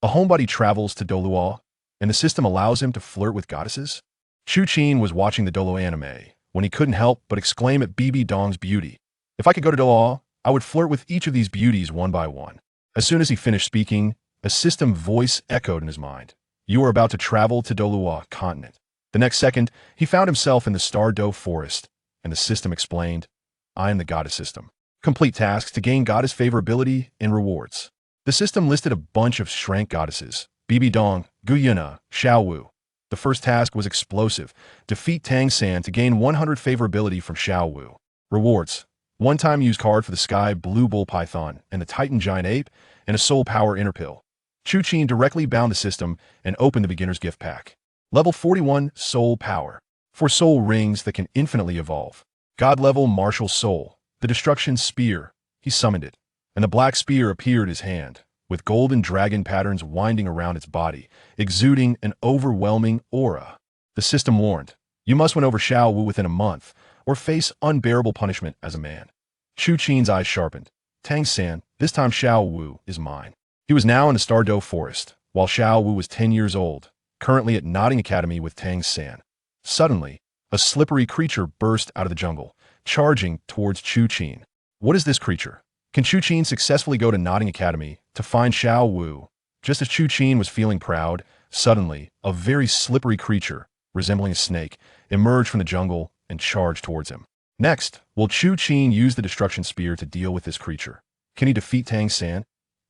A homebody travels to Douluo, and the system allows him to flirt with goddesses? Chu Qin was watching the Douluo anime when he couldn't help but exclaim at Bibi Dong's beauty. If I could go to Douluo, I would flirt with each of these beauties one by one. As soon as he finished speaking, a system voice echoed in his mind. You are about to travel to Douluo continent. The next second, he found himself in the Stardow forest, and the system explained, I am the goddess system. Complete tasks to gain goddess favorability and rewards. The system listed a bunch of Shrank goddesses, Bibi Dong, Guyuna, Xiaowu. The first task was explosive. Defeat Tang San to gain 100 favorability from Xiaowu. Rewards. One-time use card for the Sky Blue Bull Python and the Titan Giant Ape, and a Soul Power Inner Pill. Chu Qin directly bound the system and opened the beginner's gift pack. Level 41 Soul Power. 4 soul rings that can infinitely evolve. God level Martial Soul. The Destruction Spear. He summoned it, and the black spear appeared in his hand, with golden dragon patterns winding around its body, exuding an overwhelming aura. The system warned, you must win over Xiaowu within a month, or face unbearable punishment as a man. Chu Qin's eyes sharpened. Tang San, this time Xiaowu is mine. He was now in the Stardow forest, while Xiaowu was 10 years old, currently at Nodding Academy with Tang San. Suddenly, a slippery creature burst out of the jungle, charging towards Chu Qin. What is this creature? Can Chu Qin successfully go to Nodding Academy to find Xiaowu? Just as Chu Qin was feeling proud, suddenly, a very slippery creature, resembling a snake, emerged from the jungle and charged towards him. Next, will Chu Qin use the Destruction Spear to deal with this creature? Can he defeat Tang San?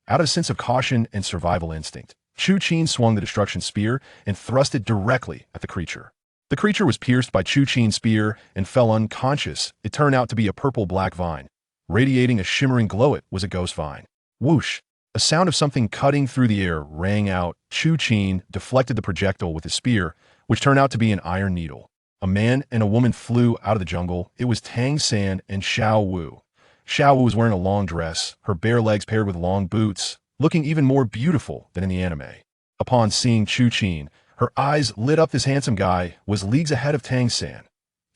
Out of a sense of caution and survival instinct, Chu Qin swung the Destruction Spear and thrust it directly at the creature. The creature was pierced by Chu Qin's spear and fell unconscious. It turned out to be a purple-black vine. Radiating a shimmering glow, it was a ghost vine. Whoosh! A sound of something cutting through the air rang out. Chu Qin deflected the projectile with his spear, which turned out to be an iron needle. A man and a woman flew out of the jungle. It was Tang San and Xiaowu. Xiaowu was wearing a long dress, her bare legs paired with long boots, looking even more beautiful than in the anime. Upon seeing Chu Qin, her eyes lit up. This handsome guy was leagues ahead of Tang San.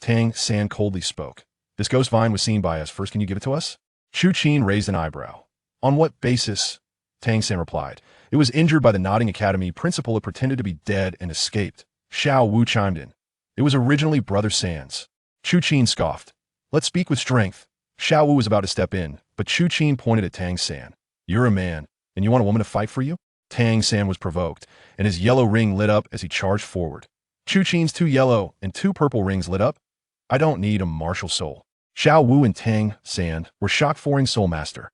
Tang San coldly spoke. This ghost vine was seen by us. First, can you give it to us? Chu Qin raised an eyebrow. On what basis? Tang San replied. It was injured by the Nodding Academy principal. It pretended to be dead and escaped. Xiaowu chimed in. It was originally Brother San's. Chu Qin scoffed. Let's speak with strength. Xiaowu was about to step in, but Chu Qin pointed at Tang San. You're a man, and you want a woman to fight for you? Tang San was provoked, and his yellow ring lit up as he charged forward. Chu Qin's 2 yellow and 2 purple rings lit up. I don't need a martial soul. Xiaowu and Tang San were shock-foring soul master.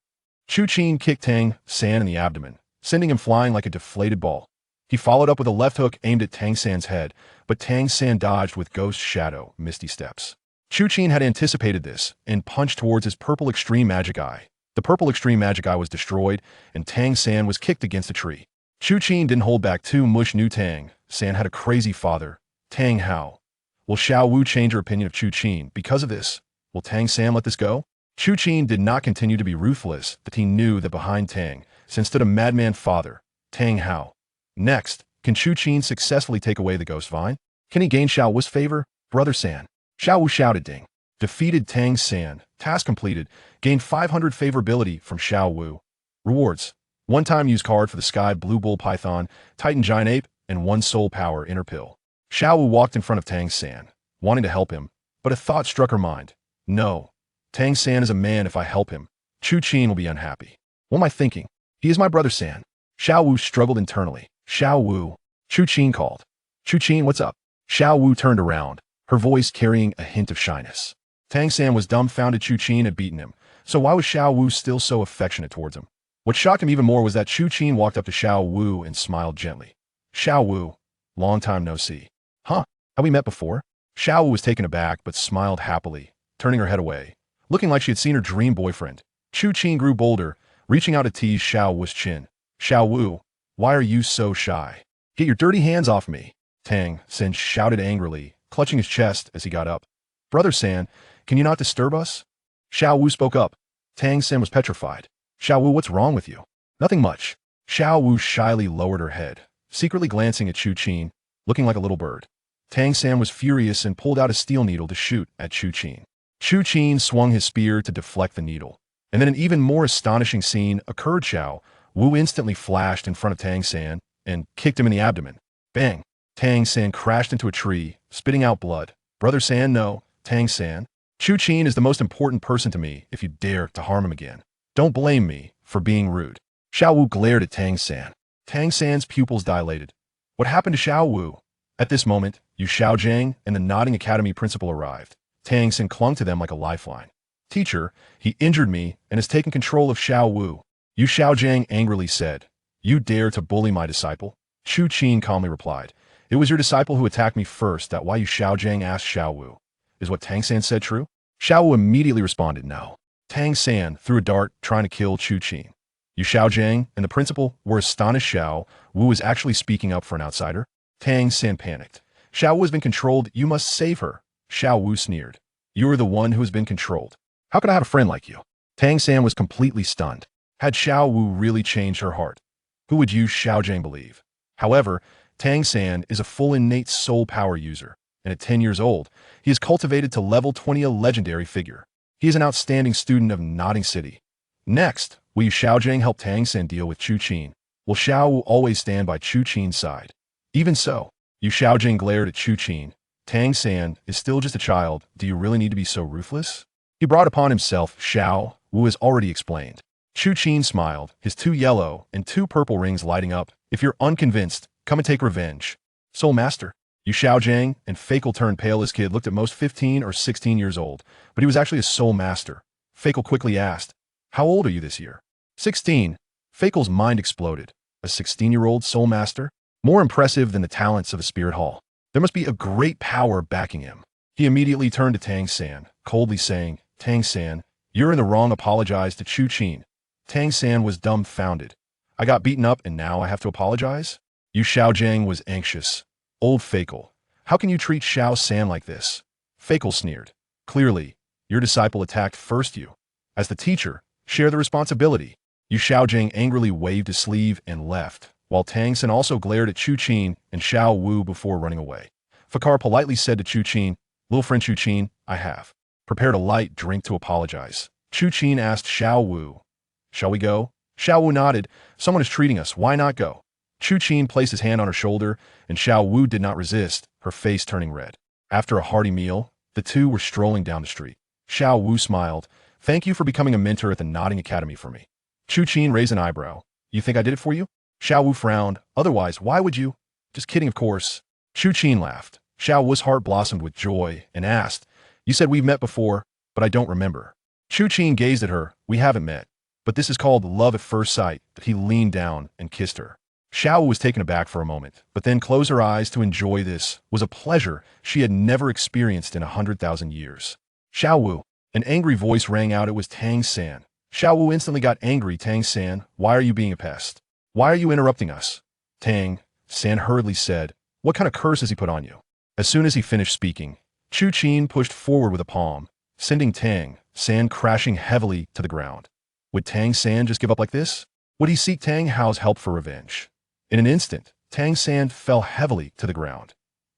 Chu Qin kicked Tang San in the abdomen, sending him flying like a deflated ball. He followed up with a left hook aimed at Tang San's head, but Tang San dodged with Ghost Shadow, Misty Steps. Chu Qin had anticipated this and punched towards his purple extreme magic eye. The purple extreme magic eye was destroyed, and Tang San was kicked against a tree. Chu Qin didn't hold back. Too much knew Tang San had a crazy father. Tang Hao. Will Xiaowu change her opinion of Chu Qin because of this? Will Tang San let this go? Chu Qin did not continue to be ruthless, that he knew that behind Tang San stood a madman father, Tang Hao. Next, can Chu Qin successfully take away the ghost vine? Can he gain Xiaowu's favor? Brother San. Xiaowu shouted ding. Defeated Tang San. Task completed. Gained 500 favorability from Xiaowu. Rewards. One-time use card for the Sky Blue Bull Python, Titan Giant Ape, and 1 Soul Power Inner Pill. Xiaowu walked in front of Tang San, wanting to help him, but a thought struck her mind. No. Tang San is a man. If I help him, Chu Qin will be unhappy. What am I thinking? He is my brother San. Xiaowu struggled internally. Xiaowu. Chu Qin called. Chu Qin, what's up? Xiaowu turned around, her voice carrying a hint of shyness. Tang San was dumbfounded. Chu Qin had beaten him, so why was Xiaowu still so affectionate towards him? What shocked him even more was that Chu Qin walked up to Xiaowu and smiled gently. Xiaowu, long time no see. Huh, have we met before? Xiaowu was taken aback but smiled happily, turning her head away, looking like she had seen her dream boyfriend. Chu Qin grew bolder, reaching out to tease Xiaowu's chin. Xiaowu, why are you so shy? Get your dirty hands off me, Tang San shouted angrily, clutching his chest as he got up. Brother San, can you not disturb us? Xiaowu spoke up. Tang San was petrified. Xiaowu, what's wrong with you? Nothing much. Xiaowu shyly lowered her head, secretly glancing at Chu Qin, looking like a little bird. Tang San was furious and pulled out a steel needle to shoot at Chu Qin. Chu Qin swung his spear to deflect the needle. And then an even more astonishing scene occurred. Xiaowu Wu instantly flashed in front of Tang San and kicked him in the abdomen. Bang! Tang San crashed into a tree, spitting out blood. Brother San, no, Tang San. Chu Qin is the most important person to me if you dare to harm him again. Don't blame me for being rude. Xiaowu glared at Tang San. Tang San's pupils dilated. What happened to Xiaowu? At this moment, Yu Xiaojiang and the nodding academy principal arrived. Tang San clung to them like a lifeline. Teacher, he injured me and has taken control of Xiaowu. Yu Xiaojiang angrily said. You dare to bully my disciple? Chu Qin calmly replied. It was your disciple who attacked me first. That why Yu Xiaojiang asked Xiaowu. Is what Tang San said true? Xiaowu immediately responded no. Tang San threw a dart trying to kill Chu Qin. Yu Xiaojiang and the principal were astonished. Xiaowu was actually speaking up for an outsider. Tang San panicked. Xiaowu has been controlled. You must save her. Xiaowu sneered. You are the one who has been controlled. How could I have a friend like you? Tang San was completely stunned. Had Xiaowu really changed her heart? Who would Yu Xiaojiang believe? However, Tang San is a full innate soul power user, and at 10 years old, he is cultivated to level 20, a legendary figure. He is an outstanding student of Nodding City. Next, will Yu Xiaojiang help Tang San deal with Chu Qin? Will Xiaowu always stand by Chu Qin's side? Even so, Yu Xiaojiang glared at Chu Qin. Tang San is still just a child. Do you really need to be so ruthless? He brought upon himself. Xiaowu has already explained. Chu Qin smiled, his 2 yellow and 2 purple rings lighting up. If you're unconvinced, come and take revenge. Soul Master. Yu Xiaojiang and Fakel turned pale. His kid looked at most 15 or 16 years old, but he was actually a Soul Master. Fakel quickly asked, how old are you this year? 16. Fakel's mind exploded. A 16-year-old Soul Master? More impressive than the talents of a Spirit Hall. There must be a great power backing him. He immediately turned to Tang San, coldly saying, Tang San, you're in the wrong. Apologize to Chu Qin. Tang San was dumbfounded. I got beaten up and now I have to apologize? Yu Xiaojiang was anxious. Old Fakel, how can you treat Xiao San like this? Fakel sneered. Clearly, your disciple attacked first. You, as the teacher, share the responsibility. Yu Xiaojiang angrily waved his sleeve and left, while Tang San also glared at Chu Qin and Xiaowu before running away. Fakar politely said to Chu Qin, little friend Chu Qin, I have prepared a light drink to apologize. Chu Qin asked Xiaowu, shall we go? Xiaowu nodded. Someone is treating us. Why not go? Chu Qin placed his hand on her shoulder, and Xiaowu did not resist, her face turning red. After a hearty meal, the two were strolling down the street. Xiaowu smiled. Thank you for becoming a mentor at the Nodding Academy for me. Chu Qin raised an eyebrow. You think I did it for you? Xiaowu frowned. Otherwise, why would you? Just kidding, of course. Chu Qin laughed. Xiaowu's heart blossomed with joy and asked, you said we've met before, but I don't remember. Chu Qin gazed at her. We haven't met, but this is called love at first sight. He leaned down and kissed her. Xiaowu was taken aback for a moment, but then closed her eyes to enjoy. This was a pleasure she had never experienced in 100,000 years. Xiaowu, an angry voice rang out. It was Tang San. Xiaowu instantly got angry. Tang San, why are you being a pest? Why are you interrupting us? Tang San hurriedly said, what kind of curse has he put on you? As soon as he finished speaking, Chu Qin pushed forward with a palm, sending Tang San crashing heavily to the ground. Would Tang San just give up like this? Would he seek Tang Hao's help for revenge? In an instant, Tang San fell heavily to the ground.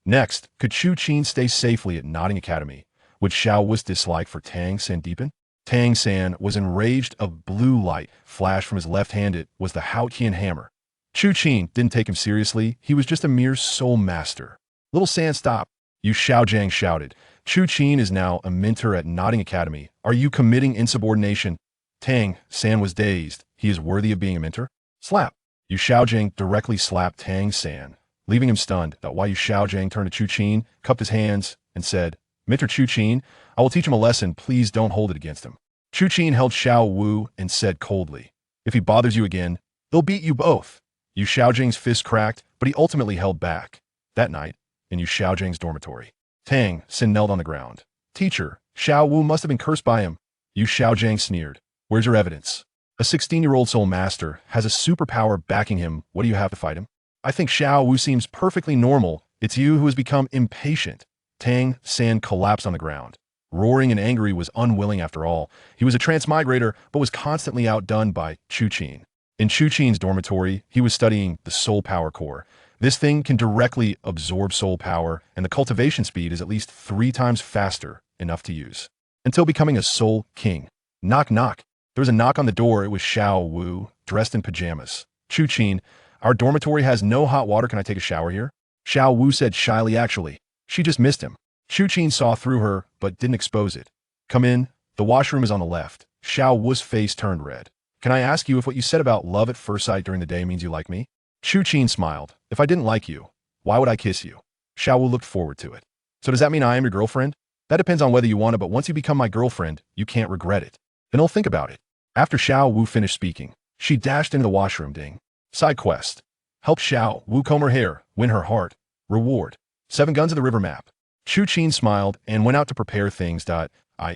Next, could Chu Qin stay safely at Nodding Academy? Would Xiaowu's dislike for Tang San deepen? Tang San was enraged. A blue light flashed from his left hand. It was the Qian hammer. Chu Qin didn't take him seriously. He was just a mere soul master. Little San, stop. Yu Xiaojiang shouted. Chu Qin is now a mentor at Nodding Academy. Are you committing insubordination? Tang San was dazed. He is worthy of being a mentor? Slap. Yu Xiaojiang directly slapped Tang San, leaving him stunned. That why Yu Xiaojiang turned to Chu Qin, cupped his hands, and said, Mentor Chu Qin, I will teach him a lesson. Please don't hold it against him. Chu Qin held Xiaowu and said coldly, if he bothers you again, he'll beat you both. Yu Xiaojiang's fist cracked, but he ultimately held back. That night, in Yu Xiaojiang's dormitory, Tang San knelt on the ground. Teacher, Xiaowu must have been cursed by him. Yu Xiaojiang sneered. Where's your evidence? A 16-year-old soul master has a superpower backing him. What do you have to fight him? I think Xiaowu seems perfectly normal. It's you who has become impatient. Tang San collapsed on the ground. Roaring and angry, was unwilling after all. He was a transmigrator, but was constantly outdone by Chu Qin. In Chu Qin's dormitory, he was studying the soul power core. This thing can directly absorb soul power, and the cultivation speed is at least 3 times faster enough to use. Until becoming a soul king. Knock knock. There was a knock on the door. It was Xiaowu, dressed in pajamas. Chu Qin, our dormitory has no hot water. Can I take a shower here? Xiaowu said shyly. Actually, she just missed him. Chu Qin saw through her, but didn't expose it. Come in. The washroom is on the left. Xiaowu's face turned red. Can I ask you if what you said about love at first sight during the day means you like me? Chu Qin smiled. If I didn't like you, why would I kiss you? Xiaowu looked forward to it. So does that mean I am your girlfriend? That depends on whether you want it, but once you become my girlfriend, you can't regret it. Then I'll think about it. After Xiaowu finished speaking, she dashed into the washroom. Ding. Side quest. Help Xiaowu comb her hair, win her heart. Reward. 7 guns of the river map. Chu Qin smiled and went out to prepare things.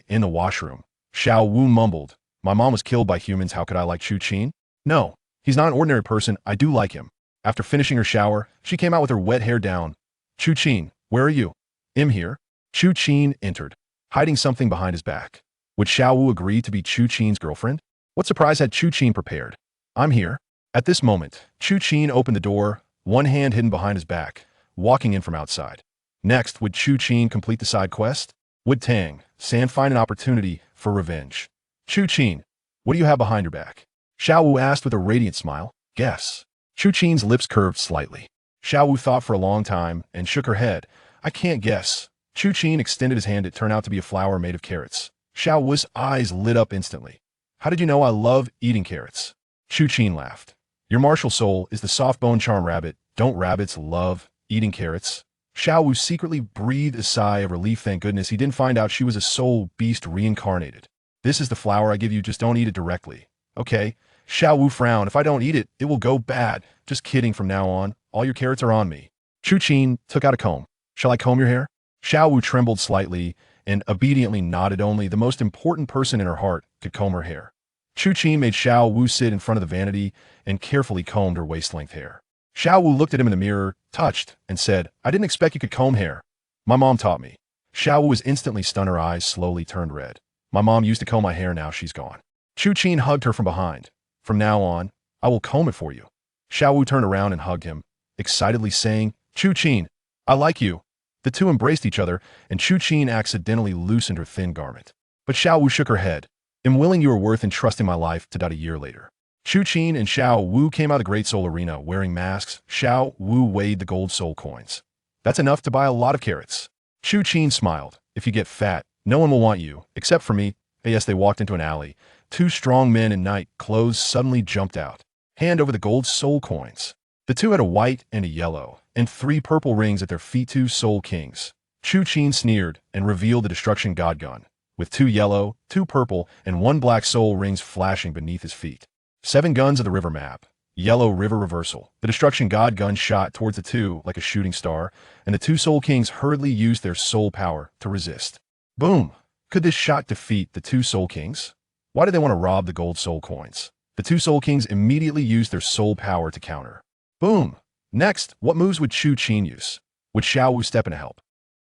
In the washroom. Xiaowu mumbled. My mom was killed by humans. How could I like Chu Qin? No, he's not an ordinary person. I do like him. After finishing her shower, she came out with her wet hair down. Chu Qin, where are you? I'm here. Chu Qin entered, hiding something behind his back. Would Xiaowu agree to be Chu Qin's girlfriend? What surprise had Chu Qin prepared? I'm here. At this moment, Chu Qin opened the door, one hand hidden behind his back, walking in from outside. Next, would Chu Qin complete the side quest? Would Tang San find an opportunity for revenge? Chu Qin, what do you have behind your back? Xiaowu asked with a radiant smile. Guess. Chu Qin's lips curved slightly. Xiaowu thought for a long time and shook her head. I can't guess. Chu Qin extended his hand. It turned out to be a flower made of carrots. Xiaowu's eyes lit up instantly. How did you know I love eating carrots? Chu Qin laughed. Your martial soul is the soft bone charm rabbit. Don't rabbits love eating carrots? Xiaowu secretly breathed a sigh of relief. Thank goodness he didn't find out she was a soul beast reincarnated. This is the flower I give you. Just don't eat it directly. Okay. Xiaowu frowned. If I don't eat it, it will go bad. Just kidding. From now on, all your carrots are on me. Chu Qin took out a comb. Shall I comb your hair? Xiaowu trembled slightly and obediently nodded. Only the most important person in her heart could comb her hair. Chu Qin made Xiaowu sit in front of the vanity and carefully combed her waist-length hair. Xiaowu looked at him in the mirror, touched, and said, I didn't expect you could comb hair. My mom taught me. Xiaowu was instantly stunned. Her eyes slowly turned red. My mom used to comb my hair. Now she's gone. Chu Qin hugged her from behind. From now on, I will comb it for you. Xiaowu turned around and hugged him, excitedly saying, Chu Qin, I like you. The two embraced each other, and Chu Qin accidentally loosened her thin garment. But Xiaowu shook her head. I'm willing you are worth entrusting my life to. A year later. Chu Qin and Xiaowu came out of the Great Soul Arena wearing masks. Xiaowu weighed the gold soul coins. That's enough to buy a lot of carrots. Chu Qin smiled. If you get fat, no one will want you, except for me. Yes, they walked into an alley. 2 strong men in night clothes suddenly jumped out. Hand over the gold soul coins. The two had a white and a yellow, and 3 purple rings at their feet. 2 soul kings. Chu Qin sneered and revealed the destruction god gun, with 2 yellow, 2 purple, and 1 black soul rings flashing beneath his feet. 7 guns of the river map. Yellow river reversal. The destruction god gun shot towards the 2 like a shooting star, and the 2 soul kings hurriedly used their soul power to resist. Boom! Could this shot defeat the 2 soul kings? Why did they want to rob the gold soul coins? The 2 soul kings immediately used their soul power to counter. Boom! Next, what moves would Chu Qin use? Would Xiaowu step in to help?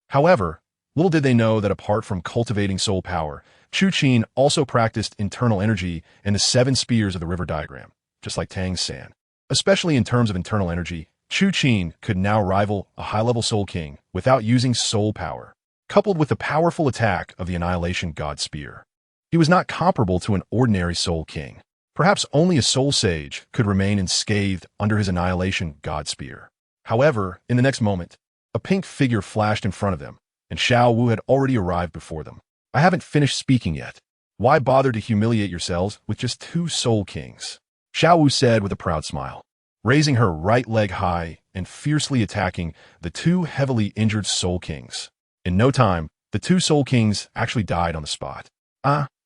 However, little did they know that apart from cultivating soul power, Chu Qin also practiced internal energy and the 7 spears of the river diagram, just like Tang San. Especially in terms of internal energy, Chu Qin could now rival a high-level soul king without using soul power, coupled with the powerful attack of the Annihilation God Spear. He was not comparable to an ordinary soul king. Perhaps only a soul sage could remain unscathed under his Annihilation God Spear. However, in the next moment, a pink figure flashed in front of them, and Xiaowu had already arrived before them. I haven't finished speaking yet. Why bother to humiliate yourselves with just 2 soul kings? Xiaowu said with a proud smile, raising her right leg high and fiercely attacking the 2 heavily injured soul kings. In no time, the 2 soul kings actually died on the spot.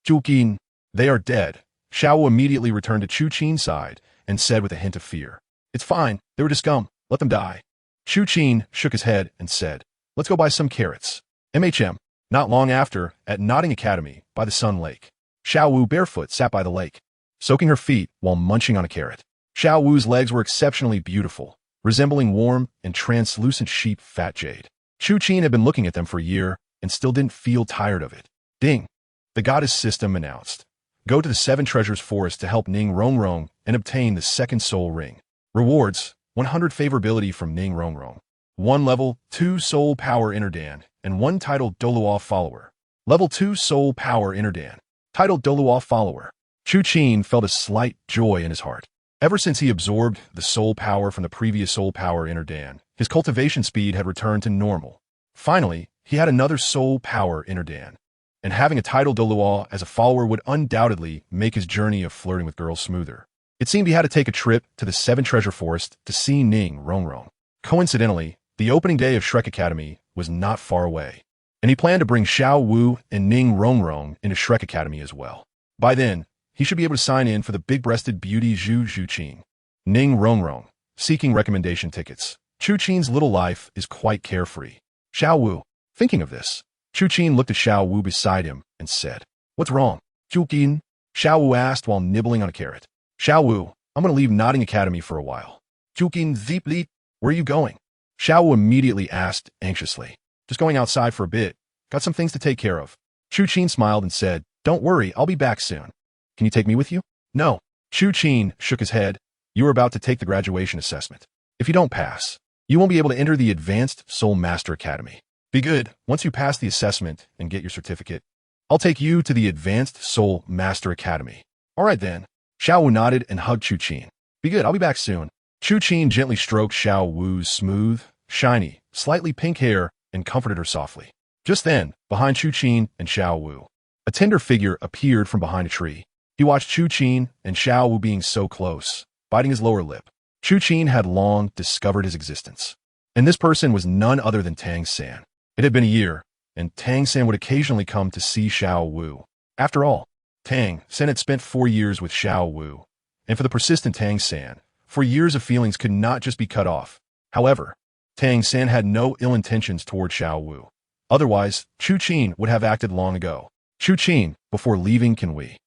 Chu Qin, they are dead. Xiaowu immediately returned to Chu Qin's side and said with a hint of fear, It's fine, they were just scum, let them die. Chu Qin shook his head and said, Let's go buy some carrots. Not long after, at Nodding Academy, by the Sun Lake, Xiaowu barefoot sat by the lake, soaking her feet while munching on a carrot. Xiaowu's legs were exceptionally beautiful, resembling warm and translucent sheep fat jade. Chu Qin had been looking at them for a year and still didn't feel tired of it. Ding! The goddess system announced. Go to the 7 Treasures Forest to help Ning Rongrong and obtain the 2nd soul ring. Rewards, 100 favorability from Ning Rongrong. 1 level, 2 soul power inner Dan, and 1 titled Douluo follower. Level 2 soul power inner Dan. Titled Douluo follower. Chu Qin felt a slight joy in his heart. Ever since he absorbed the soul power from the previous soul power inner Dan, his cultivation speed had returned to normal. Finally, he had another soul power inner Dan, and having a title Douluo as a follower would undoubtedly make his journey of flirting with girls smoother. It seemed he had to take a trip to the Seven Treasure Forest to see Ning Rongrong. Coincidentally, the opening day of Shrek Academy was not far away, and he planned to bring Xiaowu and Ning Rongrong into Shrek Academy as well. By then, he should be able to sign in for the big-breasted beauty Chu Qin. Ning Rongrong, seeking recommendation tickets. Chu Qin's little life is quite carefree. Xiaowu, thinking of this, Chu Qin looked at Xiaowu beside him and said, "What's wrong, Chu Qin?" Xiaowu asked while nibbling on a carrot. "Xiaowu, I'm going to leave Nodding Academy for a while." Chu Qin deeply, "Where are you going?" Xiaowu immediately asked anxiously. "Just going outside for a bit. Got some things to take care of." Chu Qin smiled and said, "Don't worry, I'll be back soon." "Can you take me with you?" "No." Chu Qin shook his head. "You are about to take the graduation assessment. If you don't pass, you won't be able to enter the Advanced Soul Master Academy. Be good. Once you pass the assessment and get your certificate, I'll take you to the Advanced Soul Master Academy." "All right then." Xiaowu nodded and hugged Chu Qin. "Be good, I'll be back soon." Chu Qin gently stroked Xiaowu's smooth, shiny, slightly pink hair and comforted her softly. Just then, behind Chu Qin and Xiaowu, a tender figure appeared from behind a tree. He watched Chu Qin and Xiaowu being so close, biting his lower lip. Chu Qin had long discovered his existence, and this person was none other than Tang San. It had been a year, and Tang San would occasionally come to see Xiaowu. After all, Tang San had spent 4 years with Xiaowu, and for the persistent Tang San, 4 years of feelings could not just be cut off. However, Tang San had no ill intentions toward Xiaowu. Otherwise, Chu Qin would have acted long ago. "Chu Qin, before leaving, can we?"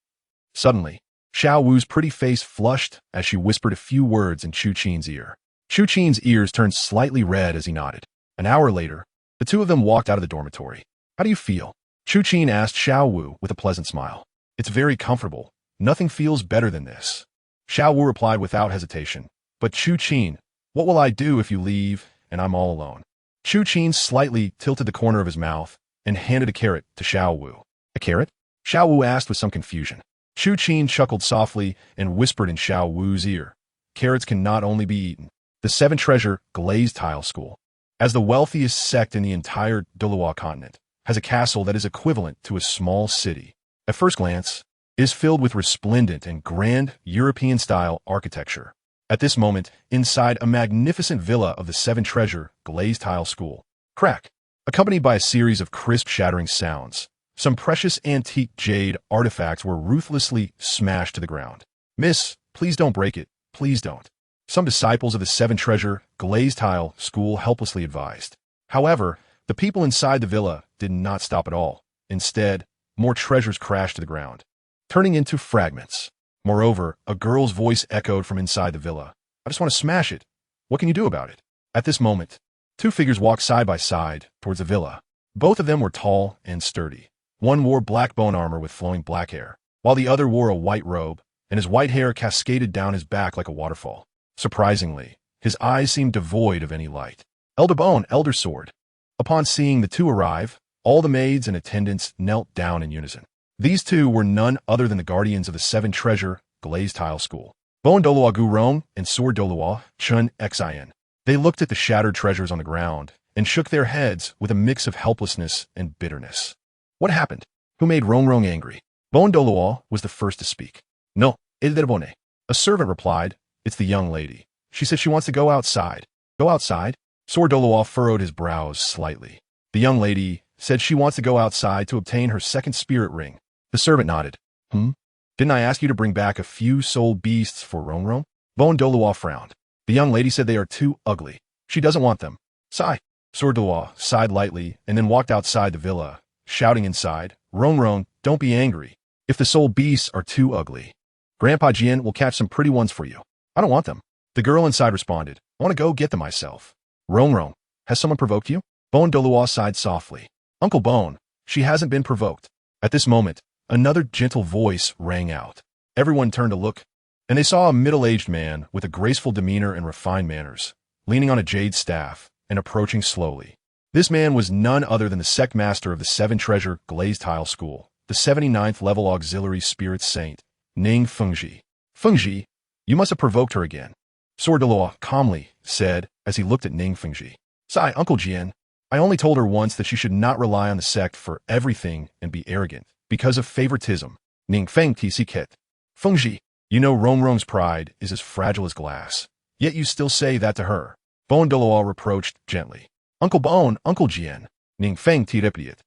Suddenly, Xiaowu's pretty face flushed as she whispered a few words in Chu Qin's ear. Chu Qin's ears turned slightly red as he nodded. An hour later, the two of them walked out of the dormitory. "How do you feel?" Chu Qin asked Xiaowu with a pleasant smile. "It's very comfortable. Nothing feels better than this." Xiaowu replied without hesitation. "But Chu Qin, what will I do if you leave and I'm all alone?" Chu Qin slightly tilted the corner of his mouth and handed a carrot to Xiaowu. "A carrot?" Xiaowu asked with some confusion. Chu Qin chuckled softly and whispered in Xiaowu's ear, "Carrots can not only be eaten." The Seven Treasure Glazed Tile School, as the wealthiest sect in the entire Douluo continent, has a castle that is equivalent to a small city. At first glance, it is filled with resplendent and grand European-style architecture. At this moment, inside a magnificent villa of the Seven Treasure Glazed Tile School, crack, accompanied by a series of crisp shattering sounds, some precious antique jade artifacts were ruthlessly smashed to the ground. "Miss, please don't break it, please don't," some disciples of the Seven Treasure Glazed Tile School helplessly advised. However, the people inside the villa did not stop at all. Instead, more treasures crashed to the ground, turning into fragments. Moreover, a girl's voice echoed from inside the villa. "I just want to smash it. What can you do about it?" At this moment, 2 figures walked side by side towards the villa. Both of them were tall and sturdy. One wore black bone armor with flowing black hair, while the other wore a white robe, and his white hair cascaded down his back like a waterfall. Surprisingly, his eyes seemed devoid of any light. "Elder Bone, Elder Sword." Upon seeing the two arrive, all the maids and attendants knelt down in unison. These two were none other than the guardians of the Seven Treasure Glazed Tile School, Bone Douluo Gurong and Sword Douluo Chun Xin. They looked at the shattered treasures on the ground and shook their heads with a mix of helplessness and bitterness. What happened? Who made Rongrong angry? Bone Douluo was the first to speak. "No, el del bone." A servant replied, "It's the young lady. She said she wants to go outside." "Go outside?" Sword Douluo furrowed his brows slightly. "The young lady said she wants to go outside to obtain her second spirit ring." The servant nodded. Didn't I ask you to bring back a few soul beasts for Rongrong?" Bone Douluo frowned. "The young lady said they are too ugly. She doesn't want them." "Sigh." Sword Douluo sighed lightly and then walked outside the villa, shouting inside, "Rongrong, don't be angry. If the soul beasts are too ugly, Grandpa Jian will catch some pretty ones for you." "I don't want them." The girl inside responded, "I want to go get them myself." "Rongrong, has someone provoked you?" Bone Douluo sighed softly. "Uncle Bone, she hasn't been provoked." At this moment, another gentle voice rang out. Everyone turned to look, and they saw a middle-aged man with a graceful demeanor and refined manners, leaning on a jade staff and approaching slowly. This man was none other than the sect master of the Seven Treasure Glazed Tile School, the 79th level auxiliary spirit saint, Ning Fengji. Fengji, you must have provoked her again. Sword Douluo calmly said as he looked at Ning Fengji. Sigh, Uncle Jian. I only told her once that she should not rely on the sect for everything and be arrogant because of favoritism. Ning Feng Tc Ket. Fengji, you know Rongrong's pride is as fragile as glass. Yet you still say that to her. Bon Douluo reproached gently. Uncle Jian. Ning Feng T-repeated.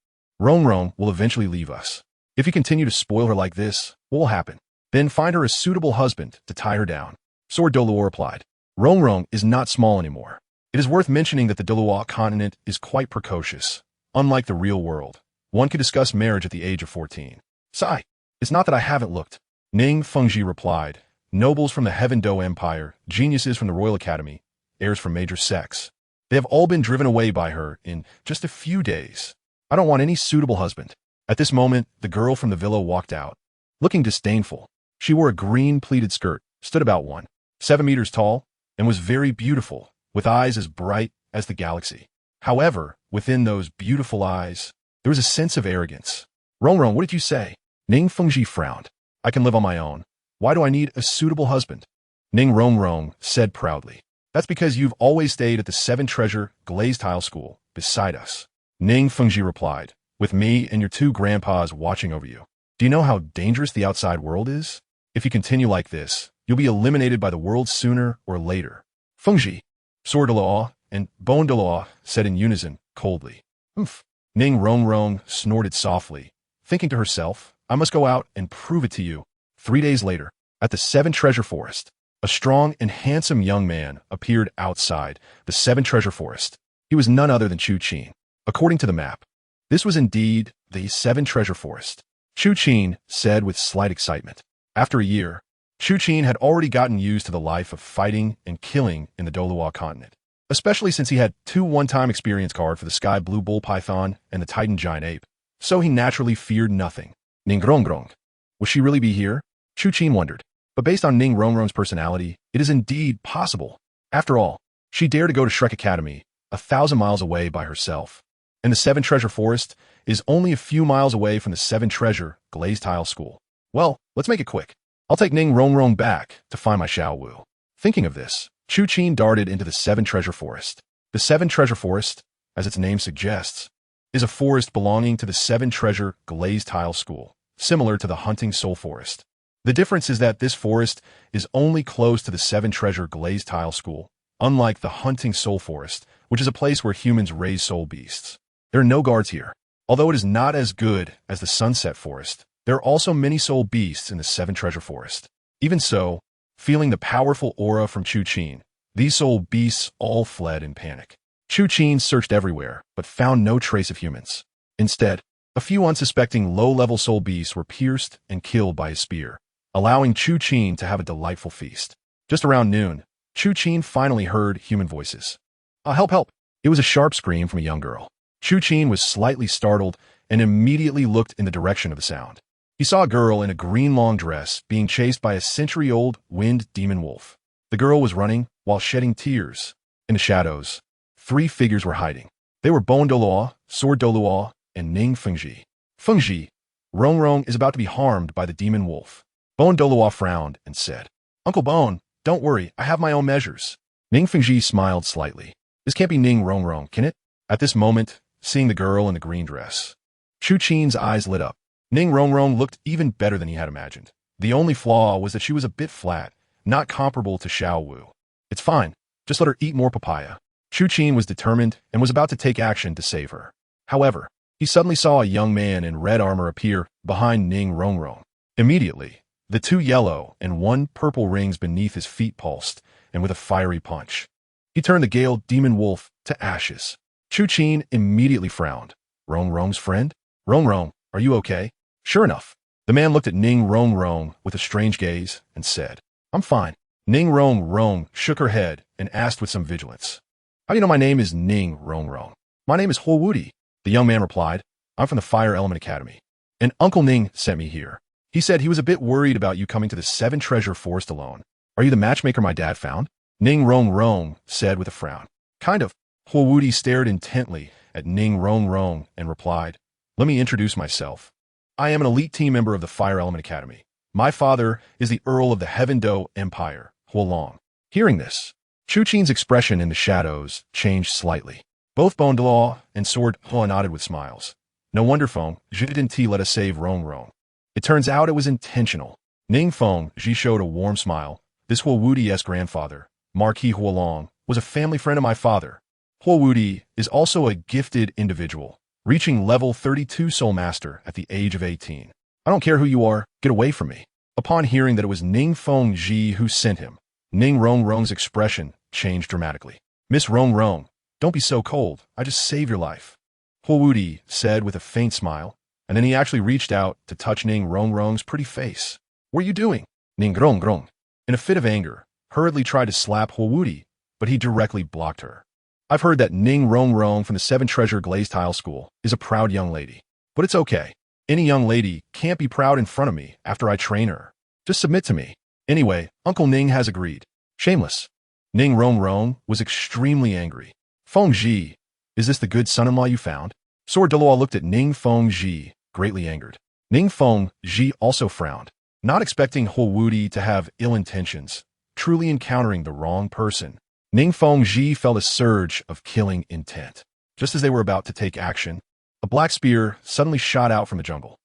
Rongrong will eventually leave us. If you continue to spoil her like this, what will happen? Then find her a suitable husband to tie her down. Sword Douluo replied. Rongrong is not small anymore. It is worth mentioning that the Douluo continent is quite precocious. Unlike the real world, one could discuss marriage at the age of 14. Sigh, it's not that I haven't looked. Ning Fengji replied. Nobles from the Heaven Do Empire, geniuses from the Royal Academy, heirs from major sects. They have all been driven away by her in just a few days. I don't want any suitable husband. At this moment, the girl from the villa walked out. Looking disdainful, she wore a green pleated skirt, stood about 1.7 meters tall, and was very beautiful, with eyes as bright as the galaxy. However, within those beautiful eyes, there was a sense of arrogance. Rongrong, what did you say? Ning Fengji frowned. I can live on my own. Why do I need a suitable husband? Ning Rongrong said proudly. That's because you've always stayed at the Seven Treasure Glazed Tile School, beside us. Ning Fengji replied, with me and your two grandpas watching over you. Do you know how dangerous the outside world is? If you continue like this, you'll be eliminated by the world sooner or later. Fengji, Sword Douluo, and Bon Douluo said in unison, coldly. Humph. Ning Rongrong snorted softly, thinking to herself, I must go out and prove it to you. 3 days later, at the Seven Treasure Forest, a strong and handsome young man appeared outside the Seven Treasure Forest. He was none other than Chu Qin. According to the map, this was indeed the Seven Treasure Forest. Chu Qin said with slight excitement. After a year, Chu Qin had already gotten used to the life of fighting and killing in the Douluo continent, especially since he had 2 one-time experience cards for the Sky Blue Bull Python and the Titan Giant Ape. So he naturally feared nothing. Ning Rongrong. Will she really be here? Chu Qin wondered. But based on Ning Rongrong's personality, it is indeed possible. After all, she dared to go to Shrek Academy, 1,000 miles away by herself. And the Seven Treasure Forest is only a few miles away from the Seven Treasure Glazed Tile School. Well, let's make it quick. I'll take Ning Rongrong back to find my Xiaowu. Thinking of this, Chu Qin darted into the Seven Treasure Forest. The Seven Treasure Forest, as its name suggests, is a forest belonging to the Seven Treasure Glazed Tile School, similar to the Hunting Soul Forest. The difference is that this forest is only close to the Seven Treasure Glazed Tile School, unlike the Hunting Soul Forest, which is a place where humans raise soul beasts. There are no guards here. Although it is not as good as the Sunset Forest, there are also many soul beasts in the Seven Treasure Forest. Even so, feeling the powerful aura from Chu Qin, these soul beasts all fled in panic. Chu Qin searched everywhere, but found no trace of humans. Instead, a few unsuspecting low-level soul beasts were pierced and killed by his spear, allowing Chu Qin to have a delightful feast. Just around noon, Chu Qin finally heard human voices. Help, help! It was a sharp scream from a young girl. Chu Qin was slightly startled and immediately looked in the direction of the sound. He saw a girl in a green long dress being chased by a century-old wind demon wolf. The girl was running while shedding tears. In the shadows, 3 figures were hiding. They were Bon Douluo, Sword Douluo, and Ning Fengji. Fengji, Rongrong is about to be harmed by the demon wolf. Bon Douluo frowned and said, Uncle Bon, don't worry, I have my own measures. Ning Fengji smiled slightly. This can't be Ning Rongrong, can it? At this moment, seeing the girl in the green dress, Chu Qin's eyes lit up. Ning Rongrong looked even better than he had imagined. The only flaw was that she was a bit flat, not comparable to Xiaowu. It's fine, just let her eat more papaya. Chu Qin was determined and was about to take action to save her. However, he suddenly saw a young man in red armor appear behind Ning Rongrong. Immediately, the 2 yellow and 1 purple rings beneath his feet pulsed, and with a fiery punch, he turned the Gale Demon Wolf to ashes. Chu Qin immediately frowned. Rongrong's friend? Rongrong, are you okay? Sure enough, the man looked at Ning Rongrong with a strange gaze and said, I'm fine. Ning Rongrong shook her head and asked with some vigilance, How do you know my name is Ning Rongrong? My name is Huowudi. The young man replied, I'm from the Fire Element Academy, and Uncle Ning sent me here. He said he was a bit worried about you coming to the Seven Treasure Forest alone. Are you the matchmaker my dad found? Ning Rongrong said with a frown. Kind of. Huowudi stared intently at Ning Rongrong and replied, Let me introduce myself. I am an elite team member of the Fire Element Academy. My father is the Earl of the Heaven Do Empire, Huolong. Hearing this, Chu Qin's expression in the shadows changed slightly. Both Douluo and Sword Hua nodded with smiles. No wonder Feng Zhi didn't let us save Rong Rong. It turns out it was intentional. Ning Feng Zhi showed a warm smile. This Huowudi's grandfather, Marquis Huolong, was a family friend of my father. Huowudi is also a gifted individual, reaching level 32 Soul Master at the age of 18. I don't care who you are, get away from me. Upon hearing that it was Ning Feng Zhi who sent him, Ning Rong Rong's expression changed dramatically. Miss Rong Rong, don't be so cold, I just saved your life. Huowudi said with a faint smile, and then he actually reached out to touch Ning Rong Rong's pretty face. What are you doing? Ning Rong Rong, in a fit of anger, hurriedly tried to slap Huowudi, but he directly blocked her. I've heard that Ning Rong Rong from the Seven Treasure Glazed Tile School is a proud young lady. But it's okay. Any young lady can't be proud in front of me after I train her. Just submit to me. Anyway, Uncle Ning has agreed. Shameless. Ning Rong Rong was extremely angry. Feng Zhi, is this the good son-in-law you found? Sword Douluo looked at Ning Feng Zhi, greatly angered. Ning Feng Zhi also frowned, not expecting Huowudi to have ill intentions, truly encountering the wrong person. Ning Feng Zhi felt a surge of killing intent. Just as they were about to take action, a black spear suddenly shot out from the jungle.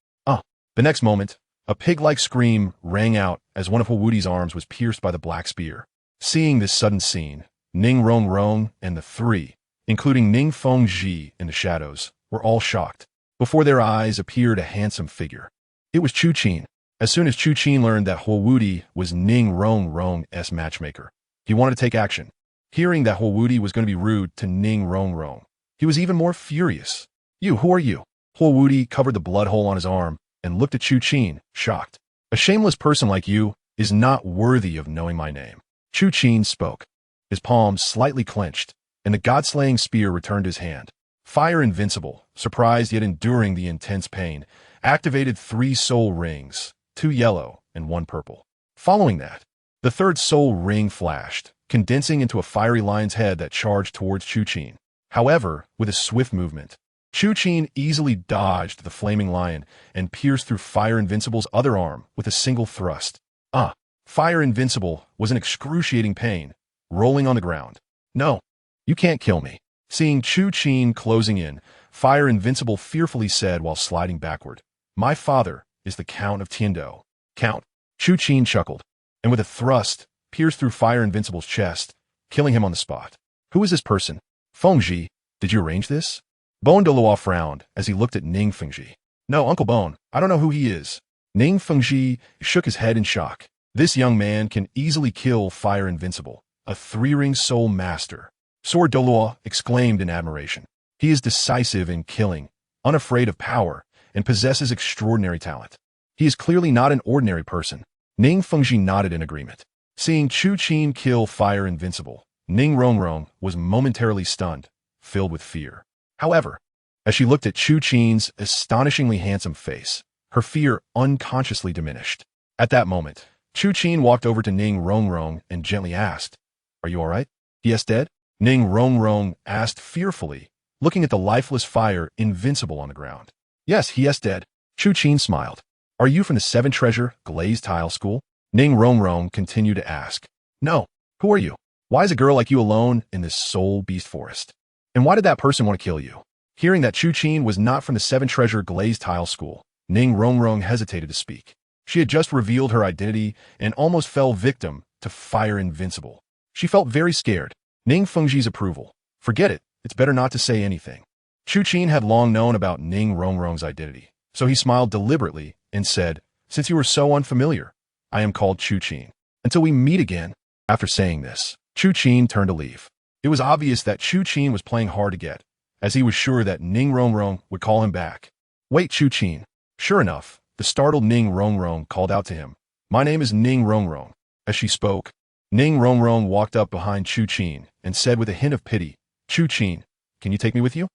The next moment, a pig-like scream rang out as one of Huowudi's arms was pierced by the black spear. Seeing this sudden scene, Ning Rong Rong and the three, including Ning Feng Zhi in the shadows, were all shocked. Before their eyes appeared a handsome figure. It was Chu Qin. As soon as Chu Qin learned that Huowudi was Ning Rong Rong's matchmaker, he wanted to take action. Hearing that Huowudi was going to be rude to Ning Rong Rong, he was even more furious. Who are you? Huowudi covered the blood hole on his arm and looked at Chu Qin, shocked. A shameless person like you is not worthy of knowing my name. Chu Qin spoke. His palms slightly clenched, and the god-slaying spear returned to his hand. Fire Invincible, surprised yet enduring the intense pain, activated 3 soul rings, 2 yellow and 1 purple. Following that, the third soul ring flashed, condensing into a fiery lion's head that charged towards Chu Qin. However, with a swift movement, Chu Qin easily dodged the flaming lion and pierced through Fire Invincible's other arm with a single thrust. Fire Invincible was in excruciating pain, rolling on the ground. No, you can't kill me. Seeing Chu Qin closing in, Fire Invincible fearfully said while sliding backward, My father is the Count of Tiando. Count. Chu Qin chuckled, and with a thrust, pierced through Fire Invincible's chest, killing him on the spot. Who is this person? Feng Zhi, did you arrange this? Bone Douluo frowned as he looked at Ning Feng Zhi. No, Uncle Bone, I don't know who he is. Ning Feng Zhi shook his head in shock. This young man can easily kill Fire Invincible, a 3-ring soul master. Sword Douluo exclaimed in admiration. He is decisive in killing, unafraid of power, and possesses extraordinary talent. He is clearly not an ordinary person. Ning Feng Zhi nodded in agreement. Seeing Chu Qin kill Fire Invincible, Ning Rong Rong was momentarily stunned, filled with fear. However, as she looked at Chu Qin's astonishingly handsome face, her fear unconsciously diminished. At that moment, Chu Qin walked over to Ning Rong Rong and gently asked, Are you all right? He is dead? Ning Rong Rong asked fearfully, looking at the lifeless Fire Invincible on the ground. Yes, he is dead. Chu Qin smiled. Are you from the Seven Treasure Glazed Tile School? Ning Rong Rong continued to ask. No. Who are you? Why is a girl like you alone in this soul beast forest? And why did that person want to kill you? Hearing that Chu Qin was not from the Seven Treasure Glazed Tile School, Ning Rong Rong hesitated to speak. She had just revealed her identity and almost fell victim to Fire Invincible. She felt very scared. Ning Feng Zhi's approval. Forget it. It's better not to say anything. Chu Qin had long known about Ning Rong Rong's identity, so he smiled deliberately and said, Since you are so unfamiliar, I am called Chu Qin. Until we meet again. After saying this, Chu Qin turned to leave. It was obvious that Chu Qin was playing hard to get, as he was sure that Ning Rong Rong would call him back. Wait, Chu Qin. Sure enough, the startled Ning Rong Rong called out to him. My name is Ning Rong Rong. As she spoke, Ning Rong Rong walked up behind Chu Qin and said with a hint of pity, Chu Qin, can you take me with you?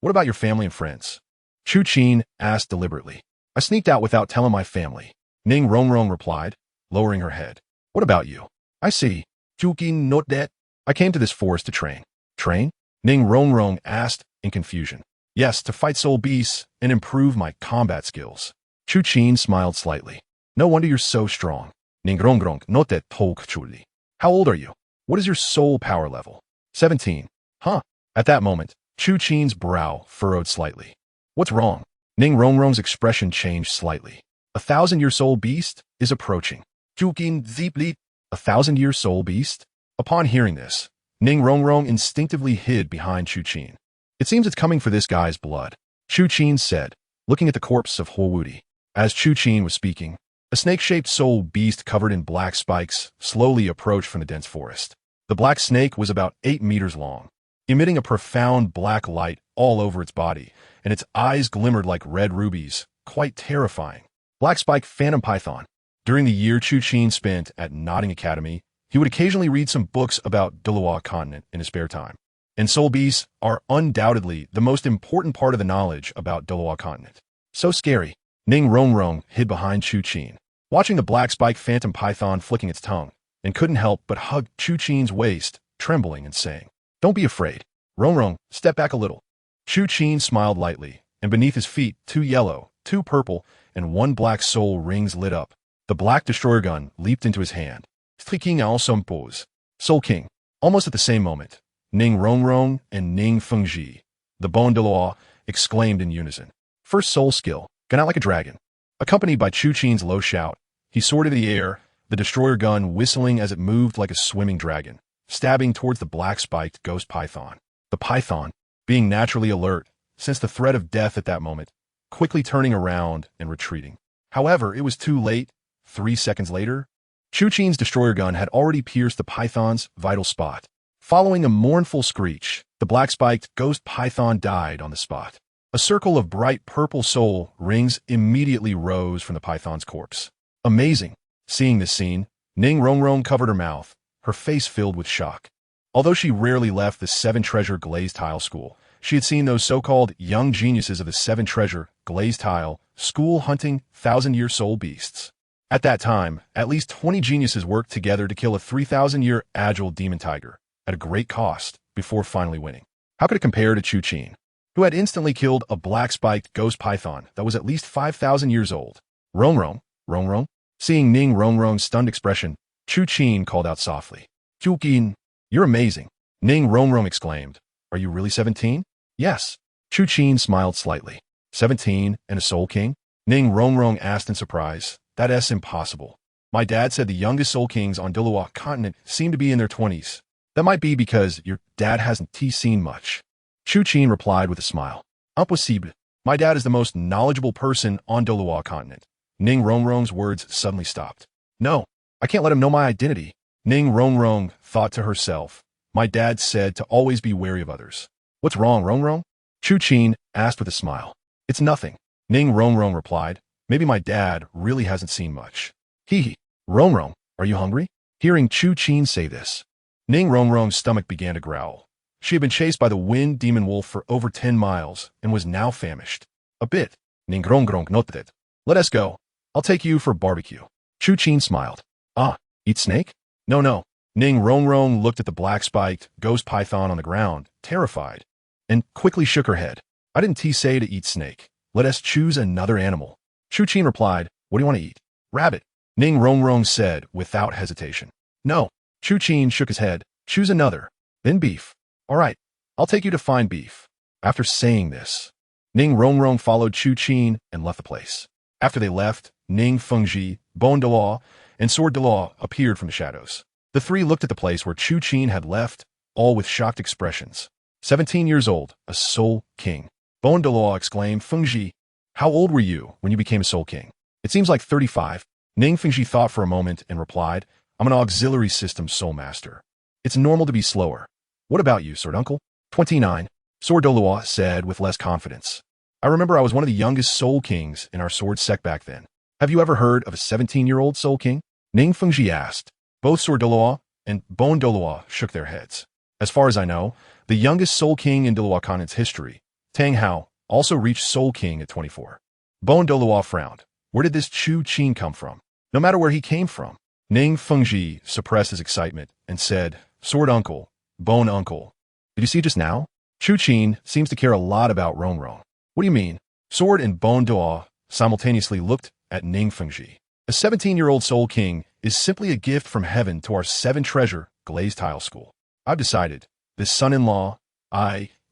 What about your family and friends? Chu Qin asked deliberately. I sneaked out without telling my family. Ning Rong Rong replied, lowering her head. What about you? I see. Chu Qin note that. I came to this forest to train. Train? Ning Rong Rong asked in confusion. Yes, to fight soul beasts and improve my combat skills. Chu Qin smiled slightly. No wonder you're so strong. Ningrongrong note tolk chuli. How old are you? What is your soul power level? 17. Huh? At that moment, Chu Qin's brow furrowed slightly. What's wrong? Ning Rongrong's expression changed slightly. 1,000-year soul beast is approaching. Chu Qin deeply. 1,000-year soul beast? Upon hearing this, Ning Rongrong instinctively hid behind Chu Qin. It seems it's coming for this guy's blood, Chu Qin said, looking at the corpse of Huowudi. As Chu Qin was speaking, a snake-shaped soul beast covered in black spikes slowly approached from the dense forest. The black snake was about 8 meters long, emitting a profound black light all over its body, and its eyes glimmered like red rubies, quite terrifying. Black Spike Phantom Python. During the year Chu Qin spent at Nodding Academy, he would occasionally read some books about Douluo continent in his spare time. And soul beasts are undoubtedly the most important part of the knowledge about Douluo continent. So scary. Ning Rongrong hid behind Chu Qin, watching the black spike phantom python flicking its tongue, and couldn't help but hug Chu Qin's waist, trembling and saying, "Don't be afraid. Rongrong, step back a little." Chu Qin smiled lightly, and beneath his feet, 2 yellow, 2 purple, and 1 black soul rings lit up. The black destroyer gun leaped into his hand. King also pose. Soul King. Almost at the same moment, Ning Rongrong and Ning Fengji, the Bon Douluo, exclaimed in unison. First soul skill, gone out like a dragon. Accompanied by Chu Qin's low shout, he soared into the air, the destroyer gun whistling as it moved like a swimming dragon, stabbing towards the black-spiked ghost python. The python, being naturally alert, sensed the threat of death at that moment, quickly turning around and retreating. However, it was too late. 3 seconds later, Chu Qin's destroyer gun had already pierced the python's vital spot. Following a mournful screech, the black-spiked ghost python died on the spot. A circle of bright purple soul rings immediately rose from the python's corpse. Amazing. Seeing this scene, Ning Rongrong covered her mouth, her face filled with shock. Although she rarely left the 7 Treasure Glazed Tile School, she had seen those so-called young geniuses of the 7 Treasure Glazed Tile School hunting 1,000-year soul beasts. At that time, at least 20 geniuses worked together to kill a 3,000-year agile demon tiger, at a great cost, before finally winning. How could it compare to Chu Qin, who had instantly killed a black-spiked ghost python that was at least 5,000 years old? Rongrong, Rongrong? Seeing Ning Rongrong's stunned expression, Chu Qin called out softly. Chu Qin, you're amazing. Ning Rongrong exclaimed. Are you really 17? Yes. Chu Qin smiled slightly. 17 and a soul king? Ning Rongrong asked in surprise. That's impossible. My dad said the youngest soul kings on Douluo continent seem to be in their 20s. That might be because your dad hasn't seen much. Chu Qin replied with a smile. Impossible. My dad is the most knowledgeable person on Douluo continent. Ning Rongrong's words suddenly stopped. No, I can't let him know my identity. Ning Rongrong thought to herself. My dad said to always be wary of others. What's wrong, Rongrong? Chu Qin asked with a smile. It's nothing. Ning Rongrong replied. Maybe my dad really hasn't seen much. Hee. Rongrong, are you hungry? Hearing Chu Qin say this, Ning Rongrong's stomach began to growl. She had been chased by the wind demon wolf for over 10 miles and was now famished. A bit. Ning Rongrong noted. Let us go. I'll take you for barbecue. Chu Qin smiled. Ah, eat snake? No. Ning Rongrong looked at the black-spiked ghost python on the ground, terrified, and quickly shook her head. I didn't say to eat snake. Let us choose another animal. Chu Qin replied, what do you want to eat? Rabbit. Ning Rongrong said without hesitation. No. Chu Qin shook his head. Choose another. Then beef. All right. I'll take you to find beef. After saying this, Ning Rongrong followed Chu Qin and left the place. After they left, Ning Fengji, Bon Douluo, and Sword Douluo appeared from the shadows. The 3 looked at the place where Chu Qin had left, all with shocked expressions. 17 years old, a soul king. Bon Douluo exclaimed, Fengji, how old were you when you became a soul king? It seems like 35. Ning Fengji thought for a moment and replied, I'm an auxiliary system soul master. It's normal to be slower. What about you, Sword Uncle? 29. Sword Douluo said with less confidence. I remember I was one of the youngest soul kings in our sword sect back then. Have you ever heard of a 17-year-old soul king? Ning Fengji asked. Both Sword Douluo and Bon Douluo shook their heads. As far as I know, the youngest soul king in Douluo continent's history, Tang Hao, also reached soul king at 24. Bon Douluo frowned. Where did this Chu Qin come from? No matter where he came from. Ning Fengji suppressed his excitement and said, Sword Uncle, Bon Uncle. Did you see just now? Chu Qin seems to care a lot about Rongrong. What do you mean? Sword and Bon Douluo simultaneously looked at Ning Fengji. A 17-year-old Soul King is simply a gift from heaven to our 7-treasure glazed tile school. I've decided, this son-in-law,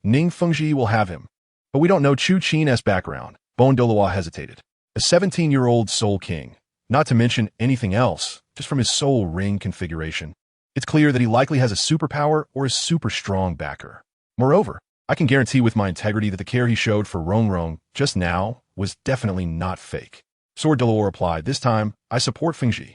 Ning Fengji, will have him. But we don't know Chu Qin's background. Douluo hesitated. A 17-year-old Soul King, not to mention anything else, just from his soul ring configuration. It's clear that he likely has a superpower or a super strong backer. Moreover, I can guarantee with my integrity that the care he showed for Rong just now was definitely not fake. Sword Douluo replied, this time, I support Fengji.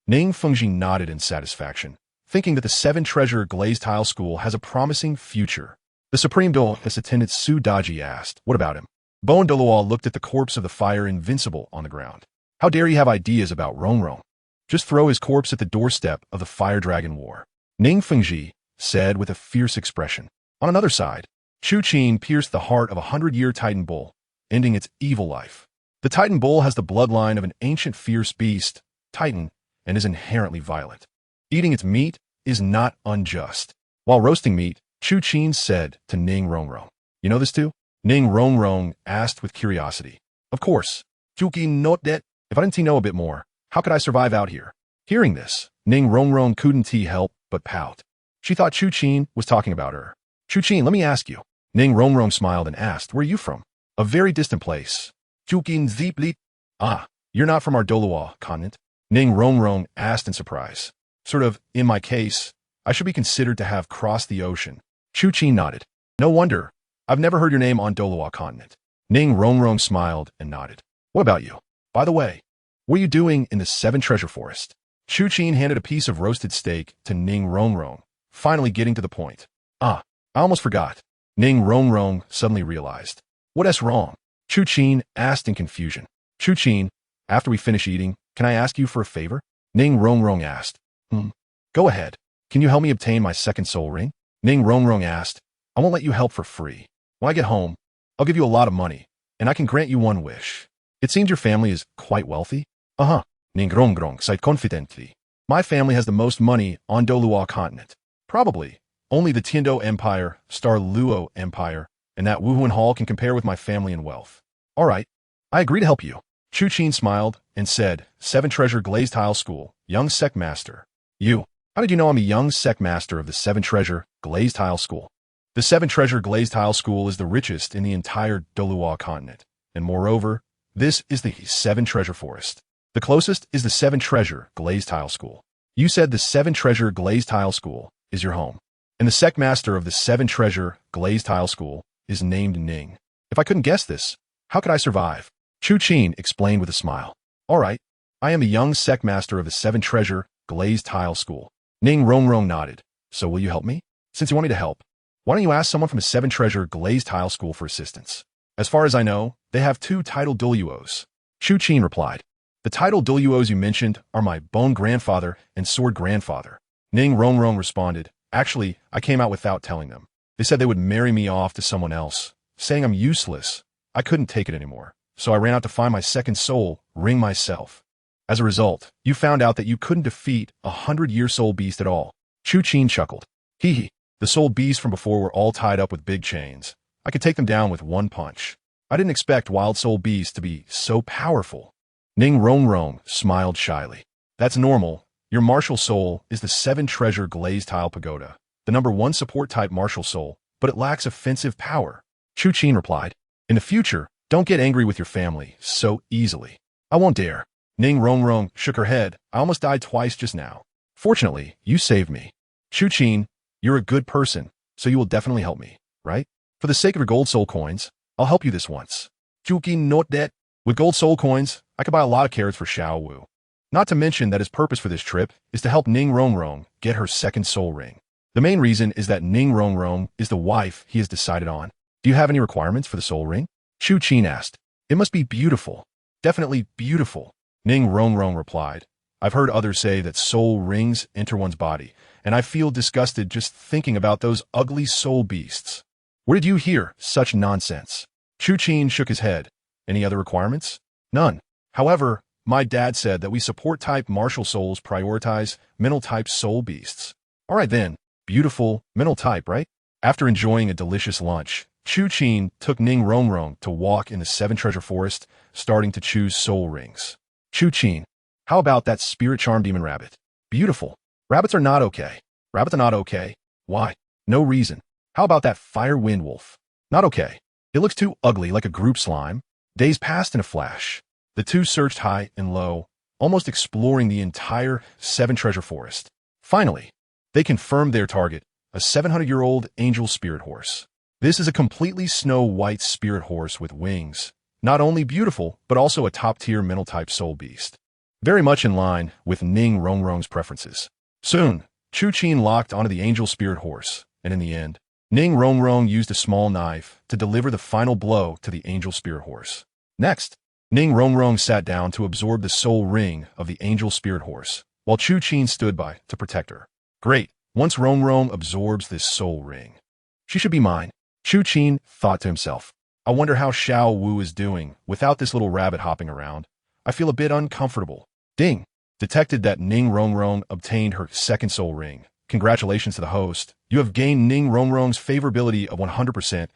Ning Fengji nodded in satisfaction, thinking that the 7-treasure glazed tile school has a promising future. The Supreme Duelist attendant Su Daji asked, what about him? Douluo looked at the corpse of the fire invincible on the ground. How dare he have ideas about Rong? Just throw his corpse at the doorstep of the Fire Dragon War. Ning Fengji said with a fierce expression. On another side, Chu Qin pierced the heart of a 100-year Titan bull, ending its evil life. The Titan bull has the bloodline of an ancient fierce beast, Titan, and is inherently violent. Eating its meat is not unjust. While roasting meat, Chu Qin said to Ning Rong. You know this too? Ning Rong asked with curiosity. Of course. Chu Qin note that. If I didn't know a bit more, how could I survive out here? Hearing this, Ning Rong couldn't help but pout. She thought Chu Qin was talking about her. Chu Qin, let me ask you. Ning Rong smiled and asked, where are you from? A very distant place. Chu Qin deeply. Ah, you're not from our Douluo continent? Ning Rong asked in surprise. Sort of, in my case, I should be considered to have crossed the ocean. Chu Qin nodded. No wonder. I've never heard your name on Douluo continent. Ning Rong smiled and nodded. What about you? By the way, what are you doing in the 7-treasure forest? Chu Qin handed a piece of roasted steak to Ning Rong, finally getting to the point. Ah, I almost forgot. Ning Rong suddenly realized. What's wrong? Chu Qin asked in confusion. Chu Qin, after we finish eating, can I ask you for a favor? Ning Rong asked. Go ahead. Can you help me obtain my second soul ring? Ning Rong asked. I won't let you help for free. When I get home, I'll give you a lot of money, and I can grant you one wish. It seems your family is quite wealthy. Ning Rong sighed confidently. My family has the most money on Douluo continent. Probably. Only the Tiando Empire, Star Luo Empire, and that Wuhuan Hall can compare with my family in wealth. All right. I agree to help you. Chu Qin smiled and said, 7-treasure glazed tile school, young sect master. You. How did you know I'm a young sect master of the 7-treasure glazed tile school? The 7-treasure glazed tile school is the richest in the entire Douluo continent. And moreover, this is the 7-treasure forest. The closest is the 7-treasure glazed tile school. You said the 7-treasure glazed tile school is your home. And the sect master of the 7-treasure glazed tile school is named Ning. If I couldn't guess this, how could I survive? Chu Qin explained with a smile. All right, I am a young sect master of the 7-treasure glazed tile school. Ning Rong nodded. So will you help me? Since you want me to help, why don't you ask someone from the 7-treasure glazed tile school for assistance? As far as I know, they have 2 title Douluos. Chu Qin replied. The title Douluos you mentioned are my bone grandfather and sword grandfather. Ning Rong responded. Actually, I came out without telling them. They said they would marry me off to someone else, saying I'm useless. I couldn't take it anymore, so I ran out to find my second soul ring myself. As a result, you found out that you couldn't defeat a 100-year soul beast at all. Chu Qin chuckled. Hee. The soul beasts from before were all tied up with big chains. I could take them down with one punch. I didn't expect wild soul beasts to be so powerful. Ning Rong smiled shyly. That's normal. Your martial soul is the 7-treasure glazed tile pagoda, the number 1 support type martial soul, but it lacks offensive power. Chu Qin replied. In the future, don't get angry with your family so easily. I won't dare. Ning Rong shook her head. I almost died twice just now. Fortunately, you saved me. Chu Qin, you're a good person, so you will definitely help me, right? For the sake of your gold soul coins, I'll help you this once. Chu Qin note that. With gold soul coins, I could buy a lot of carrots for Xiaowu. Not to mention that his purpose for this trip is to help Ning Rong get her second soul ring. The main reason is that Ning Rong is the wife he has decided on. Do you have any requirements for the soul ring? Chu Qin asked. It must be beautiful. Definitely beautiful. Ning Rong replied. I've heard others say that soul rings enter one's body, and I feel disgusted just thinking about those ugly soul beasts. Where did you hear such nonsense? Chu Qin shook his head. Any other requirements? None. However, my dad said that we support type martial souls prioritize mental type soul beasts. All right then, beautiful mental type, right? After enjoying a delicious lunch, Chu Qin took Ning Rong to walk in the 7-treasure forest, starting to choose soul rings. Chu Qin. How about that spirit charm demon rabbit? Beautiful. Rabbits are not okay. Rabbits are not okay. Why? No reason. How about that fire wind wolf? Not okay. It looks too ugly like a group slime. Days passed in a flash. The two searched high and low, almost exploring the entire seven treasure forest. Finally, they confirmed their target, a 700-year-old angel spirit horse. This is a completely snow-white spirit horse with wings. Not only beautiful, but also a top-tier mental-type soul beast. Very much in line with Ning Rongrong's preferences. Soon, Chu Qin locked onto the angel spirit horse, and in the end, Ning Rongrong used a small knife to deliver the final blow to the angel spirit horse. Next, Ning Rongrong sat down to absorb the soul ring of the angel spirit horse, while Chu Qin stood by to protect her. Great, once Rongrong absorbs this soul ring, she should be mine. Chu Qin thought to himself. I wonder how Xiaowu is doing without this little rabbit hopping around. I feel a bit uncomfortable. Ding! Detected that Ning Rongrong obtained her second soul ring. Congratulations to the host. You have gained Ning Rongrong's favorability of 100%,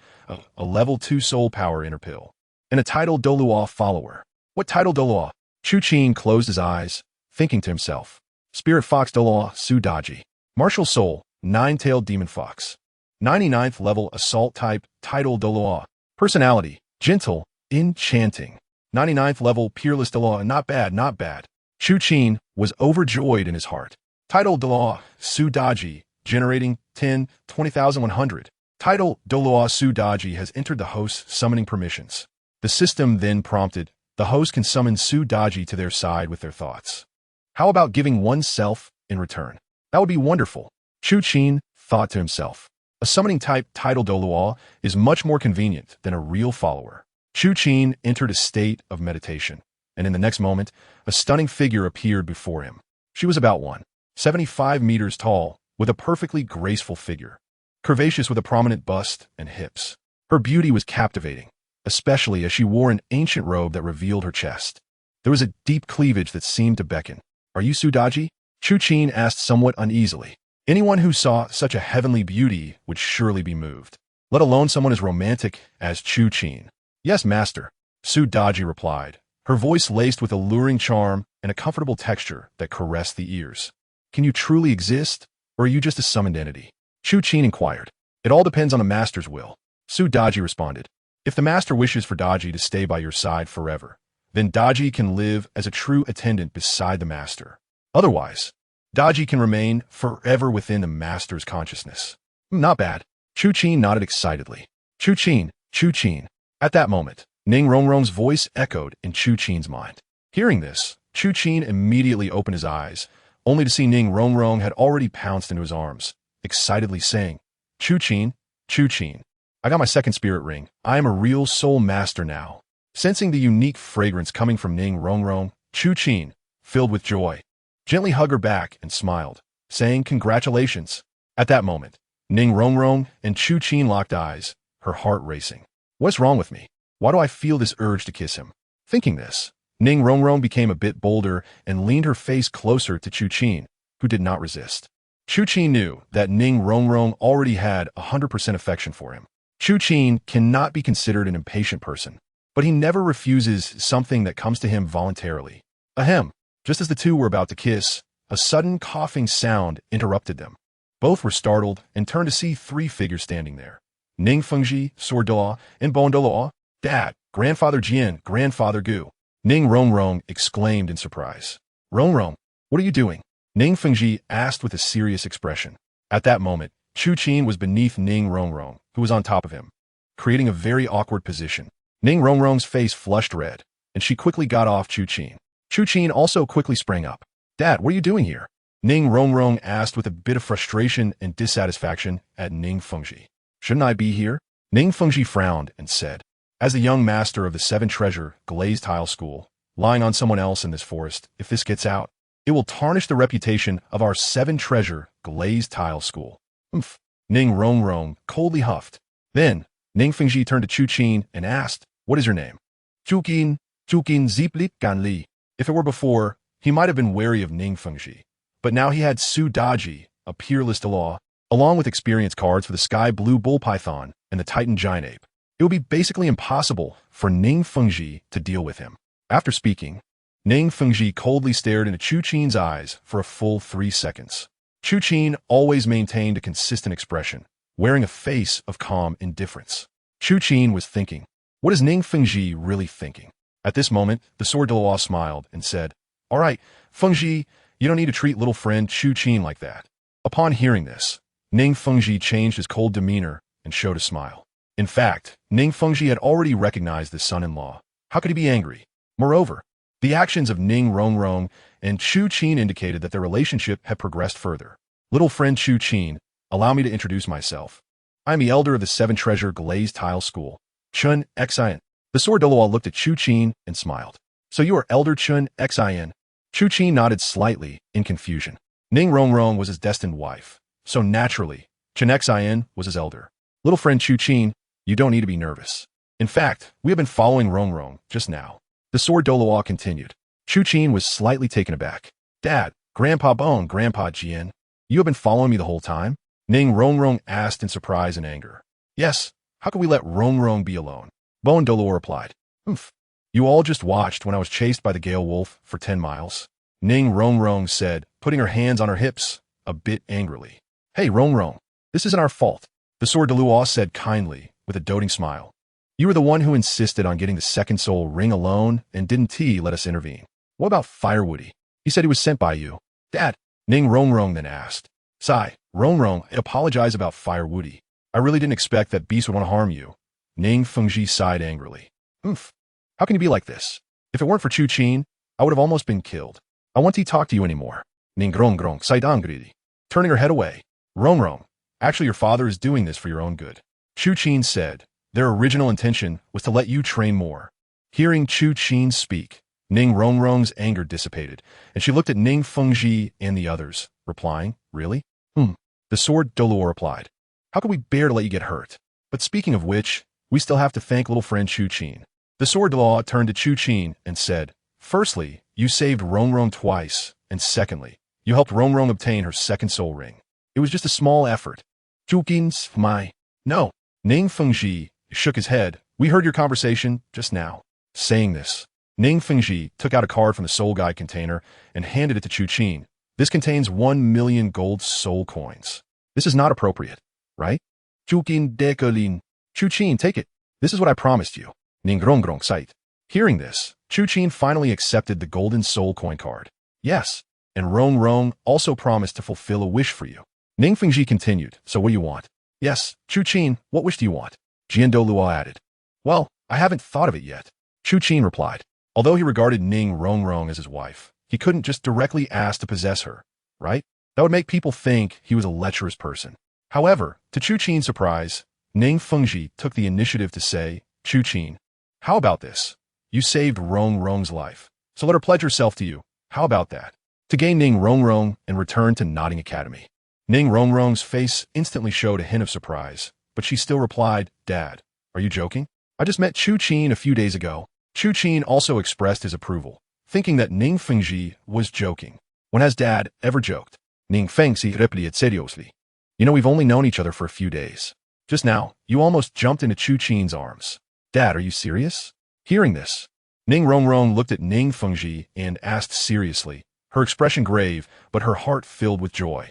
a level 2 soul power inner pill, and a titled Douluo follower. What title Douluo? Chu Qin closed his eyes, thinking to himself. Spirit Fox Douluo Su Daji. Martial Soul, Nine-Tailed Demon Fox. 99th level Assault Type, title Douluo. Personality, Gentle, Enchanting. 99th level Peerless Douluo, not bad, not bad. Chu Qin was overjoyed in his heart. Title Douluo Su Daji, generating 20,100. Title Douluo Su Daji has entered the host's summoning permissions. The system then prompted, the host can summon Su Daji to their side with their thoughts. How about giving oneself in return? That would be wonderful. Chu Qin thought to himself. A summoning type title Douluo is much more convenient than a real follower. Chu Qin entered a state of meditation, and in the next moment, a stunning figure appeared before him. She was about 175 meters tall, with a perfectly graceful figure, curvaceous with a prominent bust and hips. Her beauty was captivating, especially as she wore an ancient robe that revealed her chest. There was a deep cleavage that seemed to beckon. Are you Su Daji? Chu Qin asked somewhat uneasily. Anyone who saw such a heavenly beauty would surely be moved, let alone someone as romantic as Chu Qin. Yes, master, Su Daji replied, her voice laced with alluring charm and a comfortable texture that caressed the ears. Can you truly exist, or are you just a summoned entity? Chu Qin inquired. It all depends on the master's will. Su Daji responded. If the master wishes for Daji to stay by your side forever, then Daji can live as a true attendant beside the master. Otherwise, Daji can remain forever within the master's consciousness. Not bad. Chu Qin nodded excitedly. Chu Qin, Chu Qin. At that moment, Ning Rongrong's voice echoed in Chu Qin's mind. Hearing this, Chu Qin immediately opened his eyes, only to see Ning Rongrong had already pounced into his arms, excitedly saying, Chu Qin, Chu Qin. I got my second spirit ring. I am a real soul master now. Sensing the unique fragrance coming from Ning Rongrong, Chu Qin, filled with joy, gently hugged her back and smiled, saying congratulations. At that moment, Ning Rongrong and Chu Qin locked eyes, her heart racing. What's wrong with me? Why do I feel this urge to kiss him? Thinking this, Ning Rongrong became a bit bolder and leaned her face closer to Chu Qin, who did not resist. Chu Qin knew that Ning Rongrong already had 100% affection for him. Chu Qin cannot be considered an impatient person, but he never refuses something that comes to him voluntarily. Ahem. Just as the two were about to kiss, a sudden coughing sound interrupted them. Both were startled and turned to see three figures standing there. Ning Fengji, Sword Douluo, and Bon Douluo. Dad, Grandfather Jian, Grandfather Gu. Ning Rongrong exclaimed in surprise. Rongrong, what are you doing? Ning Fengji asked with a serious expression. At that moment, Chu Qin was beneath Ning Rongrong, who was on top of him, creating a very awkward position. Ning Rongrong's face flushed red, and she quickly got off Chu Qin. Chu Qin also quickly sprang up. Dad, what are you doing here? Ning Rongrong asked with a bit of frustration and dissatisfaction at Ning Fengji. Shouldn't I be here? Ning Fengji frowned and said, as the young master of the Seven Treasure Glazed Tile School, lying on someone else in this forest, if this gets out, it will tarnish the reputation of our Seven Treasure Glazed Tile School. Umph. Ning Rongrong coldly huffed. Then, Ning Fengji turned to Chu Qin and asked, what is your name? Chu Qin Ziplik Ganli. If it were before, he might have been wary of Ning Fengji, but now he had Su Daji, a peerless Douluo, along with experience cards for the Sky Blue Bull Python and the Titan Giant Ape. It would be basically impossible for Ning Fengji to deal with him. After speaking, Ning Fengji coldly stared into Chu Qin's eyes for a full 3 seconds. Chu Qin always maintained a consistent expression, wearing a face of calm indifference. Chu Qin was thinking, what is Ning Fengji really thinking? At this moment, the sword Douluo smiled and said, all right, Fengji, you don't need to treat little friend Chu Qin like that. Upon hearing this, Ning Fengji changed his cold demeanor and showed a smile. In fact, Ning Fengji had already recognized his son-in-law. How could he be angry? Moreover, the actions of Ning Rongrong and Chu Qin indicated that their relationship had progressed further. Little friend Chu Qin, allow me to introduce myself. I am the elder of the Seven Treasure Glazed Tile School, Chun Xin. The sword Douluo looked at Chu Qin and smiled. So you are Elder Chun Xin? Chu Qin nodded slightly in confusion. Ning Rongrong was his destined wife, so naturally, Chun Xin was his elder. Little friend Chu Qin, you don't need to be nervous. In fact, we have been following Rongrong just now. The sword Douluo continued. Chu Qin was slightly taken aback. Dad, Grandpa Bone, Grandpa Jian, you have been following me the whole time? Ning Rongrong asked in surprise and anger. Yes, how could we let Rongrong be alone? Bone Douluo replied. Oomph. You all just watched when I was chased by the Gale Wolf for 10 miles. Ning Rongrong said, putting her hands on her hips, a bit angrily. Hey, Rongrong, this isn't our fault. The sword Douluo said kindly, with a doting smile. You were the one who insisted on getting the second soul ring alone and didn't let us intervene. What about Firewoody? He said he was sent by you. Dad, Ning Rongrong then asked. Sigh, Rongrong, I apologize about Firewoody. I really didn't expect that beast would want to harm you. Ning Fengji sighed angrily. Oomph. How can you be like this? If it weren't for Chu Qin, I would have almost been killed. I won't talk to you anymore. Ning Rongrong sighed angrily, turning her head away. Rongrong, actually your father is doing this for your own good. Chu Qin said. Their original intention was to let you train more. Hearing Chu Qin speak, Ning Rongrong's anger dissipated, and she looked at Ning Fengji and the others, replying, really? The sword Douluo replied. How could we bear to let you get hurt? But speaking of which, we still have to thank little friend Chu Qin. The sword Douluo turned to Chu Qin and said, firstly, you saved Rongrong twice, and secondly, you helped Rongrong obtain her second soul ring. It was just a small effort. Chu Qin's my... No. Ning Fengji shook his head. We heard your conversation just now. Saying this, Ning Fengji took out a card from the soul guide container and handed it to Chu Qin. This contains 1 million gold soul coins. This is not appropriate, right? Chu Qin decolin. Chu Qin, take it. This is what I promised you. Ning Rongrong sighed. Hearing this, Chu Qin finally accepted the golden soul coin card. Yes, and Rongrong also promised to fulfill a wish for you. Ning Fengji continued, so what do you want? Yes, Chu Qin, what wish do you want? Jian Douluo added. Well, I haven't thought of it yet. Chu Qin replied. Although he regarded Ning Rongrong as his wife, he couldn't just directly ask to possess her, right? That would make people think he was a lecherous person. However, to Chu Qin's surprise, Ning Fengji took the initiative to say, Chu Qin, how about this? You saved Rongrong's life, so let her pledge herself to you. How about that? To gain Ning Rongrong and return to Nodding Academy. Ning Rongrong's face instantly showed a hint of surprise, but she still replied, Dad, are you joking? I just met Chu Qin a few days ago. Chu Qin also expressed his approval, thinking that Ning Fengji was joking. When has Dad ever joked? Ning Fengji replied seriously. You know, we've only known each other for a few days. Just now, you almost jumped into Chu Qin's arms. Dad, are you serious? Hearing this, Ning Rongrong looked at Ning Fengji and asked seriously, her expression grave, but her heart filled with joy.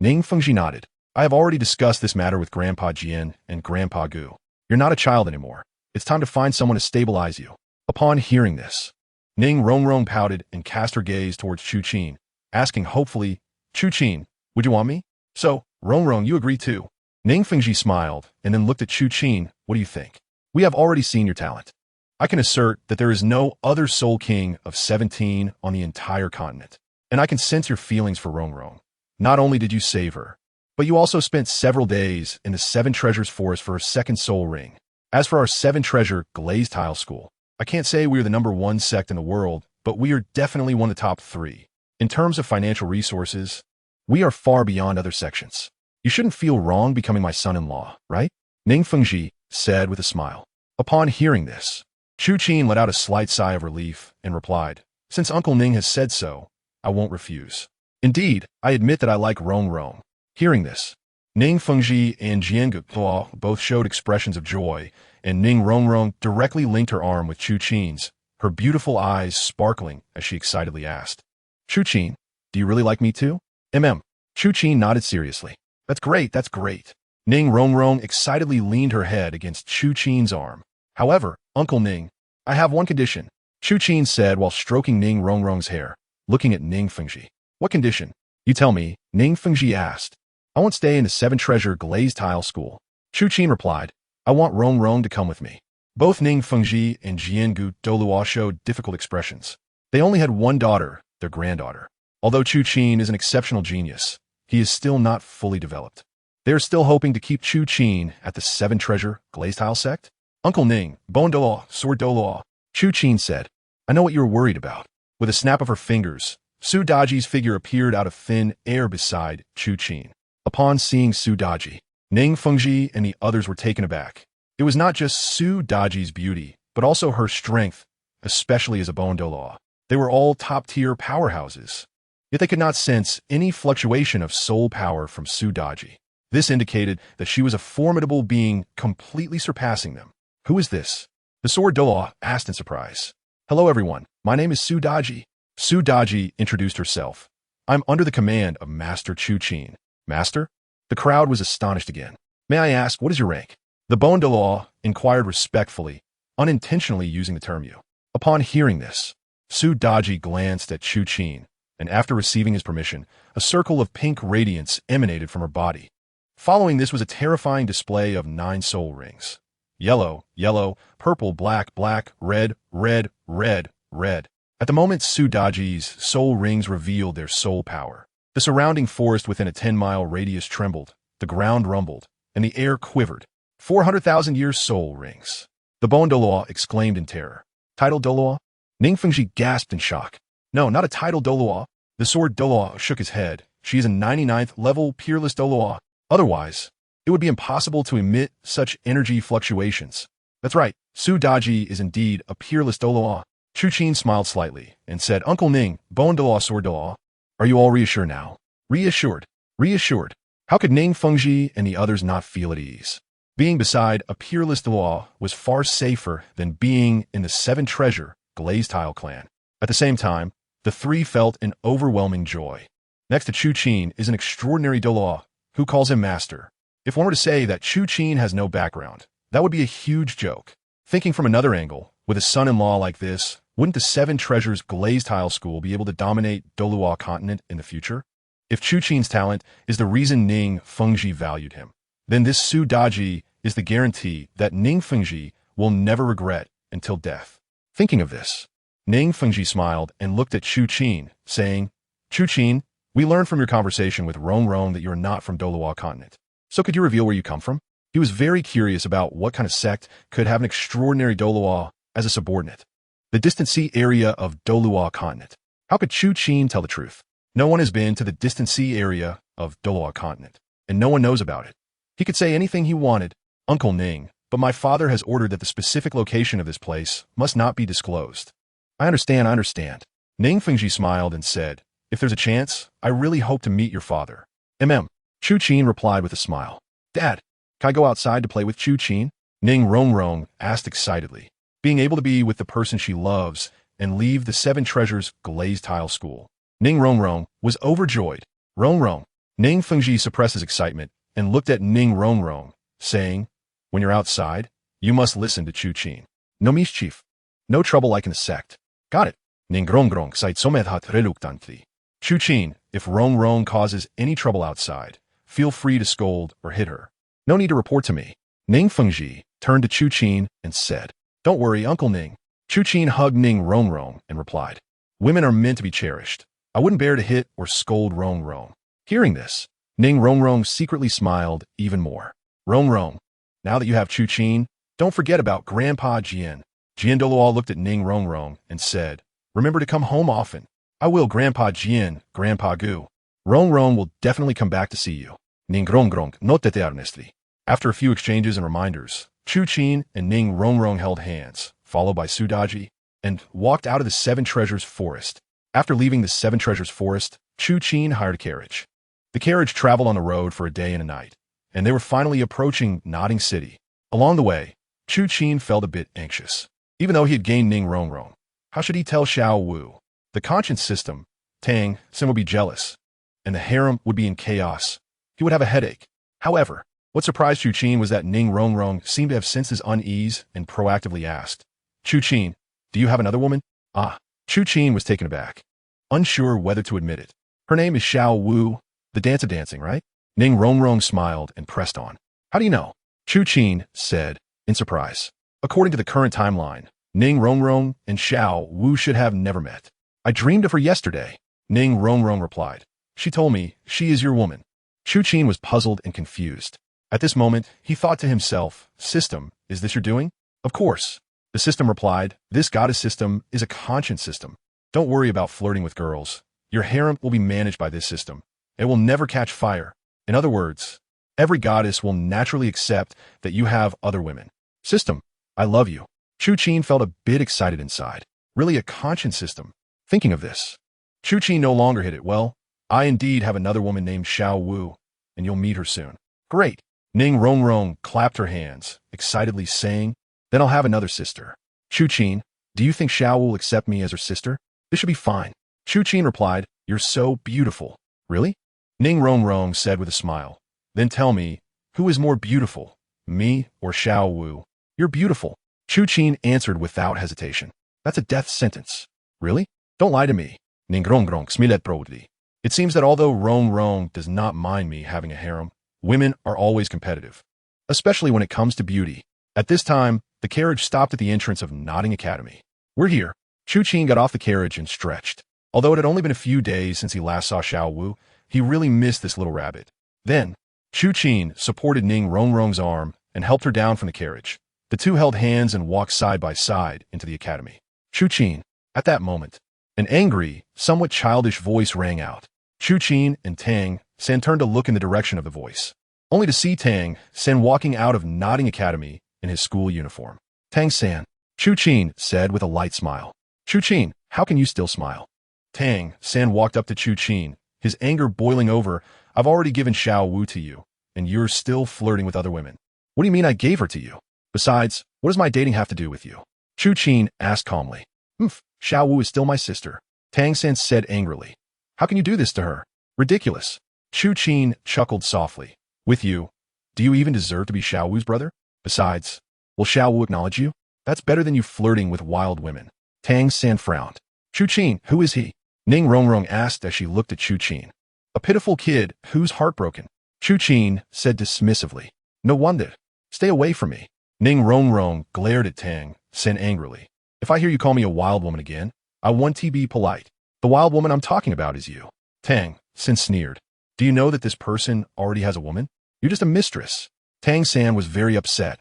Ning Fengji nodded. I have already discussed this matter with Grandpa Jian and Grandpa Gu. You're not a child anymore. It's time to find someone to stabilize you. Upon hearing this, Ning Rongrong pouted and cast her gaze towards Chu Qin, asking hopefully, Chu Qin, would you want me? So, Rongrong, you agree too. Ning Fengji smiled and then looked at Chu Qin. What do you think? We have already seen your talent. I can assert that there is no other Soul King of 17 on the entire continent, and I can sense your feelings for Rongrong. Not only did you save her, but you also spent several days in the Seven Treasures Forest for her second soul ring. As for our Seven Treasure Glazed Tile School, I can't say we are the #1 sect in the world, but we are definitely one of the top 3. In terms of financial resources, we are far beyond other sections. You shouldn't feel wrong becoming my son-in-law, right? Ning Fengji said with a smile. Upon hearing this, Chu Qin let out a slight sigh of relief and replied, since Uncle Ning has said so, I won't refuse. Indeed, I admit that I like Rongrong. Hearing this, Ning Fengji and Jian Guo both showed expressions of joy, and Ning Rongrong directly linked her arm with Chu Qin's, her beautiful eyes sparkling as she excitedly asked, Chu Qin, do you really like me too? Chu Qin nodded seriously. That's great, that's great. Ning Rongrong excitedly leaned her head against Chu Qin's arm. However, Uncle Ning, I have one condition, Chu Qin said while stroking Ning Rongrong's hair, looking at Ning Fengji. What condition? You tell me, Ning Fengji asked. I won't stay in the Seven Treasure Glazed Tile School. Chu Qin replied, I want Rongrong to come with me. Both Ning Fengji and Jiangu Douluo showed difficult expressions. They only had one daughter, their granddaughter. Although Chu Qin is an exceptional genius, he is still not fully developed. They are still hoping to keep Chu Qin at the Seven Treasure Glazed Tile sect. Uncle Ning, Bon Douluo, Sword Douluo, Chu Qin said, I know what you are worried about. With a snap of her fingers, Su Daji's figure appeared out of thin air beside Chu Qin. Upon seeing Su Daji, Ning Fengji and the others were taken aback. It was not just Su Daji's beauty, but also her strength, especially as a Bon Douluo. They were all top-tier powerhouses. Yet they could not sense any fluctuation of soul power from Su Daji. This indicated that she was a formidable being completely surpassing them. Who is this? The Sword Douluo asked in surprise. Hello everyone, my name is Su Daji. Su Daji introduced herself. I'm under the command of Master Chu Qin. Master? The crowd was astonished again. May I ask, what is your rank? The Bon Douluo inquired respectfully, unintentionally using the term you. Upon hearing this, Su Daji glanced at Chu Qin, and after receiving his permission, a circle of pink radiance emanated from her body. Following this was a terrifying display of 9 soul rings. Yellow, yellow, purple, black, black, red, red, red, red. At the moment Su Daji's soul rings revealed their soul power, the surrounding forest within a 10-mile radius trembled, the ground rumbled, and the air quivered. 400,000 years soul rings. The Bon Douluo exclaimed in terror. Tidal Douluo? Ning Fengji gasped in shock. No, not a tidal Douluo. The Sword Douluo shook his head. She is a 99th level peerless Douluo. Otherwise, it would be impossible to emit such energy fluctuations. That's right, Su Daji is indeed a peerless Douluo. Chu Qin smiled slightly and said, Uncle Ning, Bon Douluo, Sword Douluo, are you all reassured now? Reassured. Reassured. How could Ning Fengji and the others not feel at ease? Being beside a peerless Douluo was far safer than being in the Seven Treasure Glazed Tile clan. At the same time, the three felt an overwhelming joy. Next to Chu Qin is an extraordinary Douluo, who calls him Master. If one were to say that Chu Qin has no background, that would be a huge joke. Thinking from another angle, with a son-in-law like this, wouldn't the Seven Treasures Glazed Tile School be able to dominate Douluo continent in the future? If Chu Qin's talent is the reason Ning Fengji valued him, then this Su Daji is the guarantee that Ning Fengji will never regret until death. Thinking of this, Ning Fengji smiled and looked at Chu Qin, saying, Chu Qin, we learned from your conversation with Rongrong that you are not from Douluo continent. So could you reveal where you come from? He was very curious about what kind of sect could have an extraordinary Douluo as a subordinate. The distant sea area of Douluo continent. How could Chu Qin tell the truth? No one has been to the distant sea area of Douluo continent, and no one knows about it. He could say anything he wanted, Uncle Ning, but my father has ordered that the specific location of this place must not be disclosed. I understand. Ning Fengji smiled and said, if there's a chance, I really hope to meet your father. Chu Qin replied with a smile. Dad, can I go outside to play with Chu Qin? Ning Rongrong asked excitedly. Being able to be with the person she loves and leave the Seven Treasures Glazed Tile School. Ning Rongrong was overjoyed. Rongrong. Ning Fengji suppressed his excitement and looked at Ning Rongrong, saying, when you're outside, you must listen to Chu Qin. No mischief. No trouble like in a sect. Got it. Ning Rongrong sait somedhat reluctantly. Chu Qin, if Rongrong causes any trouble outside, feel free to scold or hit her. No need to report to me. Ning Fengji turned to Chu Qin and said, don't worry, Uncle Ning. Chu Qin hugged Ning Rongrong and replied, women are meant to be cherished. I wouldn't bear to hit or scold Rongrong. Hearing this, Ning Rongrong secretly smiled even more. Rongrong, now that you have Chu Qin, don't forget about Grandpa Jian. Jian Douluo looked at Ning Rongrong and said, remember to come home often. I will, Grandpa Jian, Grandpa Gu. Rongrong will definitely come back to see you. Ning Rongrong notate earnestly. After a few exchanges and reminders, Chu Qin and Ning Rongrong held hands, followed by Su Daji, and walked out of the Seven Treasures Forest. After leaving the Seven Treasures Forest, Chu Qin hired a carriage. The carriage traveled on the road for a day and a night, and they were finally approaching Nodding City. Along the way, Chu Qin felt a bit anxious. Even though he had gained Ning Rongrong, How should he tell Xiaowu? The conscience system, Tang Xin would be jealous, and the harem would be in chaos. He would have a headache. However, what surprised Chu Qin was that Ning Rongrong seemed to have sensed his unease and proactively asked, Chu Qin, do you have another woman? Ah, Chu Qin was taken aback, unsure whether to admit it. Her name is Xiaowu, the dance of dancing, right? Ning Rongrong smiled and pressed on. How do you know? Chu Qin said, in surprise. According to the current timeline, Ning Rongrong and Xiaowu should have never met. I dreamed of her yesterday, Ning Rongrong replied. She told me she is your woman. Chu Qin was puzzled and confused. At this moment, he thought to himself, System, is this your doing? Of course. The system replied, this goddess system is a conscience system. Don't worry about flirting with girls. Your harem will be managed by this system. It will never catch fire. In other words, every goddess will naturally accept that you have other women. System, I love you. Chu Qin felt a bit excited inside. Really a conscience system. Thinking of this, Chu Qin no longer hid it. Well, I indeed have another woman named Xiaowu, and you'll meet her soon. Great. Ning Rongrong clapped her hands, excitedly saying, then I'll have another sister. Chu Qin, do you think Xiaowu will accept me as her sister? This should be fine. Chu Qin replied, you're so beautiful. Really? Ning Rongrong said with a smile. Then tell me, who is more beautiful, me or Xiaowu? You're beautiful. Chu Qin answered without hesitation. That's a death sentence. Really? Don't lie to me. Ning Rongrong smilet proudly. It seems that although Rongrong does not mind me having a harem, women are always competitive, especially when it comes to beauty. At this time, the carriage stopped at the entrance of Nodding Academy. We're here. Chu Qin got off the carriage and stretched. Although it had only been a few days since he last saw Xiaowu, he really missed this little rabbit. Then, Chu Qin supported Ning Rongrong's arm and helped her down from the carriage. The two held hands and walked side by side into the academy. Chu Qin. At that moment, an angry, somewhat childish voice rang out. Chu Qin and Tang San turned to look in the direction of the voice, only to see Tang San walking out of Nodding Academy in his school uniform. Tang San, Chu Qin said with a light smile. Chu Qin, how can you still smile? Tang San walked up to Chu Qin, his anger boiling over. I've already given Xiaowu to you, and you're still flirting with other women. What do you mean I gave her to you? Besides, what does my dating have to do with you? Chu Qin asked calmly. Xiaowu is still my sister. Tang San said angrily. How can you do this to her? Ridiculous. Chu Qin chuckled softly. With you, do you even deserve to be Xiaowu's brother? Besides, will Xiaowu acknowledge you? That's better than you flirting with wild women. Tang San frowned. Chu Qin, who is he? Ning Rongrong asked as she looked at Chu Qin. A pitiful kid who's heartbroken. Chu Qin said dismissively. No wonder. Stay away from me. Ning Rongrong glared at Tang San angrily. If I hear you call me a wild woman again, I want to be polite. The wild woman I'm talking about is you. Tang San sneered. Do you know that this person already has a woman? You're just a mistress. Tang San was very upset.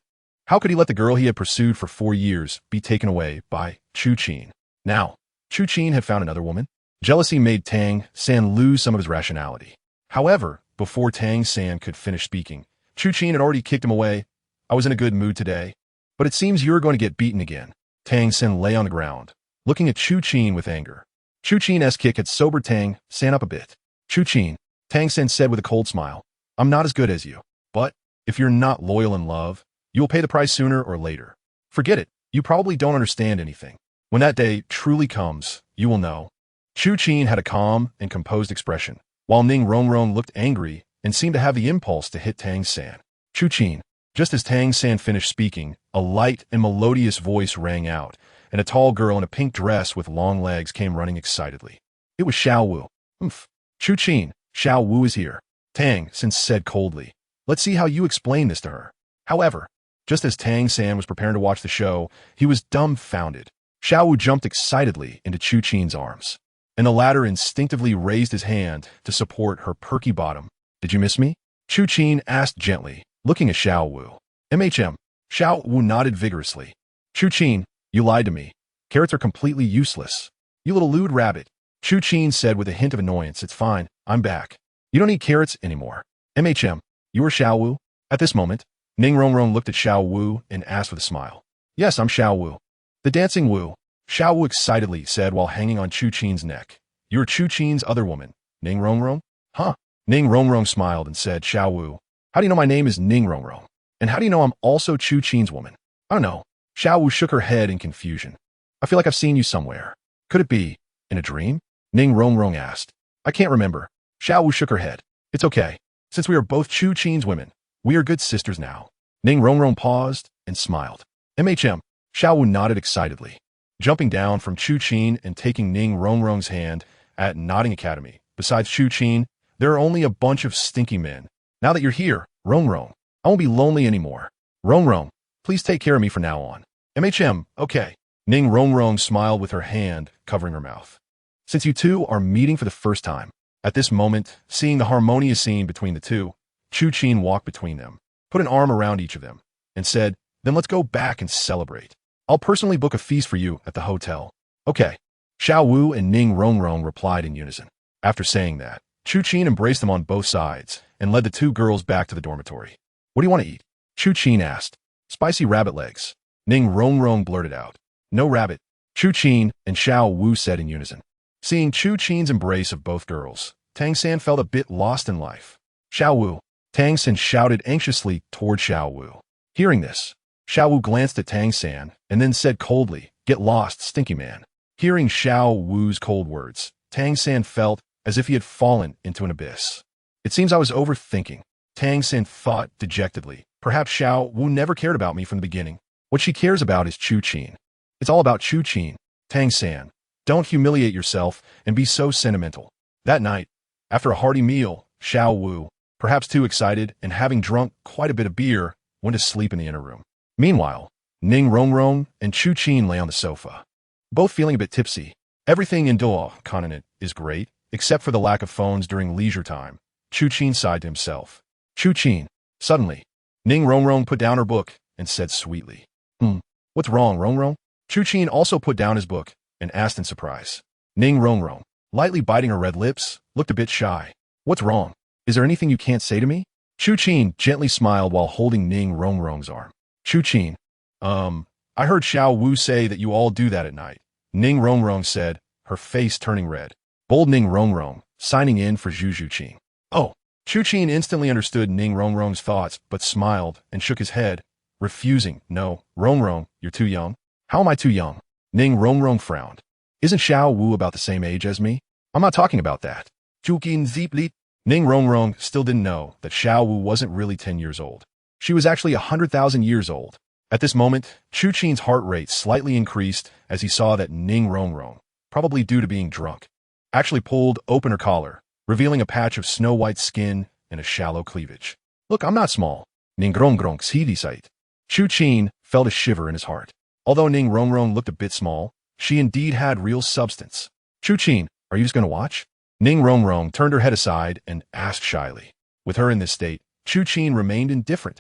How could he let the girl he had pursued for 4 years be taken away by Chu Qin? Now, Chu Qin had found another woman. Jealousy made Tang San lose some of his rationality. However, before Tang San could finish speaking, Chu Qin had already kicked him away. I was in a good mood today, but it seems you're going to get beaten again. Tang San lay on the ground, looking at Chu Qin with anger. Chu Qin's kick had sobered Tang San up a bit. Chu Qin, Tang San said with a cold smile, I'm not as good as you, but if you're not loyal in love, you will pay the price sooner or later. Forget it, you probably don't understand anything. When that day truly comes, you will know. Chu Qin had a calm and composed expression, while Ning Rongrong looked angry and seemed to have the impulse to hit Tang San. Chu Qin. Just as Tang San finished speaking, a light and melodious voice rang out, and a tall girl in a pink dress with long legs came running excitedly. It was Xiaowu. Chu Qin, Xiaowu is here. Tang San said coldly. Let's see how you explain this to her. However, just as Tang San was preparing to watch the show, he was dumbfounded. Xiaowu jumped excitedly into Chu Qin's arms, and the latter instinctively raised his hand to support her perky bottom. Did you miss me? Chu Qin asked gently, looking at Xiaowu. Xiaowu nodded vigorously. Chu Qin, you lied to me. Carrots are completely useless. You little lewd rabbit. Chu Qin said with a hint of annoyance. It's fine. I'm back. You don't need carrots anymore. You are Xiaowu? At this moment, Ning Rongrong looked at Xiaowu and asked with a smile. Yes, I'm Xiaowu. The dancing Wu. Xiaowu excitedly said while hanging on Chu Qin's neck. You're Chu Qin's other woman, Ning Rongrong? Huh? Ning Rongrong smiled and said, Xiaowu, how do you know my name is Ning Rongrong? And how do you know I'm also Chu Qin's woman? I don't know. Xiaowu shook her head in confusion. I feel like I've seen you somewhere. Could it be in a dream? Ning Rongrong asked. I can't remember. Xiaowu shook her head. It's okay. Since we are both Chu Qin's women, we are good sisters now. Ning Rongrong paused and smiled. Xiaowu nodded excitedly. Jumping down from Chu Qin and taking Ning Rongrong's hand at Nodding Academy. Besides Chu Qin, there are only a bunch of stinky men. Now that you're here, Rongrong, I won't be lonely anymore. Rongrong, please take care of me from now on. Okay. Ning Rongrong smiled with her hand covering her mouth. Since you two are meeting for the first time, at this moment, seeing the harmonious scene between the two, Chu Qin walked between them, put an arm around each of them, and said, then let's go back and celebrate. I'll personally book a feast for you at the hotel. Okay. Xiaowu and Ning Rongrong replied in unison. After saying that, Chu Qin embraced them on both sides and led the two girls back to the dormitory. What do you want to eat? Chu Qin asked. Spicy rabbit legs. Ning Rongrong blurted out. No rabbit. Chu Qin and Xiaowu said in unison. Seeing Chu Qin's embrace of both girls, Tang San felt a bit lost in life. Xiaowu. Tang San shouted anxiously toward Xiaowu. Hearing this, Xiaowu glanced at Tang San and then said coldly, get lost, stinky man. Hearing Xiaowu's cold words, Tang San felt as if he had fallen into an abyss. It seems I was overthinking. Tang San thought dejectedly. Perhaps Xiaowu never cared about me from the beginning. What she cares about is Chu Qin. It's all about Chu Qin. Tang San, don't humiliate yourself and be so sentimental. That night, after a hearty meal, Xiaowu, perhaps too excited and having drunk quite a bit of beer, went to sleep in the inner room. Meanwhile, Ning Rongrong and Chu Qin lay on the sofa, both feeling a bit tipsy. Everything in Douluo continent is great, except for the lack of phones during leisure time. Chu Qin sighed to himself. Chu Qin. Suddenly, Ning Rongrong put down her book and said sweetly, What's wrong, Rongrong? Chu Qin also put down his book and asked in surprise. Ning Rongrong, lightly biting her red lips, looked a bit shy. What's wrong? Is there anything you can't say to me? Chu Qin gently smiled while holding Ning Rongrong's arm. Chu Qin, I heard Xiaowu say that you all do that at night. Ning Rongrong said, her face turning red. Bold Ning Rongrong, signing in for Zhu Qin. Oh. Chu Qin instantly understood Ning Rongrong's thoughts, but smiled and shook his head, refusing. No, Rongrong, you're too young. How am I too young? Ning Rongrong frowned. Isn't Xiaowu about the same age as me? I'm not talking about that. Chu Qin ziepli. Ning Rongrong still didn't know that Xiaowu wasn't really 10 years old. She was actually 100,000 years old. At this moment, Chu Qin's heart rate slightly increased as he saw that Ning Rongrong, probably due to being drunk, actually pulled open her collar, revealing a patch of snow-white skin and a shallow cleavage. Look, I'm not small. Ning Rongrong sight. Chu Qin felt a shiver in his heart. Although Ning Rongrong looked a bit small, she indeed had real substance. Chu Qin, are you just going to watch? Ning Rongrong turned her head aside and asked shyly. With her in this state, Chu Qin remained indifferent.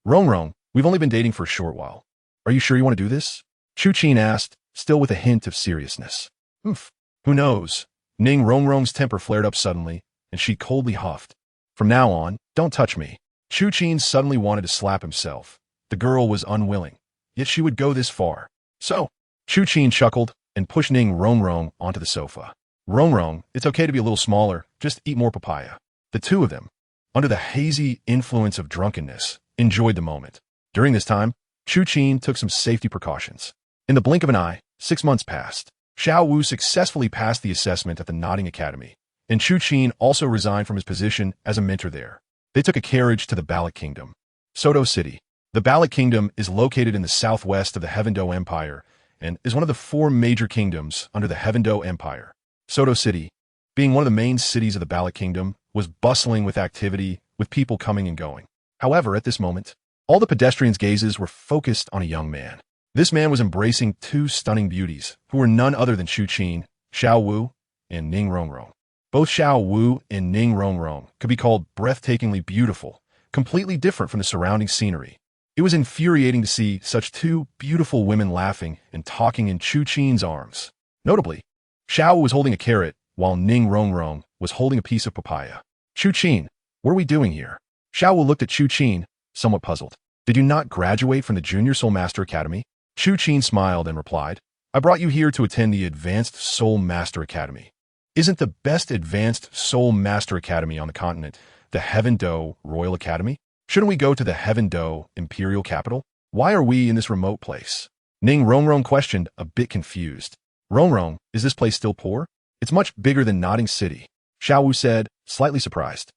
Rongrong, we've only been dating for a short while. Are you sure you want to do this? Chu Qin asked, still with a hint of seriousness. Who knows? Ning Rongrong's temper flared up suddenly, and she coldly huffed. From now on, don't touch me. Chu Qin suddenly wanted to slap himself. The girl was unwilling, yet she would go this far. So, Chu Qin chuckled and pushed Ning Rongrong onto the sofa. Rongrong, it's okay to be a little smaller, just eat more papaya. The two of them, under the hazy influence of drunkenness, enjoyed the moment. During this time, Chu Qin took some safety precautions. In the blink of an eye, 6 months passed. Xiaowu successfully passed the assessment at the Nodding Academy, and Chu Qin also resigned from his position as a mentor there. They took a carriage to the Ballot Kingdom. Soto City. The Ballot Kingdom is located in the southwest of the Heavendo Empire and is one of the 4 major kingdoms under the Heavendo Empire. Soto City, being one of the main cities of the Ballot Kingdom, was bustling with activity, with people coming and going. However, at this moment, all the pedestrians' gazes were focused on a young man. This man was embracing 2 stunning beauties, who were none other than Chu Qin, Xiaowu, and Ning Rongrong. Both Xiaowu and Ning Rongrong could be called breathtakingly beautiful, completely different from the surrounding scenery. It was infuriating to see such 2 beautiful women laughing and talking in Chu Qin's arms. Notably, Xiaowu was holding a carrot, while Ning Rongrong was holding a piece of papaya. Chu Qin, what are we doing here? Xiaowu looked at Chu Qin, somewhat puzzled. Did you not graduate from the Junior Soul Master Academy? Chu Qin smiled and replied, I brought you here to attend the Advanced Soul Master Academy. Isn't the best Advanced Soul Master Academy on the continent the Heavendo Royal Academy? Shouldn't we go to the Heavendo Imperial Capital? Why are we in this remote place? Ning Rongrong questioned, a bit confused. Rongrong, is this place still poor? It's much bigger than Nodding City, Xiaowu said, slightly surprised.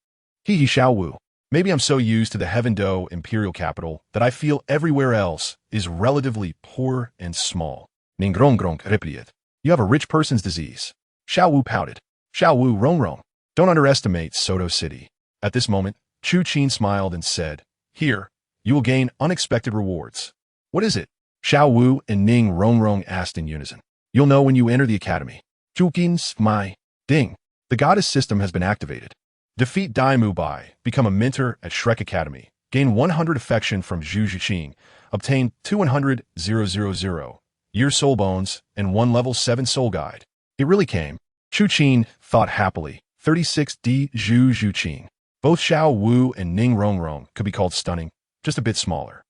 Hee Xiaowu. Maybe I'm so used to the Heaven Do imperial capital that I feel everywhere else is relatively poor and small. Ning Rongrong replied. You have a rich person's disease. Xiaowu pouted. Xiaowu Rongrong. Don't underestimate Soto City. At this moment, Chu Qin smiled and said, Here, you will gain unexpected rewards. What is it? Xiaowu and Ning Rongrong asked in unison. You'll know when you enter the academy. Chu Qin's my ding. The goddess system has been activated. Defeat Dai Mubai, become a mentor at Shrek Academy, gain 100 affection from Zhu Qing, obtain 200,000 year soul bones, and 1 level 7 soul guide. It really came. Chu Qin thought happily. 36D Zhu Qing. Both Xiaowu and Ning Rongrong could be called stunning, just a bit smaller.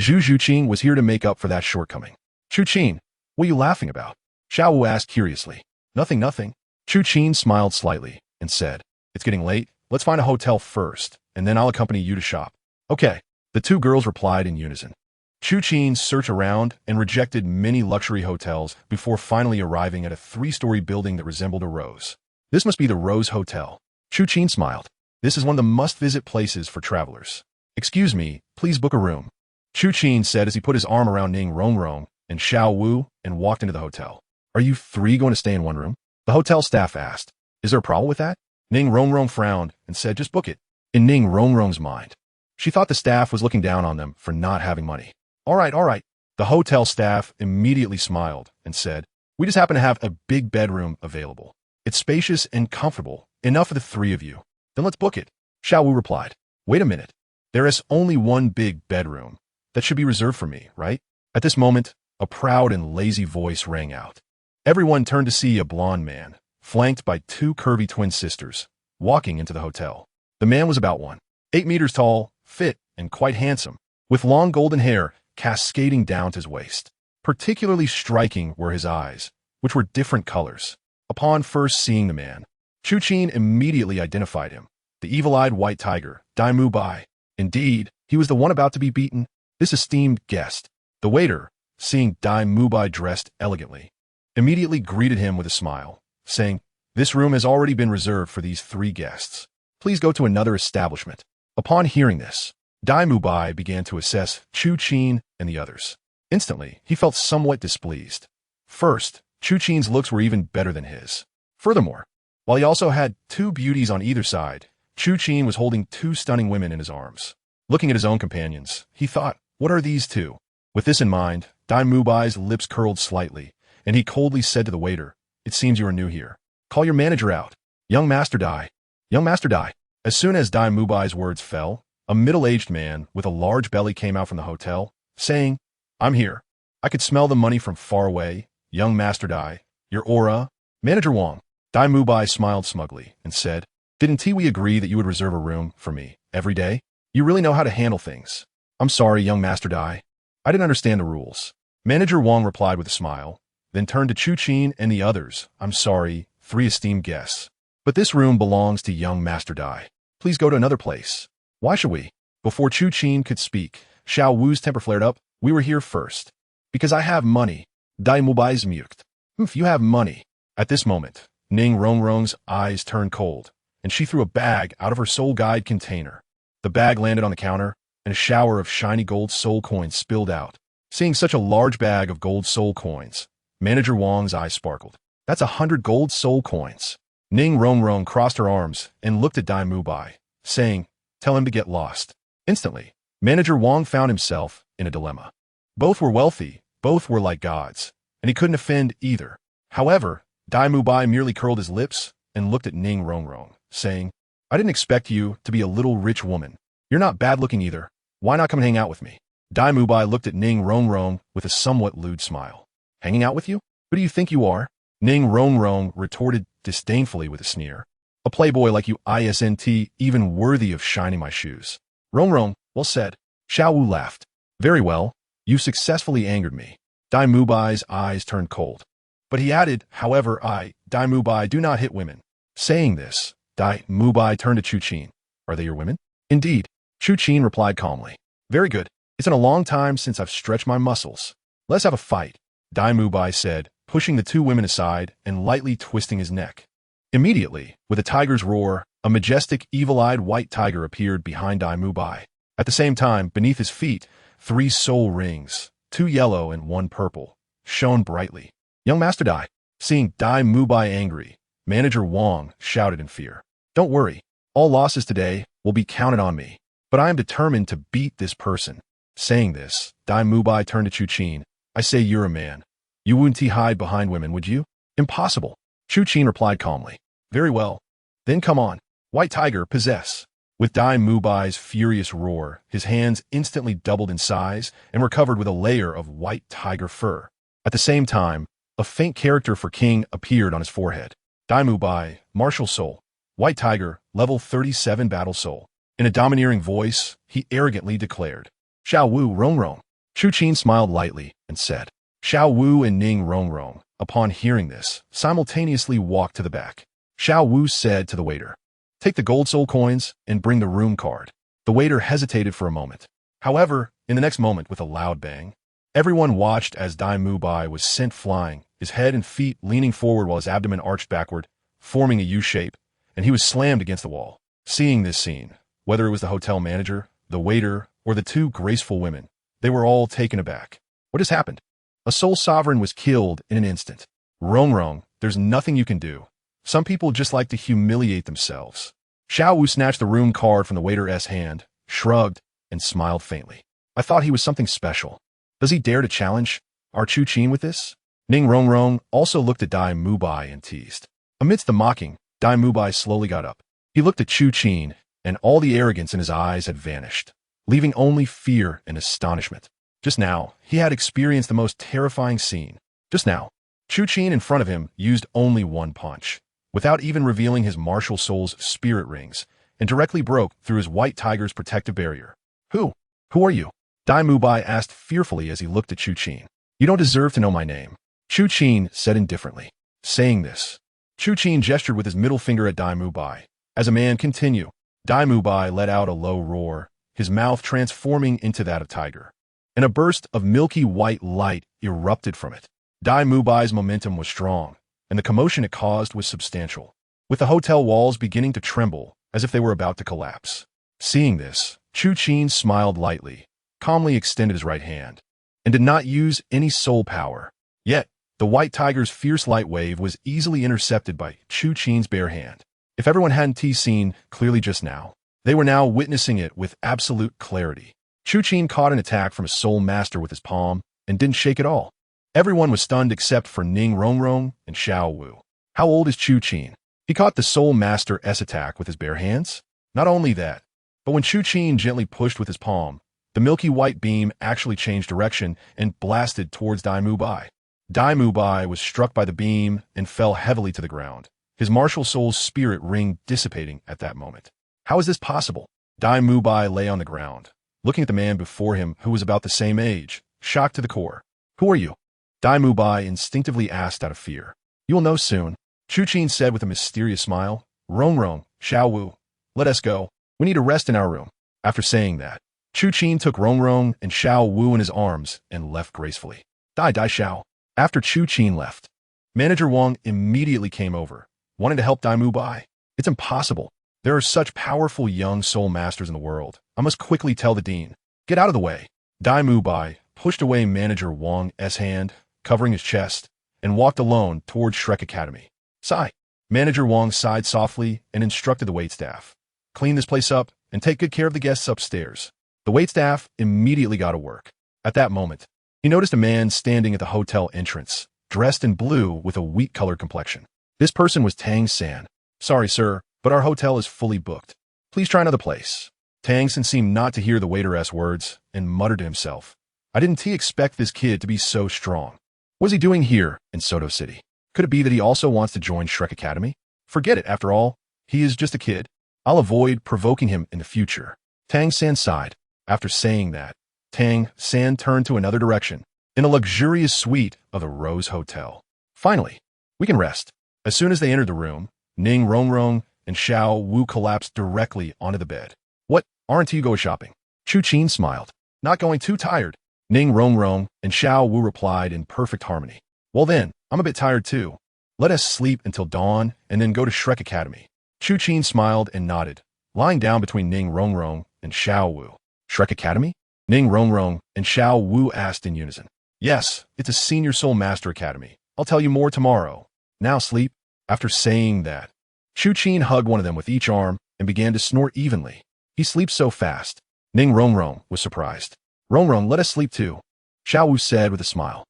Zhu Qing was here to make up for that shortcoming. Chu Qin, what are you laughing about? Xiaowu asked curiously. Nothing, nothing. Chu Qin smiled slightly and said, It's getting late. Let's find a hotel first, and then I'll accompany you to shop. Okay, the two girls replied in unison. Chu Qin searched around and rejected many luxury hotels before finally arriving at a 3-story building that resembled a rose. This must be the Rose Hotel. Chu Qin smiled. This is one of the must-visit places for travelers. Excuse me, please book a room. Chu Qin said as he put his arm around Ning Rongrong and Xiaowu and walked into the hotel. Are you 3 going to stay in one room? The hotel staff asked. Is there a problem with that? Ning Rongrong frowned and said, Just book it. In Ning Rongrong's mind, she thought the staff was looking down on them for not having money. All right. The hotel staff immediately smiled and said, We just happen to have a big bedroom available. It's spacious and comfortable, enough for the 3 of you. Then let's book it. Xiaowu replied. Wait a minute. There is only one big bedroom. That should be reserved for me, right? At this moment, a proud and lazy voice rang out. Everyone turned to see a blond man, flanked by 2 curvy twin sisters, walking into the hotel. The man was about 1.8 meters tall, fit, and quite handsome, with long golden hair cascading down to his waist. Particularly striking were his eyes, which were different colors. Upon first seeing the man, Chu Qin immediately identified him, the evil-eyed white tiger, Dai Mubai. Indeed, he was the one about to be beaten, this esteemed guest. The waiter, seeing Dai Mubai dressed elegantly, immediately greeted him with a smile, saying, This room has already been reserved for these 3 guests. Please go to another establishment. Upon hearing this, Dai Mubai began to assess Chu Qin and the others. Instantly, he felt somewhat displeased. First, Chu Qin's looks were even better than his. Furthermore, while he also had 2 beauties on either side, Chu Qin was holding 2 stunning women in his arms. Looking at his own companions, he thought, What are these 2? With this in mind, Dai Mubai's lips curled slightly, and he coldly said to the waiter, It seems you are new here. Call your manager out. Young Master Dai. Young Master Dai. As soon as Dai Mubai's words fell, a middle-aged man with a large belly came out from the hotel, saying, I'm here. I could smell the money from far away. Young Master Dai, your aura. Manager Wang. Dai Mubai smiled smugly and said, Didn't we agree that you would reserve a room for me every day? You really know how to handle things. I'm sorry, young Master Dai. I didn't understand the rules. Manager Wang replied with a smile, then turned to Chu Qin and the others. I'm sorry, 3 esteemed guests. But this room belongs to young Master Dai. Please go to another place. Why should we? Before Chu Qin could speak, Xiaowu's temper flared up. We were here first. Because I have money. Dai Mubai's muked. If you have money. At this moment, Ning Rongrong's eyes turned cold, and she threw a bag out of her soul guide container. The bag landed on the counter, and a shower of shiny gold soul coins spilled out. Seeing such a large bag of gold soul coins, Manager Wang's eyes sparkled. That's 100 gold soul coins. Ning Rongrong crossed her arms and looked at Dai Mubai, saying, Tell him to get lost. Instantly, Manager Wang found himself in a dilemma. Both were wealthy, both were like gods, and he couldn't offend either. However, Dai Mubai merely curled his lips and looked at Ning Rongrong, saying, I didn't expect you to be a little rich woman. You're not bad-looking either. Why not come and hang out with me? Dai Mubai looked at Ning Rongrong with a somewhat lewd smile. Hanging out with you? Who do you think you are? Ning Rongrong retorted disdainfully with a sneer. A playboy like you isn't even worthy of shining my shoes. Rongrong, well said. Xiaowu laughed. Very well. You successfully angered me. Dai Mubai's eyes turned cold. But he added, however, Dai Mubai, do not hit women. Saying this, Dai Mubai turned to Chu Qin. Are they your women? Indeed. Chu Qin replied calmly. Very good. It's been a long time since I've stretched my muscles. Let's have a fight, Dai Mubai said, pushing the two women aside and lightly twisting his neck. Immediately, with a tiger's roar, a majestic, evil-eyed white tiger appeared behind Dai Mubai. At the same time, beneath his feet, 3 soul rings, 2 yellow and 1 purple, shone brightly. Young Master Dai, seeing Dai Mubai angry, Manager Wang shouted in fear. Don't worry, all losses today will be counted on me, but I am determined to beat this person. Saying this, Dai Mubai turned to Chu Qin. I say you're a man. You wouldn't hide behind women, would you? Impossible. Chu Qin replied calmly. Very well. Then come on. White Tiger, possess. With Dai Mubai's furious roar, his hands instantly doubled in size and were covered with a layer of white tiger fur. At the same time, a faint character for King appeared on his forehead. Dai Mubai, Martial Soul. White Tiger, level 37 Battle Soul. In a domineering voice, he arrogantly declared. Xiaowu Rongrong. Chu Qin smiled lightly and said. Xiaowu and Ning Rongrong, upon hearing this, simultaneously walked to the back. Xiaowu said to the waiter, take the gold soul coins and bring the room card. The waiter hesitated for a moment. However, in the next moment, with a loud bang, everyone watched as Dai Mubai was sent flying, his head and feet leaning forward while his abdomen arched backward, forming a U shape, and he was slammed against the wall. Seeing this scene, whether it was the hotel manager, the waiter, or the 2 graceful women, they were all taken aback. What has happened? A soul sovereign was killed in an instant. Rongrong, there's nothing you can do. Some people just like to humiliate themselves. Xiaowu snatched the room card from the waiter's hand, shrugged, and smiled faintly. I thought he was something special. Does he dare to challenge our Chu Qin with this? Ning Rongrong also looked at Dai Mubai and teased. Amidst the mocking, Dai Mubai slowly got up. He looked at Chu Qin, and all the arrogance in his eyes had vanished, leaving only fear and astonishment. Just now, he had experienced the most terrifying scene. Just now, Chu Qin in front of him used only 1 punch, without even revealing his martial soul's spirit rings, and directly broke through his white tiger's protective barrier. Who are you? Dai Mubai asked fearfully as he looked at Chu Qin. You don't deserve to know my name, Chu Qin said indifferently. Saying this, Chu Qin gestured with his middle finger at Dai Mubai. As a man continue, Dai Mubai let out a low roar, his mouth transforming into that of tiger. And a burst of milky white light erupted from it. Dai Mubai's momentum was strong, and the commotion it caused was substantial, with the hotel walls beginning to tremble as if they were about to collapse. Seeing this, Chu Qin smiled lightly, calmly extended his right hand, and did not use any soul power. Yet, the white tiger's fierce light wave was easily intercepted by Chu Qin's bare hand. If everyone hadn't seen clearly just now, they were now witnessing it with absolute clarity. Chu Qin caught an attack from a soul master with his palm and didn't shake at all. Everyone was stunned except for Ning Rongrong and Xiaowu. How old is Chu Qin? He caught the soul master's attack with his bare hands? Not only that, but when Chu Qin gently pushed with his palm, the milky white beam actually changed direction and blasted towards Dai Mubai. Dai Mubai was struck by the beam and fell heavily to the ground, his martial soul's spirit ring dissipating at that moment. How is this possible? Dai Mubai lay on the ground, looking at the man before him who was about the same age, shocked to the core. Who are you? Dai Mubai instinctively asked out of fear. You'll know soon, Chu Qin said with a mysterious smile. Rongrong, Xiaowu, let us go. We need a rest in our room. After saying that, Chu Qin took Rongrong and Xiaowu in his arms and left gracefully. Dai Xiao. After Chu Qin left, Manager Wang immediately came over, wanting to help Dai Mubai. It's impossible. There are such powerful young soul masters in the world. I must quickly tell the dean. Get out of the way. Dai Mubai pushed away Manager Wang's hand, covering his chest, and walked alone toward Shrek Academy. Sigh. Manager Wang sighed softly and instructed the waitstaff. Clean this place up and take good care of the guests upstairs. The waitstaff immediately got to work. At that moment, he noticed a man standing at the hotel entrance, dressed in blue with a wheat-colored complexion. This person was Tang San. Sorry, sir, but our hotel is fully booked. Please try another place. Tang San seemed not to hear the waiter's words and muttered to himself. I didn't expect this kid to be so strong. What is he doing here in Soto City? Could it be that he also wants to join Shrek Academy? Forget it, after all. He is just a kid. I'll avoid provoking him in the future. Tang San sighed. After saying that, Tang San turned to another direction, in a luxurious suite of the Rose Hotel. Finally, we can rest. As soon as they entered the room, Ning Rongrong and Xiaowu collapsed directly onto the bed. What, aren't you going shopping? Chu Qin smiled. Not going too tired. Ning Rongrong and Xiaowu replied in perfect harmony. Well then, I'm a bit tired too. Let us sleep until dawn and then go to Shrek Academy. Chu Qin smiled and nodded, lying down between Ning Rongrong and Xiaowu. Shrek Academy? Ning Rongrong and Xiaowu asked in unison. Yes, it's a senior soul master academy. I'll tell you more tomorrow. Now sleep. After saying that, Chu Qin hugged one of them with each arm and began to snore evenly. He sleeps so fast. Ning Rongrong was surprised. Rongrong, let us sleep too, Xiaowu said with a smile.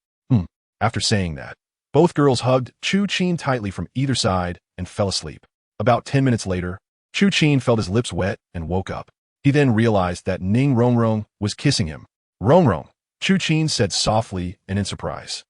After saying that, both girls hugged Chu Qin tightly from either side and fell asleep. About 10 minutes later, Chu Qin felt his lips wet and woke up. He then realized that Ning Rongrong was kissing him. Rongrong, Chu Qin said softly and in surprise.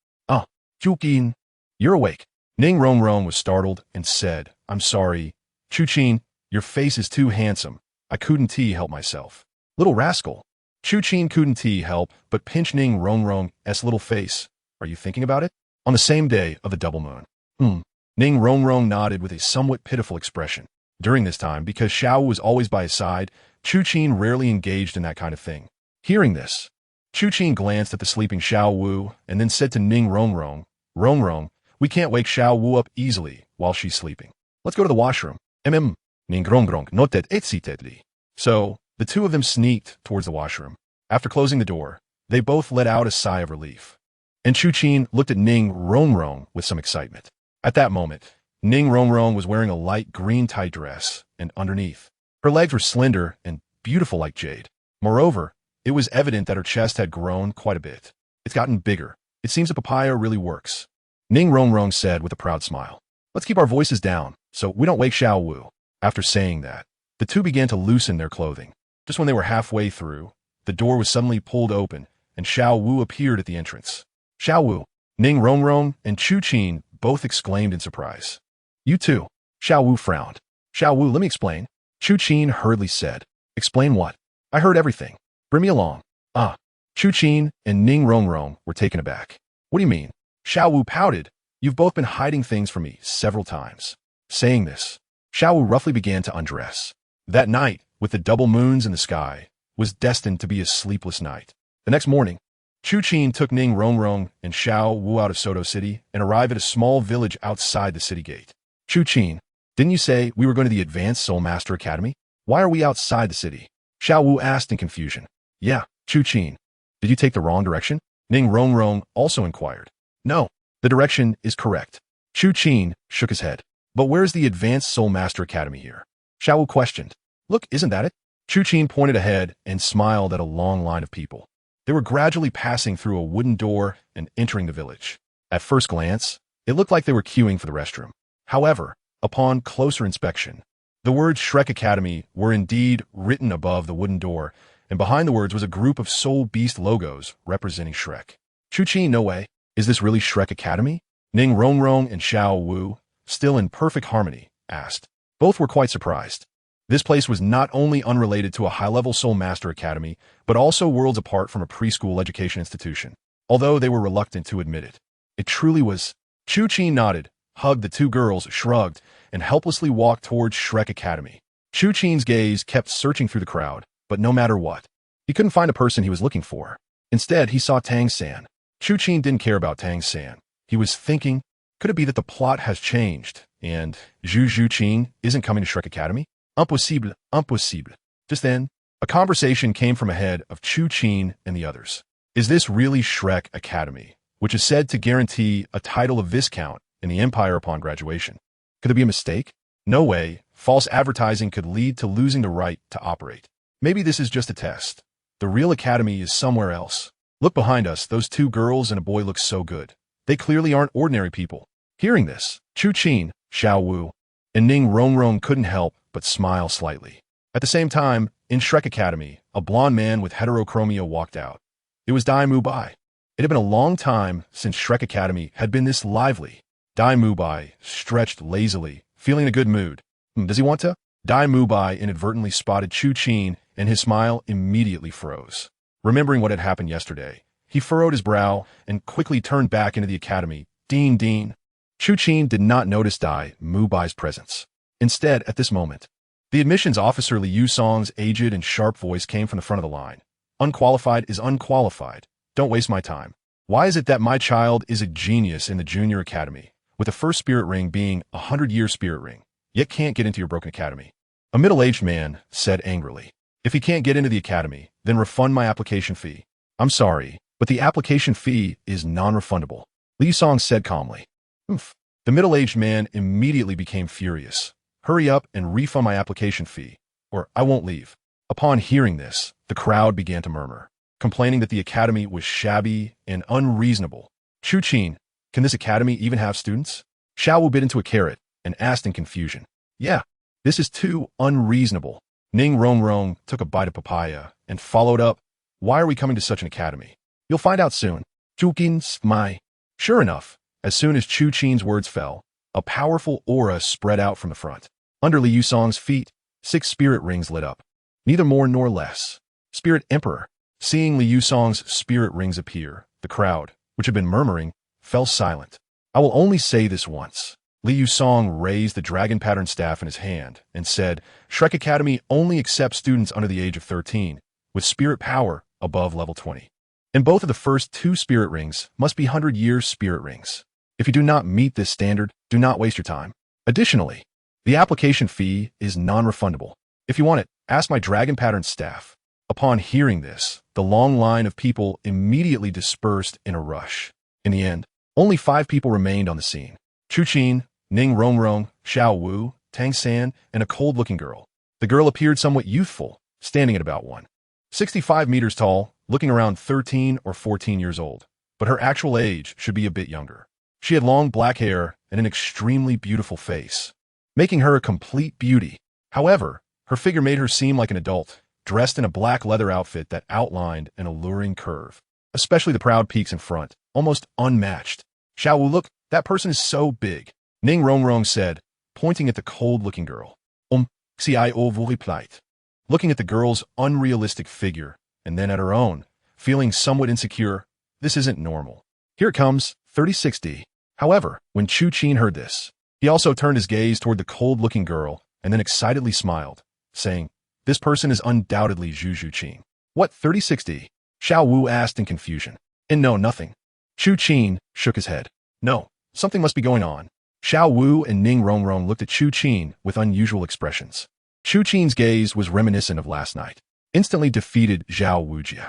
Chu Qin, you're awake. Ning Rongrong was startled and said, I'm sorry. Chu Qin, your face is too handsome. I couldn't help myself. Little rascal. Chu Qin couldn't help but pinch Ning Rongrong's little face. Are you thinking about it? On the same day of the double moon. Ning Rongrong nodded with a somewhat pitiful expression. During this time, because Xiaowu was always by his side, Chu Qin rarely engaged in that kind of thing. Hearing this, Chu Qin glanced at the sleeping Xiaowu and then said to Ning Rongrong, Rongrong, we can't wake Xiaowu up easily while she's sleeping. Let's go to the washroom. Ning Rongrong noted excitedly. So, the two of them sneaked towards the washroom. After closing the door, they both let out a sigh of relief. And Chu Qin looked at Ning Rongrong with some excitement. At that moment, Ning Rongrong was wearing a light green tight dress, and underneath, her legs were slender and beautiful like jade. Moreover, it was evident that her chest had grown quite a bit. It's gotten bigger. It seems a papaya really works. Ning Rongrong said with a proud smile. Let's keep our voices down, so we don't wake Xiaowu. After saying that, the two began to loosen their clothing. Just when they were halfway through, the door was suddenly pulled open, and Xiaowu appeared at the entrance. Xiaowu, Ning Rongrong, and Chu Qin both exclaimed in surprise. You too. Xiaowu frowned. Xiaowu, let me explain. Chu Qin hurriedly said. Explain what? I heard everything. Bring me along. Chu Qin and Ning Rongrong were taken aback. What do you mean? Xiaowu pouted. You've both been hiding things from me several times. Saying this, Xiaowu roughly began to undress. That night, with the double moons in the sky, was destined to be a sleepless night. The next morning, Chu Qin took Ning Rongrong and Xiaowu out of Soto City and arrived at a small village outside the city gate. Chu Qin, didn't you say we were going to the Advanced Soul Master Academy? Why are we outside the city? Xiaowu asked in confusion. Yeah, Chu Qin. Did you take the wrong direction? Ning Rongrong also inquired. No, the direction is correct. Chu Qin shook his head. But where's the Advanced Soul Master Academy here? Xiaowu questioned. Look, isn't that it? Chu Qin pointed ahead and smiled at a long line of people. They were gradually passing through a wooden door and entering the village. At first glance, it looked like they were queuing for the restroom. However, upon closer inspection, the words Shrek Academy were indeed written above the wooden door, and behind the words was a group of Soul Beast logos representing Shrek. Chu Qin, no way. Is this really Shrek Academy? Ning Rongrong and Xiaowu, still in perfect harmony, asked. Both were quite surprised. This place was not only unrelated to a high-level Soul Master Academy, but also worlds apart from a preschool education institution, although they were reluctant to admit it. It truly was. Chu Qin nodded, hugged the two girls, shrugged, and helplessly walked towards Shrek Academy. Chu Qin's gaze kept searching through the crowd, but no matter what, he couldn't find a person he was looking for. Instead, he saw Tang San. Chu Qin didn't care about Tang San. He was thinking, could it be that the plot has changed, and Zhu Qin isn't coming to Shrek Academy? Impossible, impossible. Just then, a conversation came from ahead of Chu Qin and the others. Is this really Shrek Academy, which is said to guarantee a title of Viscount in the Empire upon graduation? Could there be a mistake? No way. False advertising could lead to losing the right to operate. Maybe this is just a test. The real academy is somewhere else. Look behind us, those two girls and a boy look so good. They clearly aren't ordinary people. Hearing this, Chu Qin, Xiaowu, and Ning Rongrong couldn't help but smile slightly. At the same time, in Shrek Academy, a blond man with heterochromia walked out. It was Dai Mubai. It had been a long time since Shrek Academy had been this lively. Dai Mubai stretched lazily, feeling in a good mood. Does he want to? Dai Mubai inadvertently spotted Chu Qin, and his smile immediately froze. Remembering what had happened yesterday, he furrowed his brow and quickly turned back into the academy. Dean. Chu Qin did not notice Dai Mubai's presence. Instead, at this moment, the admissions officer Liu Song's aged and sharp voice came from the front of the line. Unqualified is unqualified. Don't waste my time. Why is it that my child is a genius in the junior academy, with the first spirit ring being a 100-year spirit ring, yet can't get into your broken academy? A middle-aged man said angrily. If he can't get into the academy, then refund my application fee. I'm sorry, but the application fee is non-refundable, Li Yusong said calmly. Oof. The middle-aged man immediately became furious. Hurry up and refund my application fee, or I won't leave. Upon hearing this, the crowd began to murmur, complaining that the academy was shabby and unreasonable. Chu Qin, can this academy even have students? Xiaowu bit into a carrot and asked in confusion. Yeah, this is too unreasonable. Ning Rongrong took a bite of papaya and followed up, why are we coming to such an academy? You'll find out soon. Chu Qin smiled. Sure enough, as soon as Chu Qin's words fell, a powerful aura spread out from the front. Under Li Yusong's feet, 6 spirit rings lit up. Neither more nor less. Spirit Emperor. Seeing Li Yusong's spirit rings appear, the crowd, which had been murmuring, fell silent. I will only say this once. Li Yusong raised the dragon pattern staff in his hand and said, Shrek Academy only accepts students under the age of 13, with spirit power above level 20. And both of the first 2 spirit rings must be 100-year spirit rings. If you do not meet this standard, do not waste your time. Additionally, the application fee is non-refundable. If you want it, ask my dragon pattern staff. Upon hearing this, the long line of people immediately dispersed in a rush. In the end, only 5 people remained on the scene. Chu Qin, Ning Rongrong, Xiaowu, Tang San, and a cold-looking girl. The girl appeared somewhat youthful, standing at about 165 meters tall, looking around 13 or 14 years old, but her actual age should be a bit younger. She had long black hair and an extremely beautiful face, making her a complete beauty. However, her figure made her seem like an adult, dressed in a black leather outfit that outlined an alluring curve, especially the proud peaks in front, almost unmatched. Xiaowu, look, that person is so big, Ning Rongrong said, pointing at the cold-looking girl. Xiaowu replied, looking at the girl's unrealistic figure, and then at her own, feeling somewhat insecure. This isn't normal. Here it comes, 3060. However, when Chu Qin heard this, he also turned his gaze toward the cold-looking girl and then excitedly smiled, saying, this person is undoubtedly Zhu Qin. What, 3060? Xiaowu asked in confusion. And no, nothing. Chu Qin shook his head. No, something must be going on. Xiaowu and Ning Rongrong looked at Chu Qin with unusual expressions. Chu Qin's gaze was reminiscent of last night. Instantly defeated Zhao Wujia.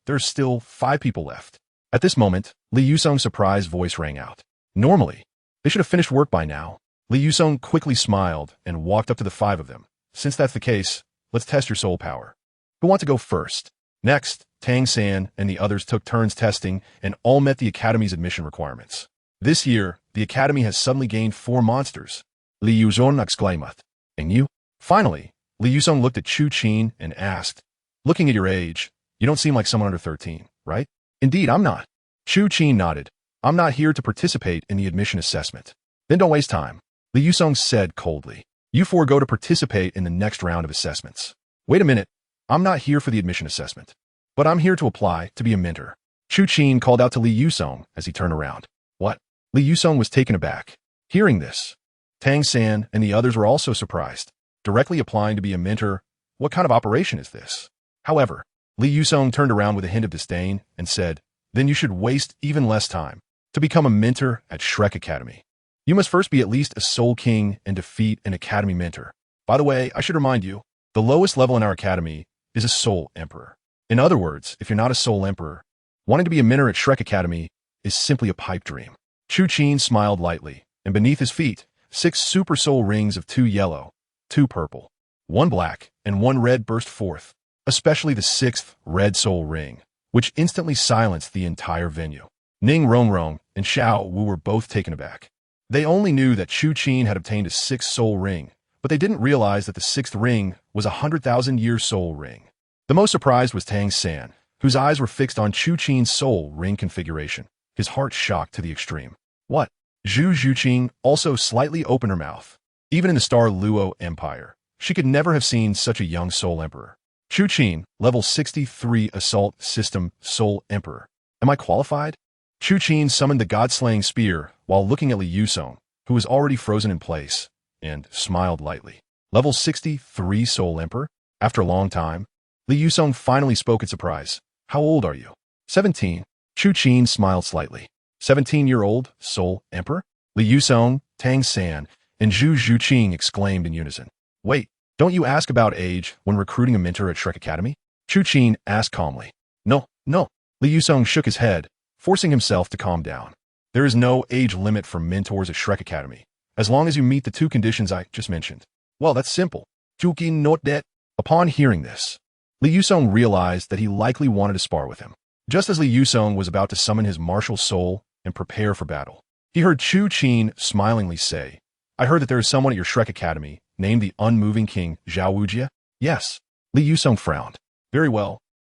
There's still 5 people left. At this moment, Li Yusong's surprised voice rang out. Normally, they should have finished work by now. Li Yusong quickly smiled and walked up to the 5 of them. Since that's the case, let's test your soul power. Who wants to go first? Next, Tang San and the others took turns testing and all met the Academy's admission requirements. This year, the Academy has suddenly gained 4 monsters. Li Yusong exclaimed. And you? Finally, Li Yusong looked at Chu Qin and asked, looking at your age, you don't seem like someone under 13, right? Indeed, I'm not. Chu Qin nodded. I'm not here to participate in the admission assessment. Then don't waste time. Li Yusong said coldly. You 4 go to participate in the next round of assessments. Wait a minute. I'm not here for the admission assessment, but I'm here to apply to be a mentor. Chu Qin called out to Li Yusong as he turned around. What? Li Yusong was taken aback. Hearing this, Tang San and the others were also surprised. Directly applying to be a mentor, what kind of operation is this? However, Li Yusong turned around with a hint of disdain and said, then you should waste even less time to become a mentor at Shrek Academy. You must first be at least a Soul King and defeat an Academy mentor. By the way, I should remind you, the lowest level in our Academy is a Soul Emperor. In other words, if you're not a Soul Emperor, wanting to be a mentor at Shrek Academy is simply a pipe dream. Chu Qin smiled lightly, and beneath his feet, 6 super soul rings of 2 yellow, 2 purple, 1 black, and 1 red burst forth, especially the 6th red soul ring, which instantly silenced the entire venue. Ning Rongrong and Xiaowu were both taken aback. They only knew that Chu Qin had obtained a 6th soul ring, but they didn't realize that the 6th ring was a 100,000-year soul ring. The most surprised was Tang San, whose eyes were fixed on Chu Qin's soul ring configuration, his heart shocked to the extreme. What? Zhu Qin also slightly opened her mouth. Even in the Star Luo Empire, she could never have seen such a young Soul Emperor. Chu Qin, level 63 Assault System Soul Emperor. Am I qualified? Chu Qin summoned the God-slaying spear while looking at Li Yusong, who was already frozen in place, and smiled lightly. Level 63 Soul Emperor? After a long time, Li Yusong finally spoke in surprise. How old are you? 17. Chu Qin smiled slightly. 17-year-old Soul Emperor? Li Yusong, Tang San, and Zhu Zhuqing exclaimed in unison. Wait, don't you ask about age when recruiting a mentor at Shrek Academy? Chu Qin asked calmly. No, no. Li Yusong shook his head, forcing himself to calm down. There is no age limit for mentors at Shrek Academy, as long as you meet the two conditions I just mentioned. Well, that's simple. Chu Qin note that. Upon hearing this, Li Yusong realized that he likely wanted to spar with him. Just as Li Yusong was about to summon his martial soul and prepare for battle, he heard Chu Qin smilingly say, I heard that there is someone at your Shrek Academy named the Unmoving King Xiaowu. Yes. Li Yusong frowned. Very well.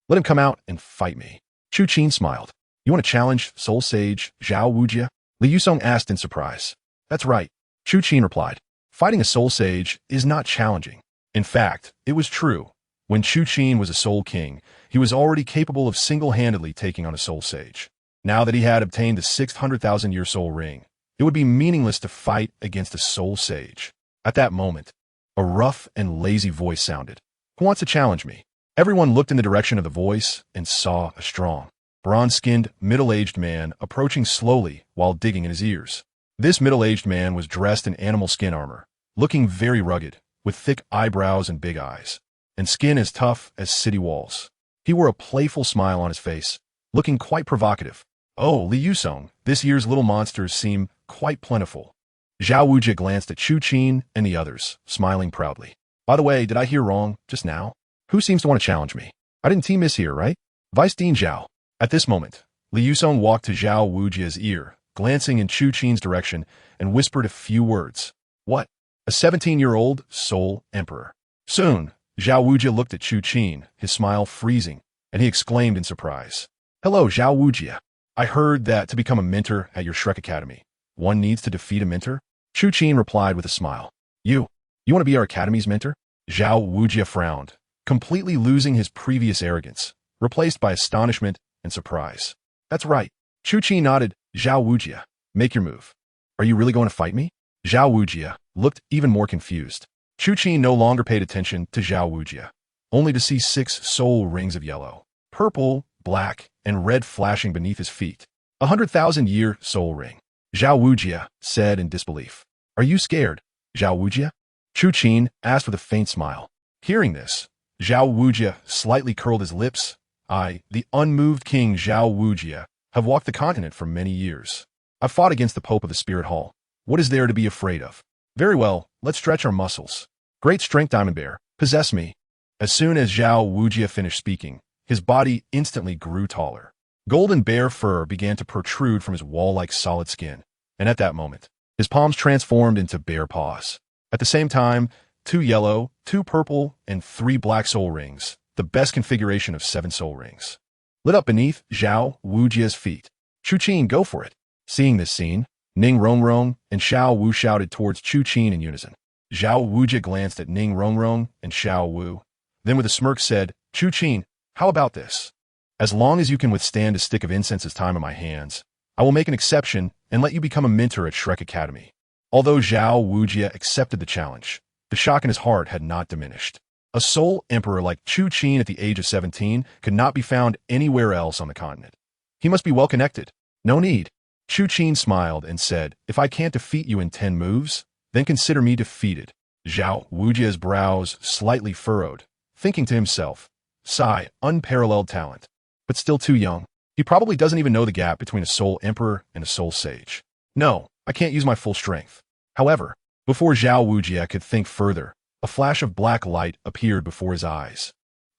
Let him come out and fight me. Chu Qin smiled. You want to challenge Soul Sage Xiaowu? Li Yusong asked in surprise. That's right. Chu Qin replied. Fighting a Soul Sage is not challenging. In fact, it was true. When Chu Qin was a Soul King, he was already capable of single-handedly taking on a Soul Sage. Now that he had obtained the 600,000-year Soul Ring, it would be meaningless to fight against a Soul Sage. At that moment, a rough and lazy voice sounded. Who wants to challenge me? Everyone looked in the direction of the voice and saw a strong, bronze-skinned, middle-aged man approaching slowly while digging in his ears. This middle-aged man was dressed in animal skin armor, looking very rugged, with thick eyebrows and big eyes, and skin as tough as city walls. He wore a playful smile on his face, looking quite provocative. Oh, Li Yusong, this year's little monsters seem quite plentiful. Xiaowu glanced at Chu Qin and the others, smiling proudly. By the way, did I hear wrong just now? Who seems to want to challenge me? I didn't team miss here, right? Vice Dean Zhao. At this moment, Li Yusong walked to Xiaowu ear, glancing in Chu Qin's direction, and whispered a few words. What? A 17-year-old Soul Emperor. Soon, Xiaowu looked at Chu Qin, his smile freezing, and he exclaimed in surprise. Hello, Xiaowu. I heard that to become a mentor at your Shrek Academy, one needs to defeat a mentor? Chu Qin replied with a smile. You want to be our academy's mentor? Xiaowu frowned, completely losing his previous arrogance, replaced by astonishment and surprise. That's right. Chu Qin nodded. Xiaowu, make your move. Are you really going to fight me? Xiaowu looked even more confused. Chu Qin no longer paid attention to Xiaowu, only to see 6 soul rings of yellow, purple, black, and red flashing beneath his feet. 100,000-year soul ring. Xiaowu said in disbelief. Are you scared, Xiaowu? Chu Qin asked with a faint smile. Hearing this, Xiaowu slightly curled his lips. I, the unmoved King Xiaowu, have walked the continent for many years. I've fought against the Pope of the Spirit Hall. What is there to be afraid of? Very well, let's stretch our muscles. Great strength, Diamond Bear. Possess me. As soon as Xiaowu finished speaking, his body instantly grew taller. Golden bear fur began to protrude from his wall-like solid skin, and at that moment, his palms transformed into bear paws. At the same time, 2 yellow, 2 purple, and 3 black soul rings, the best configuration of 7 soul rings, lit up beneath Xiaowu's feet. Chu Qin, go for it. Seeing this scene, Ning Rongrong and Xiaowu shouted towards Chu Qin in unison. Xiaowu glanced at Ning Rongrong and Xiaowu, then with a smirk said, Chu Qin, how about this? As long as you can withstand a stick of incense's time in my hands, I will make an exception and let you become a mentor at Shrek Academy. Although Xiaowu accepted the challenge, the shock in his heart had not diminished. A Soul Emperor like Chu Qin at the age of 17 could not be found anywhere else on the continent. He must be well connected. No need. Chu Qin smiled and said, if I can't defeat you in 10 moves, then consider me defeated. Xiaowu's brows slightly furrowed, thinking to himself, sigh, unparalleled talent, but still too young. He probably doesn't even know the gap between a Soul Emperor and a Soul Sage. No, I can't use my full strength. However, before Xiaowu could think further, a flash of black light appeared before his eyes.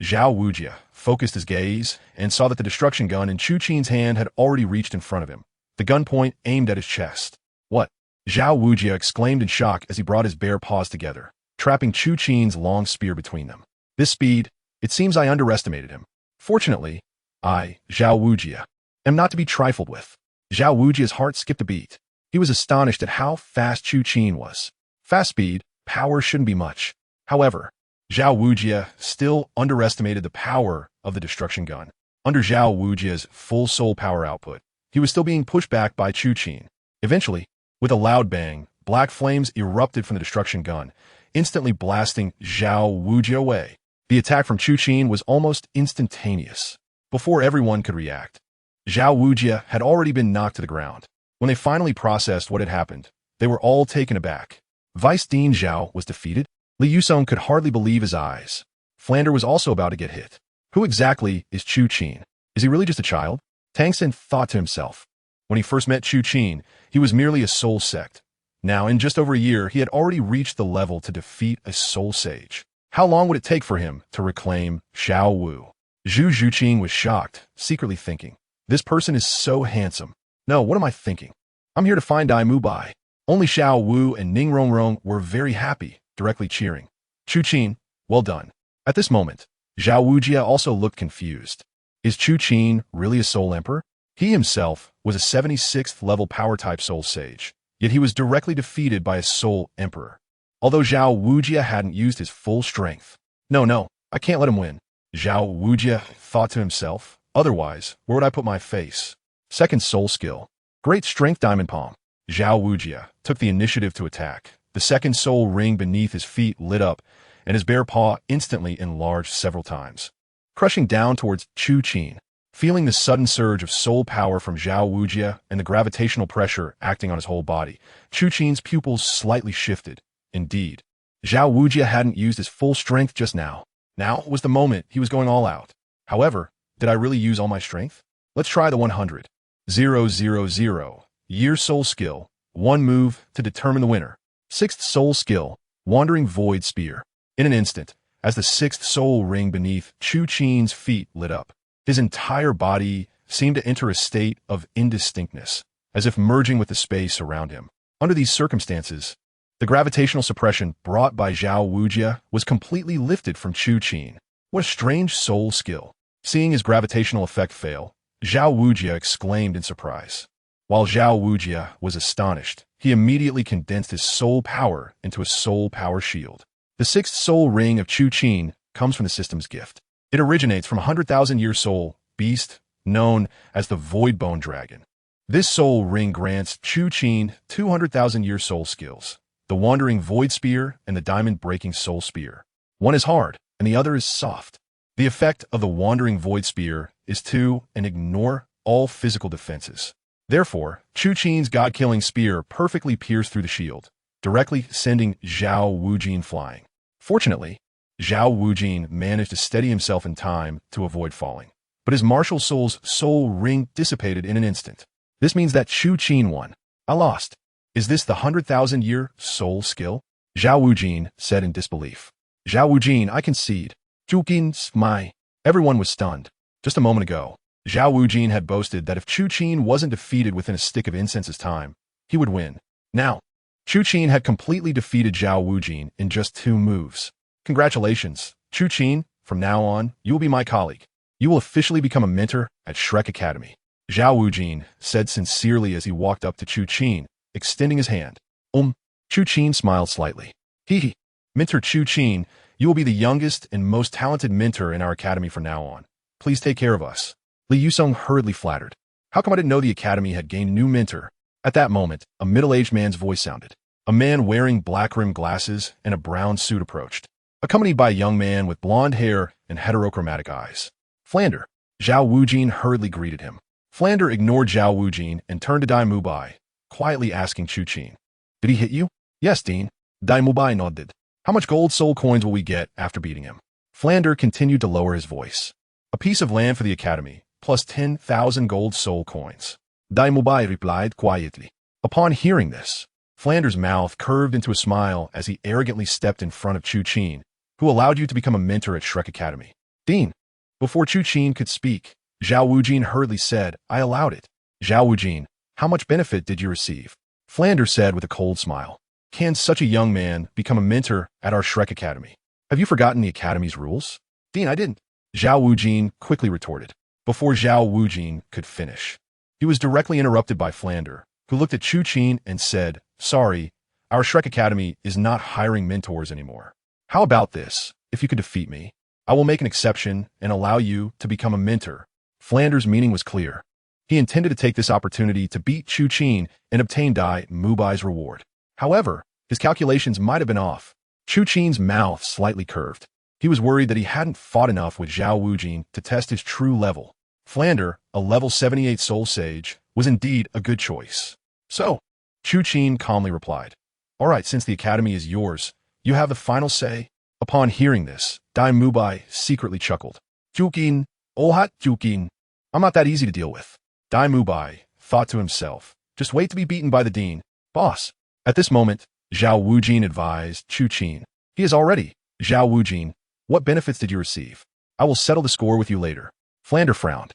Xiaowu focused his gaze and saw that the destruction gun in Chu Qin's hand had already reached in front of him, the gun point aimed at his chest. What? Xiaowu exclaimed in shock as he brought his bare paws together, trapping Chu Qin's long spear between them. This speed, it seems I underestimated him. Fortunately, I, Xiaowu, am not to be trifled with. Xiaowu's heart skipped a beat. He was astonished at how fast Chu Qin was. Fast speed, power shouldn't be much. However, Xiaowu still underestimated the power of the destruction gun. Under Xiaowu's full soul power output, he was still being pushed back by Chu Qin. Eventually, with a loud bang, black flames erupted from the destruction gun, instantly blasting Xiaowu away. The attack from Chu Qin was almost instantaneous. before everyone could react. Zhao Wujia had already been knocked to the ground. When they finally processed what had happened, they were all taken aback. Vice Dean Zhao was defeated? Li Yusong could hardly believe his eyes. Flander was also about to get hit. Who exactly is Chu Qin? Is he really just a child? Tang Xin thought to himself. When he first met Chu Qin, he was merely a soul sect. Now, in just over a year, he had already reached the level to defeat a soul sage. How long would it take for him to reclaim Xiaowu? Zhu Zhuqing was shocked, secretly thinking, this person is so handsome. No, what am I thinking? I'm here to find Dai Mubai. Only Xiaowu and Ning Rongrong were very happy, directly cheering. Chu Qin, well done. At this moment, Zhao Wujia also looked confused. Is Chu Qin really a soul emperor? He himself was a 76th level power type soul sage, yet he was directly defeated by a soul emperor. Although Zhao Wujia hadn't used his full strength. No, I can't let him win. Zhao Wujia thought to himself, otherwise, where would I put my face? Second soul skill. Great strength diamond palm. Zhao Wujia took the initiative to attack. The second soul ring beneath his feet lit up, and his bare paw instantly enlarged several times, crushing down towards Chu Qin. Feeling the sudden surge of soul power from Zhao Wujia and the gravitational pressure acting on his whole body, Chu Qin's pupils slightly shifted. Indeed, Zhao Wujia hadn't used his full strength just now. Now was the moment he was going all out. However, did I really use all my strength? Let's try the 100. 000. Year soul skill. 1 move to determine the winner. 6th soul skill. Wandering void spear. In an instant, as the 6th soul ring beneath Chu Qin's feet lit up, his entire body seemed to enter a state of indistinctness, as if merging with the space around him. Under these circumstances, the gravitational suppression brought by Zhao Wujia was completely lifted from Chu Qin. What a strange soul skill. Seeing his gravitational effect fail, Zhao Wujia exclaimed in surprise. While Zhao Wujia was astonished, he immediately condensed his soul power into a soul power shield. The 6th soul ring of Chu Qin comes from the system's gift. It originates from a 100,000-year soul beast known as the Void Bone Dragon. This soul ring grants Chu Qin 200,000-year soul skills. The Wandering Void Spear and the Diamond Breaking Soul Spear. One is hard, and the other is soft. The effect of the Wandering Void Spear is to ignore all physical defenses. Therefore, Chu Qin's god-killing spear perfectly pierced through the shield, directly sending Zhao Wujin flying. Fortunately, Zhao Wujin managed to steady himself in time to avoid falling, but his martial soul's soul ring dissipated in an instant. This means that Chu Qin won. I lost. Is this the 100,000-year soul skill? Zhao Wujin said in disbelief. Zhao Wujin, I concede. Chu Qin's my. Everyone was stunned. Just a moment ago, Zhao Wujin had boasted that if Chu Qin wasn't defeated within a stick of incense's time, he would win. Now, Chu Qin had completely defeated Zhao Wujin in just 2 moves. Congratulations, Chu Qin. From now on, you will be my colleague. You will officially become a mentor at Shrek Academy. Zhao Wujin said sincerely as he walked up to Chu Qin, extending his hand. Chu Qin smiled slightly. Hee. Mentor Chu Qin, you will be the youngest and most talented mentor in our academy from now on. Please take care of us. Li Yusong hurriedly flattered. How come I didn't know the academy had gained a new mentor? At that moment, a middle-aged man's voice sounded. A man wearing black-rimmed glasses and a brown suit approached, accompanied by a young man with blonde hair and heterochromatic eyes. Flander. Zhao Wujin hurriedly greeted him. Flander ignored Zhao Wujin and turned to Dai Mubai, quietly asking Chu Qin. Did he hit you? Yes, Dean. Dai Mubai nodded. How much gold soul coins will we get after beating him? Flander continued to lower his voice. A piece of land for the academy, plus 10,000 gold soul coins. Dai Mubai replied quietly. Upon hearing this, Flander's mouth curved into a smile as he arrogantly stepped in front of Chu Qin, who allowed you to become a mentor at Shrek Academy. Dean. Before Chu Qin could speak, Zhao Wujin hurriedly said, I allowed it. Zhao Wujin, how much benefit did you receive? Flander said with a cold smile. Can such a young man become a mentor at our Shrek Academy? Have you forgotten the academy's rules? Dean, I didn't. Zhao Wujin quickly retorted. Before Zhao Wujin could finish, he was directly interrupted by Flander, who looked at Chu Qin and said, Sorry, our Shrek Academy is not hiring mentors anymore. How about this? If you could defeat me, I will make an exception and allow you to become a mentor. Flander's meaning was clear. He intended to take this opportunity to beat Chu Qin and obtain Dai Mubai's reward. However, his calculations might have been off. Chu Qin's mouth slightly curved. He was worried that he hadn't fought enough with Zhao Wujin to test his true level. Flander, a level 78 soul sage, was indeed a good choice. So, Chu Qin calmly replied, "All right, since the academy is yours, you have the final say." Upon hearing this, Dai Mubai secretly chuckled. Chu Qin, oh hot Chu Qin, I'm not that easy to deal with. Dai Mubai thought to himself, just wait to be beaten by the dean, boss. At this moment, Zhao Wujin advised Chu Qin. He is already. Zhao Wujin, what benefits did you receive? I will settle the score with you later. Flander frowned.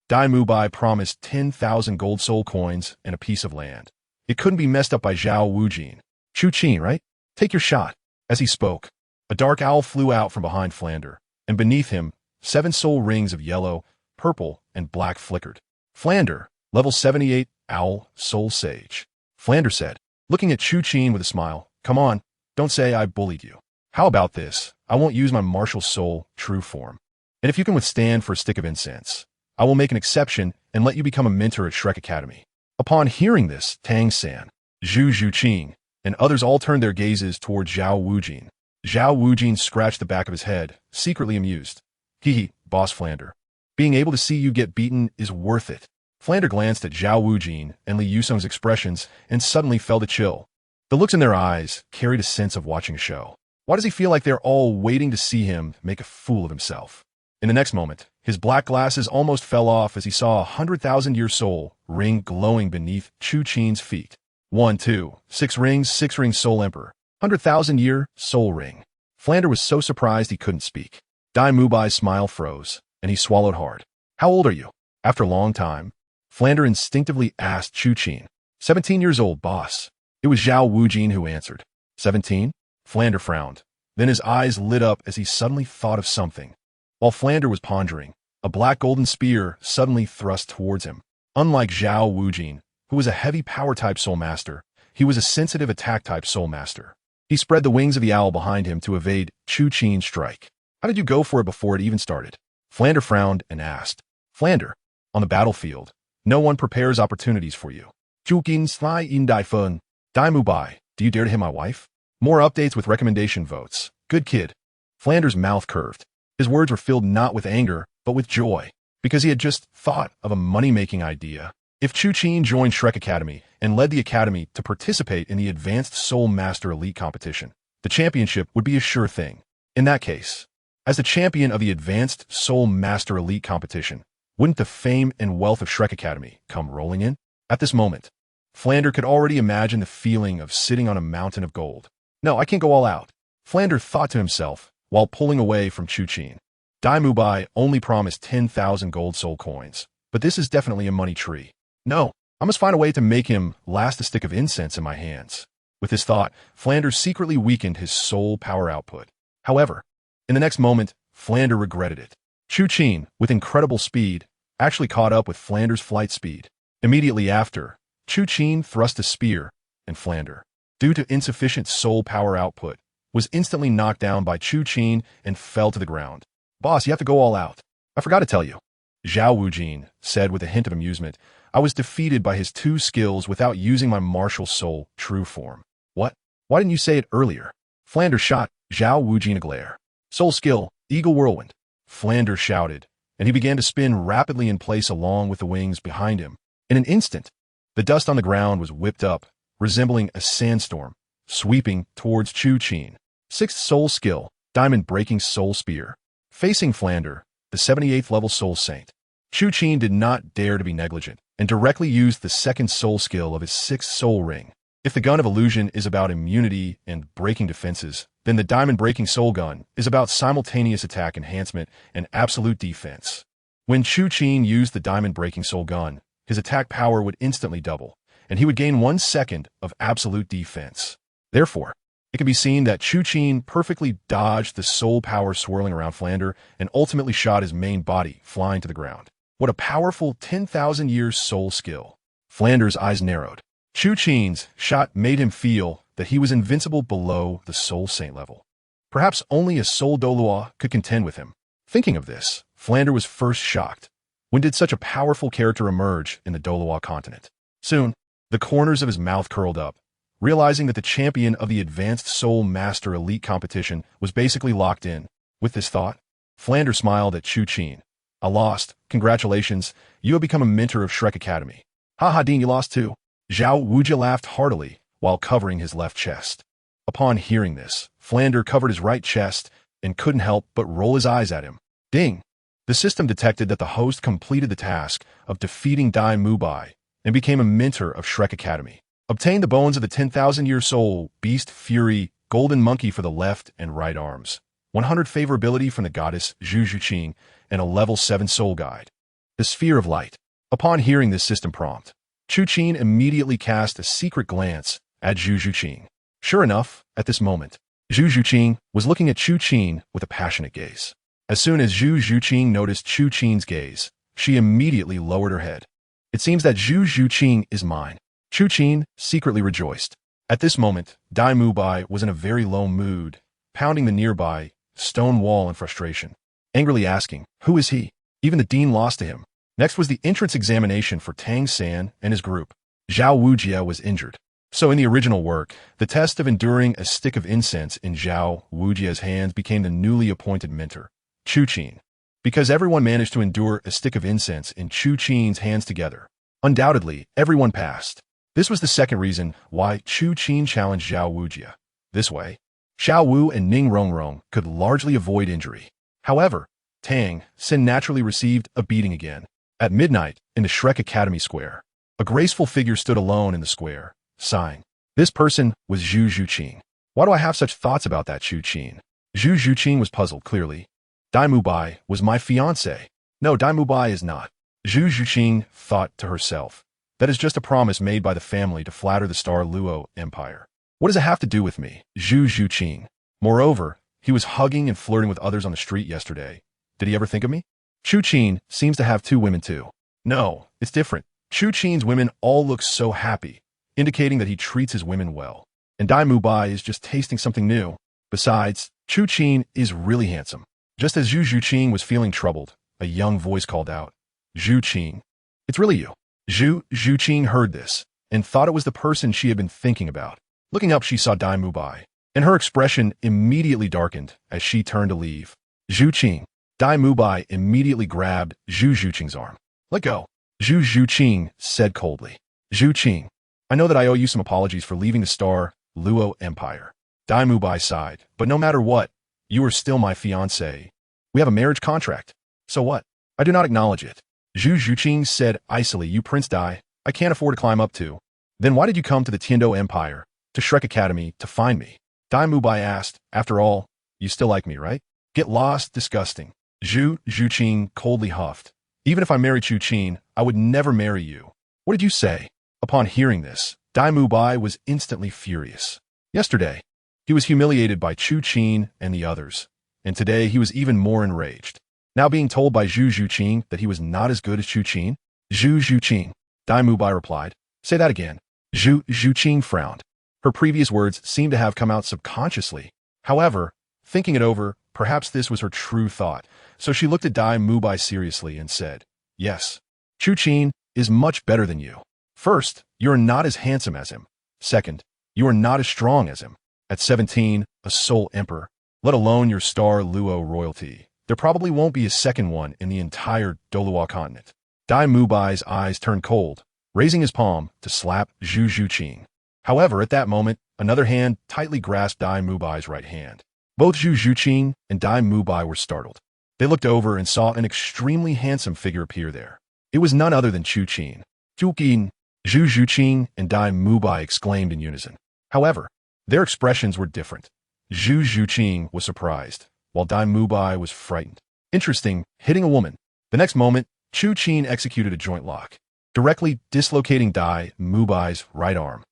Dai Mubai promised 10,000 gold soul coins and a piece of land. It couldn't be messed up by Zhao Wujin. Chu Qin, right? Take your shot. As he spoke, a dark owl flew out from behind Flander, and beneath him, 7 soul rings of yellow, purple, and black flickered. Flander, level 78, owl, soul sage. Flander said, looking at Chu Qin with a smile, come on, don't say I bullied you. How about this? I won't use my martial soul, true form. And if you can withstand for a stick of incense, I will make an exception and let you become a mentor at Shrek Academy. Upon hearing this, Tang San, Zhu Zhuqing, and others all turned their gazes toward Zhao Wujin. Zhao Wujin scratched the back of his head, secretly amused. Hee, boss Flander. Being able to see you get beaten is worth it. Flander glanced at Zhao Wujin and Li Yusong's expressions and suddenly felt a chill. The looks in their eyes carried a sense of watching a show. Why does he feel like they're all waiting to see him make a fool of himself? In the next moment, his black glasses almost fell off as he saw a 100,000-year soul ring glowing beneath Chu Qin's feet. 1, 2, 6 rings, 6 rings soul emperor. 100,000-year soul ring. Flander was so surprised he couldn't speak. Dai Mubai's smile froze, and he swallowed hard. How old are you? After a long time, Flander instinctively asked Chu Qin. 17 years old, boss. It was Zhao Wujin who answered. 17? Flander frowned. Then his eyes lit up as he suddenly thought of something. While Flander was pondering, a black golden spear suddenly thrust towards him. Unlike Zhao Wujin, who was a heavy power-type soul master, he was a sensitive attack-type soul master. He spread the wings of the owl behind him to evade Chu Qin's strike. How did you go for it before it even started? Flander frowned and asked. Flander, on the battlefield, no one prepares opportunities for you. Chu Qin Slai In Dai Fun. Dai Mubai, do you dare to hit my wife? More updates with recommendation votes. Good kid. Flander's mouth curved. His words were filled not with anger, but with joy, because he had just thought of a money-making idea. If Chu Qin joined Shrek Academy and led the academy to participate in the Advanced Soul Master Elite competition, the championship would be a sure thing. In that case, as the champion of the Advanced Soul Master Elite competition, wouldn't the fame and wealth of Shrek Academy come rolling in? At this moment, Flander could already imagine the feeling of sitting on a mountain of gold. No, I can't go all out, Flander thought to himself while pulling away from Chu Qin. Dai Mubai only promised 10,000 gold soul coins, but this is definitely a money tree. No, I must find a way to make him last a stick of incense in my hands. With this thought, Flander secretly weakened his soul power output. However, in the next moment, Flander regretted it. Chu Qin, with incredible speed, actually caught up with Flander's flight speed. Immediately after, Chu Qin thrust a spear, and Flander, due to insufficient soul power output, was instantly knocked down by Chu Qin and fell to the ground. Boss, you have to go all out. I forgot to tell you. Zhao Wujin said with a hint of amusement. I was defeated by his 2 skills without using my martial soul, true form. What? Why didn't you say it earlier? Flander shot Zhao Wujin a glare. Soul skill, Eagle Whirlwind. Flander shouted, and he began to spin rapidly in place along with the wings behind him. In an instant, the dust on the ground was whipped up, resembling a sandstorm, sweeping towards Chu Qin. 6th soul skill, Diamond Breaking Soul Spear. Facing Flander, the 78th level soul saint. Chu Qin did not dare to be negligent, and directly used the 2nd soul skill of his 6th soul ring. If the gun of illusion is about immunity and breaking defenses, then the diamond breaking soul gun is about simultaneous attack enhancement and absolute defense. When Chu Qin used the diamond breaking soul gun, his attack power would instantly double, and he would gain 1 second of absolute defense. Therefore, it can be seen that Chu Qin perfectly dodged the soul power swirling around Flander and ultimately shot his main body flying to the ground. What a powerful 10,000 years soul skill. Flander's eyes narrowed. Chu Qin's shot made him feel that he was invincible below the soul saint level. Perhaps only a soul Douluo could contend with him. Thinking of this, Flander was first shocked. When did such a powerful character emerge in the Douluo continent? Soon, the corners of his mouth curled up, realizing that the champion of the Advanced Soul Master Elite competition was basically locked in. With this thought, Flander smiled at Chu Qin. I lost. Congratulations. You have become a mentor of Shrek Academy. Haha, Dean, you lost too. Xiaowu laughed heartily while covering his left chest. Upon hearing this, Flander covered his right chest and couldn't help but roll his eyes at him. Ding! The system detected that the host completed the task of defeating Dai Mubai and became a mentor of Shrek Academy. Obtained the bones of the 10,000-year soul, beast, fury, golden monkey for the left and right arms. 100 favorability from the goddess Chu Qin and a level 7 soul guide. The sphere of light. Upon hearing this system prompt, Chu Qin immediately cast a secret glance at Chu Qin. Sure enough, at this moment, Chu Qin was looking at Chu Qin with a passionate gaze. As soon as Chu Qin noticed Chu Qin's gaze, she immediately lowered her head. It seems that Chu Qin is mine. Chu Qin secretly rejoiced. At this moment, Dai Mubai was in a very low mood, pounding the nearby stone wall in frustration, angrily asking, who is he? Even the dean lost to him. Next was the entrance examination for Tang San and his group. Xiaowu was injured. So in the original work, the test of enduring a stick of incense in Xiaowu hands became the newly appointed mentor, Chu Qin. Because everyone managed to endure a stick of incense in Chu Qin's hands together. Undoubtedly, everyone passed. This was the second reason why Chu Qin challenged Xiaowu. This way, Xiaowu and Ning Rongrong could largely avoid injury. However, Tang San naturally received a beating again. At midnight, in the Shrek Academy Square, a graceful figure stood alone in the square, sighing. This person was Chu Qin. Why do I have such thoughts about that Chu Qin? Chu Qin was puzzled, clearly. Dai Mubai was my fiancé. No, Dai Mubai is not. Chu Qin thought to herself. That is just a promise made by the family to flatter the Star Luo Empire. What does it have to do with me? Chu Qin. Moreover, he was hugging and flirting with others on the street yesterday. Did he ever think of me? Chu Qin seems to have two women too. No, it's different. Chu Qin's women all look so happy, indicating that he treats his women well. And Dai Mubai is just tasting something new. Besides, Chu Qin is really handsome. Just as Chu Qin was feeling troubled, a young voice called out, Chu Qin. It's really you. Chu Qin heard this and thought it was the person she had been thinking about. Looking up, she saw Dai Mubai, and her expression immediately darkened as she turned to leave. Chu Qin. Dai Mubai immediately grabbed Chu Qin's arm. Let go. Chu Qin said coldly. Chu Qin, I know that I owe you some apologies for leaving the Star Luo Empire. Dai Mubai sighed, but no matter what, you are still my fiancé. We have a marriage contract. So what? I do not acknowledge it. Chu Qin said icily, you Prince Dai, I can't afford to climb up to. Then why did you come to the Tiando Empire, to Shrek Academy, to find me? Dai Mubai asked, after all, you still like me, right? Get lost, disgusting. Chu Qin coldly huffed. Even if I married Chu Qin, I would never marry you. What did you say? Upon hearing this, Dai Mubai was instantly furious. Yesterday, he was humiliated by Chu Qin and the others, and today he was even more enraged. Now being told by Chu Qin that he was not as good as Chu Qin? Chu Qin. Dai Mubai replied. Say that again. Chu Qin frowned. Her previous words seemed to have come out subconsciously. However, thinking it over, perhaps this was her true thought. So she looked at Dai Mubai seriously and said, yes, Chu Qin is much better than you. First, you are not as handsome as him. Second, you are not as strong as him. At 17, a sole emperor, let alone your Star Luo royalty. There probably won't be a second one in the entire Douluo continent. Dai Mubai's eyes turned cold, raising his palm to slap Chu Qin. However, at that moment, another hand tightly grasped Dai Mubai's right hand. Both Chu Qin and Dai Mubai were startled. They looked over and saw an extremely handsome figure appear there. It was none other than Chu Qin. Chu Qin. Chu Qin and Dai Mubai exclaimed in unison. However, their expressions were different. Chu Qin was surprised, while Dai Mubai was frightened. Interesting, hitting a woman. The next moment, Chu Qin executed a joint lock, directly dislocating Dai Mubai's right arm.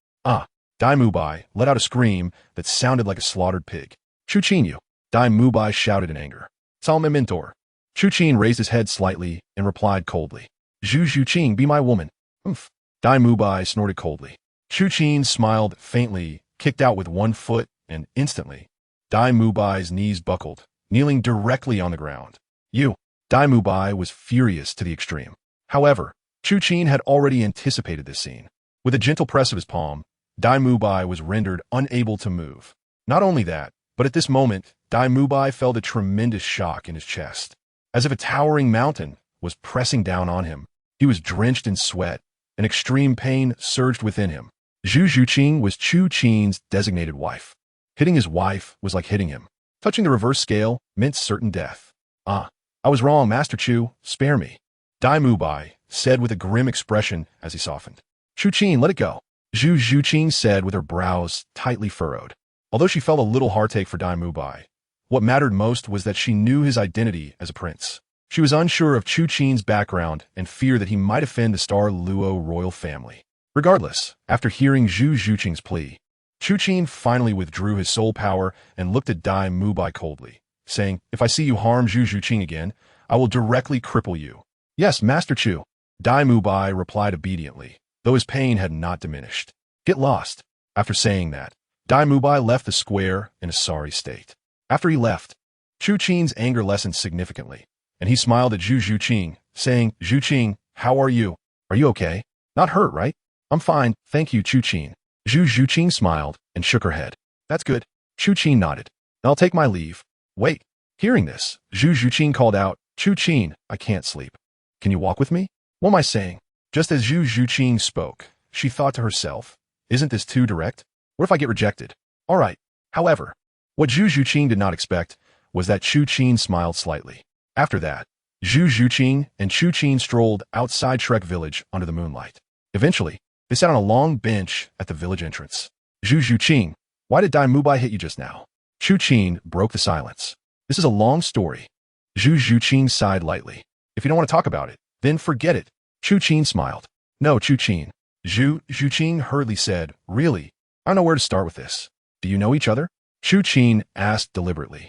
Dai Mubai let out a scream that sounded like a slaughtered pig. Chu Qin, you! Dai Mubai shouted in anger. Salma mentor. Chu Qin raised his head slightly and replied coldly. Chu Qin, be my woman. Oomph. Dai Mubai snorted coldly. Chu Qin smiled faintly, kicked out with one foot, and instantly, Dai Mubai's knees buckled, kneeling directly on the ground. You! Dai Mubai was furious to the extreme. However, Chu Qin had already anticipated this scene. With a gentle press of his palm, Dai Mubai was rendered unable to move. Not only that, but at this moment, Dai Mubai felt a tremendous shock in his chest. As if a towering mountain was pressing down on him. He was drenched in sweat, and extreme pain surged within him. Zhu Qin was Chu Qin's designated wife. Hitting his wife was like hitting him. Touching the reverse scale meant certain death. I was wrong, Master Chu, spare me. Dai Mubai said with a grim expression as he softened. Chu Qin, let it go. Zhu Qin said with her brows tightly furrowed. Although she felt a little heartache for Dai Mubai, what mattered most was that she knew his identity as a prince. She was unsure of Chu Qin's background and feared that he might offend the Douluo royal family. Regardless, after hearing Zhu Qin's plea, Chu Qin finally withdrew his soul power and looked at Dai Mubai coldly, saying, "If I see you harm Zhu Qin again, I will directly cripple you." "Yes, Master Chu." Dai Mubai replied obediently, though his pain had not diminished. "Get lost." After saying that, Dai Mubai left the square in a sorry state. After he left, Chu Qin's anger lessened significantly, and he smiled at Zhu Qin, saying, "Zhu Qin, how are you? Are you okay? Not hurt, right?" "I'm fine, thank you, Chu Qin." Zhu Qin smiled and shook her head. "That's good." Chu Qin nodded. "I'll take my leave." "Wait." Hearing this, Zhu Qin called out, "Chu Qin, I can't sleep. Can you walk with me?" "What am I saying?" Just as Zhu Qin spoke, she thought to herself, "Isn't this too direct? What if I get rejected?" "All right." However, what Zhu Qin did not expect was that Chu Qin smiled slightly. After that, Zhu Qin and Chu Qin strolled outside Shrek Village under the moonlight. Eventually, they sat on a long bench at the village entrance. "Zhu Qin, why did Dai Mubai hit you just now?" Chu Qin broke the silence. "This is a long story." Zhu Qin sighed lightly. "If you don't want to talk about it, then forget it." Chu Qin smiled. "No, Chu Qin." Zhu Qin hurriedly said, "Really? I don't know where to start with this. Do you know each other?" Chu Qin asked deliberately.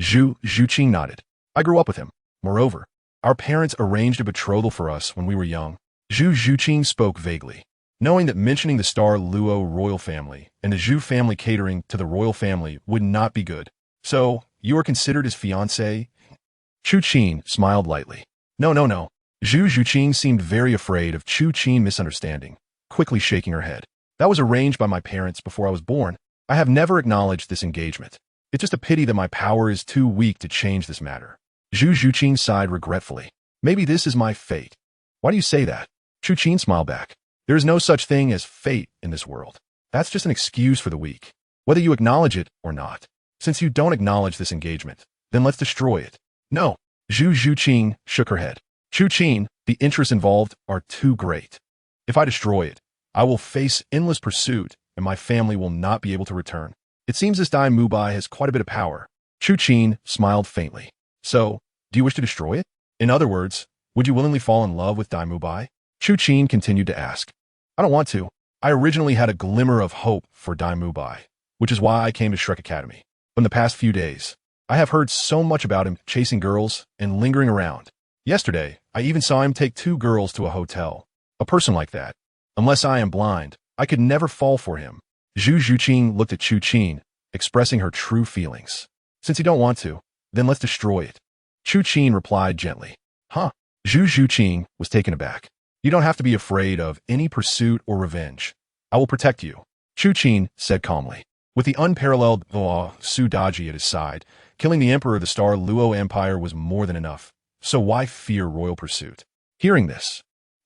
Zhu Qin nodded. "I grew up with him. Moreover, our parents arranged a betrothal for us when we were young." Zhu Qin spoke vaguely, knowing that mentioning the Douluo royal family and the Zhu family catering to the royal family would not be good. "So, you are considered his fiancé?" Chu Qin smiled lightly. No. Zhu Qin seemed very afraid of Chu Qin misunderstanding, quickly shaking her head. "That was arranged by my parents before I was born. I have never acknowledged this engagement. It's just a pity that my power is too weak to change this matter." Zhu Qin sighed regretfully. "Maybe this is my fate." "Why do you say that?" Chu Qin smiled back. "There is no such thing as fate in this world. That's just an excuse for the weak, whether you acknowledge it or not. Since you don't acknowledge this engagement, then let's destroy it." "No." Zhu Qin shook her head. "Chu Qin, the interests involved are too great. If I destroy it, I will face endless pursuit and my family will not be able to return. It seems this Dai Mubai has quite a bit of power." Chu Qin smiled faintly. "So, do you wish to destroy it? In other words, would you willingly fall in love with Dai Mubai?" Chu Qin continued to ask. "I don't want to. I originally had a glimmer of hope for Dai Mubai, which is why I came to Shrek Academy. But in the past few days, I have heard so much about him chasing girls and lingering around. Yesterday, I even saw him take 2 girls to a hotel. A person like that, unless I am blind, I could never fall for him." Zhu Qin looked at Chu Qin, expressing her true feelings. "Since you don't want to, then let's destroy it." Chu Qin replied gently. "Huh?" Zhu Qin was taken aback. "You don't have to be afraid of any pursuit or revenge. I will protect you," Chu Qin said calmly. With the unparalleled Su Daji at his side, killing the emperor of the Douluo Empire was more than enough. So why fear royal pursuit? Hearing this,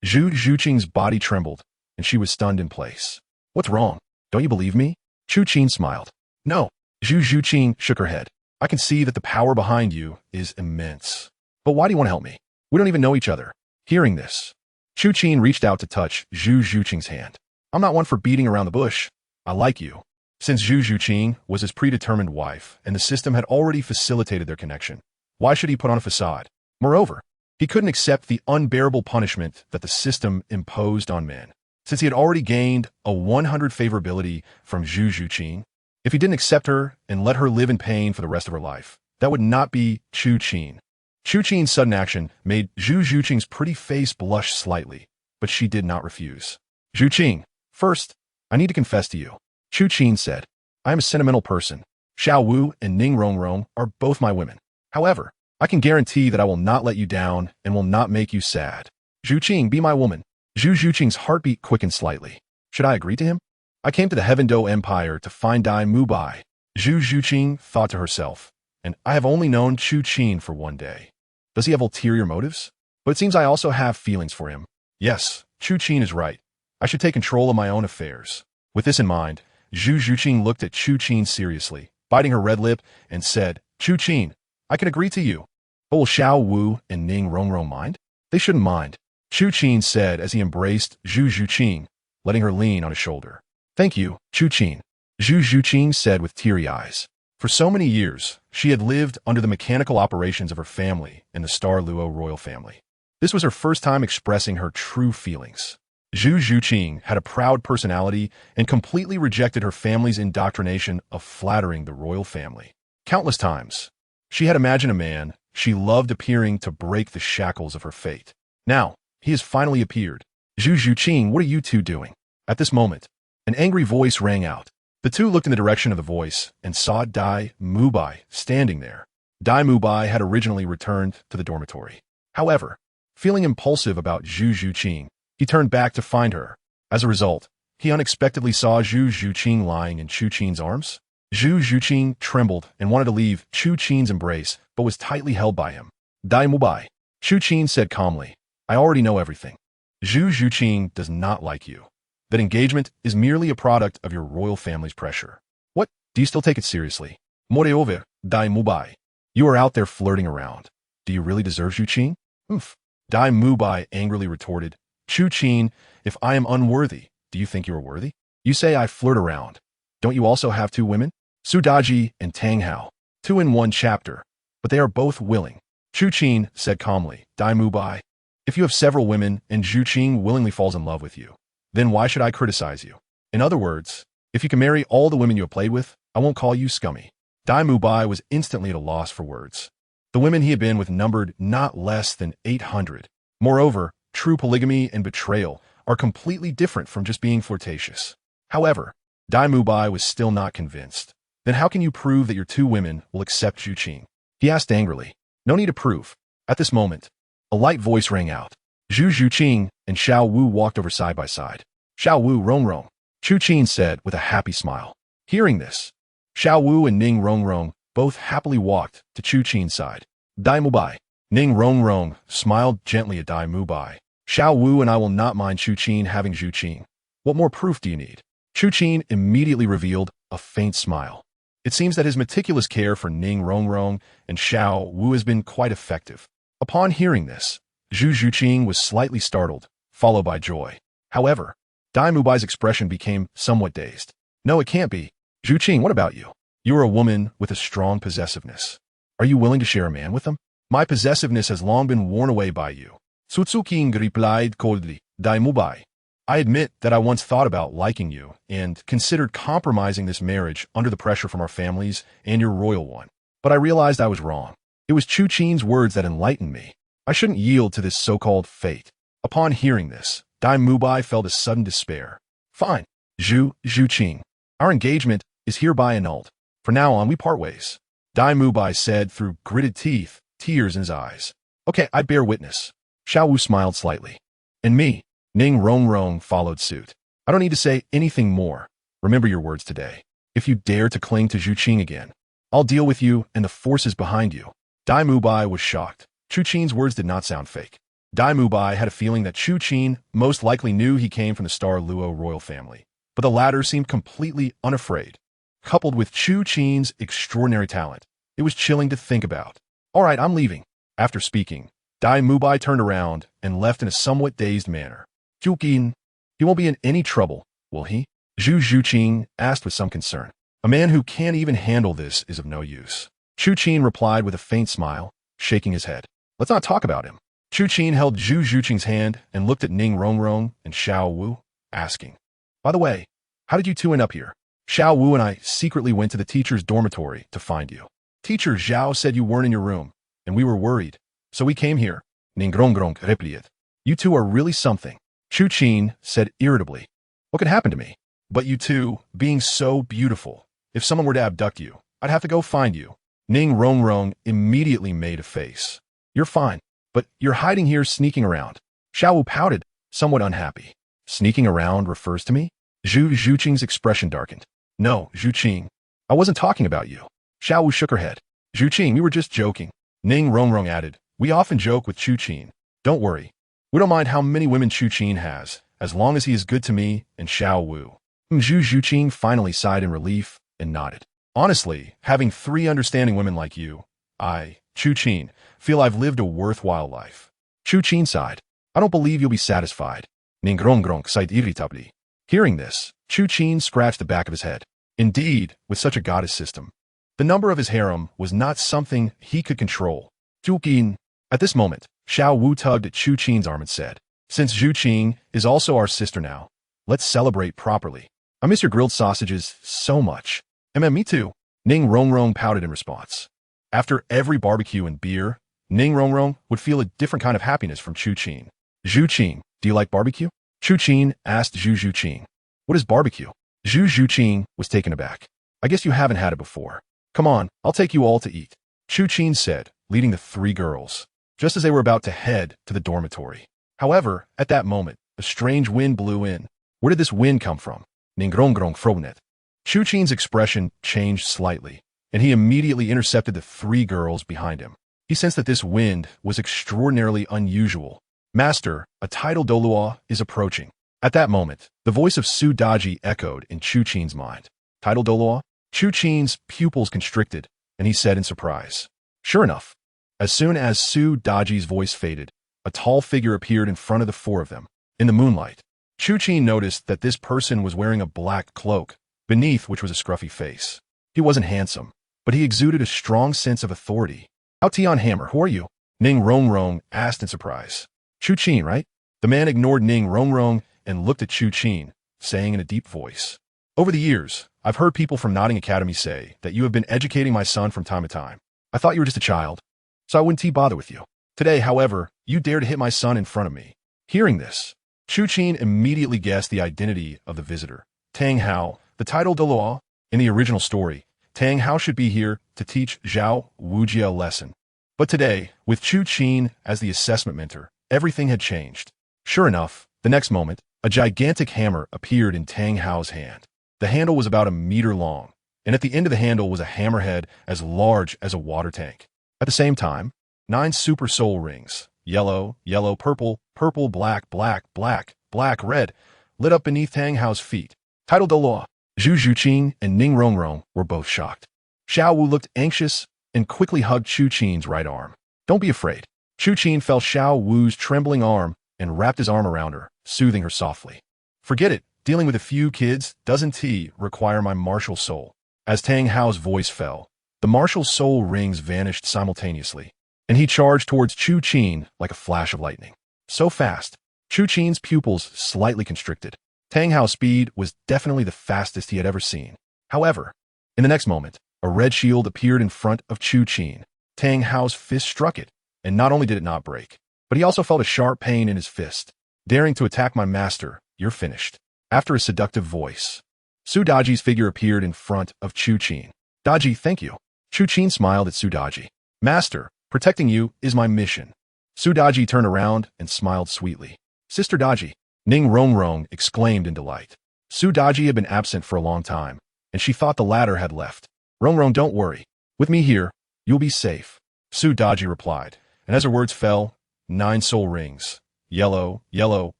Zhu Qin's body trembled, and she was stunned in place. "What's wrong? Don't you believe me?" Chu Qin smiled. "No." Zhu Qin shook her head. "I can see that the power behind you is immense. But why do you want to help me? We don't even know each other." Hearing this, Chu Qin reached out to touch Zhu Qin's hand. "I'm not one for beating around the bush. I like you." Since Zhu Qin was his predetermined wife and the system had already facilitated their connection, why should he put on a facade? Moreover, he couldn't accept the unbearable punishment that the system imposed on men. Since he had already gained a 100 favorability from Zhu Qin, if he didn't accept her and let her live in pain for the rest of her life, that would not be Chu Qin. Chu Qin's sudden action made Zhu Qin's pretty face blush slightly, but she did not refuse. "Zhu Qin, first, I need to confess to you," Chu Qin said. "I am a sentimental person. Xiaowu and Ning Rongrong are both my women. However, I can guarantee that I will not let you down and will not make you sad. Zhu Qin, be my woman." Zhu Qin's heartbeat quickened slightly. Should I agree to him? "I came to the Heaven-Do Empire to find Dai Mubai," Zhu Qin thought to herself, "and I have only known Chu Qin for 1 day. Does he have ulterior motives? But it seems I also have feelings for him. Yes, Chu Qin is right. I should take control of my own affairs. With this in mind, Zhu Zhuqing looked at Chu Qin seriously, biting her red lip, and said, Chu Qin, I can agree to you. But will Xiaowu and Ning Rongrong mind? They shouldn't mind, Chu Qin said as he embraced Zhu Zhuqing, letting her lean on his shoulder. Thank you, Chu Qin, Zhu Zhuqing said with teary eyes. For so many years, she had lived under the mechanical operations of her family and the Douluo royal family. This was her first time expressing her true feelings. Zhu Zhuqing had a proud personality and completely rejected her family's indoctrination of flattering the royal family. Countless times, she had imagined a man she loved appearing to break the shackles of her fate. Now, he has finally appeared. Zhu Zhuqing, what are you two doing? At this moment, an angry voice rang out. The two looked in the direction of the voice and saw Dai Mubai standing there. Dai Mubai had originally returned to the dormitory. However, feeling impulsive about Zhu Zhuqing, he turned back to find her. As a result, he unexpectedly saw Zhu Zhuqing lying in Chu Qin's arms. Zhu Zhuqing trembled and wanted to leave Chu Qin's embrace, but was tightly held by him. Dai Mubai, Chu Qin said calmly, I already know everything. Zhu Zhuqing does not like you. That engagement is merely a product of your royal family's pressure. What? Do you still take it seriously? Moreover, Dai Mubai, you are out there flirting around. Do you really deserve Zhu Qing? Oof. Dai Mubai angrily retorted, Chu Qin, if I am unworthy, do you think you are worthy? You say I flirt around. Don't you also have two women? Su Daji and Tang Hao. 2 in 1 chapter. But they are both willing. Chu Qin said calmly, Dai Mubai, if you have several women and Zhu Qing willingly falls in love with you, then why should I criticize you? In other words, if you can marry all the women you have played with, I won't call you scummy. Dai Mubai was instantly at a loss for words. The women he had been with numbered not less than 800. Moreover, true polygamy and betrayal are completely different from just being flirtatious. However, Dai Mubai was still not convinced. Then how can you prove that your two women will accept Zhu Qing? He asked angrily. No need to prove. At this moment, a light voice rang out. Zhu Zhuqing and Xiaowu walked over side by side. Xiaowu Rongrong, Chu Qin said with a happy smile. Hearing this, Xiaowu and Ning Rongrong both happily walked to Chu Qin's side. Dai Mubai, Ning Rongrong smiled gently at Dai Mubai. Xiaowu and I will not mind Chu Qin having Zhu Qing. What more proof do you need? Chu Qin immediately revealed a faint smile. It seems that his meticulous care for Ning Rongrong and Xiaowu has been quite effective. Upon hearing this, Zhu Zhuqing was slightly startled, followed by joy. However, Dai Mubai's expression became somewhat dazed. No, it can't be. Zhu Qing, what about you? You are a woman with a strong possessiveness. Are you willing to share a man with them? My possessiveness has long been worn away by you. Su Qing replied coldly, Dai Mubai, I admit that I once thought about liking you and considered compromising this marriage under the pressure from our families and your royal one. But I realized I was wrong. It was Chu Qin's words that enlightened me. I shouldn't yield to this so-called fate. Upon hearing this, Dai Mubai felt a sudden despair. Fine, Zhu Qing. Our engagement is hereby annulled. From now on, we part ways. Dai Mubai said through gritted teeth, tears in his eyes. Okay, I bear witness. Xiaowu smiled slightly. And me, Ning Rongrong followed suit. I don't need to say anything more. Remember your words today. If you dare to cling to Zhu Qing again, I'll deal with you and the forces behind you. Dai Mubai was shocked. Chu Qin's words did not sound fake. Dai Mubai had a feeling that Chu Qin most likely knew he came from the Douluo royal family, but the latter seemed completely unafraid. Coupled with Chu Qin's extraordinary talent, it was chilling to think about. All right, I'm leaving. After speaking, Dai Mubai turned around and left in a somewhat dazed manner. Chu Qin, he won't be in any trouble, will he? Zhu Zhuqing asked with some concern. A man who can't even handle this is of no use. Chu Qin replied with a faint smile, shaking his head. Let's not talk about him. Chu Qin held Zhu Zhuqing's hand and looked at Ning Rongrong and Xiaowu, asking, By the way, how did you two end up here? Xiaowu and I secretly went to the teacher's dormitory to find you. Teacher Zhao said you weren't in your room, and we were worried. So we came here. Ning Rongrong replied. You two are really something. Chu Qin said irritably. What could happen to me? But you two, being so beautiful. If someone were to abduct you, I'd have to go find you. Ning Rongrong immediately made a face. You're fine, but you're hiding here sneaking around. Xiaowu pouted, somewhat unhappy. Sneaking around refers to me? Zhu Zhuqing's expression darkened. No, Zhu Qing. I wasn't talking about you. Xiaowu shook her head. Zhu Qing, we were just joking. Ning Rongrong added, we often joke with Chu Qin. Don't worry. We don't mind how many women Chu Qin has, as long as he is good to me and Xiaowu. Chu Qin finally sighed in relief and nodded. Honestly, having 3 understanding women like you, Chu Qin, feel I've lived a worthwhile life. Chu Qin sighed. I don't believe you'll be satisfied. Ningrong sighed irritably. Hearing this, Chu Qin scratched the back of his head. Indeed, with such a goddess system, the number of his harem was not something he could control. Chu Qin. At this moment, Xiaowu tugged at Chu Qin's arm and said, Since Chu Qin is also our sister now, let's celebrate properly. I miss your grilled sausages so much. Me too. Ning Rongrong pouted in response. After every barbecue and beer, Ning Rongrong would feel a different kind of happiness from Chu Qin. Chu Qin, do you like barbecue? Chu Qin asked Chu Qin. What is barbecue? Chu Qin was taken aback. I guess you haven't had it before. Come on, I'll take you all to eat. Chu Qin said, leading the 3 girls, just as they were about to head to the dormitory. However, at that moment, a strange wind blew in. Where did this wind come from? Ningrong fronet. Chu Qin's expression changed slightly, and he immediately intercepted the 3 girls behind him. He sensed that this wind was extraordinarily unusual. Master, a tidal Douluo is approaching. At that moment, the voice of Su Daji echoed in Chu Qin's mind. Tidal Douluo? Chu Qin's pupils constricted, and he said in surprise. Sure enough, as soon as Su Daji's voice faded, a tall figure appeared in front of the 4 of them. In the moonlight, Chu Qin noticed that this person was wearing a black cloak, beneath which was a scruffy face. He wasn't handsome, but he exuded a strong sense of authority. How Tian Hammer, who are you? Ning Rongrong asked in surprise. Chu Qin, right? The man ignored Ning Rongrong and looked at Chu Qin, saying in a deep voice. Over the years, I've heard people from Nodding Academy say that you have been educating my son from time to time. I thought you were just a child, so I wouldn't bother with you. Today, however, you dare to hit my son in front of me. Hearing this, Chu Qin immediately guessed the identity of the visitor. Tang Hao, the title Douluo. In the original story, Tang Hao should be here to teach Zhao Wujia a lesson. But today, with Chu Qin as the assessment mentor, everything had changed. Sure enough, the next moment, a gigantic hammer appeared in Tang Hao's hand. The handle was about 1 meter long, and at the end of the handle was a hammerhead as large as a water tank. At the same time, 9 super soul rings, yellow, yellow, purple, purple, black, black, black, black, red, lit up beneath Tang Hao's feet. Title Douluo. Chu Qin and Ning Rongrong were both shocked. Xiaowu looked anxious and quickly hugged Chu Qin's right arm. Don't be afraid. Chu Qin felt Xiaowu's trembling arm and wrapped his arm around her, soothing her softly. Forget it. Dealing with a few kids doesn't require my martial soul. As Tang Hao's voice fell, the martial soul rings vanished simultaneously, and he charged towards Chu Qin like a flash of lightning. So fast, Chu Qin's pupils slightly constricted. Tang Hao's speed was definitely the fastest he had ever seen. However, in the next moment, a red shield appeared in front of Chu Qin. Tang Hao's fist struck it, and not only did it not break, but he also felt a sharp pain in his fist. Daring to attack my master, you're finished. After a seductive voice, Su Daji's figure appeared in front of Chu Qin. Daji, thank you. Chu Qin smiled at Su Daji. Master, protecting you is my mission. Su Daji turned around and smiled sweetly. Sister Daji, Ning Rongrong exclaimed in delight. Su Daji had been absent for a long time, and she thought the latter had left. Rongrong, don't worry. With me here, you'll be safe. Su Daji replied, and as her words fell, 9 soul rings, yellow, yellow,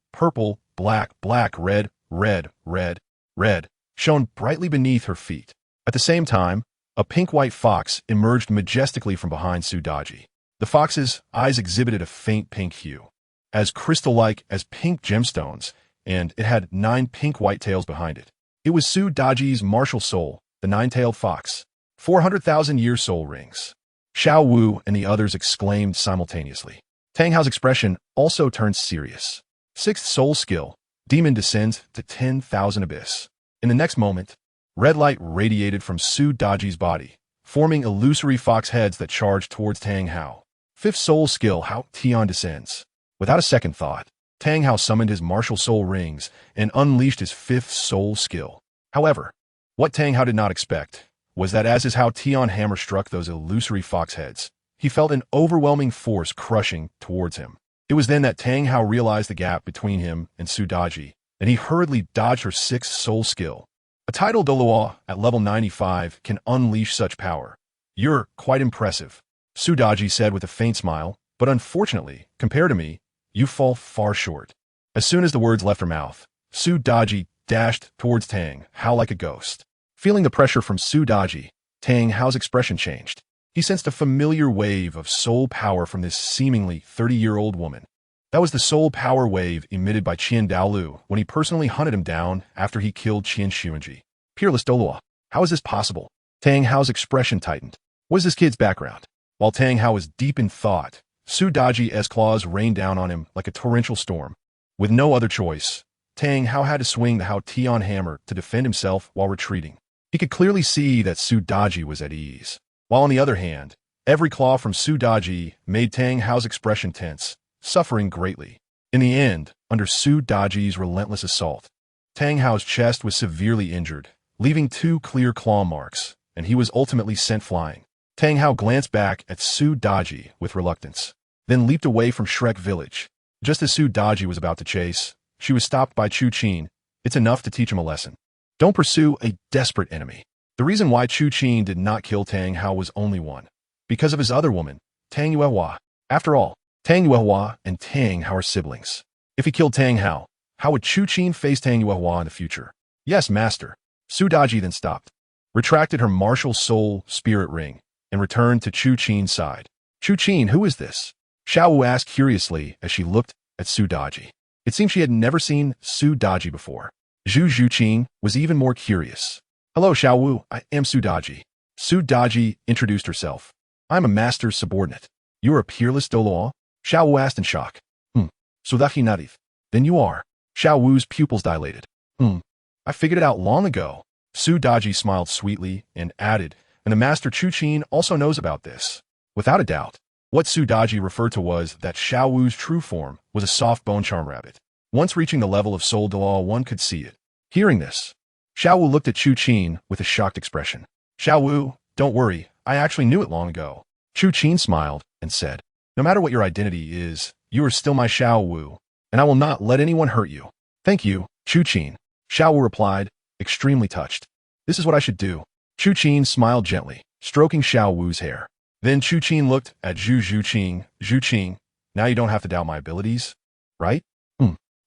purple, black, black, red, red, red, red, shone brightly beneath her feet. At the same time, a pink-white fox emerged majestically from behind Su Daji. The fox's eyes exhibited a faint pink hue, as crystal-like as pink gemstones, and it had 9 pink-white tails behind it. It was Su Daji's martial soul, the 9-tailed fox. 400,000-year soul rings. Xiaowu and the others exclaimed simultaneously. Tang Hao's expression also turned serious. 6th soul skill. Demon descends to 10,000 abyss. In the next moment, red light radiated from Su Daji's body, forming illusory fox heads that charged towards Tang Hao. 5th soul skill, Hao Tian descends. Without a second thought, Tang Hao summoned his martial soul rings and unleashed his 5th soul skill. However, what Tang Hao did not expect was that as his Hao Tian hammer struck those illusory fox heads, he felt an overwhelming force crushing towards him. It was then that Tang Hao realized the gap between him and Su Daji, and he hurriedly dodged her 6th soul skill. A title Douluo at level 95 can unleash such power. You're quite impressive, Su Daji said with a faint smile, but unfortunately, compared to me, you fall far short. As soon as the words left her mouth, Su Daji dashed towards Tang Hao like a ghost. Feeling the pressure from Su Daji, Tang Hao's expression changed. He sensed a familiar wave of soul power from this seemingly 30-year-old woman. That was the soul power wave emitted by Douluo Dalu when he personally hunted him down after he killed Qin Xuanji. Peerless Douluo, how is this possible? Tang Hao's expression tightened. What is this kid's background? While Tang Hao was deep in thought, Su Daji's claws rained down on him like a torrential storm. With no other choice, Tang Hao had to swing the Hao Tian hammer to defend himself while retreating. He could clearly see that Su Daji was at ease. While on the other hand, every claw from Su Daji made Tang Hao's expression tense, suffering greatly. In the end, under Su Daji's relentless assault, Tang Hao's chest was severely injured, leaving 2 clear claw marks, and he was ultimately sent flying. Tang Hao glanced back at Su Daji with reluctance, then leaped away from Shrek Village. Just as Su Daji was about to chase, she was stopped by Chu Qin. It's enough to teach him a lesson. Don't pursue a desperate enemy. The reason why Chu Qin did not kill Tang Hao was only one. Because of his other woman, Tang Yuehua. After all, Tang Yuehua and Tang Hao are siblings. If he killed Tang Hao, how would Chu Qin face Tang Yuehua in the future? Yes, master. Su Daji then stopped, retracted her martial soul spirit ring, and returned to Chu Qin's side. Chu Qin, who is this? Xiaowu asked curiously as she looked at Su Daji. It seemed she had never seen Su Daji before. Zhu Qin was even more curious. Hello, Xiaowu, I am Su Daji. Su Daji introduced herself. I'm a master's subordinate. You are a peerless Douluo? Xiaowu asked in shock. Sudahi Nadif. Then you are. Xiaowu's pupils dilated. I figured it out long ago. Su Daji smiled sweetly and added, and the master Chu Qin also knows about this. Without a doubt, what Su Daji referred to was that Xiaowu's true form was a soft bone charm rabbit. Once reaching the level of soul Douluo, one could see it. Hearing this, Xiaowu looked at Chu Qin with a shocked expression. Xiaowu, don't worry, I actually knew it long ago. Chu Qin smiled and said, no matter what your identity is, you are still my Xiaowu, and I will not let anyone hurt you. Thank you, Chu Qin. Xiaowu replied, extremely touched. This is what I should do. Chu Qin smiled gently, stroking Xiaowu's hair. Then Chu Qin looked at Zhu Qin, now you don't have to doubt my abilities, right?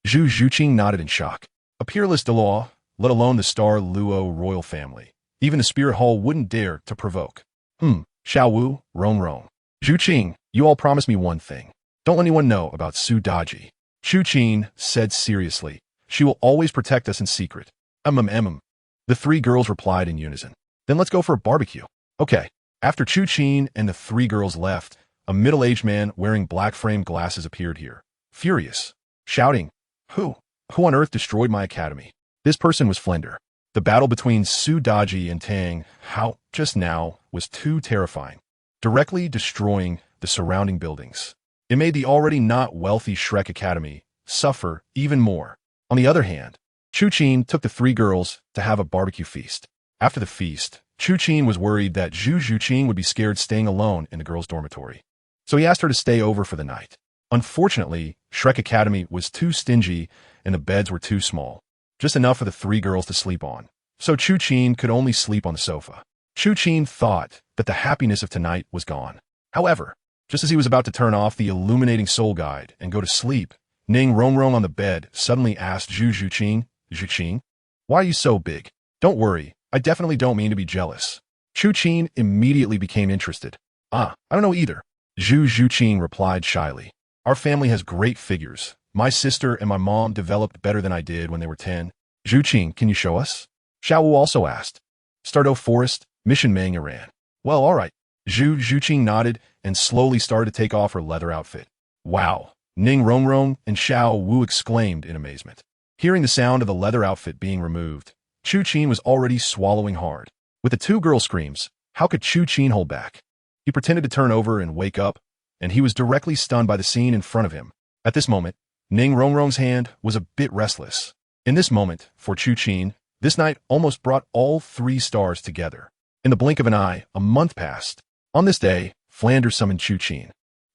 Zhu Qin nodded in shock. A peerless Douluo, let alone the Star Luo royal family. Even the Spirit Hall wouldn't dare to provoke. Xiaowu, Rong. Zhu Qin, you all promise me one thing. Don't let anyone know about Su Daji. Chu Qin said seriously, she will always protect us in secret. The 3 girls replied in unison. Then let's go for a barbecue. Okay. After Chu Qin and the 3 girls left, a middle-aged man wearing black-framed glasses appeared here, furious, shouting, Who on earth destroyed my academy? This person was Flender. The battle between Su Daji and Tang Hao just now was too terrifying, directly destroying the surrounding buildings. It made the already not wealthy Shrek Academy suffer even more. On the other hand, Chu Qin took the 3 girls to have a barbecue feast. After the feast, Chu Qin was worried that Zhu Qin would be scared staying alone in the girls' dormitory. So he asked her to stay over for the night. Unfortunately, Shrek Academy was too stingy and the beds were too small, just enough for the 3 girls to sleep on. So Chu Qin could only sleep on the sofa. Chu Qin thought that the happiness of tonight was gone. However, just as he was about to turn off the illuminating soul guide and go to sleep, Ning Rong on the bed suddenly asked Zhu Qin, why are you so big? Don't worry, I definitely don't mean to be jealous. Chu Qin immediately became interested. I don't know either. Zhu Qin replied shyly. Our family has great figures. My sister and my mom developed better than I did when they were 10. Zhu Qin, can you show us? Xiaowu also asked. Stardo Forest, Mission Mang Iran. Well, all right. Zhu Qin nodded and slowly started to take off her leather outfit. Wow. Ning Rong and Xiaowu exclaimed in amazement. Hearing the sound of the leather outfit being removed, Chu Qin was already swallowing hard. With the 2 girl screams, how could Chu Qin hold back? He pretended to turn over and wake up, and he was directly stunned by the scene in front of him. At this moment, Ning Rong's hand was a bit restless. In this moment, for Chu Qin, this night almost brought all 3 stars together. In the blink of an eye, a month passed. On this day, Flanders summoned Chu Qin,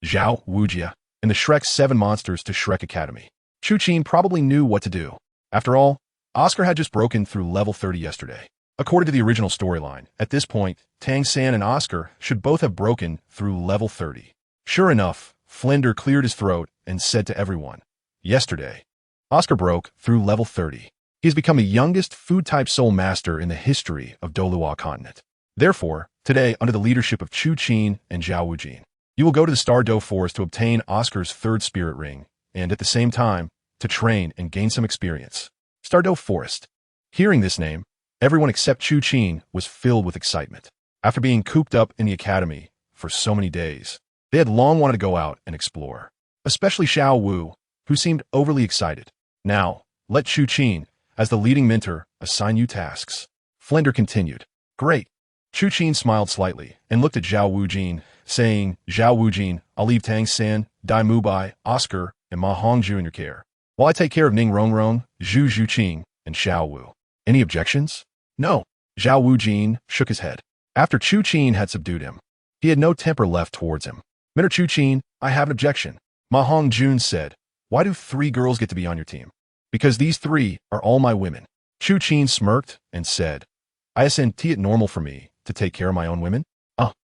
Zhao Wujia, and the Shrek's 7 monsters to Shrek Academy. Chu Qin probably knew what to do. After all, Oscar had just broken through level 30 yesterday. According to the original storyline, at this point, Tang San and Oscar should both have broken through level 30. Sure enough, Flender cleared his throat and said to everyone, "Yesterday, Oscar broke through level 30. He has become the youngest food-type soul master in the history of Douluo continent. Therefore, today, under the leadership of Chu Qin and Xiaowu, you will go to the Douluo Forest to obtain Oscar's third spirit ring, and at the same time, to train and gain some experience." Douluo Forest. Hearing this name, everyone except Chu Qin was filled with excitement. After being cooped up in the academy for so many days, they had long wanted to go out and explore. Especially Xiaowu, who seemed overly excited. "Now, let Chu Qin, as the leading mentor, assign you tasks." Flender continued. "Great." Chu Qin smiled slightly and looked at Zhao Wujin, saying, "Zhao Wujin, I'll leave Tang San, Dai Mubai, Oscar, and Ma Hongzhu in your care, while I take care of Ning Rongrong, Zhu Zhuqing, and Xiaowu. Any objections?" "No." Zhao Wujin shook his head. After Chu Qin had subdued him, he had no temper left towards him. "Mentor Chu Qin, I have an objection." Ma Hongzhu said, "Why do 3 girls get to be on your team?" "Because these 3 are all my women." Chu Qin smirked and said, "Isn't it normal for me to take care of my own women?"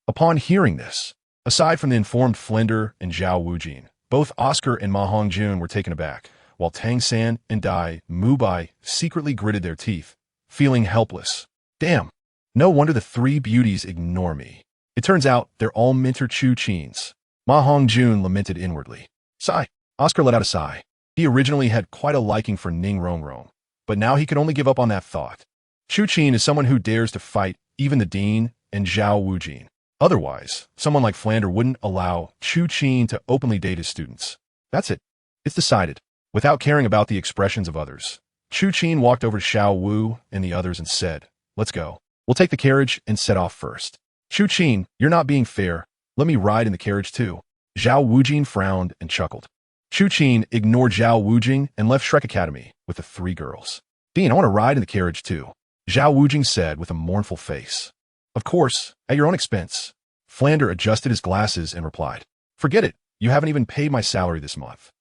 Upon hearing this, aside from the informed Flender and Zhao Wujin, both Oscar and Ma Hongzhu were taken aback, while Tang San and Dai Mubai secretly gritted their teeth, feeling helpless. "Damn, no wonder the 3 beauties ignore me. It turns out they're all Mentor Chu Qin's." Ma Hongzhu lamented inwardly. Sigh. Oscar let out a sigh. He originally had quite a liking for Ning Rongrong, but now he could only give up on that thought. Chu Qin is someone who dares to fight even the Dean and Zhao Wujin. Otherwise, someone like Flander wouldn't allow Chu Qin to openly date his students. That's it. It's decided. Without caring about the expressions of others, Chu Qin walked over to Xiaowu and the others and said, "Let's go. We'll take the carriage and set off first." "Chu Qin, you're not being fair. Let me ride in the carriage too." Zhao Wujin frowned and chuckled. Chu Qin ignored Zhao Wujin and left Shrek Academy with the 3 girls. "Dean, I want to ride in the carriage too," Zhao Wujin said with a mournful face. "Of course, at your own expense." Flander adjusted his glasses and replied, "Forget it. You haven't even paid my salary this month."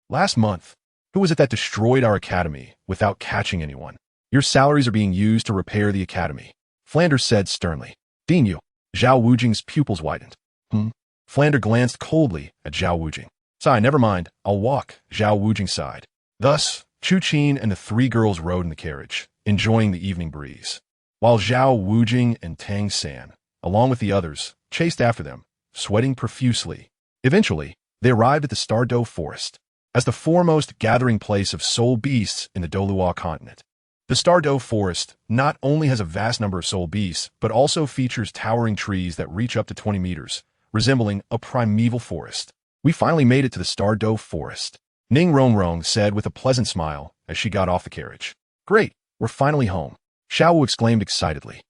"Last month, who was it that destroyed our academy without catching anyone? Your salaries are being used to repair the academy," Flander said sternly. "Dean you." Zhao Wujing's pupils widened. Flander glanced coldly at Zhao Wujing. "Sigh, never mind. I'll walk," Zhao Wujing sighed. Thus, Chu Qin and the 3 girls rode in the carriage, enjoying the evening breeze, while Zhao Wujing and Tang San, along with the others, chased after them, sweating profusely. Eventually, they arrived at the Douluo Forest, as the foremost gathering place of soul beasts in the Douluo continent. The Douluo Forest not only has a vast number of soul beasts, but also features towering trees that reach up to 20 meters, resembling a primeval forest. "We finally made it to the Douluo Forest," Ning Rongrong said with a pleasant smile as she got off the carriage. "Great, we're finally home," Xiaowu exclaimed excitedly.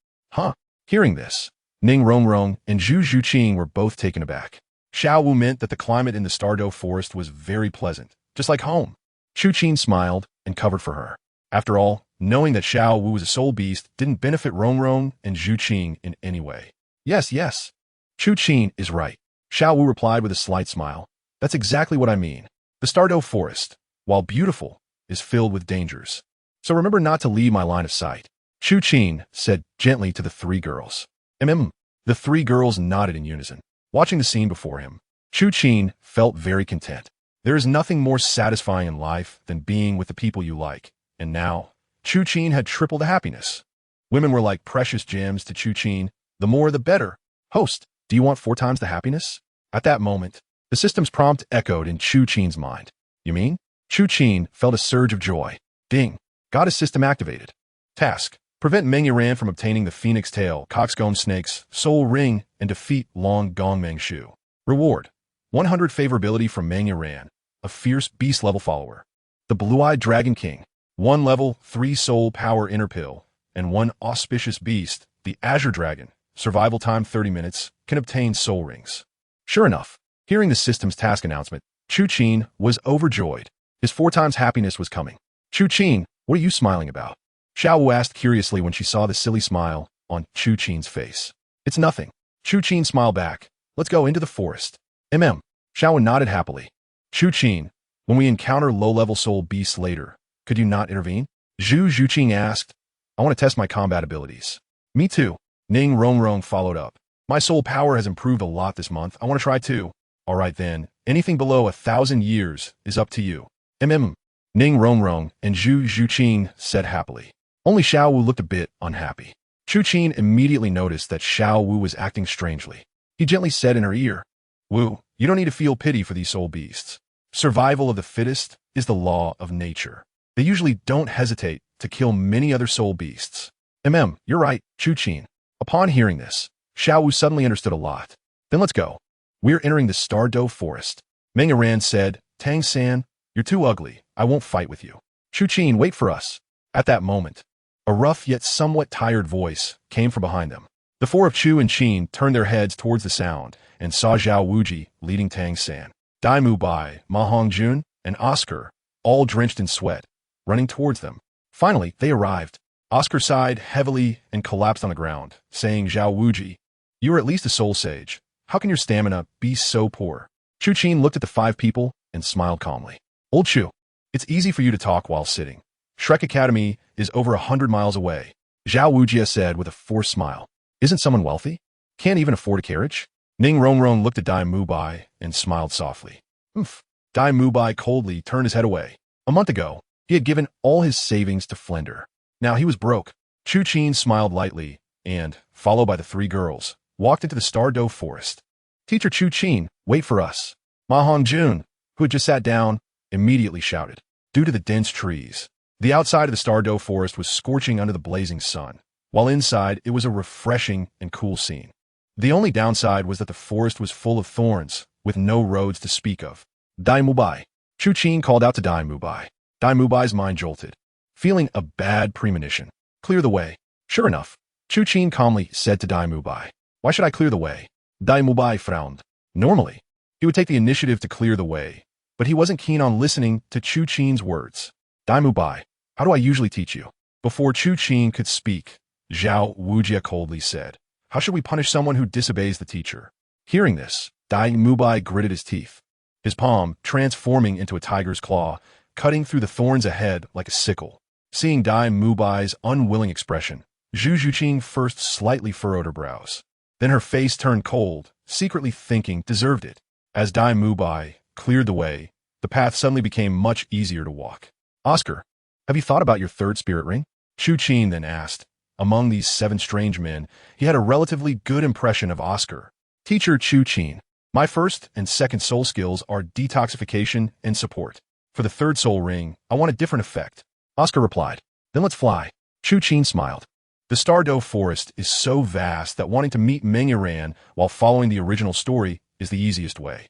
Hearing this, Ning Rongrong and Zhu Zhuqing were both taken aback. Xiaowu meant that the climate in the Douluo Forest was very pleasant, just like home. Chu Qin smiled and covered for her. After all, knowing that Xiaowu was a soul beast didn't benefit Rongrong and Zhuqing in any way. Yes. Chu Qin is right," Xiaowu replied with a slight smile. "That's exactly what I mean. The Douluo Forest, while beautiful, is filled with dangers. So remember not to leave my line of sight," Chu Qin said gently to the 3 girls. The 3 girls nodded in unison. Watching the scene before him, Chu Qin felt very content. There is nothing more satisfying in life than being with the people you like, and now, Chu Qin had triple the happiness. Women were like precious gems to Chu Qin. The more the better. "Host, do you want 4 times the happiness?" At that moment, the system's prompt echoed in Chu Qin's mind. "You mean?" Chu Qin felt a surge of joy. Ding. Goddess system activated. Task: prevent Meng Yiran from obtaining the Phoenix Tail, Coxcomb Snakes, Soul Ring, and defeat Long Gong Meng Shu. Reward: 100 favorability from Meng Yiran, a fierce beast-level follower. The Blue-Eyed Dragon King, 1 level, 3 soul power inner pill, and 1 auspicious beast, the Azure Dragon, survival time 30 minutes, can obtain soul rings. Sure enough, hearing the system's task announcement, Chu Qin was overjoyed. His 4 times happiness was coming. "Chu Qin, what are you smiling about?" Xiaowu asked curiously when she saw the silly smile on Chu Qin's face. "It's nothing." Chu Qin smiled back. "Let's go into the forest." Xiaowu nodded happily. "Chu Qin, when we encounter low-level soul beasts later, could you not intervene?" Zhu Zhuqing asked. "I want to test my combat abilities." "Me too." Ning Rongrong followed up. "My soul power has improved a lot this month. I want to try too." All right then, anything below 1,000 years is up to you. Ning Rongrong and Chu Qin said happily. Only Xiaowu looked a bit unhappy. Chu Qin immediately noticed that Xiaowu was acting strangely. He gently said in her ear, "Wu, you don't need to feel pity for these soul beasts. Survival of the fittest is the law of nature. They usually don't hesitate to kill many other soul beasts." You're right, Chu Qin. Upon hearing this, Xiaowu suddenly understood a lot. Then let's go. We're entering the Stardow Forest. Meng Yiran said, Tang San, you're too ugly. I won't fight with you. Chu Qin, wait for us. At that moment, a rough yet somewhat tired voice came from behind them. The four of Chu and Qin turned their heads towards the sound and saw Zhao Wuji leading Tang San, Dai Mubai, Ma Hongjun, and Oscar, all drenched in sweat, running towards them. Finally, they arrived. Oscar sighed heavily and collapsed on the ground, saying, Zhao Wuji, you are at least a soul sage. How can your stamina be so poor? Chu Qin looked at the five people and smiled calmly. Old Chu, it's easy for you to talk while sitting. Shrek Academy is over 100 miles away, Zhao Wujia said with a forced smile. Isn't someone wealthy? Can't even afford a carriage? Ning Rongrong looked at Dai Mubai and smiled softly. Dai Mubai coldly turned his head away. A month ago, he had given all his savings to Flender. Now he was broke. Chu Qin smiled lightly and, followed by the three girls, walked into the Stardow Forest. Teacher Chu Qin, wait for us. Ma Hongjun, who had just sat down, immediately shouted. Due to the dense trees, the outside of the Stardow Forest was scorching under the blazing sun, while inside it was a refreshing and cool scene. The only downside was that the forest was full of thorns, with no roads to speak of. Dai Mubai. Chu Qin called out to Dai Mubai. Dai Mubai's mind jolted, feeling a bad premonition. Clear the way. Sure enough, Chu Qin calmly said to Dai Mubai. Why should I clear the way? Dai Mubai frowned. Normally, he would take the initiative to clear the way, but he wasn't keen on listening to Chu Qin's words. Dai Mubai, how do I usually teach you? Before Chu Qin could speak, Zhao Wujia coldly said, how should we punish someone who disobeys the teacher? Hearing this, Dai Mubai gritted his teeth, his palm transforming into a tiger's claw, cutting through the thorns ahead like a sickle. Seeing Dai Mubai's unwilling expression, Zhu Juqing first slightly furrowed her brows. Then her face turned cold, secretly thinking deserved it. As Dai Mubai cleared the way, the path suddenly became much easier to walk. Oscar, have you thought about your third spirit ring? Chu Qin then asked. Among these 7 strange men, he had a relatively good impression of Oscar. Teacher Chu Qin, my first and second soul skills are detoxification and support. For the third soul ring, I want a different effect. Oscar replied. Then let's fly. Chu Qin smiled. The Stardow Forest is so vast that wanting to meet Meng Yiran while following the original story is the easiest way.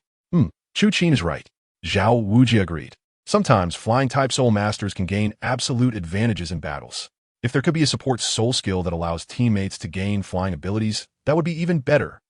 Chu Qin is right. Zhao Wuji agreed. Sometimes flying-type soul masters can gain absolute advantages in battles. If there could be a support soul skill that allows teammates to gain flying abilities, that would be even better.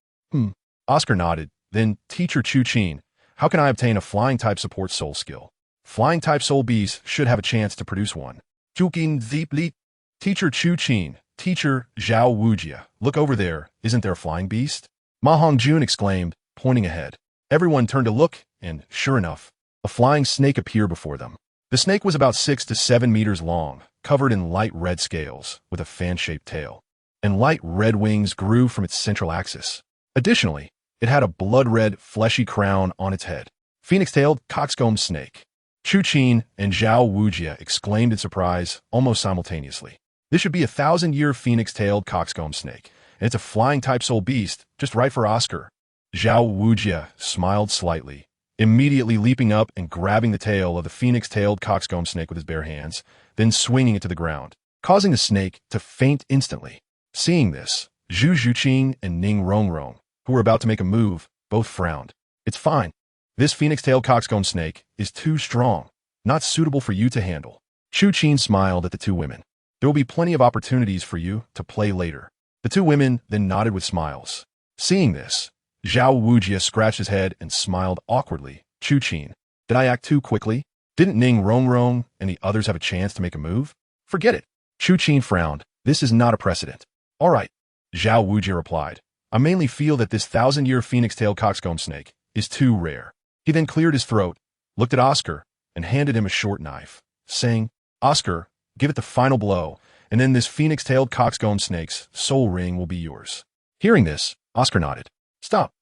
Oscar nodded. Then, Teacher Chu Qin, how can I obtain a flying-type support soul skill? Flying-type soul beasts should have a chance to produce one. Chu Qin deeply. Teacher Chu Qin, Teacher Zhao Wujia, look over there, isn't there a flying beast? Ma Hongjun exclaimed, pointing ahead. Everyone turned to look, and, sure enough, a flying snake appeared before them. The snake was about 6 to 7 meters long, covered in light red scales, with a fan-shaped tail, and light red wings grew from its central axis. Additionally, it had a blood-red, fleshy crown on its head. Phoenix-tailed coxcomb snake. Chu Qin and Zhao Wujia exclaimed in surprise almost simultaneously. This should be a 1,000-year phoenix-tailed coxcomb snake, and it's a flying-type soul beast, just right for Oscar. Zhao Wujia smiled slightly, immediately leaping up and grabbing the tail of the phoenix-tailed coxcomb snake with his bare hands, then swinging it to the ground, causing the snake to faint instantly. Seeing this, Zhu Juqing and Ning Rongrong, who were about to make a move, both frowned. It's fine. This phoenix-tailed coxcomb snake is too strong, not suitable for you to handle. Chu Qin smiled at the two women. There will be plenty of opportunities for you to play later. The two women then nodded with smiles. Seeing this, Zhao Wujia scratched his head and smiled awkwardly. Chu Qin, did I act too quickly? Didn't Ning Rongrong and the others have a chance to make a move? Forget it. Chu Qin frowned. This is not a precedent. All right, Zhao Wujia replied. I mainly feel that this 1,000-year phoenix-tailed coxcomb snake is too rare. He then cleared his throat, looked at Oscar, and handed him a short knife, saying, Oscar, give it the final blow, and then this phoenix-tailed coxcomb snake's soul ring will be yours. Hearing this, Oscar nodded. Stop.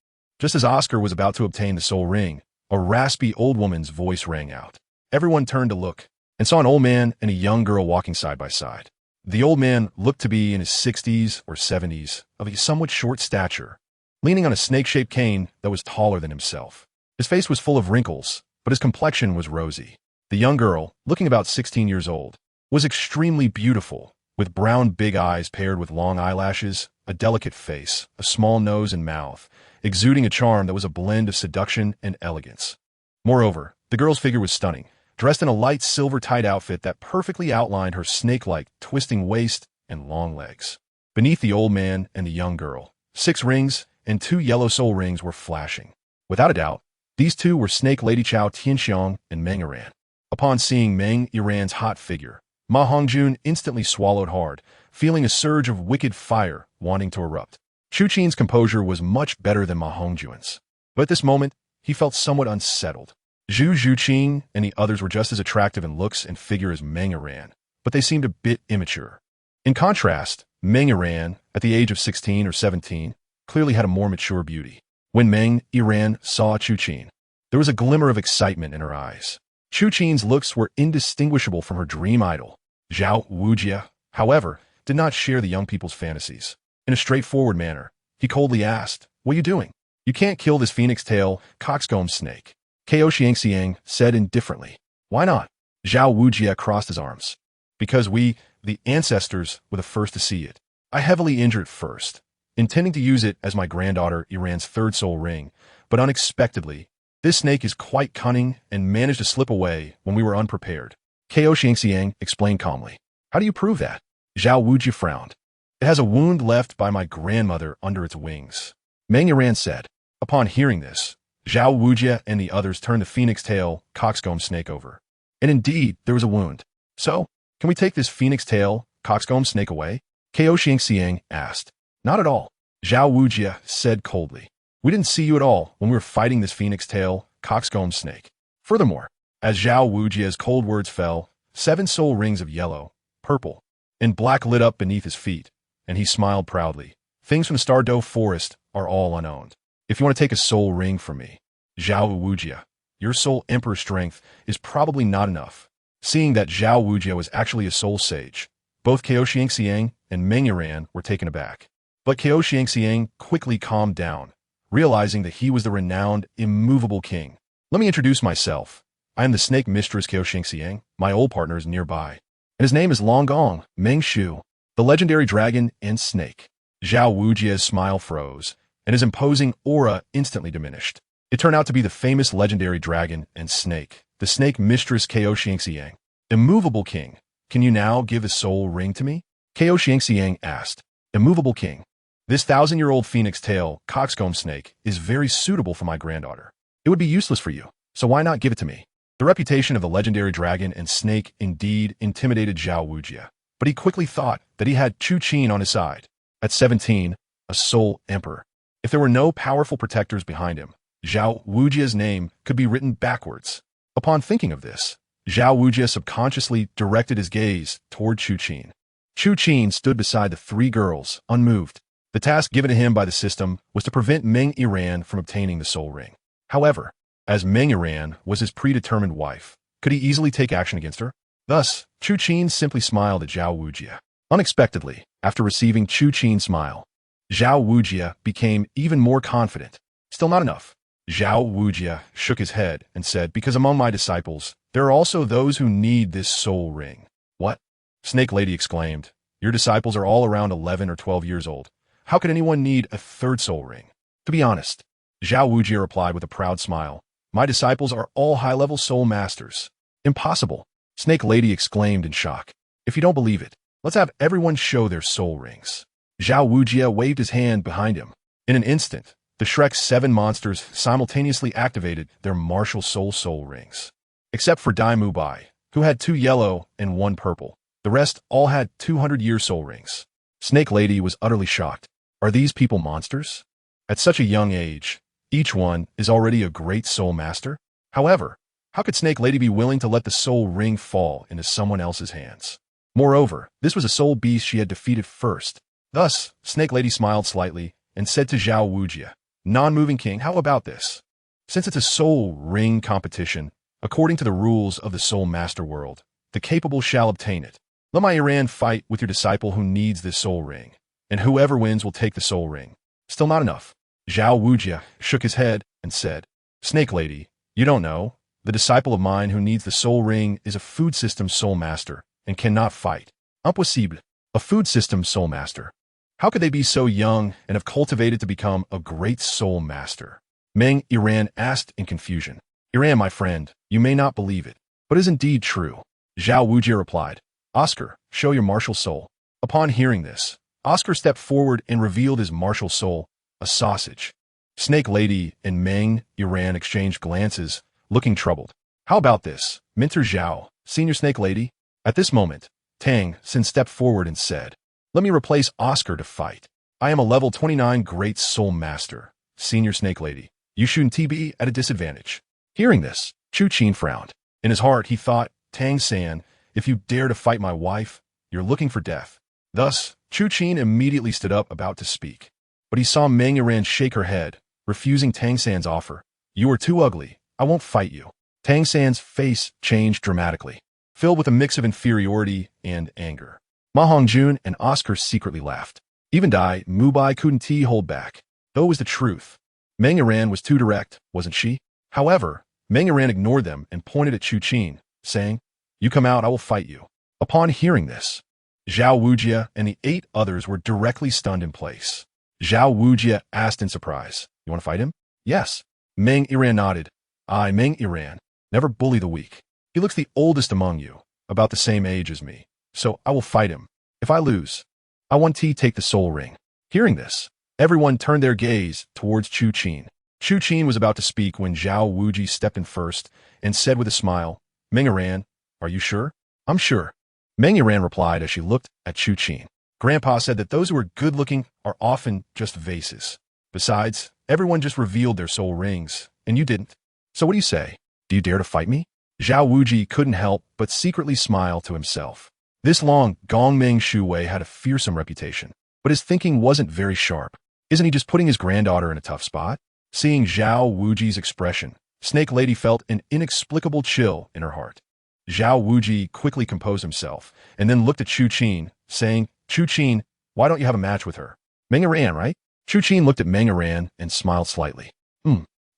Just as Oscar was about to obtain the soul ring, a raspy old woman's voice rang out. Everyone turned to look and saw an old man and a young girl walking side by side. The old man looked to be in his 60s or 70s, of a somewhat short stature, leaning on a snake-shaped cane that was taller than himself. His face was full of wrinkles, but his complexion was rosy. The young girl, looking about 16 years old, was extremely beautiful, with brown big eyes paired with long eyelashes, a delicate face, a small nose and mouth, exuding a charm that was a blend of seduction and elegance. Moreover, the girl's figure was stunning, dressed in a light silver-tied outfit that perfectly outlined her snake-like, twisting waist and long legs. Beneath the old man and the young girl, 6 rings and 2 yellow soul rings were flashing. Without a doubt, these two were Snake Lady Chao Tianxiang and Meng Yiran. Upon seeing Meng Yiran's hot figure, Ma Hongjun instantly swallowed hard, feeling a surge of wicked fire wanting to erupt. Chu Qin's composure was much better than Ma Hongjun's, but at this moment, he felt somewhat unsettled. Chu Qin and the others were just as attractive in looks and figure as Meng Yiran, but they seemed a bit immature. In contrast, Meng Yiran, at the age of 16 or 17, clearly had a more mature beauty. When Meng Yiran saw Chu Qin, there was a glimmer of excitement in her eyes. Chu Qin's looks were indistinguishable from her dream idol. Xiaowu, however, did not share the young people's fantasies. In a straightforward manner, he coldly asked, "What are you doing? You can't kill this phoenix-tail, coxcomb snake." Ko Xiangxiang said indifferently. "Why not?" Zhao Wujie crossed his arms. "Because we, the ancestors, were the first to see it. I heavily injured it first, intending to use it as my granddaughter Iran's 3rd soul ring, but unexpectedly, this snake is quite cunning and managed to slip away when we were unprepared." Ko Xiangxiang explained calmly. "How do you prove that?" Zhao Wujie frowned. "It has a wound left by my grandmother under its wings," Meng Yiran said. Upon hearing this, Zhao Wujie and the others turned the phoenix-tail, coxcomb snake over. And indeed, there was a wound. "So, can we take this phoenix-tail, coxcomb snake away?" Ko Xiangxiang asked. "Not at all," Zhao Wujie said coldly. "We didn't see you at all when we were fighting this phoenix-tail, coxcomb snake. Furthermore," as Zhao Wujie's cold words fell, 7 soul rings of yellow, purple, and black lit up beneath his feet, and he smiled proudly. "Things from the Stardow Forest are all unowned. If you want to take a soul ring from me, Zhao Wujie, your soul emperor strength is probably not enough." Seeing that Zhao Wujie was actually a soul sage, both Ko Xiangxiang and Meng Yiran were taken aback. But Ko Xiangxiang quickly calmed down, realizing that he was the renowned, immovable king. "Let me introduce myself. I am the snake mistress Ko Xiangxiang. My old partner is nearby, and his name is Long Gong Meng Shu, the legendary dragon and snake." Zhao Wujie's smile froze, and his imposing aura instantly diminished. It turned out to be the famous legendary dragon and snake, the snake mistress Ko Xiangxiang. "Immovable king, can you now give a soul ring to me?" Ko Xiangxiang asked. "Immovable king, this 1,000-year-old phoenix-tail, coxcomb snake is very suitable for my granddaughter. It would be useless for you, so why not give it to me?" The reputation of the legendary dragon and snake indeed intimidated Zhao Wujie, but he quickly thought that he had Chu Qin on his side. At 17, a soul emperor. If there were no powerful protectors behind him, Zhao Wujie's name could be written backwards. Upon thinking of this, Zhao Wujie subconsciously directed his gaze toward Chu Qin. Chu Qin stood beside the 3 girls, unmoved. The task given to him by the system was to prevent Meng Yiran from obtaining the soul ring. However, as Meng Yiran was his predetermined wife, could he easily take action against her? Thus, Chu Qin simply smiled at Zhao Wujie. Unexpectedly, after receiving Chu Qin's smile, Zhao Wujie became even more confident. Still not enough. Zhao Wujie shook his head and said, "Because among my disciples, there are also those who need this soul ring." "What?" Snake Lady exclaimed. "Your disciples are all around 11 or 12 years old. How could anyone need a 3rd soul ring?" "To be honest," Zhao Wujie replied with a proud smile, "my disciples are all high-level soul masters." "Impossible," Snake Lady exclaimed in shock. "If you don't believe it, let's have everyone show their soul rings." Zhao Wujie waved his hand behind him. In an instant, the Shrek's 7 monsters simultaneously activated their martial soul rings. Except for Dai Mubai, who had 2 yellow and 1 purple, the rest all had 200-year soul rings. Snake Lady was utterly shocked. Are these people monsters? At such a young age, each one is already a great soul master? However, how could Snake Lady be willing to let the soul ring fall into someone else's hands? Moreover, this was a soul beast she had defeated first. Thus, Snake Lady smiled slightly and said to Zhao Wujie, Non-moving king, how about this? Since it's a soul ring competition, according to the rules of the soul master world, the capable shall obtain it. Let my Iran fight with your disciple who needs this soul ring, and whoever wins will take the soul ring. Still not enough. Xiaowu shook his head and said, Snake Lady, you don't know. The disciple of mine who needs the soul ring is a food system soul master and cannot fight. Impossible. A food system soul master. How could they be so young and have cultivated to become a great soul master? Meng Iran asked in confusion. Iran, my friend, you may not believe it, but is indeed true. Zhao Wujie replied, Oscar, show your martial soul. Upon hearing this, Oscar stepped forward and revealed his martial soul, a sausage. Snake Lady and Meng Iran exchanged glances, looking troubled. How about this, Minter Zhao, Senior Snake Lady? At this moment, Tang Xin stepped forward and said, Let me replace Oscar to fight. I am a level 29 Great Soul Master, Senior Snake Lady. You shouldn't be at a disadvantage. Hearing this, Chu Qin frowned. In his heart, he thought, Tang San, if you dare to fight my wife, you're looking for death. Thus, Chu Qin immediately stood up about to speak. But he saw Meng Iran shake her head, refusing Tang San's offer. You are too ugly. I won't fight you. Tang San's face changed dramatically, filled with a mix of inferiority and anger. Ma Hongjun and Oscar secretly laughed. Even Dai Mubai couldn't hold back. Though it was the truth. Meng Iran was too direct, wasn't she? However, Meng Iran ignored them and pointed at Chu Qin, saying, You come out, I will fight you. Upon hearing this, Zhao Wujie and the 8 others were directly stunned in place. Zhao Wujie asked in surprise, You want to fight him? Yes. Meng Iran nodded. I, Meng Iran, never bully the weak. He looks the oldest among you, about the same age as me, so I will fight him. If I lose, I want to take the soul ring. Hearing this, everyone turned their gaze towards Chu Qin. Chu Qin was about to speak when Zhao Wujie stepped in first and said with a smile, Meng Iran, are you sure? I'm sure. Meng Iran replied as she looked at Chu Qin. Grandpa said that those who are good-looking are often just vases. Besides, everyone just revealed their soul rings, and you didn't. So what do you say? Do you dare to fight me? Zhao Wujie couldn't help but secretly smile to himself. This long Gongming Shuwei had a fearsome reputation, but his thinking wasn't very sharp. Isn't he just putting his granddaughter in a tough spot? Seeing Zhao Wujie's expression, Snake Lady felt an inexplicable chill in her heart. Zhao Wujie quickly composed himself and then looked at Chu Qin, saying, Chu Qin, why don't you have a match with her? Meng Iran, right? Chu Qin looked at Meng Iran and smiled slightly.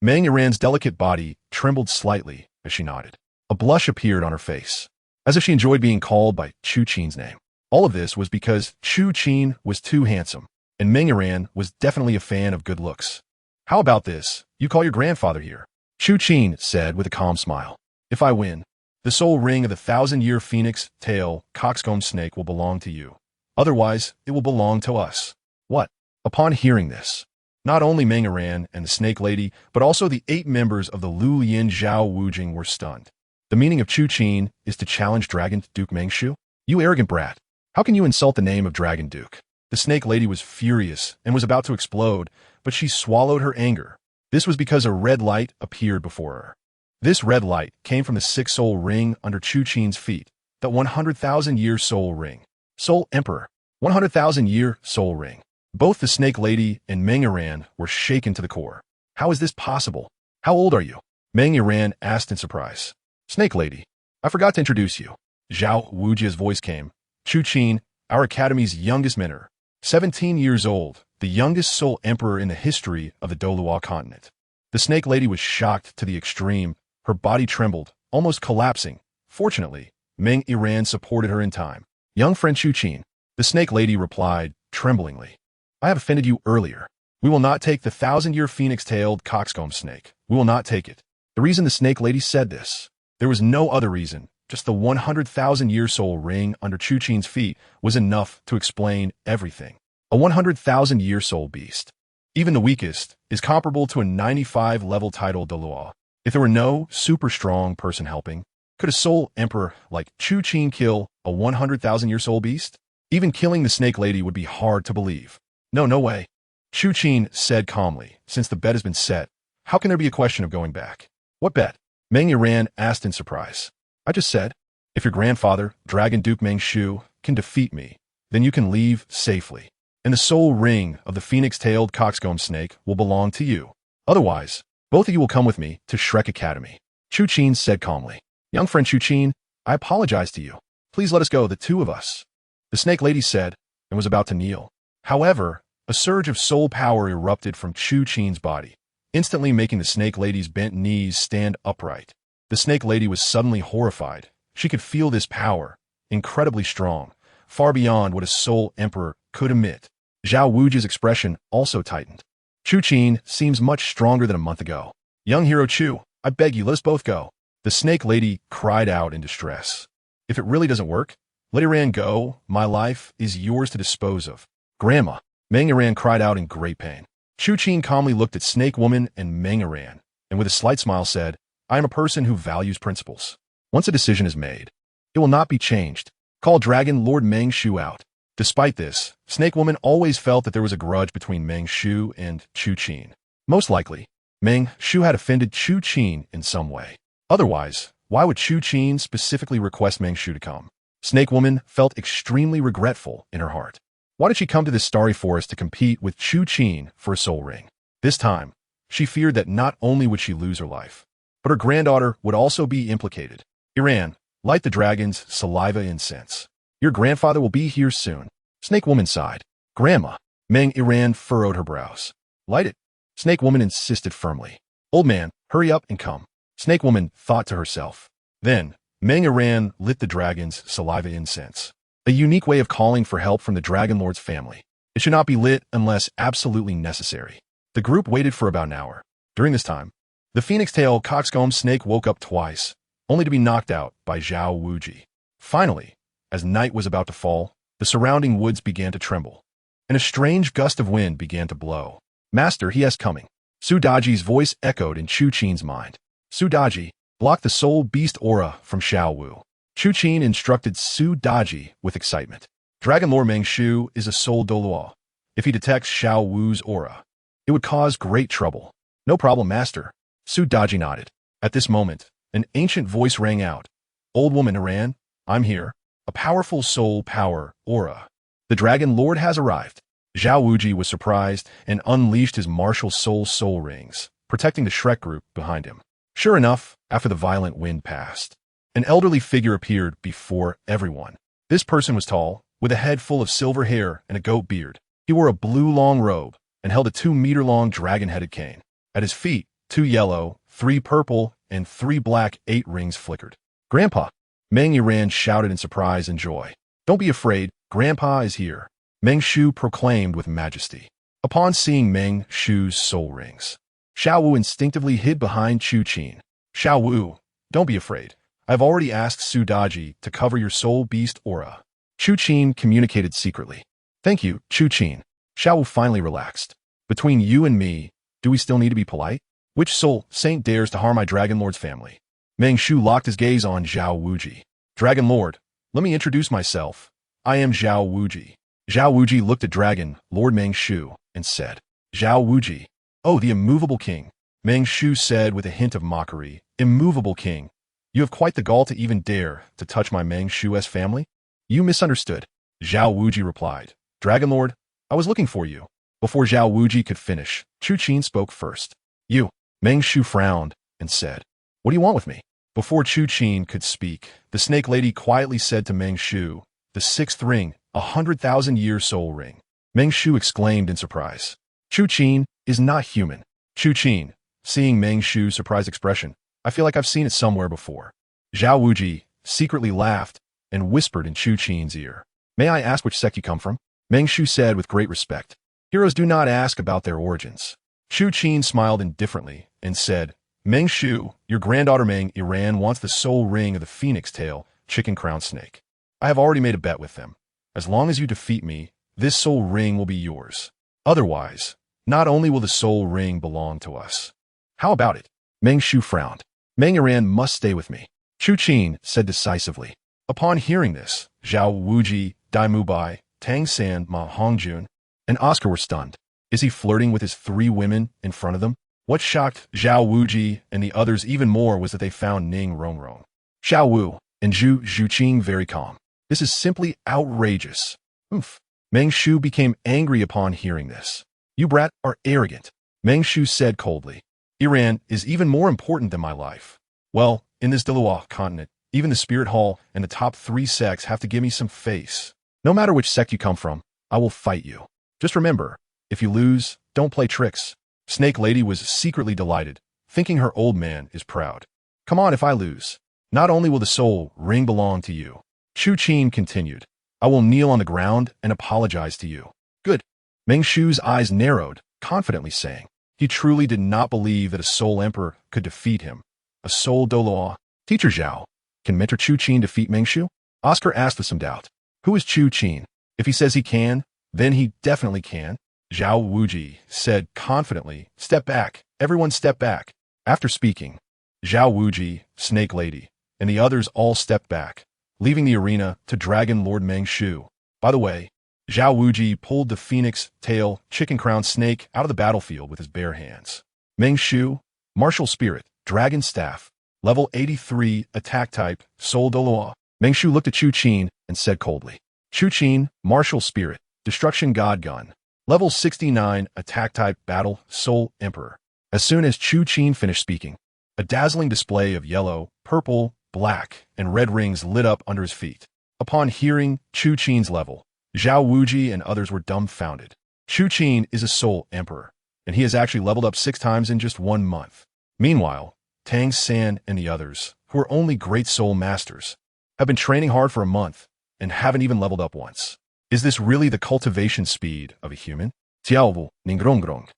Meng Iran's delicate body trembled slightly as she nodded. A blush appeared on her face, as if she enjoyed being called by Chu Qin's name. All of this was because Chu Qin was too handsome, and Meng Iran was definitely a fan of good looks. How about this? You call your grandfather here. Chu Qin said with a calm smile. If I win, the soul ring of the 1,000-year phoenix tail coxcomb snake will belong to you. Otherwise, it will belong to us. What? Upon hearing this, not only Meng Iran and the Snake Lady, but also the 8 members of the Lu Yin Zhao Wujing were stunned. The meaning of Chu Qin is to challenge Dragon Duke Mengshu? You arrogant brat. How can you insult the name of Dragon Duke? The Snake Lady was furious and was about to explode, but she swallowed her anger. This was because a red light appeared before her. This red light came from the 6 soul ring under Chu Qin's feet, the 100,000-year soul ring. Soul Emperor, 100,000-year soul ring. Both the Snake Lady and Meng Iran were shaken to the core. How is this possible? How old are you? Meng Iran asked in surprise. Snake Lady, I forgot to introduce you. Zhao Wujie's voice came. Chu Qin, our academy's youngest mentor, 17 years old, the youngest soul emperor in the history of the Douluo continent. The Snake Lady was shocked to the extreme. Her body trembled, almost collapsing. Fortunately, Meng Iran supported her in time. Young friend Chu Qin, the Snake Lady replied, tremblingly. I have offended you earlier. We will not take the 1,000-year phoenix-tailed coxcomb snake. We will not take it. The reason the Snake Lady said this, there was no other reason. Just the 100,000-year soul ring under Chu Qin's feet was enough to explain everything. A 100,000-year soul beast, even the weakest, is comparable to a 95-level title Douluo. If there were no super strong person helping, could a soul emperor like Chu Qin kill a 100,000-year soul beast? Even killing the Snake Lady would be hard to believe. No way. Chu Qin said calmly, since the bet has been set, how can there be a question of going back? What bet? Meng Iran asked in surprise. I just said, if your grandfather, Dragon Duke Mengshu, can defeat me, then you can leave safely. and the soul ring of the phoenix-tailed coxcomb snake will belong to you. Otherwise, both of you will come with me to Shrek Academy. Chu Qin said calmly. Young friend Chu Qin, I apologize to you. Please let us go, the two of us. The snake lady said, and was about to kneel. However, a surge of soul power erupted from Chu Qin's body, instantly making the snake lady's bent knees stand upright. The snake lady was suddenly horrified. She could feel this power, incredibly strong, far beyond what a soul emperor could emit. Zhao Wuji's expression also tightened. Chu Qin seems much stronger than a month ago. Young hero Chu, I beg you, let us both go. The snake lady cried out in distress. If it really doesn't work, let Iran go. My life is yours to dispose of. Grandma, Meng Iran cried out in great pain. Chu Qin calmly looked at Snake Woman and Meng Iran, and with a slight smile said, I am a person who values principles. Once a decision is made, it will not be changed. Call Dragon Lord Meng Shu out. Despite this, Snake Woman always felt that there was a grudge between Meng Shu and Chu Qin. Most likely, Meng Shu had offended Chu Qin in some way. Otherwise, why would Chu Qin specifically request Meng Shu to come? Snake Woman felt extremely regretful in her heart. Why did she come to this starry forest to compete with Chu Qin for a soul ring? This time, she feared that not only would she lose her life, but her granddaughter would also be implicated. Iran, light the dragon's saliva incense. Your grandfather will be here soon. Snake Woman sighed. Grandma. Meng Iran furrowed her brows. Light it. Snake Woman insisted firmly. Old man, hurry up and come. Snake Woman thought to herself. Then, Meng Iran lit the dragon's saliva incense. A unique way of calling for help from the Dragon Lord's family. It should not be lit unless absolutely necessary. The group waited for about an hour. During this time, the phoenix-tailed coxcomb snake woke up twice, only to be knocked out by Zhao Wuji. Finally, as night was about to fall, the surrounding woods began to tremble, and a strange gust of wind began to blow. Master, he has coming. Su Daji's voice echoed in Chu Qin's mind. Su Daji, block the soul beast aura from Xiaowu. Chu Qin instructed Su Daji with excitement. Dragon Lord Meng Shu is a soul Douluo. If he detects Xiaowu's aura, it would cause great trouble. No problem, master. Su Daji nodded. At this moment, an ancient voice rang out. Old woman Iran, I'm here. A powerful soul power aura. The Dragon Lord has arrived. Zhao Wuji was surprised and unleashed his martial soul rings, protecting the Shrek group behind him. Sure enough, after the violent wind passed, an elderly figure appeared before everyone. This person was tall, with a head full of silver hair and a goat beard. He wore a blue long robe and held a 2-meter-long dragon-headed cane. At his feet, 2 yellow, 3 purple, and 3 black 8 rings flickered. Grandpa! Meng Iran shouted in surprise and joy. Don't be afraid, Grandpa is here. Meng Shu proclaimed with majesty. Upon seeing Meng Shu's soul rings, Xiaowu instinctively hid behind Chu Qin. Xiaowu, don't be afraid. I've already asked Su Daji to cover your soul beast aura. Chu Qin communicated secretly. Thank you, Chu Qin. Xiaowu finally relaxed. Between you and me, do we still need to be polite? Which soul saint dares to harm my Dragon Lord's family? Meng Shu locked his gaze on Zhao Wuji. Dragon Lord, let me introduce myself. I am Zhao Wuji. Zhao Wuji looked at Dragon Lord Meng Shu and said, Zhao Wuji. Oh, the immovable king. Meng Shu said with a hint of mockery. Immovable king. You have quite the gall to even dare to touch my Meng Shu's family? You misunderstood. Zhao Wuji replied. Dragon Lord, I was looking for you. Before Zhao Wuji could finish, Chu Qin spoke first. You. Meng Shu frowned and said, What do you want with me? Before Chu Qin could speak, the snake lady quietly said to Meng Shu, The 6th ring, 100,000-year soul ring. Meng Shu exclaimed in surprise. Chu Qin is not human. Chu Qin, seeing Meng Shu's surprised expression, I feel like I've seen it somewhere before. Zhao Wuji secretly laughed and whispered in Chu Qin's ear. May I ask which sect you come from? Meng Shu said with great respect. Heroes do not ask about their origins. Chu Qin smiled indifferently and said, Meng Shu, your granddaughter Meng Iran wants the soul ring of the phoenix tail, chicken crown snake. I have already made a bet with them. As long as you defeat me, this soul ring will be yours. Otherwise, not only will the soul ring belong to us. How about it? Meng Shu frowned. Meng Iran must stay with me. Chu Qin said decisively. Upon hearing this, Zhao Wuji, Dai Mubai, Tang San, Ma Hongjun, and Oscar were stunned. Is he flirting with his 3 women in front of them? What shocked Zhao Wuji and the others even more was that they found Ning Rongrong, Xiaowu, and Zhu Qing very calm. This is simply outrageous. Oof. Meng Shu became angry upon hearing this. You brat are arrogant, Meng Shu said coldly. Iran is even more important than my life. Well, in this Douluo continent, even the Spirit Hall and the top 3 sects have to give me some face. No matter which sect you come from, I will fight you. Just remember, if you lose, don't play tricks. Snake Lady was secretly delighted, thinking her old man is proud. Come on, if I lose, not only will the soul ring belong to you. Chu Qin continued. I will kneel on the ground and apologize to you. Good. Meng Shu's eyes narrowed, confidently saying. He truly did not believe that a soul emperor could defeat him. A soul Douluo. Teacher Zhao, can Mentor Chu Qin defeat Meng Shu? Oscar asked with some doubt. Who is Chu Qin? If he says he can, then he definitely can. Zhao Wuji said confidently, step back, everyone step back. After speaking, Zhao Wuji, Snake Lady, and the others all stepped back, leaving the arena to Dragon Lord Meng Shu. By the way, Zhao Wuji pulled the phoenix tail chicken crown snake out of the battlefield with his bare hands. Meng Shu, martial spirit, dragon staff, level 83, attack type, soul Douluo. Meng Shu looked at Chu Qin and said coldly. Chu Qin, martial spirit, destruction god gun, level 69, attack type, battle, soul emperor. As soon as Chu Qin finished speaking, a dazzling display of yellow, purple, black, and red rings lit up under his feet. Upon hearing Chu Qin's level, Zhao Wuji and others were dumbfounded. Chu Qin is a soul emperor, and he has actually leveled up 6 times in just 1 month. Meanwhile, Tang San and the others, who are only great soul masters, have been training hard for a month and haven't even leveled up once. Is this really the cultivation speed of a human? Xiaowu, Ningrongrong,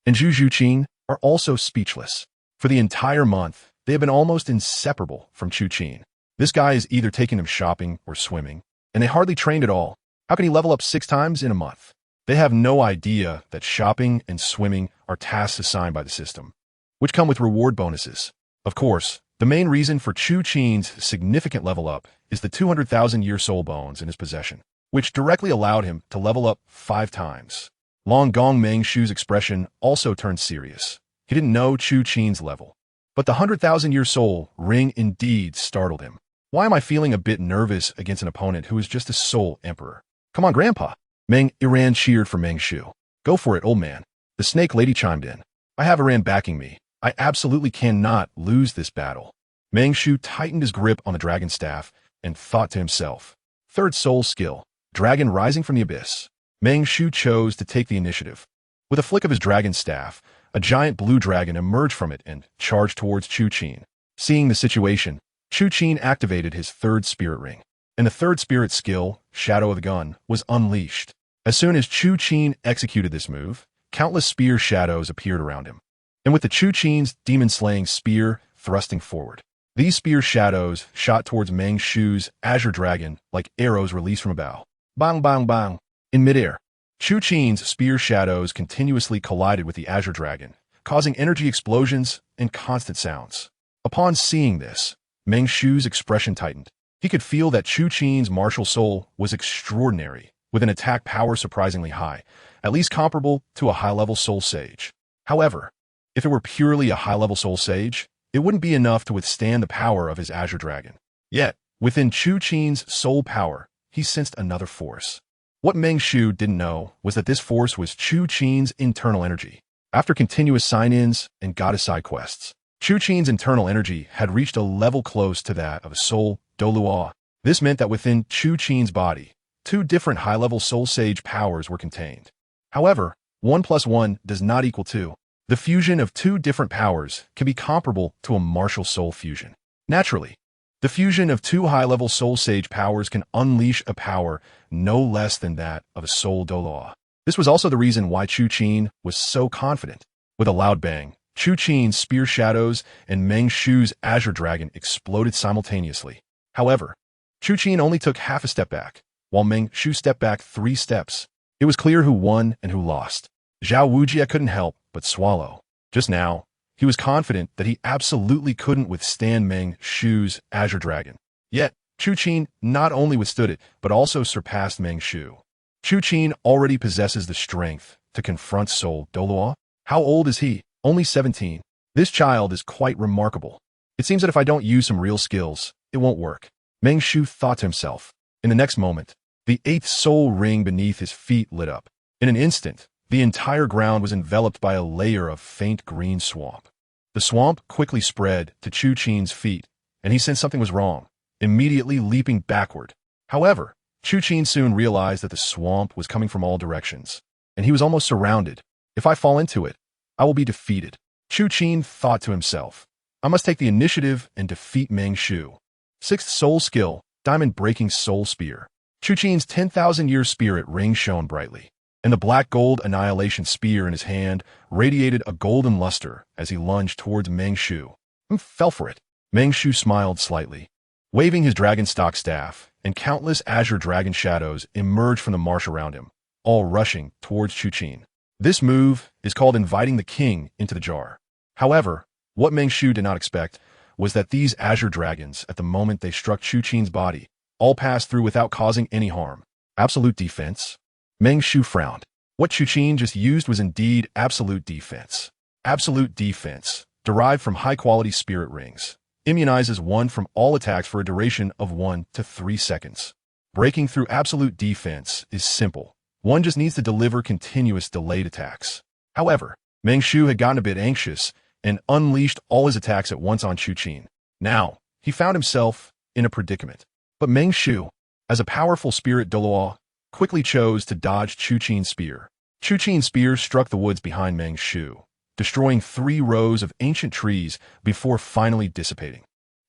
and Zhu Qin are also speechless. For the entire month, they have been almost inseparable from Chu Qin. This guy is either taking them shopping or swimming, and they hardly trained at all. How can he level up 6 times in a month? They have no idea that shopping and swimming are tasks assigned by the system, which come with reward bonuses. Of course, the main reason for Chu Qin's significant level up is the 200,000-year soul bones in his possession, which directly allowed him to level up 5 times. Long Gong Meng Shu's expression also turned serious. He didn't know Chu Qin's level, but the 100,000-year soul ring indeed startled him. Why am I feeling a bit nervous against an opponent who is just a soul emperor? Come on, Grandpa. Meng Iran cheered for Meng Shu. Go for it, old man. The Snake Lady chimed in. I have Iran backing me. I absolutely cannot lose this battle. Meng Shu tightened his grip on the dragon staff and thought to himself. Third soul skill, dragon rising from the abyss. Meng Shu chose to take the initiative. With a flick of his dragon staff, a giant blue dragon emerged from it and charged towards Chu Qin. Seeing the situation, Chu Qin activated his 3rd spirit ring, and the 3rd spirit skill, Shadow of the Gun, was unleashed. As soon as Chu Qin executed this move, countless spear shadows appeared around him, and with the Chu Qin's demon-slaying spear thrusting forward, these spear shadows shot towards Meng Shu's azure dragon like arrows released from a bow. Bang, bang, bang. In midair, Chu Qin's spear shadows continuously collided with the azure dragon, causing energy explosions and constant sounds. Upon seeing this, Meng Shu's expression tightened. He could feel that Chu Qin's martial soul was extraordinary, with an attack power surprisingly high, at least comparable to a high-level soul sage. However, if it were purely a high-level soul sage, it wouldn't be enough to withstand the power of his azure dragon. Yet, within Chu Qin's soul power, he sensed another force. What Meng Shu didn't know was that this force was Chu Qin's internal energy. After continuous sign-ins and goddess side quests, Chu Qin's internal energy had reached a level close to that of a soul Douluo. This meant that within Chu Qin's body, 2 different high-level soul sage powers were contained. However, 1 plus 1 does not equal 2. The fusion of 2 different powers can be comparable to a martial soul fusion. Naturally, the fusion of 2 high-level soul sage powers can unleash a power no less than that of a soul Douluo. This was also the reason why Chu Qin was so confident. With a loud bang, Chu Qin's spear shadows and Meng Shu's azure dragon exploded simultaneously. However, Chu Qin only took half a step back, while Meng Shu stepped back 3 steps. It was clear who won and who lost. Zhao Wuji couldn't help but swallow. Just now, he was confident that he absolutely couldn't withstand Meng Shu's azure dragon. Yet, Chu Qin not only withstood it, but also surpassed Meng Shu. Chu Qin already possesses the strength to confront soul Douluo. How old is he? Only 17. This child is quite remarkable. It seems that if I don't use some real skills, it won't work. Meng Shu thought to himself. In the next moment, The eighth soul ring beneath his feet lit up. In an instant, the entire ground was enveloped by a layer of faint green swamp. The swamp quickly spread to Chu Qin's feet, and he sensed something was wrong, immediately leaping backward. However, Chu Qin soon realized that the swamp was coming from all directions, and he was almost surrounded. If I fall into it, I will be defeated. Chu Qin thought to himself, I must take the initiative and defeat Meng Shu. Sixth soul skill, diamond-breaking soul spear. Chu Qin's 10,000-year spirit ring shone brightly, and the black-gold annihilation spear in his hand radiated a golden luster as he lunged towards Meng Shu. He fell for it. Meng Shu smiled slightly. Waving his dragon-stock staff, and countless azure dragon shadows emerged from the marsh around him, all rushing towards Chu Qin. This move is called inviting the king into the jar. However, what Meng Shu did not expect was that these azure dragons, at the moment they struck Chu Qin's body, all passed through without causing any harm. Absolute defense? Meng Shu frowned. What Chu Qin just used was indeed absolute defense. Absolute defense, derived from high-quality spirit rings, immunizes one from all attacks for a duration of 1 to 3 seconds. Breaking through absolute defense is simple. One just needs to deliver continuous delayed attacks. However, Meng Shu had gotten a bit anxious and unleashed all his attacks at once on Chu Qin. Now, he found himself in a predicament. But Meng Shu, as a powerful spirit Douluo, quickly chose to dodge Chu Qin's spear. Chu Qin's spear struck the woods behind Meng Shu, destroying 3 rows of ancient trees before finally dissipating.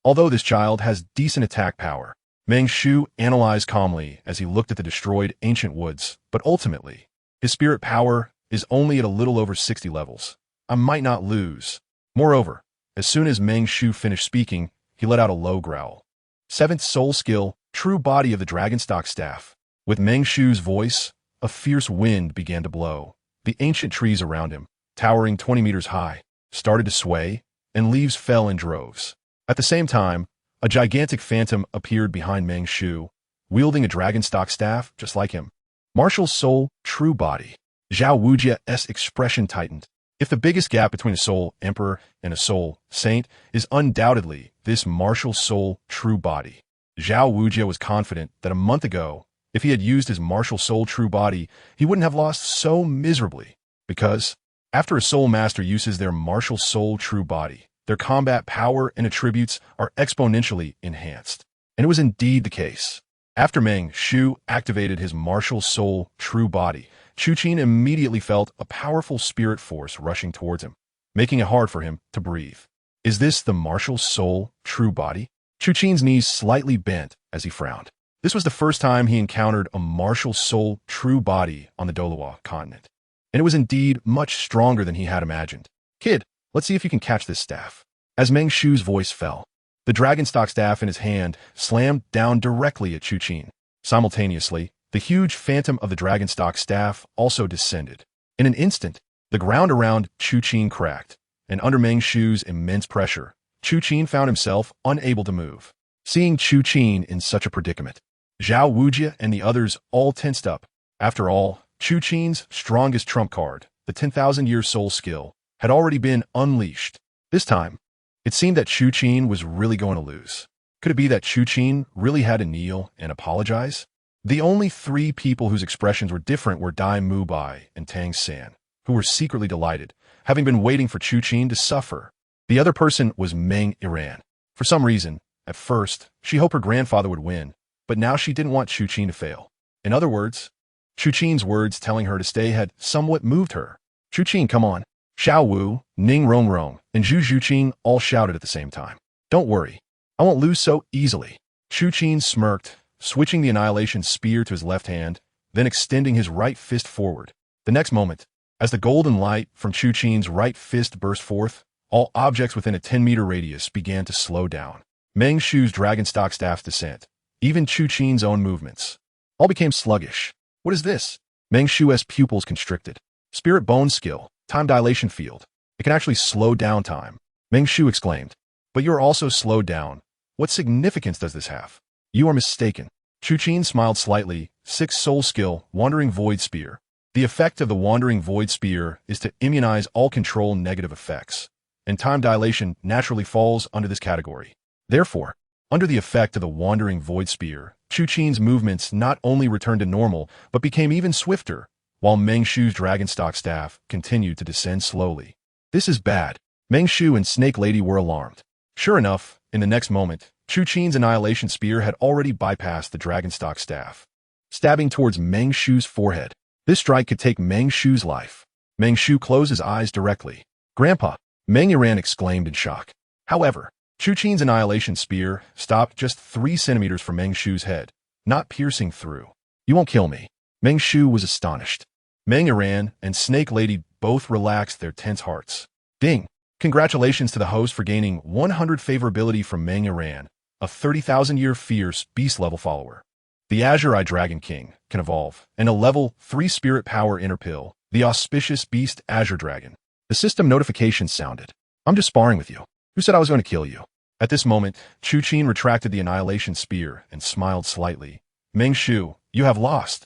Although this child has decent attack power, Meng Shu analyzed calmly as he looked at the destroyed ancient woods, but ultimately, his spirit power is only at a little over 60 levels. I might not lose. Moreover, as soon as Meng Shu finished speaking, he let out a low growl. 7th soul skill, true body of the dragonstock staff. With Meng Shu's voice, a fierce wind began to blow. The ancient trees around him, towering 20 meters high, started to sway, and leaves fell in droves. At the same time, a gigantic phantom appeared behind Meng Shu, wielding a dragonstock staff just like him. Martial soul, true body. Xiaowu expression tightened. If the biggest gap between a soul emperor and a soul saint is undoubtedly this martial soul true body, Zhao Wujia was confident that a month ago, if he had used his martial soul true body, he wouldn't have lost so miserably. Because, after a soul master uses their martial soul true body, their combat power and attributes are exponentially enhanced. And it was indeed the case. After Meng Shu activated his martial soul true body, Chu Qin immediately felt a powerful spirit force rushing towards him, making it hard for him to breathe. Is this the martial soul true body? Chu Qin's knees slightly bent as he frowned. This was the first time he encountered a martial soul true body on the Douluo continent, and it was indeed much stronger than he had imagined. Kid, let's see if you can catch this staff. As Meng Shu's voice fell, the dragonstock staff in his hand slammed down directly at Chu Qin. Simultaneously, the huge phantom of the dragonstock staff also descended. In an instant, the ground around Chu Qin cracked, and under Meng Shu's immense pressure, Chu Qin found himself unable to move. Seeing Chu Qin in such a predicament, Zhao Wujia and the others all tensed up. After all, Chu Qin's strongest trump card, the 10,000-year soul skill, had already been unleashed. This time, it seemed that Chu Qin was really going to lose. Could it be that Chu Qin really had to kneel and apologize? The only 3 people whose expressions were different were Dai Mubai and Tang San, who were secretly delighted, having been waiting for Chu Qin to suffer. The other person was Meng Iran. For some reason, at first, she hoped her grandfather would win, but now she didn't want Chu Qin to fail. In other words, Chu Qin's words telling her to stay had somewhat moved her. Chu Qin, come on. Xiaowu, Ning Rongrong, and Zhu Zhuqing all shouted at the same time. Don't worry. I won't lose so easily. Chu Qin smirked, switching the annihilation spear to his left hand, then extending his right fist forward. The next moment, as the golden light from Chu Qin's right fist burst forth, all objects within a 10-meter radius began to slow down. Meng Shu's dragonstock staff's descent, even Chu Qin's own movements, all became sluggish. What is this? Meng Shu's pupils constricted. Spirit bone skill, time dilation field. It can actually slow down time. Meng Shu exclaimed. But you're also slowed down. What significance does this have? You are mistaken. Chu Qin smiled slightly. 6th soul skill, Wandering Void Spear. The effect of the Wandering Void Spear is to immunize all control negative effects, and time dilation naturally falls under this category. Therefore, under the effect of the Wandering Void Spear, Chu Qin's movements not only returned to normal, but became even swifter, while Meng Shu's dragon-stock staff continued to descend slowly. This is bad. Meng Shu and Snake Lady were alarmed. Sure enough, in the next moment, Chu Qin's annihilation spear had already bypassed the dragon-stock staff, stabbing towards Meng Shu's forehead. This strike could take Meng Shu's life. Meng Shu closed his eyes directly. "Grandpa!" Meng Yiran exclaimed in shock. However, Chu Qin's annihilation spear stopped just 3 centimeters from Meng Shu's head, not piercing through. "You won't kill me." Meng Shu was astonished. Meng Yiran and Snake Lady both relaxed their tense hearts. Ding! Congratulations to the host for gaining 100 favorability from Meng Yiran, a 30,000-year fierce beast-level follower. The Azure Eye Dragon King can evolve, and a level 3 spirit power inner pill, the auspicious beast Azure Dragon. The system notification sounded. "I'm just sparring with you. Who said I was going to kill you?" At this moment, Chu Qin retracted the annihilation spear and smiled slightly. "Meng Shu, you have lost.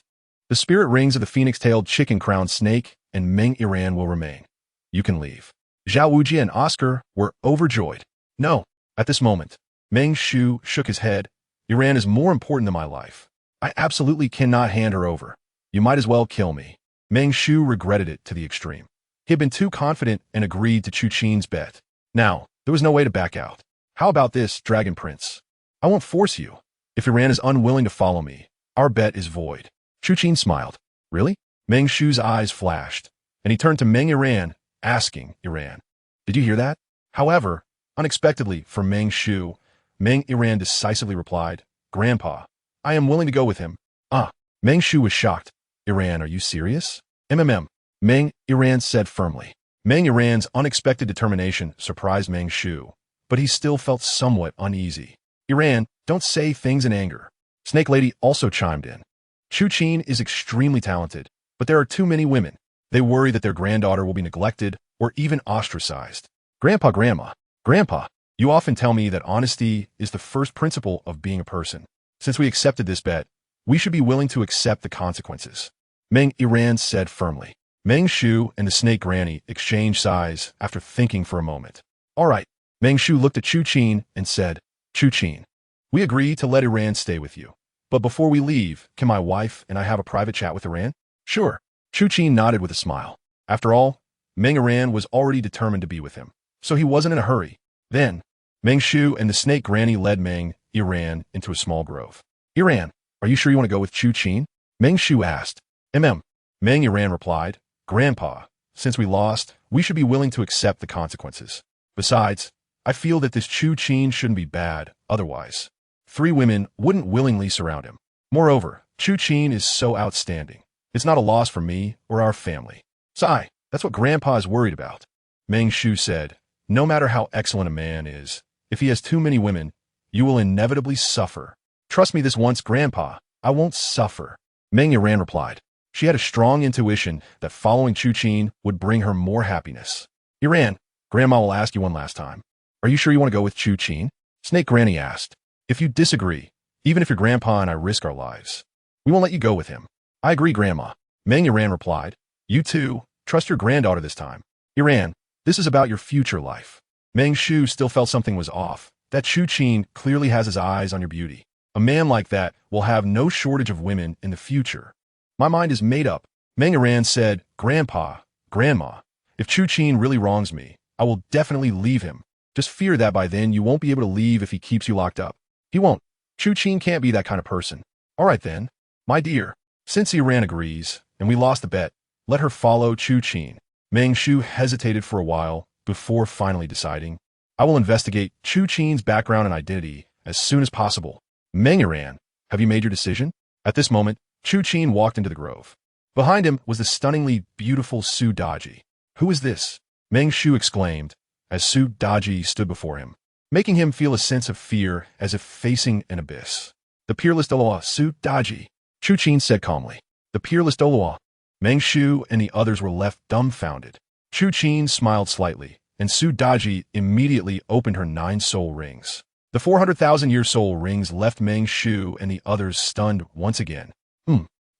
The spirit rings of the phoenix-tailed chicken-crowned snake and Meng Yiran will remain. You can leave." Xiaowu and Oscar were overjoyed. "No." At this moment, Meng Shu shook his head. "Yiran is more important than my life. I absolutely cannot hand her over. You might as well kill me." Meng Shu regretted it to the extreme. He had been too confident and agreed to Chu Qin's bet. Now, there was no way to back out. "How about this, Dragon Prince? I won't force you. If Yiran is unwilling to follow me, our bet is void." Chu Qin smiled. "Really?" Meng Shu's eyes flashed, and he turned to Meng Yiran, asking, "Yiran, did you hear that?" However, unexpectedly for Meng Shu, Meng Yiran decisively replied, "Grandpa, I am willing to go with him." "Ah." Meng Shu was shocked. "Yiran, are you serious?" Meng Yiran said firmly. Meng Yiran's unexpected determination surprised Meng Shu, but he still felt somewhat uneasy. "Yiran, don't say things in anger." Snake Lady also chimed in. "Chu Qin is extremely talented, but there are too many women. They worry that their granddaughter will be neglected or even ostracized." Grandpa, you often tell me that honesty is the first principle of being a person. Since we accepted this bet, we should be willing to accept the consequences," Meng Yiran said firmly. Meng Shu and the snake granny exchanged sighs after thinking for a moment. "All right." Meng Shu looked at Chu Qin and said, "Chu Qin, we agree to let Yiran stay with you. But before we leave, can my wife and I have a private chat with Yiran?" "Sure." Chu Qin nodded with a smile. After all, Meng Yiran was already determined to be with him, so he wasn't in a hurry. Then, Meng Shu and the snake granny led Meng Yiran into a small grove. "Yiran, are you sure you want to go with Chu Qin?" Meng Shu asked. Meng Yiran replied, "Grandpa, since we lost, we should be willing to accept the consequences. Besides, I feel that this Chu Qin shouldn't be bad, otherwise 3 women wouldn't willingly surround him. Moreover, Chu Qin is so outstanding. It's not a loss for me or our family." "Sigh, that's what Grandpa is worried about," Meng Shu said. "No matter how excellent a man is, if he has too many women, you will inevitably suffer." "Trust me this once, Grandpa, I won't suffer," Meng Yiran replied. She had a strong intuition that following Chu Qin would bring her more happiness. "Yiran, Grandma will ask you one last time. Are you sure you want to go with Chu Qin?" Snake Granny asked. "If you disagree, even if your grandpa and I risk our lives, we won't let you go with him." "I agree, Grandma," Meng Yiran replied. "You too, trust your granddaughter this time. Yiran, this is about your future life." Meng Shu still felt something was off. That Chu Qin clearly has his eyes on your beauty. A man like that will have no shortage of women in the future. "My mind is made up," Meng Yiran said. "Grandpa, Grandma, if Chu Qin really wrongs me, I will definitely leave him. Just fear that by then you won't be able to leave if he keeps you locked up." "He won't. Chu Qin can't be that kind of person." "All right then, my dear. Since Yiran agrees, and we lost the bet, let her follow Chu Qin." Meng Shu hesitated for a while before finally deciding, "I will investigate Chu Qin's background and identity as soon as possible." "Meng Yiran, have you made your decision?" At this moment, Chu Qin walked into the grove. Behind him was the stunningly beautiful Su Daji. "Who is this?" Meng Shu exclaimed as Su Daji stood before him, making him feel a sense of fear as if facing an abyss. "The peerless Douluo, Su Daji," Chu Qin said calmly. "The peerless Douluo." Meng Shu and the others were left dumbfounded. Chu Qin smiled slightly, and Su Daji immediately opened her 9 soul rings. The 400,000-year soul rings left Meng Shu and the others stunned once again.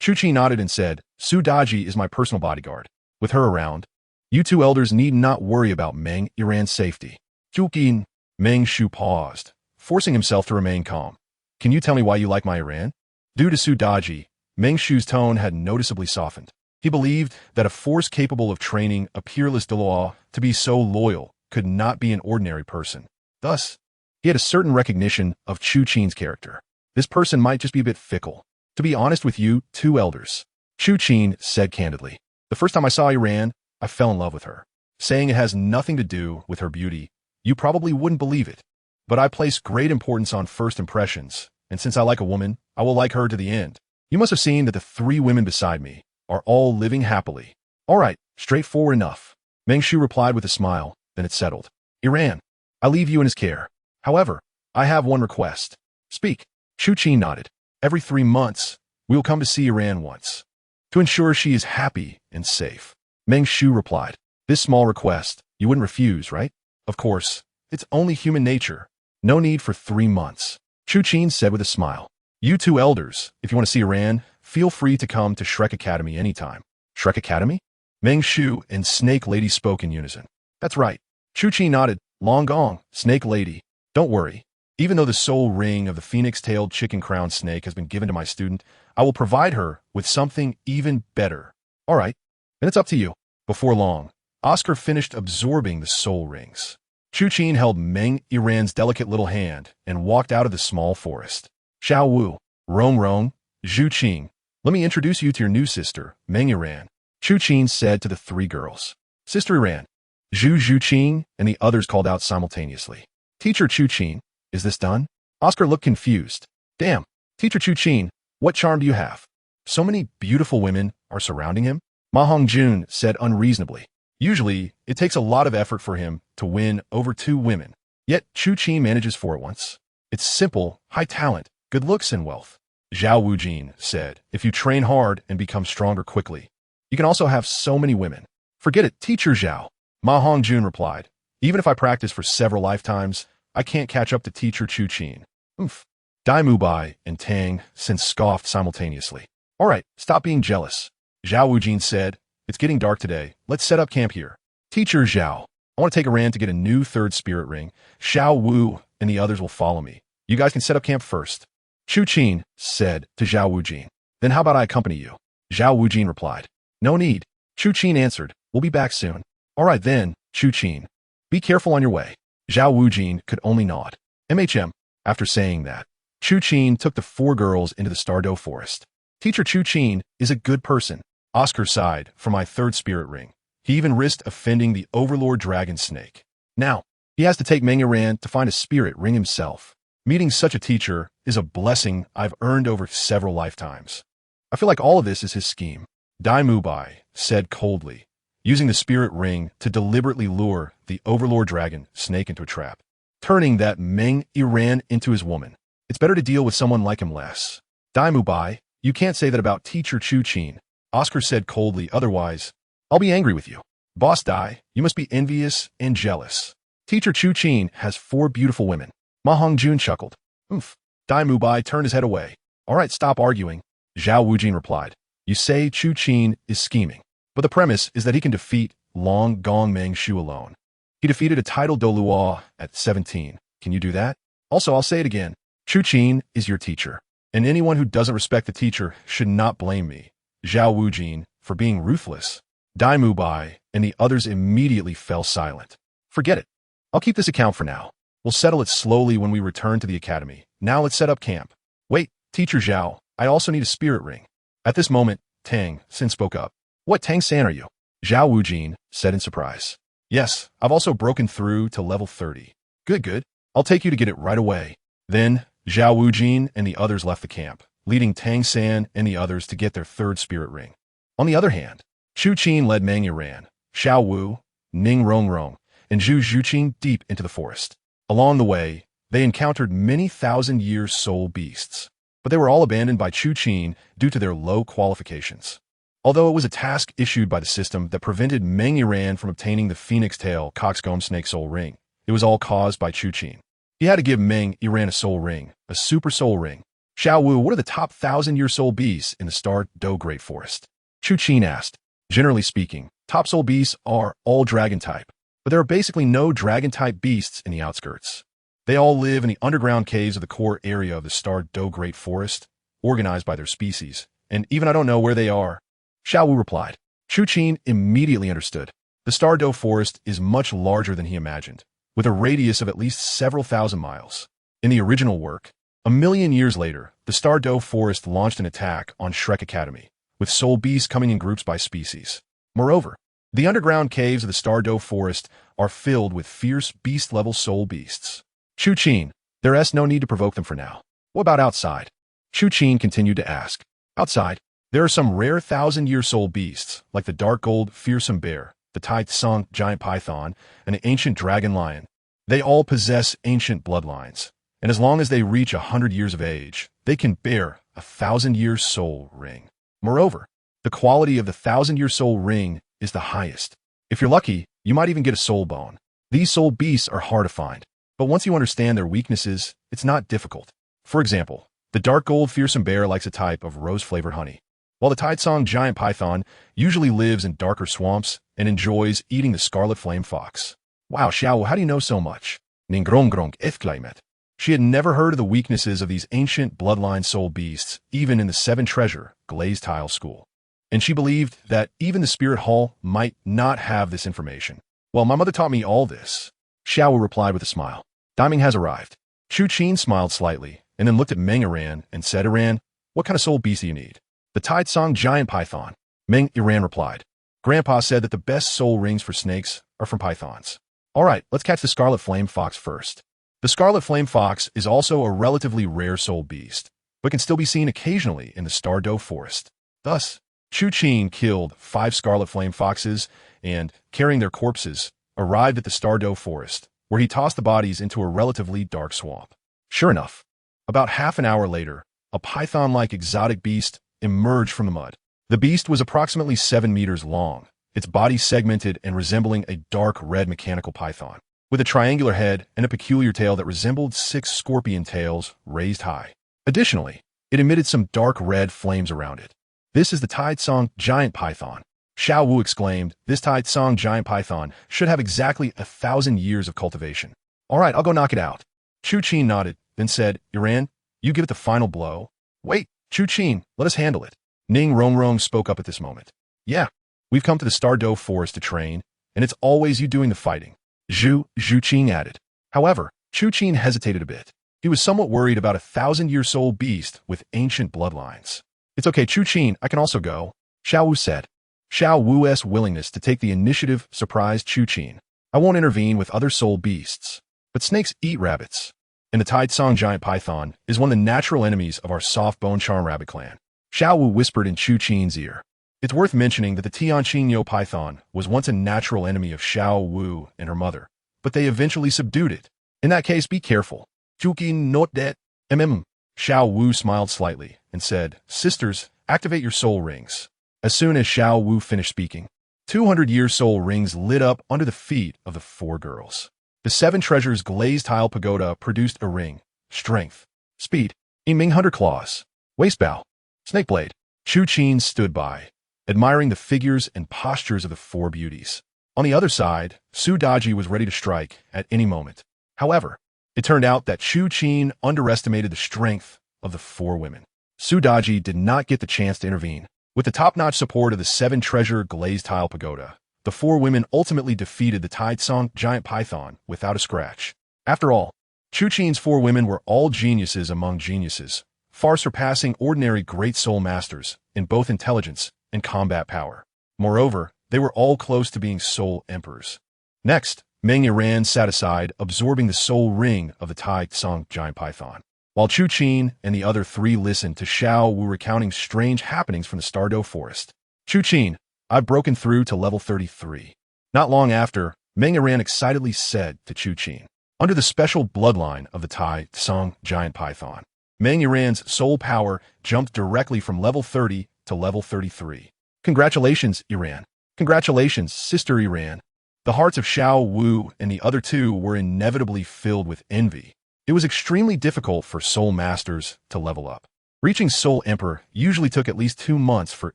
Chu Qin nodded and said, "Su Daji is my personal bodyguard. With her around, you 2 elders need not worry about Meng Yiran's safety." "Chu Qin," Meng Shu paused, forcing himself to remain calm. "Can you tell me why you like my Yiran?" Due to Su Daji, Meng Shu's tone had noticeably softened. He believed that a force capable of training a peerless Douluo to be so loyal could not be an ordinary person. Thus, he had a certain recognition of Chu Qin's character. This person might just be a bit fickle. To be honest with you, two elders, Chu Qin said candidly. The first time I saw Iran, I fell in love with her. Saying it has nothing to do with her beauty, you probably wouldn't believe it. But I place great importance on first impressions, and since I like a woman, I will like her to the end. You must have seen that the three women beside me are all living happily. All right, straightforward enough. Meng Shu replied with a smile, then it settled. Iran, I leave you in his care. However, I have one request. Speak. Chu Qin nodded. Every 3 months, we will come to see Iran once, to ensure she is happy and safe. Meng Shu replied. This small request, you wouldn't refuse, right? Of course, it's only human nature. No need for 3 months. Chu Qin said with a smile. You two elders, if you want to see Iran, feel free to come to Shrek Academy anytime. Shrek Academy? Meng Shu and Snake Lady spoke in unison. That's right. Chu Qin nodded. Long gong, Snake Lady. Don't worry. Even though the soul ring of the phoenix-tailed chicken-crowned snake has been given to my student, I will provide her with something even better. All right, then it's up to you. Before long, Oscar finished absorbing the soul rings. Chu Qin held Meng Iran's delicate little hand and walked out of the small forest. Xiaowu, Rong Rong, Zhu Qing, let me introduce you to your new sister, Meng Iran, Chu Qin said to the 3 girls. Sister Iran, Zhu Qing, and the others called out simultaneously. Teacher Chu Qin, is this done? Oscar looked confused. Damn, Teacher Chu Qin, what charm do you have? So many beautiful women are surrounding him? Ma Hongjun said unreasonably. Usually, it takes a lot of effort for him to win over 2 women. Yet Chu Qin manages for it once. It's simple, high talent, good looks, and wealth. Zhao Wujin said, if you train hard and become stronger quickly, you can also have so many women. Forget it, Teacher Zhao. Ma Hongjun replied. Even if I practice for several lifetimes, I can't catch up to Teacher Chu Qin. Oomph. Dai Mubai and Tang Sin scoffed simultaneously. All right, stop being jealous. Zhao Wujin said, it's getting dark today. Let's set up camp here. Teacher Zhao, I want to take Iran to get a new 3rd spirit ring. Xiao Wu and the others will follow me. You guys can set up camp first. Chu Qin said to Zhao Wujin. Then how about I accompany you? Zhao Wujin replied. No need. Chu Qin answered. We'll be back soon. All right then, Chu Qin. Be careful on your way. Zhao Wujin could only nod. MHM. After saying that, Chu Qin took the 4 girls into the Stardow Forest. Teacher Chu Qin is a good person. Oscar sighed for my 3rd spirit ring. He even risked offending the Overlord Dragon Snake. Now, he has to take Meng Iran to find a spirit ring himself. Meeting such a teacher is a blessing I've earned over several lifetimes. I feel like all of this is his scheme. Dai Mubai said coldly, using the spirit ring to deliberately lure the Overlord Dragon Snake into a trap, turning that Meng Iran into his woman. It's better to deal with someone like him less. Dai Mubai, you can't say that about Teacher Chu Qin. Oscar said coldly, otherwise, I'll be angry with you. Boss Dai, you must be envious and jealous. Teacher Chu Qin has 4 beautiful women. Ma Hongjun chuckled. Oomph. Dai Mubai turned his head away. All right, stop arguing. Zhao Wujin replied. You say Chu Qin is scheming, but the premise is that he can defeat Long Gong Meng Shu alone. He defeated a titled Douluo at 17. Can you do that? Also, I'll say it again. Chu Qin is your teacher, and anyone who doesn't respect the teacher should not blame me, Zhao Wujin, for being ruthless. Dai Mubai and the others immediately fell silent. Forget it. I'll keep this account for now. We'll settle it slowly when we return to the academy. Now let's set up camp. Wait, Teacher Zhao, I also need a spirit ring. At this moment, Tang Sin spoke up. What Tang-san are you? Zhao Wujin said in surprise. Yes, I've also broken through to level 30. Good. I'll take you to get it right away. Then, Zhao Wujin and the others left the camp, leading Tang-san and the others to get their 3rd spirit ring. On the other hand, Chu Qin led Meng Iran, Xiao Wu, Ning Rong Rong, and Zhu Qing deep into the forest. Along the way, they encountered many thousand-year soul beasts, but they were all abandoned by Chu Qin due to their low qualifications. Although it was a task issued by the system that prevented Meng Iran from obtaining the Phoenix Tail Coxcomb Snake Soul Ring, it was all caused by Chu Qin. He had to give Meng Iran a soul ring, a super soul ring. Xiao Wu, what are the top 1,000-year soul beasts in the Stardow Great Forest? Chu Qin asked. Generally speaking, top soul beasts are all dragon type, but there are basically no dragon type beasts in the outskirts. They all live in the underground caves of the core area of the Stardow Great Forest. organized by their species, and even I don't know where they are. Xiaowu replied. Chu Qin immediately understood. The Douluo forest is much larger than he imagined, with a radius of at least several thousand miles. In the original work, a million years later, the Douluo forest launched an attack on Shrek Academy, with soul beasts coming in groups by species. Moreover, the underground caves of the Douluo forest are filled with fierce beast-level soul beasts. Chu Qin, there's no need to provoke them for now. What about outside? Chu Qin continued to ask. Outside, there are some rare thousand-year soul beasts, like the dark gold fearsome bear, the Tai Tsung giant python, and the ancient dragon lion. They all possess ancient bloodlines, and as long as they reach 100 years of age, they can bear a 1,000-year soul ring. Moreover, the quality of the 1,000-year soul ring is the highest. If you're lucky, you might even get a soul bone. These soul beasts are hard to find, but once you understand their weaknesses, it's not difficult. For example, the dark gold fearsome bear likes a type of rose-flavored honey, while the Tai Tsung giant python usually lives in darker swamps and enjoys eating the scarlet flame fox. Wow, Xiaowu, how do you know so much? Ningrong exclaimed. She had never heard of the weaknesses of these ancient bloodline soul beasts, even in the Seven Treasure glazed tile school. And she believed that even the Spirit Hall might not have this information. Well, my mother taught me all this. Xiaowu replied with a smile. Timing has arrived. Chu Qin smiled slightly, and then looked at Meng Iran and said, Iran, what kind of soul beast do you need? The Tai Tsung giant python. Meng Iran replied. Grandpa said that the best soul rings for snakes are from pythons. All right, let's catch the scarlet flame fox first. The scarlet flame fox is also a relatively rare soul beast, but can still be seen occasionally in the Douluo forest. Thus, Chu Qin killed 5 scarlet flame foxes and, carrying their corpses, arrived at the Douluo forest, where he tossed the bodies into a relatively dark swamp. Sure enough, about half an hour later, a python-like exotic beast emerged from the mud. The beast was approximately 7 meters long, its body segmented and resembling a dark red mechanical python, with a triangular head and a peculiar tail that resembled 6 scorpion tails raised high. Additionally, it emitted some dark red flames around it. This is the Tai Tsung giant python. Xiaowu exclaimed, this Tai Tsung giant python should have exactly 1,000 years of cultivation. All right, I'll go knock it out. Chu Qin nodded, then said, Iran, you give it the final blow. Wait, Chu Qin, let us handle it. Ning Rongrong spoke up at this moment. Yeah, we've come to the Douluo forest to train, and it's always you doing the fighting. Chu Qin added. However, Chu Qin hesitated a bit. He was somewhat worried about a 1,000-year soul beast with ancient bloodlines. It's okay, Chu Qin, I can also go, Xiaowu said. Xiaowu's willingness to take the initiative surprised Chu Qin. I won't intervene with other soul beasts, but snakes eat rabbits. And the Tai Tsung giant python is one of the natural enemies of our soft-bone charm rabbit clan. Xiaowu whispered in Chu Qin's ear. It's worth mentioning that the Tianqinyo python was once a natural enemy of Xiaowu and her mother, but they eventually subdued it. In that case, be careful. Chu Qin not that. Xiaowu smiled slightly and said, Sisters, activate your soul rings. As soon as Xiaowu finished speaking, 200-year soul rings lit up under the feet of the 4 girls. The 7 treasures glazed tile pagoda produced a ring, strength, speed, Ming Hunter Claws, waist bow, snake blade. Chu Qin stood by, admiring the figures and postures of the 4 beauties. On the other side, Su Daji was ready to strike at any moment. However, it turned out that Chu Qin underestimated the strength of the 4 women. Su Daji did not get the chance to intervene. With the top-notch support of the 7 treasure glazed tile pagoda, the 4 women ultimately defeated the Tai Tsung giant python without a scratch. After all, Chu Qin's 4 women were all geniuses among geniuses, far surpassing ordinary great soul masters in both intelligence and combat power. Moreover, they were all close to being soul emperors. Next, Meng Iran sat aside, absorbing the soul ring of the Tai Tsung giant python, while Chu Qin and the other 3 listened to Xiaowu recounting strange happenings from the Douluo forest. Chu Qin, I've broken through to level 33. Not long after, Meng Iran excitedly said to Chu Qin, under the special bloodline of the Tai Tsung giant python, Meng Iran's soul power jumped directly from level 30 to level 33. Congratulations, Iran. Congratulations, Sister Iran. The hearts of Xiaowu and the other 2 were inevitably filled with envy. It was extremely difficult for soul masters to level up. Reaching Soul Emperor usually took at least 2 months for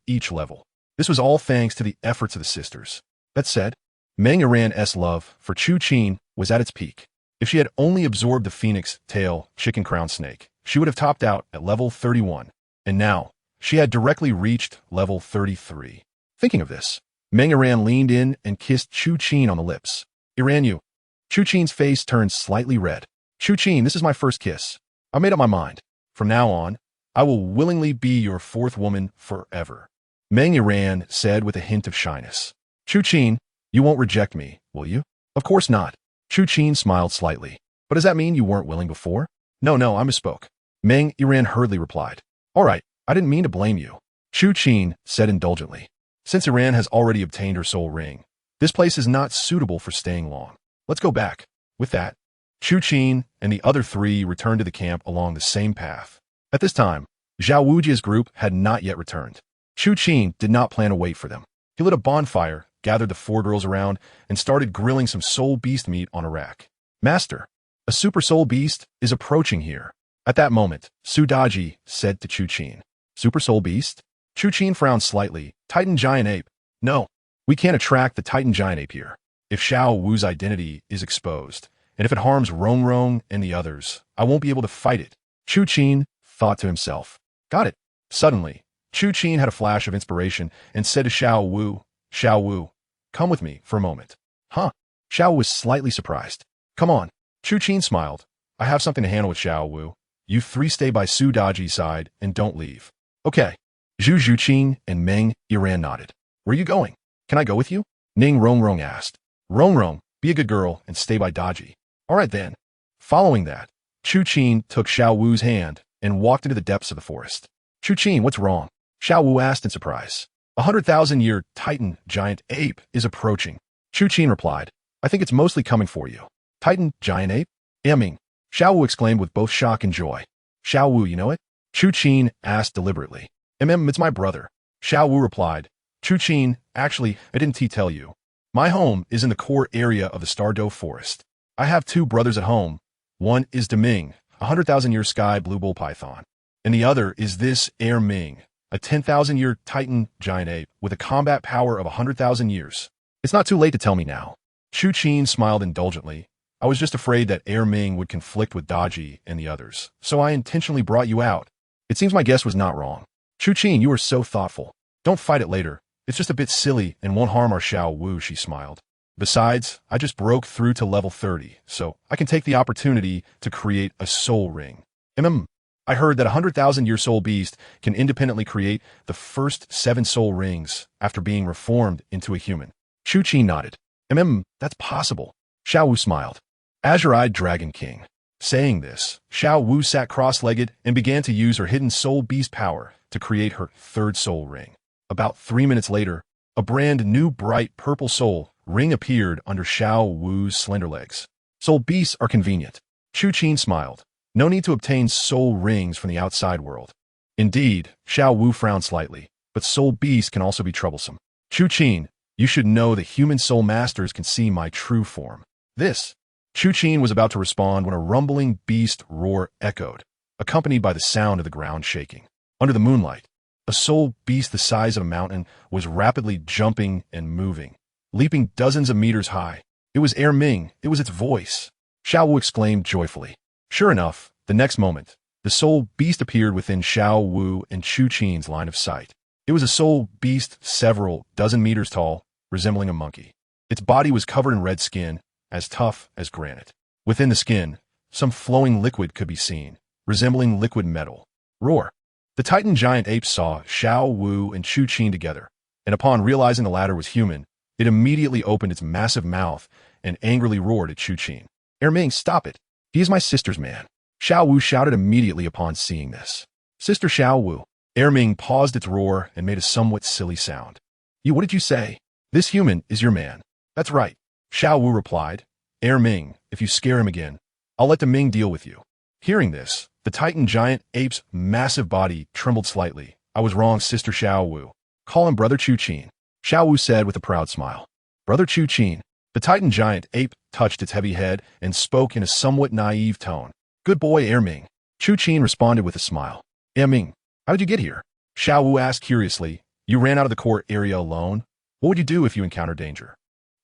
each level. This was all thanks to the efforts of the sisters. That said, Meng Iran's love for Chu Qin was at its peak. If she had only absorbed the phoenix tail chicken crown snake, she would have topped out at level 31. And now, she had directly reached level 33. Thinking of this, Meng Iran leaned in and kissed Chu Qin on the lips. Iran, you. Chu Qin's face turned slightly red. Chu Qin, this is my first kiss. I made up my mind. From now on, I will willingly be your fourth woman forever. Meng Iran said with a hint of shyness. Chu Qin, you won't reject me, will you? Of course not. Chu Qin smiled slightly. But does that mean you weren't willing before? No, I misspoke. Meng Iran hurriedly replied. All right, I didn't mean to blame you. Chu Qin said indulgently. Since Iran has already obtained her soul ring, this place is not suitable for staying long. Let's go back. With that, Chu Qin and the other three returned to the camp along the same path. At this time, Xiaowu's group had not yet returned. Chu Qin did not plan to wait for them. He lit a bonfire, gathered the four girls around, and started grilling some soul beast meat on a rack. Master, a super soul beast is approaching here. At that moment, Su Daji said to Chu Qin. Super soul beast? Chu Qin frowned slightly. Titan giant ape. No, we can't attract the Titan giant ape here. If Xiaowu's identity is exposed, and if it harms Rong and the others, I won't be able to fight it. Chu Qin thought to himself. Got it. Suddenly, Chu Qin had a flash of inspiration and said to Xiaowu, come with me for a moment. Huh? Xiaowu was slightly surprised. Come on. Chu Qin smiled. I have something to handle with Xiaowu. You three stay by Su Daji's side and don't leave. Okay. Zhu Qin and Meng Iran nodded. Where are you going? Can I go with you? Ning Rong asked. Rong, be a good girl and stay by Daji. All right then. Following that, Chu Qin took Xiaowu's hand and walked into the depths of the forest. Chu Qin, what's wrong? Xiaowu asked in surprise. 100,000-year Titan giant ape is approaching. Chu Qin replied. I think it's mostly coming for you. Titan giant ape? Ming. Xiaowu exclaimed with both shock and joy. Xiaowu, you know it? Chu Qin asked deliberately. It's my brother. Xiaowu replied. Chu Qin, actually, I didn't tell you. My home is in the core area of the Stardow Forest. I have two brothers at home. One is Deming, a 100,000-year sky blue bull python. And the other is this Air Ming, a 10,000-year Titan giant ape with a combat power of 100,000 years. It's not too late to tell me now. Chu Qin smiled indulgently. I was just afraid that Air Ming would conflict with Daji and the others, so I intentionally brought you out. It seems my guess was not wrong. Chu Qin, you are so thoughtful. Don't fight it later. It's just a bit silly and won't harm our Xiaowu, she smiled. Besides, I just broke through to level 30, so I can take the opportunity to create a soul ring. I heard that a 100,000-year soul beast can independently create the first 7 soul rings after being reformed into a human. Chu Qin nodded. That's possible. Xiaowu smiled. Azure-eyed Dragon King. Saying this, Xiaowu sat cross-legged and began to use her hidden soul beast power to create her third soul ring. About 3 minutes later, a brand new bright purple soul ring appeared under Xiaowu's slender legs. Soul beasts are convenient. Chu Qin smiled. No need to obtain soul rings from the outside world. Indeed, Xiaowu frowned slightly, but soul beasts can also be troublesome. Chu Qin, you should know that human soul masters can see my true form. This. Chu Qin was about to respond when a rumbling beast roar echoed, accompanied by the sound of the ground shaking. Under the moonlight, a soul beast the size of a mountain was rapidly jumping and moving, leaping dozens of meters high. It was Air Ming. It was its voice. Xiaowu exclaimed joyfully. Sure enough, the next moment, the soul beast appeared within Xiaowu and Chu Qin's line of sight. It was a soul beast several dozen meters tall, resembling a monkey. Its body was covered in red skin, as tough as granite. Within the skin, some flowing liquid could be seen, resembling liquid metal. Roar. The Titan giant ape saw Xiaowu and Chu Qin together, and upon realizing the latter was human, it immediately opened its massive mouth and angrily roared at Chu Qin. Air Ming, stop it. He is my sister's man. Xiaowu shouted immediately upon seeing this. Sister Xiaowu. Air Ming paused its roar and made a somewhat silly sound. What did you say? This human is your man. That's right. Xiaowu replied. Air Ming, if you scare him again, I'll let the Ming deal with you. Hearing this, the Titan giant ape's massive body trembled slightly. I was wrong, Sister Xiaowu. Call him Brother Chu Qin. Xiaowu said with a proud smile. Brother Chu Qin. The Titan giant ape touched its heavy head and spoke in a somewhat naive tone. Good boy, Air Ming. Chu Qin responded with a smile. Air Ming, how did you get here? Xiaowu asked curiously. You ran out of the core area alone? What would you do if you encountered danger?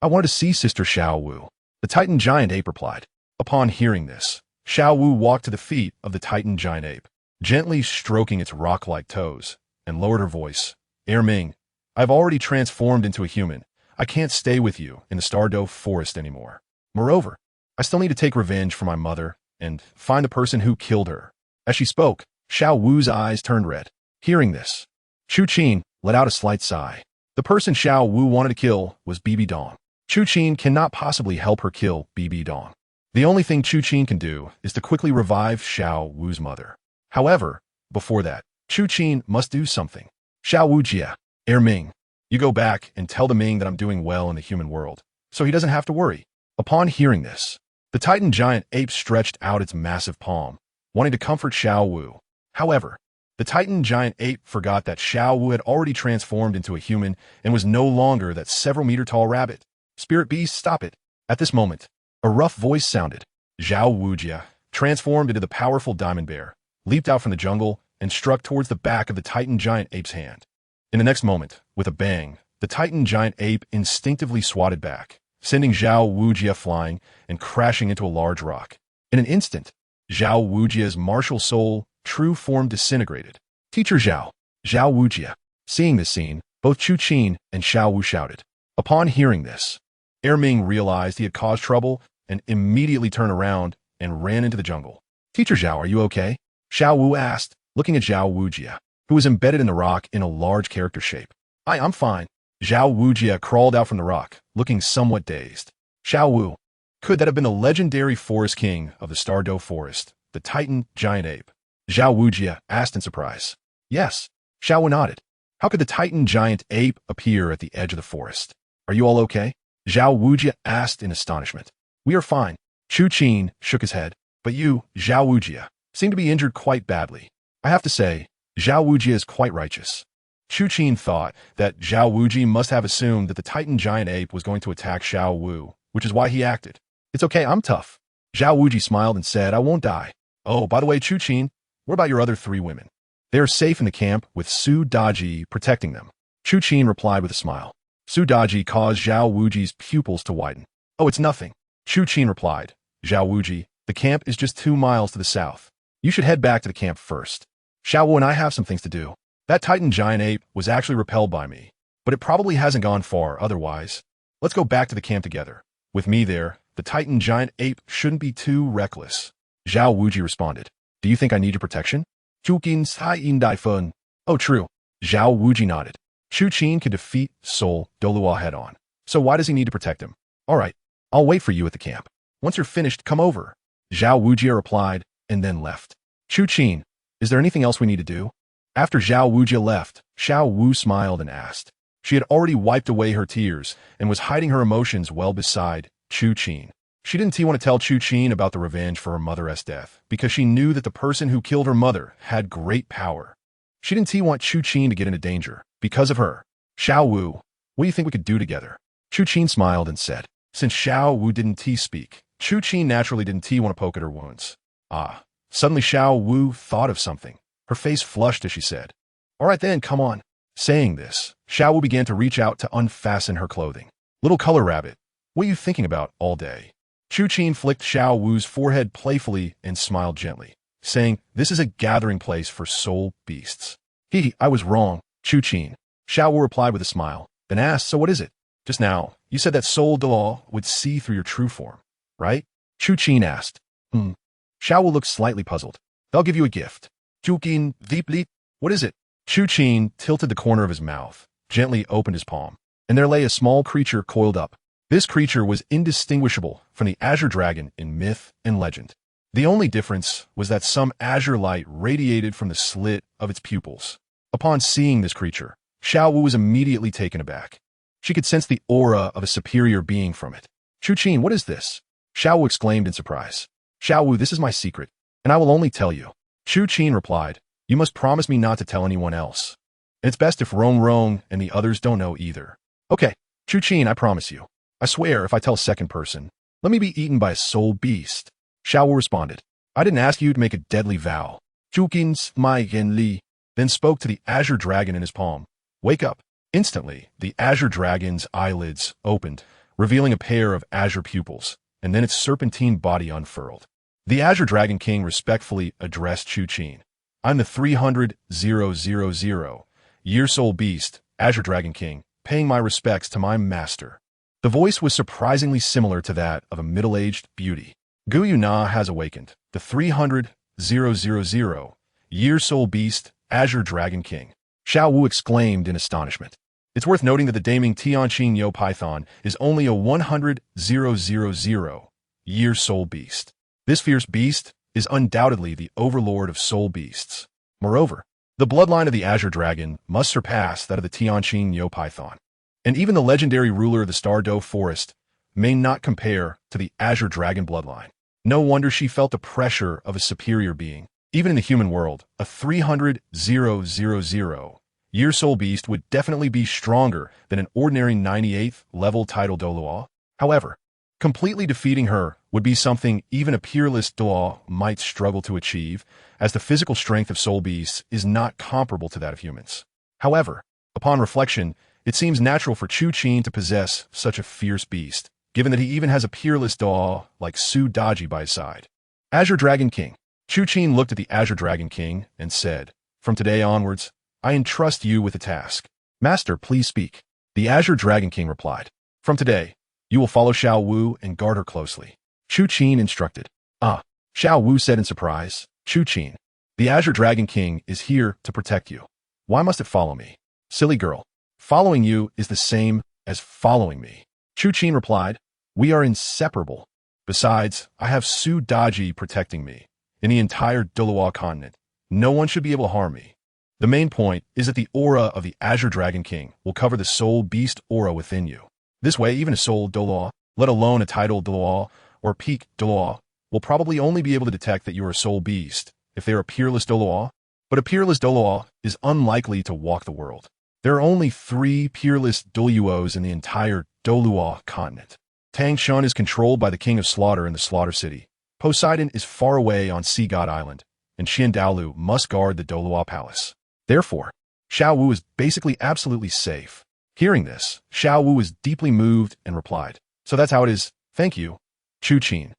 I wanted to see Sister Xiaowu. The Titan giant ape replied. Upon hearing this, Xiaowu walked to the feet of the Titan giant ape. gently stroking its rock-like toes, and lowered her voice. Ming, I've already transformed into a human. I can't stay with you in the Douluo forest anymore. Moreover, I still need to take revenge for my mother and find the person who killed her. As she spoke, Xiaowu's eyes turned red. Hearing this, Chu Qin let out a slight sigh. The person Xiaowu wanted to kill was Bibi Dong. Chu Qin cannot possibly help her kill Bibi Dong. The only thing Chu Qin can do is to quickly revive Xiaowu's mother. However, before that, Chu Qin must do something. Xiaowu Jia, Ming, you go back and tell the Ming that I'm doing well in the human world, so he doesn't have to worry. Upon hearing this, the Titan giant ape stretched out its massive palm, wanting to comfort Xiaowu. However, the Titan giant ape forgot that Xiaowu had already transformed into a human and was no longer that several-meter-tall rabbit. Spirit beast, stop it. At this moment, a rough voice sounded. Xiaowu Jia, transformed into the powerful diamond bear, leaped out from the jungle and struck towards the back of the Titan giant ape's hand. In the next moment, with a bang, the Titan giant ape instinctively swatted back, sending Xiaowu Jia flying and crashing into a large rock. In an instant, Xiaowu Jia's martial soul, true form disintegrated. Teacher Xiaowu Jia. Seeing this scene, both Chu Qin and Xiaowu shouted. Upon hearing this, Ming realized he had caused trouble and immediately turned around and ran into the jungle. Teacher Xiao, are you okay? Xiaowu asked, looking at Xiaowu Jia, who was embedded in the rock in a large character shape. I'm fine. Xiaowu Jia crawled out from the rock, looking somewhat dazed. Xiaowu, could that have been the legendary forest king of the Douluo forest, the Titan giant ape? Xiaowu Jia asked in surprise. Yes. Xiaowu nodded. How could the Titan giant ape appear at the edge of the forest? Are you all okay? Xiaowu Jia asked in astonishment. We are fine. Chu Qin shook his head. But you, Xiaowu Jia, seem to be injured quite badly. I have to say, Xiaowu Jia is quite righteous. Chu Qin thought that Xiaowu Jia must have assumed that the Titan giant ape was going to attack Xiaowu, which is why he acted. It's okay, I'm tough. Xiaowu Jia smiled and said, I won't die. Oh, by the way, Chu Qin, what about your other 3 women? They are safe in the camp with Su Daji protecting them. Chu Qin replied with a smile. Su Daji caused Xiaowu Jia's pupils to widen. Oh, it's nothing. Chu Qin replied. Xiaowu Jia, the camp is just 2 miles to the south. You should head back to the camp first. Xiaowu and I have some things to do. That Titan giant ape was actually repelled by me, but it probably hasn't gone far otherwise. Let's go back to the camp together. With me there, the Titan giant ape shouldn't be too reckless. Xiaowu Jia responded. Do you think I need your protection? Chu Qin's Haiyin Dai Fun. Oh, true. Xiaowu Jia nodded. Chu Qin can defeat Douluo head-on, so why does he need to protect him? All right, I'll wait for you at the camp. Once you're finished, come over. Xiaowu Jia replied, and then left. Chu Qin, is there anything else we need to do? After Xiaowu Jia left, Xiaowu smiled and asked. She had already wiped away her tears and was hiding her emotions well beside Chu Qin. She didn't want to tell Chu Qin about the revenge for her mother's death because she knew that the person who killed her mother had great power. She didn't want Chu Qin to get into danger because of her. Xiaowu, what do you think we could do together? Chu Qin smiled and said. Since Xiaowu didn't speak, Chu Qin naturally didn't want to poke at her wounds. Suddenly Xiaowu thought of something. Her face flushed as she said, All right then, come on. Saying this, Xiaowu began to reach out to unfasten her clothing. Little color rabbit, what are you thinking about all day? Chu Qin flicked Xiaowu's forehead playfully and smiled gently, saying, This is a gathering place for soul beasts. I was wrong, Chu Qin. Xiaowu replied with a smile, then asked, So what is it? Just now, you said that Douluo would see through your true form, right? Chu Qin asked. Xiaowu looked slightly puzzled. They'll give you a gift. Chu Qin, deeply. What is it? Chu Qin tilted the corner of his mouth, gently opened his palm, and there lay a small creature coiled up. This creature was indistinguishable from the azure dragon in myth and legend. The only difference was that some azure light radiated from the slit of its pupils. Upon seeing this creature, Xiaowu was immediately taken aback. She could sense the aura of a superior being from it. Chu Qin, what is this? Xiaowu exclaimed in surprise. Xiaowu, this is my secret, and I will only tell you. Chu Qin replied, You must promise me not to tell anyone else. And it's best if Rong and the others don't know either. Okay, Chu Qin, I promise you. I swear if I tell a second person, let me be eaten by a soul beast. Xiaowu responded, I didn't ask you to make a deadly vow. Chu Qin's Mai Gen Li then spoke to the azure dragon in his palm. Wake up. Instantly, the azure dragon's eyelids opened, revealing a pair of azure pupils, and then its serpentine body unfurled. The azure dragon king respectfully addressed Chu Qin. I'm the 300,000-year soul beast, Azure Dragon King, paying my respects to my master. The voice was surprisingly similar to that of a middle-aged beauty. Guyu Na has awakened, the 300,000-year soul beast, Azure Dragon King. Xiaowu exclaimed in astonishment. It's worth noting that the Daming Tianqing Yo Python is only a 100,000-year soul beast. This fierce beast is undoubtedly the overlord of soul beasts. Moreover, the bloodline of the Azure Dragon must surpass that of the Tianqing Yo Python. And even the legendary ruler of the Star Doe Forest may not compare to the Azure Dragon bloodline. No wonder she felt the pressure of a superior being. Even in the human world, a 300,000-year soul beast would definitely be stronger than an ordinary 98th level title Douluo. However, completely defeating her would be something even a peerless Douluo might struggle to achieve, as the physical strength of soul beasts is not comparable to that of humans. However, upon reflection, it seems natural for Chu Qin to possess such a fierce beast, given that he even has a peerless Douluo like Su Daji by his side. Azure Dragon King. Chu Qin looked at the Azure Dragon King and said, "From today onwards, I entrust you with a task." "Master, please speak." The Azure Dragon King replied, "From today, you will follow Xiaowu and guard her closely." Chu Qin instructed. "Ah," Xiaowu said in surprise. "Chu Qin, the Azure Dragon King is here to protect you. Why must it follow me?" "Silly girl, following you is the same as following me." Chu Qin replied, "We are inseparable. Besides, I have Su Daji protecting me. In the entire Douluo continent, no one should be able to harm me. The main point is that the aura of the Azure Dragon King will cover the soul beast aura within you. This way, even a soul Douluo, let alone a title Douluo or peak Douluo, will probably only be able to detect that you are a soul beast if they are a peerless Douluo. But a peerless Douluo is unlikely to walk the world. There are only 3 peerless Douluos in the entire Douluo continent. Tang Shun is controlled by the King of Slaughter in the Slaughter City. Poseidon is far away on Sea God Island, and Xian Daolu must guard the Douluo Palace. Therefore, Xiaowu is basically absolutely safe. Hearing this, Xiaowu was deeply moved and replied, "So that's how it is. Thank you, Chu Qin."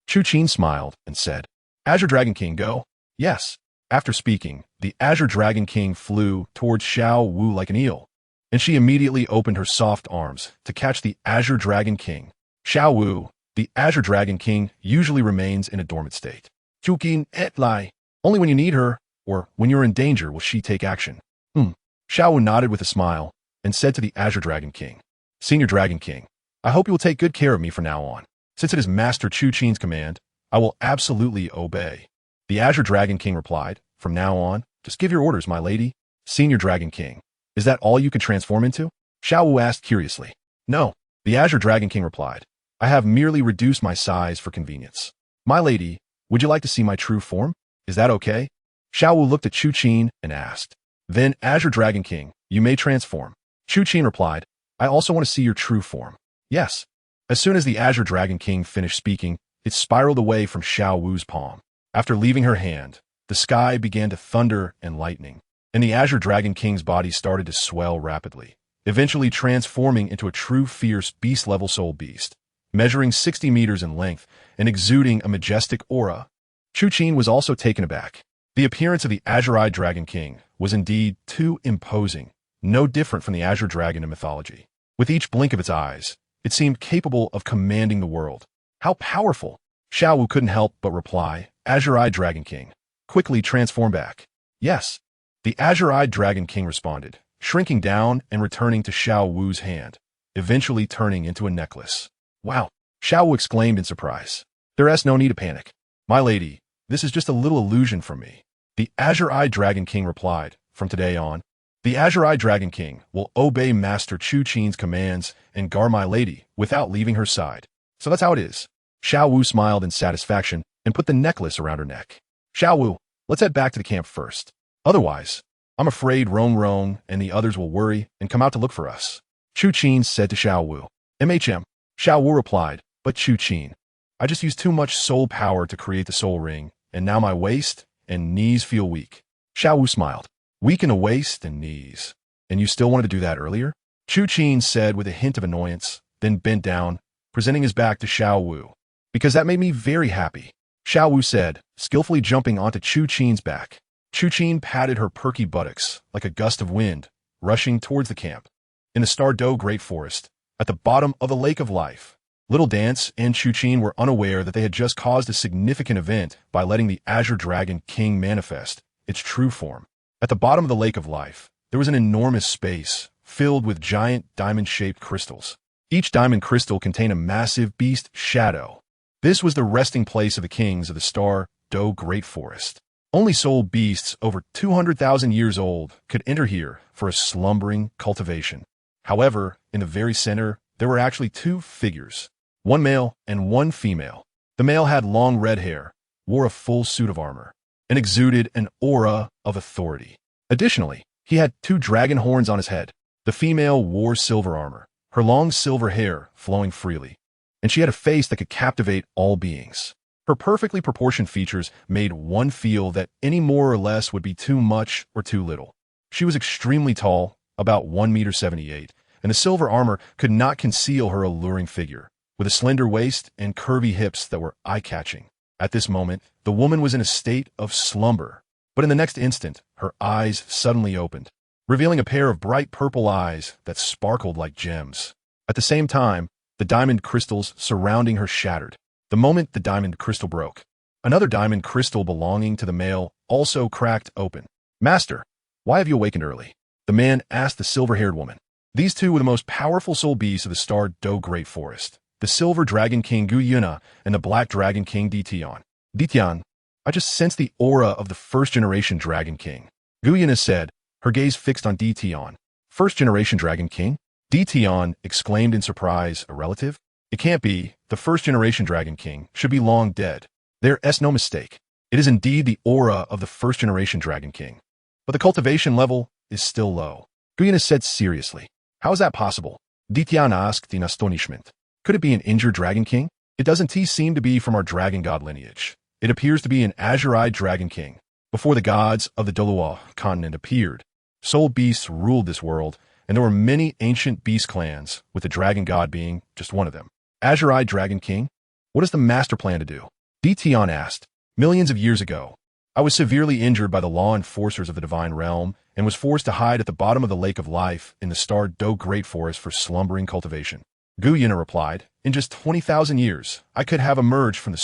Chu Qin smiled and said, "Azure Dragon King, go." "Yes." After speaking, the Azure Dragon King flew towards Xiaowu like an eel, and she immediately opened her soft arms to catch the Azure Dragon King. Xiaowu, the Azure Dragon King, usually remains in a dormant state. Chu Qin et lai. Only when you need her, or when you're in danger, will she take action. Xiaowu nodded with a smile and said to the Azure Dragon King, "Senior Dragon King, I hope you will take good care of me from now on. Since it is Master Chu Qin's command, I will absolutely obey." The Azure Dragon King replied, "From now on, just give your orders, my lady." Senior Dragon King, "Is that all you can transform into?" Xiaowu asked curiously. "No," the Azure Dragon King replied. "I have merely reduced my size for convenience. My lady, would you like to see my true form? Is that okay?" Xiaowu looked at Chu Qin and asked. "Then, Azure Dragon King, you may transform." Chu Qin replied, "I also want to see your true form." "Yes." As soon as the Azure Dragon King finished speaking, it spiraled away from Xiaowu's palm. After leaving her hand, the sky began to thunder and lightning, and the Azure Dragon King's body started to swell rapidly, eventually transforming into a true fierce beast-level soul beast, measuring 60 meters in length and exuding a majestic aura. Chu Qin was also taken aback. The appearance of the Azure Dragon King was indeed too imposing, no different from the Azure Dragon in mythology. With each blink of its eyes, it seemed capable of commanding the world. How powerful! Xiaowu couldn't help but reply, "Azure Dragon King, quickly transform back." "Yes." The Azure Dragon King responded, shrinking down and returning to Xiaowu's hand, eventually turning into a necklace. "Wow!" Xiaowu exclaimed in surprise. "There's no need to panic. My lady, this is just a little illusion from me." The Azure Dragon King replied, "From today on, the Azure Dragon King will obey Master Chu Qin's commands and guard my lady without leaving her side. So that's how it is." Xiaowu smiled in satisfaction and put the necklace around her neck. "Xiaowu, let's head back to the camp first. Otherwise, I'm afraid Rong and the others will worry and come out to look for us." Chu Qin said to Xiaowu. Xiaowu replied, "But Chu Qin, I just used too much soul power to create the soul ring, and now my waist and knees feel weak." Xiaowu smiled. "Weak in the waist and knees. And you still wanted to do that earlier?" Chu Qin said with a hint of annoyance, then bent down, presenting his back to Xiaowu. "Because that made me very happy," Xiaowu said, skillfully jumping onto Chu Qin's back. Chu Qin patted her perky buttocks like a gust of wind, rushing towards the camp. In the Douluo Great Forest, at the bottom of the Lake of Life, Little Dance and Chu Qin were unaware that they had just caused a significant event by letting the Azure Dragon King manifest its true form. At the bottom of the Lake of Life, there was an enormous space filled with giant diamond-shaped crystals. Each diamond crystal contained a massive beast shadow. This was the resting place of the kings of the Douluo Great Forest. Only soul beasts over 200,000 years old could enter here for a slumbering cultivation. However, in the very center, there were actually two figures, one male and one female. The male had long red hair, wore a full suit of armor, and exuded an aura of authority. Additionally, he had two dragon horns on his head. The female wore silver armor, her long silver hair flowing freely, and she had a face that could captivate all beings. Her perfectly proportioned features made one feel that any more or less would be too much or too little. She was extremely tall, about 1.78 meters, and the silver armor could not conceal her alluring figure, with a slender waist and curvy hips that were eye-catching. At this moment, the woman was in a state of slumber, but in the next instant, her eyes suddenly opened, revealing a pair of bright purple eyes that sparkled like gems. At the same time, the diamond crystals surrounding her shattered. The moment the diamond crystal broke, another diamond crystal belonging to the male also cracked open. "Master, why have you awakened early?" the man asked the silver-haired woman. These two were the most powerful soul beasts of the Douluo Great Forest, the Silver Dragon King Guyuna and the Black Dragon King Ditian. "Ditian, I just sensed the aura of the first-generation Dragon King," Guyuna said, her gaze fixed on Ditian. "First-generation Dragon King?" Ditian exclaimed in surprise. "A relative? It can't be. The first-generation Dragon King should be long dead. There is no mistake. It is indeed the aura of the first-generation Dragon King. But the cultivation level is still low," Guyuna said seriously. "How is that possible?" Ditian asked in astonishment. "Could it be an injured Dragon King? It doesn't seem to be from our Dragon God lineage. It appears to be an azure-eyed Dragon King. Before the gods of the Douluo continent appeared, soul beasts ruled this world, and there were many ancient beast clans, with the Dragon God being just one of them. Azure-eyed Dragon King? What is the master plan to do?" Ditian asked. "Millions of years ago, I was severely injured by the law enforcers of the Divine Realm and was forced to hide at the bottom of the Lake of Life in the Douluo Great Forest for slumbering cultivation." Guyuna replied, "In just 20,000 years, I could have emerged from the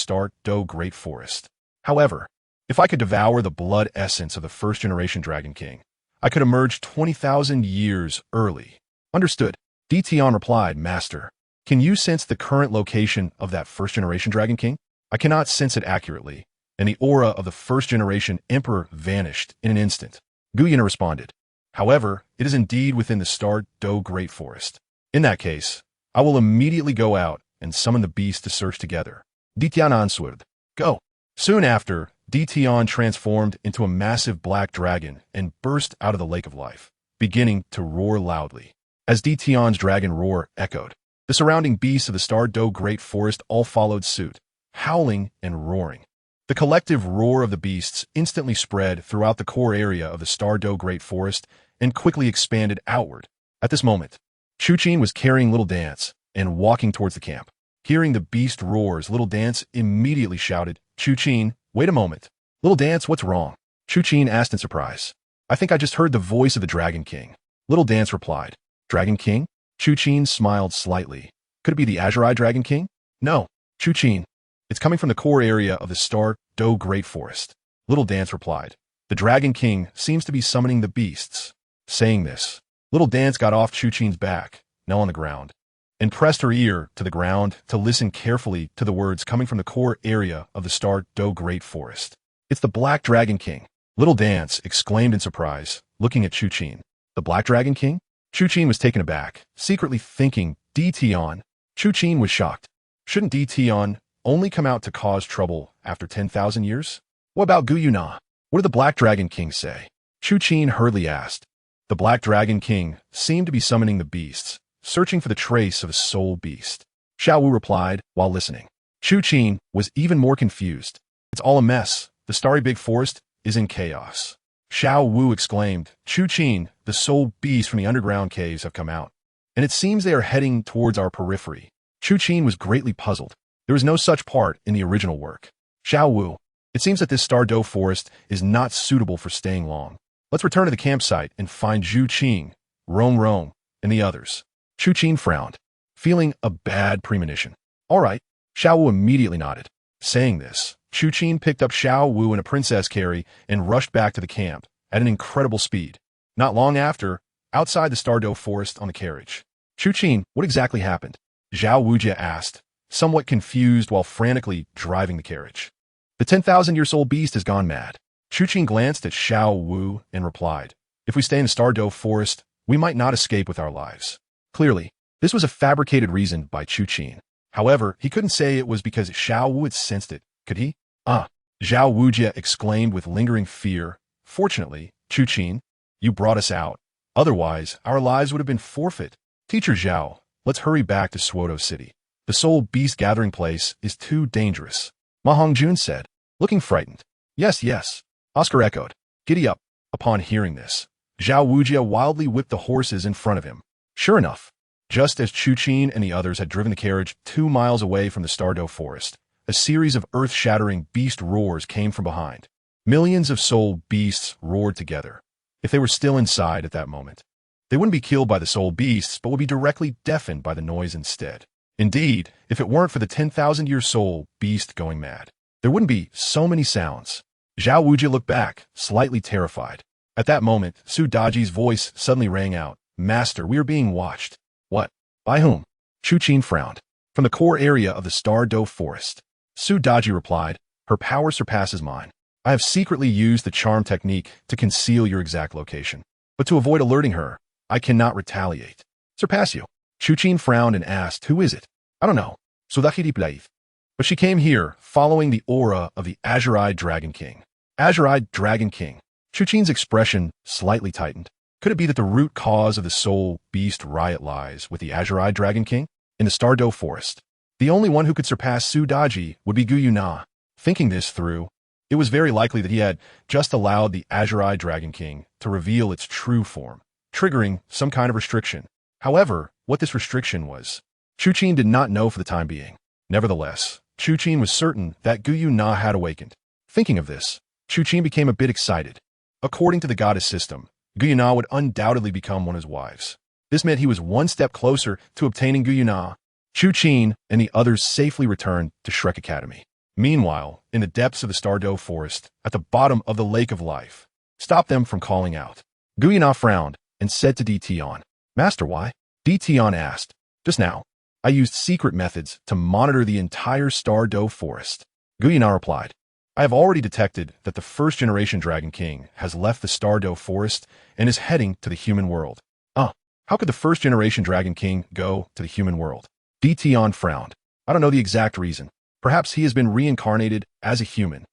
Douluo Great Forest. However, if I could devour the blood essence of the first-generation Dragon King, I could emerge 20,000 years early." "Understood," Ditian replied. "Master, can you sense the current location of that first-generation Dragon King?" "I cannot sense it accurately," and the aura of the first-generation Emperor vanished in an instant. Guyuna responded, "However, it is indeed within the Douluo Great Forest. In that case, I will immediately go out and summon the beasts to search together." Ditian answered, "Go." Soon after, Ditian transformed into a massive black dragon and burst out of the Lake of Life, beginning to roar loudly. As Ditian's dragon roar echoed, the surrounding beasts of the Douluo Great Forest all followed suit, howling and roaring. The collective roar of the beasts instantly spread throughout the core area of the Douluo Great Forest and quickly expanded outward. At this moment, Chu Qin was carrying Little Dance and walking towards the camp. Hearing the beast roars, Little Dance immediately shouted, "Chu Qin, wait a moment." "Little Dance, what's wrong?" Chu Qin asked in surprise. "I think I just heard the voice of the Dragon King." Little Dance replied. "Dragon King?" Chu Qin smiled slightly. "Could it be the Azure-eyed Dragon King?" "No, Chu Qin. It's coming from the core area of the Douluo Great Forest." Little Dance replied. "The Dragon King seems to be summoning the beasts." Saying this, Little Dance got off Chu Qin's back, now on the ground, and pressed her ear to the ground to listen carefully to the words coming from the core area of the Douluo Great Forest. "It's the Black Dragon King," Little Dance exclaimed in surprise, looking at Chu Qin. "The Black Dragon King?" Chu Qin was taken aback, secretly thinking, Ditian. Chu Qin was shocked. Shouldn't Ditian only come out to cause trouble after 10,000 years? "What about Guyuna? What did the Black Dragon King say?" Chu Qin hurriedly asked. The Black Dragon King seemed to be summoning the beasts, searching for the trace of a soul beast. Xiaowu replied while listening. Chu Qin was even more confused. "It's all a mess. The starry big forest is in chaos." Xiaowu exclaimed, "Chu Qin, the soul beasts from the underground caves have come out, and it seems they are heading towards our periphery." Chu Qin was greatly puzzled. There was no such part in the original work. "Xiaowu, It seems that this Stardew forest is not suitable for staying long. Let's return to the campsite and find Chu Qin, Rome, and the others. Chu Qin frowned, feeling a bad premonition. All right, Xiaowu immediately nodded. Saying this, Chu Qin picked up Xiaowu in a princess carry and rushed back to the camp at an incredible speed. Not long after, outside the Stardew forest on the carriage. Chu Qin, what exactly happened? Zhao Wujia asked, somewhat confused while frantically driving the carriage. The 10,000-year-old beast has gone mad. Chu Qin glanced at Xiaowu and replied, if we stay in the Stardew forest, we might not escape with our lives. Clearly, this was a fabricated reason by Chu Qin. However, he couldn't say it was because Xiaowu had sensed it, could he? Zhao Wujia exclaimed with lingering fear. Fortunately, Chu Qin, you brought us out. Otherwise, our lives would have been forfeit. Teacher Zhao, let's hurry back to Douluo City. The soul beast gathering place is too dangerous. Ma Hongjun said, looking frightened. Yes, Oscar echoed. Giddy up. Upon hearing this, Zhao Wujia wildly whipped the horses in front of him. Sure enough, just as Chu Qin and the others had driven the carriage 2 miles away from the Stardew forest, a series of earth-shattering beast roars came from behind. Millions of soul beasts roared together. If they were still inside at that moment, they wouldn't be killed by the soul beasts, but would be directly deafened by the noise instead. Indeed, if it weren't for the 10,000-year soul beast going mad, there wouldn't be so many sounds. Zhao Wujia looked back, slightly terrified. At that moment, Su Daji's voice suddenly rang out. Master, we are being watched. What? By whom? Chu Qin frowned. From the core area of the Stardew forest. Su Daji replied, her power surpasses mine. I have secretly used the charm technique to conceal your exact location. But to avoid alerting her, I cannot retaliate. Surpass you. Chu Qin frowned and asked, who is it? I don't know. But she came here, following the aura of the Azure-Eyed Dragon King. Azure-Eyed Dragon King. Chu Qin's expression slightly tightened. Could it be that the root cause of the soul beast riot lies with the Azure-Eyed Dragon King? In the Stardew forest. The only one who could surpass Su Daji would be Guyuna. Thinking this through, it was very likely that he had just allowed the Azure-Eyed Dragon King to reveal its true form, triggering some kind of restriction. However, what this restriction was, Chu Qin did not know for the time being. Nevertheless, Chu Qin was certain that Guyuna had awakened. Thinking of this, Chu Qin became a bit excited. According to the goddess system, Guyuna would undoubtedly become one of his wives. This meant he was one step closer to obtaining Guyuna. Chu Qin and the others safely returned to Shrek Academy. Meanwhile, in the depths of the Stardew forest, at the bottom of the Lake of Life, stopped them from calling out. Guyuna frowned and said to Tion, Master, why? Tion asked, just now, I used secret methods to monitor the entire Stardew forest. Guyuna replied, I have already detected that the first-generation Dragon King has left the Stardew forest and is heading to the human world. How could the first-generation Dragon King go to the human world? Tion frowned. I don't know the exact reason. Perhaps he has been reincarnated as a human.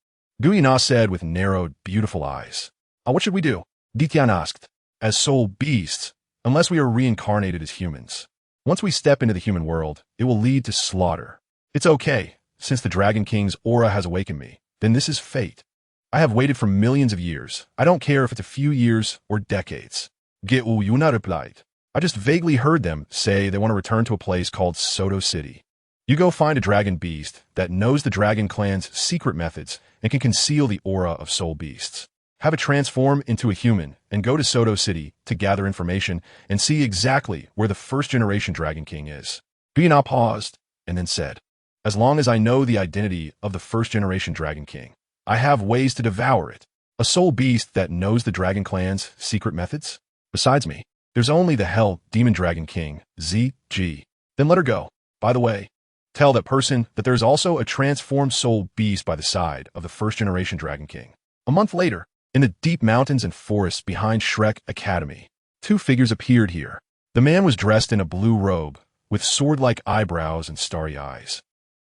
Guyuna said with narrowed, beautiful eyes. What should we do? Tion asked. As soul beasts, unless we are reincarnated as humans. Once we step into the human world, it will lead to slaughter. It's okay, since the Dragon King's aura has awakened me. Then this is fate. I have waited for millions of years. I don't care if it's a few years or decades. Guyuna replied. I just vaguely heard them say they want to return to a place called Douluo City. You go find a dragon beast that knows the Dragon Clan's secret methods and can conceal the aura of soul beasts. Have it transform into a human and go to Douluo City to gather information and see exactly where the first-generation Dragon King is. Guyuna paused and then said, as long as I know the identity of the first-generation Dragon King, I have ways to devour it. A soul beast that knows the Dragon Clan's secret methods? Besides me, there's only the Hell Demon Dragon King, ZG. Then let her go. By the way, tell that person that there's also a transformed soul beast by the side of the first-generation Dragon King. A month later, in the deep mountains and forests behind Shrek Academy, 2 figures appeared here. The man was dressed in a blue robe, with sword-like eyebrows and starry eyes,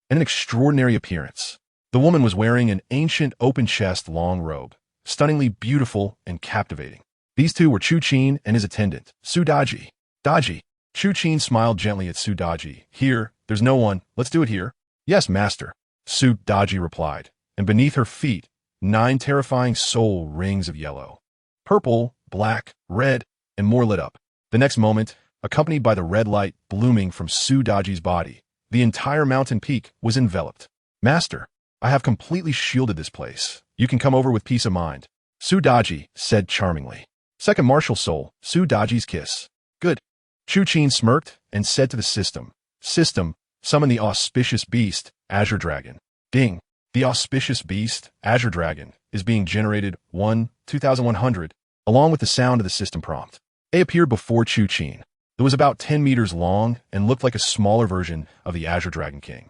and an extraordinary appearance. The woman was wearing an ancient open-chest long robe, stunningly beautiful and captivating. These 2 were Chu Qin and his attendant, Su Daji. Daji. Chu Qin smiled gently at Su Daji. Here, there's no one. Let's do it here. Yes, master, Su Daji replied, and beneath her feet, 9 terrifying soul rings of yellow, purple, black, red, and more lit up. The next moment, accompanied by the red light blooming from Su Daji's body, the entire mountain peak was enveloped. Master, I have completely shielded this place. You can come over with peace of mind. Su Daji said charmingly. Second martial soul, Su Daji's kiss. Good. Chu Qin smirked and said to the system, System, summon the auspicious beast, Azure Dragon. Ding. The auspicious beast, Azure Dragon, is being generated 2100, along with the sound of the system prompt. It appeared before Chu Qin. It was about 10 meters long and looked like a smaller version of the Azure Dragon King.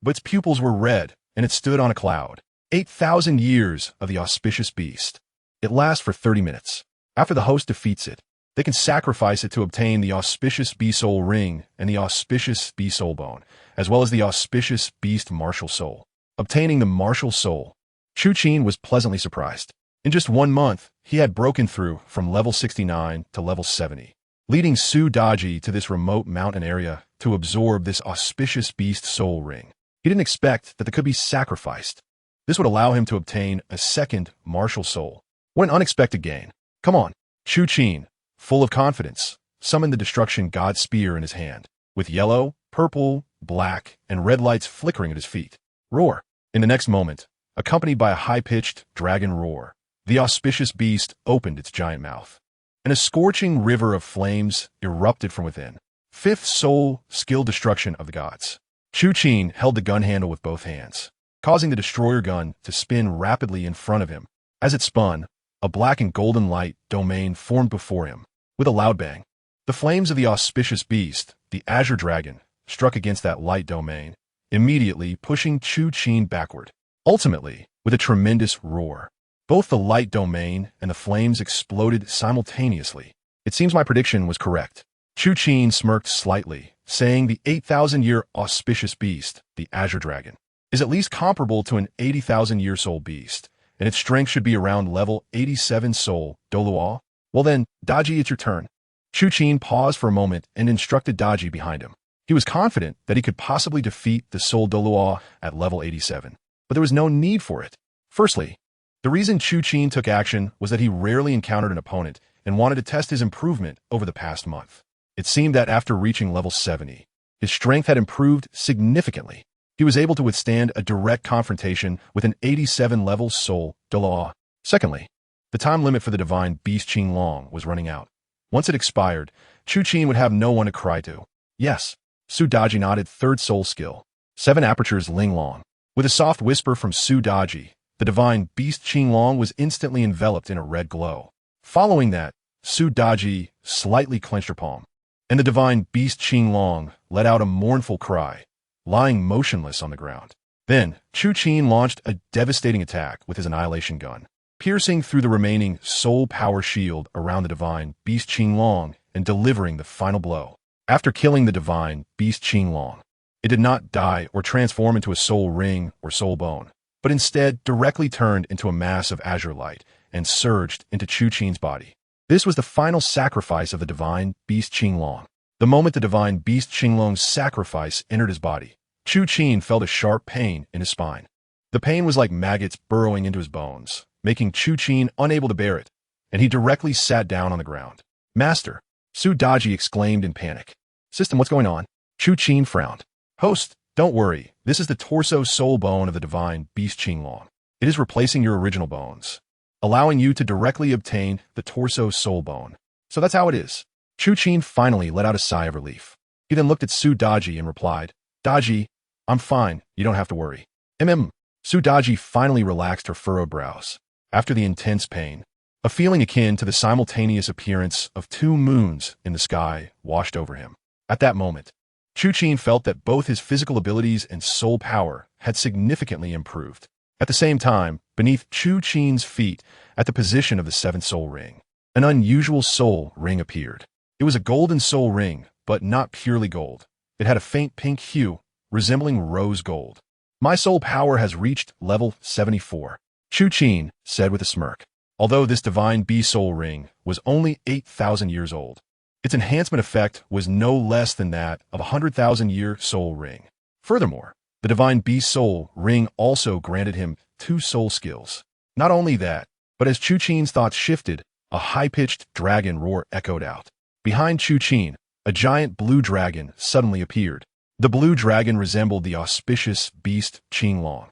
But its pupils were red, and it stood on a cloud. 8,000 years of the auspicious beast. It lasts for 30 minutes. After the host defeats it, they can sacrifice it to obtain the auspicious Beast Soul Ring and the auspicious Beast Soul Bone, as well as the auspicious Beast Martial Soul. Obtaining the Martial Soul, Chu Qin was pleasantly surprised. In just 1 month, he had broken through from level 69 to level 70, leading Su Daji to this remote mountain area to absorb this auspicious Beast Soul Ring. He didn't expect that it could be sacrificed. This would allow him to obtain a second Martial Soul. What an unexpected gain. Come on. Chu Qin, full of confidence, summoned the Destruction God Spear in his hand, with yellow, purple, black, and red lights flickering at his feet. Roar. In the next moment, accompanied by a high-pitched dragon roar, the auspicious beast opened its giant mouth, and a scorching river of flames erupted from within. Fifth soul, skill destruction of the gods. Chu Qin held the gun handle with both hands, causing the destroyer gun to spin rapidly in front of him. As it spun, a black and golden light domain formed before him. With a loud bang, the flames of the auspicious beast, the Azure Dragon, struck against that light domain, immediately pushing Chu Qin backward. Ultimately, with a tremendous roar, both the light domain and the flames exploded simultaneously. It seems my prediction was correct. Chu Qin smirked slightly, saying the 8,000-year auspicious beast, the Azure Dragon, is at least comparable to an 80,000-year soul beast, and its strength should be around level 87 soul, Douluo. Well then, Daji, it's your turn. Chu Qin paused for a moment and instructed Daji behind him. He was confident that he could possibly defeat the soul Douluo at level 87, but there was no need for it. Firstly, the reason Chu Qin took action was that he rarely encountered an opponent and wanted to test his improvement over the past month. It seemed that after reaching level 70, his strength had improved significantly. He was able to withstand a direct confrontation with an 87-level soul Douluo. Secondly, the time limit for the divine beast Qinglong was running out. Once it expired, Chu Qin would have no one to cry to. Yes, Su Daji nodded. Third soul skill. 7 apertures Linglong. With a soft whisper from Su Daji, the divine beast Qinglong was instantly enveloped in a red glow. Following that, Su Daji slightly clenched her palm, and the divine beast Qinglong let out a mournful cry, lying motionless on the ground. Then, Chu Qin launched a devastating attack with his annihilation gun, piercing through the remaining soul power shield around the divine beast Qinglong and delivering the final blow. After killing the divine beast Qinglong, it did not die or transform into a soul ring or soul bone, but instead directly turned into a mass of azure light and surged into Chu Qin's body. This was the final sacrifice of the divine beast Qinglong. The moment the divine beast Qinglong's sacrifice entered his body, Chu Qin felt a sharp pain in his spine. The pain was like maggots burrowing into his bones, making Chu Qin unable to bear it, and he directly sat down on the ground. Master, Su Daji exclaimed in panic. System, what's going on? Chu Qin frowned. Host, don't worry. This is the torso soul bone of the divine beast Qinglong. It is replacing your original bones, allowing you to directly obtain the torso soul bone. So that's how it is. Chu Qin finally let out a sigh of relief. He then looked at Su Daji and replied, Daji, I'm fine. You don't have to worry. Su Daji finally relaxed her furrowed brows. After the intense pain, a feeling akin to the simultaneous appearance of 2 moons in the sky washed over him. At that moment, Chu Qin felt that both his physical abilities and soul power had significantly improved. At the same time, beneath Chu Qin's feet, at the position of the 7th soul ring, an unusual soul ring appeared. It was a golden soul ring, but not purely gold. It had a faint pink hue, resembling rose gold. My soul power has reached level 74, Chu Qin said with a smirk. Although this divine beast soul ring was only 8,000 years old, its enhancement effect was no less than that of a 100,000-year soul ring. Furthermore, the divine beast soul ring also granted him 2 soul skills. Not only that, but as Chu Qin's thoughts shifted, a high-pitched dragon roar echoed out. Behind Chu Qin, a giant blue dragon suddenly appeared. The blue dragon resembled the auspicious beast Qinglong,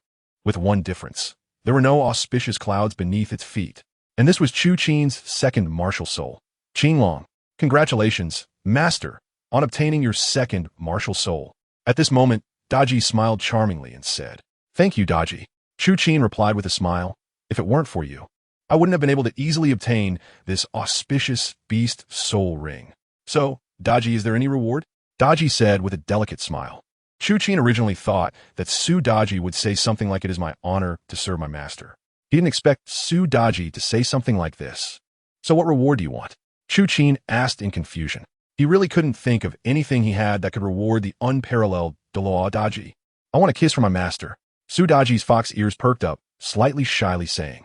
with one difference. There were no auspicious clouds beneath its feet. And this was Chu Qin's second martial soul. Qinglong, congratulations, master, on obtaining your second martial soul. At this moment, Daji smiled charmingly and said, "Thank you, Daji." Chu Qin replied with a smile, "If it weren't for you, I wouldn't have been able to easily obtain this auspicious beast soul ring. So, Daji, is there any reward?" Daji said with a delicate smile. Chu Qin originally thought that Su Daji would say something like, "It is my honor to serve my master." He didn't expect Su Daji to say something like this. "So what reward do you want?" Chu Qin asked in confusion. He really couldn't think of anything he had that could reward the unparalleled Douluo Daji. "I want a kiss from my master." Su Daji's fox ears perked up, slightly shyly saying,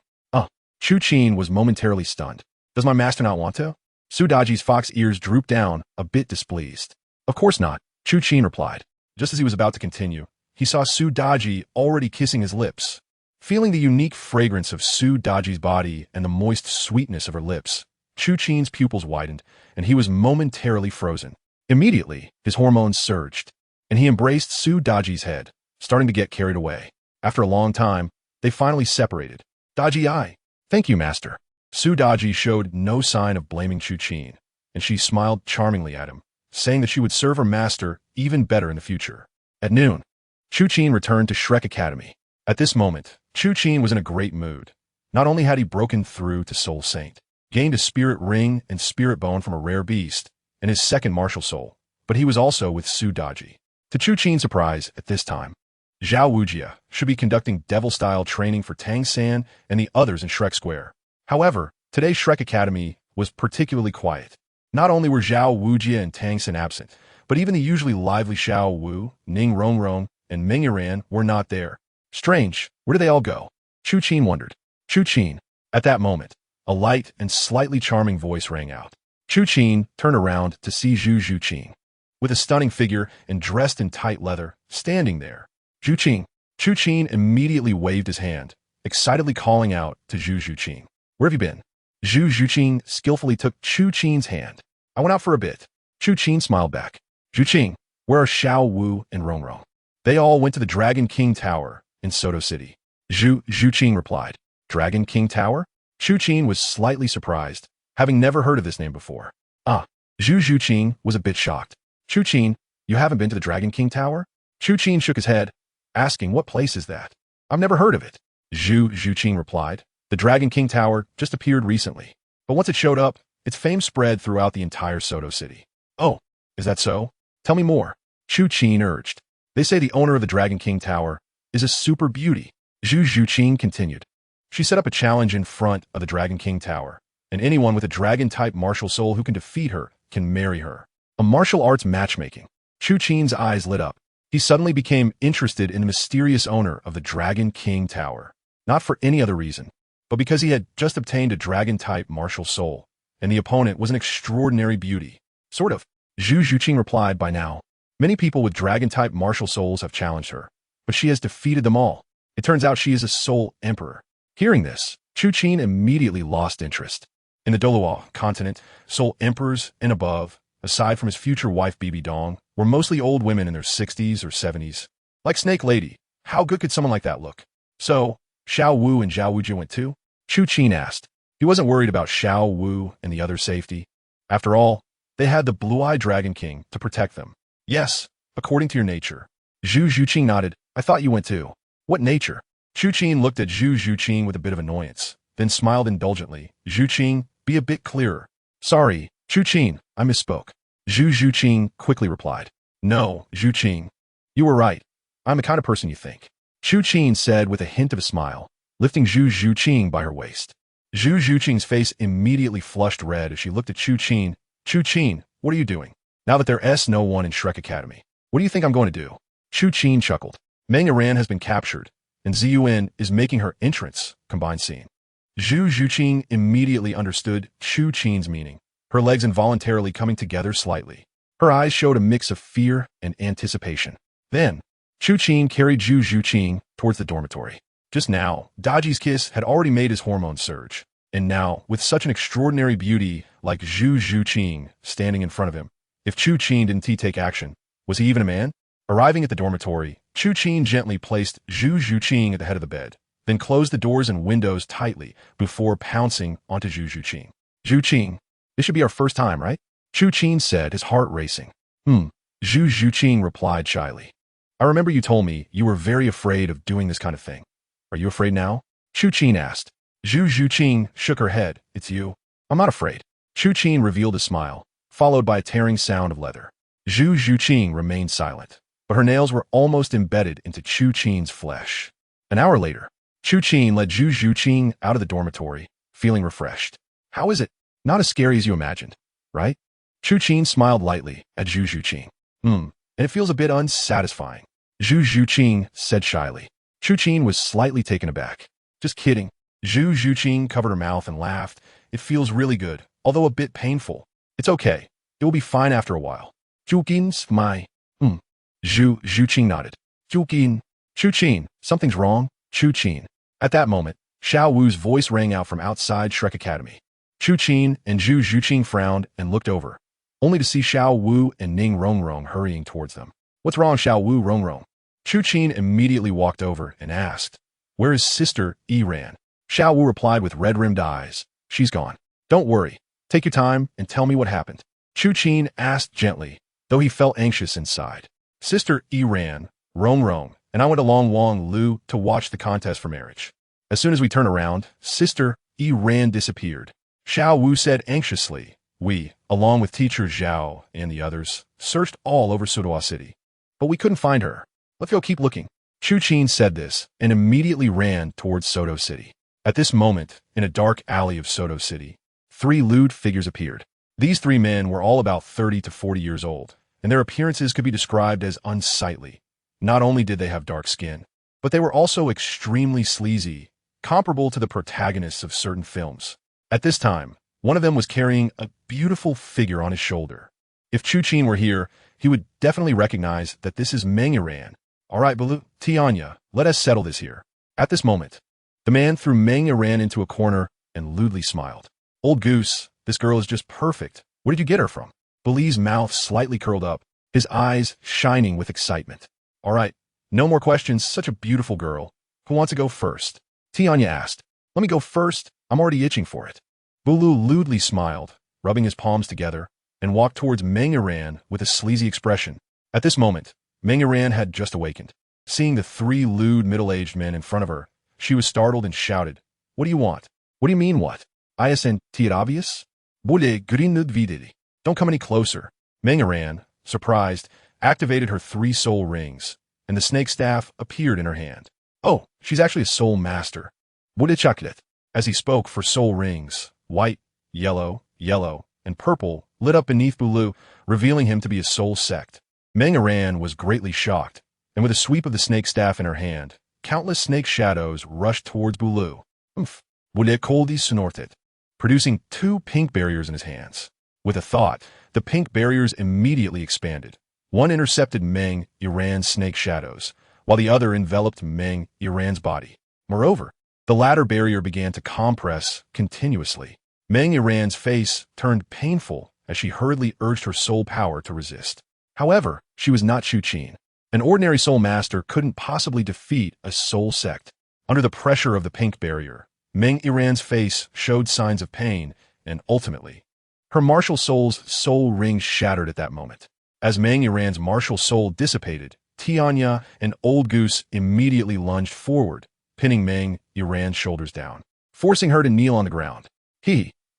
Chu Qin was momentarily stunned. "Does my master not want to?" Su Daji's fox ears drooped down, a bit displeased. "Of course not," Chu Qin replied. Just as he was about to continue, he saw Su Daji already kissing his lips. Feeling the unique fragrance of Su Daji's body and the moist sweetness of her lips, Chu Qin's pupils widened, and he was momentarily frozen. Immediately, his hormones surged, and he embraced Su Daji's head, starting to get carried away. After a long time, they finally separated. "Daji, thank you, master." Su Daji showed no sign of blaming Chu Qin, and she smiled charmingly at him, saying that she would serve her master even better in the future. At noon, Chu Qin returned to Shrek Academy. At this moment, Chu Qin was in a great mood. Not only had he broken through to Soul Saint, gained a spirit ring and spirit bone from a rare beast, and his second martial soul, but he was also with Su Daji. To Chu Qin's surprise, at this time, Xiaowu should be conducting devil-style training for Tang San and the others in Shrek Square. However, today's Shrek Academy was particularly quiet. Not only were Zhao Wujia and Tang San absent, but even the usually lively Xiaowu, Ning Rongrong, and Meng Yiran were not there. Strange, where did they all go? Chu Qin wondered. Chu Qin. At that moment, a light and slightly charming voice rang out. Chu Qin turned around to see Zhu Qing, with a stunning figure and dressed in tight leather, standing there. "Zhu Qing." Chu Qin immediately waved his hand, excitedly calling out to Zhu Qing. "Where have you been?" Zhu Qing skillfully took Chu Qin's hand. "I went out for a bit." Chu Qin smiled back. "Zhu Qing, where are Xiaowu and Rongrong?" "They all went to the Dragon King Tower in Soto City." Zhu Qing replied. "Dragon King Tower?" Chu Qin was slightly surprised, having never heard of this name before. Zhu Qing was a bit shocked. "Chu Qin, you haven't been to the Dragon King Tower?" Chu Qin shook his head, asking, "What place is that?" "I've never heard of it." Zhu Qing replied. "The Dragon King Tower just appeared recently, but once it showed up, its fame spread throughout the entire Soto City." "Oh, is that so? Tell me more," Chu Qin urged. "They say the owner of the Dragon King Tower is a super beauty," Zhu Qing continued. "She set up a challenge in front of the Dragon King Tower, and anyone with a dragon-type martial soul who can defeat her can marry her. A martial arts matchmaking." Chu Qin's eyes lit up. He suddenly became interested in the mysterious owner of the Dragon King Tower, not for any other reason, but because he had just obtained a dragon-type martial soul, and the opponent was an extraordinary beauty. "Sort of," Zhu Qing replied. "By now, many people with dragon-type martial souls have challenged her, but she has defeated them all. It turns out she is a soul emperor." Hearing this, Chu Qin immediately lost interest. In the Douluo continent, soul emperors and above, aside from his future wife Bibi Dong, were mostly old women in their 60s or 70s. Like Snake Lady, how good could someone like that look? "So, Xiaowu and Zhao Wujia went too?" Chu Qin asked. He wasn't worried about Xiaowu and the other safety. After all, they had the Blue-Eyed Dragon King to protect them. "Yes, according to your nature." Zhu Qing nodded. "I thought you went too." "What nature?" Chu Qin looked at Zhu Qing with a bit of annoyance, then smiled indulgently. "Zhu Qing, be a bit clearer." "Sorry, Chu Qin, I misspoke." Zhu Qing quickly replied. "No, Zhu Qing. You were right. I'm the kind of person you think." Chu Qin said with a hint of a smile, lifting Zhu Qing by her waist. Zhu Qing's face immediately flushed red as she looked at Chu Qin. "Chu Qin, what are you doing? Now that there's no one in Shrek Academy, what do you think I'm going to do?" Chu Qin chuckled. "Meng Yiran has been captured, and Ziyuan is making her entrance." Combined scene. Zhu Qing immediately understood Chu Qin's meaning, her legs involuntarily coming together slightly. Her eyes showed a mix of fear and anticipation. Then, Chu Qin carried Zhu Qing towards the dormitory. Just now, Daji's kiss had already made his hormones surge, and now, with such an extraordinary beauty like Zhu Qing standing in front of him, if Chu Qin didn't take action, was he even a man? Arriving at the dormitory, Chu Qin gently placed Chu Qin at the head of the bed, then closed the doors and windows tightly before pouncing onto Chu Qin. Chu Qin, this should be our first time, right? Chu Qin said, his heart racing. Chu Qin replied shyly. I remember you told me you were very afraid of doing this kind of thing. Are you afraid now? Chu Qin asked. Chu Qin shook her head. It's you. I'm not afraid. Chu Qin revealed a smile, followed by a tearing sound of leather. Chu Qin remained silent, but her nails were almost embedded into Chu Qin's flesh. An hour later, Chu Qin led Chu Qin out of the dormitory, feeling refreshed. How is it? Not as scary as you imagined, right? Chu Qin smiled lightly at Chu Qin. And it feels a bit unsatisfying. Chu Qin said shyly. Chu Qin was slightly taken aback. Just kidding. Chu Qin covered her mouth and laughed. It feels really good, although a bit painful. It's okay. It will be fine after a while. Chu Qin's my. Chu Qin nodded. Chu Qin, something's wrong. Chu Qin. At that moment, Xiaowu's voice rang out from outside Shrek Academy. Chu Qin and Chu Qin frowned and looked over, only to see Xiaowu and Ning Rongrong hurrying towards them. What's wrong, Xiaowu Rongrong? Chu Qin immediately walked over and asked, Where is Sister Ran? Xiaowu replied with red-rimmed eyes. She's gone. Don't worry. Take your time and tell me what happened. Chu Qin asked gently, though he felt anxious inside. Sister ran, Rongrong, and I went along Wang Lu to watch the contest for marriage. As soon as we turned around, Sister Ran disappeared. Xiaowu said anxiously. We, along with teacher Zhao and the others, searched all over Douluo City. But we couldn't find her. Let's go keep looking. Chu Qin said this and immediately ran towards Douluo City. At this moment, in a dark alley of Douluo City, 3 lewd figures appeared. These 3 men were all about 30 to 40 years old, and their appearances could be described as unsightly. Not only did they have dark skin, but they were also extremely sleazy, comparable to the protagonists of certain films. At this time, one of them was carrying a beautiful figure on his shoulder. If Chu Qin were here, he would definitely recognize that this is Meng Iran. All right, Balu, Tianya, let us settle this here. At this moment, the man threw Meng Iran into a corner and lewdly smiled. Old goose, this girl is just perfect. Where did you get her from? Bali's mouth slightly curled up, his eyes shining with excitement. All right, no more questions, such a beautiful girl. Who wants to go first? Tianya asked. Let me go first, I'm already itching for it. Bulu lewdly smiled, rubbing his palms together, and walked towards Meng Iran with a sleazy expression. At this moment, Meng Iran had just awakened. Seeing the 3 lewd middle-aged men in front of her, she was startled and shouted, What do you want? What do you mean what? Isn't it obvious? Don't come any closer. Meng Iran, surprised, activated her 3 soul rings, and the snake staff appeared in her hand. Oh, she's actually a soul master. As he spoke for soul rings, white, yellow, and purple lit up beneath Bulu, revealing him to be a soul sect. Meng Iran was greatly shocked, and with a sweep of the snake staff in her hand, countless snake shadows rushed towards Bulu. Producing 2 pink barriers in his hands. With a thought, the pink barriers immediately expanded. One intercepted Meng Iran's snake shadows, while the other enveloped Meng Iran's body. Moreover, the latter barrier began to compress continuously. Meng Iran's face turned painful as she hurriedly urged her soul power to resist. However, she was not Chu Qin. An ordinary soul master couldn't possibly defeat a soul sect. Under the pressure of the pink barrier, Meng Iran's face showed signs of pain, and ultimately, her martial soul's soul ring shattered at that moment. As Meng Iran's martial soul dissipated, Tianya and Old Goose immediately lunged forward, pinning Meng Iran's shoulders down, forcing her to kneel on the ground.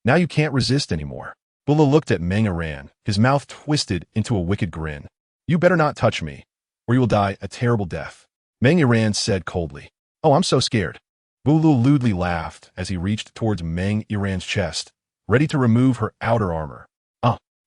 Now you can't resist anymore. Bula looked at Meng Iran, his mouth twisted into a wicked grin. You better not touch me, or you will die a terrible death. Meng Iran said coldly. Oh, I'm so scared. Bulu lewdly laughed as he reached towards Meng Iran's chest, ready to remove her outer armor.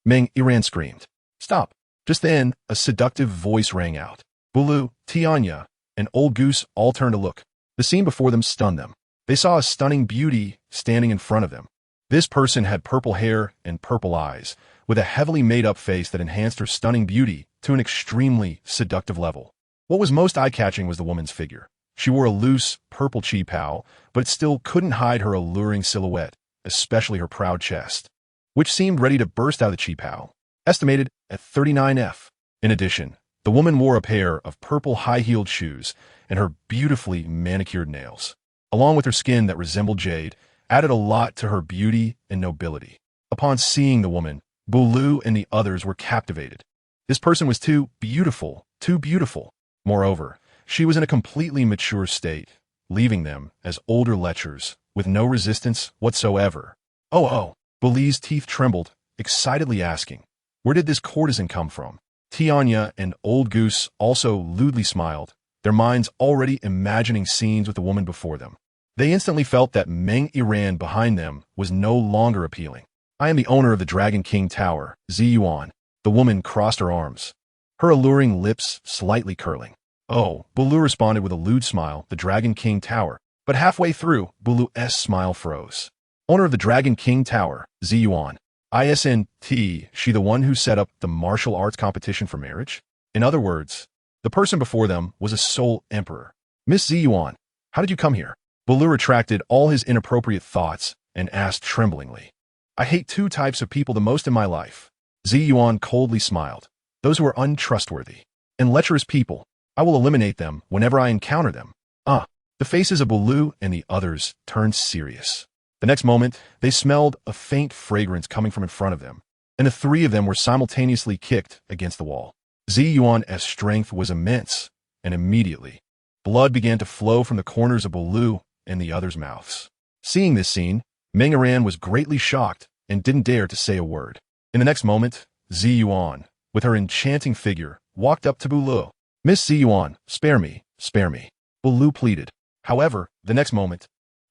Meng Iran screamed. Stop. Just then, a seductive voice rang out. Bulu, Tianya, and Old Goose all turned to look. The scene before them stunned them. They saw a stunning beauty standing in front of them. This person had purple hair and purple eyes, with a heavily made-up face that enhanced her stunning beauty to an extremely seductive level. What was most eye-catching was the woman's figure. She wore a loose, purple chi-pao, but it still couldn't hide her alluring silhouette, especially her proud chest, which seemed ready to burst out of the chi-pao, estimated at 39F. In addition, The woman wore a pair of purple high-heeled shoes, and her beautifully manicured nails, along with her skin that resembled jade, added a lot to her beauty and nobility. Upon seeing the woman, Douluo and the others were captivated. This person was too beautiful, too beautiful. Moreover, she was in a completely mature state, leaving them as older lechers with no resistance whatsoever. Oh, Douluo's teeth trembled, excitedly asking, where did this courtesan come from? Tianya and Old Goose also lewdly smiled, their minds already imagining scenes with the woman before them. They instantly felt that Meng Yiran behind them was no longer appealing. I am the owner of the Dragon King Tower, Ziyuan. The woman crossed her arms, her alluring lips slightly curling. Oh, Douluo responded with a lewd smile, the Dragon King Tower. But halfway through, Douluo's smile froze. Owner of the Dragon King Tower, Ziyuan. Isn't she the one who set up the martial arts competition for marriage? In other words, the person before them was a sole emperor. Miss Ziyuan, how did you come here? Douluo retracted all his inappropriate thoughts and asked tremblingly. I hate two types of people the most in my life. Ziyuan coldly smiled. Those who are untrustworthy and lecherous people. I will eliminate them whenever I encounter them. The faces of Douluo and the others turned serious. The next moment, they smelled a faint fragrance coming from in front of them, and the three of them were simultaneously kicked against the wall. Ziyuan's strength was immense, and immediately, blood began to flow from the corners of Douluo and the others' mouths. Seeing this scene, Meng Yiran was greatly shocked and didn't dare to say a word. In the next moment, Ziyuan, with her enchanting figure, walked up to Douluo. Miss Ziyuan, spare me, spare me. Douluo pleaded. However, the next moment,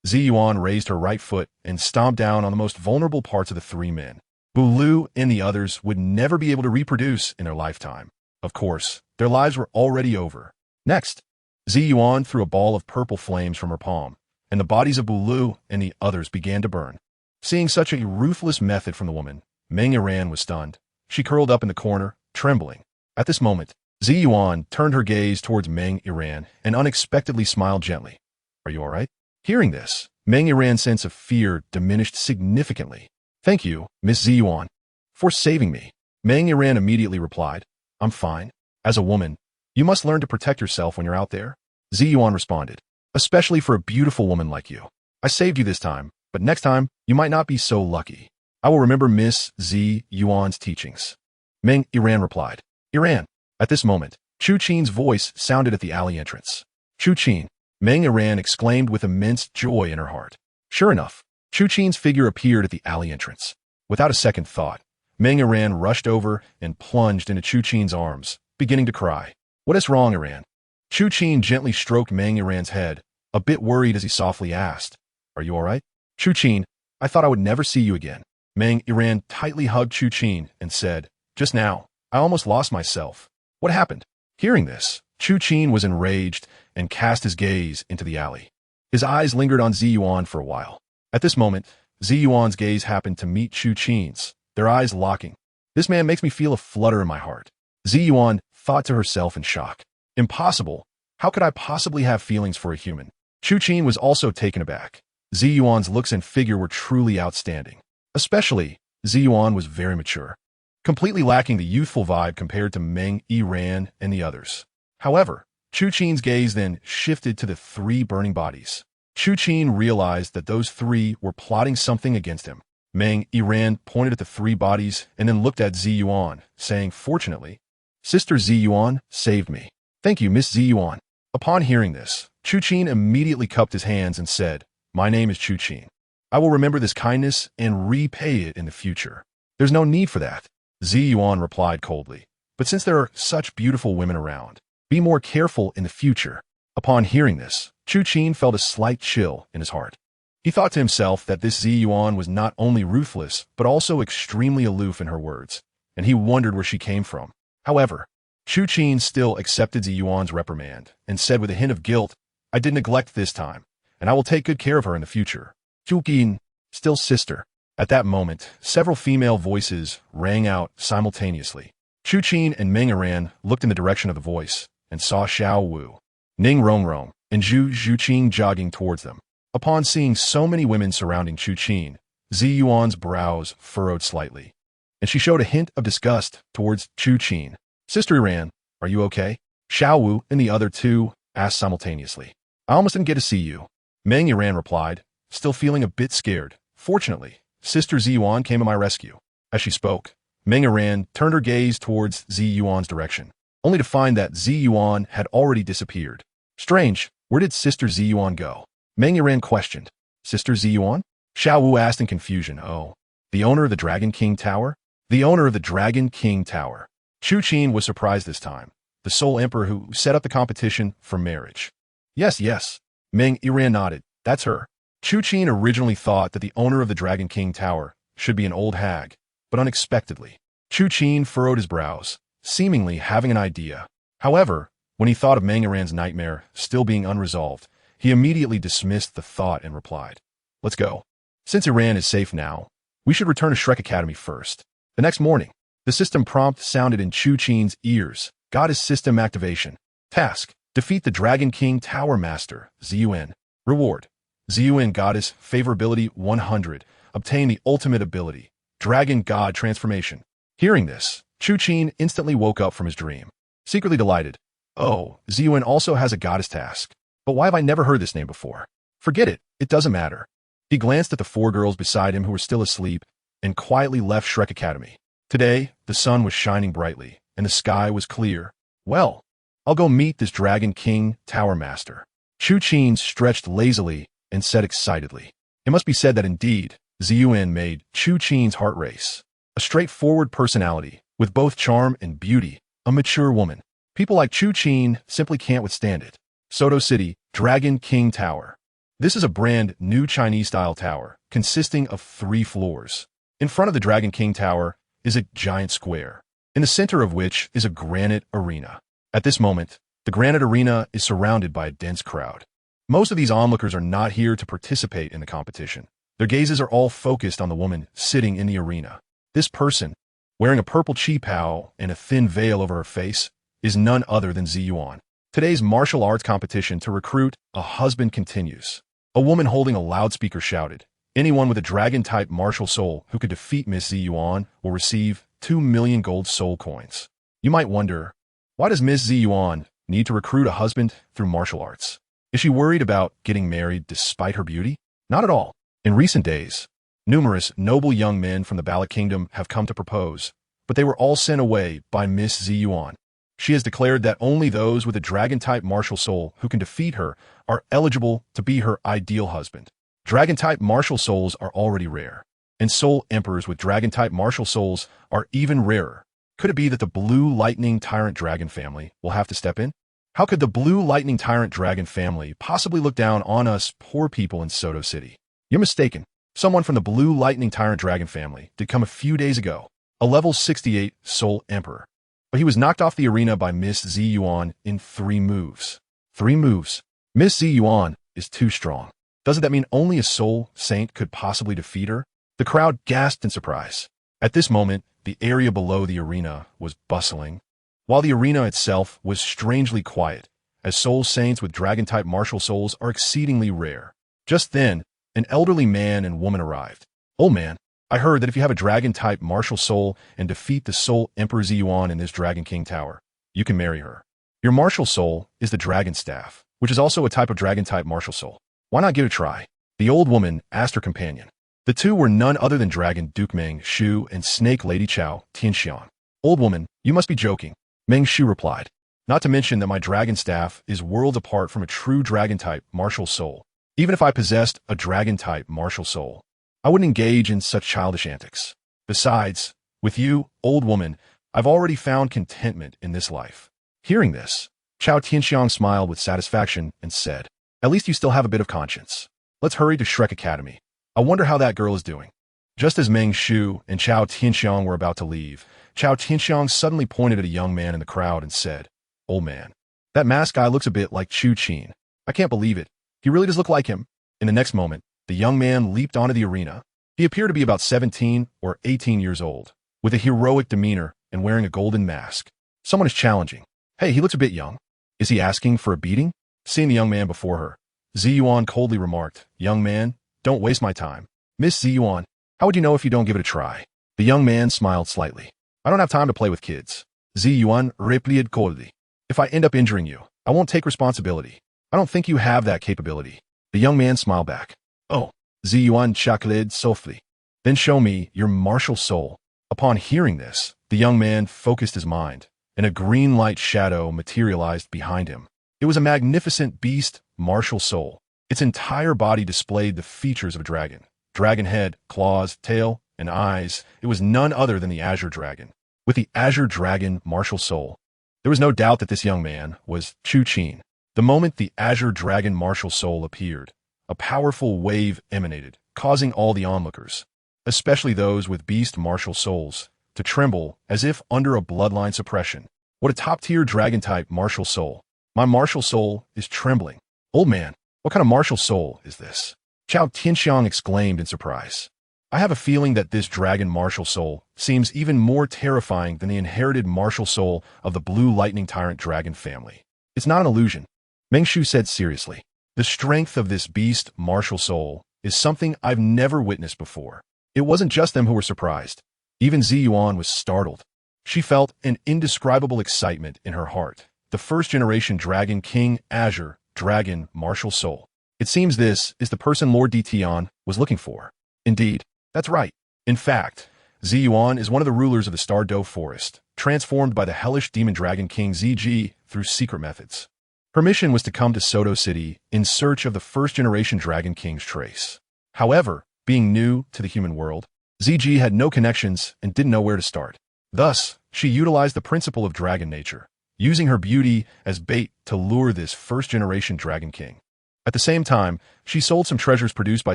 Ziyuan raised her right foot and stomped down on the most vulnerable parts of the three men. Douluo and the others would never be able to reproduce in their lifetime. Of course, their lives were already over. Next, Ziyuan threw a ball of purple flames from her palm, and the bodies of Douluo and the others began to burn. Seeing such a ruthless method from the woman, Meng Yiran was stunned. She curled up in the corner, trembling. At this moment, Ziyuan turned her gaze towards Meng Yiran and unexpectedly smiled gently. Are you all right? Hearing this, Meng Yiran's sense of fear diminished significantly. Thank you, Miss Ziyuan, for saving me. Meng Yiran immediately replied. I'm fine. As a woman, you must learn to protect yourself when you're out there. Ziyuan responded. Especially for a beautiful woman like you. I saved you this time, but next time, you might not be so lucky. I will remember Miss Ziyuan's teachings. Meng Yiran replied. Yiran. At this moment, Chu Qin's voice sounded at the alley entrance. Chu Qin. Meng Yiran exclaimed with immense joy in her heart. Sure enough, Chu Qin's figure appeared at the alley entrance. Without a second thought, Meng Yiran rushed over and plunged into Chu Qin's arms, beginning to cry. What is wrong, Yiran? Chu Qin gently stroked Meng Yiran's head, a bit worried as he softly asked, Are you all right? Chu Qin, I thought I would never see you again. Meng Yiran tightly hugged Chu Qin and said, Just now, I almost lost myself. What happened? Hearing this, Chu Qin was enraged and cast his gaze into the alley. His eyes lingered on Ziyuan for a while. At this moment, Ziyuan's gaze happened to meet Chu Qin's, their eyes locking. This man makes me feel a flutter in my heart. Ziyuan thought to herself in shock. Impossible. How could I possibly have feelings for a human? Chu Qin was also taken aback. Ziyuan's looks and figure were truly outstanding. Especially, Ziyuan was very mature, completely lacking the youthful vibe compared to Meng Yiran and the others. However, Chu Qin's gaze then shifted to the three burning bodies. Chu Qin realized that those three were plotting something against him. Meng Yiran pointed at the three bodies and then looked at Ziyuan, saying, Fortunately, Sister Ziyuan saved me. Thank you, Miss Ziyuan. Upon hearing this, Chu Qin immediately cupped his hands and said, My name is Chu Qin. I will remember this kindness and repay it in the future. There's no need for that, Ziyuan replied coldly. But since there are such beautiful women around, be more careful in the future. Upon hearing this, Chu Qin felt a slight chill in his heart. He thought to himself that this Ziyuan was not only ruthless, but also extremely aloof in her words, and he wondered where she came from. However, Chu Qin still accepted Ziyuan's reprimand and said with a hint of guilt, I did neglect this time, and I will take good care of her in the future. Chu Qin, still sister. At that moment, several female voices rang out simultaneously. Chu Qin and Meng Yiran looked in the direction of the voice and saw Xiaowu, Ning Rongrong, and Zhu Zhuqing jogging towards them. Upon seeing so many women surrounding Chu Qin, Ziyuan's brows furrowed slightly, and she showed a hint of disgust towards Chu Qin. Sister Yiran, Are you okay? Xiaowu and the other two asked simultaneously. I almost didn't get to see you. Meng Yiran replied, still feeling a bit scared. Fortunately, Sister Ziyuan came to my rescue. As she spoke, Meng Yiran turned her gaze towards Ziyuan's direction, only to find that Ziyuan had already disappeared. Strange, where did Sister Ziyuan go? Meng Yiran questioned. Sister Ziyuan? Xiaowu asked in confusion. Oh, the owner of the Dragon King Tower? The owner of the Dragon King Tower. Chu Qin was surprised this time, the sole emperor who set up the competition for marriage. Yes. Meng Yiran nodded. That's her. Chu Qin originally thought that the owner of the Dragon King Tower should be an old hag, but unexpectedly, Chu Qin furrowed his brows, seemingly having an idea. However, when he thought of Meng Yiran's nightmare still being unresolved, he immediately dismissed the thought and replied, Let's go. Since Yiran is safe now, we should return to Shrek Academy first. The next morning, the system prompt sounded in Chu Qin's ears. Goddess System Activation. Task: defeat the Dragon King Tower Master, Ziyuan. Reward: Ziyuan Goddess Favorability 100. Obtain the ultimate ability, Dragon God Transformation. Hearing this, Chu Qin instantly woke up from his dream, secretly delighted. Oh, Ziyuan also has a goddess task. But why have I never heard this name before? Forget it, it doesn't matter. He glanced at the four girls beside him who were still asleep and quietly left Shrek Academy. Today, the sun was shining brightly, and the sky was clear. Well, I'll go meet this Dragon King Tower Master. Chu Qin stretched lazily and said excitedly. It must be said that indeed, Ziyuan made Chu Qin's heart race. A straightforward personality, with both charm and beauty, a mature woman. People like Chu Qin simply can't withstand it. Soto City, Dragon King Tower. This is a brand new Chinese-style tower, consisting of 3 floors. In front of the Dragon King Tower is a giant square, in the center of which is a granite arena. At this moment, the granite arena is surrounded by a dense crowd. Most of these onlookers are not here to participate in the competition. Their gazes are all focused on the woman sitting in the arena. This person, wearing a purple qipao and a thin veil over her face, is none other than Ziyuan. Today's martial arts competition to recruit a husband continues. A woman holding a loudspeaker shouted, anyone with a dragon-type martial soul who could defeat Miss Ziyuan will receive 2 million gold soul coins. You might wonder, why does Miss Ziyuan need to recruit a husband through martial arts? Is she worried about getting married despite her beauty? Not at all. In recent days, numerous noble young men from the Bala Kingdom have come to propose, but they were all sent away by Miss Ziyuan. She has declared that only those with a dragon-type martial soul who can defeat her are eligible to be her ideal husband. Dragon-type martial souls are already rare, and soul emperors with dragon-type martial souls are even rarer. Could it be that the Blue Lightning Tyrant Dragon family will have to step in? How could the Blue Lightning Tyrant Dragon family possibly look down on us poor people in Soto City? You're mistaken. Someone from the Blue Lightning Tyrant Dragon family did come a few days ago, a level 68 soul emperor. But he was knocked off the arena by Miss Ziyuan in 3 moves. 3 moves. Miss Ziyuan is too strong. Doesn't that mean only a soul saint could possibly defeat her? The crowd gasped in surprise. At this moment, the area below the arena was bustling, while the arena itself was strangely quiet, as soul saints with dragon-type martial souls are exceedingly rare. Just then, an elderly man and woman arrived. Old man, I heard that if you have a dragon-type martial soul and defeat the soul Emperor Ziyuan in this Dragon King Tower, you can marry her. Your martial soul is the Dragon Staff, which is also a type of dragon-type martial soul. Why not give it a try? The old woman asked her companion. The two were none other than Dragon Duke Meng Shu and Snake Lady Chao Tianxiang. Old woman, you must be joking. Meng Shu replied. Not to mention that my dragon staff is worlds apart from a true dragon-type martial soul. Even if I possessed a dragon-type martial soul, I wouldn't engage in such childish antics. Besides, with you, old woman, I've already found contentment in this life. Hearing this, Chao Tianxiang smiled with satisfaction and said, at least you still have a bit of conscience. Let's hurry to Shrek Academy. I wonder how that girl is doing. Just as Meng Shu and Chao Tianxiang were about to leave, Chao Tianxiang suddenly pointed at a young man in the crowd and said, old man, that masked guy looks a bit like Chu Qin. I can't believe it. He really does look like him. In the next moment, the young man leaped onto the arena. He appeared to be about 17 or 18 years old, with a heroic demeanor and wearing a golden mask. Someone is challenging. Hey, he looks a bit young. Is he asking for a beating? Seeing the young man before her, Ziyuan coldly remarked, young man, don't waste my time. Miss Ziyuan, how would you know if you don't give it a try? The young man smiled slightly. I don't have time to play with kids. Ziyuan replied coldly. If I end up injuring you, I won't take responsibility. I don't think you have that capability. The young man smiled back. Oh, Ziyuan chuckled softly. Then show me your martial soul. Upon hearing this, the young man focused his mind, and a green light shadow materialized behind him. It was a magnificent beast, martial soul. Its entire body displayed the features of a dragon. Dragon head, claws, tail, and eyes. It was none other than the Azure Dragon. With the Azure Dragon martial soul, there was no doubt that this young man was Chu Qin. The moment the Azure Dragon martial soul appeared, a powerful wave emanated, causing all the onlookers, especially those with beast martial souls, to tremble as if under a bloodline suppression. What a top-tier dragon-type martial soul. My martial soul is trembling. Old man, what kind of martial soul is this? Chao Tianxiang exclaimed in surprise. I have a feeling that this dragon martial soul seems even more terrifying than the inherited martial soul of the blue lightning tyrant dragon family. It's not an illusion, Meng Shu said seriously. The strength of this beast martial soul is something I've never witnessed before. It wasn't just them who were surprised. Even Ziyuan was startled. She felt an indescribable excitement in her heart. The first-generation Dragon King Azure Dragon martial soul. It seems this is the person Lord Ditian was looking for. Indeed, that's right. In fact, Ziyuan is one of the rulers of the Star Doe Forest, transformed by the hellish demon dragon King Ziji through secret methods. Her mission was to come to Soto City in search of the first-generation Dragon King's trace. However, being new to the human world, Ziji had no connections and didn't know where to start. Thus, she utilized the principle of dragon nature, using her beauty as bait to lure this first-generation Dragon King. At the same time, she sold some treasures produced by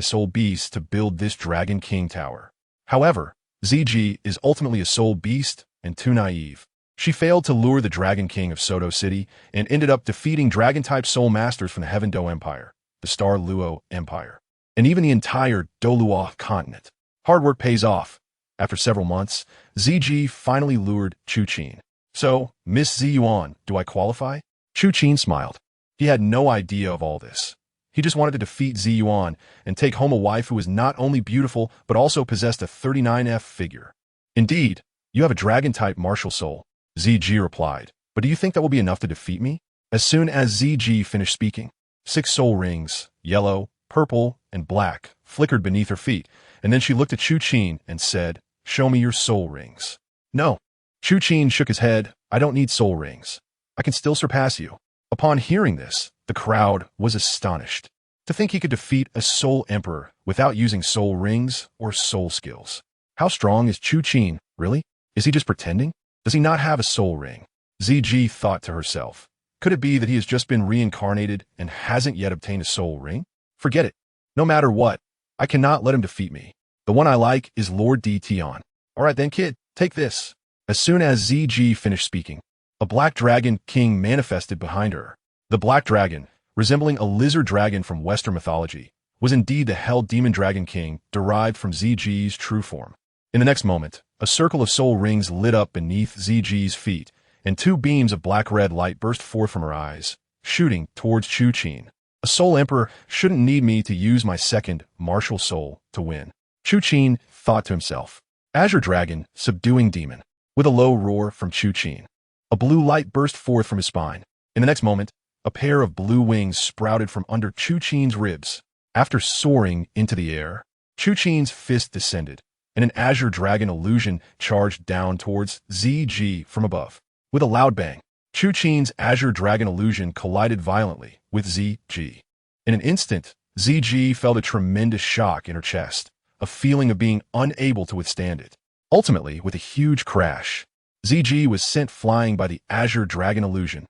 soul beasts to build this Dragon King Tower. However, Ziji is ultimately a soul beast and too naive. She failed to lure the Dragon King of Soto City and ended up defeating dragon-type soul masters from the Heaven Do Empire, the Star Luo Empire, and even the entire Douluo continent. Hard work pays off. After several months, Ziji finally lured Chu Qin. So, Miss Ziyuan, do I qualify? Chu Qin smiled. He had no idea of all this. He just wanted to defeat Ziyuan and take home a wife who was not only beautiful, but also possessed a 39F figure. Indeed, you have a dragon-type martial soul, Ziji replied. But do you think that will be enough to defeat me? As soon as Ziji finished speaking, 6 soul rings, yellow, purple, and black, flickered beneath her feet, and then she looked at Chu Qin and said, "Show me your soul rings." No. Chu Qin shook his head. I don't need soul rings. I can still surpass you. Upon hearing this, the crowd was astonished. To think he could defeat a soul emperor without using soul rings or soul skills. How strong is Chu Qin, really? Is he just pretending? Does he not have a soul ring? Ziji thought to herself. Could it be that he has just been reincarnated and hasn't yet obtained a soul ring? Forget it. No matter what, I cannot let him defeat me. The one I like is Lord Ditian. All right then, kid, take this. As soon as Ziji finished speaking, a black dragon king manifested behind her. The black dragon, resembling a lizard dragon from Western mythology, was indeed the hell demon dragon king derived from Ziji's true form. In the next moment, a circle of soul rings lit up beneath Ziji's feet, and 2 beams of black-red light burst forth from her eyes, shooting towards Chu Qin. A soul emperor shouldn't need me to use my second martial soul to win. Chu Qin thought to himself. Azure Dragon, subduing demon. With a low roar from Chu Qin, a blue light burst forth from his spine. In the next moment, a pair of blue wings sprouted from under Chu Qin's ribs. After soaring into the air, Chu Qin's fist descended, and an Azure Dragon illusion charged down towards Ziji from above. With a loud bang, Chu Qin's Azure Dragon illusion collided violently with Ziji. In an instant, Ziji felt a tremendous shock in her chest, a feeling of being unable to withstand it. Ultimately, with a huge crash, Ziji was sent flying by the Azure Dragon illusion.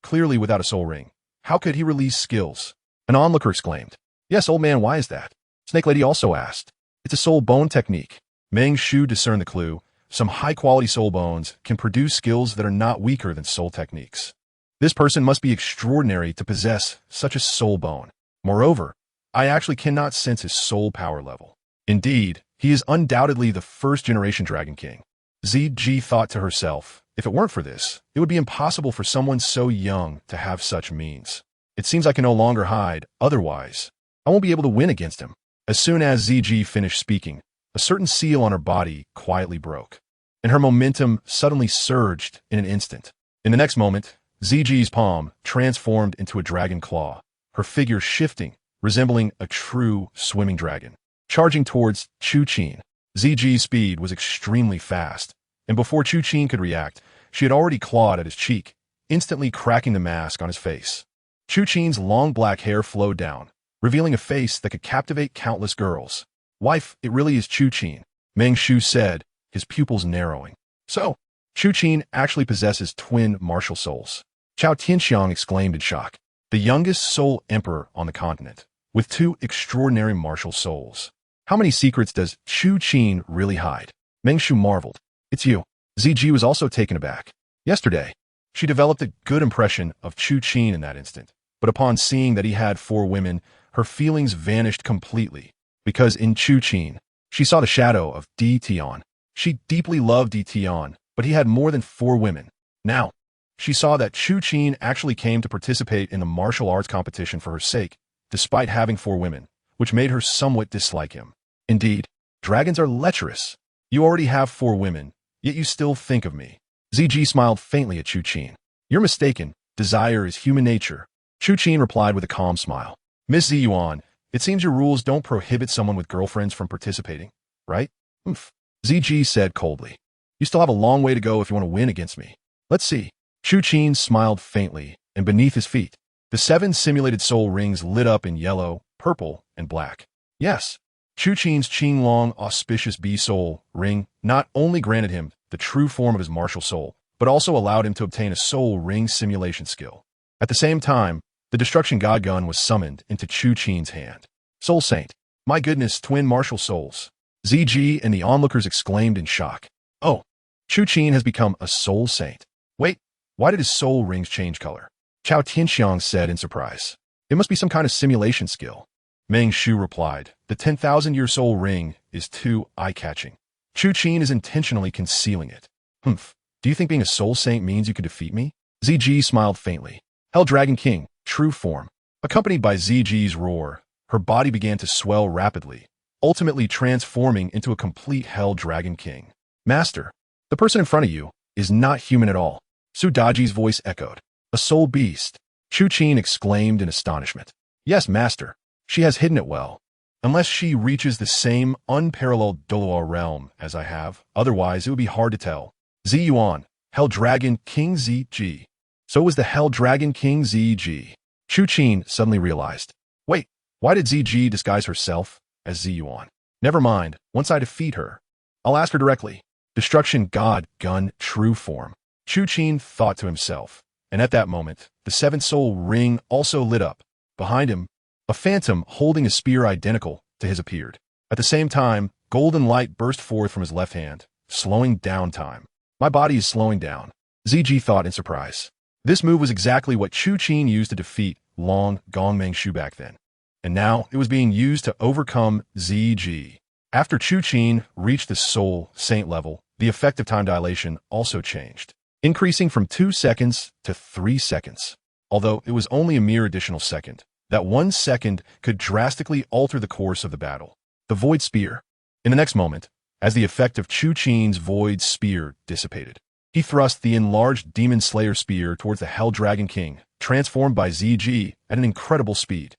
Clearly without a soul ring. How could he release skills? An onlooker exclaimed. Yes, old man, why is that? Snake Lady also asked. It's a soul bone technique. Meng Shu discerned the clue. Some high-quality soul bones can produce skills that are not weaker than soul techniques. This person must be extraordinary to possess such a soul bone. Moreover, I actually cannot sense his soul power level. Indeed, he is undoubtedly the first-generation Dragon King. Ziji thought to herself, if it weren't for this, it would be impossible for someone so young to have such means. It seems I can no longer hide, otherwise, I won't be able to win against him. As soon as Ziji finished speaking, a certain seal on her body quietly broke. and her momentum suddenly surged in an instant. In the next moment, Ziji's palm transformed into a dragon claw, her figure shifting, resembling a true swimming dragon. Charging towards Chu Qin, Ziji's speed was extremely fast, and before Chu Qin could react, she had already clawed at his cheek, instantly cracking the mask on his face. Chu Qin's long black hair flowed down, revealing a face that could captivate countless girls. "Wife, it really is Chu Qin," Meng Shu said, his pupils narrowing. "So, Chu Qin actually possesses twin martial souls," Chao Tianxiang exclaimed in shock. "The youngest soul emperor on the continent, with two extraordinary martial souls. How many secrets does Chu Qin really hide?" Meng Shu marveled. "It's you." Ziji was also taken aback. Yesterday, she developed a good impression of Chu Qin in that instant, but upon seeing that he had 4 women, her feelings vanished completely, because in Chu Qin, she saw the shadow of Di Tian. She deeply loved Di Tian, but he had more than 4 women. Now, she saw that Chu Qin actually came to participate in the martial arts competition for her sake, despite having 4 women, which made her somewhat dislike him. Indeed, dragons are lecherous. You already have 4 women, yet you still think of me. Ziji smiled faintly at Chu Qin. "You're mistaken. Desire is human nature." Chu Qin replied with a calm smile. "Miss Ziyuan, it seems your rules don't prohibit someone with girlfriends from participating, right?" "Oomph," Ziji said coldly. "You still have a long way to go if you want to win against me. Let's see." Chu Qin smiled faintly, and beneath his feet, the 7 simulated soul rings lit up in yellow, purple, and black. Yes, Chu Qin's Qinglong auspicious bee soul ring not only granted him the true form of his martial soul, but also allowed him to obtain a soul ring simulation skill. At the same time, the destruction god gun was summoned into Chu Qin's hand. "Soul Saint, my goodness, twin martial souls." Ziji and the onlookers exclaimed in shock. "Oh, Chu Qin has become a soul saint. Wait, why did his soul rings change color?" Chao Tianxiang said in surprise. "It must be some kind of simulation skill." Meng Shu replied, "The 10,000-year soul ring is too eye-catching. Chu Qin is intentionally concealing it." "Humph, do you think being a soul saint means you can defeat me?" Ziji smiled faintly. Hell Dragon King, true form. Accompanied by Ziji's roar, her body began to swell rapidly, ultimately transforming into a complete Hell Dragon King. "Master, the person in front of you is not human at all." Su Daji's voice echoed. "A soul beast," Chu Qin exclaimed in astonishment. "Yes, master. She has hidden it well. Unless she reaches the same unparalleled Douluo realm as I have, otherwise it would be hard to tell." Ziyuan, Hell Dragon King Ziji. So was the Hell Dragon King Ziji. Chu Qin suddenly realized. Wait, why did Ziji disguise herself as Ziyuan? Never mind, once I defeat her, I'll ask her directly. Destruction God Gun True Form. Chu Qin thought to himself, and at that moment, the 7th soul ring also lit up. Behind him, a phantom holding a spear identical to his appeared. At the same time, golden light burst forth from his left hand, slowing down time. My body is slowing down, Ziji thought in surprise. This move was exactly what Chu Qin used to defeat Long Gong Meng Shu back then. And now it was being used to overcome Ziji. After Chu Qin reached the soul saint level, the effect of time dilation also changed, increasing from 2 seconds to 3 seconds. Although it was only a mere additional second, that 1 second could drastically alter the course of the battle. The Void Spear. In the next moment, as the effect of Chu Qin's Void Spear dissipated, he thrust the enlarged Demon Slayer Spear towards the Hell Dragon King, transformed by Ziji at an incredible speed.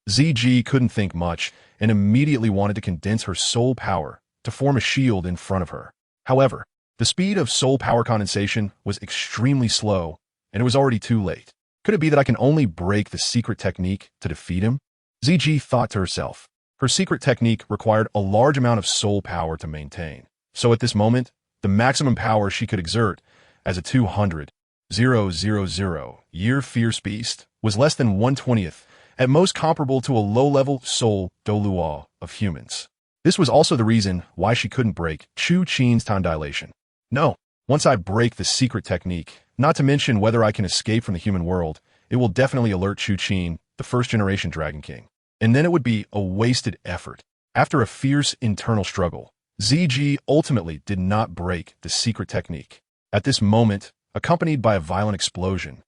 Ziji couldn't think much and immediately wanted to condense her soul power to form a shield in front of her. However, the speed of soul power condensation was extremely slow, and it was already too late. Could it be that I can only break the secret technique to defeat him? Ziji thought to herself. Her secret technique required a large amount of soul power to maintain. So at this moment, the maximum power she could exert as a 200,000 year fierce beast was less than 1/20th, at most comparable to a low-level soul Douluo of humans. This was also the reason why she couldn't break Chu Qin's time dilation. No, once I break the secret technique, not to mention whether I can escape from the human world, it will definitely alert Chu Qin, the first-generation Dragon King. And then it would be a wasted effort. After a fierce internal struggle, Ziji ultimately did not break the secret technique. At this moment, accompanied by a violent explosion,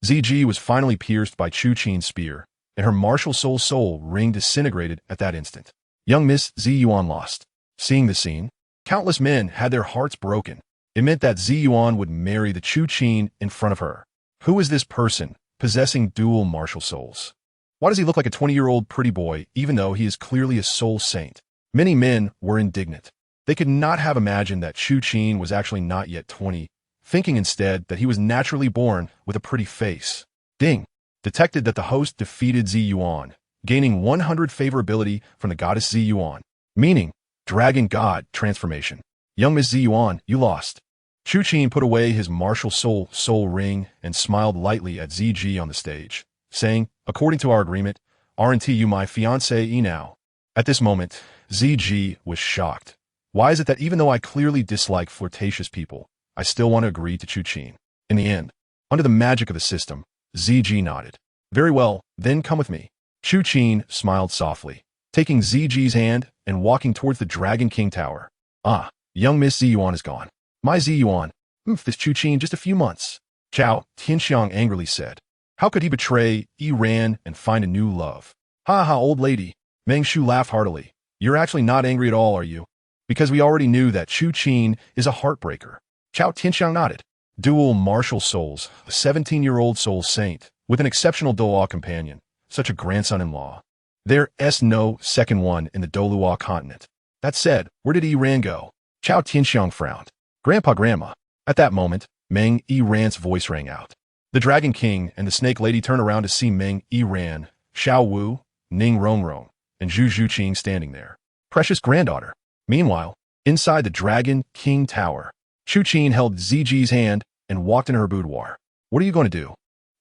Ziji was finally pierced by Chu Qin's spear, and her martial soul ring disintegrated at that instant. Young Miss Ziyuan lost. Seeing the scene, countless men had their hearts broken. It meant that Zi Yuan would marry the Chu Qin in front of her. Who is this person, possessing dual martial souls? Why does he look like a 20-year-old pretty boy, even though he is clearly a soul saint? Many men were indignant. They could not have imagined that Chu Qin was actually not yet 20, thinking instead that he was naturally born with a pretty face. Ding! Detected that the host defeated Zi Yuan, gaining 100 favorability from the goddess Zi Yuan, meaning Dragon God transformation. Young Miss Zi Yuan, you lost. Chu Qin put away his martial soul ring and smiled lightly at ZG on the stage, saying, according to our agreement, aren't you my fiancé now? At this moment, ZG was shocked. Why is it that even though I clearly dislike flirtatious people, I still want to agree to Chu Qin? In the end, under the magic of the system, ZG nodded. Very well, then come with me. Chu Qin smiled softly, taking ZG's hand and walking towards the Dragon King Tower. Ah, young Miss Zi Yuan is gone. My Zi Yuan, this Chu Qin just a few months. Chao Tianxiang angrily said. How could he betray Iran and find a new love? Ha ha, old lady. Meng Shu laughed heartily. You're actually not angry at all, are you? Because we already knew that Chu Qin is a heartbreaker. Chao Tianxiang nodded. Dual martial souls, a 17-year-old soul saint, with an exceptional Douluo companion, such a grandson-in-law. There's no second one in the Douluo continent. That said, where did Iran go? Chao Tianxiang frowned. Grandpa. At that moment, Meng Yiran's voice rang out. The Dragon King and the Snake Lady turned around to see Meng Yiran, Xiaowu, Ning Rongrong, and Zhu Zhuqing standing there. Precious granddaughter. Meanwhile, inside the Dragon King Tower, Chu Qin held ZG's hand and walked into her boudoir. What are you going to do?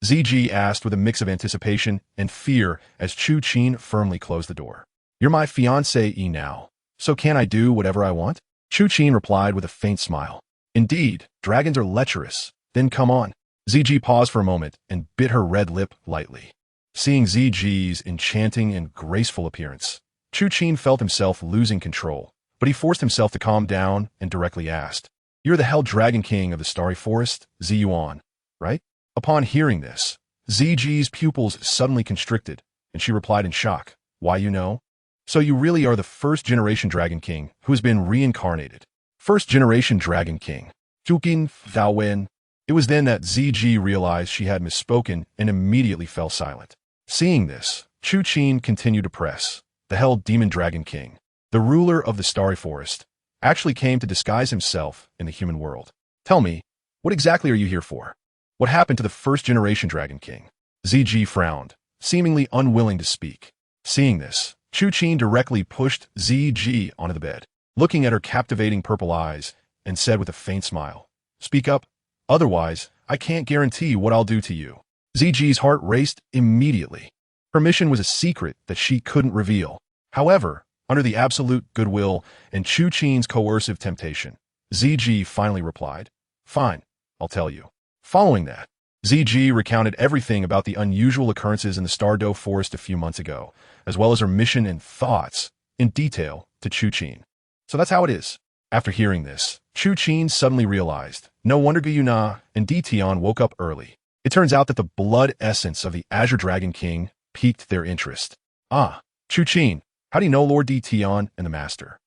ZG asked with a mix of anticipation and fear as Chu Qin firmly closed the door. You're my fiancé now, so can I do whatever I want? Chu Qin replied with a faint smile. Indeed, dragons are lecherous. Then come on. ZG paused for a moment and bit her red lip lightly. Seeing ZG's enchanting and graceful appearance, Chu Qin felt himself losing control, but he forced himself to calm down and directly asked, You're the Hell Dragon King of the Starry Forest, Zi Yuan, right? Upon hearing this, ZG's pupils suddenly constricted, and she replied in shock, Why you know? So you really are the first-generation Dragon King who has been reincarnated. First-generation Dragon King. Chu Qin, thou win. It was then that ZG realized she had misspoken and immediately fell silent. Seeing this, Chu Qin continued to press. The Hell Demon Dragon King, the ruler of the Starry Forest, actually came to disguise himself in the human world. Tell me, what exactly are you here for? What happened to the first-generation Dragon King? ZG frowned, seemingly unwilling to speak. Seeing this, Chu Qin directly pushed ZG onto the bed, looking at her captivating purple eyes, and said with a faint smile, Speak up, otherwise I can't guarantee what I'll do to you. ZG's heart raced immediately. Her mission was a secret that she couldn't reveal. However, under the absolute goodwill and Chu Qin's coercive temptation, ZG finally replied, Fine, I'll tell you. Following that, ZG recounted everything about the unusual occurrences in the Stardow Forest a few months ago, as well as her mission and thoughts, in detail, to Chu Qin. So that's how it is. After hearing this, Chu Qin suddenly realized, no wonder Guyuna and Ditian woke up early. It turns out that the blood essence of the Azure Dragon King piqued their interest. Ah, Chu Qin, how do you know Lord Ditian and the Master?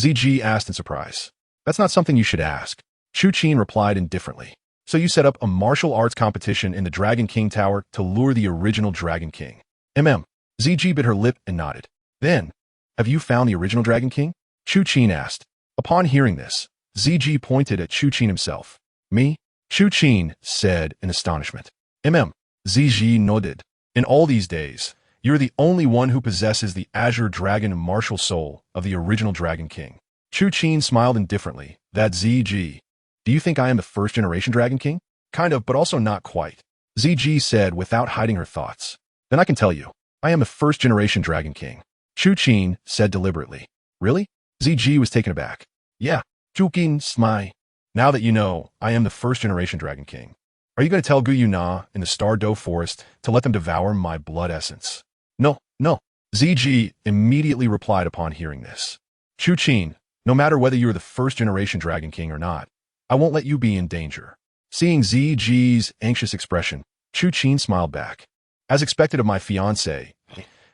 ZG asked in surprise. That's not something you should ask. Chu Qin replied indifferently. So you set up a martial arts competition in the Dragon King Tower to lure the original Dragon King. ZG bit her lip and nodded. Then, have you found the original Dragon King? Chu Qin asked. Upon hearing this, ZG pointed at Chu Qin himself. Me? Chu Qin said in astonishment. ZG nodded. In all these days, you're the only one who possesses the Azure Dragon martial soul of the original Dragon King. Chu Qin smiled indifferently. That ZG. Do you think I am the first-generation Dragon King? Kind of, but also not quite. ZG said without hiding her thoughts. Then I can tell you, I am the first-generation Dragon King. Chu Qin said deliberately. Really? ZG was taken aback. Yeah, Chu Qin smiled. Now that you know, I am the first-generation Dragon King. Are you going to tell Guyuna in the Stardow Forest to let them devour my blood essence? No. ZG immediately replied upon hearing this. Chu Qin, no matter whether you're the first-generation Dragon King or not, I won't let you be in danger. Seeing ZG's anxious expression, Chu Qin smiled back. As expected of my fiancé,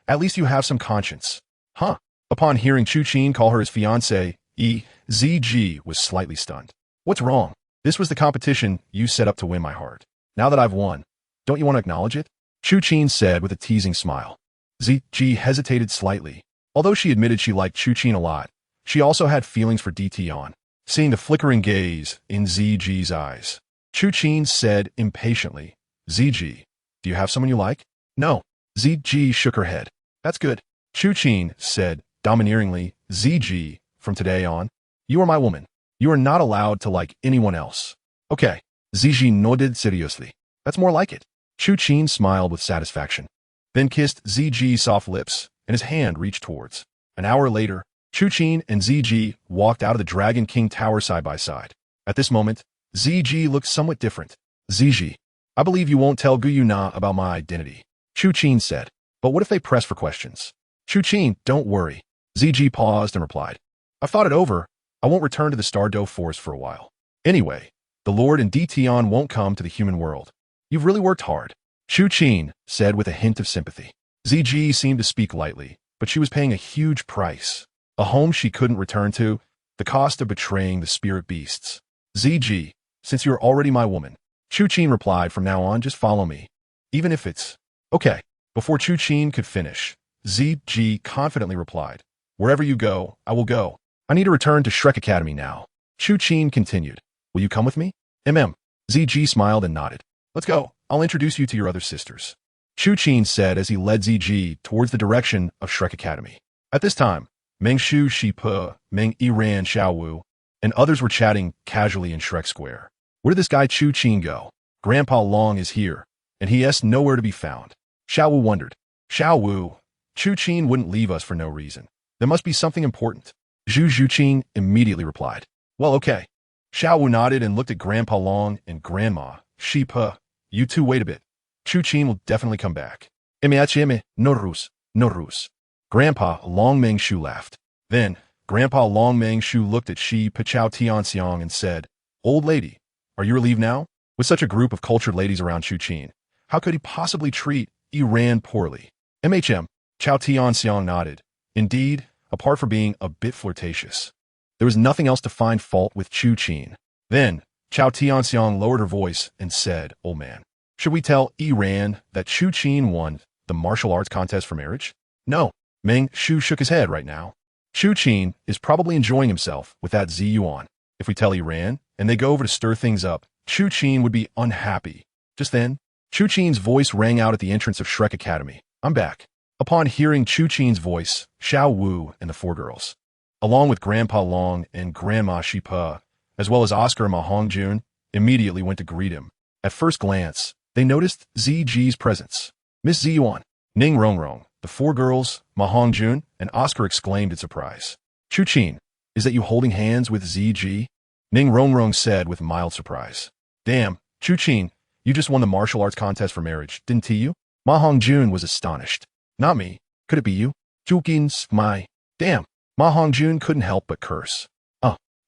at least you have some conscience. Huh? Upon hearing Chu Qin call her his fiancé, ZG was slightly stunned. What's wrong? This was the competition you set up to win my heart. Now that I've won, don't you want to acknowledge it? Chu Qin said with a teasing smile. ZG hesitated slightly. Although she admitted she liked Chu Qin a lot, she also had feelings for DTon. Seeing the flickering gaze in ZG's eyes, Chu Qin said impatiently, ZG, do you have someone you like? No. ZG shook her head. That's good. Chu Qin said domineeringly, ZG, from today on, you are my woman. You are not allowed to like anyone else. Okay. ZG nodded seriously. That's more like it. Chu Qin smiled with satisfaction, then kissed ZG's soft lips, and his hand reached towards. An hour later, Chu Qin and ZG walked out of the Dragon King Tower side by side. At this moment, ZG looked somewhat different. ZG, I believe you won't tell Guyuna about my identity, Chu Qin said. But what if they press for questions? Chu Qin, don't worry. ZG paused and replied. I've thought it over. I won't return to the Stardow Forest for a while. Anyway, the Lord and DTon won't come to the human world. You've really worked hard, Chu Qin said with a hint of sympathy. ZG seemed to speak lightly, but she was paying a huge price. A home she couldn't return to, the cost of betraying the spirit beasts. ZG, since you're already my woman, Chu Qin replied, from now on, just follow me. Even if it's... Okay. Before Chu Qin could finish, ZG confidently replied, wherever you go, I will go. I need to return to Shrek Academy now. Chu Qin continued, will you come with me? ZG smiled and nodded. Let's go. I'll introduce you to your other sisters, Chu Qin said as he led ZG towards the direction of Shrek Academy. At this time, Meng Shu Shipe, Meng Yiran Xiaowu, and others were chatting casually in Shrek Square. Where did this guy Chu Qin go? Grandpa Long is here, and he is nowhere to be found. Xiaowu wondered. Xiaowu, Chu Qin wouldn't leave us for no reason. There must be something important. Zhu Qin immediately replied. Well, okay. Xiaowu nodded and looked at Grandpa Long and Grandma Shipe. You two wait a bit. Chu Qin will definitely come back. No rus. Grandpa Long Meng Shu laughed. Then, Grandpa Long Meng Shu looked at Shi Pichao Tianxiang and said, Old lady, are you relieved now? With such a group of cultured ladies around Chu Qin, how could he possibly treat Iran poorly? Chao Tianxiang nodded. Indeed, apart from being a bit flirtatious, there was nothing else to find fault with Chu Qin. Then, Chao Tianxiang lowered her voice and said, Old man, should we tell Iran that Chu Qin won the martial arts contest for marriage? No. Meng Shu shook his head right now. Chu Qin is probably enjoying himself with that Ziyuan. If we tell Iran, and they go over to stir things up, Chu Qin would be unhappy. Just then, Chu Qin's voice rang out at the entrance of Shrek Academy. I'm back. Upon hearing Chu Qin's voice, Xiaowu and the four girls, along with Grandpa Long and Grandma Shipe, as well as Oscar and Ma Hongjun, immediately went to greet him. At first glance, they noticed ZG's presence. Miss Ziyuan, Ning Rongrong, the four girls, Ma Hongjun, and Oscar exclaimed in surprise. Chu Qin, is that you holding hands with ZG? Ning Rongrong said with mild surprise. Damn, Chu Qin, you just won the martial arts contest for marriage, didn't you? Ma Hongjun was astonished. Not me. Could it be you? Chu Qin's my... Damn. Ma Hongjun couldn't help but curse.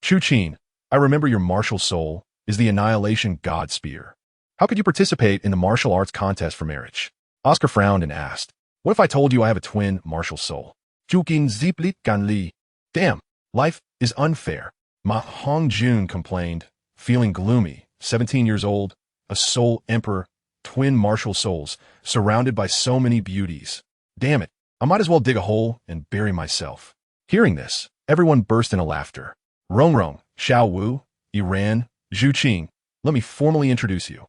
Chu Qin, I remember your martial soul is the Annihilation God Spear. How could you participate in the martial arts contest for marriage? Oscar frowned and asked, what if I told you I have a twin martial soul? Chu Qin ziplit gan li. Damn, life is unfair. Ma Hongjun complained, feeling gloomy. 17 years old, a soul emperor, twin martial souls, surrounded by so many beauties. Damn it, I might as well dig a hole and bury myself. Hearing this, everyone burst into laughter. Rongrong, Xiaowu, Iran, Zhu Qin, let me formally introduce you.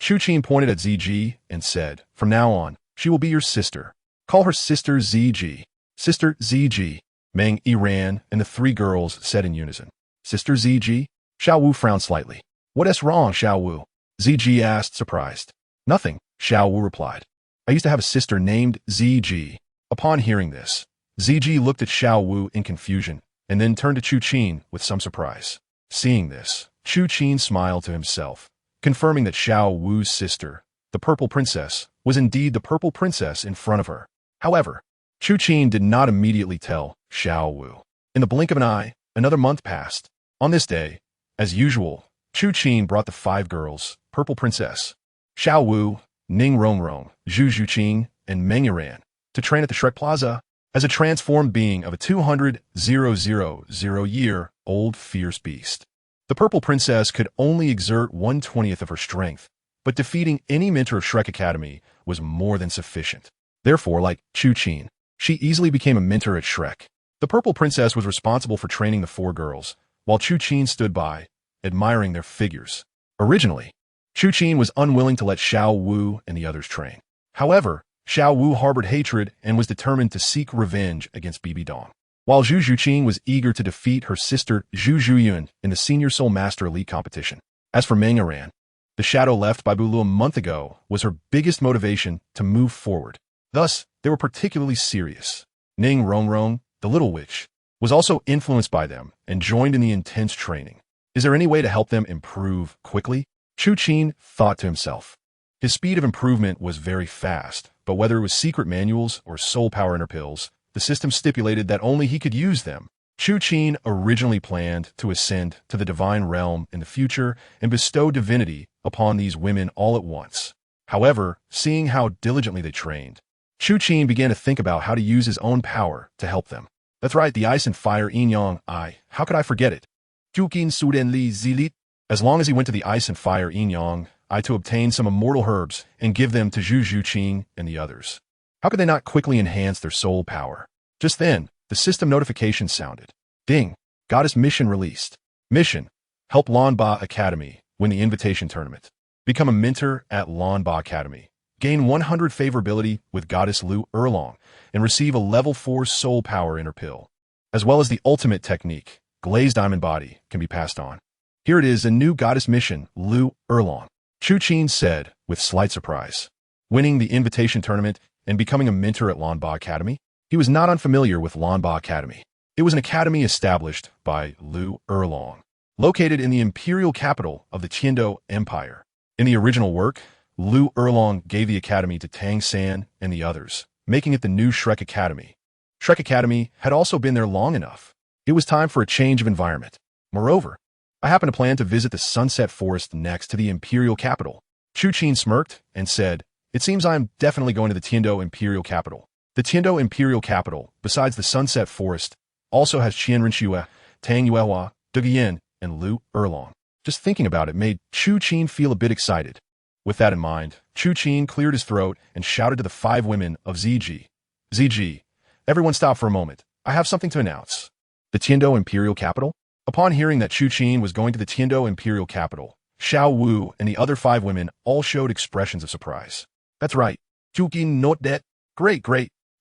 Chu Qin pointed at ZG and said, from now on, she will be your sister. Call her Sister ZG. Sister ZG, Meng Iran and the three girls said in unison. Sister ZG? Xiaowu frowned slightly. What is wrong, Xiaowu? ZG asked, surprised. Nothing, Xiaowu replied. I used to have a sister named ZG. Upon hearing this, ZG looked at Xiaowu in confusion and then turned to Chu Qin with some surprise. Seeing this, Chu Qin smiled to himself, confirming that Xiaowu's sister, the Purple Princess, was indeed the Purple Princess in front of her. However, Chu Qin did not immediately tell Xiaowu. In the blink of an eye, another month passed. On this day, as usual, Chu Qin brought the five girls, Purple Princess, Xiaowu, Ning Rongrong, Zhu Qin, and Meng Yiran, to train at the Shrek Plaza as a transformed being of a 200,000-year-old fierce beast. The Purple Princess could only exert 1/20th of her strength, but defeating any mentor of Shrek Academy was more than sufficient. Therefore, like Chu Qin, she easily became a mentor at Shrek. The Purple Princess was responsible for training the four girls, while Chu Qin stood by, admiring their figures. Originally, Chu Qin was unwilling to let Xiaowu and the others train. However, Xiaowu harbored hatred and was determined to seek revenge against Bibi Dong, while Zhu Qin was eager to defeat her sister Zhu Zhuyun in the Senior Soul Master Elite competition. As for Meng Aran, the shadow left by Douluo a month ago was her biggest motivation to move forward. Thus, they were particularly serious. Ning Rongrong, the little witch, was also influenced by them and joined in the intense training. Is there any way to help them improve quickly? Chu Qin thought to himself. His speed of improvement was very fast, but whether it was secret manuals or soul power inner pills, the system stipulated that only he could use them. Chu Qin originally planned to ascend to the divine realm in the future and bestow divinity upon these women all at once. However, seeing how diligently they trained, Chu Qin began to think about how to use his own power to help them. That's right, the ice and fire yin yang, how could I forget it? Chu Qin suden li zilit. As long as he went to the ice and fire yin yang, to obtain some immortal herbs and give them to Zhu Qin and the others. How could they not quickly enhance their soul power? Just then, the system notification sounded. Ding! Goddess mission released. Mission: help Lanba Academy win the invitation tournament. Become a mentor at Lanba Academy. Gain 100 favorability with Goddess Lu Erlong and receive a level 4 soul power inner pill. As well as the ultimate technique, Glazed Diamond Body, can be passed on. Here it is, a new goddess mission, Lu Erlong. Chu Qin said, with slight surprise. Winning the invitation tournament and becoming a mentor at Lanba Academy? He was not unfamiliar with Lanba Academy. It was an academy established by Lu Erlong, located in the imperial capital of the Qiando Empire. In the original work, Lu Erlong gave the academy to Tang San and the others, making it the new Shrek Academy. Shrek Academy had also been there long enough. It was time for a change of environment. Moreover, I happen to plan to visit the Sunset Forest next to the imperial capital. Chu Qin smirked and said, it seems I am definitely going to the Qiando imperial capital. The Qiando imperial capital, besides the Sunset Forest, also has Qianrenxue, Tang Yuehua, Duguyan, and Lu Erlong. Just thinking about it made Chu Qin feel a bit excited. With that in mind, Chu Qin cleared his throat and shouted to the 5 women of ZG. ZG, everyone stop for a moment. I have something to announce. The Qiando imperial capital? Upon hearing that Chu Qin was going to the Qiando imperial capital, Xiaowu and the other 5 women all showed expressions of surprise. That's right. Chu Qin not that. Great.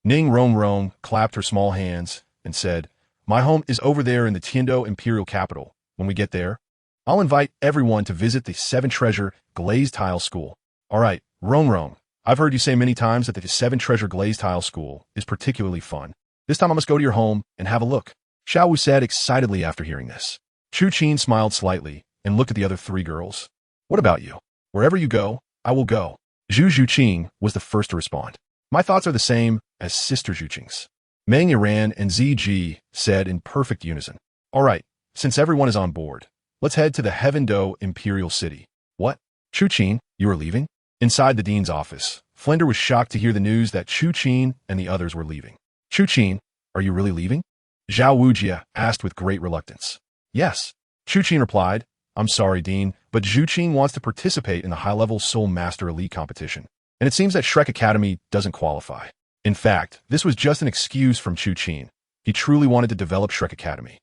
Ning Rongrong clapped her small hands and said, my home is over there in the Qiando imperial capital. When we get there, I'll invite everyone to visit the 7 Treasure Glazed Tile School. All right, Rongrong, I've heard you say many times that the 7 Treasure Glazed Tile School is particularly fun. This time I must go to your home and have a look. Xiaowu said excitedly after hearing this. Chu Qin smiled slightly and looked at the other 3 girls. What about you? Wherever you go, I will go. Zhu Qin was the first to respond. My thoughts are the same as Sister Zhu Qing's. Meng Yaran and ZG said in perfect unison. All right, since everyone is on board, let's head to the Heaven-Do Imperial City. What? Chu Qin, you are leaving? Inside the dean's office, Flender was shocked to hear the news that Chu Qin and the others were leaving. Chu Qin, are you really leaving? Zhao Wujia asked with great reluctance. Yes. Chu Qin replied, I'm sorry, Dean, but Zhu Qin wants to participate in the high-level Soul Master Elite competition, and it seems that Shrek Academy doesn't qualify. In fact, this was just an excuse from Chu Qin. He truly wanted to develop Shrek Academy.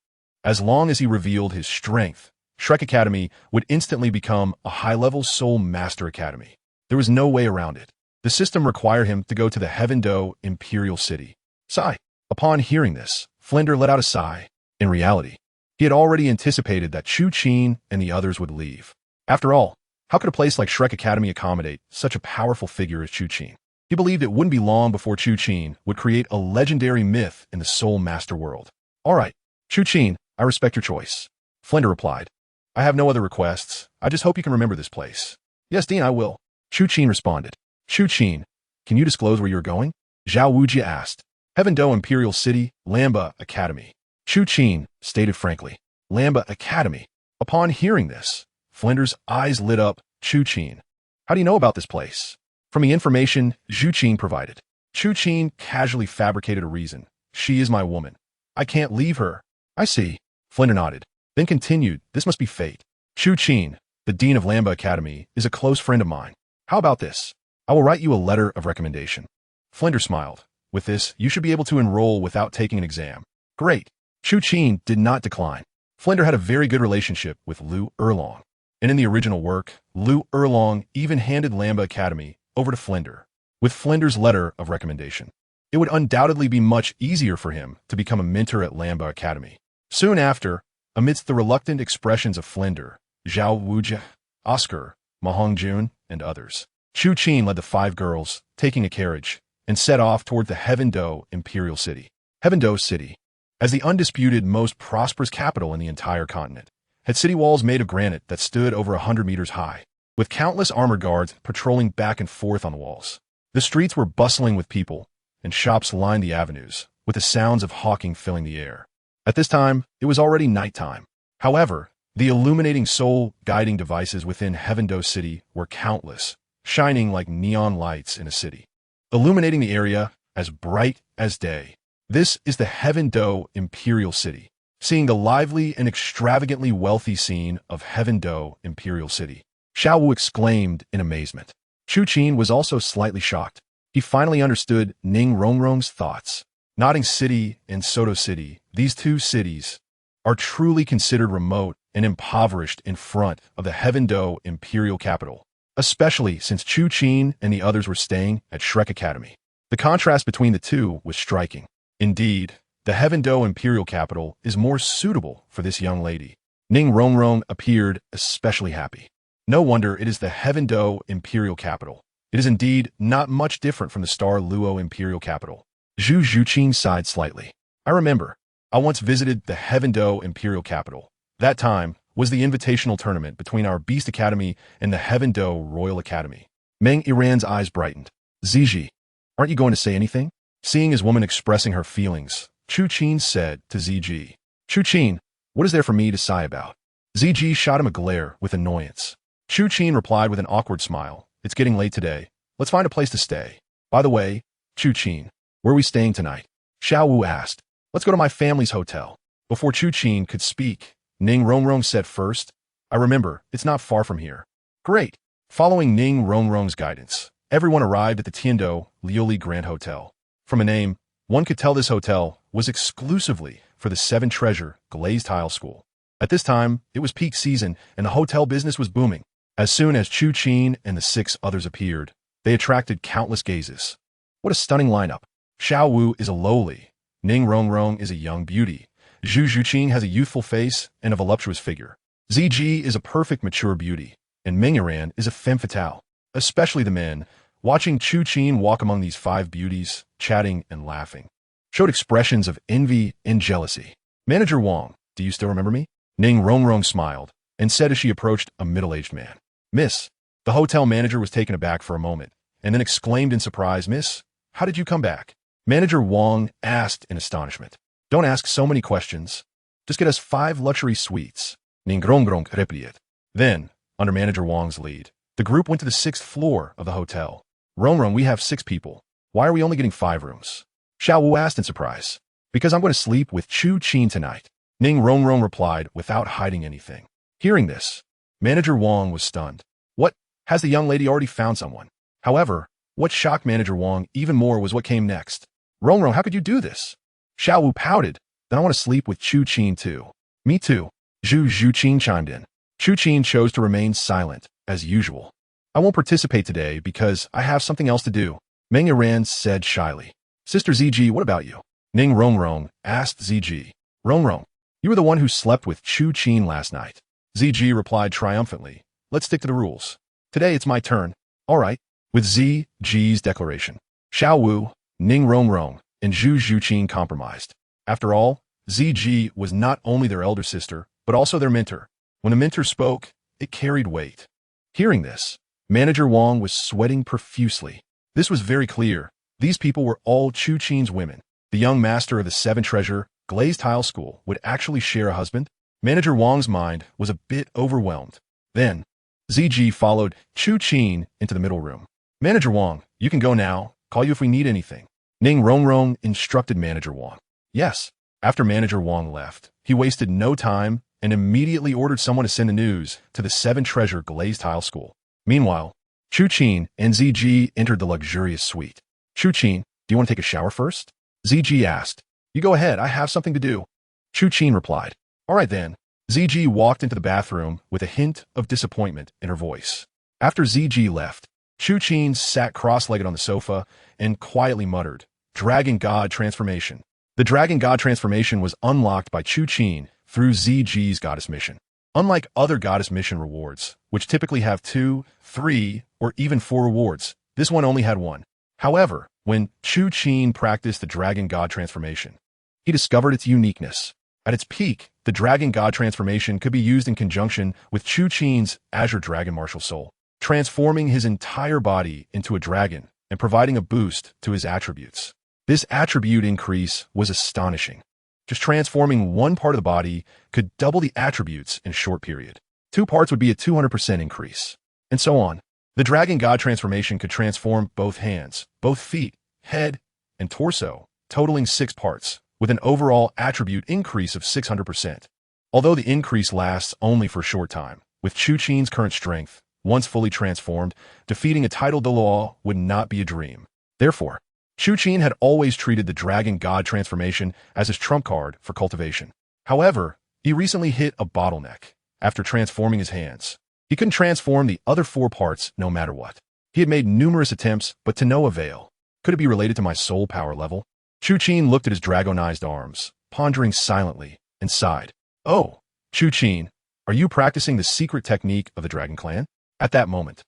As long as he revealed his strength, Shrek Academy would instantly become a high-level Soul Master Academy. There was no way around it. The system required him to go to the Heaven-Do Imperial City. Sigh. Upon hearing this, Flender let out a sigh. In reality, he had already anticipated that Chu Qin and the others would leave. After all, how could a place like Shrek Academy accommodate such a powerful figure as Chu Qin? He believed it wouldn't be long before Chu Qin would create a legendary myth in the Soul Master world. All right, Chu Qin, I respect your choice. Flender replied. I have no other requests. I just hope you can remember this place. Yes, Dean, I will. Chu Qin responded. Chu Qin, can you disclose where you're going? Zhao Wujia asked. Heaven-Do Imperial City, Lanba Academy. Chu Qin stated frankly. Lanba Academy. Upon hearing this, Flender's eyes lit up. Chu Qin, how do you know about this place? From the information Zhu Qin provided. Chu Qin casually fabricated a reason. She is my woman. I can't leave her. I see. Flender nodded. then continued, "This must be fate. Chu Qin, the dean of Lamba Academy, is a close friend of mine. How about this? I will write you a letter of recommendation." Flinder smiled. "With this, you should be able to enroll without taking an exam." "Great." Chu Qin did not decline. Flinder had a very good relationship with Lu Erlong, and in the original work, Lu Erlong even handed Lamba Academy over to Flinder. With Flinder's letter of recommendation, it would undoubtedly be much easier for him to become a mentor at Lamba Academy. Soon after, amidst the reluctant expressions of Flinder, Xiaowu, Oscar, Ma Hongjun, and others, Chu Qin led the 5 girls, taking a carriage, and set off toward the Heavendo Imperial City. Heavendo City, as the undisputed most prosperous capital in the entire continent, had city walls made of granite that stood over 100 meters high, with countless armored guards patrolling back and forth on the walls. The streets were bustling with people, and shops lined the avenues, with the sounds of hawking filling the air. At this time, it was already nighttime. However, the illuminating soul-guiding devices within Heavendo City were countless, shining like neon lights in a city, illuminating the area as bright as day. This is the Heavendo Imperial City, seeing the lively and extravagantly wealthy scene of Heavendo Imperial City. Xiaowu exclaimed in amazement. Chu Qin was also slightly shocked. He finally understood Ning Rongrong's thoughts. Nodding City and Soto City, these 2 cities, are truly considered remote and impoverished in front of the Heavendo Imperial capital, especially since Chu Qin and the others were staying at Shrek Academy. The contrast between the 2 was striking. Indeed, the Heavendo Imperial capital is more suitable for this young lady. Ning Rongrong appeared especially happy. No wonder it is the Heavendo Imperial capital. It is indeed not much different from the Star Luo Imperial capital. Zhu Zhuqing sighed slightly. "I remember. I once visited the Heavendo Imperial capital. That time was the invitational tournament between our Beast Academy and the Heavendo Royal Academy." Meng Iran's eyes brightened. "Ziji, aren't you going to say anything?" Seeing his woman expressing her feelings, Chu Qin said to Ziji, "Chu Qin, what is there for me to sigh about?" Ziji shot him a glare with annoyance. Chu Qin replied with an awkward smile, "It's getting late today. Let's find a place to stay." "By the way, Chu Qin, where are we staying tonight?" Xiaowu asked. "Let's go to my family's hotel." Before Chu Qin could speak, Ning Rongrong said first, "I remember, it's not far from here." "Great." Following Ning Rongrong's guidance, everyone arrived at the Tiando Liuli Grand Hotel. From a name, one could tell this hotel was exclusively for the 7 Treasure Glazed Tile School. At this time, it was peak season and the hotel business was booming. As soon as Chu Qin and the 6 others appeared, they attracted countless gazes. What a stunning lineup. Xiaowu is a lowly, Ning Rongrong is a young beauty, Zhu Zhuqing has a youthful face and a voluptuous figure, Ziji is a perfect mature beauty, and Ming Iran is a femme fatale. Especially the men, watching Chu Qin walk among these 5 beauties, chatting and laughing, showed expressions of envy and jealousy. "Manager Wang, do you still remember me?" Ning Rongrong smiled and said as she approached a middle-aged man. "Miss." The hotel manager was taken aback for a moment, and then exclaimed in surprise, "Miss, how did you come back?" Manager Wang asked in astonishment. "Don't ask so many questions. Just get us 5 luxury suites." Ning Rongrong replied. Then, under Manager Wang's lead, the group went to the 6th floor of the hotel. "Rongrong, we have 6 people. Why are we only getting 5 rooms?" Xiaowu asked in surprise. "Because I'm going to sleep with Chu Qin tonight," Ning Rongrong replied without hiding anything. Hearing this, Manager Wang was stunned. What? Has the young lady already found someone? However, what shocked Manager Wang even more was what came next. "Rongrong, how could you do this?" Xiaowu pouted. "Then I want to sleep with Chu Qin too." "Me too," Zhu Zhuqing chimed in. Chu Qin chose to remain silent, as usual. "I won't participate today because I have something else to do," Meng Iran said shyly. "Sister Ziji, what about you?" Ning Rongrong asked Ziji. "Rongrong, you were the one who slept with Chu Qin last night." Ziji replied triumphantly, "Let's stick to the rules. Today it's my turn." "All right." With Ziji's declaration, Xiaowu, Ning Rongrong, and Zhu Zhuqing compromised. After all, Ziji was not only their elder sister, but also their mentor. When the mentor spoke, it carried weight. Hearing this, Manager Wang was sweating profusely. This was very clear. These people were all Chu Qin's women. The young master of the 7 Treasure Glazed Tile School would actually share a husband? Manager Wang's mind was a bit overwhelmed. Then, Ziji followed Chu Qin into the middle room. "Manager Wang, you can go now. Call you if we need anything." Ning Rongrong instructed Manager Wang. Yes. After Manager Wang left, he wasted no time and immediately ordered someone to send the news to the seven-treasure glazed tile school. Meanwhile, Chu Qin and ZG entered the luxurious suite. Chu Qin, do you want to take a shower first? ZG asked. You go ahead, I have something to do. Chu Qin replied. All right then. ZG walked into the bathroom with a hint of disappointment in her voice. After ZG left, Chu Qin sat cross-legged on the sofa and quietly muttered, Dragon God Transformation. The Dragon God Transformation was unlocked by Chu Qin through ZG's Goddess Mission. Unlike other Goddess Mission rewards, which typically have 2, 3, or even 4 rewards, this one only had 1. However, when Chu Qin practiced the Dragon God Transformation, he discovered its uniqueness. At its peak, the Dragon God Transformation could be used in conjunction with Chu Qin's Azure Dragon Martial Soul, transforming his entire body into a dragon and providing a boost to his attributes. This attribute increase was astonishing. Just transforming one part of the body could double the attributes in a short period. 2 parts would be a 200% increase, and so on. The Dragon God Transformation could transform both hands, both feet, head, and torso, totaling 6 parts, with an overall attribute increase of 600%. Although the increase lasts only for a short time, with Chu Qin's current strength, once fully transformed, defeating a title Douluo would not be a dream. Therefore, Chu Qin had always treated the Dragon God Transformation as his trump card for cultivation. However, he recently hit a bottleneck. After transforming his hands, he couldn't transform the other 4 parts no matter what. He had made numerous attempts, but to no avail. Could it be related to my soul power level? Chu Qin looked at his dragonized arms, pondering silently, and sighed. Oh, Chu Qin, are you practicing the secret technique of the Dragon Clan? At that moment,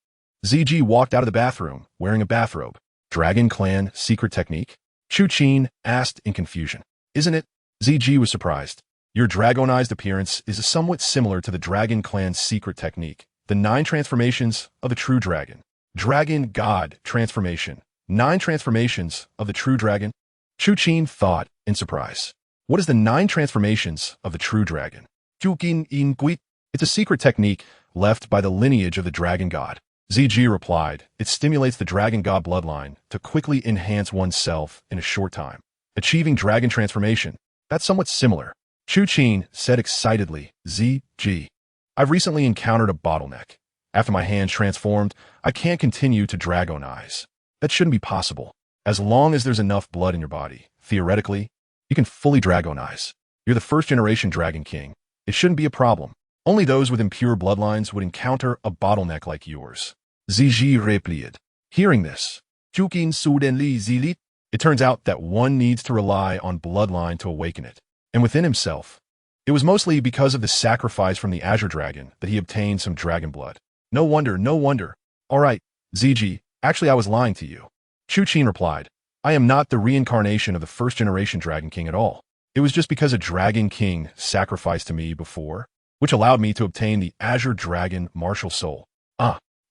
ZG walked out of the bathroom, wearing a bathrobe. Dragon Clan secret technique? Chu Qin asked in confusion. Isn't it? ZG was surprised. Your dragonized appearance is somewhat similar to the Dragon Clan's secret technique, the 9 transformations of the true dragon. Dragon God Transformation. 9 transformations of the true dragon? Chu Qin thought in surprise. What is the 9 transformations of the true dragon? Chu Qin in Gui. It's a secret technique left by the lineage of the Dragon God. ZG replied, it stimulates the Dragon God bloodline to quickly enhance oneself in a short time, achieving dragon transformation. That's somewhat similar. Chu Qin said excitedly, ZG. I've recently encountered a bottleneck. After my hands transformed, I can't continue to dragonize. That shouldn't be possible. As long as there's enough blood in your body, theoretically, you can fully dragonize. You're the first-generation Dragon King. It shouldn't be a problem. Only those with impure bloodlines would encounter a bottleneck like yours. ZG replied. Hearing this, Chu Qin suddenly zilit. It turns out that one needs to rely on bloodline to awaken it. And within himself, it was mostly because of the sacrifice from the Azure Dragon that he obtained some dragon blood. No wonder, no wonder. All right, ZG, actually I was lying to you. Chu Qin replied, I am not the reincarnation of the first-generation Dragon King at all. It was just because a Dragon King sacrificed to me before, which allowed me to obtain the Azure Dragon Martial Soul.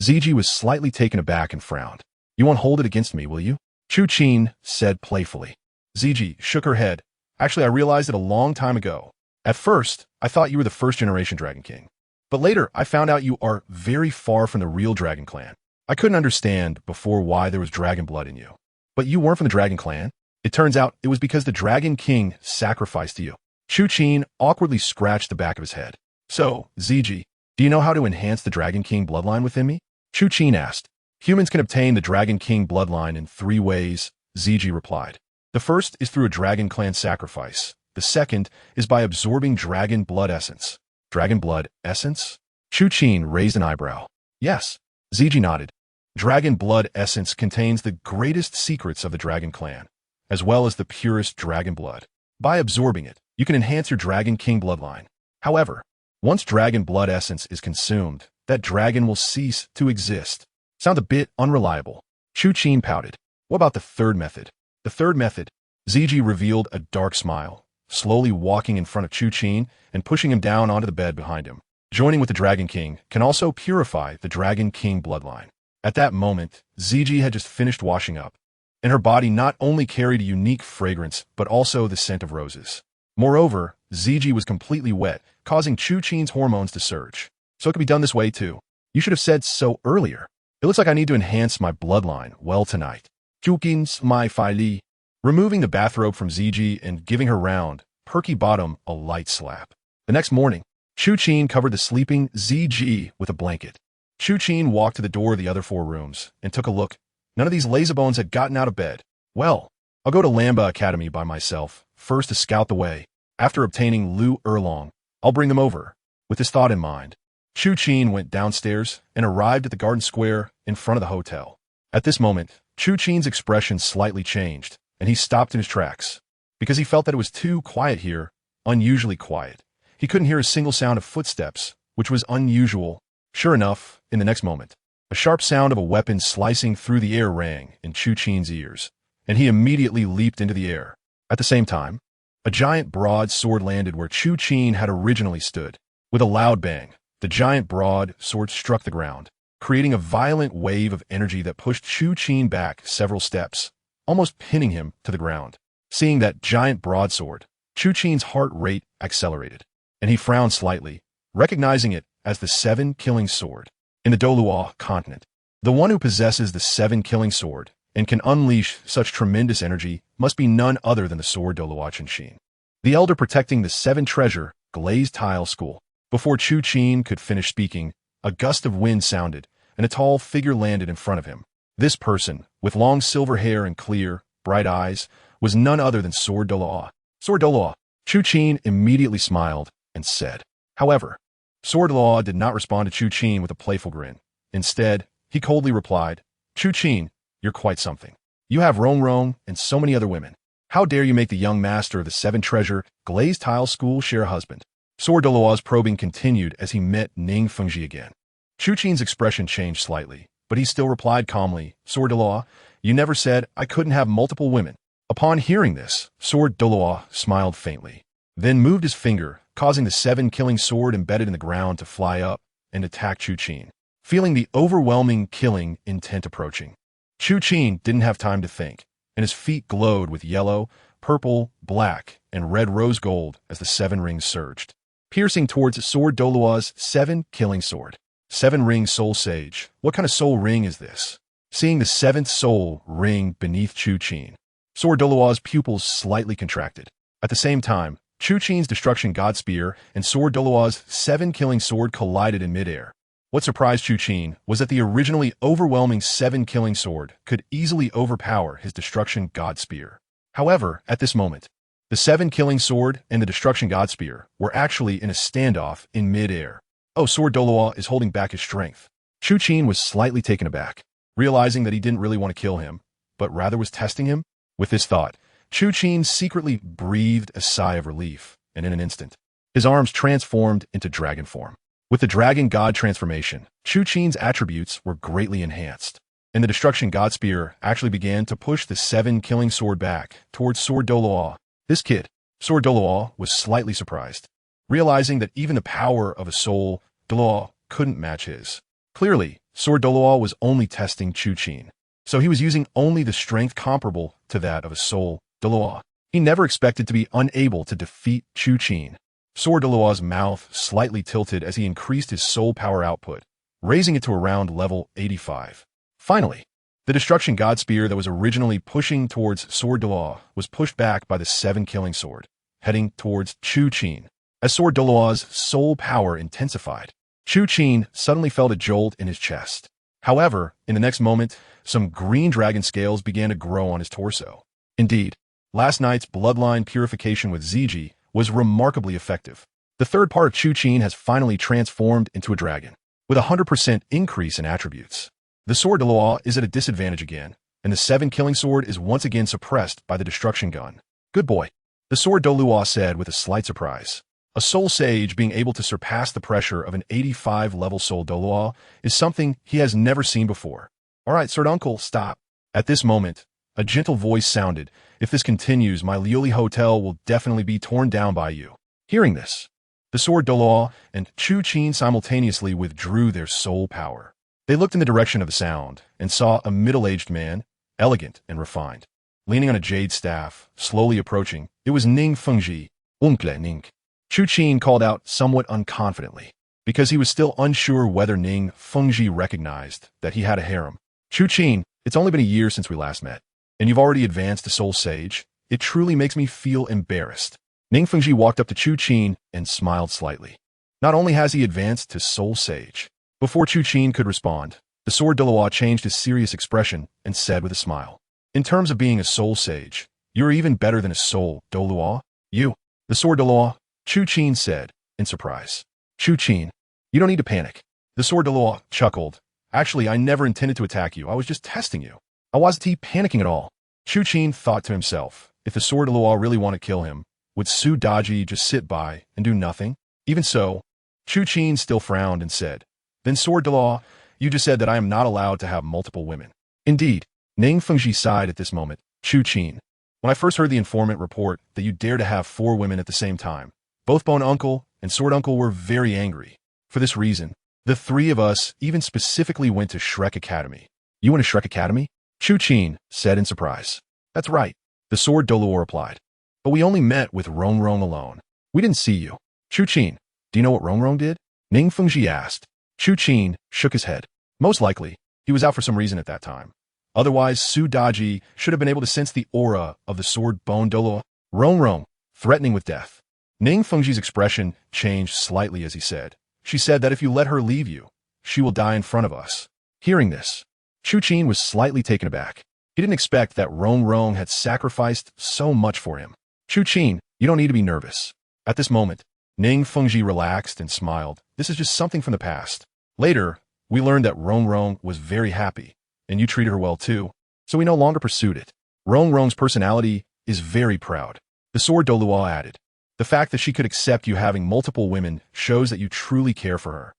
ZG was slightly taken aback and frowned. You won't hold it against me, will you? Chu Qin said playfully. ZG shook her head. Actually, I realized it a long time ago. At first, I thought you were the first-generation Dragon King. But later, I found out you are very far from the real Dragon Clan. I couldn't understand before why there was dragon blood in you. But you weren't from the Dragon Clan. It turns out it was because the Dragon King sacrificed to you. Chu Qin awkwardly scratched the back of his head. So, ZG, do you know how to enhance the Dragon King bloodline within me? Chu Qin asked. Humans can obtain the Dragon King bloodline in 3 ways, ZG replied. The first is through a Dragon Clan sacrifice. The second is by absorbing dragon blood essence. Dragon blood essence? Chu Qin raised an eyebrow. Yes. ZG nodded. Dragon blood essence contains the greatest secrets of the Dragon Clan, as well as the purest dragon blood. By absorbing it, you can enhance your Dragon King bloodline. However, once dragon blood essence is consumed, that dragon will cease to exist. Sounds a bit unreliable. Chu Qin pouted. What about the third method? The third method? ZG revealed a dark smile, slowly walking in front of Chu Qin and pushing him down onto the bed behind him. Joining with the Dragon King can also purify the Dragon King bloodline. At that moment, ZG had just finished washing up, and her body not only carried a unique fragrance, but also the scent of roses. Moreover, ZG was completely wet, causing Chu Qin's hormones to surge. So it could be done this way too. You should have said so earlier. It looks like I need to enhance my bloodline well tonight. Chu Qin's my Li. Removing the bathrobe from ZG and giving her round, perky bottom a light slap. The next morning, Chu Qin covered the sleeping ZG with a blanket. Chu Qin walked to the door of the other 4 rooms and took a look. None of these lazybones had gotten out of bed. Well, I'll go to Lamba Academy by myself, first to scout the way. After obtaining Lu Erlong, I'll bring them over. With this thought in mind, Chu Qin went downstairs and arrived at the garden square in front of the hotel. At this moment, Chu Qin's expression slightly changed, and he stopped in his tracks. Because he felt that it was too quiet here, unusually quiet. He couldn't hear a single sound of footsteps, which was unusual. Sure enough, in the next moment, a sharp sound of a weapon slicing through the air rang in Chu Qin's ears, and he immediately leaped into the air. At the same time, a giant broadsword landed where Chu Qin had originally stood. With a loud bang, the giant broadsword struck the ground, creating a violent wave of energy that pushed Chu Qin back several steps, almost pinning him to the ground. Seeing that giant broadsword, Chu Qin's heart rate accelerated, and he frowned slightly, recognizing it as the 7-killing sword. In the Douluo continent, the one who possesses the 7-killing sword and can unleash such tremendous energy must be none other than the sword Douluo Qin, the elder protecting the 7 treasure glazed tile school. Before Chu Qin could finish speaking, a gust of wind sounded, and a tall figure landed in front of him. This person, with long silver hair and clear, bright eyes, was none other than Sword Douluo. Sword Douluo. Chu Qin immediately smiled and said. However, Sword Douluo did not respond to Chu Qin with a playful grin. Instead, he coldly replied, Chu Qin, you're quite something. You have Rong and so many other women. How dare you make the young master of the 7 treasure glazed tile school share a husband? Sword Douluo's probing continued as he met Ning Fengji again. Chu Qin's expression changed slightly, but he still replied calmly, Sword Douluo, you never said I couldn't have multiple women. Upon hearing this, Sword Douluo smiled faintly, then moved his finger, causing the 7-killing sword embedded in the ground to fly up and attack Chu Qin. Feeling the overwhelming killing intent approaching, Chu Qin didn't have time to think, and his feet glowed with yellow, purple, black, and red rose gold as the 7 rings surged, piercing towards Sword Douluo's 7-killing sword. 7-ring soul sage. What kind of soul ring is this? Seeing the 7th soul ring beneath Chu Qin, Sword Douluo's pupils slightly contracted. At the same time, Chu Qin's destruction god spear and Sword Douluo's 7-killing sword collided in midair. What surprised Chu Qin was that the originally overwhelming 7-killing sword could easily overpower his destruction god spear. However, at this moment, the 7-killing sword and the destruction god spear were actually in a standoff in midair. Oh, Sword Douluo is holding back his strength. Chu Qin was slightly taken aback, realizing that he didn't really want to kill him, but rather was testing him. With this thought, Chu Qin secretly breathed a sigh of relief, and in an instant, his arms transformed into dragon form. With the dragon god transformation, Chu Qin's attributes were greatly enhanced, and the destruction god spear actually began to push the 7-killing sword back towards Sword Douluo. This kid, Sword Douluo, was slightly surprised, realizing that even the power of a soul Douluo couldn't match his. Clearly, Sword Douluo was only testing Chu Qin, so he was using only the strength comparable to that of a soul Douluo. He never expected to be unable to defeat Chu Qin. Sword Douluo's mouth slightly tilted as he increased his soul power output, raising it to around level 85. Finally, the destruction god spear that was originally pushing towards Sword Douluo was pushed back by the 7-killing sword, heading towards Chu Qin. As Sword Douluo's soul power intensified, Chu Qin suddenly felt a jolt in his chest. However, in the next moment, some green dragon scales began to grow on his torso. Indeed, last night's bloodline purification with ZG was remarkably effective. The third part of Chu Qin has finally transformed into a dragon, with a 100% increase in attributes. The Sword Douluo is at a disadvantage again, and the 7-killing sword is once again suppressed by the destruction gun. Good boy, the Sword Douluo said with a slight surprise. A soul sage being able to surpass the pressure of an 85-level soul Douluo is something he has never seen before. All right, Sword Uncle, stop. At this moment, a gentle voice sounded, if this continues, my Liuli Hotel will definitely be torn down by you. Hearing this, the Sword Douluo and Chu Qin simultaneously withdrew their soul power. They looked in the direction of the sound and saw a middle-aged man, elegant and refined, leaning on a jade staff, slowly approaching. It was Ning Fengji, Oncle Ning. Chu Qin called out somewhat unconfidently, because he was still unsure whether Ning Fengji recognized that he had a harem. Chu Qin, it's only been a year since we last met, and you've already advanced to Soul Sage. It truly makes me feel embarrassed. Ning Fengji walked up to Chu Qin and smiled slightly. Not only has he advanced to Soul Sage. Before Chu Qin could respond, the Sword Douluo changed his serious expression and said with a smile, "In terms of being a Soul Sage, you're even better than a Soul Douluo. You." The Sword Douluo, Chu Qin said, in surprise. "Chu Qin, you don't need to panic." The Sword Douluo chuckled. "Actually, I never intended to attack you. I was just testing you. I wasn't panicking at all." Chu Qin thought to himself, if the Sword Douluo really want to kill him, would Su Daji just sit by and do nothing? Even so, Chu Qin still frowned and said, "Then Sword Douluo, you just said that I am not allowed to have multiple women." Indeed, Ning Fengji sighed at this moment. "Chu Qin, when I first heard the informant report that you dare to have 4 women at the same time, both Bone Uncle and Sword Uncle were very angry. For this reason, the 3 of us even specifically went to Shrek Academy." "You went to Shrek Academy?" Chu Qin said in surprise. "That's right," the Sword Douluo replied. "But we only met with Rong Rong alone. We didn't see you." "Chu Qin, do you know what Rong Rong did?" Ning Fengji asked. Chu Qin shook his head. "Most likely, he was out for some reason at that time. Otherwise, Su Daji should have been able to sense the aura of the Sword Bone Douluo. Rong Rong, threatening with death." Ning Fengji's expression changed slightly as he said, "She said that if you let her leave you, she will die in front of us." Hearing this, Chu Qin was slightly taken aback. He didn't expect that Rong Rong had sacrificed so much for him. "Chu Qin, you don't need to be nervous." At this moment, Ning Fengji relaxed and smiled. "This is just something from the past. Later, we learned that Rong Rong was very happy, and you treated her well too, so we no longer pursued it. Rong Rong's personality is very proud." The Sword Douluo added, "The fact that she could accept you having multiple women shows that you truly care for her."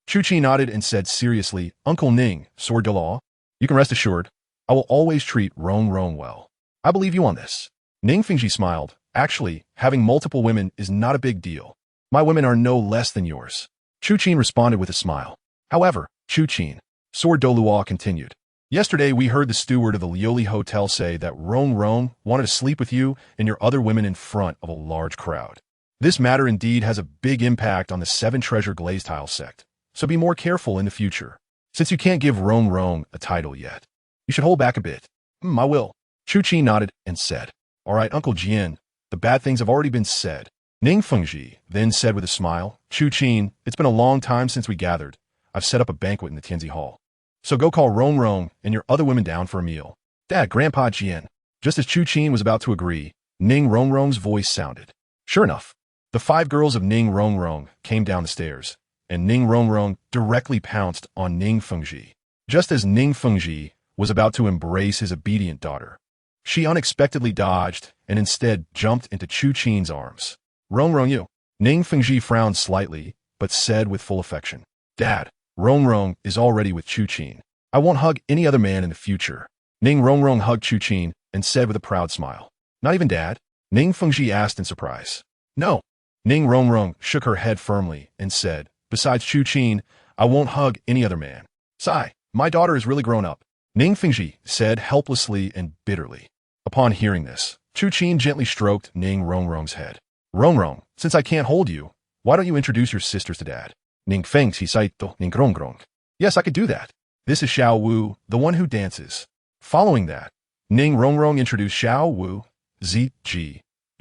Chu Qin nodded and said seriously, "Uncle Ning, Sword Douluo, you can rest assured, I will always treat Rong Rong well. I believe you on this." Ning Fengji smiled. "Actually, having multiple women is not a big deal. My women are no less than yours." Chu Qin responded with a smile. "However, Chu Qin," Sword Douluo continued, "yesterday we heard the steward of the Lioli Hotel say that Rong Rong wanted to sleep with you and your other women in front of a large crowd. This matter indeed has a big impact on the 7 Treasure Glazed Tile sect, so be more careful in the future. Since you can't give Rong Rong a title yet, you should hold back a bit." "I will." Chu Qin nodded and said, "All right, Uncle Jian, the bad things have already been said." Ning Fengji then said with a smile, "Chu Qin, it's been a long time since we gathered. I've set up a banquet in the Tianzi Hall. So go call Rong Rong and your other women down for a meal." "Dad, Grandpa Jian." Just as Chu Qin was about to agree, Ning Rong Rong's voice sounded. Sure enough, the 5 girls of Ning Rong Rong came down the stairs, and Ning Rong Rong directly pounced on Ning Fengji. Just as Ning Fengji was about to embrace his obedient daughter, she unexpectedly dodged and instead jumped into Chu Qin's arms. "Rong Rong, you." Ning Fengji frowned slightly, but said with full affection, "Dad, Rong Rong is already with Chu Qin. I won't hug any other man in the future." Ning Rong Rong hugged Chu Qin and said with a proud smile, "Not even Dad?" Ning Fengji asked in surprise. "No." Ning Rong Rong shook her head firmly and said, "Besides Chu Qin, I won't hug any other man. Sigh, my daughter is really grown up." Ning Fengji said helplessly and bitterly. Upon hearing this, Chu Qin gently stroked Ning Rong Rong's head. "Rong Rong, since I can't hold you, why don't you introduce your sisters to Dad?" Ning Fengji saito Ning Rong Rong. "Yes, I could do that. This is Xiaowu, the one who dances." Following that, Ning Rong Rong introduced Xiaowu, Ji,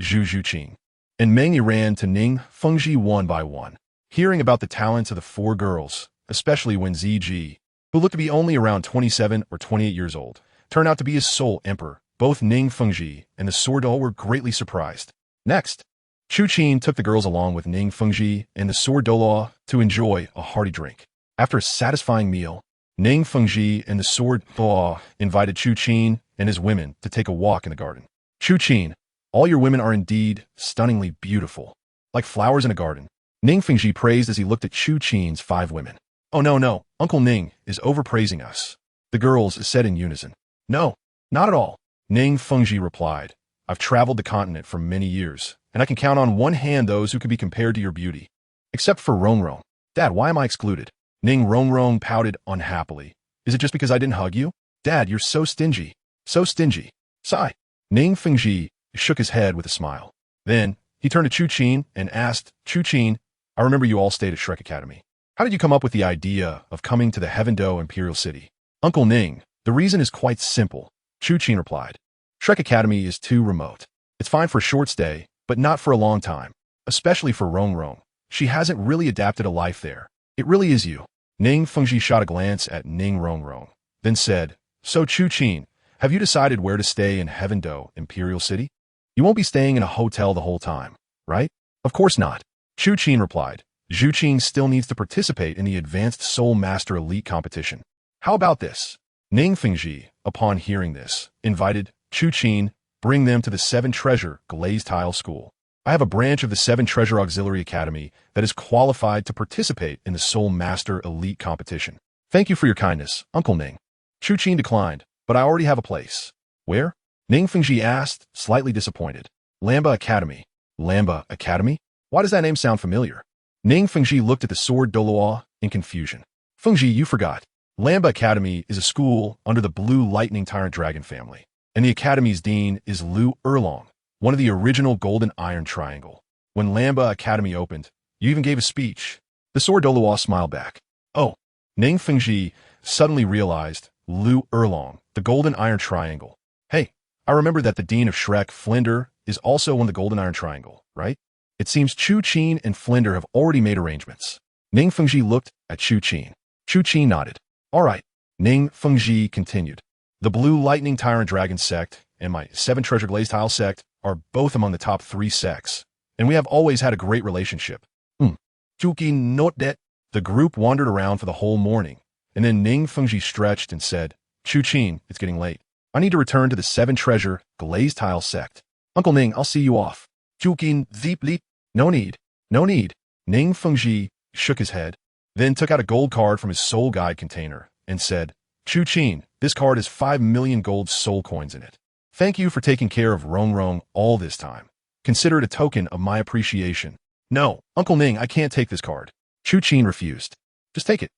Zhu Qin, and Meng ran to Ning Fengji one by one. Hearing about the talents of the 4 girls, especially when Ji, who looked to be only around 27 or 28 years old, turned out to be his sole emperor, both Ning Fengji and the Sword Douluo were greatly surprised. Next, Chu Qin took the girls along with Ning Fengji and the Sword Douluo to enjoy a hearty drink. After a satisfying meal, Ning Fengji and the Sword Douluo invited Chu Qin and his women to take a walk in the garden. "Chu Qin, all your women are indeed stunningly beautiful, like flowers in a garden," Ning Fengji praised as he looked at Chu Qin's 5 women. "Oh no, Uncle Ning is overpraising us," the girls said in unison. "No, not at all," Ning Fengji replied. "I've traveled the continent for many years, and I can count on one hand those who can be compared to your beauty. Except for Rong Rong. Dad, why am I excluded?" Ning Rong Rong pouted unhappily. "Is it just because I didn't hug you? Dad, you're so stingy. So stingy." Sigh. Ning Fengji shook his head with a smile. Then, he turned to Chu Qin and asked, "Chu Qin, I remember you all stayed at Shrek Academy. How did you come up with the idea of coming to the Heaven-Do Imperial City?" "Uncle Ning, the reason is quite simple," Chu Qin replied. "Shrek Academy is too remote. It's fine for a short stay, but not for a long time, especially for Rong Rong. She hasn't really adapted a life there. It really is you. Ning Fengji shot a glance at Ning Rongrong, then said, So Chu Qin, have you decided where to stay in Heavendo, Imperial City? You won't be staying in a hotel the whole time, right? Of course not. Chu Qin replied. Zhu Qin still needs to participate in the Advanced Soul Master Elite competition. How about this? Ning Fengji, upon hearing this, invited Chu Qin, bring them to the Seven Treasure Glazed Tile School. I have a branch of the Seven Treasure Auxiliary Academy that is qualified to participate in the Soul Master Elite competition. Thank you for your kindness, Uncle Ning. Chu Qin declined, but I already have a place. Where? Ning Fengji asked, slightly disappointed. Lamba Academy. Lamba Academy? Why does that name sound familiar? Ning Fengji looked at the sword Douluo in confusion. Fengji, you forgot. Lamba Academy is a school under the Blue Lightning Tyrant Dragon family, and the academy's dean is Lu Erlong, one of the original Golden Iron Triangle. When Lamba Academy opened, you even gave a speech. The sword Douluo smiled back. Oh. Ning Fengji suddenly realized Lu Erlong, the Golden Iron Triangle. Hey, I remember that the dean of Shrek, Flinder, is also on the Golden Iron Triangle, right? It seems Chu Qin and Flinder have already made arrangements. Ning Fengji looked at Chu Qin. Chu Qin nodded. All right. Ning Fengji continued. The Blue Lightning Tyrant Dragon sect and my Seven Treasure Glazed Tile sect are both among the top 3 sects, and we have always had a great relationship. Chu Qin note that. The group wandered around for the whole morning, and then Ning Fengji stretched and said, Chu Qin, it's getting late. I need to return to the Seven Treasure Glazed Tile sect. Uncle Ning, I'll see you off. Chu Qin deeply. No need. No need. Ning Fengji shook his head, then took out a gold card from his soul guide container and said, Chu Qin, this card has 5 million gold soul coins in it. Thank you for taking care of Rongrong all this time. Consider it a token of my appreciation. No, Uncle Ning, I can't take this card. Chu Qin refused. Just take it.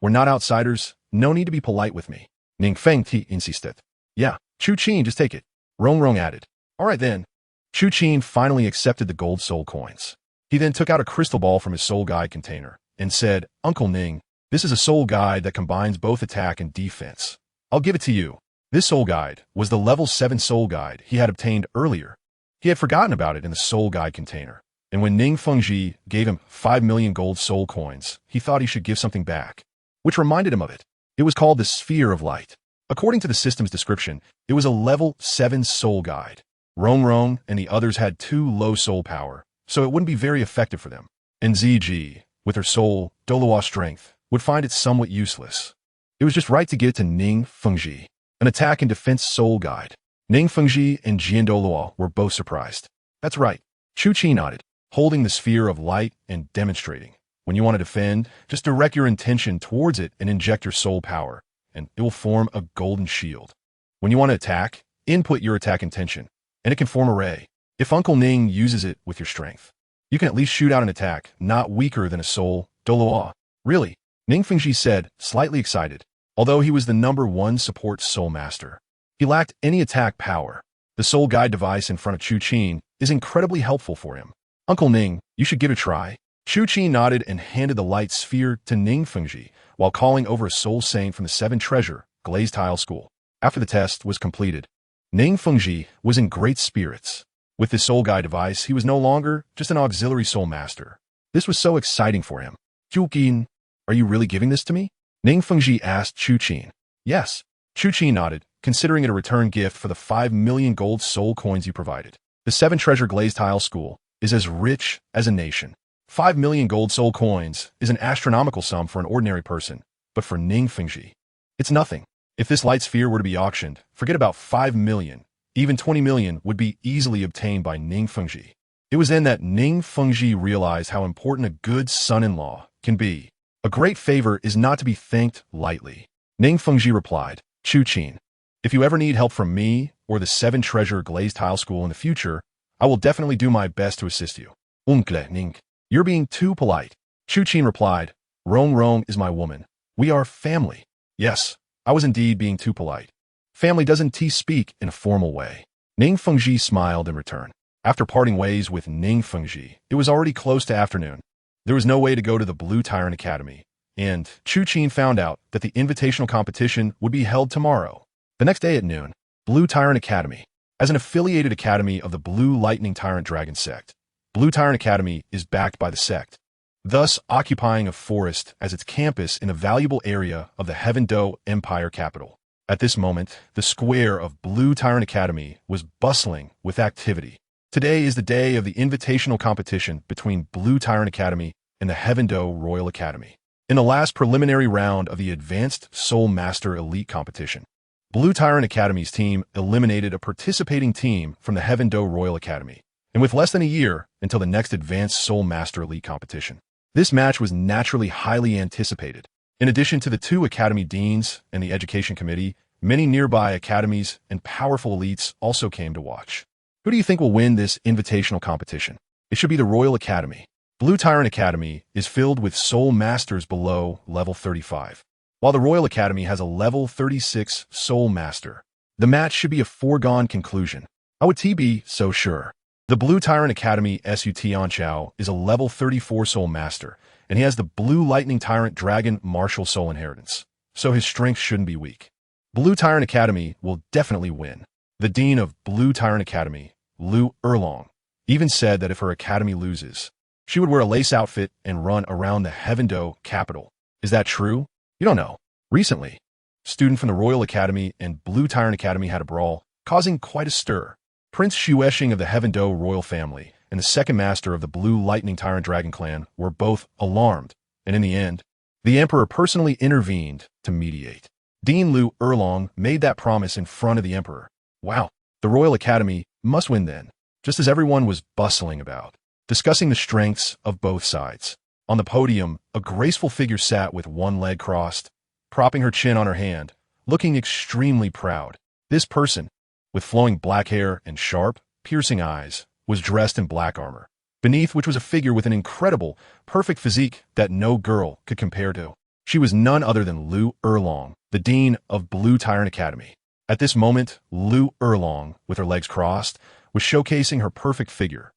We're not outsiders. No need to be polite with me. Ning Fengti insisted. Yeah, Chu Qin, just take it. Rongrong added. All right then. Chu Qin finally accepted the gold soul coins. He then took out a crystal ball from his soul guide container and said, Uncle Ning, this is a soul guide that combines both attack and defense. I'll give it to you. This soul guide was the level 7 soul guide he had obtained earlier. He had forgotten about it in the soul guide container, and when Ning Fengji gave him 5 million gold soul coins, he thought he should give something back, which reminded him of it. It was called the Sphere of Light. According to the system's description, it was a level 7 soul guide. Rongrong and the others had too low soul power, so it wouldn't be very effective for them. And ZG, with her soul, Douluo strength, would find it somewhat useless. It was just right to give it to Ning Fengji, an attack and defense soul guide. Ning Fengji and Jian Douluo were both surprised. That's right. Chu Qin nodded, holding the sphere of light and demonstrating. When you want to defend, just direct your intention towards it and inject your soul power, and it will form a golden shield. When you want to attack, input your attack intention, and it can form a ray. If Uncle Ning uses it with your strength, you can at least shoot out an attack not weaker than a soul Douluo. Really? Ning Fengji said, slightly excited. Although he was the #1 support soul master, he lacked any attack power. The soul guide device in front of Chu Qin is incredibly helpful for him. Uncle Ning, you should give it a try. Chu Qin nodded and handed the light sphere to Ning Fengji while calling over a soul saint from the Seven Treasure Glazed Tile School. After the test was completed, Ning Fengji was in great spirits. With the soul guide device, he was no longer just an auxiliary soul master. This was so exciting for him. Chu Qin, are you really giving this to me? Ning Fengji asked Chu Qin. Yes. Chu Qin nodded, considering it a return gift for the 5 million gold soul coins you provided. The Seven Treasure Glazed Tile School is as rich as a nation. 5 million gold soul coins is an astronomical sum for an ordinary person, but for Ning Fengji, it's nothing. If this light sphere were to be auctioned, forget about 5 million. Even 20 million would be easily obtained by Ning Fengji. It was then that Ning Fengji realized how important a good son-in-law can be. A great favor is not to be thanked lightly. Ning Fengji replied, Chu Qin, if you ever need help from me or the Seven Treasure Glazed Tile School in the future, I will definitely do my best to assist you. Uncle Ning, you're being too polite. Chu Qin replied, Rongrong is my woman. We are family. Yes, I was indeed being too polite. Family doesn't speak in a formal way. Ning Fengji smiled in return. After parting ways with Ning Fengji, it was already close to afternoon. There was no way to go to the Blue Tyrant Academy, and Chu Qin found out that the invitational competition would be held tomorrow. The next day at noon, Blue Tyrant Academy. As an affiliated academy of the Blue Lightning Tyrant Dragon sect, Blue Tyrant Academy is backed by the sect. thus occupying a forest as its campus in a valuable area of the Heaven-Do Empire capital. At this moment, the square of Blue Tyrant Academy was bustling with activity. Today is the day of the invitational competition between Blue Tyrant Academy and the Heaven-Do Royal Academy. In the last preliminary round of the Advanced Soul Master Elite competition, Blue Tyrant Academy's team eliminated a participating team from the Heaven-Do Royal Academy, and with less than a year until the next Advanced Soul Master Elite competition. This match was naturally highly anticipated. In addition to the two academy deans and the education committee, many nearby academies and powerful elites also came to watch. Who do you think will win this invitational competition? It should be the Royal Academy. Blue Tyrant Academy is filled with Soul Masters below level 35, while the Royal Academy has a level 36 Soul Master. The match should be a foregone conclusion. I would be so sure. The Blue Tyrant Academy SU Tianqiao is a level 34 Soul Master, and he has the Blue Lightning Tyrant Dragon Martial Soul Inheritance, so his strength shouldn't be weak. Blue Tyrant Academy will definitely win. The Dean of Blue Tyrant Academy, Lu Erlong, even said that if her academy loses, she would wear a lace outfit and run around the Heaven-Do capital. Is that true? You don't know. Recently, a student from the Royal Academy and Blue Tyrant Academy had a brawl, causing quite a stir. Prince Xuesheng of the Heaven-Do royal family and the second master of the Blue Lightning Tyrant Dragon clan were both alarmed, and in the end, the emperor personally intervened to mediate. Dean Lu Erlong made that promise in front of the emperor. Wow, the Royal Academy must win then, just as everyone was bustling about, discussing the strengths of both sides. On the podium, a graceful figure sat with one leg crossed, propping her chin on her hand, looking extremely proud. This person, with flowing black hair and sharp, piercing eyes, was dressed in black armor, beneath which was a figure with an incredible, perfect physique that no girl could compare to. She was none other than Lu Erlong, the Dean of Blue Tyrant Academy. At this moment, Lu Erlong, with her legs crossed, was showcasing her perfect figure,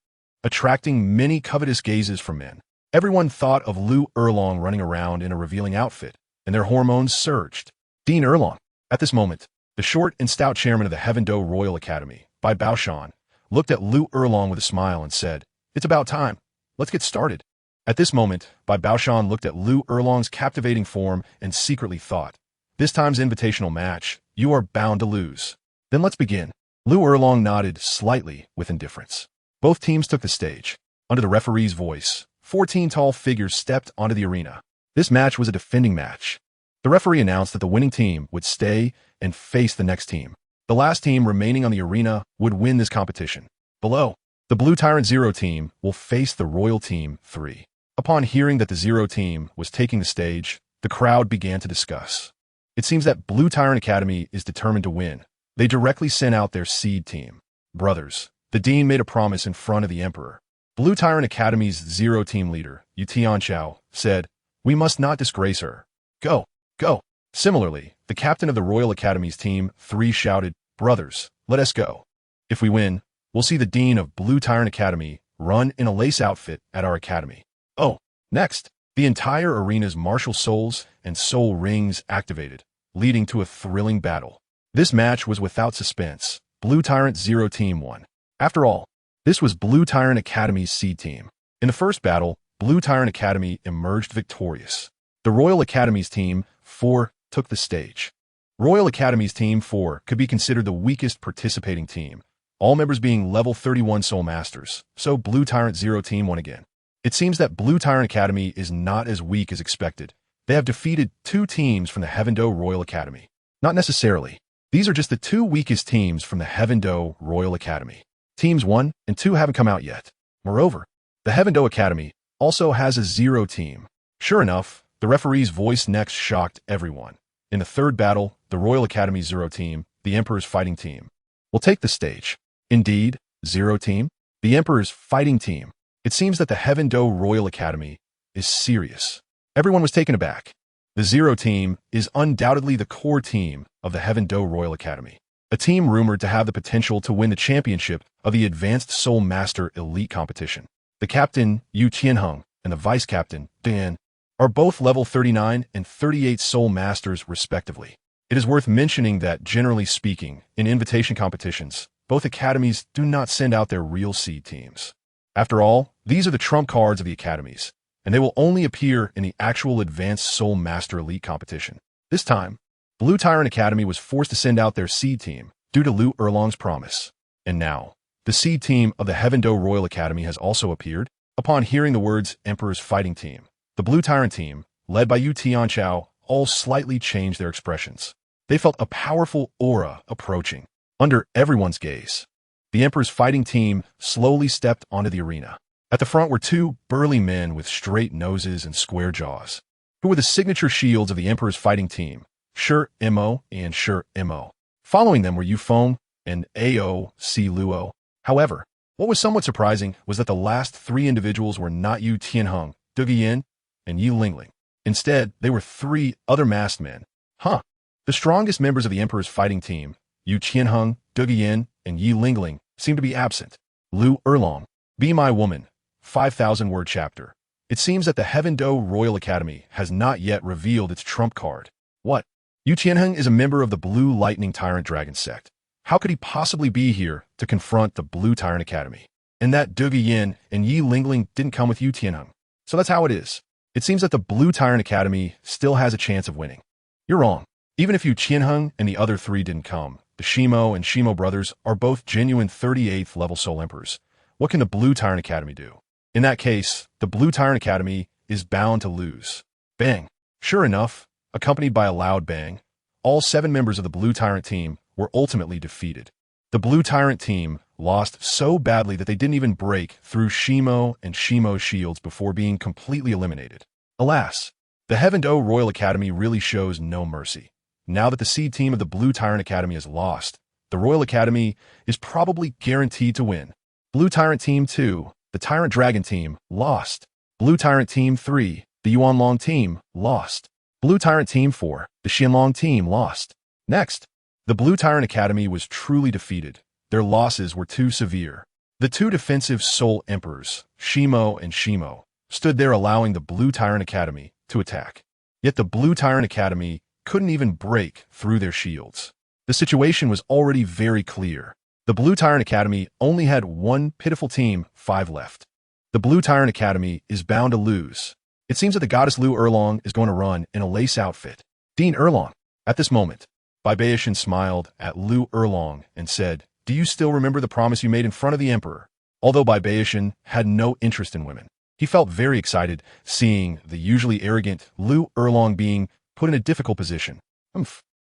attracting many covetous gazes from men. Everyone thought of Lu Erlong running around in a revealing outfit, and their hormones surged. Dean Erlong. At this moment, the short and stout chairman of the Heaven-Do Royal Academy, Bai Baoshan, looked at Lu Erlong with a smile and said, "It's about time. Let's get started." At this moment, Bai Baoshan looked at Lu Erlong's captivating form and secretly thought, "This time's invitational match, you are bound to lose. Then let's begin." Lu Erlong nodded slightly with indifference. Both teams took the stage. Under the referee's voice, 14 tall figures stepped onto the arena. This match was a defending match. The referee announced that the winning team would stay and face the next team. The last team remaining on the arena would win this competition. Below, the Blue Tyrant Zero team will face the Royal Team 3. Upon hearing that the Zero team was taking the stage, the crowd began to discuss. It seems that Blue Tyrant Academy is determined to win. They directly sent out their seed team. Brothers, the Dean made a promise in front of the Emperor. Blue Tyrant Academy's Zero team leader, Yu Tianqiao, said, "We must not disgrace her. Go, go." Similarly, the captain of the Royal Academy's team 3 shouted, "Brothers, let us go. If we win, we'll see the Dean of Blue Tyrant Academy run in a lace outfit at our academy." Oh, next, the entire arena's martial souls and soul rings activated, leading to a thrilling battle. This match was without suspense. Blue Tyrant Zero team won. After all, this was Blue Tyrant Academy's seed team. In the first battle, Blue Tyrant Academy emerged victorious. The Royal Academy's team 4 took the stage. Royal Academy's team 4 could be considered the weakest participating team, all members being level 31 Soul Masters, so Blue Tyrant Zero team won again. It seems that Blue Tyrant Academy is not as weak as expected. They have defeated 2 teams from the Heaven-Do Royal Academy. Not necessarily. These are just the 2 weakest teams from the Heaven-Do Royal Academy. Teams 1 and 2 haven't come out yet. Moreover, the Heaven-Do Academy also has a Zero team. Sure enough, the referee's voice next shocked everyone. In the third battle, the Royal Academy Zero team, the Emperor's fighting team, will take the stage. Indeed, Zero team, the Emperor's fighting team. It seems that the Heaven-Do Royal Academy is serious. Everyone was taken aback. The Zero team is undoubtedly the core team of the Heaven-Do Royal Academy, a team rumored to have the potential to win the championship of the Advanced Soul Master Elite competition. The captain, Yu Qianheng, and the vice captain, Dan, are both level 39 and 38 Soul Masters respectively. It is worth mentioning that, generally speaking, in invitation competitions, both academies do not send out their real seed teams. After all, these are the trump cards of the academies, and they will only appear in the actual Advanced Soul Master Elite competition. This time, Blue Tyrant Academy was forced to send out their seed team due to Liu Erlong's promise. And now, the seed team of the Heaven Do Royal Academy has also appeared. Upon hearing the words Emperor's Fighting Team, the Blue Tyrant team, led by Yu Tianchao, all slightly changed their expressions. They felt a powerful aura approaching. Under everyone's gaze, the Emperor's Fighting Team slowly stepped onto the arena. At the front were two burly men with straight noses and square jaws, who were the signature shields of the Emperor's Fighting Team, Shi Mo and Shi Mo. Following them were Yu Feng and Ao Si Luo. However, what was somewhat surprising was that the last three individuals were not Yu Tianheng, Du Yin, and Yi Lingling. Instead, they were three other masked men. The strongest members of the Emperor's Fighting Team, Yu Tianheng, Du Yin, and Yi Lingling, seemed to be absent. Liu Erlong, Be My Woman, 5,000-word chapter. It seems that the Heaven Do Royal Academy has not yet revealed its trump card. What? Yu Tianheng is a member of the Blue Lightning Tyrant Dragon sect. How could he possibly be here to confront the Blue Tyrant Academy? And that Du Yin and Yi Lingling didn't come with Yu Tianheng. So that's how it is. It seems that the Blue Tyrant Academy still has a chance of winning. You're wrong. Even if Yu Tianheng and the other three didn't come, the Shimo and Shimo brothers are both genuine 38th level Soul Emperors. What can the Blue Tyrant Academy do? In that case, the Blue Tyrant Academy is bound to lose. Bang! Sure enough, accompanied by a loud bang, all 7 members of the Blue Tyrant team were ultimately defeated. The Blue Tyrant team lost so badly that they didn't even break through Shimo and Shimo's shields before being completely eliminated. Alas, the Heaven Do Royal Academy really shows no mercy. Now that the seed team of the Blue Tyrant Academy is lost, the Royal Academy is probably guaranteed to win. Blue Tyrant Team 2, the Tyrant Dragon Team, lost. Blue Tyrant Team 3, the Yuanlong Team, lost. Blue Tyrant Team 4, the Xianlong Team, lost. Next, the Blue Tyrant Academy was truly defeated. Their losses were too severe. The two defensive Soul Emperors, Shimo and Shimo, stood there allowing the Blue Tyrant Academy to attack. Yet the Blue Tyrant Academy couldn't even break through their shields. The situation was already very clear. The Blue Tyrant Academy only had one pitiful team, 5 left. The Blue Tyrant Academy is bound to lose. It seems that the goddess Liu Erlong is going to run in a lace outfit. Dean Erlong. At this moment, Bai Beishan smiled at Liu Erlong and said, "Do you still remember the promise you made in front of the Emperor?" Although Bai Beishan had no interest in women, he felt very excited seeing the usually arrogant Liu Erlong being put in a difficult position.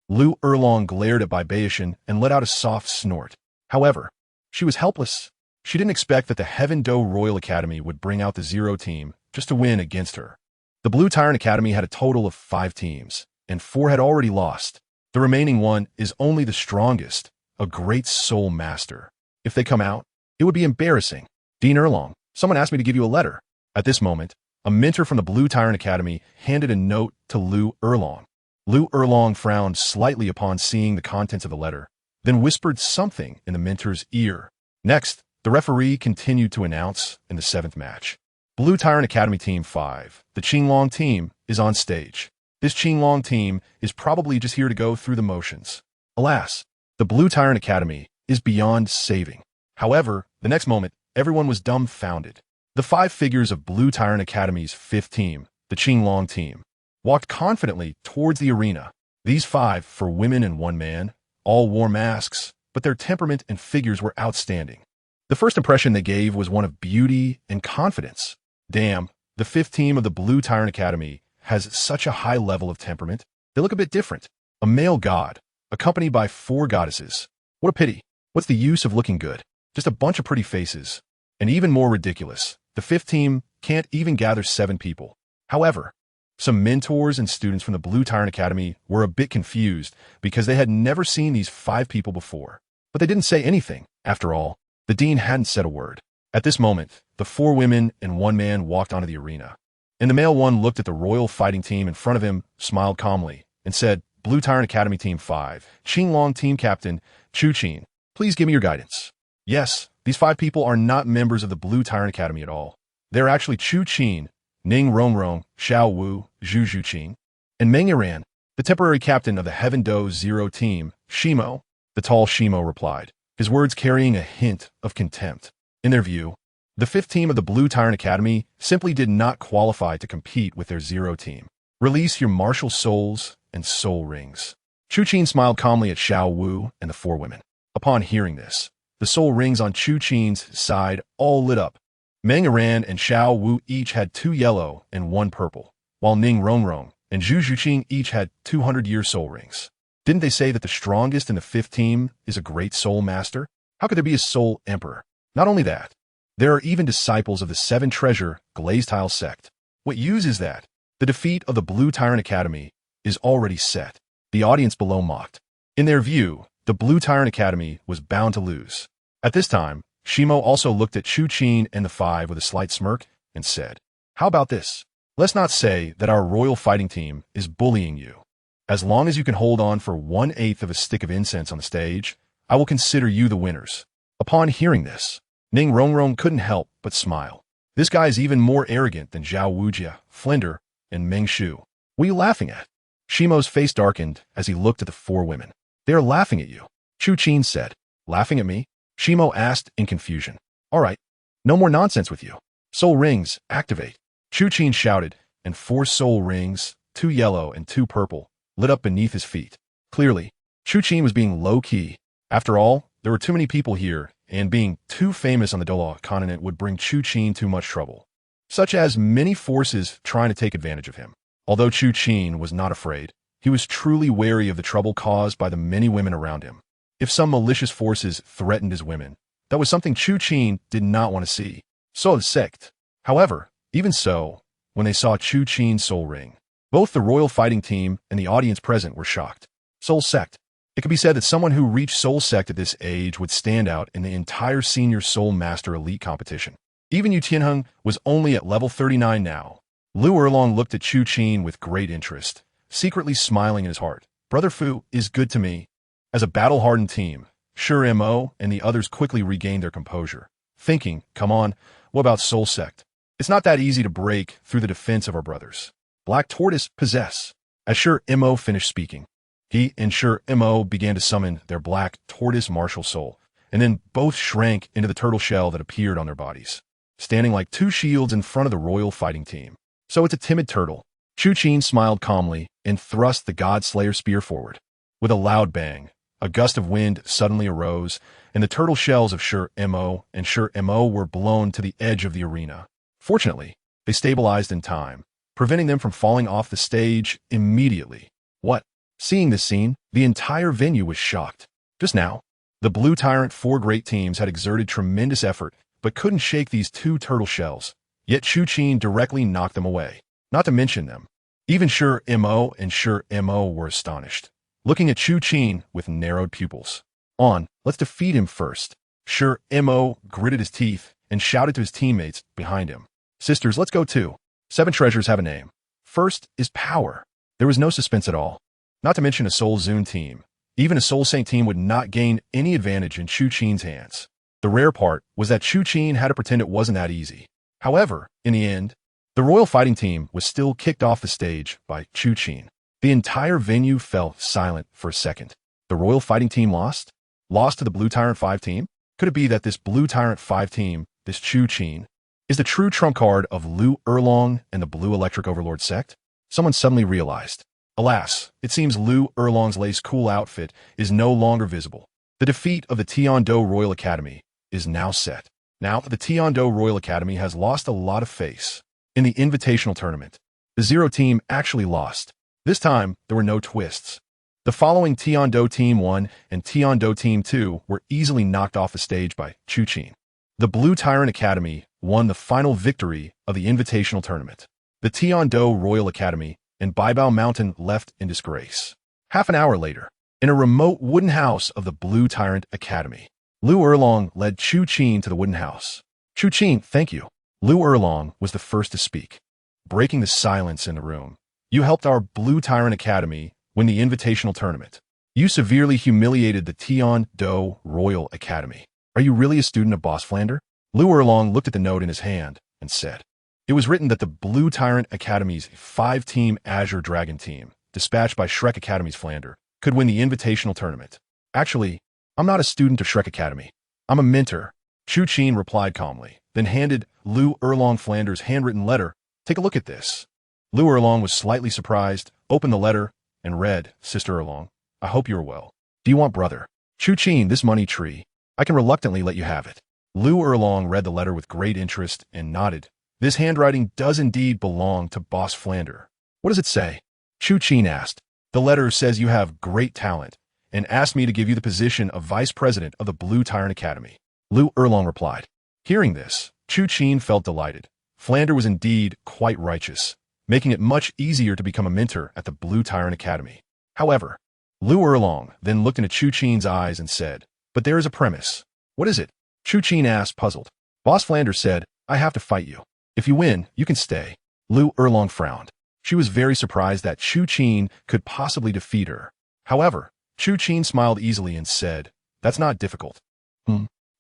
Liu Erlong glared at Bai Beishan and let out a soft snort. However, she was helpless. She didn't expect that the Heaven Do Royal Academy would bring out the Zero team just to win against her. The Blue Tyrant Academy had a total of 5 teams, and 4 had already lost. The remaining one is only the strongest, a great Soul Master. If they come out, it would be embarrassing. Dean Erlong, someone asked me to give you a letter. At this moment, a mentor from the Blue Tyrant Academy handed a note to Liu Erlong. Liu Erlong frowned slightly upon seeing the contents of the letter, then whispered something in the mentor's ear. Next, the referee continued to announce in the 7th match. Blue Tyrant Academy Team 5, the Qinglong team, is on stage. This Qinglong team is probably just here to go through the motions. Alas, the Blue Tyrant Academy is beyond saving. However, the next moment, everyone was dumbfounded. The 5 figures of Blue Tyrant Academy's 5th team, the Qinglong team, walked confidently towards the arena. These 5, for women and 1 man, all wore masks, but their temperament and figures were outstanding. The first impression they gave was one of beauty and confidence. Damn, the 5th team of the Blue Tyrant Academy has such a high level of temperament. They look a bit different. A male god, accompanied by 4 goddesses. What a pity. What's the use of looking good? Just a bunch of pretty faces. And even more ridiculous, the 5th team can't even gather 7 people. However, some mentors and students from the Blue Tyrant Academy were a bit confused because they had never seen these 5 people before. But they didn't say anything. After all, the dean hadn't said a word. At this moment, the 4 women and 1 man walked onto the arena. And the male one looked at the royal fighting team in front of him, smiled calmly, and said, "Blue Tyrant Academy Team 5, Qinglong Team Captain, Chu Qin, please give me your guidance." Yes, these 5 people are not members of the Blue Tyrant Academy at all. They're actually Chu Qin, Ning Rongrong, Xiaowu, Zhu Zhuqin, and Meng Yiran, the temporary captain of the Heaven Do Zero team, Shimo. The tall Shimo replied, his words carrying a hint of contempt. In their view, The fifth team of the Blue Tyrant Academy simply did not qualify to compete with their zero team. Release your martial souls and soul rings. Chu Qin smiled calmly at Xiaowu and the four women. Upon hearing this, the soul rings on Chu Qin's side all lit up. Meng Aran and Xiaowu each had 2 yellow and 1 purple, while Ning Rongrong and Zhu Zhuqing each had 200-year soul rings. Didn't they say that the strongest in the fifth team is a great soul master? How could there be a soul emperor? Not only that, there are even disciples of the Seven Treasure Glazed Tile sect. What use is that? The defeat of the Blue Tyrant Academy is already set. The audience below mocked. In their view, the Blue Tyrant Academy was bound to lose. At this time, Shimo also looked at Chu Qin and the five with a slight smirk and said, "How about this? Let's not say that our royal fighting team is bullying you. As long as you can hold on for 1/8 of a stick of incense on the stage, I will consider you the winners." Upon hearing this, Ning Rongrong couldn't help but smile. This guy is even more arrogant than Zhao Wujia, Flinder, and Meng Shu. What are you laughing at? Shimo's face darkened as he looked at the four women. They are laughing at you, Chu Qin said. Laughing at me? Shimo asked in confusion. All right, no more nonsense with you. Soul rings, activate. Chu Qin shouted, and 4 soul rings, 2 yellow and 2 purple, lit up beneath his feet. Clearly, Chu Qin was being low-key. After all, there were too many people here, and being too famous on the Douluo continent would bring Chu Qin too much trouble, such as many forces trying to take advantage of him. Although Chu Qin was not afraid, he was truly wary of the trouble caused by the many women around him. If some malicious forces threatened his women, that was something Chu Qin did not want to see. So the sect. However, even so, when they saw Chu Qin's soul ring, both the royal fighting team and the audience present were shocked. Soul sect. It could be said that someone who reached soul sect at this age would stand out in the entire senior soul master elite competition. Even Yu Tianheng was only at level 39 now. Lu Erlong looked at Chu Qin with great interest, secretly smiling in his heart. Brother Fu is good to me. As a battle-hardened team, Sure Mo and the others quickly regained their composure, thinking, come on, what about soul sect? It's not that easy to break through the defense of our brothers. Black Tortoise possess. As Sure Mo finished speaking, he and Sure Mo began to summon their Black Tortoise martial soul, and then both shrank into the turtle shell that appeared on their bodies, standing like 2 shields in front of the royal fighting team. So it's a timid turtle. Chu Qin smiled calmly and thrust the God Slayer spear forward. With a loud bang, a gust of wind suddenly arose, and the turtle shells of Sure Mo and Sure Mo were blown to the edge of the arena. Fortunately, they stabilized in time, preventing them from falling off the stage immediately. What? Seeing this scene, the entire venue was shocked. Just now, the Blue Tyrant 4 great teams had exerted tremendous effort, but couldn't shake these 2 turtle shells. Yet Chu Qin directly knocked them away. Not to mention them. Even Sure Mo and Sure Mo were astonished, looking at Chu Qin with narrowed pupils. On, let's defeat him first. Sure Mo gritted his teeth and shouted to his teammates behind him. Sisters, let's go too. 7 treasures have a name. First is power. There was no suspense at all. Not to mention a Soul Zune team. Even a Soul Saint team would not gain any advantage in Chu Qin's hands. The rare part was that Chu Qin had to pretend it wasn't that easy. However, in the end, the royal fighting team was still kicked off the stage by Chu Qin. The entire venue fell silent for a second. The royal fighting team lost? Lost to the Blue Tyrant 5 team? Could it be that this Blue Tyrant 5 team, this Chu Qin, is the true trump card of Lu Erlong and the Blue Electric Overlord sect? Someone suddenly realized. Alas, it seems Lu Erlong's lace cool outfit is no longer visible. The defeat of the Tiando Royal Academy is now set. Now, the Tiando Royal Academy has lost a lot of face. In the invitational tournament, the Zero team actually lost. This time, there were no twists. The following Tiando Team 1 and Tiando Team 2 were easily knocked off the stage by Chu Qin. The Blue Tyrant Academy won the final victory of the invitational tournament. The Tiando Royal Academy and Baibao Mountain left in disgrace. Half an hour later, in a remote wooden house of the Blue Tyrant Academy, Lu Erlong led Chu Qin to the wooden house. Chu Qin, thank you. Lu Erlong was the first to speak, breaking the silence in the room. You helped our Blue Tyrant Academy win the invitational tournament. You severely humiliated the Tiando Royal Academy. Are you really a student of Boss Flander? Lu Erlong looked at the note in his hand and said, it was written that the Blue Tyrant Academy's 5-team Azure Dragon team, dispatched by Shrek Academy's Flander, could win the invitational tournament. Actually, I'm not a student of Shrek Academy. I'm a mentor. Chu Qin replied calmly, then handed Lu Erlong Flanders' handwritten letter. Take a look at this. Lu Erlong was slightly surprised, opened the letter, and read, Sister Erlong, I hope you are well. Do you want brother? Chu Qin, this money tree. I can reluctantly let you have it. Lu Erlong read the letter with great interest and nodded. This handwriting does indeed belong to Boss Flander. What does it say? Chu Qin asked. The letter says you have great talent and asked me to give you the position of vice president of the Blue Tyrant Academy. Lu Erlong replied. Hearing this, Chu Qin felt delighted. Flander was indeed quite righteous, making it much easier to become a mentor at the Blue Tyrant Academy. However, Lu Erlong then looked into Chu Qin's eyes and said, But there is a premise. What is it? Chu Qin asked, puzzled. Boss Flander said, I have to fight you. If you win, you can stay. Lu Erlong frowned. She was very surprised that Chu Qin could possibly defeat her. However, Chu Qin smiled easily and said, That's not difficult.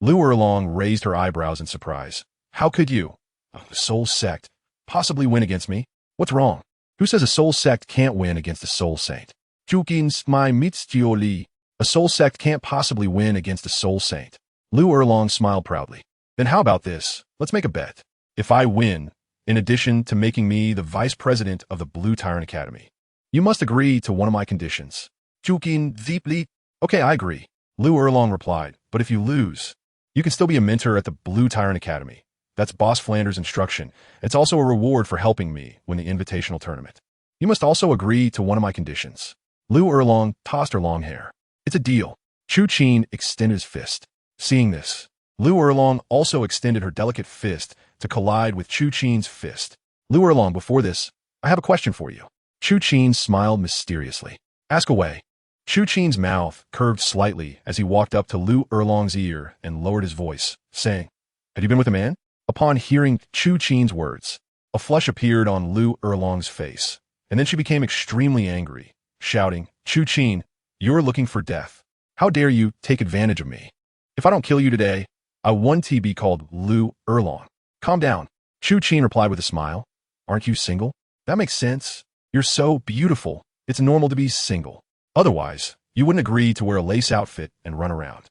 Lu Erlong raised her eyebrows in surprise. How could you, a soul sect, possibly win against me? What's wrong? Who says a soul sect can't win against a soul saint? Chu Qin's my mitstioli. A soul sect can't possibly win against a soul saint. Lu Erlong smiled proudly. Then how about this? Let's make a bet. If I win, in addition to making me the vice president of the Blue Tyrant Academy, you must agree to one of my conditions. Chu Qin deeply. Okay, I agree. Lu Erlong replied, but if you lose, you can still be a mentor at the Blue Tyrant Academy. That's Boss Flanders' instruction. It's also a reward for helping me win the invitational tournament. You must also agree to one of my conditions. Lu Erlong tossed her long hair. It's a deal. Chu Qin extended his fist. Seeing this, Lu Erlong also extended her delicate fist to collide with Chu Qin's fist. Lu Erlong, before this, I have a question for you. Chu Qin smiled mysteriously. Ask away. Chu Qin's mouth curved slightly as he walked up to Lu Erlong's ear and lowered his voice, saying, Have you been with a man? Upon hearing Chu Qin's words, a flush appeared on Lu Erlong's face, and then she became extremely angry, shouting, Chu Qin, you're looking for death. How dare you take advantage of me? If I don't kill you today, I want to be called Lu Erlong. Calm down. Chu Qin replied with a smile. Aren't you single? That makes sense. You're so beautiful. It's normal to be single. Otherwise, you wouldn't agree to wear a lace outfit and run around.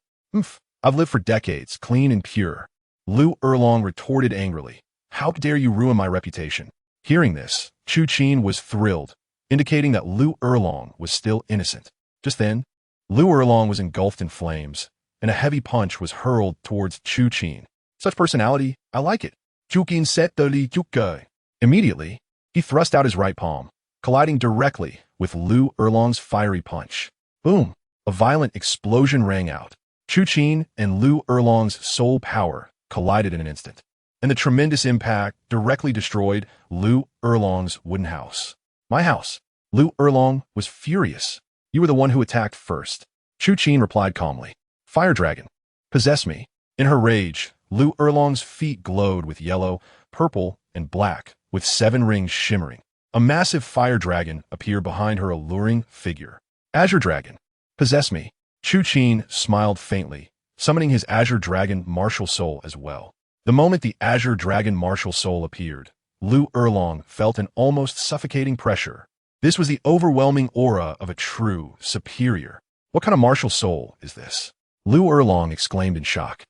I've lived for decades, clean and pure. Lu Erlong retorted angrily. How dare you ruin my reputation? Hearing this, Chu Qin was thrilled, indicating that Lu Erlong was still innocent. Just then, Lu Erlong was engulfed in flames, and a heavy punch was hurled towards Chu Qin. Such personality, I like it. Chu Qin set the li chukai. Immediately, he thrust out his right palm, colliding directly with Lu Erlong's fiery punch. Boom! A violent explosion rang out. Chu Qin and Lu Erlong's soul power collided in an instant, and the tremendous impact directly destroyed Lu Erlong's wooden house. My house. Lu Erlong was furious. You were the one who attacked first. Chu Qin replied calmly. Fire dragon. Possess me. In her rage, Lu Erlong's feet glowed with yellow, purple, and black, with 7 rings shimmering. A massive fire dragon appeared behind her alluring figure. Azure dragon. Possess me. Chu Qin smiled faintly, summoning his Azure Dragon martial soul as well. The moment the Azure Dragon martial soul appeared, Lu Erlong felt an almost suffocating pressure. This was the overwhelming aura of a true superior. What kind of martial soul is this? Lu Erlong exclaimed in shock.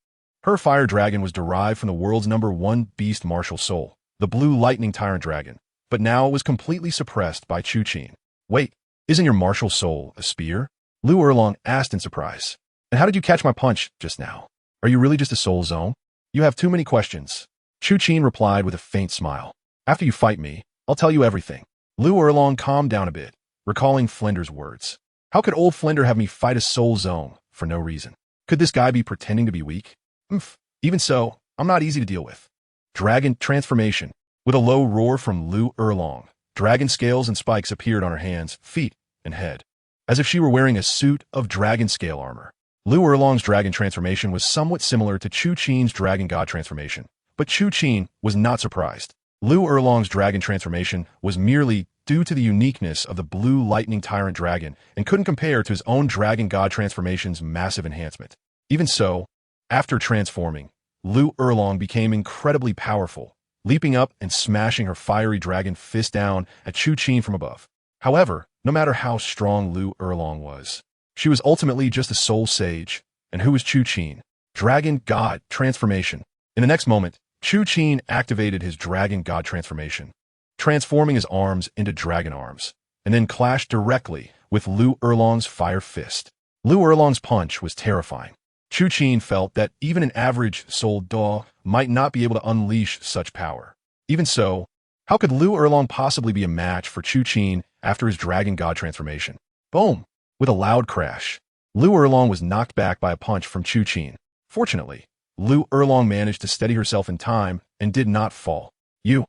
Her fire dragon was derived from the world's #1 beast martial soul, the Blue Lightning Tyrant Dragon, but now it was completely suppressed by Chu Qin. Wait, isn't your martial soul a spear? Lu Erlong asked in surprise. And how did you catch my punch just now? Are you really just a soul zone? You have too many questions. Chu Qin replied with a faint smile. After you fight me, I'll tell you everything. Lu Erlong calmed down a bit, recalling Flinder's words. How could old Flinder have me fight a soul zone for no reason? Could this guy be pretending to be weak? Even so, I'm not easy to deal with. Dragon transformation. With a low roar from Lu Erlong, dragon scales and spikes appeared on her hands, feet, and head, as if she were wearing a suit of dragon scale armor. Lu Erlong's dragon transformation was somewhat similar to Chu Qin's dragon god transformation, but Chu Qin was not surprised. Lu Erlong's dragon transformation was merely due to the uniqueness of the Blue Lightning Tyrant Dragon and couldn't compare to his own dragon god transformation's massive enhancement. Even so, after transforming, Lu Erlong became incredibly powerful, leaping up and smashing her fiery dragon fist down at Chu Qin from above. However, no matter how strong Lu Erlong was, she was ultimately just a soul sage. And who was Chu Qin? Dragon God Transformation. In the next moment, Chu Qin activated his Dragon God Transformation, transforming his arms into dragon arms, and then clashed directly with Lu Erlong's Fire Fist. Lu Erlong's punch was terrifying. Chu Qin felt that even an average soul dog might not be able to unleash such power. Even so, how could Lu Erlong possibly be a match for Chu Qin after his Dragon God Transformation? Boom! With a loud crash, Lu Erlong was knocked back by a punch from Chu Qin. Fortunately, Lu Erlong managed to steady herself in time and did not fall. You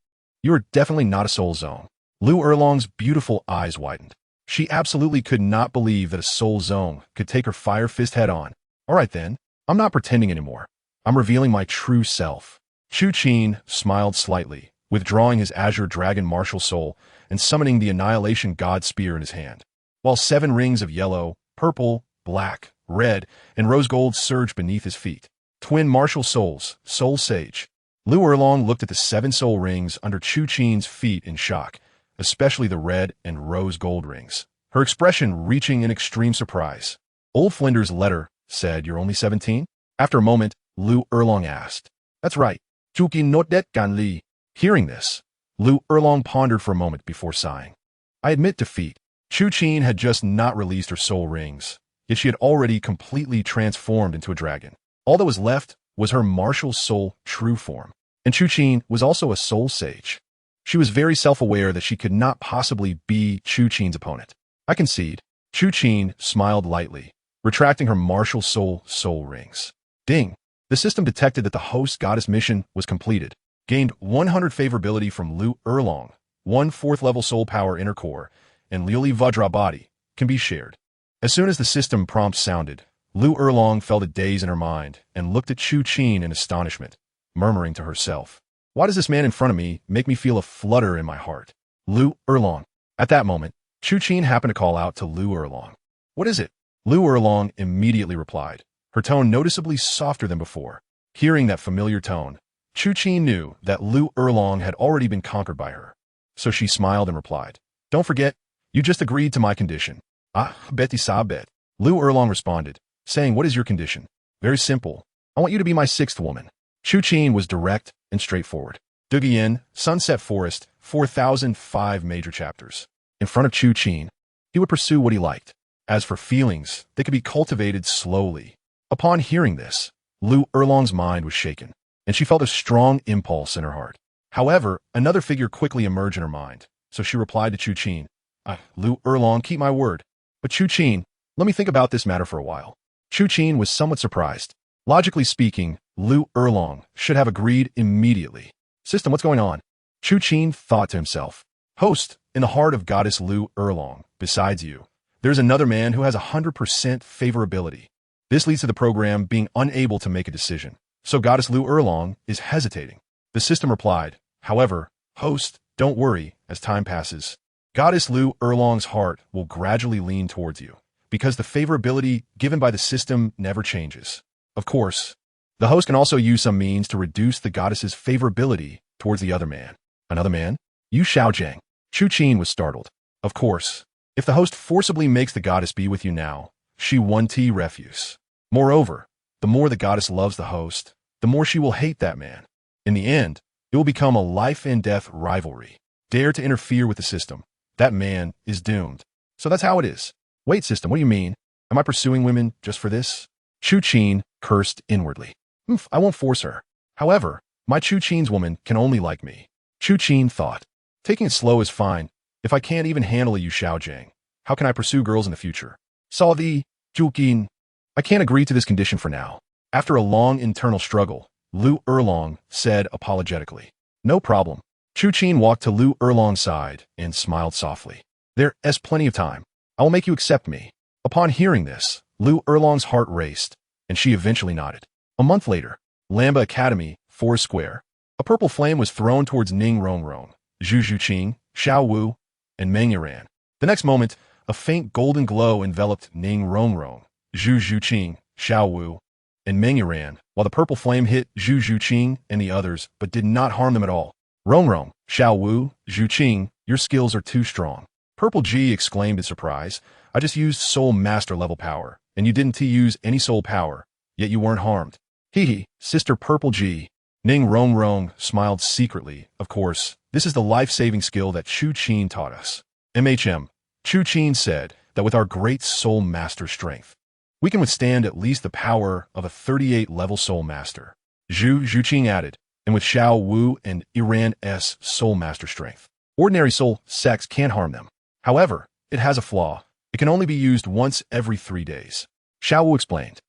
are definitely not a soul zone. Lu Erlong's beautiful eyes widened. She absolutely could not believe that a soul zone could take her Fire Fist head on. All right then, I'm not pretending anymore. I'm revealing my true self. Chu Qin smiled slightly, withdrawing his Azure Dragon Martial Soul and summoning the Annihilation God Spear in his hand. While 7 rings of yellow, purple, black, red, and rose gold surged beneath his feet. Twin Martial Souls, Soul Sage. Lu Erlong looked at the 7 soul rings under Chu Qin's feet in shock, especially the red and rose gold rings, her expression reaching in extreme surprise. Old Flinder's letter said, "You're only 17? After a moment, Lu Erlong asked, "That's right. Chu Qin not that gan li." Hearing this, Lu Erlong pondered for a moment before sighing. I admit defeat. Chu Qin had just not released her soul rings, yet she had already completely transformed into a dragon. All that was left was her martial soul true form. And Chu Qin was also a soul sage. She was very self-aware that she could not possibly be Chu Qin's opponent. I concede. Chu Qin smiled lightly, retracting her martial soul rings. Ding! The system detected that the host goddess mission was completed. Gained 100 favorability from Lu Erlong, 1 4th level soul power inner core, and Lili Vajra body can be shared. As soon as the system prompt sounded, Lu Erlong felt a daze in her mind and looked at Chu Qin in astonishment, murmuring to herself, "Why does this man in front of me make me feel a flutter in my heart?" Lu Erlong. At that moment, Chu Qin happened to call out to Lu Erlong. "What is it?" Lu Erlong immediately replied, her tone noticeably softer than before. Hearing that familiar tone, Chu Qin knew that Lu Erlong had already been conquered by her. So she smiled and replied, "Don't forget, you just agreed to my condition." "Ah, Betty sa bet." Lu Erlong responded, saying, "What is your condition?" "Very simple. I want you to be my 6th woman." Chu Qin was direct and straightforward. Dugian, Sunset Forest, 4005 major chapters. In front of Chu Qin, he would pursue what he liked. As for feelings, they could be cultivated slowly. Upon hearing this, Lu Erlong's mind was shaken, and she felt a strong impulse in her heart. However, another figure quickly emerged in her mind, so she replied to Chu Qin, "Lu Erlong, keep my word. But Chu Qin, let me think about this matter for a while." Chu Qin was somewhat surprised. Logically speaking, Lu Erlong should have agreed immediately. "System, what's going on?" Chu Qin thought to himself. "Host, in the heart of Goddess Lu Erlong, besides you, there's another man who has 100% favorability. This leads to the program being unable to make a decision. So Goddess Lu Erlong is hesitating." The system replied, "However, host, don't worry as time passes. Goddess Lu Erlong's heart will gradually lean towards you, because the favorability given by the system never changes. Of course, the host can also use some means to reduce the goddess's favorability towards the other man." "Another man? You Xiaojiang." Chu Qin was startled. Of course, if the host forcibly makes the goddess be with you now, she won't refuse. Moreover, the more the goddess loves the host, the more she will hate that man. In the end, it will become a life-and-death rivalry. Dare to interfere with the system, that man is doomed. So that's how it is. Wait, system, what do you mean? Am I pursuing women just for this? Chu Qin cursed inwardly. I won't force her. However, my Chu Qin's woman can only like me. Chu Qin thought, taking it slow is fine. If I can't even handle you Xiaojiang, how can I pursue girls in the future? Saw the Chu Qin. I can't agree to this condition for now. After a long internal struggle, Lu Erlong said apologetically, "No problem." Chu Qin walked to Lu Erlong's side and smiled softly. "There's plenty of time. I will make you accept me." Upon hearing this, Lu Erlong's heart raced, and she eventually nodded. A month later, Lamba Academy, Forest Square. A purple flame was thrown towards Ning Rongrong, Zhu Zhuqing, Xiaowu, and Meng Yiran. The next moment, a faint golden glow enveloped Ning Rongrong, Zhu Zhuqing, Xiaowu, and Meng Yiran, while the purple flame hit Zhu Zhuqing and the others, but did not harm them at all. "Rongrong, Xiaowu, Zhuqing, your skills are too strong." Purple G exclaimed in surprise, "I just used Soul Master level power, and you didn't use any soul power, yet you weren't harmed." Hee hee, Sister Purple G. Ning Rong Rong smiled secretly. Of course, this is the life-saving skill that Chu Qin taught us. Chu Qin said that with our great soul master strength, we can withstand at least the power of a 38-level soul master. Zhu Qing added, and with Xiaowu and Iran's soul master strength, ordinary soul sex can't harm them. However, it has a flaw. It can only be used once every 3 days. Xiaowu explained.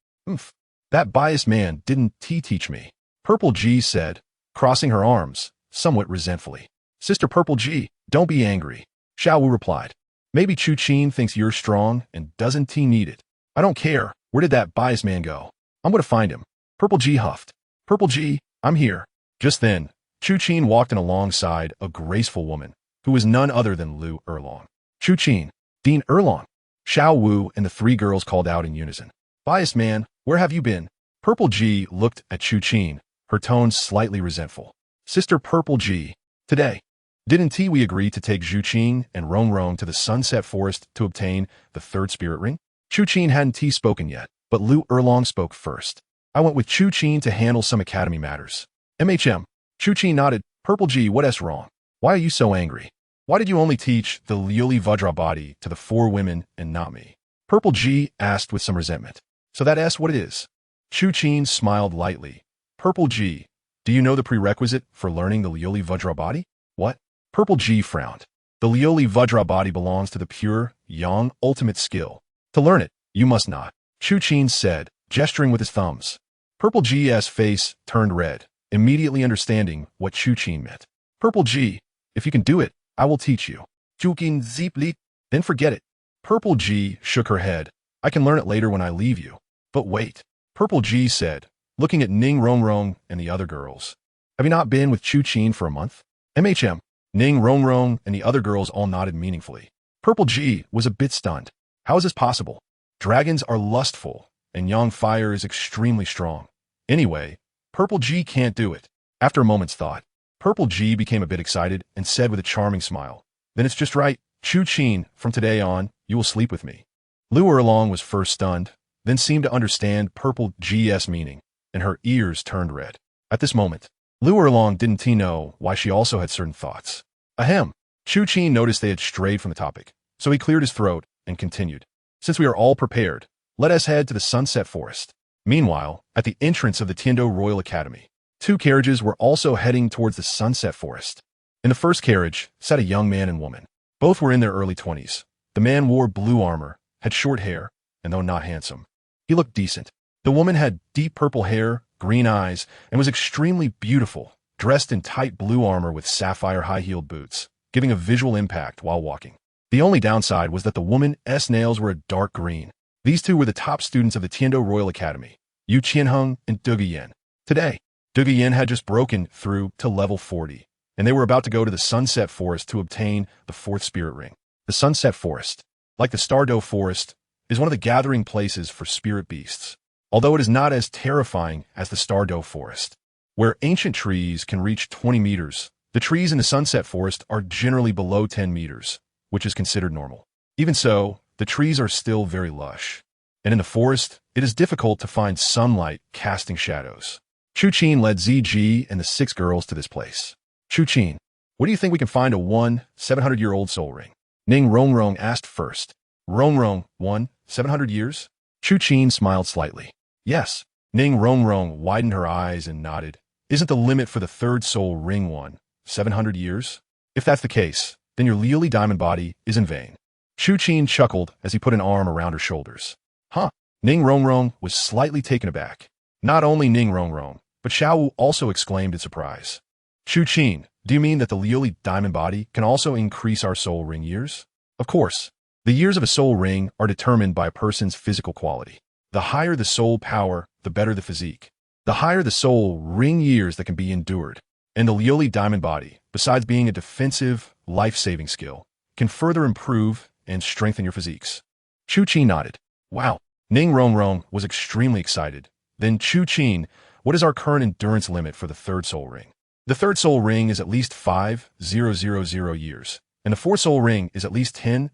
That biased man didn't teach me. Purple G said, crossing her arms, somewhat resentfully. Sister Purple G, don't be angry. Xiaowu replied. Maybe Chu Qin thinks you're strong and doesn't need it. I don't care. Where did that biased man go? I'm going to find him. Purple G huffed. Purple G, I'm here. Just then, Chu Qin walked in alongside a graceful woman, who was none other than Lu Erlong. Chu Qin, Dean Erlong. Xiaowu and the 3 girls called out in unison. Biased man, where have you been? Purple G looked at Chu Qin, her tone slightly resentful. Sister Purple G, today, didn't we agree to take Zhu Qin and Rong Rong to the Sunset Forest to obtain the 3rd spirit ring? Chu Qin hadn't spoken yet, but Lu Erlong spoke first. I went with Chu Qin to handle some academy matters. Chu Qin nodded. Purple G, what's wrong? Why are you so angry? Why did you only teach the Liuli Vajra body to the 4 women and not me? Purple G asked with some resentment. So that's what it is. Chu Qin smiled lightly. Purple G, do you know the prerequisite for learning the Liuli Vajra body? What? Purple G frowned. The Liuli Vajra body belongs to the pure, yang, ultimate skill. To learn it, you must not. Chu Qin said, gesturing with his thumbs. Purple G's face turned red, immediately understanding what Chu Qin meant. Purple G, if you can do it, I will teach you. Chu Qin zipped, then forget it. Purple G shook her head. I can learn it later when I leave you. But wait. Purple G said, looking at Ning Rong Rong and the other girls. Have you not been with Chu Qin for a month? Ning Rong Rong and the other girls all nodded meaningfully. Purple G was a bit stunned. How is this possible? Dragons are lustful, and yang fire is extremely strong. Anyway, Purple G can't do it. After a moment's thought, Purple G became a bit excited and said with a charming smile, then it's just right, Chu Qin, from today on, you will sleep with me. Lu Erlong was first stunned, then seemed to understand Purple G's meaning, and her ears turned red. At this moment, Lu Erlong didn't know why she also had certain thoughts. Ahem. Chu Qin noticed they had strayed from the topic, so he cleared his throat and continued. Since we are all prepared, let us head to the Sunset Forest. Meanwhile, at the entrance of the Tiando Royal Academy, 2 carriages were also heading towards the Sunset Forest. In the first carriage sat a young man and woman. Both were in their early 20s. The man wore blue armor, had short hair, and though not handsome, he looked decent. The woman had deep purple hair, green eyes, and was extremely beautiful, dressed in tight blue armor with sapphire high-heeled boots, giving a visual impact while walking. The only downside was that the woman's nails were a dark green. These 2 were the top students of the Tiando Royal Academy, Yu Qianheng and Duge Yen. Today, Duge Yen had just broken through to level 40, and they were about to go to the Sunset Forest to obtain the 4th spirit ring. The Sunset Forest, like the Stardow Forest, is one of the gathering places for spirit beasts, although it is not as terrifying as the Stardow Forest, where ancient trees can reach 20 meters. The trees in the Sunset Forest are generally below 10 meters, which is considered normal. Even so, the trees are still very lush, and in the forest, it is difficult to find sunlight casting shadows. Chu Qin led ZG and the 6 girls to this place. Chu Qin, where do you think we can find a 700-year-old soul ring? Ning Rong Rong asked first. Rong Rong, 700 years? Chu Qin smiled slightly. Yes. Ning Rong Rong widened her eyes and nodded. Isn't the limit for the 3rd soul ring 700 years? If that's the case, then your Liuli diamond body is in vain. Chu Qin chuckled as he put an arm around her shoulders. Huh? Ning Rong Rong was slightly taken aback. Not only Ning Rong Rong, but Xiaowu also exclaimed in surprise. Chu Qin, do you mean that the Liuli diamond body can also increase our soul ring years? Of course. The years of a soul ring are determined by a person's physical quality. The higher the soul power, the better the physique. The higher the soul ring years that can be endured. And the Liuli diamond body, besides being a defensive, life-saving skill, can further improve and strengthen your physiques. Chu Qin nodded. Wow. Ning Rong Rong was extremely excited. Then Chu Qin, what is our current endurance limit for the 3rd soul ring? The 3rd soul ring is at least 5,000 years, and the 4th soul ring is at least 10,000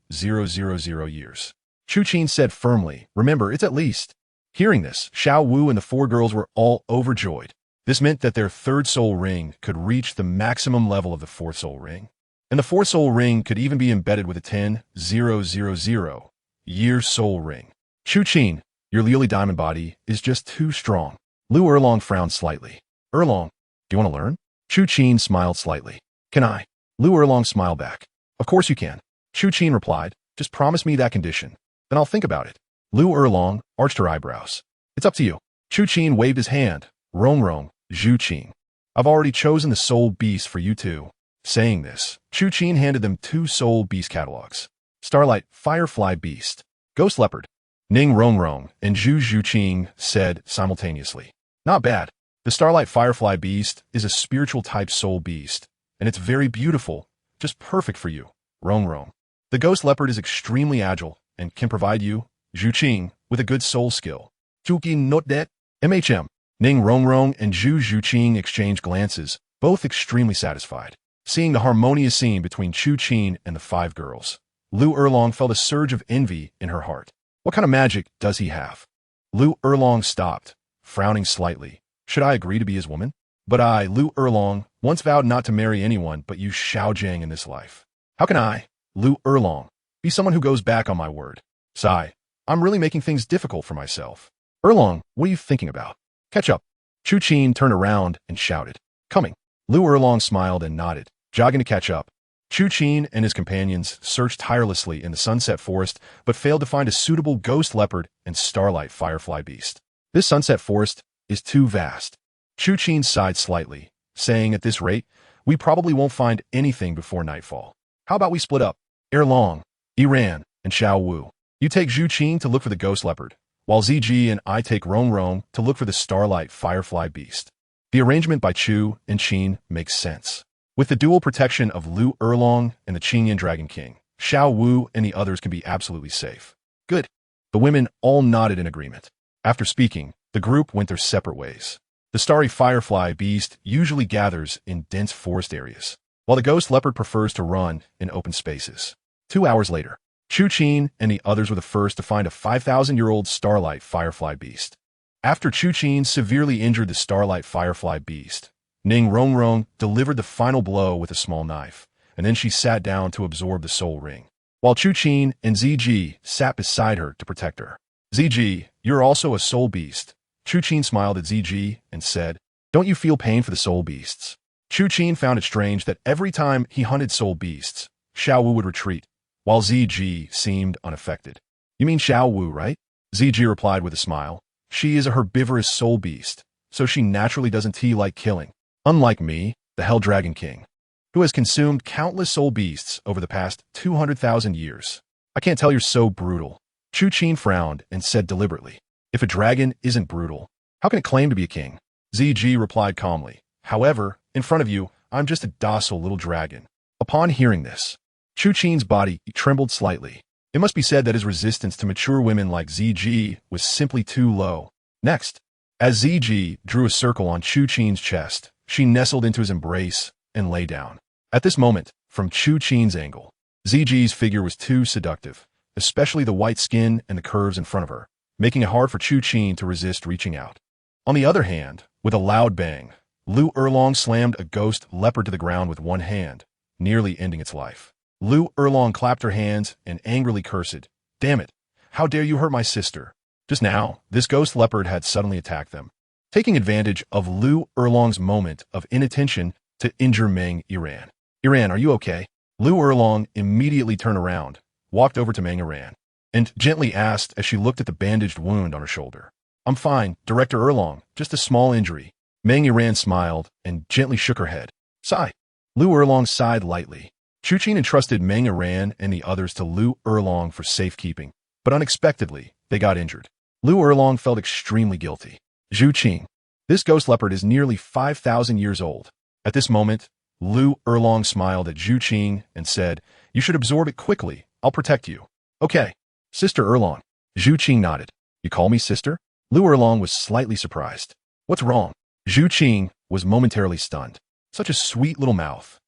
years. Chu Qin said firmly, remember, it's at least. Hearing this, Xiaowu and the four girls were all overjoyed. This meant that their third soul ring could reach the maximum level of the fourth soul ring. And the fourth soul ring could even be embedded with a 10,000 year soul ring. Chu Qin, your Lily Diamond body is just too strong. Lu Erlong frowned slightly. Erlong, do you want to learn? Chu Qin smiled slightly. Can I? Lu Erlong smiled back. Of course you can. Chu Qin replied. Just promise me that condition. Then I'll think about it. Lu Erlong arched her eyebrows. It's up to you. Chu Qin waved his hand. Rong Rong, Zhu Qing. I've already chosen the soul beast for you two. Saying this, Chu Qin handed them two soul beast catalogs. Starlight Firefly Beast. Ghost Leopard. Ning Rong Rong and Zhu Qing said simultaneously. Not bad. The Starlight Firefly Beast is a spiritual type soul beast, and it's very beautiful, just perfect for you, Rong Rong. The Ghost Leopard is extremely agile and can provide you, Zhu Qing, with a good soul skill. Chu Qin not that. MHM. Ning Rong Rong and Zhu Qing exchanged glances, both extremely satisfied. Seeing the harmonious scene between Chu Qin and the five girls, Lu Erlong felt a surge of envy in her heart. What kind of magic does he have? Lu Erlong stopped, frowning slightly. Should I agree to be his woman? But I, Lu Erlong, once vowed not to marry anyone but you Xiaojiang in this life. How can I, Lu Erlong, be someone who goes back on my word? Sigh, I'm really making things difficult for myself. Erlong, what are you thinking about? Catch up. Chu Qin turned around and shouted. Coming. Lu Erlong smiled and nodded, jogging to catch up. Chu Qin and his companions searched tirelessly in the Sunset Forest but failed to find a suitable ghost leopard and starlight firefly beast. This Sunset Forest is too vast. Chu Qin sighed slightly, saying at this rate, we probably won't find anything before nightfall. How about we split up? Erlong, Iran, and Xiaowu. You take Zhu Qin to look for the ghost leopard, while Ziji and I take Rong Rong to look for the starlight firefly beast. The arrangement by Chu and Qin makes sense. With the dual protection of Lu Erlong and the Qingyan Dragon King, Xiaowu and the others can be absolutely safe. Good. The women all nodded in agreement. After speaking, the group went their separate ways. The starry firefly beast usually gathers in dense forest areas, while the ghost leopard prefers to run in open spaces. 2 hours later, Chu Qin and the others were the first to find a 5,000-year-old starlight firefly beast. After Chu Qin severely injured the starlight firefly beast, Ning Rong Rong delivered the final blow with a small knife, and then she sat down to absorb the soul ring, while Chu Qin and Ziji sat beside her to protect her. Ziji, you're also a soul beast. Chu Qin smiled at Ziji and said, don't you feel pain for the soul beasts? Chu Qin found it strange that every time he hunted soul beasts, Xiaowu would retreat, while Ziji seemed unaffected. You mean Xiaowu, right? Ziji replied with a smile. She is a herbivorous soul beast, so she naturally doesn't like killing. Unlike me, the Hell Dragon King, who has consumed countless soul beasts over the past 200,000 years. I can't tell you're so brutal. Chu Qin frowned and said deliberately, if a dragon isn't brutal, how can it claim to be a king? Ziji replied calmly. However, in front of you, I'm just a docile little dragon. Upon hearing this, Chu Qin's body trembled slightly. It must be said that his resistance to mature women like Ziji was simply too low. Next, as Ziji drew a circle on Chu Qin's chest, she nestled into his embrace and lay down. At this moment, from Chu Qin's angle, Ziji's figure was too seductive, especially the white skin and the curves in front of her, making it hard for Chu Qin to resist reaching out. On the other hand, with a loud bang, Lu Erlong slammed a ghost leopard to the ground with one hand, nearly ending its life. Lu Erlong clapped her hands and angrily cursed, damn it, how dare you hurt my sister? Just now, this ghost leopard had suddenly attacked them, taking advantage of Lu Erlong's moment of inattention to injure Meng Iran. Iran, are you okay? Lu Erlong immediately turned around, walked over to Meng Iran, and gently asked as she looked at the bandaged wound on her shoulder. I'm fine, Director Erlong, just a small injury. Meng Iran smiled and gently shook her head. Sigh. Lu Erlong sighed lightly. Chu Qin entrusted Meng Iran and the others to Lu Erlong for safekeeping, but unexpectedly, they got injured. Lu Erlong felt extremely guilty. Zhu Qing. This ghost leopard is nearly 5,000 years old. At this moment, Lu Erlong smiled at Zhu Qing and said, you should absorb it quickly. I'll protect you. Okay. Sister Erlong. Zhu Qing nodded. You call me sister? Lu Erlong was slightly surprised. What's wrong? Zhu Qing was momentarily stunned. Such a sweet little mouth.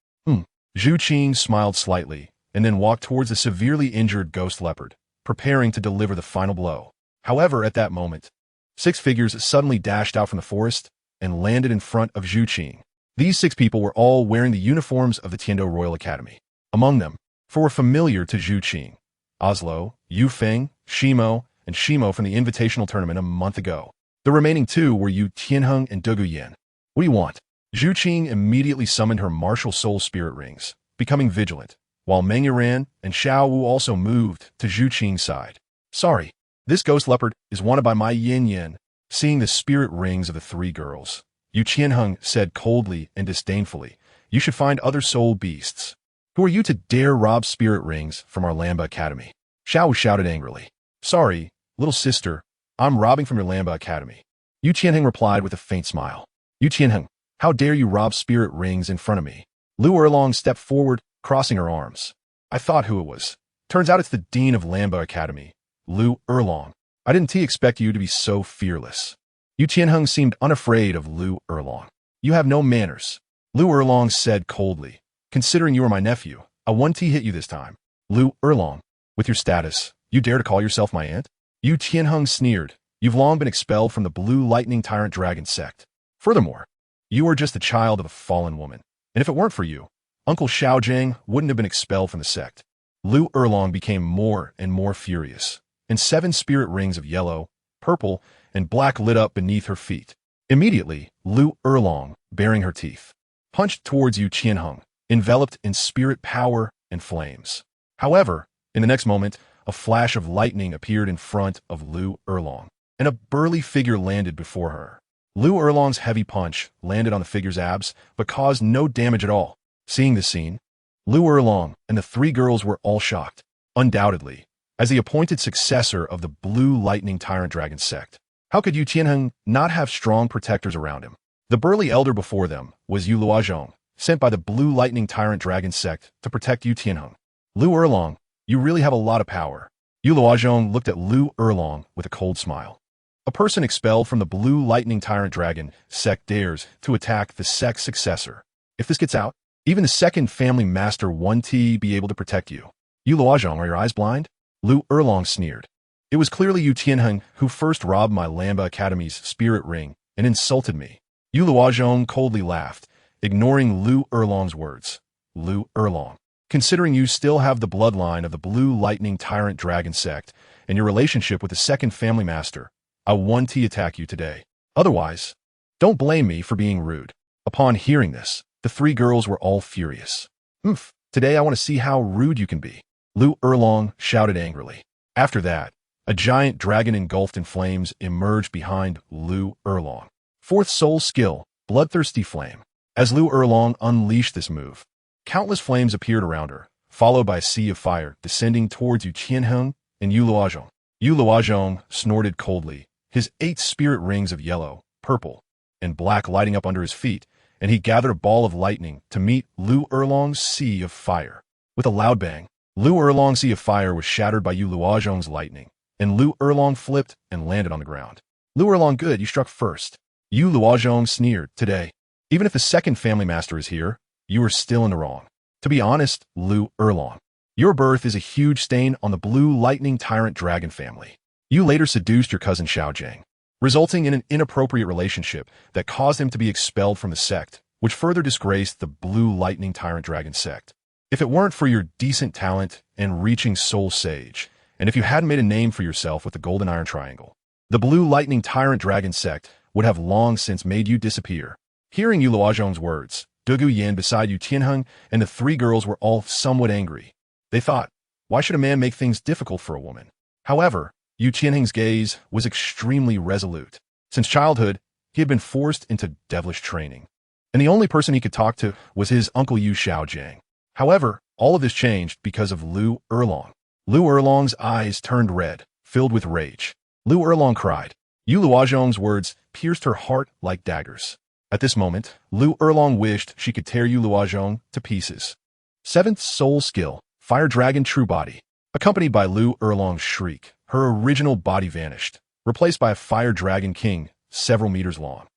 Zhu Qing smiled slightly and then walked towards the severely injured ghost leopard, preparing to deliver the final blow. However, at that moment, 6 figures suddenly dashed out from the forest and landed in front of Chu Qin. These 6 people were all wearing the uniforms of the Tiando Royal Academy. Among them, 4 were familiar to Chu Qin: Oslo, Yu Feng, Shimo, and Shimo from the invitational tournament a month ago. The remaining 2 were Yu Tianheng and Douluo Dalu. What do you want? Chu Qin immediately summoned her martial soul spirit rings, becoming vigilant, while Meng Yuran and Xiaowu also moved to Chu Qin's side. Sorry, this ghost leopard is wanted by my Yin Yin. Seeing the spirit rings of the 3 girls, Yu Tianheng said coldly and disdainfully, "You should find other soul beasts. Who are you to dare rob spirit rings from our Lamba Academy?" Xiaowu shouted angrily. "Sorry, little sister, I'm robbing from your Lamba Academy." Yu Tianheng replied with a faint smile. "Yu Tianheng, how dare you rob spirit rings in front of me?" Lu Erlong stepped forward, crossing her arms. "I thought who it was. Turns out it's the Dean of Lamba Academy, Lu Erlong. I didn't expect you to be so fearless." Yu Tianheng seemed unafraid of Lu Erlong. "You have no manners," Lu Erlong said coldly. "Considering you are my nephew, I won't hit you this time." "Lu Erlong, with your status, you dare to call yourself my aunt?" Yu Tianheng sneered. "You've long been expelled from the Blue Lightning Tyrant Dragon sect. Furthermore, you are just the child of a fallen woman. And if it weren't for you, Uncle Xiaojiang wouldn't have been expelled from the sect." Lu Erlong became more and more furious, and 7 spirit rings of yellow, purple, and black lit up beneath her feet. Immediately, Lu Erlong, baring her teeth, punched towards Yu Tianheng, enveloped in spirit power and flames. However, in the next moment, a flash of lightning appeared in front of Lu Erlong, and a burly figure landed before her. Lu Erlong's heavy punch landed on the figure's abs, but caused no damage at all. Seeing this scene, Lu Erlong and the 3 girls were all shocked. Undoubtedly, as the appointed successor of the Blue Lightning Tyrant Dragon sect, how could Yu Tianheng not have strong protectors around him? The burly elder before them was Yu Luozhong, sent by the Blue Lightning Tyrant Dragon sect to protect Yu Tianheng. "Lu Erlong, you really have a lot of power." Yu Luozhong looked at Lu Erlong with a cold smile. "A person expelled from the Blue Lightning Tyrant Dragon sect dares to attack the sect's successor. If this gets out, even the second family master won't be able to protect you." "Yu Luozhong, are your eyes blind?" Lu Erlong sneered. "It was clearly Yu Tianheng who first robbed my Lamba Academy's spirit ring and insulted me." Yu Luozhong coldly laughed, ignoring Lu Erlong's words. "Lu Erlong, considering you still have the bloodline of the Blue Lightning Tyrant Dragon sect and your relationship with the second family master, I won't attack you today. Otherwise, don't blame me for being rude." Upon hearing this, the 3 girls were all furious. Today I want to see how rude you can be," Lu Erlong shouted angrily. After that, a giant dragon engulfed in flames emerged behind Lu Erlong. 4th soul skill, Bloodthirsty Flame. As Lu Erlong unleashed this move, countless flames appeared around her, followed by a sea of fire descending towards Yu Tianheng and Yu Luozhong. Yu Luozhong snorted coldly, his 8 spirit rings of yellow, purple, and black lighting up under his feet, and he gathered a ball of lightning to meet Lu Erlong's sea of fire. With a loud bang, Lu Erlong's sea of fire was shattered by Yu Luozhong's lightning, and Lu Erlong flipped and landed on the ground. "Lu Erlong, good, you struck first." Yu Luozhong sneered. "Today, even if the second family master is here, you are still in the wrong. To be honest, Lu Erlong, your birth is a huge stain on the Blue Lightning Tyrant Dragon family. You later seduced your cousin Xiaojiang, resulting in an inappropriate relationship that caused him to be expelled from the sect, which further disgraced the Blue Lightning Tyrant Dragon sect. If it weren't for your decent talent and reaching soul sage, and if you hadn't made a name for yourself with the Golden Iron Triangle, the Blue Lightning Tyrant Dragon sect would have long since made you disappear." Hearing Yu Luozhong's words, Douluo Dalu beside Yu Tianheng and the 3 girls were all somewhat angry. They thought, why should a man make things difficult for a woman? However, Yu Tianheng's gaze was extremely resolute. Since childhood, he had been forced into devilish training, and the only person he could talk to was his uncle Yu Xiaojiang. However, all of this changed because of Lu Erlong. Lu Erlong's eyes turned red, filled with rage. Lu Erlong cried. Yu Luozhong's words pierced her heart like daggers. At this moment, Lu Erlong wished she could tear Yu Luozhong to pieces. 7th soul skill, Fire Dragon True Body. Accompanied by Lu Erlong's shriek, her original body vanished, replaced by a Fire Dragon King several meters long.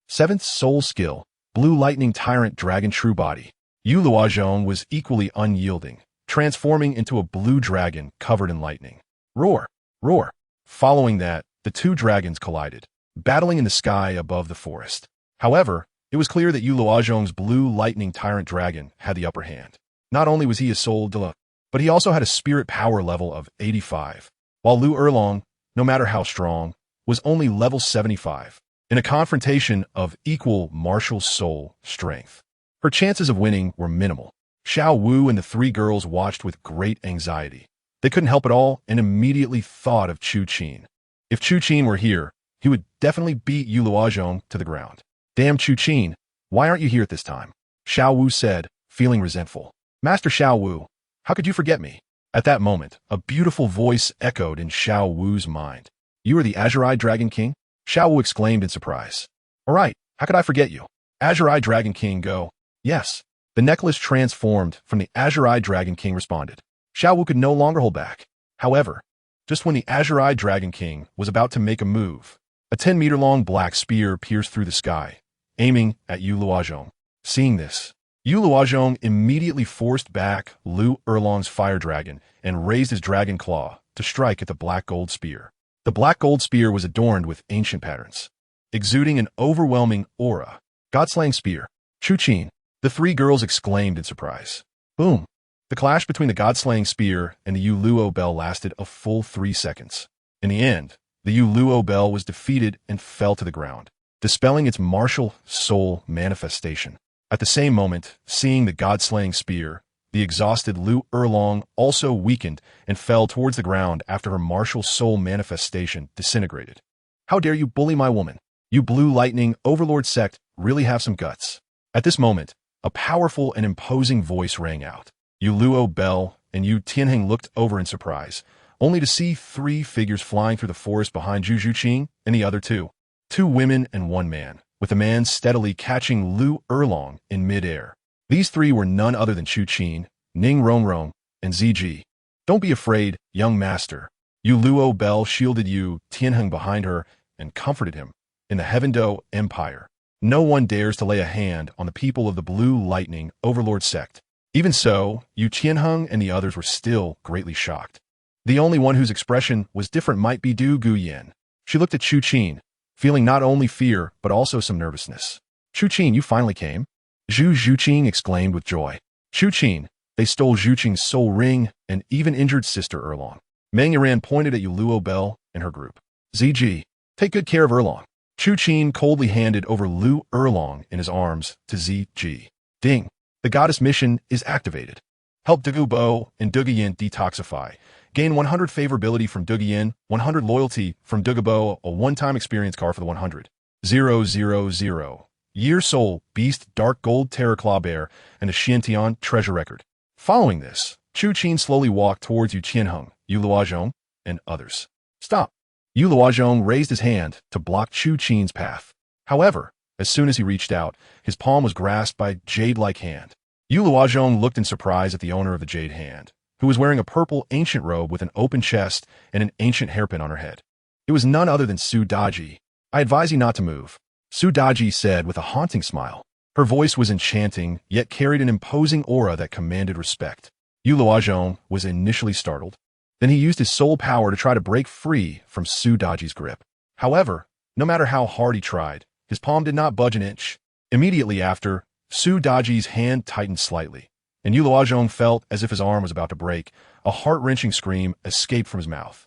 7th soul skill, Blue Lightning Tyrant Dragon True Body. Yu Luozhong was equally unyielding, transforming into a blue dragon covered in lightning. Roar! Roar! Following that, the two dragons collided, battling in the sky above the forest. However, it was clear that Yu Luozhong's blue lightning tyrant dragon had the upper hand. Not only was he a soul Douluo, but he also had a spirit power level of 85, while Lu Erlong, no matter how strong, was only level 75. In a confrontation of equal martial soul strength, her chances of winning were minimal. Xiaowu and the three girls watched with great anxiety. They couldn't help at all and immediately thought of Chu Qin. If Chu Qin were here, he would definitely beat Yu Luozhong to the ground. Damn Chu Qin, why aren't you here at this time? Xiaowu said, feeling resentful. Master Xiaowu, how could you forget me? At that moment, a beautiful voice echoed in Xiaowu's mind. You are the Azure-Eye Dragon King? Xiaowu exclaimed in surprise. All right, how could I forget you? Azure-Eye Dragon King go. Yes. The necklace transformed from the Azure-Eye Dragon King responded. Xiaowu could no longer hold back. However, just when the Azure-Eye Dragon King was about to make a move, a 10-meter-long black spear pierced through the sky, aiming at Yu Luozhong. Seeing this, Yu Luozhong immediately forced back Lu Erlong's fire dragon and raised his dragon claw to strike at the black gold spear. The black gold spear was adorned with ancient patterns, exuding an overwhelming aura. God-slaying spear. Chu Qin, the three girls exclaimed in surprise. Boom! The clash between the God-slaying spear and the Yu Luo bell lasted a full 3 seconds. In the end, the Yu Luo bell was defeated and fell to the ground, dispelling its martial soul manifestation. At the same moment, seeing the God-slaying spear, the exhausted Lu Erlong also weakened and fell towards the ground after her martial soul manifestation disintegrated. How dare you bully my woman? You Blue Lightning Overlord sect really have some guts. At this moment, a powerful and imposing voice rang out. Yu Luo Bell and Yu Tianheng looked over in surprise, only to see 3 figures flying through the forest behind Zhu Qing and the other 2. 2 women and 1 man, with the man steadily catching Lu Erlong in midair. These 3 were none other than Chu Qin, Ning Rongrong, and Ziji. Don't be afraid, young master. Yu Luo Bell shielded Yu Tianheng behind her and comforted him. In the Heavendo Empire, no one dares to lay a hand on the people of the Blue Lightning Overlord sect. Even so, Yu Tianheng and the others were still greatly shocked. The only one whose expression was different might be Du Guyan. She looked at Chu Qin, feeling not only fear but also some nervousness. Chu Qin, you finally came? Zhu Zhuqing exclaimed with joy. Chu Qin, they stole Zhu Qing's soul ring and even injured Sister Erlong. Meng Yuran pointed at Yu Luo Bell and her group. Ziji, take good care of Erlong. Chu Qin coldly handed over Lu Erlong in his arms to Ziji. Ding. The goddess mission is activated. Help Dugubo and Duguyin detoxify. Gain 100 favorability from Duguyin, 100 loyalty from Dugubo, a one-time experience card for the 100. 000. Year Soul, Beast, Dark Gold, Terror Claw Bear, and a Xiantian treasure record. Following this, Chu Qin slowly walked towards Yu Tianheng, Yu Luozhong, and others. Stop! Yu Luozhong raised his hand to block Chu Qin's path. However, as soon as he reached out, his palm was grasped by a jade-like hand. Yu Luozhong looked in surprise at the owner of the jade hand, who was wearing a purple ancient robe with an open chest and an ancient hairpin on her head. It was none other than Su Daji. I advise you not to move, Su Daji said with a haunting smile. Her voice was enchanting, yet carried an imposing aura that commanded respect. Yu Luozhong was initially startled. Then he used his soul power to try to break free from Su Daji's grip. However, no matter how hard he tried, his palm did not budge an inch. Immediately after, Su Daji's hand tightened slightly, and Yu Luozhong felt as if his arm was about to break. A heart-wrenching scream escaped from his mouth.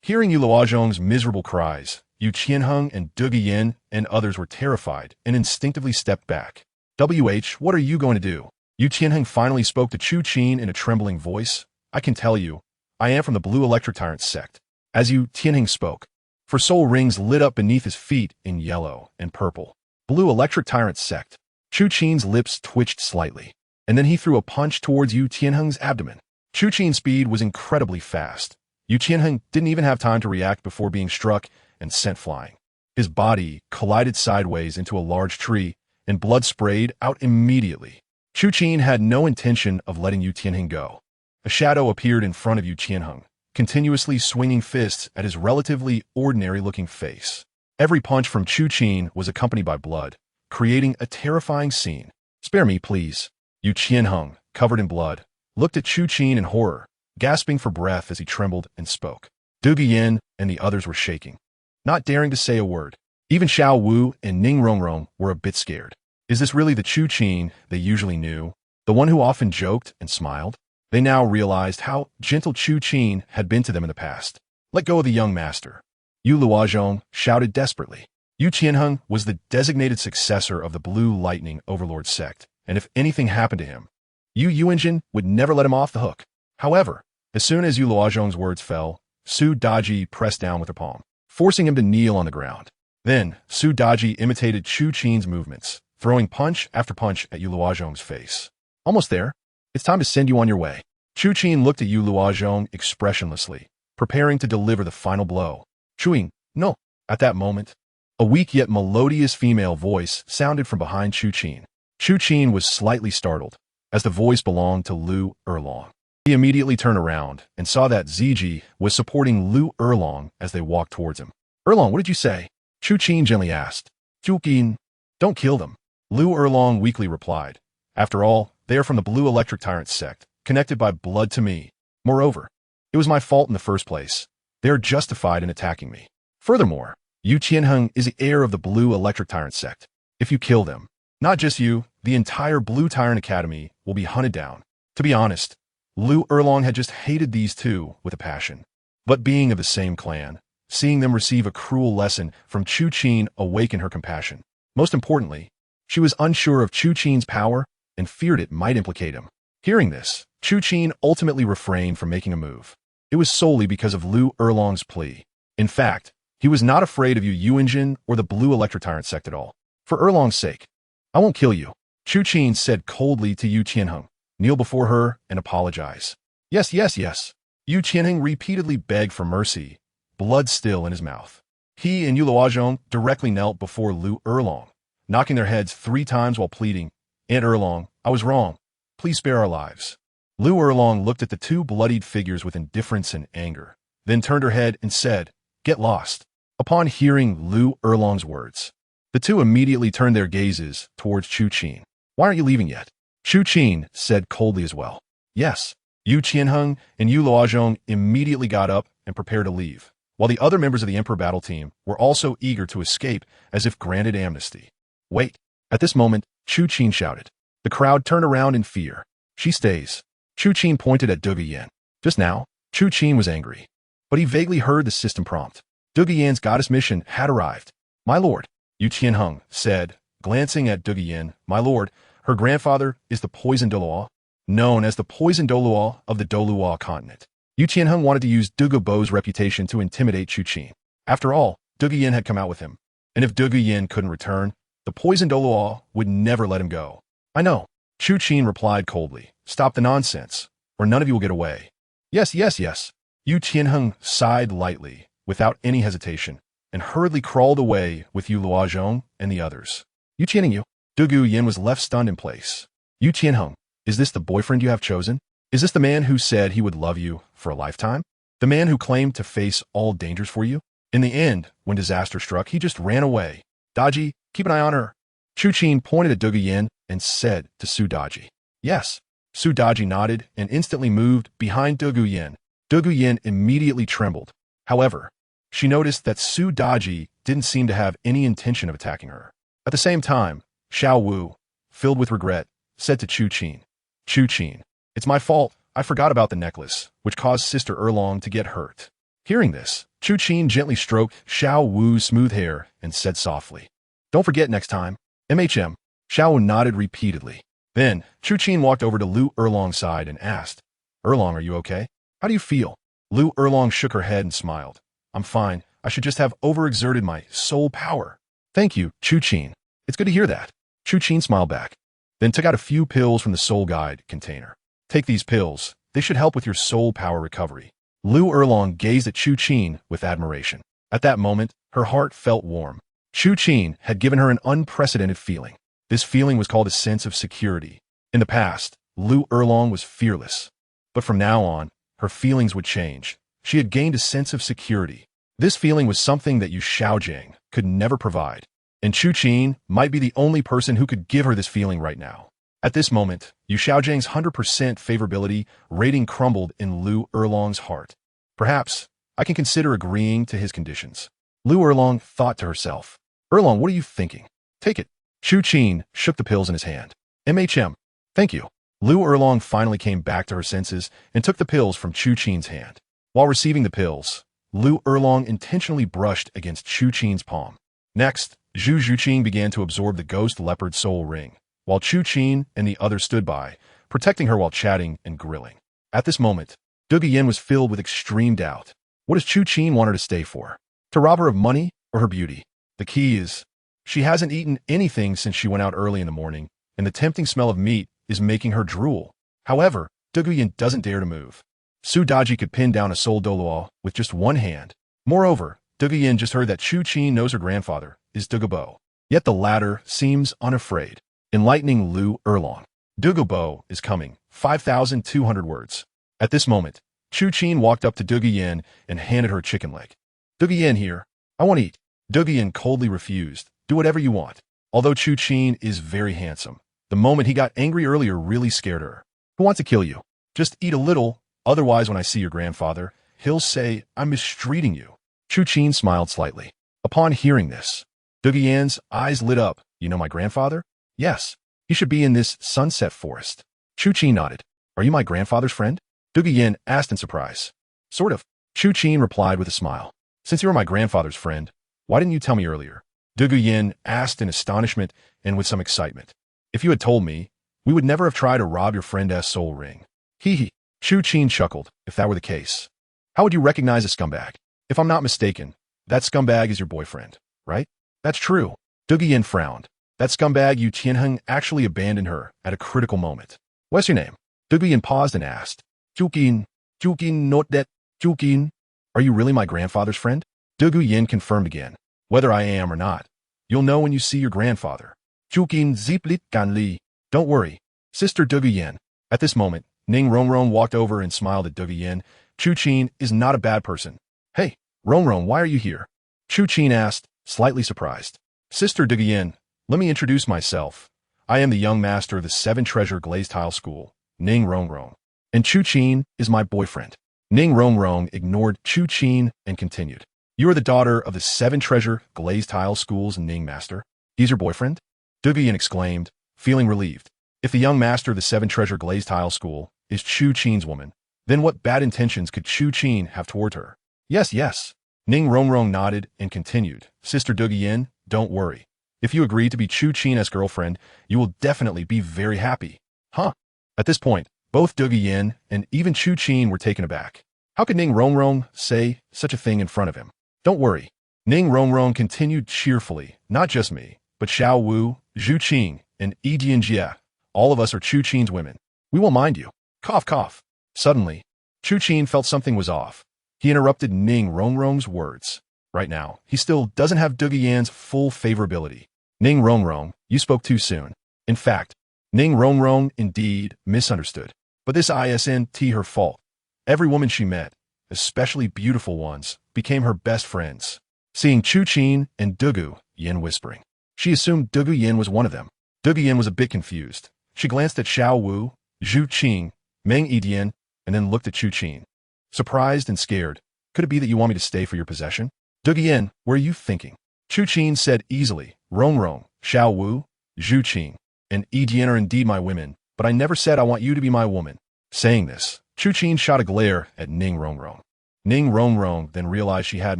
Hearing Yu Luozhong's miserable cries, Yu Tianheng and Du Guyan and others were terrified and instinctively stepped back. What are you going to do? Yu Tianheng finally spoke to Chu Qin in a trembling voice. I can tell you, I am from the Blue Electric Tyrant sect. As Yu Tianheng spoke, for soul rings lit up beneath his feet in yellow and purple. Blue Electric Tyrant sect. Chu Qin's lips twitched slightly, and then he threw a punch towards Yu Tianheng's abdomen. Chu Qin's speed was incredibly fast. Yu Tianheng didn't even have time to react before being struck and sent flying. His body collided sideways into a large tree, and blood sprayed out immediately. Chu Qin had no intention of letting Yu Tianheng go. A shadow appeared in front of Yu Tianheng, continuously swinging fists at his relatively ordinary-looking face. Every punch from Chu Qin was accompanied by blood, creating a terrifying scene. Spare me, please. Yu Tianheng, covered in blood, looked at Chu Qin in horror, gasping for breath as he trembled and spoke. Yin and the others were shaking, not daring to say a word. Even Xiaowu and Ning Rongrong were a bit scared. Is this really the Chu Qin they usually knew? The one who often joked and smiled? They now realized how gentle Chu Qin had been to them in the past. Let go of the young master. Yu Luozhong shouted desperately. Yu Qianheng was the designated successor of the Blue Lightning Overlord sect, and if anything happened to him, Yu Yuanjin would never let him off the hook. However, as soon as Yu Luozhong's words fell, Su Daji pressed down with her palm, forcing him to kneel on the ground. Then, Su Daji imitated Chu Qin's movements, throwing punch after punch at Yu Luozhong's face. Almost there. It's time to send you on your way. Chu Qin looked at Yu Luozhong expressionlessly, preparing to deliver the final blow. Chuing, no. At that moment, a weak yet melodious female voice sounded from behind Chu Qin. Chu Qin was slightly startled, as the voice belonged to Lu Erlong. He immediately turned around and saw that Ziji was supporting Lu Erlong as they walked towards him. Erlong, what did you say? Chu Qin gently asked. Chu Qin, don't kill them. Lu Erlong weakly replied. After all, they are from the Blue Electric Tyrant sect, connected by blood to me. Moreover, it was my fault in the first place. They are justified in attacking me. Furthermore, Yu Qianheng is the heir of the Blue Electric Tyrant sect. If you kill them, not just you, the entire Blue Tyrant Academy will be hunted down. To be honest, Lu Erlong had just hated these two with a passion. But being of the same clan, seeing them receive a cruel lesson from Chu Qin awakened her compassion. Most importantly, she was unsure of Chu Qin's power and feared it might implicate him. Hearing this, Chu Qin ultimately refrained from making a move. It was solely because of Lu Erlong's plea. In fact, he was not afraid of Yu Yuanjin or the Blue Electric Tyrant sect at all. For Erlong's sake, I won't kill you. Chu Qin said coldly to Yu Qianheng, kneel before her and apologize. Yes, yes, yes. Yu Qianheng repeatedly begged for mercy, blood still in his mouth. He and Yu Luozhong directly knelt before Lu Erlong, knocking their heads 3 times while pleading, Aunt Erlong, I was wrong. Please spare our lives. Lu Erlong looked at the 2 bloodied figures with indifference and anger, then turned her head and said, Get lost. Upon hearing Lu Erlong's words, the 2 immediately turned their gazes towards Chu Qin. Why aren't you leaving yet? Chu Qin said coldly as well. Yes. Yu Qianheng and Yu Luozhong immediately got up and prepared to leave, while the other members of the Emperor battle team were also eager to escape as if granted amnesty. Wait. At this moment, Chu Qin shouted. The crowd turned around in fear. She stays. Chu Qin pointed at Yen. Just now, Chu Qin was angry, but he vaguely heard the system prompt. Yan's goddess mission had arrived. My lord, Yu Qianheng said, glancing at Yen. My lord, her grandfather is the Poison Douluo, known as the Poison Douluo of the Douluo continent. Yu Qianheng wanted to use Bo's reputation to intimidate Chu Qin. After all, Yen had come out with him, and if Yen couldn't return, the Poison Douluo would never let him go. I know. Chu Qin replied coldly. Stop the nonsense, or none of you will get away. Yes, yes, yes. Yu Qianheng sighed lightly, without any hesitation, and hurriedly crawled away with Yu Luozhong and the others. Yu Qianheng, Yin was left stunned in place. Yu Qianheng, is this the boyfriend you have chosen? Is this the man who said he would love you for a lifetime? The man who claimed to face all dangers for you? In the end, when disaster struck, he just ran away. Daji, keep an eye on her. Chu Qin pointed at Yin and said to Su Daji. Yes. Su Daji nodded and instantly moved behind Yin. Yin immediately trembled. However, she noticed that Su Daji didn't seem to have any intention of attacking her. At the same time, Xiaowu, filled with regret, said to Chu Qin, Chu Qin, it's my fault. I forgot about the necklace, which caused Sister Erlong to get hurt. Hearing this, Chu Qin gently stroked Xiaowu's smooth hair and said softly, Don't forget next time. MHM. Xiaowu nodded repeatedly. Then, Chu Qin walked over to Lu Erlong's side and asked, Erlong, are you okay? How do you feel? Lu Erlong shook her head and smiled. I'm fine. I should just have overexerted my soul power. Thank you, Chu Qin. It's good to hear that. Chu Qin smiled back, then took out a few pills from the soul guide container. Take these pills. They should help with your soul power recovery. Lu Erlong gazed at Chu Qin with admiration. At that moment, her heart felt warm. Chu Qin had given her an unprecedented feeling. This feeling was called a sense of security. In the past, Lu Erlong was fearless. But from now on, her feelings would change. She had gained a sense of security. This feeling was something that Yu Xiaojiang could never provide. And Chu Qin might be the only person who could give her this feeling right now. At this moment, Yu Xiaojiang's 100% favorability rating crumbled in Lu Erlong's heart. Perhaps, I can consider agreeing to his conditions. Lu Erlong thought to herself. Erlong, what are you thinking? Take it. Chu Qin shook the pills in his hand. MHM. Thank you. Lu Erlong finally came back to her senses and took the pills from Chu Qin's hand. While receiving the pills, Lu Erlong intentionally brushed against Chu Qin's palm. Next, Zhu Zhuqing began to absorb the ghost leopard soul ring, while Chu Qin and the others stood by, protecting her while chatting and grilling. At this moment, Dugu Yin was filled with extreme doubt. What does Chu Qin want her to stay for? To rob her of money or her beauty? The key is, she hasn't eaten anything since she went out early in the morning, and the tempting smell of meat is making her drool. However, Dugu Yin doesn't dare to move. Su Daji could pin down a soul Douluo with just one hand. Moreover, Dugu Yin just heard that Chu Qin knows her grandfather is Dugu Bo. Yet the latter seems unafraid. Enlightening Lu Erlong. Dugu Bo is coming. 5,200 words. At this moment, Chu Qin walked up to Dugu Yin and handed her a chicken leg. Dugu Yin here. I want to eat. Dugu Yin coldly refused. Do whatever you want. Although Chu Qin is very handsome, the moment he got angry earlier really scared her. Who wants to kill you? Just eat a little, otherwise when I see your grandfather, he'll say I'm mistreating you. Chu Qin smiled slightly. Upon hearing this, Dugu Yin's eyes lit up. You know my grandfather? Yes. He should be in this sunset forest. Chu Qin nodded. Are you my grandfather's friend? Dugu Yin asked in surprise. Sort of. Chu Qin replied with a smile. Since you are my grandfather's friend, why didn't you tell me earlier? Dugu Yin asked in astonishment and with some excitement. If you had told me, we would never have tried to rob your friend's soul ring. Hee hee. Chu Qin chuckled. If that were the case, how would you recognize a scumbag? If I'm not mistaken, that scumbag is your boyfriend, right? That's true. Dugu Yin frowned. That scumbag Yu Tianheng actually abandoned her at a critical moment. What's your name? Dugu Yin paused and asked. Chu Qin. Chu Qin, note that. Chu Qin. Are you really my grandfather's friend? Dugu Yin confirmed again. Whether I am or not, you'll know when you see your grandfather. Chu Qin ziplit gan li. Don't worry, Sister Dugu Yin. At this moment, Ning Rongrong walked over and smiled at Dugu Yin. Chu Qin is not a bad person. Hey, Rongrong, why are you here? Chu Qin asked, slightly surprised. Sister Dugu Yin, let me introduce myself. I am the young master of the Seven Treasure Glazed Tile School, Ning Rongrong. And Chu Qin is my boyfriend. Ning Rongrong ignored Chu Qin and continued. You are the daughter of the Seven Treasure Glazed Tile School's Ning Master? He's your boyfriend? Dugu Yin exclaimed, feeling relieved. If the young master of the Seven Treasure Glazed Tile School is Chu Qin's woman, then what bad intentions could Chu Qin have toward her? Yes, yes. Ning Rongrong nodded and continued. Sister Dugu Yin, don't worry. If you agree to be Chu Qin's girlfriend, you will definitely be very happy. Huh? At this point, both Dugu Yin and even Chu Qin were taken aback. How could Ning Rongrong say such a thing in front of him? Don't worry. Ning Rongrong continued cheerfully. Not just me, but Xiaowu, Zhu Qing, and Yi Jianjie. All of us are Chu Qin's women. We won't mind you. Cough, cough. Suddenly, Chu Qin felt something was off. He interrupted Ning Rongrong's words. Right now, he still doesn't have Dugu Yin's full favorability. Ning Rongrong, you spoke too soon. In fact, Ning Rongrong indeed misunderstood. But this isn't her fault. Every woman she met, especially beautiful ones, became her best friends. Seeing Chu Qin and Dugu Yin whispering, she assumed Dugu Yin was one of them. Dugu Yin was a bit confused. She glanced at Xiaowu, Zhu Qing, Meng Yidian, and then looked at Chu Qin. Surprised and scared, could it be that you want me to stay for your possession? Dugu Yin, what are you thinking? Chu Qin said easily, Rongrong, Xiaowu, Zhu Qing, and Yidian are indeed my women, but I never said I want you to be my woman. Saying this, Chu Qin shot a glare at Ning Rongrong. Ning Rongrong then realized she had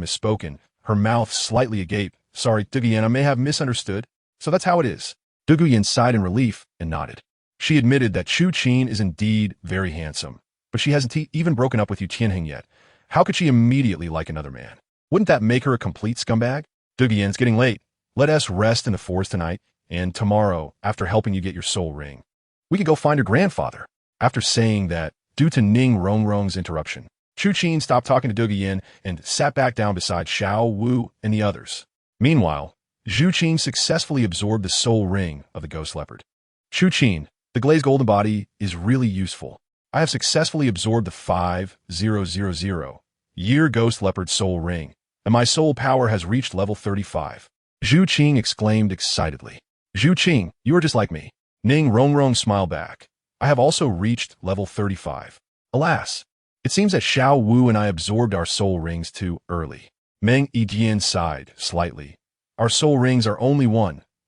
misspoken, her mouth slightly agape. Sorry, Dugu Yin, I may have misunderstood. So that's how it is. Dugu Yin sighed in relief and nodded. She admitted that Chu Qin is indeed very handsome, but she hasn't even broken up with Yu Tianheng yet. How could she immediately like another man? Wouldn't that make her a complete scumbag? Dugu Yin, it's getting late. Let us rest in the forest tonight, and tomorrow, after helping you get your soul ring, we could go find her grandfather. After saying that, due to Ning Rongrong's interruption, Chu Qin stopped talking to Dugu Yin and sat back down beside Xiaowu and the others. Meanwhile, Zhu Qing successfully absorbed the soul ring of the ghost leopard. Chu Qin, the glazed golden body is really useful. I have successfully absorbed the 5000-year ghost leopard soul ring, and my soul power has reached level 35. Zhu Qing exclaimed excitedly. Zhu Qing, you are just like me. Ning Rongrong smiled back. I have also reached level 35. Alas, It seems that Xiaowu and I absorbed our soul rings too early. Meng Yijian sighed slightly. Our soul rings are only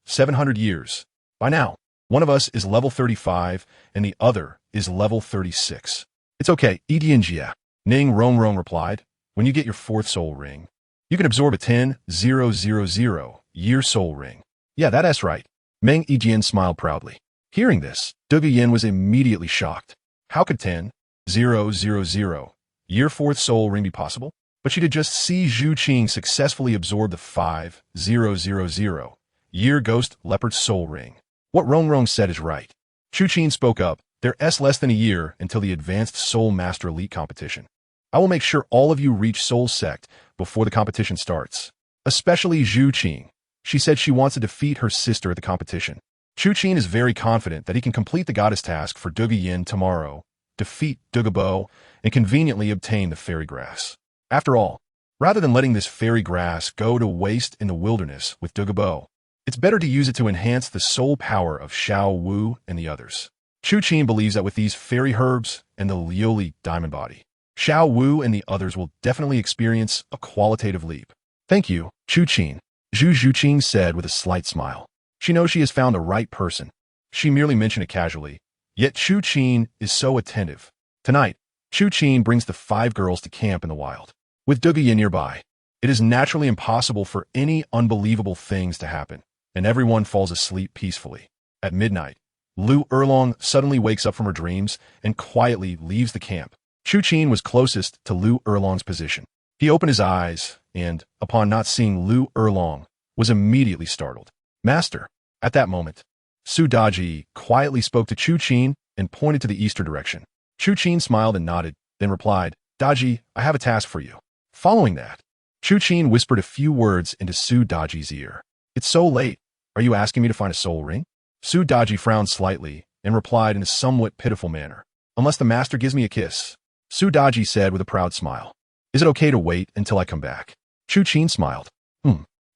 700 years. By now, one of us is level 35 and the other is level 36. It's okay, Yijian. Ning Rongrong replied. When you get your fourth soul ring, you can absorb a 10,000-year soul ring. Yeah, that's right. Meng Yijian smiled proudly. Hearing this, Douluo Yin was immediately shocked. How could 10,000-year fourth soul ring be possible? But she did just see Chu Qin successfully absorb the 5,000-year ghost leopard soul ring. What Rongrong said is right. Chu Qin spoke up. There's less than a year until the Advanced Soul Master Elite competition. I will make sure all of you reach Soul Sect before the competition starts. Especially Chu Qin. She said she wants to defeat her sister at the competition. Chu Qin is very confident that he can complete the goddess task for Douluo Yin tomorrow, defeat Douluo, and conveniently obtain the fairy grass. After all, rather than letting this fairy grass go to waste in the wilderness with Douluo, it's better to use it to enhance the soul power of Xiaowu and the others. Chu Qin believes that with these fairy herbs and the Lioli diamond body, Xiaowu and the others will definitely experience a qualitative leap. Thank you, Chu Qin, Chu Qin said with a slight smile. She knows she has found the right person. She merely mentioned it casually, yet Chu Qin is so attentive. Tonight, Chu Qin brings the 5 girls to camp in the wild. With Douluo Yin nearby, it is naturally impossible for any unbelievable things to happen, and everyone falls asleep peacefully. At midnight, Lu Erlong suddenly wakes up from her dreams and quietly leaves the camp. Chu Qin was closest to Lu Erlong's position. He opened his eyes and, upon not seeing Lu Erlong, was immediately startled. Master. At that moment, Su Daji quietly spoke to Chu Qin and pointed to the eastern direction. Chu Qin smiled and nodded, then replied, Daji, I have a task for you. Following that, Chu Qin whispered a few words into Su Daji's ear. It's so late. Are you asking me to find a soul ring? Su Daji frowned slightly and replied in a somewhat pitiful manner. Unless the master gives me a kiss. Su Daji said with a proud smile. Is it okay to wait until I come back? Chu Qin smiled.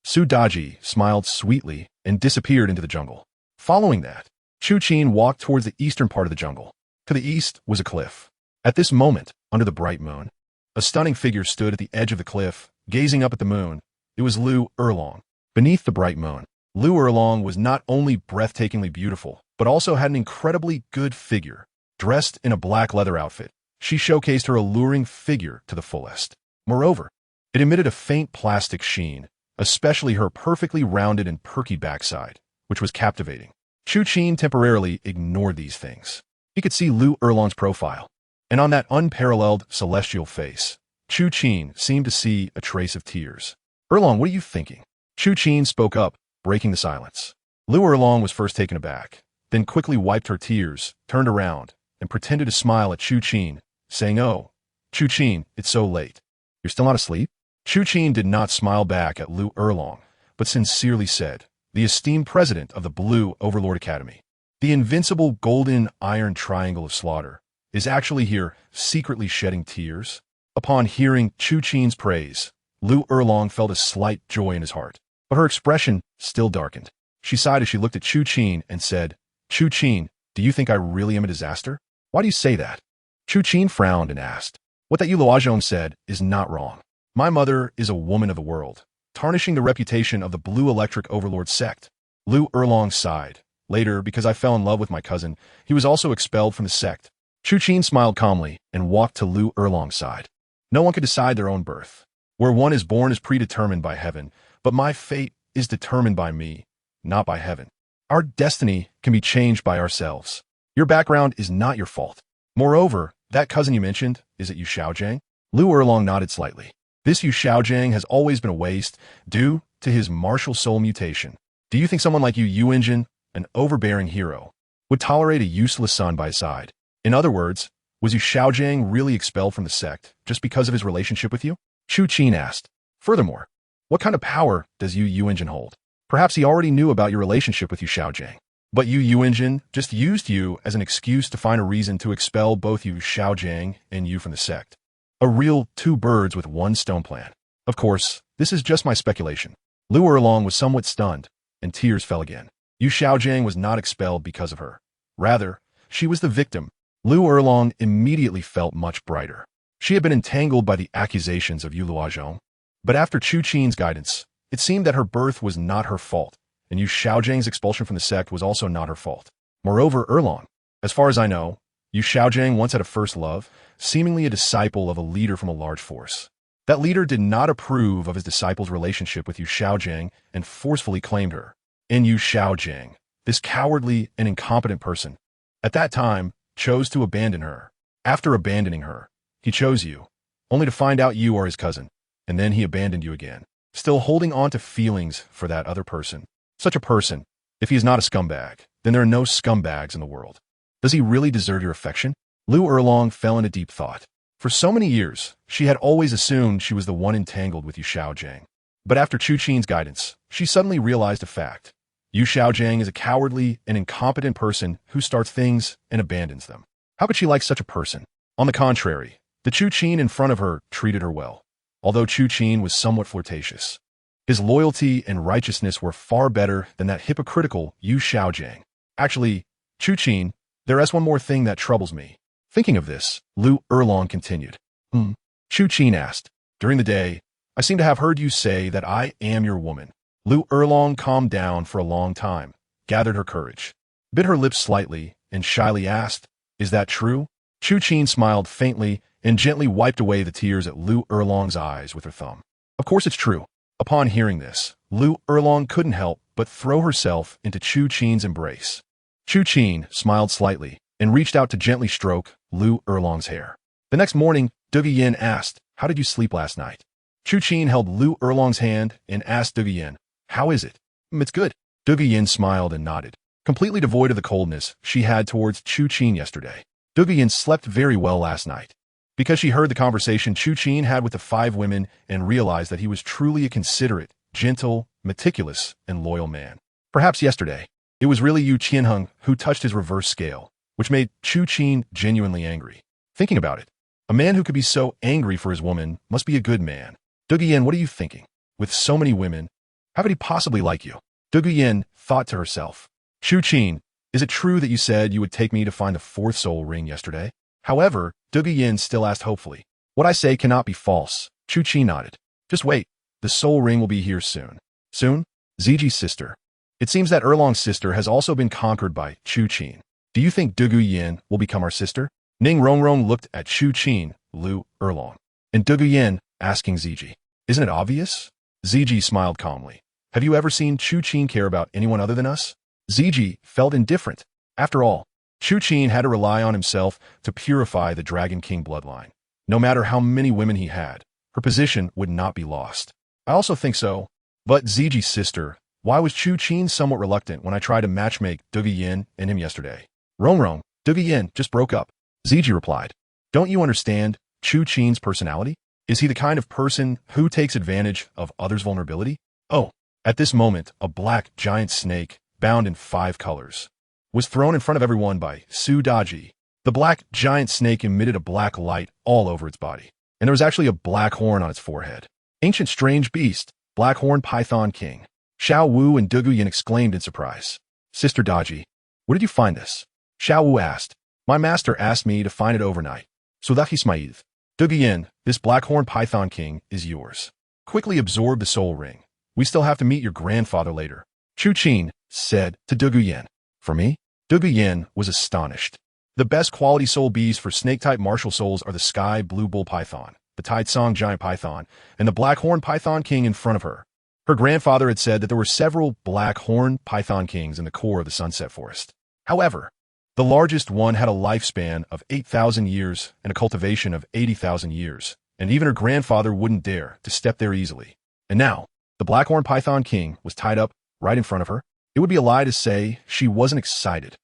Su Daji smiled sweetly and disappeared into the jungle. Following that, Chu Qin walked towards the eastern part of the jungle. To the east was a cliff. At this moment, under the bright moon, a stunning figure stood at the edge of the cliff, gazing up at the moon. It was Lu Erlong. Beneath the bright moon, Lu Erlong was not only breathtakingly beautiful, but also had an incredibly good figure. Dressed in a black leather outfit, she showcased her alluring figure to the fullest. Moreover, it emitted a faint plastic sheen, especially her perfectly rounded and perky backside, which was captivating. Chu Qin temporarily ignored these things. He could see Lu Erlong's profile, and on that unparalleled celestial face, Chu Qin seemed to see a trace of tears. Erlong, what are you thinking? Chu Qin spoke up, breaking the silence. Lu Erlong was first taken aback, then quickly wiped her tears, turned around, and pretended to smile at Chu Qin, saying, Oh, Chu Qin, it's so late. You're still not asleep? Chu Qin did not smile back at Lu Erlong, but sincerely said, the esteemed president of the Blue Overlord Academy, the invincible golden iron triangle of slaughter, is actually here secretly shedding tears. Upon hearing Chu Qin's praise, Lu Erlong felt a slight joy in his heart, but her expression still darkened. She sighed as she looked at Chu Qin and said, Chu Qin, do you think I really am a disaster? Why do you say that? Chu Qin frowned and asked, What that Luozhong said is not wrong. My mother is a woman of the world, tarnishing the reputation of the Blue Electric Overlord sect. Lu Erlong sighed. Later, because I fell in love with my cousin, he was also expelled from the sect. Chu Qin smiled calmly and walked to Lu Erlong's side. No one can decide their own birth. Where one is born is predetermined by heaven, but my fate is determined by me, not by heaven. Our destiny can be changed by ourselves. Your background is not your fault. Moreover, that cousin you mentioned, is it Yu Xiaojiang? Lu Erlong nodded slightly. This Yu Xiaojiang has always been a waste due to his martial soul mutation. Do you think someone like Yu Engine, an overbearing hero, would tolerate a useless son by his side? In other words, was Yu Xiaojiang really expelled from the sect just because of his relationship with you? Chu Qin asked. Furthermore, what kind of power does Yu Engine hold? Perhaps he already knew about your relationship with Yu Xiaojiang, but Yu Engine just used you as an excuse to find a reason to expel both Yu Xiaojiang and you from the sect. A real two birds with one stone plan. Of course, this is just my speculation. Lu Erlong was somewhat stunned, and tears fell again. Yu Xiaojiang was not expelled because of her. Rather, she was the victim. Lu Erlong immediately felt much brighter. She had been entangled by the accusations of Yuluozhong. But after Chu Qin's guidance, it seemed that her birth was not her fault, and Yu Xiaozhang's expulsion from the sect was also not her fault. Moreover, Erlong, as far as I know, Yu Xiaozhang once had a first love, seemingly a disciple of a leader from a large force. That leader did not approve of his disciple's relationship with Yu Xiaozhang and forcefully claimed her. And Yu Xiaozhang, this cowardly and incompetent person, at that time, chose to abandon her. After abandoning her, he chose you, only to find out you are his cousin, and then he abandoned you again, still holding on to feelings for that other person. Such a person, if he is not a scumbag, then there are no scumbags in the world. Does he really deserve your affection? Lu Erlong fell into deep thought. For so many years, she had always assumed she was the one entangled with Yu Xiaozhang. But after Chu Qin's guidance, she suddenly realized a fact. Yu Xiaozhang is a cowardly and incompetent person who starts things and abandons them. How could she like such a person? On the contrary, the Chu Qin in front of her treated her well. Although Chu Qin was somewhat flirtatious, his loyalty and righteousness were far better than that hypocritical Yu Xiaozhang. Actually, Chu Qin, there is one more thing that troubles me. Thinking of this, Lu Erlong continued. Chu Qin asked. During the day, I seem to have heard you say that I am your woman. Lu Erlong calmed down for a long time, gathered her courage, bit her lips slightly, and shyly asked, Is that true? Chu Qin smiled faintly and gently wiped away the tears at Lu Erlong's eyes with her thumb. Of course it's true. Upon hearing this, Lu Erlong couldn't help but throw herself into Chu Qin's embrace. Chu Qin smiled slightly and reached out to gently stroke Lu Erlong's hair. The next morning, Du Yin asked, How did you sleep last night? Chu Qin held Lu Erlong's hand and asked Du Yin, How is it? It's good. Du Yin smiled and nodded, completely devoid of the coldness she had towards Chu Qin yesterday. Du Yin slept very well last night. Because she heard the conversation Chu Qin had with the 5 women and realized that he was truly a considerate, gentle, meticulous, and loyal man. Perhaps yesterday, it was really Yu Qianheng who touched his reverse scale, which made Chu Qin genuinely angry. Thinking about it, a man who could be so angry for his woman must be a good man. Du Yin, what are you thinking? With so many women, how could he possibly like you? Du Yin thought to herself. Chu Qin, is it true that you said you would take me to find the 4th soul ring yesterday? However, Du Yin still asked hopefully. What I say cannot be false. Chu Qin nodded. Just wait. The soul ring will be here soon. Soon? Ziji's sister. It seems that Erlong's sister has also been conquered by Chu Qin. Do you think Du Yin will become our sister? Ning Rongrong looked at Chu Qin, Lu Erlong, and Du Yin, asking Ziji. Isn't it obvious? Ziji smiled calmly. Have you ever seen Chu Qin care about anyone other than us? Ziji felt indifferent. After all, Chu Qin had to rely on himself to purify the Dragon King bloodline. No matter how many women he had, her position would not be lost. I also think so. But Ziji's sister, why was Chu Qin somewhat reluctant when I tried to matchmake Du Yin and him yesterday? Rongrong, Du Yin just broke up. Ziji replied. Don't you understand Chu Qin's personality? Is he the kind of person who takes advantage of others' vulnerability? Oh, at this moment, a black giant snake, bound in 5 colors, was thrown in front of everyone by Su Daji. The black giant snake emitted a black light all over its body, and there was actually a black horn on its forehead. Ancient strange beast, black horn python king. Xiaowu and Du Yin exclaimed in surprise. Sister Daji, where did you find this? Xiaowu asked. My master asked me to find it overnight. Sudakhismaiv. Du Yin, this black horn python king is yours. Quickly absorb the soul ring. We still have to meet your grandfather later. Chu Qin said to Du Yin. For me? Du Yin was astonished. The best quality soul bees for snake-type martial souls are the sky blue bull python, the Taitsong giant python, and the black horn python king in front of her. Her grandfather had said that there were several black horn python kings in the core of the Sunset Forest. However, the largest one had a lifespan of 8,000 years and a cultivation of 80,000 years, and even her grandfather wouldn't dare to step there easily. And now, the black horn python king was tied up right in front of her. It would be a lie to say she wasn't excited.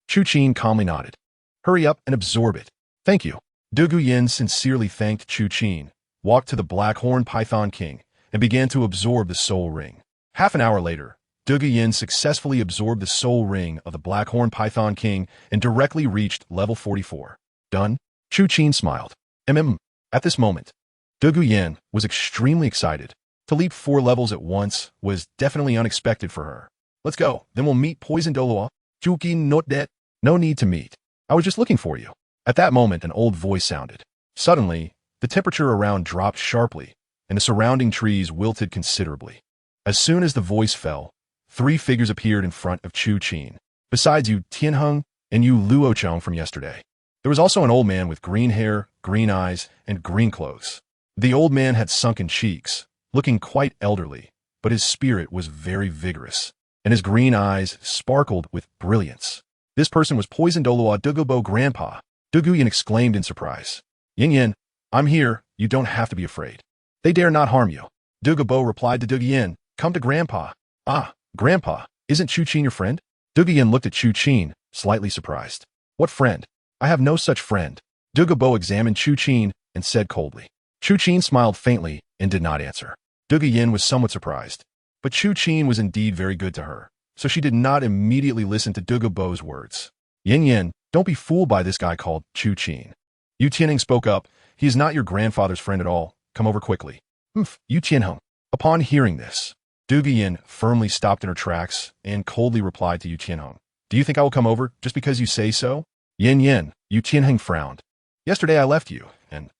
Chu Qin calmly nodded. Hurry up and absorb it. Thank you. Du Yin sincerely thanked Chu Qin, walked to the black horn python king, and began to absorb the soul ring. Half an hour later, Du Yin successfully absorbed the soul ring of the black horn python king and directly reached level 44. Done? Chu Qin smiled. At this moment, Du Yin was extremely excited. To leap 4 levels at once was definitely unexpected for her. Let's go, then we'll meet Poison Douluo. Chu Qin, not dead. No need to meet. I was just looking for you. At that moment, an old voice sounded. Suddenly, the temperature around dropped sharply, and the surrounding trees wilted considerably. As soon as the voice fell, 3 figures appeared in front of Chu Qin. Besides Yu Tianheng and Yu Luocheng from yesterday, there was also an old man with green hair, green eyes, and green clothes. The old man had sunken cheeks, looking quite elderly, but his spirit was very vigorous, and his green eyes sparkled with brilliance. This person was poisoned Douluo Dalu grandpa. Douluo exclaimed in surprise. Yin Yin, I'm here, you don't have to be afraid. They dare not harm you. Douluo replied to Douluo, come to grandpa. Ah, grandpa, isn't Chu Qin your friend? Douluo looked at Chu Qin, slightly surprised. What friend? I have no such friend. Douluo examined Chu Qin and said coldly. Chu Qin smiled faintly and did not answer. Douluo was somewhat surprised, but Chu Qin was indeed very good to her, so she did not immediately listen to Douluo's words. Yin Yin, don't be fooled by this guy called Chu Qin. Yu Tianheng spoke up. He is not your grandfather's friend at all. Come over quickly. Yu Tianheng. Upon hearing this, Douluo firmly stopped in her tracks and coldly replied to Yu Tianheng. Do you think I will come over just because you say so? Yin Yin, Yu Tianheng frowned. Yesterday I left you, and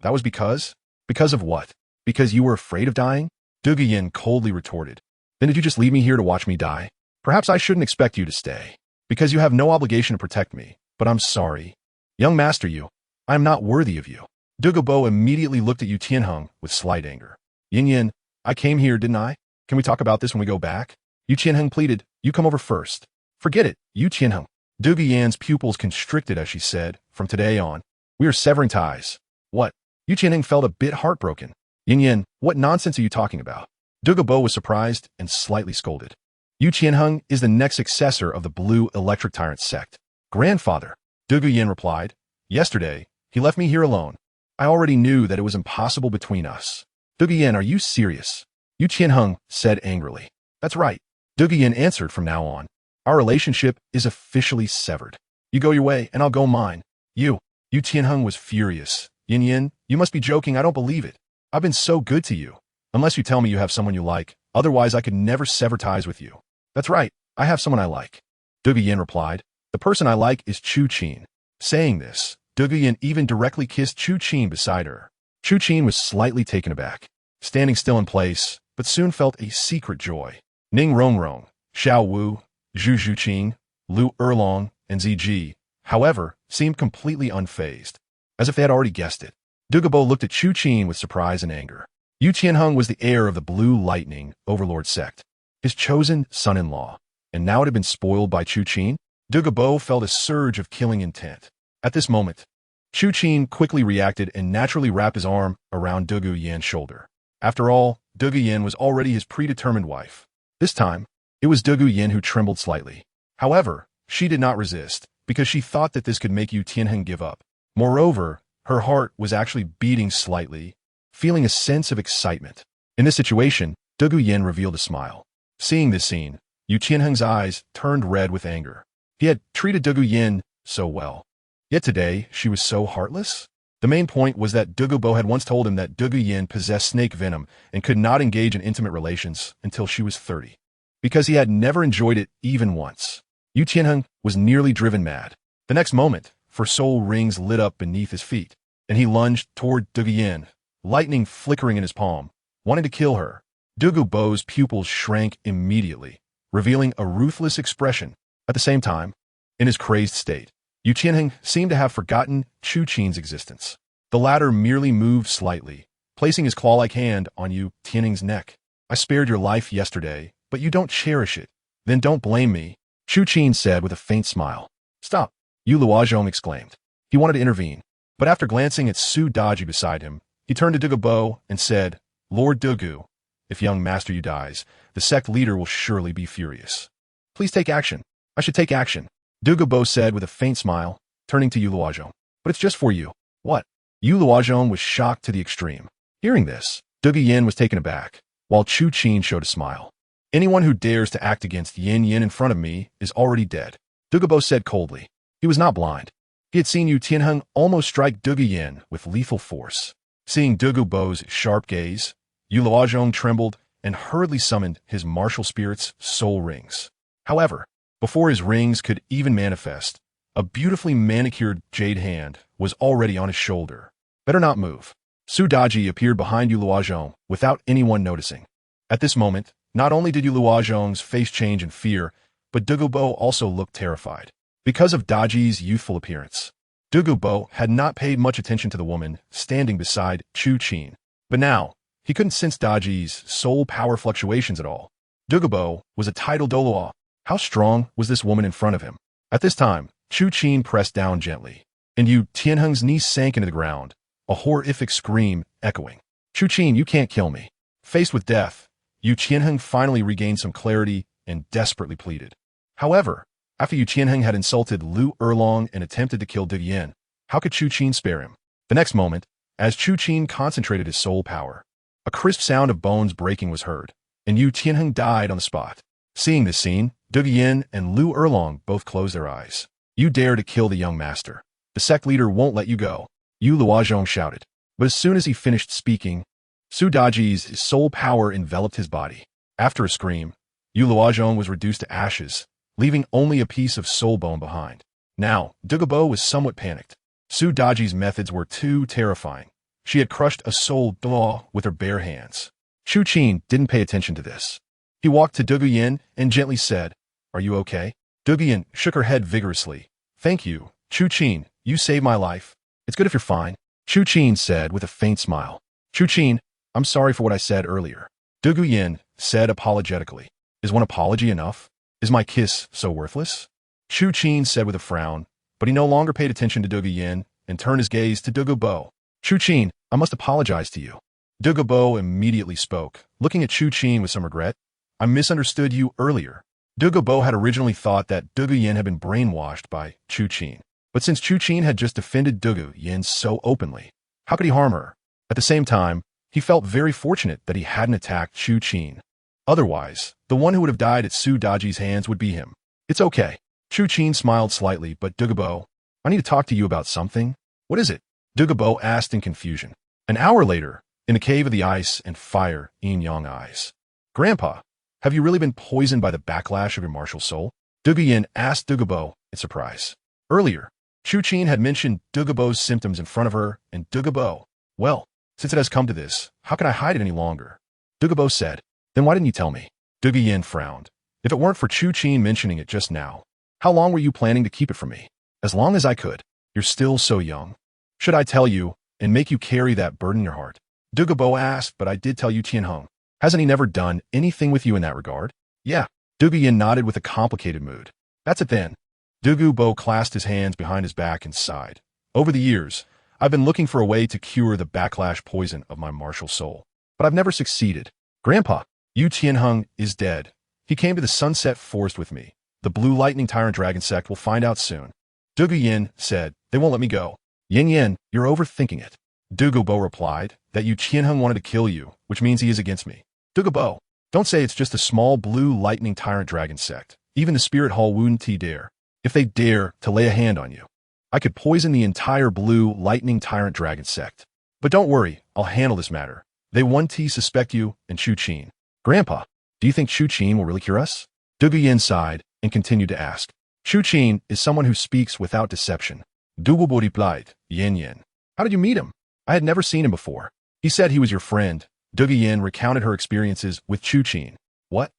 that was because? Because of what? Because you were afraid of dying? Douluo coldly retorted. Then did you just leave me here to watch me die? Perhaps I shouldn't expect you to stay, because you have no obligation to protect me, but I'm sorry. Young master Yu, I am not worthy of you. Douluo immediately looked at Yu Tianheng with slight anger. Yin Yin, I came here, didn't I? Can we talk about this when we go back? Yu Tianheng pleaded, you come over first. Forget it, Yu Tianheng. Douluo's pupils constricted as she said, from today on, we are severing ties. What? Yu Tianheng felt a bit heartbroken. Yin Yin, what nonsense are you talking about? Douluo was surprised and slightly scolded. Yu Tianheng is the next successor of the Blue Electric Tyrant sect. Grandfather, Douluo replied. Yesterday, he left me here alone. I already knew that it was impossible between us. Douluo, are you serious? Yu Tianheng said angrily. That's right. Douluo answered from now on. Our relationship is officially severed. You go your way and I'll go mine. Yu Tianheng was furious. Yin Yin, you must be joking, I don't believe it. I've been so good to you. Unless you tell me you have someone you like, otherwise I could never sever ties with you. That's right, I have someone I like. Douluo replied. The person I like is Chu Qin. Saying this, Douluo even directly kissed Chu Qin beside her. Chu Qin was slightly taken aback, standing still in place, but soon felt a secret joy. Ning Rongrong, Xiaowu, Zhu Zhuqing, Lu Erlong, and Ziji, however, seemed completely unfazed, as if they had already guessed it. Douluo looked at Chu Qin with surprise and anger. Yu Tianheng was the heir of the Blue Lightning Overlord sect, his chosen son-in-law, and now it had been spoiled by Chu Qin. Douluo felt a surge of killing intent. At this moment, Chu Qin quickly reacted and naturally wrapped his arm around Douluo's shoulder. After all, Douluo was already his predetermined wife. This time, it was Douluo who trembled slightly. However, she did not resist, because she thought that this could make Yu Tianheng give up. Moreover, her heart was actually beating slightly, feeling a sense of excitement. In this situation, Douluo revealed a smile. Seeing this scene, Yu Tianheng's eyes turned red with anger. He had treated Douluo so well. Yet today, she was so heartless? The main point was that Douluo had once told him that Douluo possessed snake venom and could not engage in intimate relations until she was 30, because he had never enjoyed it even once. Yu Tianheng was nearly driven mad. The next moment, for soul rings lit up beneath his feet, and he lunged toward Douluo, lightning flickering in his palm, wanting to kill her. Douluo's pupils shrank immediately, revealing a ruthless expression. At the same time, in his crazed state, Yu Tianheng seemed to have forgotten Chu Qin's existence. The latter merely moved slightly, placing his claw-like hand on Yu Tianheng's neck. I spared your life yesterday, but you don't cherish it. Then don't blame me, Chu Qin said with a faint smile. Stop, Yu Luocheng exclaimed. He wanted to intervene, but after glancing at Su Daji beside him, he turned to Douluo and said, Lord Douluo, if young master Yu dies, the sect leader will surely be furious. Please take action. I should take action, Douluo said with a faint smile, turning to Yu Luocheng. But it's just for you. What? Yu Luocheng was shocked to the extreme. Hearing this, Douluo was taken aback, while Chu Qin showed a smile. Anyone who dares to act against Yin Yin in front of me is already dead, Douluo said coldly. He was not blind. He had seen Yu Tianheng almost strike Douluo with lethal force. Seeing Douluo's sharp gaze, Yu Luocheng trembled and hurriedly summoned his martial spirit's soul rings. However, before his rings could even manifest, a beautifully manicured jade hand was already on his shoulder. Better not move. Su Daji appeared behind Yu Luozhong without anyone noticing. At this moment, not only did Yu Luozhong's face change in fear, but Douluo also looked terrified. Because of Daji's youthful appearance, Douluo had not paid much attention to the woman standing beside Chu Qin. But now, he couldn't sense Daji's soul power fluctuations at all. Douluo was a titled Douluo. How strong was this woman in front of him? At this time, Chu Qin pressed down gently, and Yu Tianheng's knees sank into the ground, a horrific scream echoing. Chu Qin, you can't kill me. Faced with death, Yu Tianheng finally regained some clarity and desperately pleaded. However, after Yu Tianheng had insulted Lu Erlong and attempted to kill Douluo Yin, how could Chu Qin spare him? The next moment, as Chu Qin concentrated his soul power, a crisp sound of bones breaking was heard, and Yu Tianheng died on the spot. Seeing this scene, Douluo Yin and Lu Erlong both closed their eyes. You dare to kill the young master. The sect leader won't let you go, Yu Luozhong shouted. But as soon as he finished speaking, Su Daji's soul power enveloped his body. After a scream, Yu Luozhong was reduced to ashes, leaving only a piece of soul bone behind. Now, Douluo was somewhat panicked. Su Daji's methods were too terrifying. She had crushed a soul Douluo with her bare hands. Chu Qin didn't pay attention to this. He walked to Douluo Yin and gently said, "Are you okay?" Douluo Yin shook her head vigorously. "Thank you, Chu Qin, you saved my life. It's good if you're fine," Chu Qin said with a faint smile. "Chu Qin, I'm sorry for what I said earlier," Douluo Yin said apologetically. "Is one apology enough? Is my kiss so worthless?" Chu Qin said with a frown, but he no longer paid attention to Douluo Yin and turned his gaze to Douluo. "Chu Qin, I must apologize to you." Douluo immediately spoke, looking at Chu Qin with some regret. "I misunderstood you earlier." Douluo had originally thought that Douluo Yin had been brainwashed by Chu Qin. But since Chu Qin had just defended Douluo Yin so openly, how could he harm her? At the same time, he felt very fortunate that he hadn't attacked Chu Qin. Otherwise, the one who would have died at Su Daji's hands would be him. "It's okay." Chu Qin smiled slightly, but Douluo, "I need to talk to you about something." "What is it?" Douluo asked in confusion. An hour later, in the cave of the ice and fire, yin-yang eyes. "Grandpa, have you really been poisoned by the backlash of your martial soul?" Douluo Yin asked Douluo in surprise. Earlier, Chu Qin had mentioned Douluo's symptoms in front of her, and Douluo, "Well, since it has come to this, how can I hide it any longer?" Douluo said, "Then why didn't you tell me?" Douluo Yin frowned. "If it weren't for Chu Qin mentioning it just now, how long were you planning to keep it from me?" "As long as I could. You're still so young. Should I tell you and make you carry that burden in your heart?" Douluo asked, "But I did tell Yu Tianheng. Hasn't he never done anything with you in that regard?" "Yeah." Douluo Yin nodded with a complicated mood. "That's it then." Douluo clasped his hands behind his back and sighed. "Over the years, I've been looking for a way to cure the backlash poison of my martial soul, but I've never succeeded. Grandpa, Yu Tianheng is dead. He came to the Sunset Forest with me. The Blue Lightning Tyrant Dragon sect will find out soon." Douluo Yin said, "They won't let me go." "Yin Yin, you're overthinking it." Douluo replied, "That Yu Tianheng wanted to kill you, which means he is against me." "Douluo, don't say it's just a small Blue Lightning Tyrant Dragon sect. Even the Spirit Hall wouldn't dare. If they dare to lay a hand on you, I could poison the entire Blue Lightning Tyrant Dragon sect. But don't worry, I'll handle this matter. They won't suspect you and Chu Qin." "Grandpa, do you think Chu Qin will really cure us?" Douluo Yin sighed and continued to ask. "Chu Qin is someone who speaks without deception." Douluo replied, "Yin Yin. How did you meet him?" "I had never seen him before. He said he was your friend." Douluo Yin recounted her experiences with Chu Qin. "What?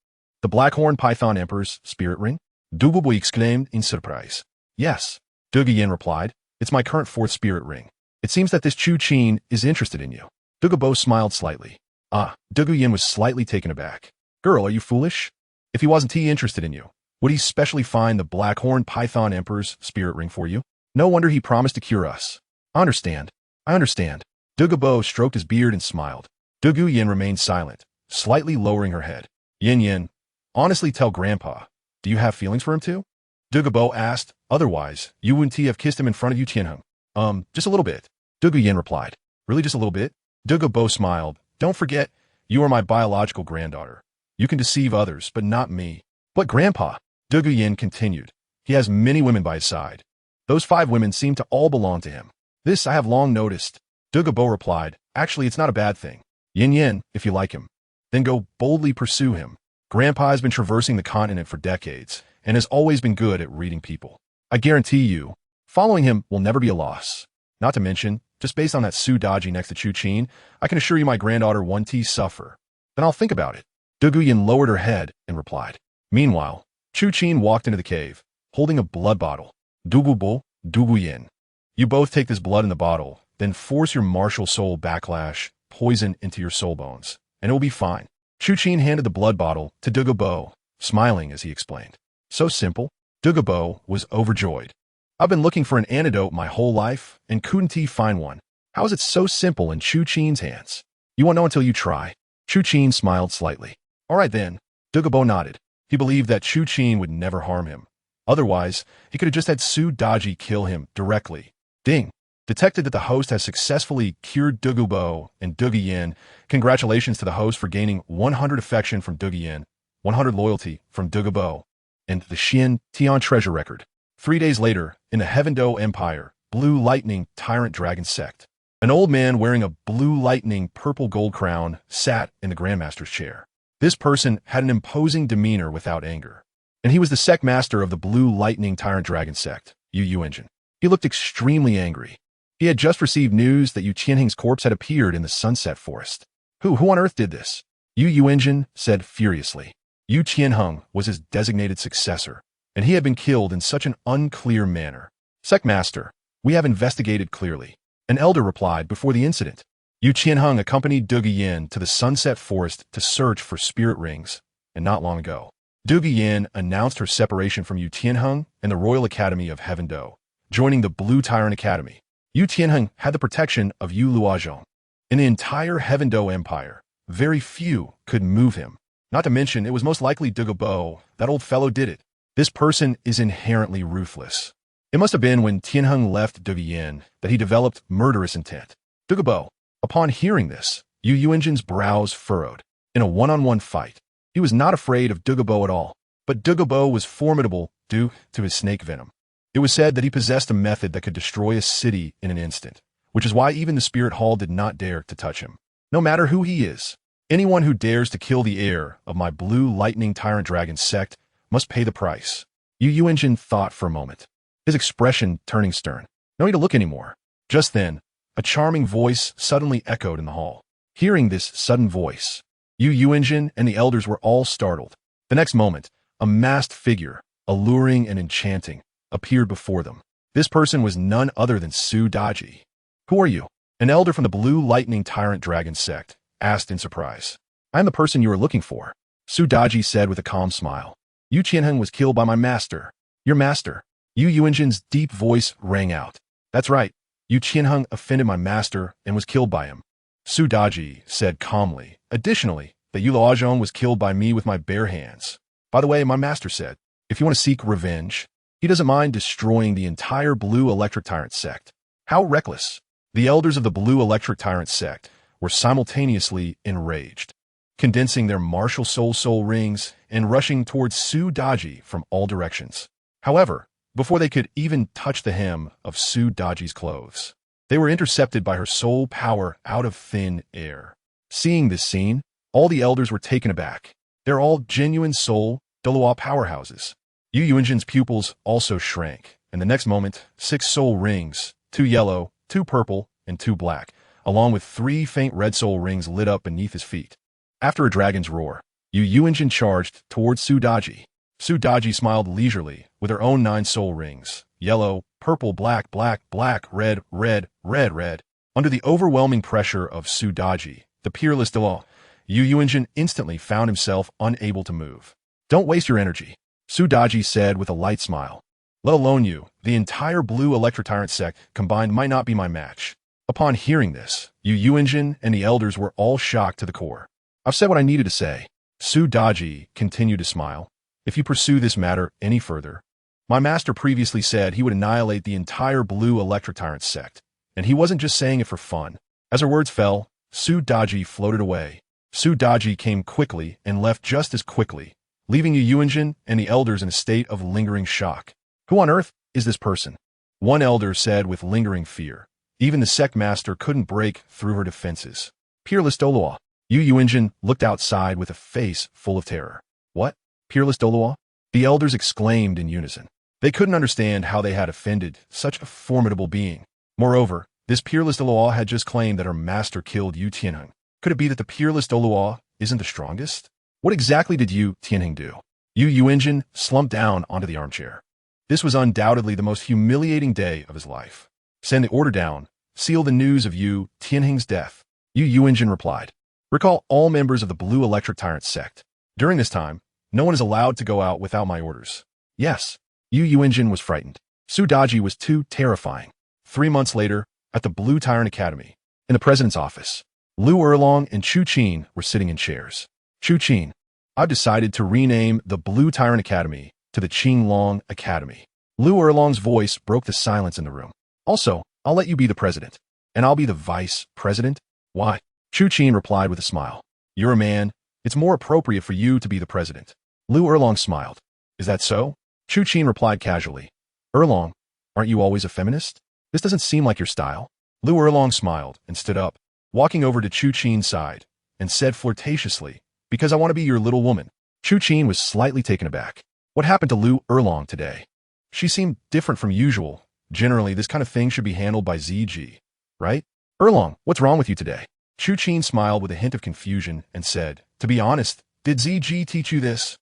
The Blackhorn Python Emperor's spirit ring?" Douluo exclaimed in surprise. "Yes," Douluo Yin replied. "It's my current fourth spirit ring. It seems that this Chu Qin is interested in you." Douluo smiled slightly. Douluo Yin was slightly taken aback. "Girl, are you foolish? If he wasn't interested in you, would he specially find the Blackhorn Python Emperor's spirit ring for you? No wonder he promised to cure us." I understand. Douluo stroked his beard and smiled. Douluo Yin remained silent, slightly lowering her head. "Yin Yin, honestly tell Grandpa, do you have feelings for him too?" Douluo asked. "Otherwise, you wouldn't have kissed him in front of Yu Tianheng." Just a little bit," Douluo Yin replied. "Really just a little bit?" Douluo smiled. "Don't forget, you are my biological granddaughter. You can deceive others, but not me." "But Grandpa," Douluo Yin continued, "he has many women by his side. Those 5 women seem to all belong to him. This I have long noticed." Douluo replied, "Actually, it's not a bad thing. Yin Yin, if you like him, then go boldly pursue him. Grandpa has been traversing the continent for decades and has always been good at reading people. I guarantee you, following him will never be a loss. Not to mention, Just based on that Su Daji next to Chu Qin, I can assure you my granddaughter won't suffer. Then I'll think about it. Duguyin lowered her head and replied. Meanwhile, Chu Qin walked into the cave, holding a blood bottle. Dugubo, Duguyin. You both take this blood in the bottle, then force your martial soul backlash, poison into your soul bones, and it will be fine. Chu Qin handed the blood bottle to Dugubo, smiling as he explained. So simple. Dugubo was overjoyed. I've been looking for an antidote my whole life and couldn't find one. How is it so simple in Chu Qin's hands? You won't know until you try. Chu Qin smiled slightly. All right then. Dugubo nodded. He believed that Chu Qin would never harm him. Otherwise, he could have just had Su Daji kill him directly. Ding. Detected that the host has successfully cured Dugubo and Duguyin. Congratulations to the host for gaining 100 affection from Duguyin, 100 loyalty from Dugubo, and the Xian Tian treasure record. 3 days later, in the Heavendo Empire, Blue Lightning Tyrant Dragon Sect, an old man wearing a blue lightning purple gold crown sat in the Grandmaster's chair. This person had an imposing demeanor without anger, and he was the sect master of the Blue Lightning Tyrant Dragon Sect, Yu Engine. He looked extremely angry. He had just received news that Yu Qianheng's corpse had appeared in the Sunset Forest. Who on earth did this? Yu Engine said furiously. Yu Qianheng was his designated successor, and he had been killed in such an unclear manner. Sect Master, we have investigated clearly. An elder replied before the incident. Yu Qianheng accompanied Duguyin to the Sunset Forest to search for spirit rings, and not long ago, Duguyin announced her separation from Yu Qianheng and the Royal Academy of Heavendo, joining the Blue Tyrant Academy. Yu Qianheng had the protection of Yu Luozhong. In the entire Heavendo Empire, very few could move him. Not to mention, it was most likely Dugubo, that old fellow did it. This person is inherently ruthless. It must have been when Tianheng left Duguyin that he developed murderous intent. Dugubo, upon hearing this, Yu Engine's brows furrowed. In a one-on-one fight, he was not afraid of Dugubo at all, but Dugubo was formidable due to his snake venom. It was said that he possessed a method that could destroy a city in an instant, which is why even the Spirit Hall did not dare to touch him. No matter who he is, anyone who dares to kill the heir of my Blue Lightning Tyrant Dragon sect must pay the price. Yu Engine thought for a moment, his expression turning stern. No need to look anymore. Just then, a charming voice suddenly echoed in the hall. Hearing this sudden voice, Yu Engine and the elders were all startled. The next moment, a masked figure, alluring and enchanting, appeared before them. This person was none other than Su Daji. Who are you? An elder from the Blue Lightning Tyrant Dragon sect asked in surprise. I am the person you are looking for, Su Daji said with a calm smile. Yu Qianheng was killed by my master. Your master? Yu Engine's deep voice rang out. That's right. Yu Qianheng offended my master and was killed by him. Su Daji said calmly. Additionally, that Yu Luozhong was killed by me with my bare hands. By the way, my master said, if you want to seek revenge, he doesn't mind destroying the entire Blue Electric Tyrant sect. How reckless! The elders of the Blue Electric Tyrant sect were simultaneously enraged, condensing their martial soul rings and rushing towards Su Daji from all directions. However, before they could even touch the hem of Su Daji's clothes, they were intercepted by her soul power out of thin air. Seeing this scene, all the elders were taken aback. They're all genuine soul Douluo powerhouses. Yu Engine's pupils also shrank, and the next moment, 6 soul rings, 2 yellow, 2 purple, and 2 black, along with 3 faint red soul rings lit up beneath his feet. After a dragon's roar, Yu Engine charged towards Su Daji. Su Daji smiled leisurely with her own 9 soul rings, yellow, purple, black, black, black, red, red, red, red. Under the overwhelming pressure of Su Daji, the peerless Douluo, Yu Engine instantly found himself unable to move. Don't waste your energy, Su Daji said with a light smile. Let alone you, the entire Blue Electric Tyrant sect combined might not be my match. Upon hearing this, Yu Engine and the elders were all shocked to the core. I've said what I needed to say. Su Daji continued to smile. If you pursue this matter any further, my master previously said he would annihilate the entire Blue Electric Tyrant sect, and he wasn't just saying it for fun. As her words fell, Su Daji floated away. Su Daji came quickly and left just as quickly, leaving Yu Engine and the elders in a state of lingering shock. Who on earth is this person? One elder said with lingering fear. Even the sect master couldn't break through her defenses. Peerless Douluo. Yu Engine looked outside with a face full of terror. What? Peerless Douluo? The elders exclaimed in unison. They couldn't understand how they had offended such a formidable being. Moreover, This peerless Douluo had just claimed that her master killed Yu Tianheng. Could it be that the peerless Douluo isn't the strongest? What exactly did Yu Tianheng do? Yu Yuanjin slumped down onto the armchair. This was undoubtedly the most humiliating day of his life. Send the order down. Seal the news of Yu Tianheng's death. Yu Yuanjin replied. Recall all members of the Blue Electric Tyrant sect. During this time, no one is allowed to go out without my orders. Yes. Yu Yuanjin was frightened. Su Daji was too terrifying. 3 months later, at the Blue Tyrant Academy, in the president's office, Lu Erlong and Chu Qin were sitting in chairs. Chu Qin, I've decided to rename the Blue Tyrant Academy to the Qinglong Academy. Lu Erlong's voice broke the silence in the room. Also, I'll let you be the president. And I'll be the vice president? Why? Chu Qin replied with a smile. You're a man. It's more appropriate for you to be the president. Lu Erlong smiled. Is that so? Chu Qin replied casually. Erlong, aren't you always a feminist? This doesn't seem like your style. Lu Erlong smiled and stood up, walking over to Chu Qin's side, and said flirtatiously, because I want to be your little woman. Chu Qin was slightly taken aback. What happened to Lu Erlong today? She seemed different from usual. Generally, this kind of thing should be handled by ZG, right? Erlong, what's wrong with you today? Chu Qin smiled with a hint of confusion and said, to be honest, did ZG teach you this?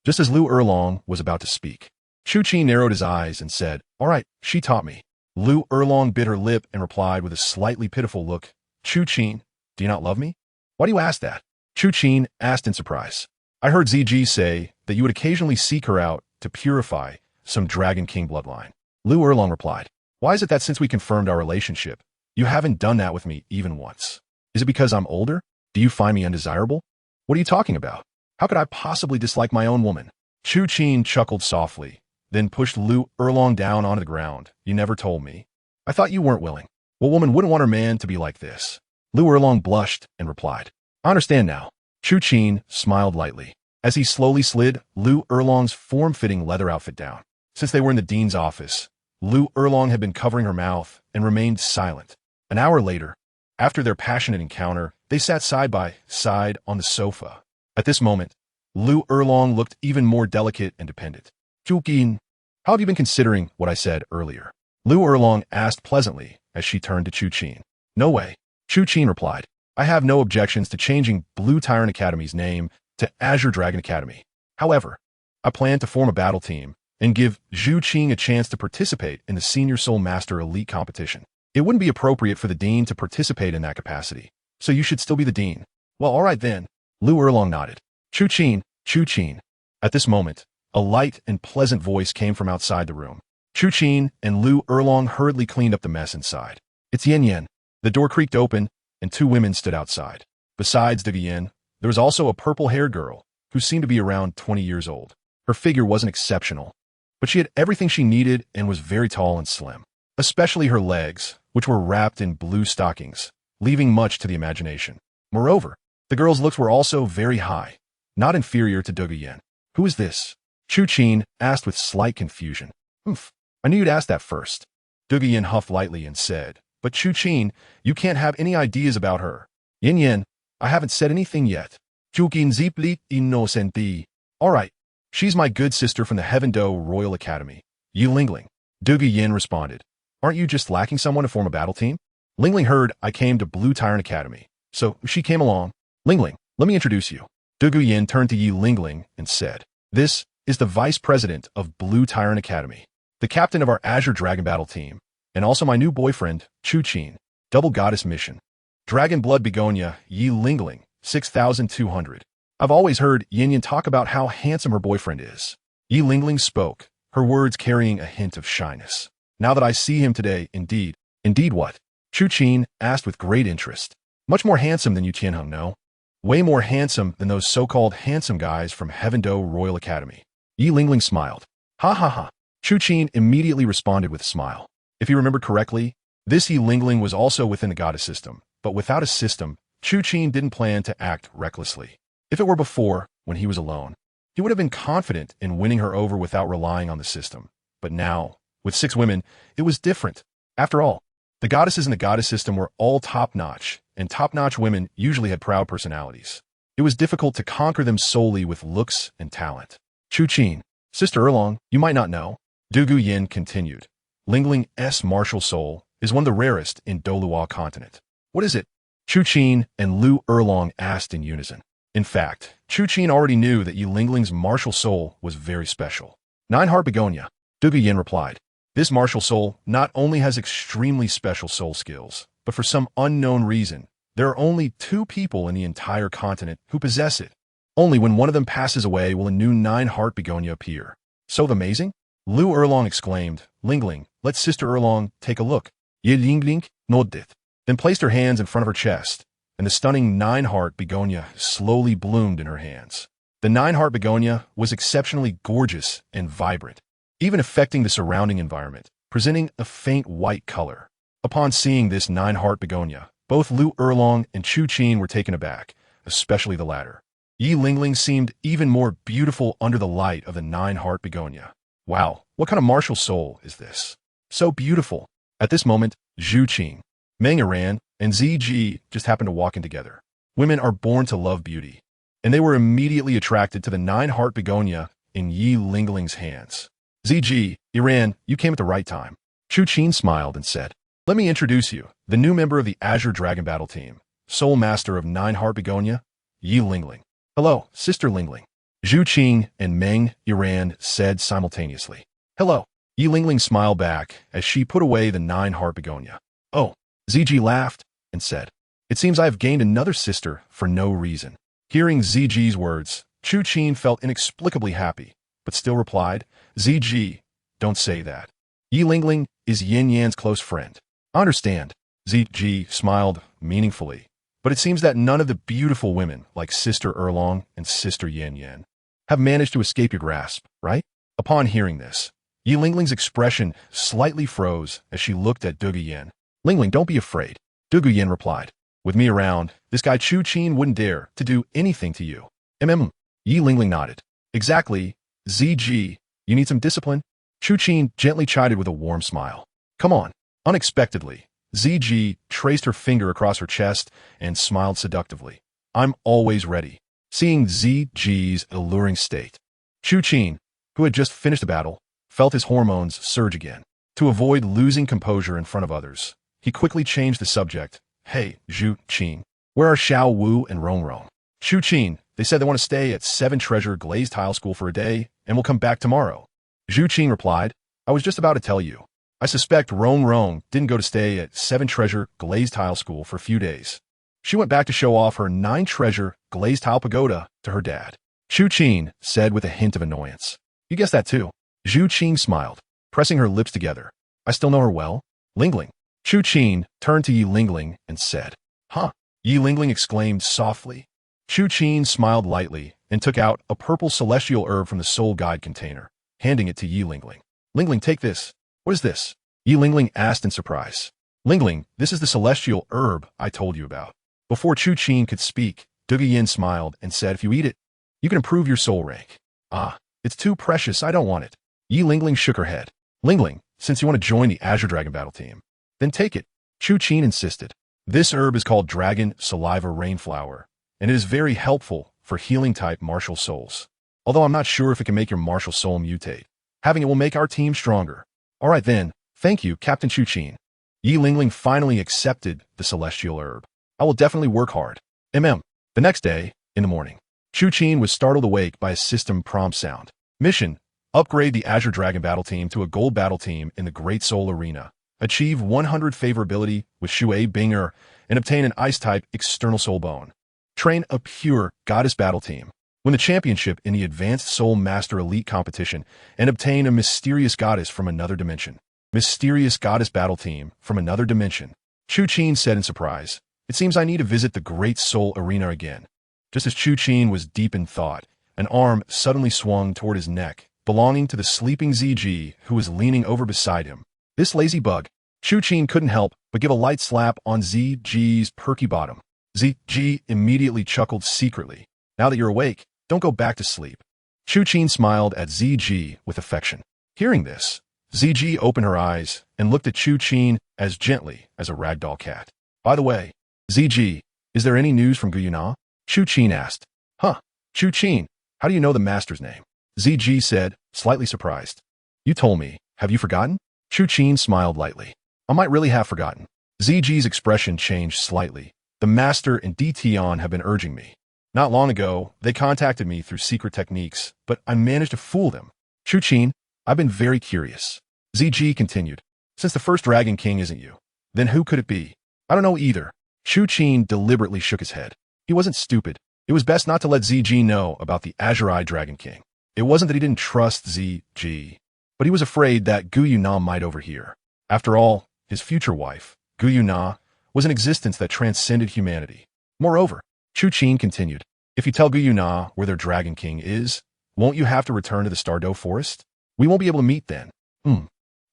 Just as Lu Erlong was about to speak, Chu Qin narrowed his eyes and said, all right, she taught me. Lu Erlong bit her lip and replied with a slightly pitiful look, Chu Qin, do you not love me? Why do you ask that? Chu Qin asked in surprise. I heard ZG say that you would occasionally seek her out to purify some Dragon King bloodline. Lu Erlong replied, why is it that since we confirmed our relationship, you haven't done that with me even once? Is it because I'm older? Do you find me undesirable? What are you talking about? How could I possibly dislike my own woman? Chu Qin chuckled softly, then pushed Lu Erlong down onto the ground. You never told me. I thought you weren't willing. What woman wouldn't want her man to be like this? Lu Erlong blushed and replied, I understand now. Chu Qin smiled lightly, as he slowly slid Lu Erlong's form-fitting leather outfit down. Since they were in the dean's office, Lu Erlong had been covering her mouth and remained silent. An hour later, after their passionate encounter, they sat side by side on the sofa. At this moment, Lu Erlong looked even more delicate and dependent. Chu Qin, how have you been considering what I said earlier? Lu Erlong asked pleasantly as she turned to Chu Qin. No way. Chu Qin replied. I have no objections to changing Blue Tyrant Academy's name to Azure Dragon Academy. However, I plan to form a battle team and give Zhu Qing a chance to participate in the Senior Soul Master Elite competition. It wouldn't be appropriate for the dean to participate in that capacity, so you should still be the dean. Well, all right then. Lu Erlong nodded. Chu Qin, Chu Qin. At this moment, a light and pleasant voice came from outside the room. Chu Qin and Lu Erlong hurriedly cleaned up the mess inside. It's Yen Yen. The door creaked open, and 2 women stood outside. Besides Dega Yen, there was also a purple-haired girl who seemed to be around 20 years old. Her figure wasn't exceptional, but she had everything she needed and was very tall and slim, especially her legs, which were wrapped in blue stockings, leaving much to the imagination. Moreover, the girl's looks were also very high, not inferior to Dega Yen. Who is this? Chu Qin asked with slight confusion. I knew you'd ask that first. Dega Yen huffed lightly and said, but Chu Qin, you can't have any ideas about her. Yen Yen, I haven't said anything yet. Chu Qin zipli innocenti. All right, she's my good sister from the Heaven Do Royal Academy. Yi Lingling. Dega Yen responded. Aren't you just lacking someone to form a battle team? Lingling heard I came to Blue Tyrant Academy, so she came along. Lingling, let me introduce you. Dega Yen turned to Yi Lingling and said, this is the vice president of Blue Tyrant Academy, the captain of our Azure Dragon Battle team, and also my new boyfriend, Chu Qin. Double Goddess Mission. Dragon Blood Begonia, Yi Lingling, 6,200. I've always heard Yin Yin talk about how handsome her boyfriend is. Yi Lingling spoke, her words carrying a hint of shyness. Now that I see him today, indeed. Indeed what? Chu Qin asked with great interest. Much more handsome than Yu Tianheng, no? Way more handsome than those so-called handsome guys from Heaven Do Royal Academy. Yi Lingling smiled. Ha ha ha. Chu Qin immediately responded with a smile. If you remember correctly, this Yi Lingling was also within the goddess system, but without a system, Chu Qin didn't plan to act recklessly. If it were before, when he was alone, he would have been confident in winning her over without relying on the system. But now, with 6 women, it was different. After all, the goddesses in the goddess system were all top-notch, and top-notch women usually had proud personalities. It was difficult to conquer them solely with looks and talent. Chu Qin, Sister Erlong, you might not know. Dega Yen continued. Lingling's martial soul is one of the rarest in Douluo continent. What is it? Chu Qin and Lu Erlong asked in unison. In fact, Chu Qin already knew that Yi Lingling's martial soul was very special. 9-heart begonia, Douluo Yin replied. This martial soul not only has extremely special soul skills, but for some unknown reason, there are only 2 people in the entire continent who possess it. Only when one of them passes away will a new 9-heart begonia appear. So amazing? Lu Erlong exclaimed. Lingling, let Sister Erlong take a look. Yi Lingling nodded, then placed her hands in front of her chest, and the stunning 9-heart begonia slowly bloomed in her hands. The 9-heart begonia was exceptionally gorgeous and vibrant, even affecting the surrounding environment, presenting a faint white color. Upon seeing this 9-heart begonia, both Lu Erlong and Chu Qin were taken aback, especially the latter. Yi Lingling seemed even more beautiful under the light of the 9-heart begonia. Wow, what kind of martial soul is this? So beautiful. At this moment, Zhu Qing, Meng Iran, and Ziji just happened to walk in together. Women are born to love beauty, and they were immediately attracted to the 9-heart begonia in Yi Lingling's hands. Ziji, Iran, you came at the right time. Chu Qin smiled and said, let me introduce you, the new member of the Azure Dragon Battle Team, Soul Master of 9-heart begonia, Yi Lingling. Hello, Sister Lingling. Zhu Qing and Meng Iran said simultaneously. Hello. Yi Lingling smiled back as she put away the 9-heart begonia. Oh, Ziji laughed and said, it seems I have gained another sister for no reason. Hearing Ziji's words, Chu Qin felt inexplicably happy, but still replied, Ziji, don't say that. Yi Lingling is Yin Yan's close friend. I understand. Ziji smiled meaningfully, but it seems that none of the beautiful women like Sister Erlong and Sister Yin Yan have managed to escape your grasp, right? Upon hearing this, Yi Lingling's expression slightly froze as she looked at Douluo Yin. Lingling, don't be afraid. Douluo Yin replied. With me around, this guy Chu Qin wouldn't dare to do anything to you. Yi Lingling nodded. Exactly. Ziji, you need some discipline? Chu Qin gently chided with a warm smile. Come on. Unexpectedly, Ziji traced her finger across her chest and smiled seductively. I'm always ready. Seeing Ziji's alluring state, Chu Qin, who had just finished the battle, felt his hormones surge again. To avoid losing composure in front of others, he quickly changed the subject. Hey, Zhu Qin, where are Xiaowu and Rongrong? Chu Qin, they said they want to stay at 7 Treasure Glazed Tile School for a day and will come back tomorrow. Zhu Qin replied, I was just about to tell you. I suspect Rongrong didn't go to stay at 7 Treasure Glazed Tile School for a few days. She went back to show off her 9 Treasure Glazed Tile Pagoda to her dad. Chu Qin said with a hint of annoyance. You guessed that too. Zhu Qin smiled, pressing her lips together. I still know her well. Lingling. Chu Qin turned to Yi Lingling and said, Huh? Yi Lingling exclaimed softly. Chu Qin smiled lightly and took out a purple celestial herb from the soul guide container, handing it to Yi Lingling. Lingling, take this. What is this? Yi Lingling asked in surprise. Lingling, this is the celestial herb I told you about. Before Chu Qin could speak, Douluo Yin smiled and said, if you eat it, you can improve your soul rank. Ah, it's too precious, I don't want it. Yi Lingling shook her head. Lingling, since you want to join the Azure Dragon Battle Team, then take it. Chu Qin insisted. This herb is called Dragon Saliva Rainflower, and it is very helpful for healing-type martial souls. Although I'm not sure if it can make your martial soul mutate. Having it will make our team stronger. All right then, thank you, Captain Chu Qin. Yi Lingling finally accepted the celestial herb. I will definitely work hard. The next day, in the morning, Chu Qin was startled awake by a system prompt sound. Mission: upgrade the Azure Dragon Battle Team to a gold battle team in the Great Soul Arena. Achieve 100 favorability with Shui Binger and obtain an Ice-type external soul bone. Train a pure goddess battle team. Win the championship in the Advanced Soul Master Elite competition and obtain a mysterious goddess from another dimension. Mysterious goddess battle team from another dimension. Chu Qin said in surprise. It seems I need to visit the Great Soul Arena again. Just as Chu Qin was deep in thought, an arm suddenly swung toward his neck, belonging to the sleeping Ziji, who was leaning over beside him. This lazy bug. Chu Qin couldn't help but give a light slap on Ziji's perky bottom. Ziji immediately chuckled secretly. Now that you're awake, don't go back to sleep. Chu Qin smiled at Ziji with affection. Hearing this, Ziji opened her eyes and looked at Chu Qin as gently as a ragdoll cat. By the way, Ziji, is there any news from Guyana? Chu Qin asked. Huh, Chu Qin, how do you know the master's name? Ziji said, slightly surprised. You told me, have you forgotten? Chu Qin smiled lightly. I might really have forgotten. ZG's expression changed slightly. The Master and DTon have been urging me. Not long ago, they contacted me through secret techniques, but I managed to fool them. Chu Qin, I've been very curious. ZG continued. Since the first Dragon King isn't you, then who could it be? I don't know either. Chu Qin deliberately shook his head. He wasn't stupid. It was best not to let ZG know about the Azure Dragon King. It wasn't that he didn't trust ZG, but he was afraid that Gu Yuna might overhear. After all, his future wife, Gu Yuna, was an existence that transcended humanity. Moreover, Chu Qin continued, if you tell Gu Yuna where their Dragon King is, won't you have to return to the Stardow Forest? We won't be able to meet then.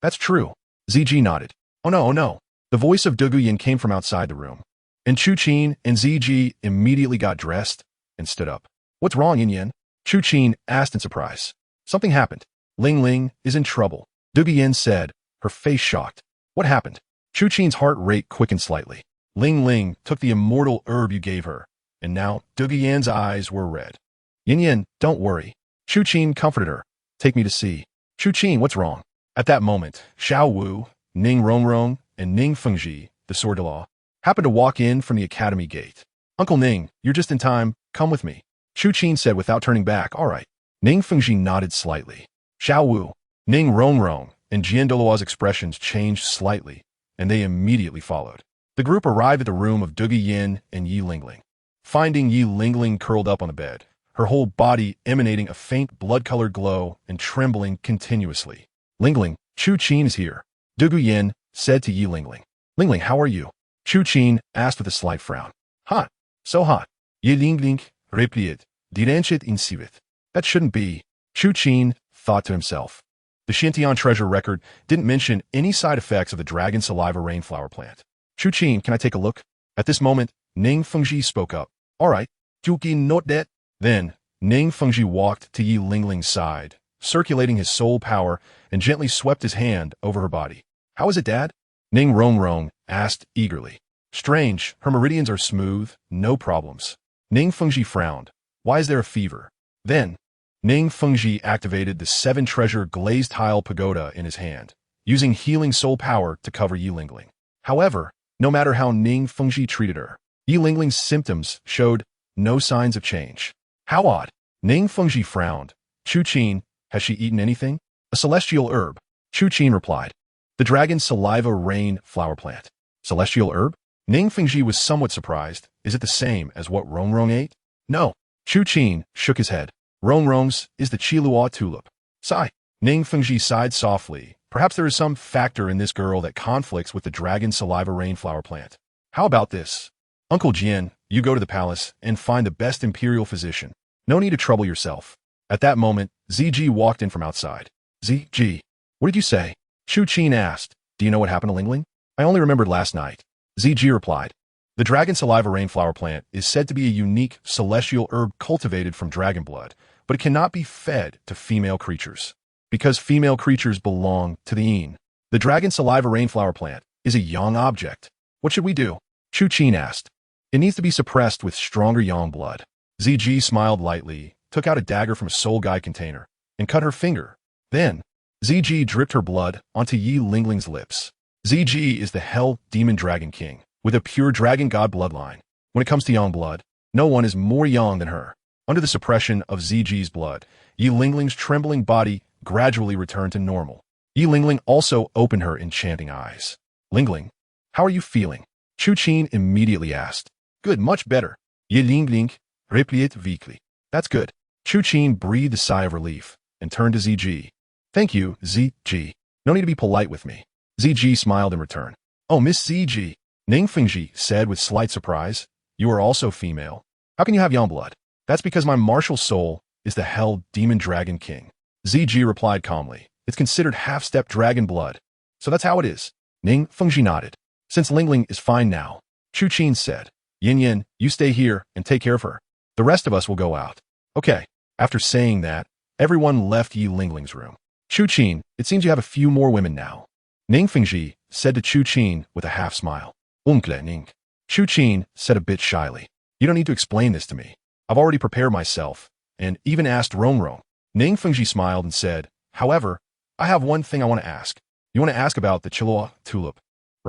That's true. ZG nodded. Oh no. The voice of Du Guyan came from outside the room. And Chu Qin and ZG immediately got dressed and stood up. What's wrong, Yin? Chu Qin asked in surprise. Something happened. Ling Ling is in trouble. Du Guyan said, her face shocked. What happened? Chu Qin's heart rate quickened slightly. Ling Ling took the immortal herb you gave her, and now Du Guyan's eyes were red. Yin, don't worry. Chu Qin comforted her. Take me to see. Chu Qin, what's wrong? At that moment, Xiaowu, Ning Rongrong, and Ning Fengji, the sword-in-law, happened to walk in from the academy gate. Uncle Ning, you're just in time. Come with me. Chu Qin said without turning back. All right. Ning Fengji nodded slightly. Xiaowu, Ning Rongrong, and Jian Doluo's expressions changed slightly, and they immediately followed. The group arrived at the room of Du Guyan and Yi Lingling. Finding Yi Lingling curled up on the bed, her whole body emanating a faint blood-colored glow and trembling continuously. Lingling, Chu Qin is here. Du Guyan said to Yi Lingling. Lingling, how are you? Chu Qin asked with a slight frown. Hot. So hot. Yi Lingling replied, Diranchet insivit. That shouldn't be. Chu Qin thought to himself. The Xintian treasure record didn't mention any side effects of the dragon saliva rainflower plant. Chu Qin, can I take a look? At this moment, Ning Fengji spoke up. All right. Chu Qin, note that. Then, Ning Fengji walked to Yi Lingling's side, circulating his soul power, and gently swept his hand over her body. How is it, Dad? Ning Rongrong asked eagerly. Strange, her meridians are smooth, no problems. Ning Fengji frowned. Why is there a fever? Then, Ning Fengji activated the 7-treasure glazed tile pagoda in his hand, using healing soul power to cover Yi Lingling. However, no matter how Ning Fengji treated her, Yi Lingling's symptoms showed no signs of change. How odd. Ning Fengji frowned. Chu Qin, has she eaten anything? A celestial herb. Chu Qin replied. The dragon saliva rain flower plant. Celestial herb? Ning Fengji was somewhat surprised. Is it the same as what Rongrong ate? No. Chu Qin shook his head. Rongrong's is the Qilua tulip. Sigh. Ning Fengji sighed softly. Perhaps there is some factor in this girl that conflicts with the dragon saliva rain flower plant. How about this? Uncle Jian, you go to the palace and find the best imperial physician. No need to trouble yourself. At that moment, ZG walked in from outside. ZG, what did you say? Chu Qin asked. Do you know what happened to Lingling? I only remembered last night. ZG replied. The dragon saliva rainflower plant is said to be a unique celestial herb cultivated from dragon blood, but it cannot be fed to female creatures. Because female creatures belong to the Yin. The dragon saliva rainflower plant is a yang object. What should we do? Chu Qin asked. It needs to be suppressed with stronger yang blood. ZG smiled lightly, took out a dagger from a soul guide container, and cut her finger. Then, ZG dripped her blood onto Yi Lingling's lips. ZG is the Hell Demon Dragon King, with a pure dragon god bloodline. When it comes to yang blood, no one is more yang than her. Under the suppression of ZG's blood, Yi Lingling's trembling body gradually returned to normal. Yi Lingling also opened her enchanting eyes. Lingling, how are you feeling? Chu Qin immediately asked. Good, much better. Yi Lingling replied weakly. That's good. Chu Qin breathed a sigh of relief and turned to ZG. Thank you, ZG. No need to be polite with me. ZG smiled in return. Oh, Miss ZG, Ning Fengji said with slight surprise. You are also female. How can you have yang blood? That's because my martial soul is the Hell Demon Dragon King. ZG replied calmly. It's considered half-step dragon blood. So that's how it is. Ning Fengji nodded. Since Lingling is fine now, Chu Qin said. Yin, you stay here and take care of her. The rest of us will go out. Okay. After saying that, everyone left Yi Lingling's room. Chu Qin, it seems you have a few more women now. Ning Fengji said to Chu Qin with a half-smile. Uncle Ning. Chu Qin said a bit shyly. You don't need to explain this to me. I've already prepared myself, and even asked Rongrong. Ning Fengji smiled and said, however, I have one thing I want to ask. You want to ask about the Qilua tulip.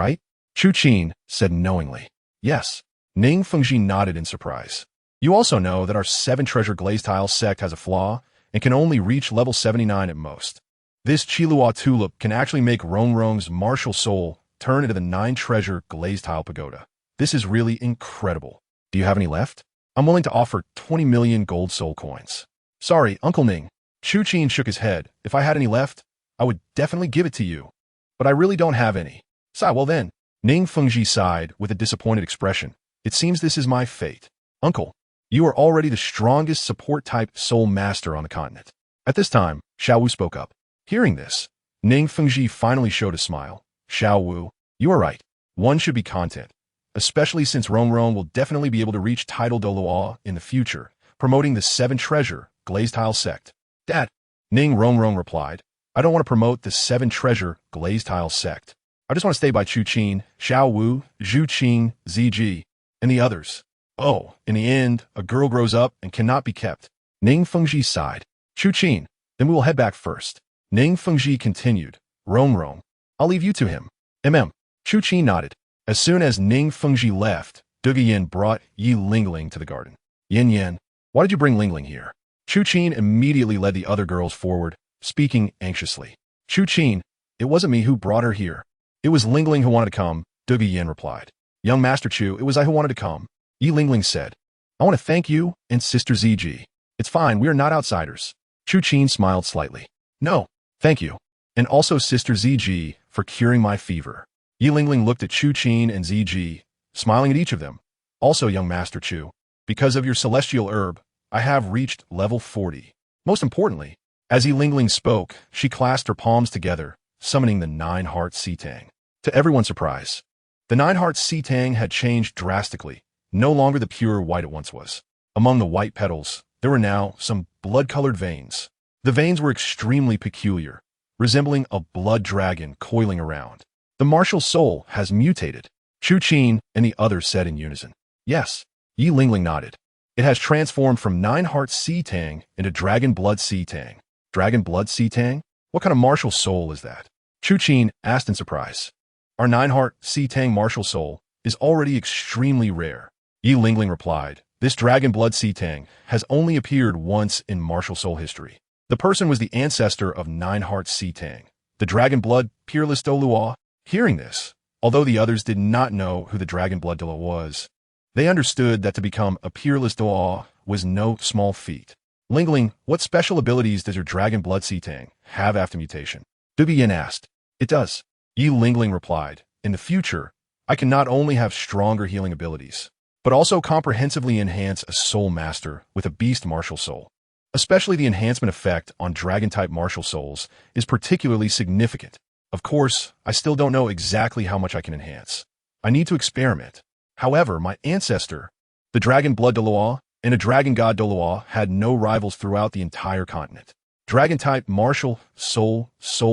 right? Chu Qin said knowingly. Yes. Ning Fengji nodded in surprise. You also know that our 7-treasure glazed tile sect has a flaw and can only reach level 79 at most. This Chiluo tulip can actually make Rongrong's martial soul turn into the 9-treasure glazed tile pagoda. This is really incredible. Do you have any left? I'm willing to offer 20 million gold soul coins. Sorry, Uncle Ning. Chu Qin shook his head. If I had any left, I would definitely give it to you. But I really don't have any. Well then. Ning Fengji sighed with a disappointed expression. It seems this is my fate. Uncle, you are already the strongest support-type soul master on the continent. At this time, Xiaowu spoke up. Hearing this, Ning Fengji finally showed a smile. Xiaowu, you are right. One should be content, especially since Rongrong will definitely be able to reach title Douluo in the future, promoting the 7-treasure glazed tile sect. Dad, Ning Rongrong replied, I don't want to promote the 7-treasure glazed tile sect. I just want to stay by Chu Qin, Xiaowu, Zhu Qing, Ziji, and the others. Oh, in the end, a girl grows up and cannot be kept. Ning Fengji sighed. Chu Qin, then we will head back first. Ning Fengji continued. Rongrong, I'll leave you to him. Chu Qin nodded. As soon as Ning Fengji left, Yin brought Yi Lingling to the garden. Yin, why did you bring Lingling here? Chu Qin immediately led the other girls forward, speaking anxiously. Chu Qin, it wasn't me who brought her here. It was Lingling who wanted to come, Yin replied. Young Master Chu, it was I who wanted to come. Yi Lingling said. I want to thank you and Sister Ziji. It's fine, we are not outsiders. Chu Qin smiled slightly. No, thank you. And also Sister Ziji for curing my fever. Yi Lingling looked at Chu Qin and Ziji, smiling at each of them. Also, young Master Chu, because of your celestial herb, I have reached level 40. Most importantly, as Yi Lingling spoke, she clasped her palms together, summoning the 9-heart sea tang. To everyone's surprise, the 9-heart sea tang had changed drastically, no longer the pure white it once was. Among the white petals, there were now some blood-colored veins. The veins were extremely peculiar, resembling a blood dragon coiling around. The martial soul has mutated. Chu Qin and the others said in unison. Yes. Yi Lingling nodded. It has transformed from 9-heart sea tang into dragon blood sea tang. Dragon blood sea tang? What kind of martial soul is that? Chu Qin asked in surprise. Our 9-heart sea tang martial soul is already extremely rare. Yi Lingling replied. This dragon blood sea tang has only appeared once in martial soul history. The person was the ancestor of 9-heart sea tang, the dragon blood peerless Douluo. Hearing this, although the others did not know who the dragon blood Douluo was, they understood that to become a peerless Douluo was no small feat. Lingling, what special abilities does your dragon blood sea tang have after mutation? Yin asked. It does. Yi Lingling replied. In the future, I can not only have stronger healing abilities, but also comprehensively enhance a soul master with a beast martial soul. Especially the enhancement effect on dragon-type martial souls is particularly significant. Of course, I still don't know exactly how much I can enhance. I need to experiment. However, my ancestor, the dragon blood Douluo, and a dragon god Douluo had no rivals throughout the entire continent. Dragon-type martial soul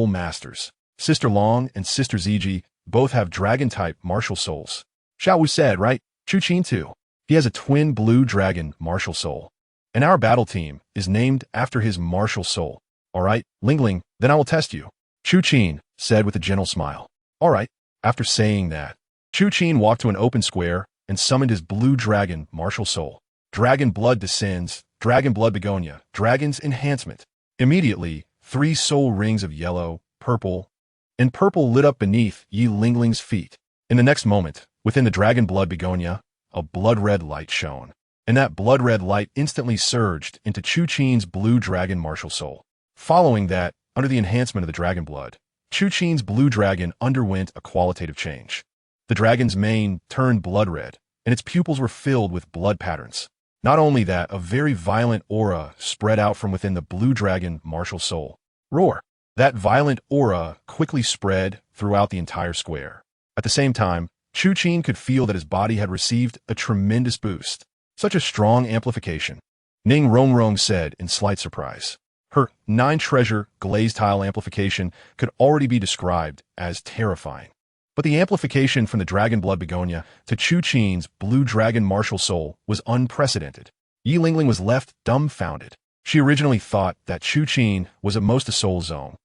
masters. Sister Long and Sister Ziji both have dragon-type martial souls. Xiaowu said, right? Chu Qin too. He has a twin blue dragon martial soul. And our battle team is named after his martial soul. All right, Lingling, then I will test you. Chu Qin said with a gentle smile. All right. After saying that, Chu Qin walked to an open square and summoned his blue dragon martial soul. Dragon blood descends, dragon blood begonia, dragon's enhancement. Immediately, 3 soul rings of yellow, purple, and purple lit up beneath Yi Lingling's feet. In the next moment, within the dragon blood begonia, a blood-red light shone, and that blood-red light instantly surged into Chu Qin's blue dragon martial soul. Following that, under the enhancement of the dragon blood, Chu Qin's blue dragon underwent a qualitative change. The dragon's mane turned blood-red, and its pupils were filled with blood patterns. Not only that, a very violent aura spread out from within the blue dragon martial soul. Roar! That violent aura quickly spread throughout the entire square. At the same time, Chu Qin could feel that his body had received a tremendous boost. Such a strong amplification. Ning Rongrong said in slight surprise. Her 9-treasure glazed tile amplification could already be described as terrifying. But the amplification from the dragon blood begonia to Chu Qin's blue dragon martial soul was unprecedented. Yi Lingling was left dumbfounded. She originally thought that Chu Qin was at most a soul zone,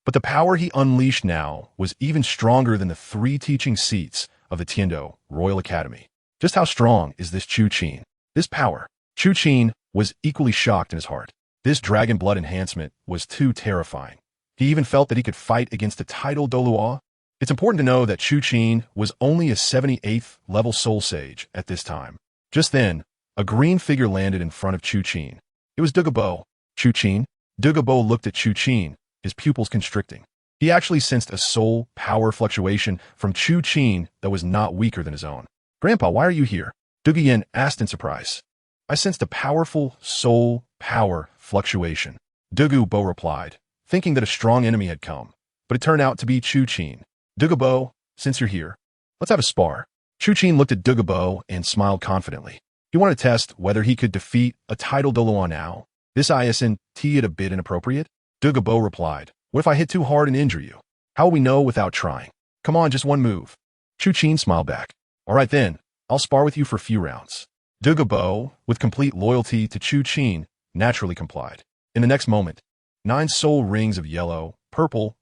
But the power he unleashed now was even stronger than the 3 teaching seats of the Tiando Royal Academy. Just how strong is this Chu Qin? This power? Chu Qin was equally shocked in his heart. This dragon blood enhancement was too terrifying. He even felt that he could fight against the title Douluo. It's important to know that Chu Qin was only a 78th level soul sage at this time. Just then, a green figure landed in front of Chu Qin. It was Douluo. Chu Qin? Douluo looked at Chu Qin, his pupils constricting. He actually sensed a soul power fluctuation from Chu Qin that was not weaker than his own. Grandpa, why are you here? Douluo asked in surprise. I sensed a powerful soul power fluctuation. Douluo replied, thinking that a strong enemy had come, but it turned out to be Chu Qin. Douluo, since you're here, let's have a spar. Chu Qin looked at Douluo and smiled confidently. He wanted to test whether he could defeat a title Douluo now. This isn't it a bit inappropriate? Douluo replied, what if I hit too hard and injure you? How will we know without trying? Come on, just one move. Chu Qin smiled back. All right then, I'll spar with you for a few rounds. Douluo, with complete loyalty to Chu Qin, naturally complied. In the next moment, 9 soul rings of yellow, purple,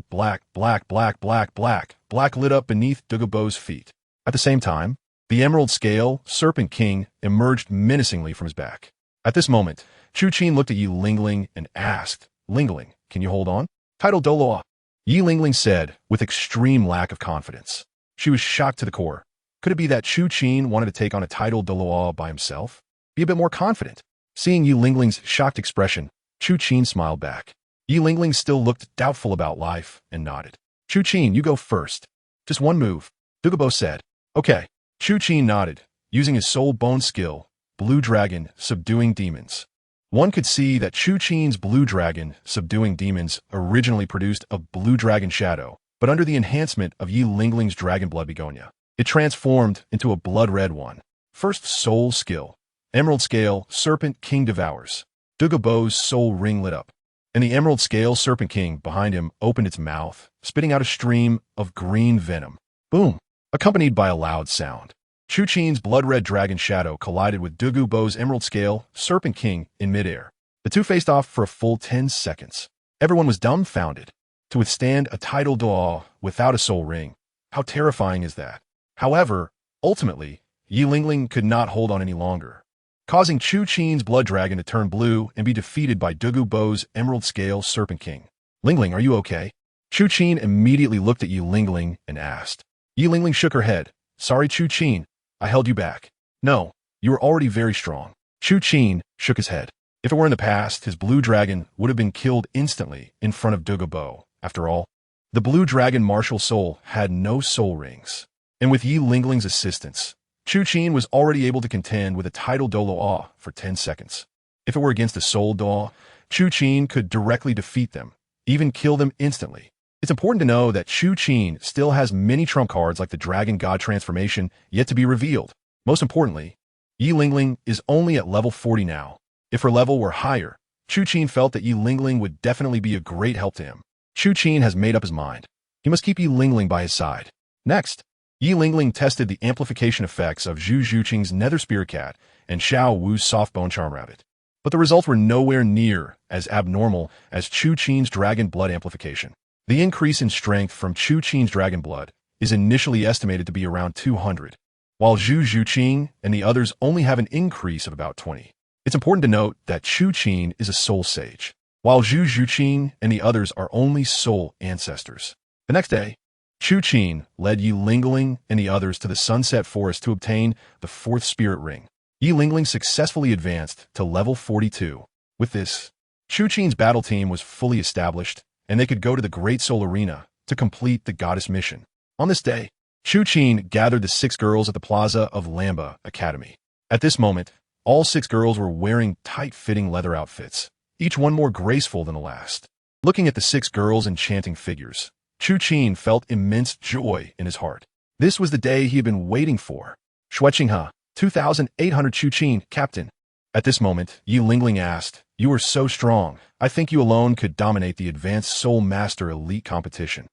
black lit up beneath Douluo's feet. At the same time, the emerald scale Serpent King emerged menacingly from his back. At this moment, Chu Qin looked at Yi Lingling and asked, Lingling, can you hold on? Title Douluo. Yi Lingling said, with extreme lack of confidence. She was shocked to the core. Could it be that Chu Qin wanted to take on a title Douluo by himself? Be a bit more confident. Seeing Yi Lingling's shocked expression, Chu Qin smiled back. Yi Lingling still looked doubtful about life and nodded. Chu Qin, you go first. Just one move. Douluo said. Okay. Chu Qin nodded, using his soul bone skill, Blue Dragon, subduing demons. One could see that Chu Qin's Blue Dragon, subduing demons, originally produced a Blue Dragon shadow, but under the enhancement of Yi Lingling's Dragon Blood Begonia, it transformed into a blood-red one. First soul skill. Emerald Scale, Serpent King devours. Douluo's soul ring lit up, and the Emerald Scale Serpent King behind him opened its mouth, spitting out a stream of green venom. Boom! Accompanied by a loud sound. Chu Qin's blood-red dragon shadow collided with Douluo's Emerald Scale Serpent King in midair. The two faced off for a full 10 seconds. Everyone was dumbfounded. To withstand a title Douluo without a soul ring, how terrifying is that? However, ultimately, Yi Lingling could not hold on any longer, causing Chu Qin's blood dragon to turn blue and be defeated by Douluo's Emerald Scale Serpent King. Lingling, are you okay? Chu Qin immediately looked at Yi Lingling and asked. Yi Lingling shook her head. Sorry, Chu Qin. I held you back. No, you were already very strong. Chu Qin shook his head. If it were in the past, his blue dragon would have been killed instantly in front of Douluo. After all, the blue dragon martial soul had no soul rings. And with Yi Lingling's assistance, Chu Qin was already able to contend with a title Douluo for 10 seconds. If it were against a soul Douluo, Chu Qin could directly defeat them, even kill them instantly. It's important to know that Chu Qin still has many trump cards like the Dragon God transformation yet to be revealed. Most importantly, Yi Lingling is only at level 40 now. If her level were higher, Chu Qin felt that Yi Lingling would definitely be a great help to him. Chu Qin has made up his mind. He must keep Yi Lingling by his side. Next, Yi Lingling tested the amplification effects of Zhu Zhuqing's Nether Spirit Cat and Xiaowu's Soft Bone Charm Rabbit. But the results were nowhere near as abnormal as Chu Qin's Dragon Blood amplification. The increase in strength from Chu Qin's Dragon Blood is initially estimated to be around 200, while Zhu Zhuqing and the others only have an increase of about 20. It's important to note that Chu Qin is a soul sage, while Zhu Zhuqing and the others are only soul ancestors. The next day, Chu Qin led Yi Lingling and the others to the Sunset Forest to obtain the 4th Spirit Ring. Yi Lingling successfully advanced to level 42. With this, Chu Qin's battle team was fully established, and they could go to the Great Soul Arena to complete the goddess mission. On this day, Chu Qin gathered the 6 girls at the plaza of Lamba Academy. At this moment, all 6 girls were wearing tight-fitting leather outfits, each one more graceful than the last. Looking at the 6 girls' enchanting figures, Chu Qin felt immense joy in his heart. This was the day he had been waiting for. Shuqinghe, 2,800 Chu Qin, Captain. At this moment, Yi Lingling asked, You are so strong, I think you alone could dominate the Advanced Soul Master Elite competition.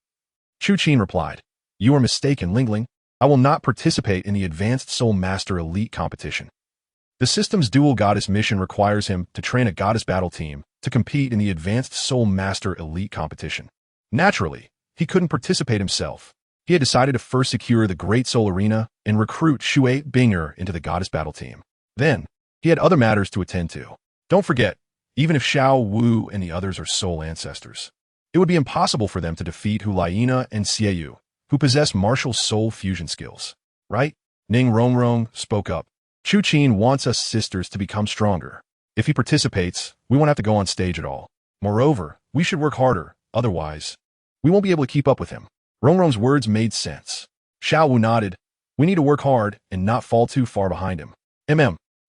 Chu Qin replied, You are mistaken, Lingling. I will not participate in the Advanced Soul Master Elite competition. The system's dual goddess mission requires him to train a goddess battle team to compete in the Advanced Soul Master Elite competition. Naturally, he couldn't participate himself. He had decided to first secure the Great Soul Arena and recruit Shui Binger into the Goddess Battle team. Then, he had other matters to attend to. Don't forget, even if Xiaowu and the others are soul ancestors, it would be impossible for them to defeat Hulayina and Xiaowu, who possess martial soul fusion skills. Right? Ning Rongrong spoke up. Chu Qin wants us sisters to become stronger. If he participates, we won't have to go on stage at all. Moreover, we should work harder, otherwise, we won't be able to keep up with him. Rongrong's words made sense. Xiaowu nodded. We need to work hard and not fall too far behind him.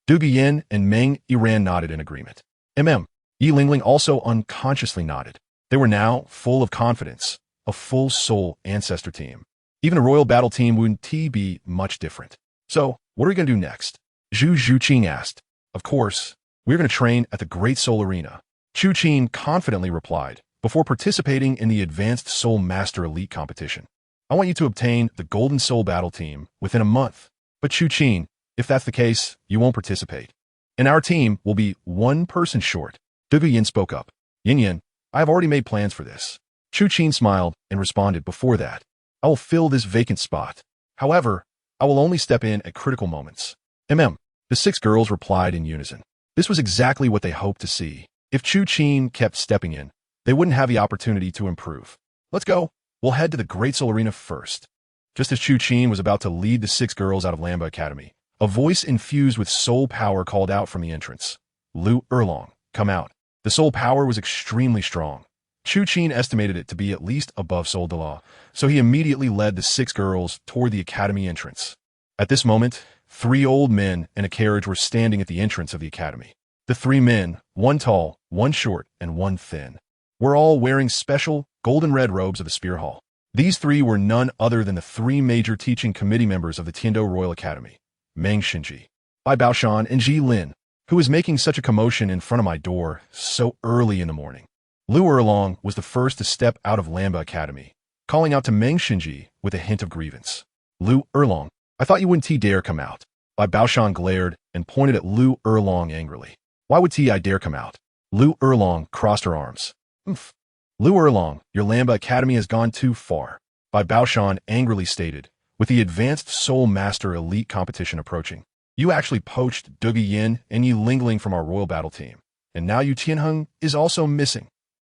Du Yin and Meng Yiran nodded in agreement. Yi Lingling also unconsciously nodded. They were now full of confidence, a full soul ancestor team. Even a royal battle team wouldn't be much different. So, what are we going to do next? Chu Qin asked. Of course, we're going to train at the Great Soul Arena. Chu Qin confidently replied, before participating in the Advanced Soul Master Elite competition. I want you to obtain the Golden Soul Battle Team within a month. But Chu Qin, if that's the case, you won't participate. And our team will be one person short. Du Yin spoke up. Yin, I have already made plans for this. Chu Qin smiled and responded, before that, I will fill this vacant spot. However, I will only step in at critical moments. The 6 girls replied in unison. This was exactly what they hoped to see. If Chu Qin kept stepping in, they wouldn't have the opportunity to improve. Let's go. We'll head to the Great Soul Arena first. Just as Chu Qin was about to lead the 6 girls out of Lamba Academy, a voice infused with soul power called out from the entrance. Lu Erlong, come out. The soul power was extremely strong. Chu Qin estimated it to be at least above Soul Dalu, so he immediately led the 6 girls toward the academy entrance. At this moment, 3 old men in a carriage were standing at the entrance of the academy. The 3 men, one tall, one short, and one thin, were all wearing special golden-red robes of the Spear Hall. These 3 were none other than the 3 major teaching committee members of the Tiando Royal Academy, Meng Xinji, Bai Baoshan, and Ji Lin, who was making such a commotion in front of my door so early in the morning. Lu Erlong was the first to step out of Lamba Academy, calling out to Meng Xinji with a hint of grievance. Lu Erlong, I thought you wouldn't dare come out. Bai Baoshan glared and pointed at Lu Erlong angrily. Why would I dare come out? Lu Erlong crossed her arms. Lu Erlong, your Lamba Academy has gone too far. Bai Baoshan angrily stated, with the Advanced Soul Master Elite competition approaching. You actually poached Du Yin and Yi Lingling from our royal battle team, and now Yu Tianheng is also missing.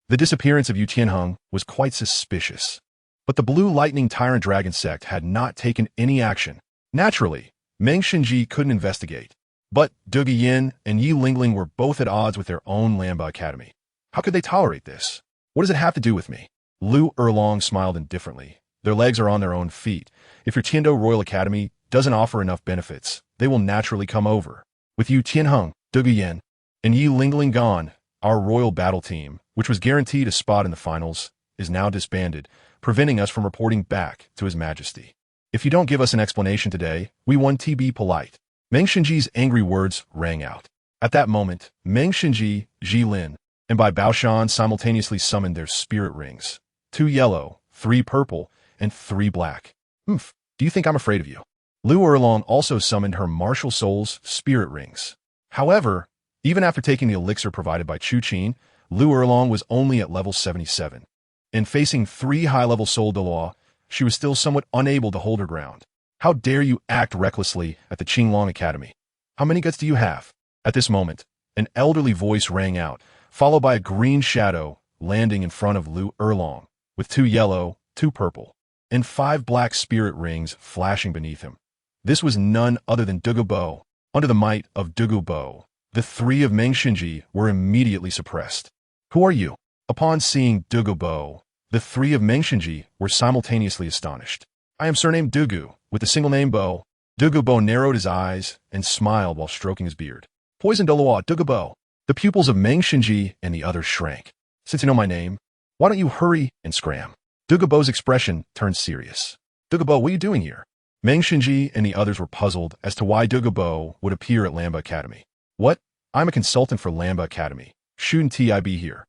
The disappearance of Yu Tianheng was quite suspicious, but the Blue Lightning Tyrant Dragon sect had not taken any action. Naturally, Meng Xinji couldn't investigate, but Du Yin and Yi Lingling were both at odds with their own Lamba Academy. How could they tolerate this? What does it have to do with me? Lu Erlong smiled indifferently. Their legs are on their own feet. If your Tiando Royal Academy doesn't offer enough benefits, they will naturally come over. With Yu Tianheng, Du Yin, and Yi Lingling gone, our royal battle team, which was guaranteed a spot in the finals, is now disbanded, preventing us from reporting back to His Majesty. If you don't give us an explanation today, we want to be polite. Meng Xinji's angry words rang out. At that moment, Meng Xinji, Ji Lin, and Bai Baoshan simultaneously summoned their spirit rings. 2 yellow, 3 purple, and 3 black. Do you think I'm afraid of you? Lu Erlong also summoned her martial soul's spirit rings. However, even after taking the elixir provided by Chu Qin, Lu Erlong was only at level 77. And facing 3 high-level Soul Dalu, she was still somewhat unable to hold her ground. How dare you act recklessly at the Qinglong Academy? How many guts do you have? At this moment, an elderly voice rang out, followed by a green shadow landing in front of Lu Erlong, with 2 yellow, 2 purple, and 5 black spirit rings flashing beneath him. This was none other than Dugubo. Under the might of Dugubo, the 3 of Meng Xinji were immediately suppressed. Who are you? Upon seeing Dugubo, the 3 of Meng Xinji were simultaneously astonished. I am surnamed Dugu, with the single name Bo. Dugubo narrowed his eyes and smiled while stroking his beard. Poison Douluo Dugubo. The pupils of Meng Xinji and the others shrank. Since you know my name, why don't you hurry and scram? Dugubo's expression turned serious. Dugubo, what are you doing here? Meng Xinji and the others were puzzled as to why Dugubo would appear at Lamba Academy. What? I'm a consultant for Lamba Academy. Shouldn't I be here?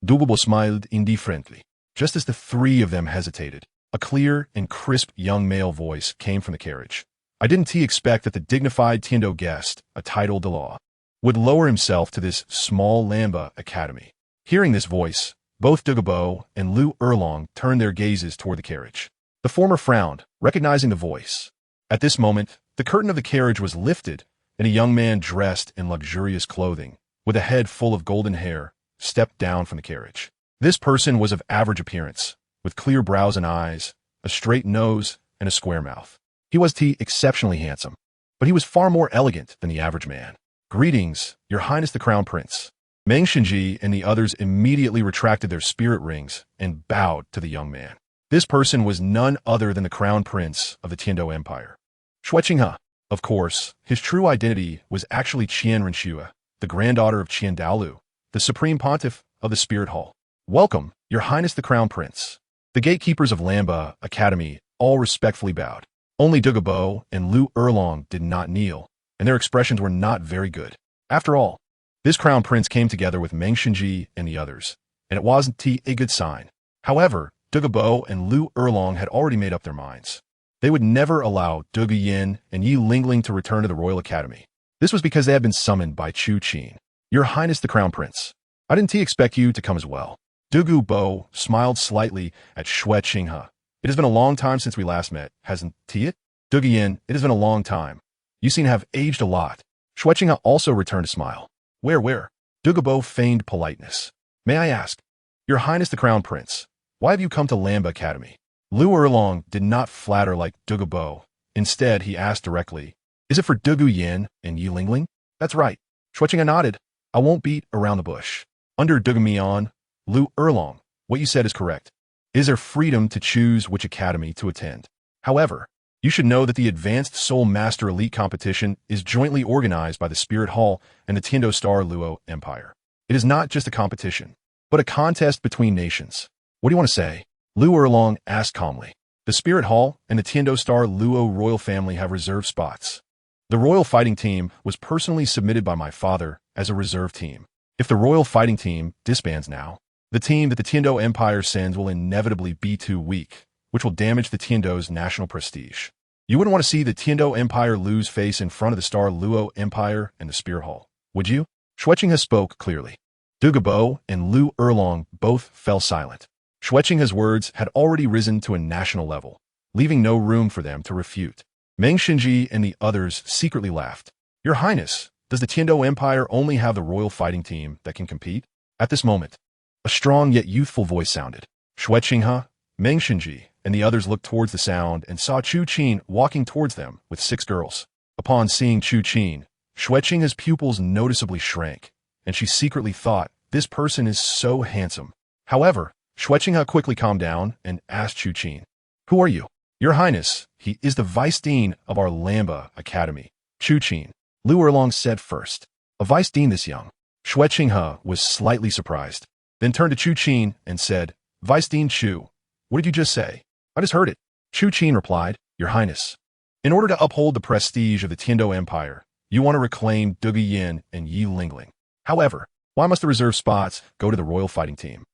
Dugubo smiled indifferently. Just as the 3 of them hesitated, a clear and crisp young male voice came from the carriage. I didn't expect that the dignified Tiando guest, a titled Dalu, would lower himself to this small Lamba Academy. Hearing this voice, Both Douluo and Lu Erlong turned their gazes toward the carriage. The former frowned, recognizing the voice. At this moment, the curtain of the carriage was lifted, and a young man dressed in luxurious clothing, with a head full of golden hair, stepped down from the carriage. This person was of average appearance, with clear brows and eyes, a straight nose, and a square mouth. He was exceptionally handsome, but he was far more elegant than the average man. "Greetings, Your Highness the Crown Prince." Meng Xinji and the others immediately retracted their spirit rings and bowed to the young man. This person was none other than the Crown Prince of the Tiando Empire. Xue Qinghe. Of course, his true identity was actually Qian Renxue, the granddaughter of Qian Dalu, the Supreme Pontiff of the Spirit Hall. "Welcome, Your Highness the Crown Prince." The gatekeepers of Lamba Academy all respectfully bowed. Only Douluo and Lu Erlong did not kneel, and their expressions were not very good. After all, this Crown Prince came together with Meng Xinji and the others, and it wasn't a good sign. However, Douluo and Lu Erlong had already made up their minds. They would never allow Du Yin and Yi Lingling to return to the Royal Academy. This was because they had been summoned by Chu Qin. "Your Highness the Crown Prince, I didn't expect you to come as well." Douluo smiled slightly at Xue Qinghe. "It has been a long time since we last met, hasn't it? Du Yin, it has been a long time. You seem to have aged a lot." Xue Qinghe also returned a smile. Where? Douluo feigned politeness. "May I ask, Your Highness the Crown Prince, why have you come to Lamba Academy?" Lu Erlong did not flatter like Douluo. Instead, he asked directly, "Is it for Du Yin and Yi Lingling?" "That's right." Xue Qinghe nodded. "I won't beat around the bush. Under Du Mian, Lu Erlong, what you said is correct. It is their freedom to choose which academy to attend. However, you should know that the Advanced Soul Master Elite Competition is jointly organized by the Spirit Hall and the Tiando Star Luo Empire. It is not just a competition, but a contest between nations." "What do you want to say?" Lu Erlong asked calmly. "The Spirit Hall and the Tiando Star Luo royal family have reserved spots. The royal fighting team was personally submitted by my father as a reserve team. If the royal fighting team disbands now, the team that the Tiando Empire sends will inevitably be too weak, which will damage the Tiando's national prestige. You wouldn't want to see the Tiando Empire lose face in front of the Star Luo Empire and the Spirit Hall, would you?" Xue Qinghe spoke clearly. Douluo and Lu Erlong both fell silent. Xue Qinghe's words had already risen to a national level, leaving no room for them to refute. Meng Xinji and the others secretly laughed. "Your Highness, does the Tiando Empire only have the royal fighting team that can compete?" At this moment, a strong yet youthful voice sounded. Xue Qinghe, Meng Xinji, and the others looked towards the sound and saw Chu Qin walking towards them with 6 girls. Upon seeing Chu Qin, Xue Qinghe's pupils noticeably shrank, and she secretly thought, "This person is so handsome." However, Xue Qinghe quickly calmed down and asked Chu Qin, "Who are you?" "Your Highness, he is the Vice Dean of our Lamba Academy." "Chu Qin," Lu Erlong said first. "A Vice Dean this young?" Xue Qinghe was slightly surprised, then turned to Chu Qin and said, "Vice Dean Chu, what did you just say?" "I just heard it." Chu Qin replied, "Your Highness, in order to uphold the prestige of the Tiando Empire, you want to reclaim Du Yin and Yi Lingling. However, why must the reserve spots go to the royal fighting team?"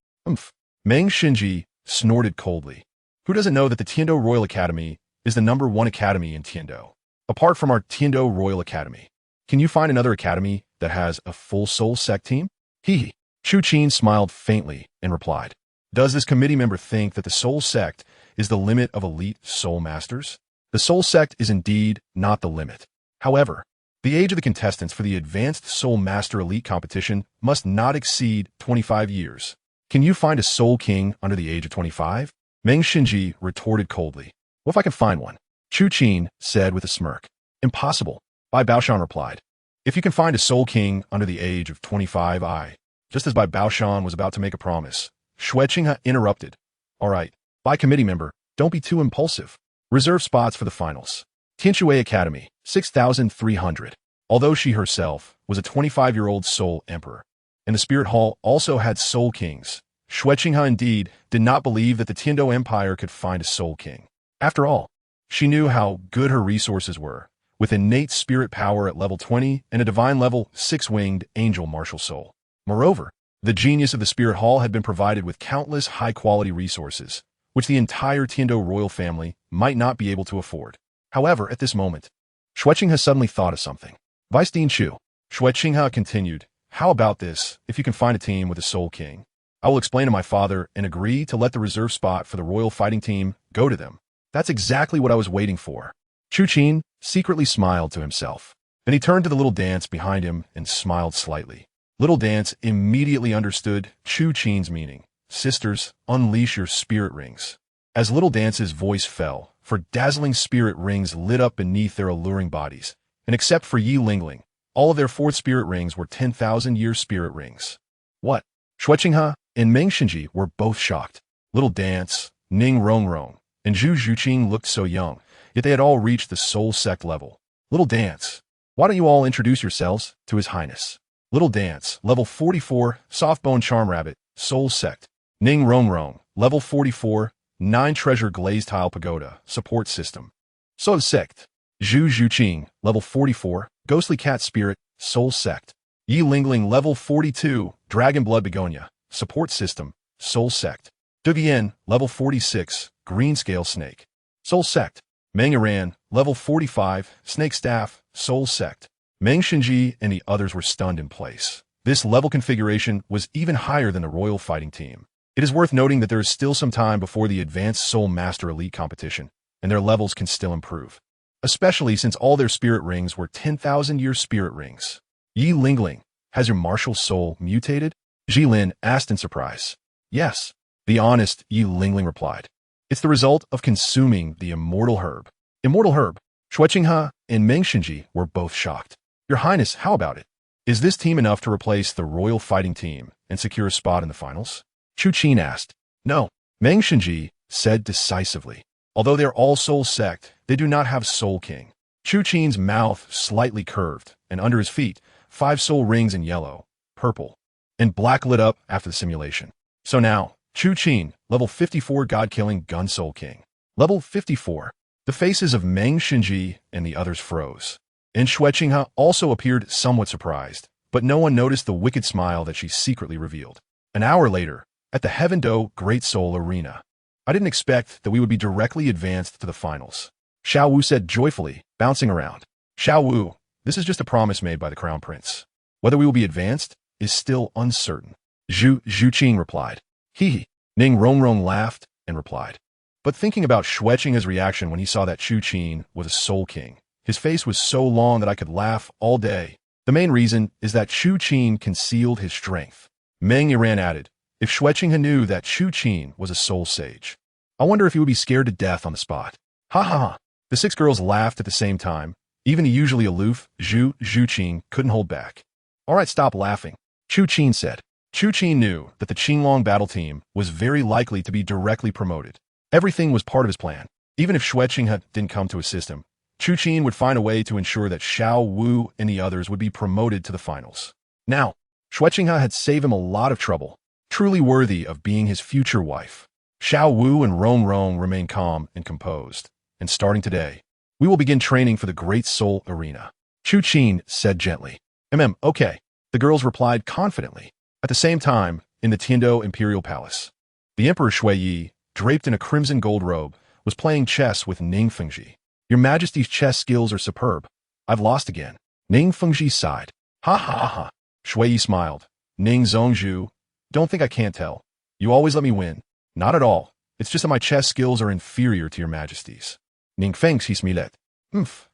Meng Xinji snorted coldly. "Who doesn't know that the Tiando Royal Academy is the #1 academy in Tiando? Apart from our Tiando Royal Academy, can you find another academy that has a full soul sect team?" He. Chu Qin smiled faintly and replied, "Does this committee member think that the soul sect is the limit of elite soul masters? The soul sect is indeed not the limit. However, the age of the contestants for the Advanced Soul Master Elite Competition must not exceed 25 years. Can you find a Soul King under the age of 25? Meng Xinji retorted coldly. "What if I can find one?" Chu Qin said with a smirk. "Impossible," Bai Baoshan replied. "If you can find a Soul King under the age of 25, Just as Bai Baoshan was about to make a promise, Xue Qinghe interrupted. "All right, Bai committee member, don't be too impulsive. Reserve spots for the finals. Tianxue Academy, 6,300. Although she herself was a 25-year-old Soul Emperor, and the Spirit Hall also had Soul Kings, Xue Qinghe indeed did not believe that the Tiando Empire could find a Soul King. After all, she knew how good her resources were, with innate spirit power at level 20 and a divine level 6-winged angel martial soul. Moreover, the genius of the Spirit Hall had been provided with countless high-quality resources, which the entire Tiando royal family might not be able to afford. However, at this moment, Xue Qinghe suddenly thought of something. "Vice Dean Chu," Xue Qinghe continued, "how about this if you can find a team with a Soul King? I will explain to my father and agree to let the reserve spot for the royal fighting team go to them. That's exactly what I was waiting for. Chu Qin secretly smiled to himself. Then he turned to the little dance behind him and smiled slightly. Little dance immediately understood Chu Qin's meaning. Sisters, unleash your spirit rings. As little dance's voice fell, for dazzling spirit rings lit up beneath their alluring bodies, and except for Yi Lingling, all of their fourth spirit rings were 10,000-year spirit rings. What? Xue Qinghe and Meng Xinji were both shocked. Little Dance, Ning Rongrong, and Zhu Zhuqing looked so young, yet they had all reached the soul sect level. Little Dance, why don't you all introduce yourselves to His Highness? Little Dance, level 44, Softbone Charm Rabbit, Soul Sect. Ning Rongrong, level 44, 9 Treasure Glazed Tile Pagoda, Support System. Soul Sect. Zhu Zhuqing, level 44, Ghostly Cat Spirit, Soul Sect. Yi Lingling, level 42, Dragon Blood Begonia, Support System, Soul Sect. Duguyan, level 46, Green Scale Snake, Soul Sect. Meng Iran, level 45, Snake Staff, Soul Sect. Meng Xinji and the others were stunned in place. This level configuration was even higher than the royal fighting team. It is worth noting that there is still some time before the Advanced Soul Master Elite competition, and their levels can still improve. Especially since all their spirit rings were 10,000-year spirit rings. Yi Lingling, has your martial soul mutated? Jilin asked in surprise. Yes, the honest Yi Lingling replied. It's the result of consuming the immortal herb. Immortal herb? Xue Qinghe and Meng Xinji were both shocked. Your Highness, how about it? Is this team enough to replace the royal fighting team and secure a spot in the finals? Chu Qin asked. No, Meng Xinji said decisively. Although they're all Soul Sect, they do not have Soul King. Chu Qin's mouth slightly curved, and under his feet, 5 soul rings in yellow, purple, and black lit up after the simulation. So now, Chu Qin, level 54 God-killing Gun Soul King. Level 54. The faces of Meng Xinji and the others froze. And Xue Qinghe also appeared somewhat surprised, but no one noticed the wicked smile that she secretly revealed. An hour later, at the Heaven Do Great Soul Arena. I didn't expect that we would be directly advanced to the finals. Xiaowu said joyfully, bouncing around. Xiaowu, this is just a promise made by the Crown Prince. Whether we will be advanced is still uncertain. Zhu Zhuqing replied. Hee. Ning Rongrong laughed and replied. But thinking about Xue Qinghe's reaction when he saw that Chu Qin was a Soul King, his face was so long that I could laugh all day. The main reason is that Chu Qin concealed his strength. Meng Iran added, if Xue Qinghe knew that Chu Qin was a soul sage, I wonder if he would be scared to death on the spot. Ha ha ha. The 6 girls laughed at the same time. Even the usually aloof Zhu Zhuqing couldn't hold back. All right, stop laughing, Chu Qin said. Chu Qin knew that the Qinglong battle team was very likely to be directly promoted. Everything was part of his plan. Even if Xue Qinghe didn't come to assist him, Chu Qin would find a way to ensure that Xiaowu and the others would be promoted to the finals. Now, Xue Qinghe had saved him a lot of trouble, truly worthy of being his future wife. Xiaowu and Rongrong remained calm and composed, and starting today, we will begin training for the Great Soul Arena. Chu Qin said gently. Okay, the girls replied confidently. At the same time, in the Tiando Imperial Palace, the Emperor Shui Yi, draped in a crimson gold robe, was playing chess with Ning Fengji. Your Majesty's chess skills are superb. I've lost again. Ning Fengji sighed. Ha ha ha ha. Shui Yi smiled. Ning Zhongzhu, don't think I can't tell. You always let me win. Not at all. It's just that my chess skills are inferior to your Majesty's. Ning Fengxi smilet.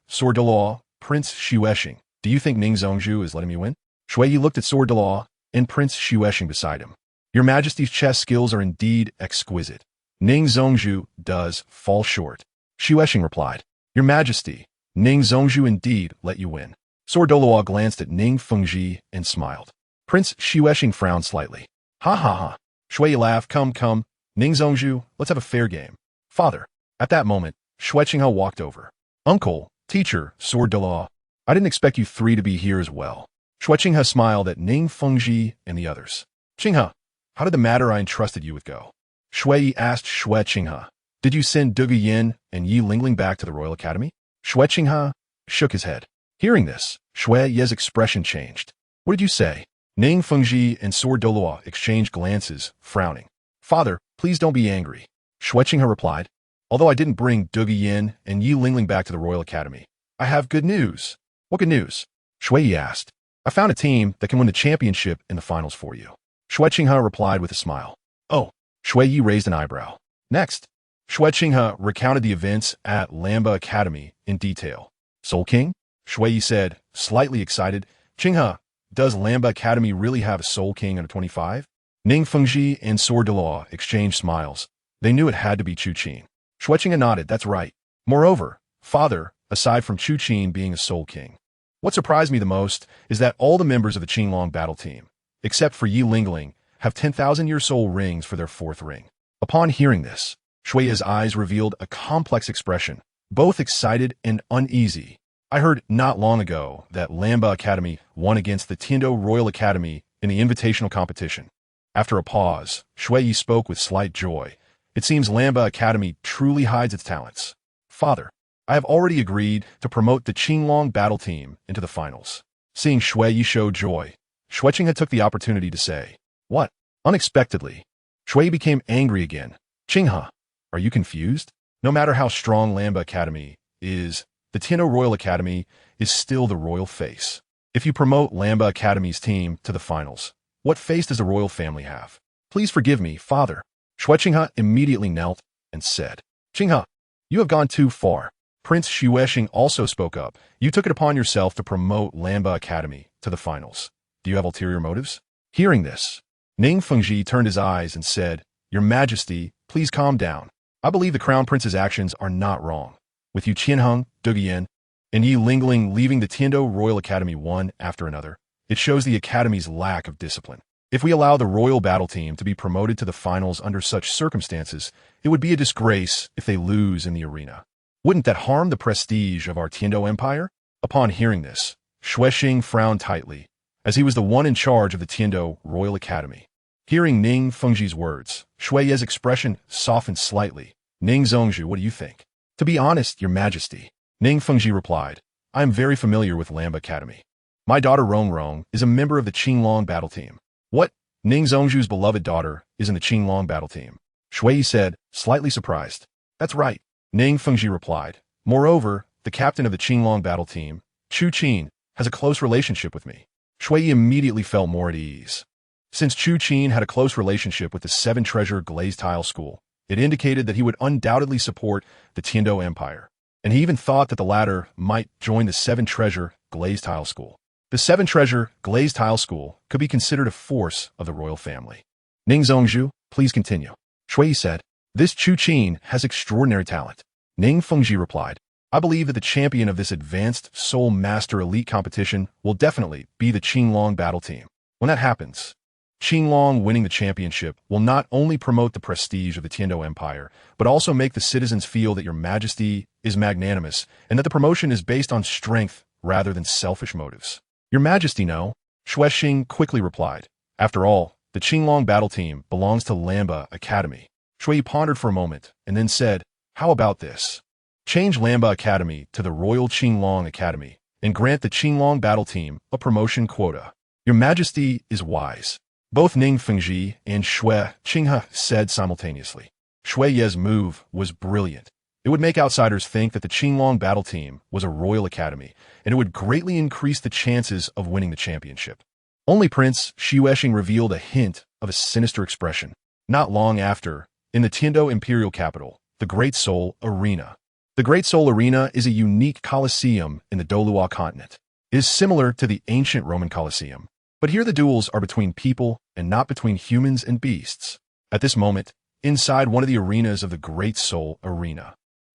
Sword de Law, Prince Xueshing. Do you think Ning Zhongzhu is letting me win? Shui Yi looked at Sword de Law and Prince Xueshing beside him. Your Majesty's chess skills are indeed exquisite. Ning Zhongzhu does fall short. Xueshing replied. Your Majesty, Ning Zhongzhu indeed let you win. Sword de Law glanced at Ning Fengji and smiled. Prince Xueshing frowned slightly. Ha ha ha. Shui Yi laughed. Come, Ning Zhongzhu, let's have a fair game. Father. At that moment, Xue Qinghe walked over. Uncle, teacher, Sword de Law, I didn't expect you 3 to be here as well. Xue Qinghe smiled at Ning Fengji and the others. Qinghe, how did the matter I entrusted you with go? Shui Yi asked Xue Qinghe. Did you send Duguyan and Yi Lingling back to the Royal Academy? Xue Qinghe shook his head. Hearing this, Shui Yi's expression changed. What did you say? Ning Fengji and Sword de Law exchanged glances, frowning. Father, please don't be angry. Xue Qinghe replied. Although I didn't bring Duguyan and Yi Lingling back to the Royal Academy, I have good news. What good news? Shui Yi asked. I found a team that can win the championship in the finals for you. Xue Qinghe replied with a smile. Oh, Shui Yi raised an eyebrow. Next, Xue Qinghe recounted the events at Lamba Academy in detail. Soul King? Shui Yi said, slightly excited. Qinghe, does Lamba Academy really have a Soul King under 25? Ning Fengji and Sword Douluo exchanged smiles. They knew it had to be Chu Qin. Xue Qinghe nodded, that's right. Moreover, father, aside from Chu Qin being a Soul King, what surprised me the most is that all the members of the Qinglong battle team, except for Yi Lingling, have 10,000-year soul rings for their 4th ring. Upon hearing this, Shui Yi's eyes revealed a complex expression, both excited and uneasy. I heard not long ago that Lamba Academy won against the Tiando Royal Academy in the invitational competition. After a pause, Shui Yi spoke with slight joy. It seems Lamba Academy truly hides its talents. Father, I have already agreed to promote the Qinglong battle team into the finals. Seeing Shui Yi show joy, Xue Qinghe took the opportunity to say, what? Unexpectedly, Shui Yi became angry again. Qinghe, are you confused? No matter how strong Lamba Academy is, the Tiando Royal Academy is still the royal face. If you promote Lamba Academy's team to the finals, what face does the royal family have? Please forgive me, father. Xue Qinghe immediately knelt and said, Qinghe, you have gone too far. Prince Xuexing also spoke up. You took it upon yourself to promote Lamba Academy to the finals. Do you have ulterior motives? Hearing this, Ning Fengji turned his eyes and said, Your Majesty, please calm down. I believe the Crown Prince's actions are not wrong. With Yu Qianheng, Duguyan, and Yi Lingling leaving the Tiando Royal Academy one after another, it shows the Academy's lack of discipline. If we allow the Royal Battle Team to be promoted to the finals under such circumstances, it would be a disgrace if they lose in the arena. Wouldn't that harm the prestige of our Tiando Empire? Upon hearing this, Xuexing frowned tightly, as he was the one in charge of the Tiando Royal Academy. Hearing Ning Fengji's words, Shui Yi's expression softened slightly. Ning Zongzhu, what do you think? To be honest, Your Majesty, Ning Fengji replied, I am very familiar with Lamba Academy. My daughter Rongrong is a member of the Qinglong battle team. What? Ning Zongzhu's beloved daughter is in the Qinglong battle team. Shui Yi said, slightly surprised. That's right, Ning Fengji replied. Moreover, the captain of the Qinglong battle team, Chu Qin, has a close relationship with me. Shui Yi immediately felt more at ease. Since Chu Qin had a close relationship with the Seven Treasure Glazed Tile School, it indicated that he would undoubtedly support the Tiando Empire, and he even thought that the latter might join the Seven Treasure Glazed Tile School. The Seven Treasure Glazed Tile School could be considered a force of the royal family. Ning Zongzhu, please continue. Shui Yi said, This Chu Qin has extraordinary talent. Ning Fengji replied, I believe that the champion of this advanced Soul Master Elite competition will definitely be the Qinglong battle team. When that happens, Qinglong winning the championship will not only promote the prestige of the Tiando Empire, but also make the citizens feel that Your Majesty is magnanimous and that the promotion is based on strength rather than selfish motives. Your Majesty, no, Xuexing quickly replied. After all, the Qinglong battle team belongs to Lamba Academy. Shui Yi pondered for a moment and then said, How about this? Change Lamba Academy to the Royal Qinglong Academy and grant the Qinglong battle team a promotion quota. Your Majesty is wise. Both Ning Fengji and Xue Qinghe said simultaneously. Shui Yi's move was brilliant. It would make outsiders think that the Qinglong battle team was a royal academy, and it would greatly increase the chances of winning the championship. Only Prince Xuexing revealed a hint of a sinister expression. Not long after, in the Tiando Imperial capital, the Great Soul Arena. The Great Soul Arena is a unique coliseum in the Douluo continent. It is similar to the ancient Roman Colosseum, but here the duels are between people and not between humans and beasts. At this moment, inside one of the arenas of the Great Soul Arena,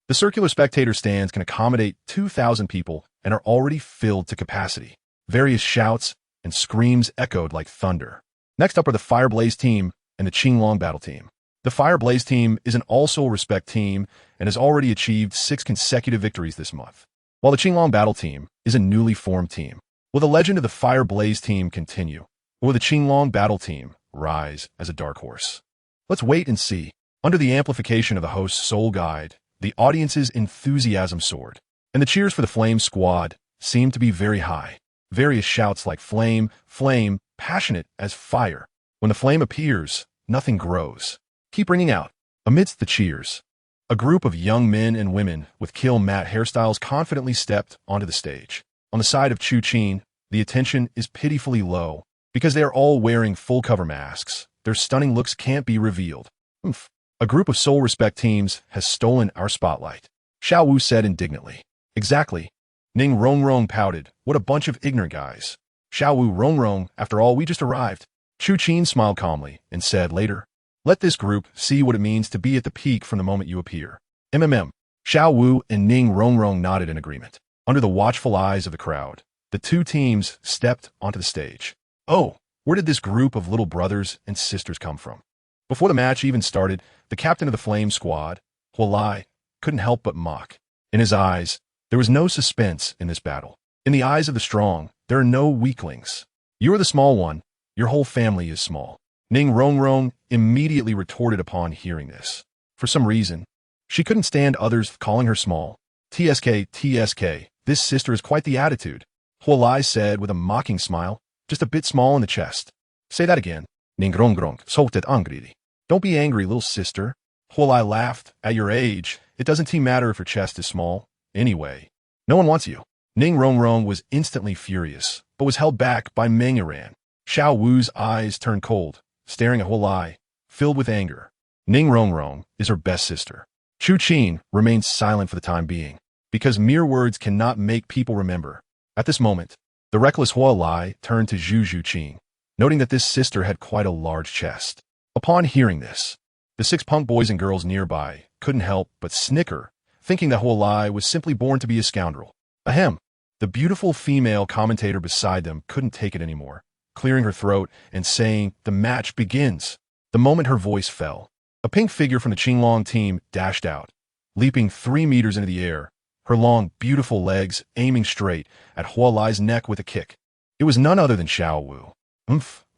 the circular spectator stands can accommodate 2,000 people and are already filled to capacity. Various shouts and screams echoed like thunder. Next up are the Fire Blaze team and the Qinglong battle team. The Fire Blaze team is an all-soul respect team and has already achieved 6 consecutive victories this month, while the Qinglong battle team is a newly formed team. Will the legend of the Fire Blaze team continue, or will the Qinglong battle team rise as a dark horse? Let's wait and see. Under the amplification of the host's soul guide, the audience's enthusiasm soared, and the cheers for the Flame Squad seemed to be very high. Various shouts like flame, flame, passionate as fire. When the flame appears, nothing grows. Keep ringing out. Amidst the cheers, a group of young men and women with kill mat hairstyles confidently stepped onto the stage. On the side of Chu Qin, the attention is pitifully low. Because they are all wearing full-cover masks, their stunning looks can't be revealed. Oomph. A group of Soul Respect teams has stolen our spotlight, Xiaowu said indignantly. Exactly. Ning Rongrong pouted. What a bunch of ignorant guys. Xiaowu Rongrong, after all, we just arrived. Chu Qin smiled calmly and said later, let this group see what it means to be at the peak from the moment you appear. Xiaowu and Ning Rongrong nodded in agreement. Under the watchful eyes of the crowd, the two teams stepped onto the stage. Oh, where did this group of little brothers and sisters come from? Before the match even started, the captain of the Flame Squad, Huolai, couldn't help but mock. In his eyes, there was no suspense in this battle. In the eyes of the strong, there are no weaklings. You are the small one. Your whole family is small. Ning Rongrong immediately retorted upon hearing this. For some reason, she couldn't stand others calling her small. TSK, this sister is quite the attitude, Huolai said with a mocking smile, just a bit small in the chest. Say that again. Ning Rongrong soltet angridi. Don't be angry, little sister. Huolai laughed. At your age, it doesn't matter if your chest is small. Anyway, no one wants you. Ning Rongrong was instantly furious, but was held back by Meng Yiran. Xiaowu's eyes turned cold, staring at Huolai, filled with anger. Ning Rongrong is her best sister. Chu Qin remained silent for the time being, because mere words cannot make people remember. At this moment, the reckless Huolai turned to Chu Qin, noting that this sister had quite a large chest. Upon hearing this, the 6 punk boys and girls nearby couldn't help but snicker, thinking that Huolai was simply born to be a scoundrel. Ahem. The beautiful female commentator beside them couldn't take it anymore, clearing her throat and saying, the match begins. The moment her voice fell, a pink figure from the Qinglong team dashed out, leaping 3 meters into the air, her long, beautiful legs aiming straight at Huolai's neck with a kick. It was none other than Xiaowu.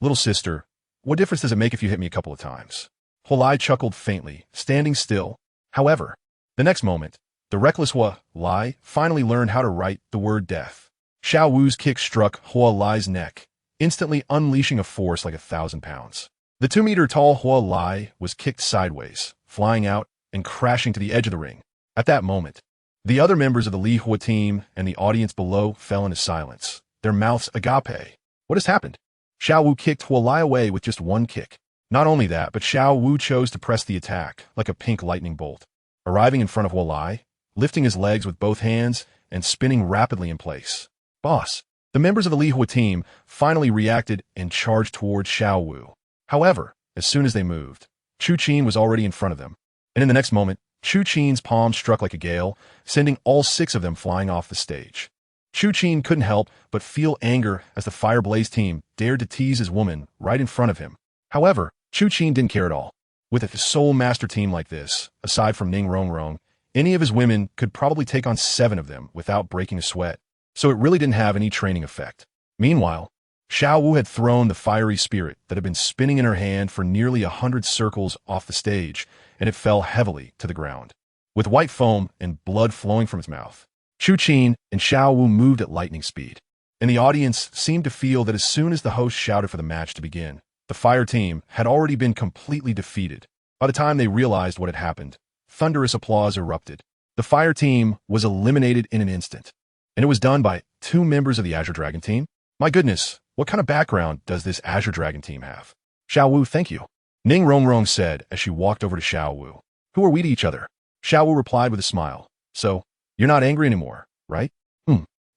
Little sister, what difference does it make if you hit me a couple of times? Huolai chuckled faintly, standing still. However, the next moment, the reckless Huolai finally learned how to write the word death. Xiaowu's kick struck Huolai's neck, instantly unleashing a force like 1,000 pounds. The 2-meter-tall Huolai was kicked sideways, flying out and crashing to the edge of the ring. At that moment, the other members of the Li Hua team and the audience below fell into silence, their mouths agape. What has happened? Xiaowu kicked Huolai away with just one kick. Not only that, but Xiaowu chose to press the attack like a pink lightning bolt, arriving in front of Huolai, lifting his legs with both hands and spinning rapidly in place. Boss, the members of the Li Hua team finally reacted and charged towards Xiaowu. However, as soon as they moved, Chu Qin was already in front of them, and in the next moment, Chu Qin's palm struck like a gale, sending all 6 of them flying off the stage. Chu Qin couldn't help but feel anger as the Fireblaze team dared to tease his woman right in front of him. However, Chu Qin didn't care at all. With a Soul Master team like this, aside from Ning Rongrong, any of his women could probably take on 7 of them without breaking a sweat, so it really didn't have any training effect. Meanwhile, Xiaowu had thrown the fiery spirit that had been spinning in her hand for nearly 100 circles off the stage, and it fell heavily to the ground, with white foam and blood flowing from its mouth. Chu Qin and Xiaowu moved at lightning speed, and the audience seemed to feel that as soon as the host shouted for the match to begin, the fire team had already been completely defeated. By the time they realized what had happened, thunderous applause erupted. The fire team was eliminated in an instant, and it was done by 2 members of the Azure Dragon team. My goodness, what kind of background does this Azure Dragon team have? Xiaowu, thank you, Ning Rongrong said as she walked over to Xiaowu. Who are we to each other? Xiaowu replied with a smile. So, you're not angry anymore, right?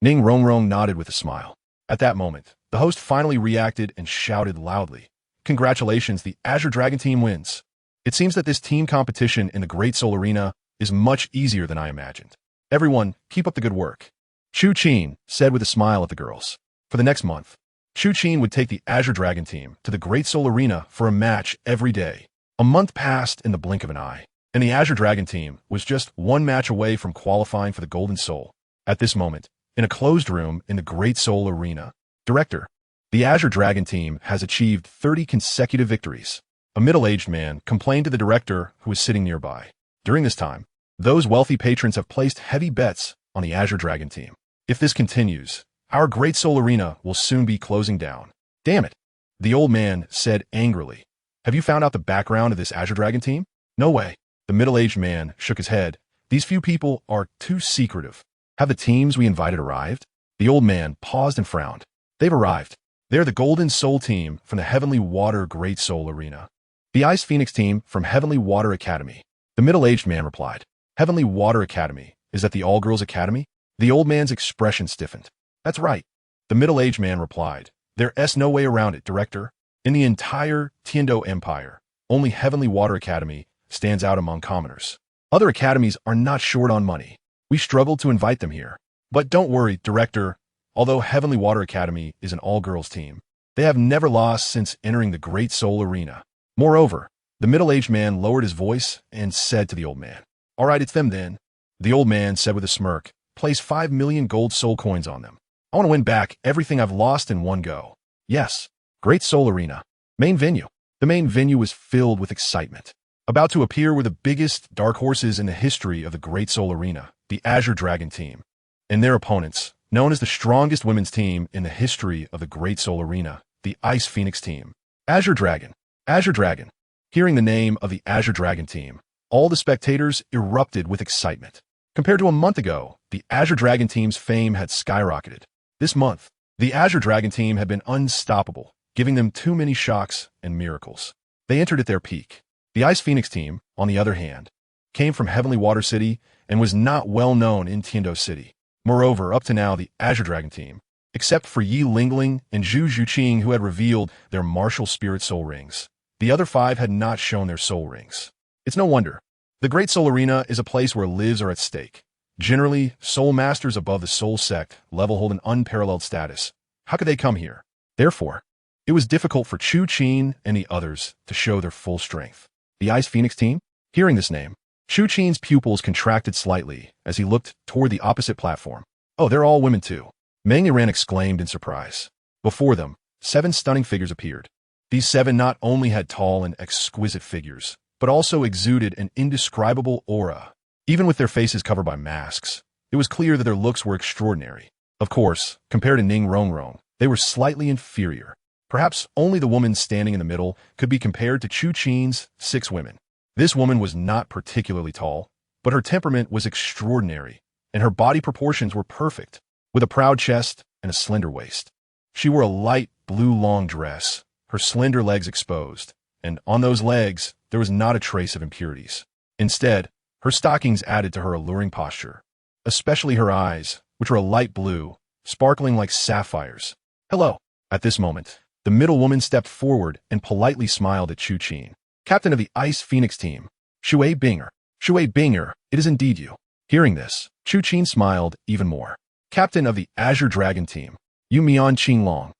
Ning Rongrong nodded with a smile. At that moment, the host finally reacted and shouted loudly. Congratulations, the Azure Dragon team wins. It seems that this team competition in the Great Soul Arena is much easier than I imagined. Everyone, keep up the good work. Chu Qin said with a smile at the girls. For the next month, Chu Qin would take the Azure Dragon team to the Great Soul Arena for a match every day. A month passed in the blink of an eye, and the Azure Dragon team was just 1 match away from qualifying for the Golden Soul. At this moment, in a closed room in the Great Soul Arena, Director, the Azure Dragon team has achieved 30 consecutive victories. A middle-aged man complained to the director who was sitting nearby. During this time, those wealthy patrons have placed heavy bets on the Azure Dragon team. If this continues, our Great Soul Arena will soon be closing down. Damn it, the old man said angrily. Have you found out the background of this Azure Dragon team? No way. The middle-aged man shook his head. These few people are too secretive. Have the teams we invited arrived? The old man paused and frowned. They've arrived. They're the Golden Soul team from the Heavenly Water Great Soul Arena. The Ice Phoenix team from Heavenly Water Academy. The middle-aged man replied. Heavenly Water Academy? Is that the all-girls academy? The old man's expression stiffened. That's right. The middle-aged man replied. There's no way around it, Director. In the entire Tiando Empire, only Heavenly Water Academy stands out among commoners. Other academies are not short on money. We struggled to invite them here. But don't worry, Director. Although Heavenly Water Academy is an all-girls team, they have never lost since entering the Great Soul Arena. Moreover, the middle-aged man lowered his voice and said to the old man, All right, it's them then. The old man said with a smirk, Place 5 million gold soul coins on them. I want to win back everything I've lost in one go. Yes, Great Soul Arena. Main venue. The main venue was filled with excitement. About to appear were the biggest dark horses in the history of the Great Soul Arena, the Azure Dragon team, and their opponents, known as the strongest women's team in the history of the Great Soul Arena, the Ice Phoenix team. Azure Dragon. Azure Dragon. Hearing the name of the Azure Dragon team, all the spectators erupted with excitement. Compared to a month ago, the Azure Dragon team's fame had skyrocketed. This month, the Azure Dragon team had been unstoppable, giving them too many shocks and miracles. They entered at their peak. The Ice Phoenix team, on the other hand, came from Heavenly Water City and was not well known in Tiando City. Moreover, up to now, the Azure Dragon team, except for Yi Lingling and Chu Qin who had revealed their martial spirit soul rings, the other 5 had not shown their soul rings. It's no wonder. The Great Soul Arena is a place where lives are at stake. Generally, soul masters above the soul sect level hold an unparalleled status. How could they come here? Therefore, it was difficult for Chu Qin and the others to show their full strength. The Ice Phoenix team? Hearing this name, Chu Qin's pupils contracted slightly as he looked toward the opposite platform. Oh, they're all women too. Meng Ran exclaimed in surprise. Before them, 7 stunning figures appeared. These 7 not only had tall and exquisite figures, but also exuded an indescribable aura. Even with their faces covered by masks, it was clear that their looks were extraordinary. Of course, compared to Ning Rongrong, they were slightly inferior. Perhaps only the woman standing in the middle could be compared to Chu Qin's 6 women. This woman was not particularly tall, but her temperament was extraordinary, and her body proportions were perfect, with a proud chest and a slender waist. She wore a light blue long dress, her slender legs exposed, and on those legs there was not a trace of impurities. Instead, her stockings added to her alluring posture, especially her eyes, which were a light blue, sparkling like sapphires. Hello. At this moment, the middle woman stepped forward and politely smiled at Chu Qin. Captain of the Ice Phoenix team, Shui Binger. Shui Binger, it is indeed you. Hearing this, Chu Qin smiled even more. Captain of the Azure Dragon team, Yu Mian Qinglong.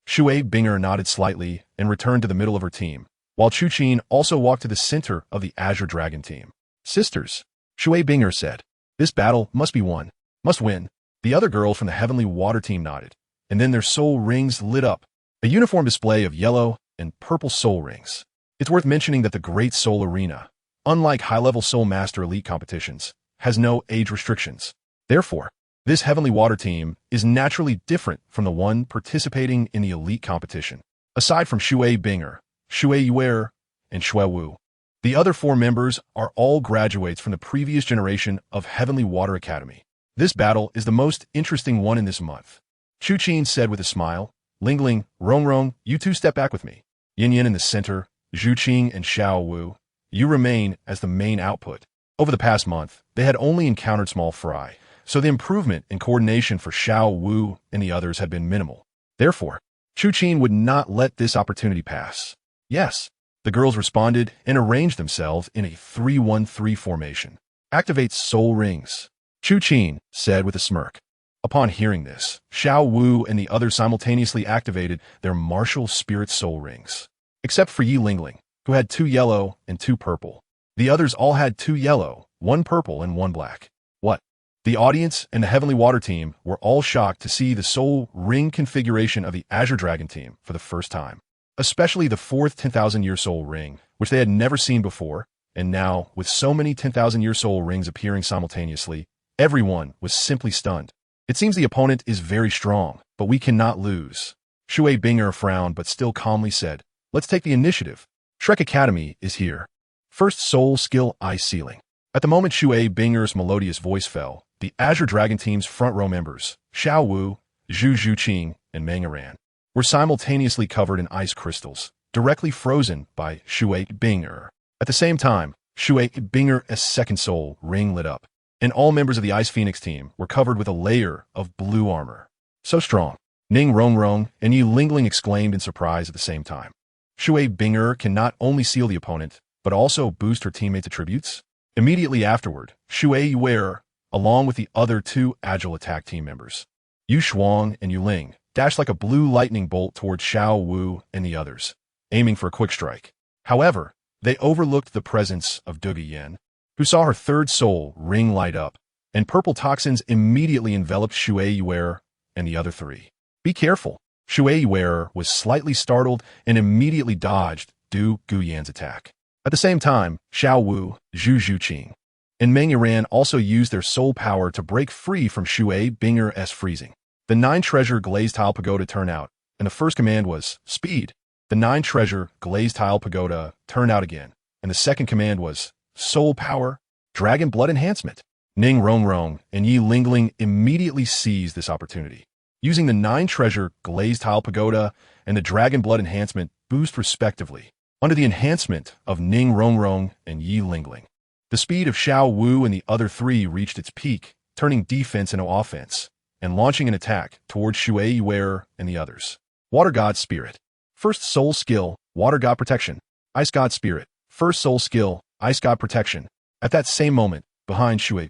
Shui Binger nodded slightly and returned to the middle of her team, while Chu Qin also walked to the center of the Azure Dragon team. Sisters, Shui Binger said, this battle must be won. Must win. The other girls from the Heavenly Water team nodded, and then their soul rings lit up. A uniform display of yellow and purple soul rings. It's worth mentioning that the Great Soul Arena, unlike high-level Soul Master Elite competitions, has no age restrictions. Therefore, this Heavenly Water team is naturally different from the one participating in the Elite competition. Aside from Shui Binger, Shui Yuer, and Xiaowu, the other 4 members are all graduates from the previous generation of Heavenly Water Academy. This battle is the most interesting one in this month. Chu Qin said with a smile. Lingling, Rongrong, you 2 step back with me. Yin Yin in the center, Zhu Qing and Xiaowu, you remain as the main output. Over the past month, they had only encountered small fry, so the improvement in coordination for Xiaowu and the others had been minimal. Therefore, Chu Qin would not let this opportunity pass. Yes, the girls responded and arranged themselves in a 3-1-3 formation. Activate soul rings, Chu Qin said with a smirk. Upon hearing this, Xiaowu and the others simultaneously activated their martial spirit soul rings. Except for Yi Lingling, who had 2 yellow and 2 purple. The others all had 2 yellow, 1 purple, and 1 black. What? The audience and the Heavenly Water team were all shocked to see the soul ring configuration of the Azure Dragon team for the first time. Especially the 4th 10,000-year soul ring, which they had never seen before, and now, with so many 10,000-year soul rings appearing simultaneously, everyone was simply stunned. It seems the opponent is very strong, but we cannot lose. Shui Binger frowned but still calmly said, let's take the initiative. Shrek Academy is here. First soul skill ice ceiling. At the moment Shui Binger's melodious voice fell, the Azure Dragon team's front row members, Xiaowu, Zhu Qing, and Meng Ran, were simultaneously covered in ice crystals, directly frozen by Shui Binger. At the same time, Shui Binger's second soul ring lit up, and all members of the Ice Phoenix team were covered with a layer of blue armor. So strong! Ning Rongrong and Yi Lingling exclaimed in surprise at the same time. Shui Binger can not only seal the opponent, but also boost her teammates' attributes? Immediately afterward, Shui Yuer, along with the other two agile attack team members, Yu Shuang and Yu Ling, dashed like a blue lightning bolt towards Xiaowu and the others, aiming for a quick strike. However, they overlooked the presence of Douluo Dalu, who saw her third soul ring light up, and purple toxins immediately enveloped Shui Yuer and the other three. Be careful! Shui Yuer was slightly startled and immediately dodged Douluo Dalu's attack. At the same time, Xiaowu, Chu Qin, and Meng Yiran also used their soul power to break free from Shui Binger's freezing. The 9-treasure glazed tile pagoda turned out, and the first command was Speed. The 9-treasure glazed tile pagoda turned out again, and the second command was Soul Power, Dragon Blood Enhancement. Ning Rongrong and Yi Lingling immediately seized this opportunity, using the 9-treasure glazed tile pagoda and the Dragon Blood Enhancement boost respectively, under the enhancement of Ning Rongrong and Yi Lingling. The speed of Xiaowu and the other three reached its peak, turning defense into offense, and launching an attack towards Shui Yuer and the others. Water God Spirit. First Soul Skill, Water God Protection. Ice God Spirit. First Soul Skill, Ice God Protection. At that same moment, behind Shui,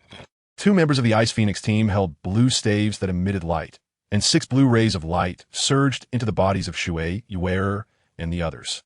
two members of the Ice Phoenix team held blue staves that emitted light, and 6 blue rays of light surged into the bodies of Shui Yuer and the others.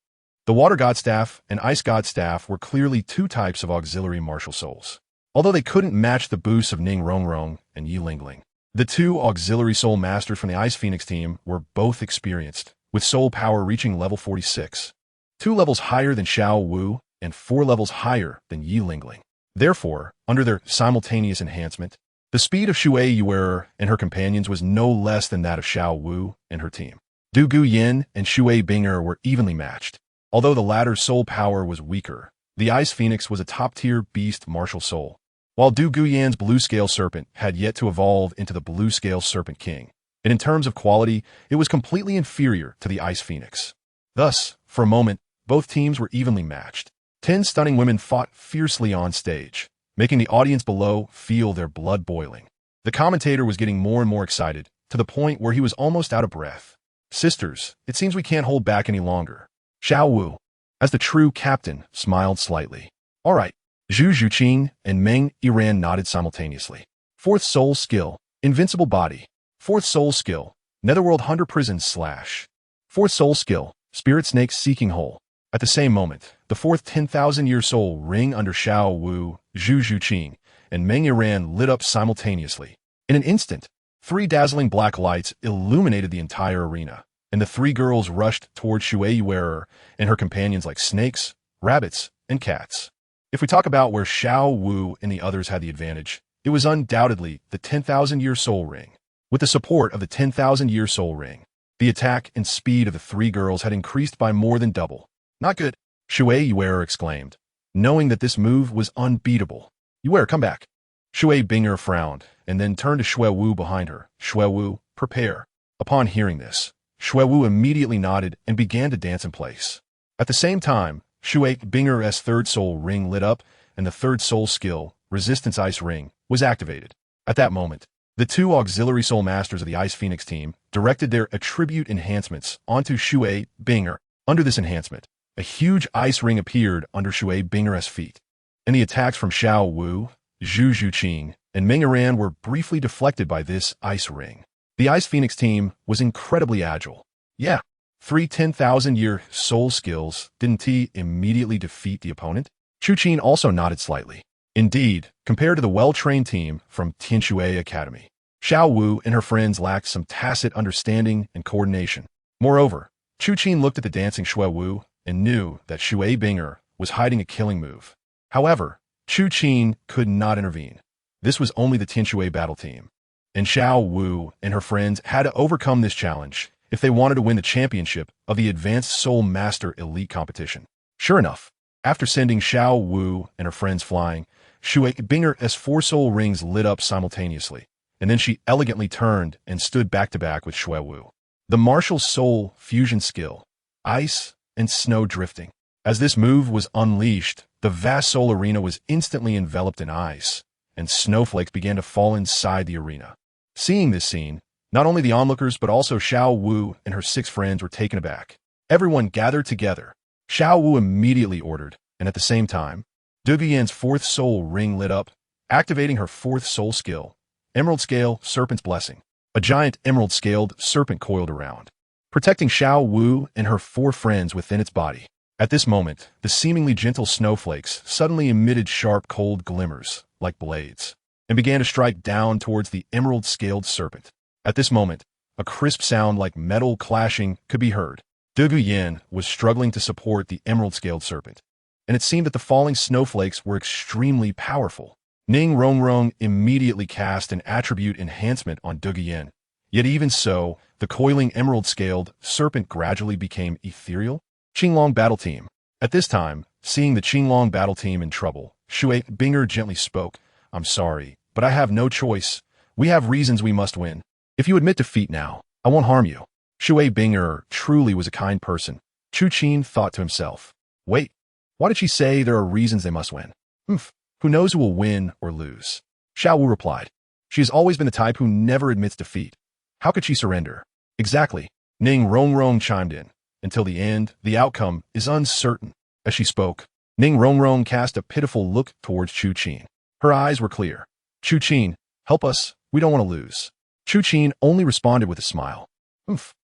The Water God Staff and Ice God Staff were clearly two types of auxiliary martial souls, although they couldn't match the boosts of Ning Rongrong and Yi Lingling. The two auxiliary soul masters from the Ice Phoenix team were both experienced, with soul power reaching level 46, 2 levels higher than Xiaowu and 4 levels higher than Yi Lingling. Therefore, under their simultaneous enhancement, the speed of Shui Yuer and her companions was no less than that of Xiaowu and her team. Douluo Dalu and Shui Binger were evenly matched. Although the latter's soul power was weaker, the Ice Phoenix was a top-tier beast martial soul, while Douluo Dalu's Blue Scale Serpent had yet to evolve into the Blue Scale Serpent King, and in terms of quality, it was completely inferior to the Ice Phoenix. Thus, for a moment, both teams were evenly matched. 10 stunning women fought fiercely on stage, making the audience below feel their blood boiling. The commentator was getting more and more excited, to the point where he was almost out of breath. Sisters, it seems we can't hold back any longer. Xiaowu, as the true captain, smiled slightly. All right. Chu Qin and Meng Yiran nodded simultaneously. Fourth Soul Skill, Invincible Body. Fourth Soul Skill, Netherworld Hunter Prison / Fourth Soul Skill, Spirit Snake Seeking Hole. At the same moment, the fourth 10,000-year soul ring under Xiaowu, Chu Qin, and Meng Yiran lit up simultaneously. In an instant, 3 dazzling black lights illuminated the entire arena, and the 3 girls rushed toward Shui Yuer and her companions like snakes, rabbits, and cats. If we talk about where Xiaowu and the others had the advantage, it was undoubtedly the 10,000-year soul ring. With the support of the 10,000-year soul ring, the attack and speed of the 3 girls had increased by more than double. Not good, Shui Yuer exclaimed, knowing that this move was unbeatable. Yuer, come back. Shui Binger frowned, and then turned to Xiaowu behind her. Xiaowu, prepare. Upon hearing this, Xiaowu immediately nodded and began to dance in place. At the same time, Shui Binger's third soul ring lit up, and the third soul skill, Resistance Ice Ring, was activated. At that moment, the 2 auxiliary soul masters of the Ice Phoenix team directed their attribute enhancements onto Shui Binger. Under this enhancement, a huge ice ring appeared under Shui Binger's feet, and the attacks from Xiaowu, Chu Qin, and Meng Yiran were briefly deflected by this ice ring. The Ice Phoenix team was incredibly agile. Yeah, 3 10,000-year soul skills, didn't he immediately defeat the opponent? Chu Qin also nodded slightly. Indeed, compared to the well-trained team from Tianshui Academy, Xiaowu and her friends lacked some tacit understanding and coordination. Moreover, Chu Qin looked at the dancing Xiaowu and knew that Shui Binger was hiding a killing move. However, Chu Qin could not intervene. This was only the Tianshui battle team, and Xiaowu and her friends had to overcome this challenge if they wanted to win the championship of the Advanced Soul Master Elite competition. Sure enough, after sending Xiaowu and her friends flying, Shui Binger's 4 soul rings lit up simultaneously, and then she elegantly turned and stood back-to-back with Xiaowu. the martial soul fusion skill, ice and snow drifting. As this move was unleashed, the vast soul arena was instantly enveloped in ice, and snowflakes began to fall inside the arena. Seeing this scene, not only the onlookers but also Xiaowu and her 6 friends were taken aback. Everyone gathered together. Xiaowu immediately ordered, and at the same time, Douluo Dalu's 4th soul ring lit up, activating her 4th soul skill, Emerald Scale Serpent's Blessing. A giant emerald-scaled serpent coiled around, protecting Xiaowu and her 4 friends within its body. At this moment, the seemingly gentle snowflakes suddenly emitted sharp, cold glimmers, like blades, and began to strike down towards the emerald-scaled serpent. At this moment, a crisp sound like metal clashing could be heard. Douluo Dalu was struggling to support the emerald-scaled serpent, and it seemed that the falling snowflakes were extremely powerful. Ning Rongrong immediately cast an attribute enhancement on Douluo Dalu. Yet even so, the coiling emerald-scaled serpent gradually became ethereal. Qinglong Battle Team. At this time, seeing the Qinglong Battle Team in trouble, Shui Binger gently spoke, "I'm sorry, but I have no choice. We have reasons we must win. If you admit defeat now, I won't harm you." Shui Binger truly was a kind person. Chu Qin thought to himself, "Wait, why did she say there are reasons they must win? Who knows who will win or lose?" Xiaowu replied, "She has always been the type who never admits defeat. How could she surrender?" "Exactly." Ning Rongrong chimed in. "Until the end, the outcome is uncertain." As she spoke, Ning Rongrong cast a pitiful look towards Chu Qin. Her eyes were clear. "Chu Qin, help us. We don't want to lose." Chu Qin only responded with a smile.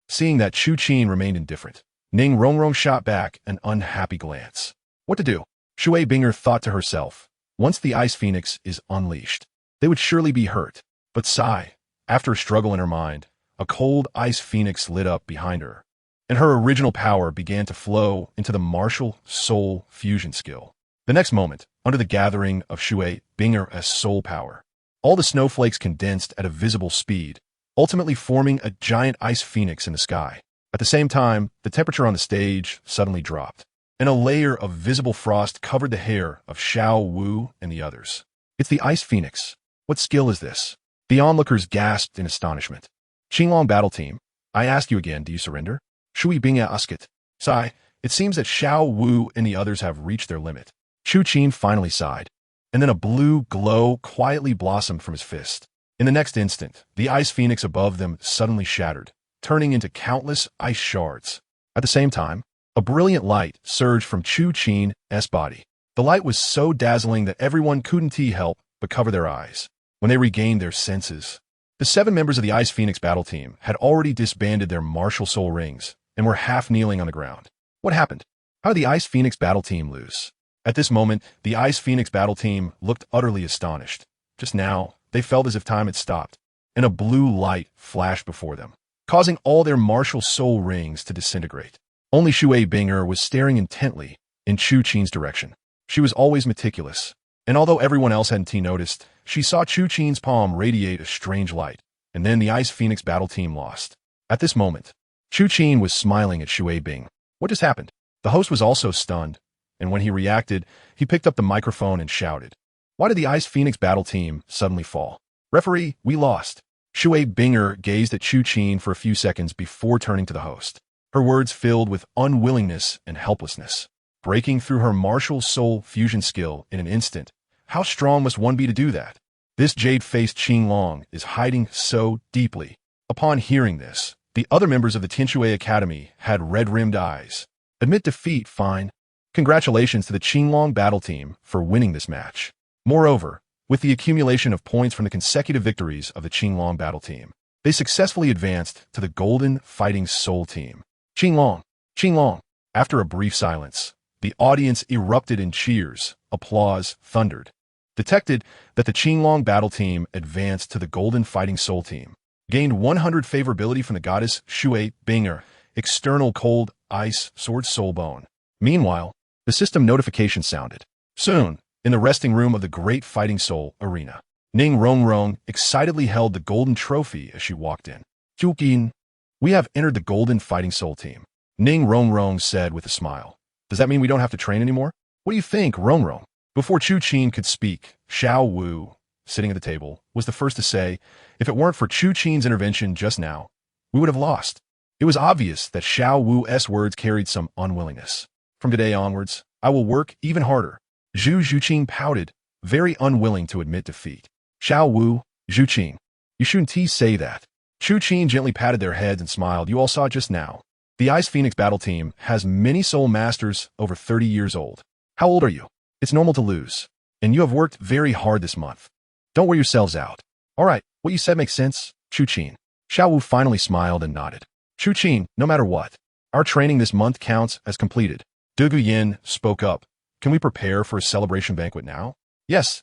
Seeing that Chu Qin remained indifferent, Ning Rongrong shot back an unhappy glance. What to do? Shui Binger thought to herself, once the Ice Phoenix is unleashed, they would surely be hurt. But sigh, after a struggle in her mind, a cold Ice Phoenix lit up behind her, and her original power began to flow into the martial soul fusion skill. The next moment, under the gathering of Shui Binger as soul power, all the snowflakes condensed at a visible speed, ultimately forming a giant Ice Phoenix in the sky. At the same time, the temperature on the stage suddenly dropped, and a layer of visible frost covered the hair of Xiaowu and the others. "It's the Ice Phoenix. What skill is this?" The onlookers gasped in astonishment. "Qinglong Battle Team, I ask you again, do you surrender?" Shui Binga asked it. "Sigh, it seems that Xiaowu and the others have reached their limit." Chu Qin finally sighed, and then a blue glow quietly blossomed from his fist. In the next instant, the Ice Phoenix above them suddenly shattered, turning into countless ice shards. At the same time, a brilliant light surged from Chu Qin's body. The light was so dazzling that everyone couldn't help but cover their eyes. When they regained their senses, the 7 members of the Ice Phoenix battle team had already disbanded their martial soul rings and were half kneeling on the ground. What happened? How did the Ice Phoenix battle team lose? At this moment, the Ice Phoenix battle team looked utterly astonished. Just now, they felt as if time had stopped, and a blue light flashed before them, causing all their martial soul rings to disintegrate. Only Shui Binger was staring intently in Chu Qin's direction. She was always meticulous, and although everyone else hadn't noticed, she saw Chu Qin's palm radiate a strange light, and then the Ice Phoenix battle team lost. At this moment, Chu Qin was smiling at Shui Bing. What just happened? The host was also stunned, and when he reacted, he picked up the microphone and shouted, "Why did the Ice Phoenix battle team suddenly fall?" "Referee, we lost." Shui Binger gazed at Chu Qin for a few seconds before turning to the host, her words filled with unwillingness and helplessness. Breaking through her martial soul fusion skill in an instant, how strong must one be to do that? This jade-faced Qinglong is hiding so deeply. Upon hearing this, the other members of the Tianshui Academy had red-rimmed eyes. Admit defeat, fine. Congratulations to the Qinglong battle team for winning this match. Moreover, with the accumulation of points from the consecutive victories of the Qinglong battle team, they successfully advanced to the Golden Fighting Soul team. Qinglong! Qinglong! After a brief silence, the audience erupted in cheers, applause thundered. Detected that the Qinglong battle team advanced to the Golden Fighting Soul team, gained 100 favorability from the goddess Shui Binger, external cold ice sword soul bone. Meanwhile, the system notification sounded. Soon, in the resting room of the Great Fighting Soul arena, Ning Rongrong excitedly held the golden trophy as she walked in. "Chu Qin, we have entered the Golden Fighting Soul team," Ning Rongrong said with a smile. "Does that mean we don't have to train anymore?" "What do you think, Rongrong?" Before Chu Qin could speak, Xiaowu, sitting at the table, was the first to say, "If it weren't for Chu Qin's intervention just now, we would have lost." It was obvious that Xiaowu's words carried some unwillingness. From today onwards, I will work even harder. Chu Qin pouted, very unwilling to admit defeat. Xiaowu, Chu Qin. You shouldn't say that. Chu Qin gently patted their heads and smiled. You all saw it just now. The Ice Phoenix battle team has many soul masters over 30 years old. How old are you? It's normal to lose. And you have worked very hard this month. Don't wear yourselves out. All right, what you said makes sense, Chu Qin. Xiaowu finally smiled and nodded. Chu Qin, no matter what, our training this month counts as completed. Douluo Dalu spoke up. Can we prepare for a celebration banquet now? Yes,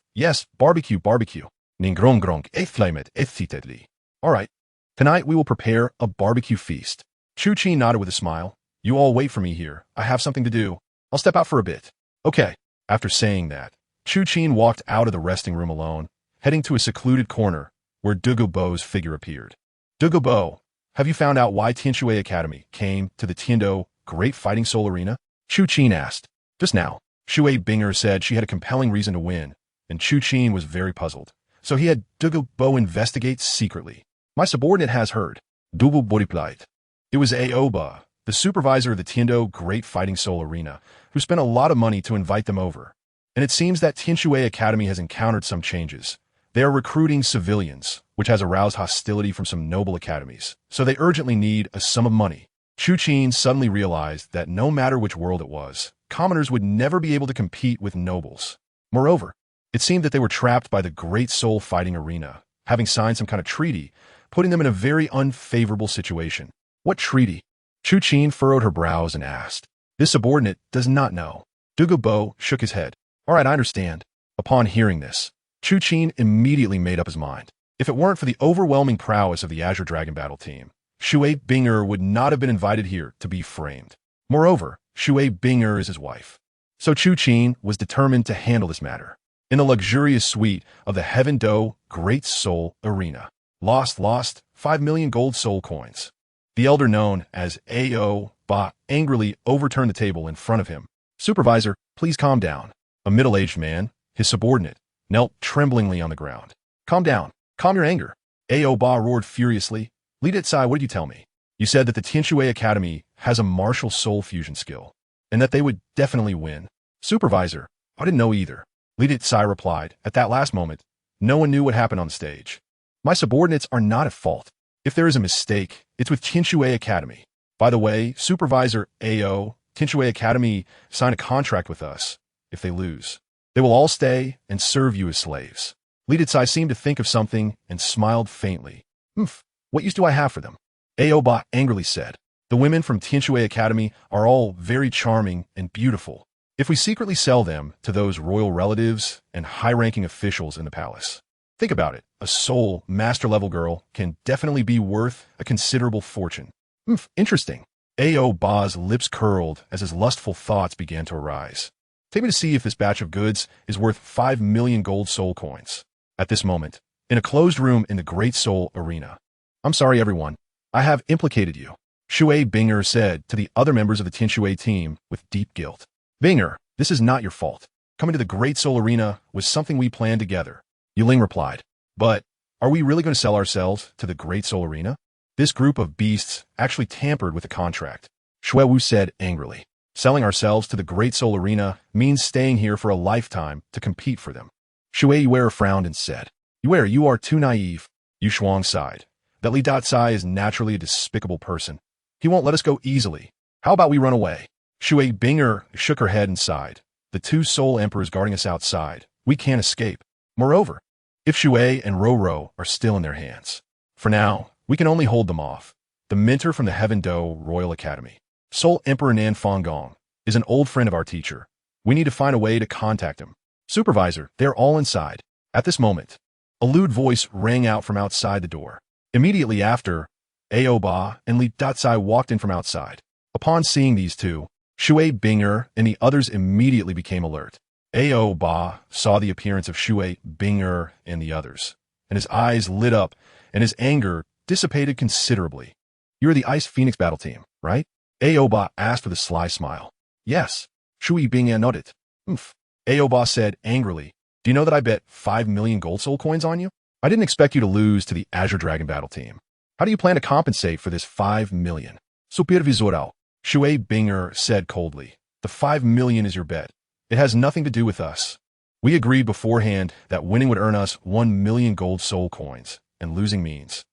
barbecue. Ningrong eflamet ethitedli. All right, tonight we will prepare a barbecue feast. Chu Qin nodded with a smile. You all wait for me here. I have something to do. I'll step out for a bit. Okay. After saying that, Chu Qin walked out of the resting room alone, heading to a secluded corner where Douluo Dalu's figure appeared. Douluo Dalu, have you found out why Tianshui Academy came to the Tiando Great Fighting Soul Arena? Chu Qin asked. Just now, Shui Binger said she had a compelling reason to win, and Chu Qin was very puzzled. So he had Douluo Dalu investigate secretly. My subordinate has heard. Douluo Dalu replied. It was Aoba, the supervisor of the Tiando Great Fighting Soul Arena, who spent a lot of money to invite them over. And it seems that Tianshui Academy has encountered some changes. They are recruiting civilians, which has aroused hostility from some noble academies, so they urgently need a sum of money. Chu Qin suddenly realized that no matter which world it was, commoners would never be able to compete with nobles. Moreover, it seemed that they were trapped by the Great Soul Fighting Arena, having signed some kind of treaty, putting them in a very unfavorable situation. What treaty? Chu Qin furrowed her brows and asked. This subordinate does not know. Douluo Dalu shook his head. All right, I understand. Upon hearing this, Chu Qin immediately made up his mind. If it weren't for the overwhelming prowess of the Azure Dragon battle team, Shui Binger would not have been invited here to be framed. Moreover, Shui Binger is his wife. So Chu Qin was determined to handle this matter. In the luxurious suite of the Heaven Do Great Soul Arena. Lost 5 million gold soul coins. The elder known as Aoba angrily overturned the table in front of him. Supervisor, please calm down. A middle-aged man, his subordinate, knelt tremblingly on the ground. Calm down. Calm your anger. Aoba roared furiously. Lead it, Sai, what did you tell me? You said that the Tianshui Academy has a martial soul fusion skill, and that they would definitely win. Supervisor, I didn't know either. Lead it, Sai replied. At that last moment, no one knew what happened on the stage. My subordinates are not at fault. If there is a mistake, it's with Tianshui Academy. By the way, Supervisor AO, Tianshui Academy signed a contract with us. If they lose, they will all stay and serve you as slaves. Leaditsai seemed to think of something and smiled faintly. What use do I have for them? Aoba angrily said. The women from Tianshui Academy are all very charming and beautiful. If we secretly sell them to those royal relatives and high-ranking officials in the palace. Think about it. A soul master-level girl can definitely be worth a considerable fortune. Interesting. Aoba's lips curled as his lustful thoughts began to arise. Take me to see if this batch of goods is worth 5 million gold soul coins. At this moment, in a closed room in the Great Soul Arena. I'm sorry, everyone. I have implicated you. Shui Binger said to the other members of the Tianshui team with deep guilt. Binger, this is not your fault. Coming to the Great Soul Arena was something we planned together. Yuling replied. But, are we really going to sell ourselves to the Great Soul Arena? This group of beasts actually tampered with the contract. Xiaowu said angrily. Selling ourselves to the Great Soul Arena means staying here for a lifetime to compete for them. Shui Yuer frowned and said, Yuer, you are too naive. Yu Shuang sighed. That Li Datsai is naturally a despicable person. He won't let us go easily. How about we run away? Shui Binger shook her head and sighed. The two soul emperors guarding us outside. We can't escape. Moreover, if Shui and Roro are still in their hands. For now, we can only hold them off. The mentor from the Heaven Do Royal Academy. Soul Emperor Nan Fangong is an old friend of our teacher. We need to find a way to contact him. Supervisor, they're all inside. At this moment, a lewd voice rang out from outside the door. Immediately after, Aoba and Li Datsai walked in from outside. Upon seeing these two, Shui Binger and the others immediately became alert. Aoba saw the appearance of Shui Binger and the others, and his eyes lit up and his anger dissipated considerably. You're the Ice Phoenix battle team, right? Aoba asked with a sly smile. Yes. Shui Binger nodded. Aoba said angrily, do you know that I bet 5 million gold soul coins on you? I didn't expect you to lose to the Azure Dragon battle team. How do you plan to compensate for this 5 million? Supervisor. Shui Binger said coldly. The 5 million is your bet. It has nothing to do with us. We agreed beforehand that winning would earn us 1 million gold soul coins, and losing means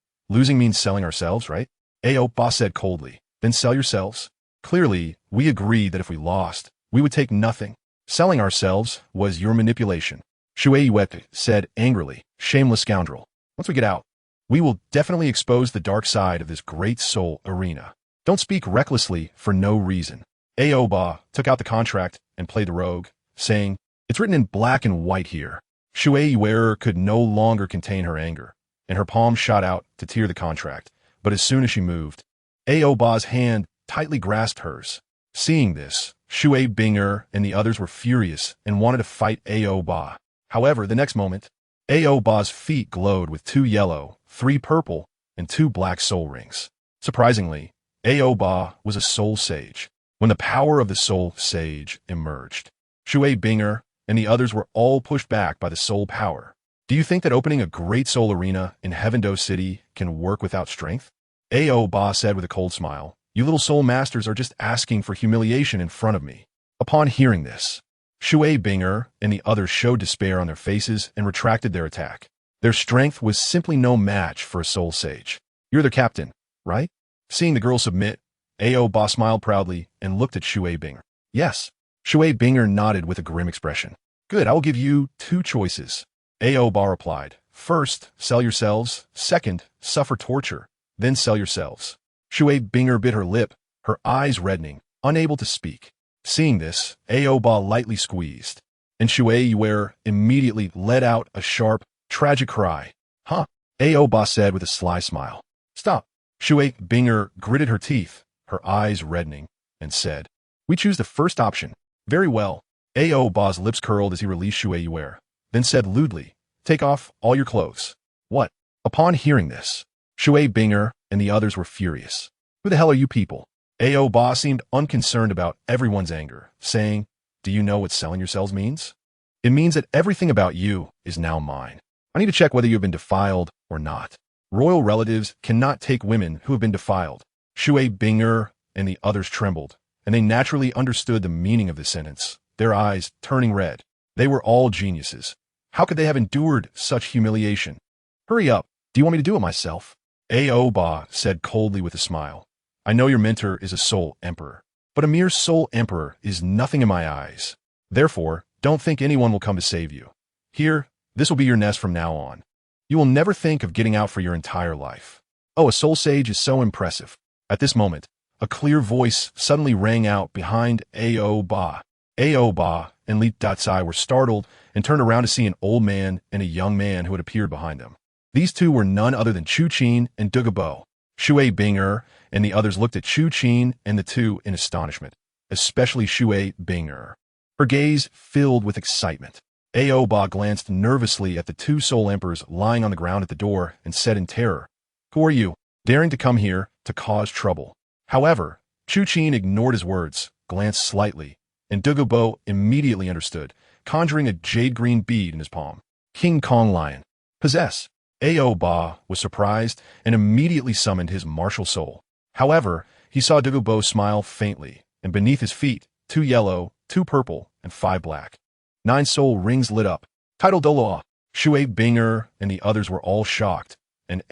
selling ourselves, right? Ba said coldly. Then sell yourselves? Clearly, we agreed that if we lost, we would take nothing. Selling ourselves was your manipulation. Shui Yuet said angrily. Shameless scoundrel. Once we get out, we will definitely expose the dark side of this great soul arena. Don't speak recklessly for no reason. Ba took out the contract and played the rogue, saying, it's written in black and white here. Shui Yuer could no longer contain her anger, and her palm shot out to tear the contract, but as soon as she moved, Ba's hand tightly grasped hers. Seeing this, Shui Binger and the others were furious and wanted to fight Ba. However, the next moment, Ba's feet glowed with 2 yellow, 3 purple, and 2 black soul rings. Surprisingly, Ba was a soul sage. When the power of the soul sage emerged, Shui Binger and the others were all pushed back by the soul power. Do you think that opening a great soul arena in Heavendo City can work without strength? Ba said with a cold smile. You little soul masters are just asking for humiliation in front of me. Upon hearing this, Shui Binger and the others showed despair on their faces and retracted their attack. Their strength was simply no match for a soul sage. You're their captain, right? Seeing the girl submit, Ba smiled proudly and looked at Shui Binger. Yes. Shui Binger nodded with a grim expression. Good, I will give you 2 choices. Ba replied. First, sell yourselves. Second, suffer torture. Then sell yourselves. Shui Binger bit her lip, her eyes reddening, unable to speak. Seeing this, Ba lightly squeezed, and Shui Yuer immediately let out a sharp, tragic cry. Huh? Ba said with a sly smile. Stop. Shui Binger gritted her teeth, her eyes reddening, and said, we choose the first option. Very well. Ba's lips curled as he released Shui Yuer, then said lewdly, take off all your clothes. What? Upon hearing this, Shui Binger and the others were furious. Who the hell are you people? Ba seemed unconcerned about everyone's anger, saying, do you know what selling yourselves means? It means that everything about you is now mine. I need to check whether you have been defiled or not. Royal relatives cannot take women who have been defiled. Shui Binger and the others trembled, and they naturally understood the meaning of the sentence, their eyes turning red. They were all geniuses. How could they have endured such humiliation? Hurry up. Do you want me to do it myself? Ba said coldly with a smile. I know your mentor is a soul emperor, but a mere soul emperor is nothing in my eyes. Therefore, don't think anyone will come to save you. Here, this will be your nest from now on. You will never think of getting out for your entire life. Oh, a soul sage is so impressive. At this moment, a clear voice suddenly rang out behind Ba. Ba and Li Datsai were startled and turned around to see an old man and a young man who had appeared behind them. These two were none other than Chu Qin and Douluo. Shui Binger and the others looked at Chu Qin and the two in astonishment, especially Shui Binger. Her gaze filled with excitement. Ba glanced nervously at the 2 soul emperors lying on the ground at the door and said in terror, who are you, daring to come here to cause trouble? However, Chu Qin ignored his words, glanced slightly, and Douluo immediately understood, conjuring a jade-green bead in his palm. King Kong Lion. Possess. Ba was surprised and immediately summoned his martial soul. However, he saw Douluo smile faintly, and beneath his feet, 2 yellow, 2 purple, and 5 black. 9 soul rings lit up. Title Douluo. Shui Binger and the others were all shocked, and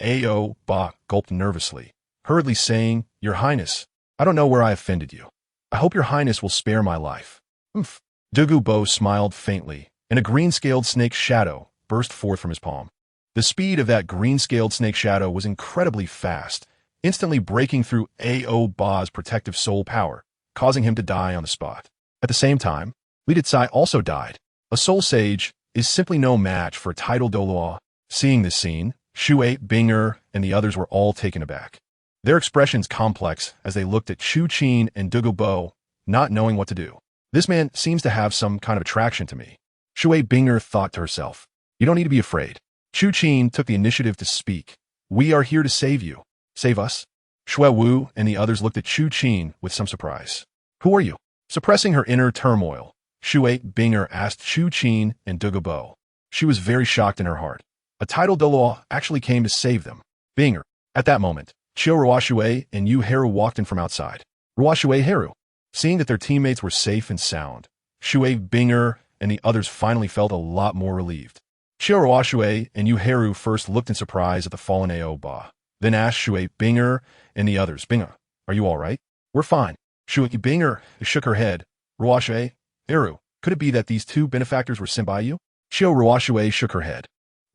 Ba gulped nervously, hurriedly saying, Your Highness, I don't know where I offended you. I hope your Highness will spare my life. Oomph. Douluo smiled faintly, and a green-scaled snake's shadow burst forth from his palm. The speed of that green-scaled snake shadow was incredibly fast, instantly breaking through Ba's protective soul power, causing him to die on the spot. At the same time, Li Datsai also died. A soul sage is simply no match for a title Douluo. Seeing this scene, Shui Binger and the others were all taken aback. Their expressions complex as they looked at Chu Qin and Douluo, not knowing what to do. This man seems to have some kind of attraction to me. Shui Binger thought to herself. You don't need to be afraid. Chu Qin took the initiative to speak. We are here to save you. Save us? Xiaowu and the others looked at Chu Qin with some surprise. Who are you? Suppressing her inner turmoil, Shui Binger asked Chu Qin and Douluo. She was very shocked in her heart. A title Douluo actually came to save them. Binger. At that moment, Chiu Ruoshui and Yu Haru walked in from outside. Ruoshui Haru. Seeing that their teammates were safe and sound, Shui Binger and the others finally felt a lot more relieved. Chiu Ruoshui and Yu Haru first looked in surprise at the fallen Aoba, then asked Shui Binger and the others, Binger, are you all right? We're fine. Shui Binger shook her head. Ruoshui Haru, could it be that these two benefactors were sent by you? Chiu Ruoshui shook her head.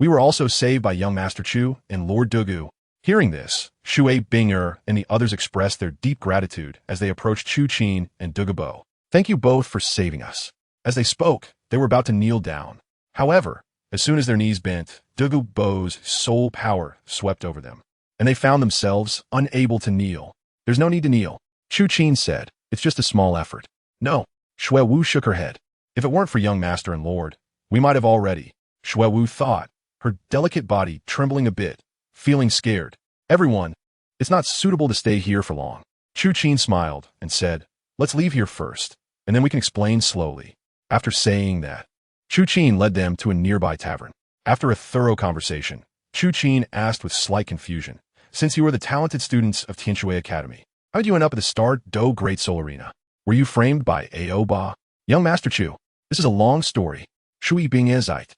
We were also saved by young Master Chu and Lord Dugu. Hearing this, Shui Binger and the others expressed their deep gratitude as they approached Chu Qin and Dugubo. Thank you both for saving us. As they spoke, they were about to kneel down. However, as soon as their knees bent, Dugubo's soul power swept over them, and they found themselves unable to kneel. There's no need to kneel, Chu Qin said. It's just a small effort. No, Xiaowu shook her head. If it weren't for young Master and Lord, we might have already, Xiaowu thought, her delicate body trembling a bit, feeling scared. Everyone, it's not suitable to stay here for long. Chu Qin smiled and said, let's leave here first, and then we can explain slowly. After saying that, Chu Qin led them to a nearby tavern. After a thorough conversation, Chu Qin asked with slight confusion, since you were the talented students of Tianshui Academy, how did you end up at the Star Do Great Soul Arena? Were you framed by Aoba? Young Master Chu, this is a long story. Shui Bing Ezite.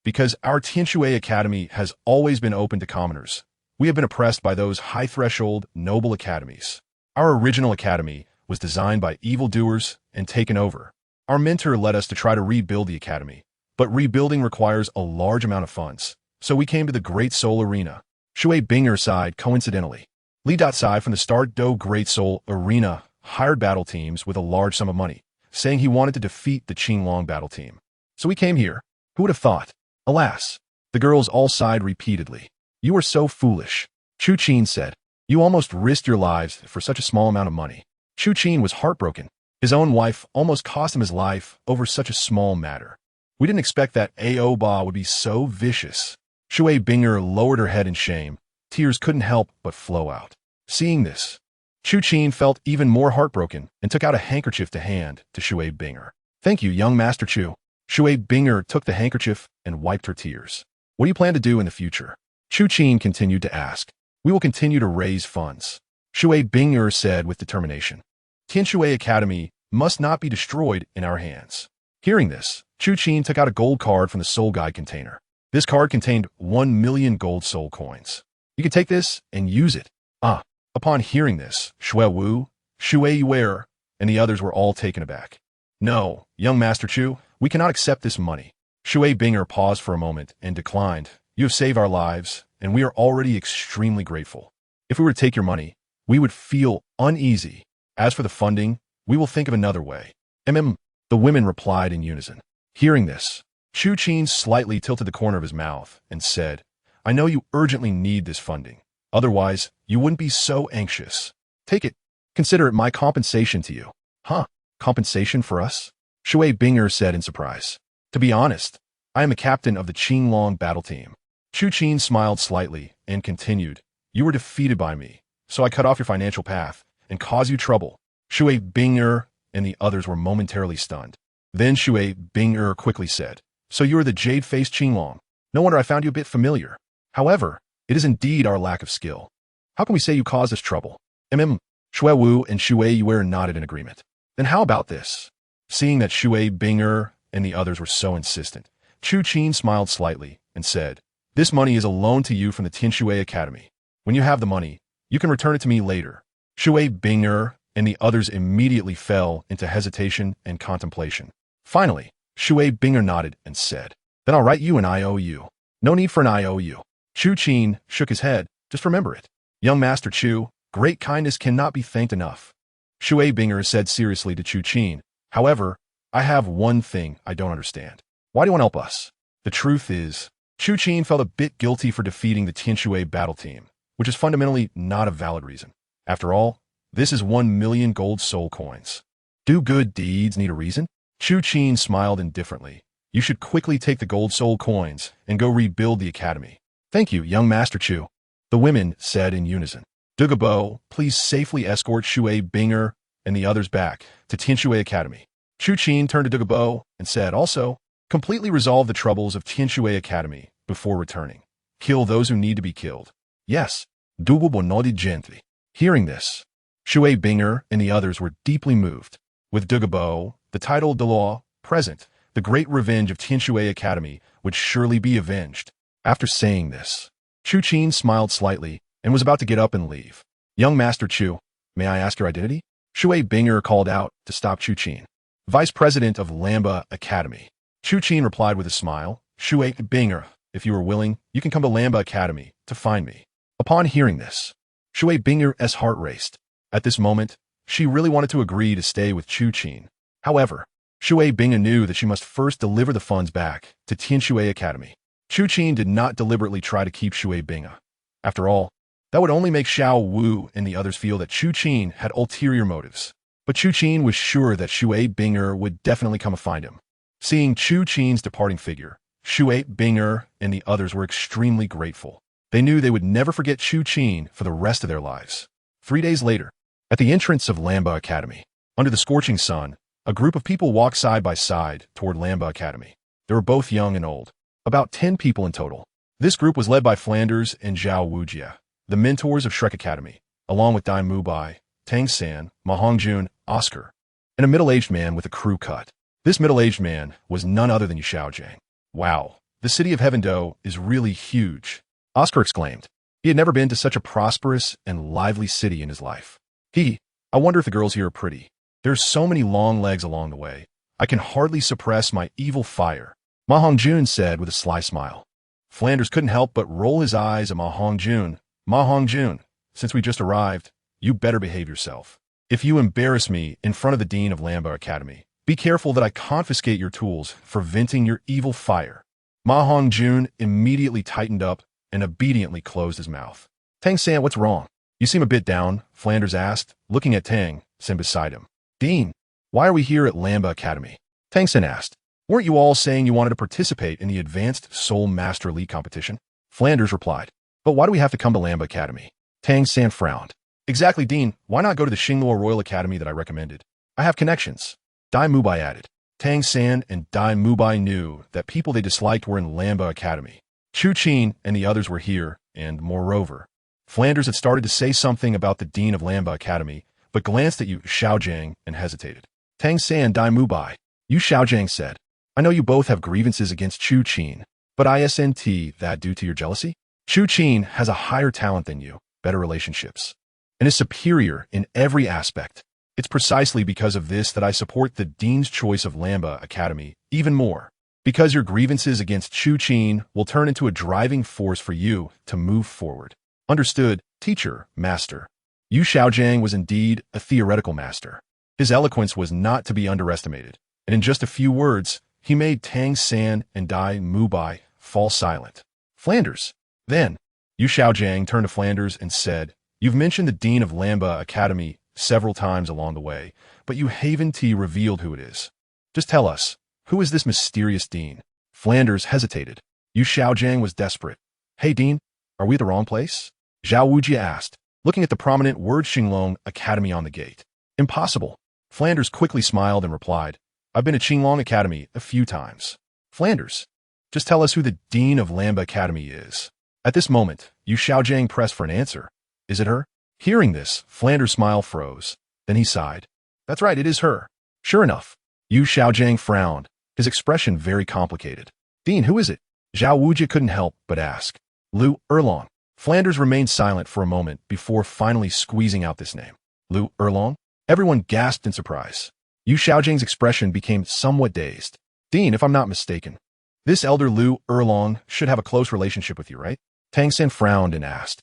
Because our Tianshui Academy has always been open to commoners, we have been oppressed by those high-threshold, noble academies. Our original academy was designed by evildoers and taken over. Our mentor led us to try to rebuild the academy, but rebuilding requires a large amount of funds, so we came to the Great Soul Arena. Shui Binger sighed coincidentally. Li Datsai from the Star Do Great Soul Arena hired battle teams with a large sum of money, saying he wanted to defeat the Qinglong battle team. So we came here. Who would have thought? Alas, the girls all sighed repeatedly. You were so foolish, Chu Qin said. You almost risked your lives for such a small amount of money. Chu Qin was heartbroken. His own wife almost cost him his life over such a small matter. We didn't expect that Aoba would be so vicious. Shui Binger lowered her head in shame. Tears couldn't help but flow out. Seeing this, Chu Qin felt even more heartbroken and took out a handkerchief to hand to Shui Binger. Thank you, young Master Chu. Shui Binger took the handkerchief and wiped her tears. What do you plan to do in the future? Chu Qin continued to ask. We will continue to raise funds, Shui Binger said with determination. Tianshui Academy must not be destroyed in our hands. Hearing this, Chu Qin took out a gold card from the Soul Guide container. This card contained 1 million gold soul coins. You can take this and use it. Upon hearing this, Xiaowu, Shui Yuer, and the others were all taken aback. No, young Master Chu, we cannot accept this money. Shui Binger paused for a moment and declined. You have saved our lives, and we are already extremely grateful. If we were to take your money, we would feel uneasy. As for the funding, we will think of another way. The women replied in unison. Hearing this, Chu Qin slightly tilted the corner of his mouth and said, I know you urgently need this funding. Otherwise, you wouldn't be so anxious. Take it. Consider it my compensation to you. Compensation for us? Shui Binger said in surprise. To be honest, I am a captain of the Qinglong battle team. Chu Qin smiled slightly and continued, you were defeated by me, so I cut off your financial path and caused you trouble. Shui Binger and the others were momentarily stunned. Then Shui Binger quickly said, so you are the jade-faced Qinglong. No wonder I found you a bit familiar. However, it is indeed our lack of skill. How can we say you caused us trouble? Xiaowu and Shui Yuer nodded in agreement. Then how about this? Seeing that Shui Binger and the others were so insistent, Chu Qin smiled slightly and said, this money is a loan to you from the Tianshui Academy. When you have the money, you can return it to me later. Shui Binger and the others immediately fell into hesitation and contemplation. Finally, Shui Binger nodded and said, then I'll write you an IOU. No need for an IOU. Chu Qin shook his head. Just remember it. Young Master Chu, great kindness cannot be thanked enough. Shui Binger said seriously to Chu Qin. However, I have one thing I don't understand. Why do you want to help us? The truth is, Chu Qin felt a bit guilty for defeating the Tianshui battle team, which is fundamentally not a valid reason. After all, this is 1 million gold soul coins. Do good deeds need a reason? Chu Qin smiled indifferently. You should quickly take the gold soul coins and go rebuild the academy. Thank you, young Master Chu. The women said in unison. Dugubo, please safely escort Shui Binger and the others back to Tianshui Academy. Chu Qin turned to Dugubo and said also, completely resolve the troubles of Tianshui Academy before returning. Kill those who need to be killed. Yes, Douluo Dalu. Hearing this, Shui Binger and the others were deeply moved. With Dugabo, the title Douluo present, the great revenge of Tianshui Academy would surely be avenged. After saying this, Chu Qin smiled slightly and was about to get up and leave. Young Master Chu, may I ask your identity? Shui Binger called out to stop Chu Qin. Vice President of Lamba Academy. Chu Qin replied with a smile, Shui Binger, if you are willing, you can come to Lamba Academy to find me. Upon hearing this, Shui Binger's heart raced. At this moment, she really wanted to agree to stay with Chu Qin. However, Shui Binger knew that she must first deliver the funds back to Tianshui Academy. Chu Qin did not deliberately try to keep Shui Binger. After all, that would only make Xiaowu and the others feel that Chu Qin had ulterior motives. But Chu Qin was sure that Shui Binger would definitely come and find him. Seeing Chu Qin's departing figure, Shui Binger and the others were extremely grateful. They knew they would never forget Chu Qin for the rest of their lives. 3 days later, at the entrance of Lamba Academy, under the scorching sun, a group of people walked side by side toward Lamba Academy. They were both young and old, about 10 people in total. This group was led by Flanders and Zhao Wujia, the mentors of Shrek Academy, along with Dai Mubai, Tang San, Ma Hongjun, Oscar, and a middle-aged man with a crew cut. This middle-aged man was none other than Xiaojiang. Wow, the city of Heavendo is really huge, Oscar exclaimed. He had never been to such a prosperous and lively city in his life. I wonder if the girls here are pretty. There's so many long legs along the way. I can hardly suppress my evil fire, Ma Hongjun said with a sly smile. Flanders couldn't help but roll his eyes at Ma Hongjun. Ma Hongjun, since we just arrived, you better behave yourself. If you embarrass me in front of the Dean of Lamba Academy, be careful that I confiscate your tools for venting your evil fire. Ma Hongjun immediately tightened up and obediently closed his mouth. Tang San, what's wrong? You seem a bit down, Flanders asked, looking at Tang San beside him. Dean, why are we here at Lamba Academy? Tang San asked. Weren't you all saying you wanted to participate in the Advanced Soul Master League competition? Flanders replied. But why do we have to come to Lamba Academy? Tang San frowned. Exactly, Dean. Why not go to the Xingluo Royal Academy that I recommended? I have connections. Dai Mubai added. Tang San and Dai Mubai knew that people they disliked were in Lamba Academy. Chu Qin and the others were here, and moreover, Flanders had started to say something about the Dean of Lamba Academy, but glanced at Yu Xiaojiang and hesitated. Tang San, Dai Mubai. Yu Xiaojiang said, I know you both have grievances against Chu Qin, but isn't that due to your jealousy? Chu Qin has a higher talent than you, better relationships, and is superior in every aspect. It's precisely because of this that I support the Dean's choice of Lamba Academy even more, because your grievances against Chu Qin will turn into a driving force for you to move forward. Understood, teacher, master. Yu Xiaojiang was indeed a theoretical master. His eloquence was not to be underestimated, and in just a few words, he made Tang San and Dai Mubai fall silent. Flanders. Then, Yu Xiaojiang turned to Flanders and said, You've mentioned the Dean of Lamba Academy several times along the way, but you haven't revealed who it is. Just tell us, who is this mysterious Dean? Flanders hesitated. Yu Xiaojiang was desperate. Hey Dean, are we at the wrong place? Zhao Wujia asked, looking at the prominent Word Xinglong Academy on the gate. Impossible. Flanders quickly smiled and replied, I've been at Xinglong Academy a few times. Flanders, just tell us who the Dean of Lamba Academy is. At this moment, Yu Xiaojiang pressed for an answer. Is it her? Hearing this, Flanders' smile froze. Then he sighed. That's right, it is her. Sure enough. Yu Xiaojiang frowned, his expression very complicated. Dean, who is it? Zhao Wujia couldn't help but ask. Lu Erlong. Flanders remained silent for a moment before finally squeezing out this name. Lu Erlong? Everyone gasped in surprise. Yu Xiaojiang's expression became somewhat dazed. Dean, if I'm not mistaken, this elder Lu Erlong should have a close relationship with you, right? Tang San frowned and asked.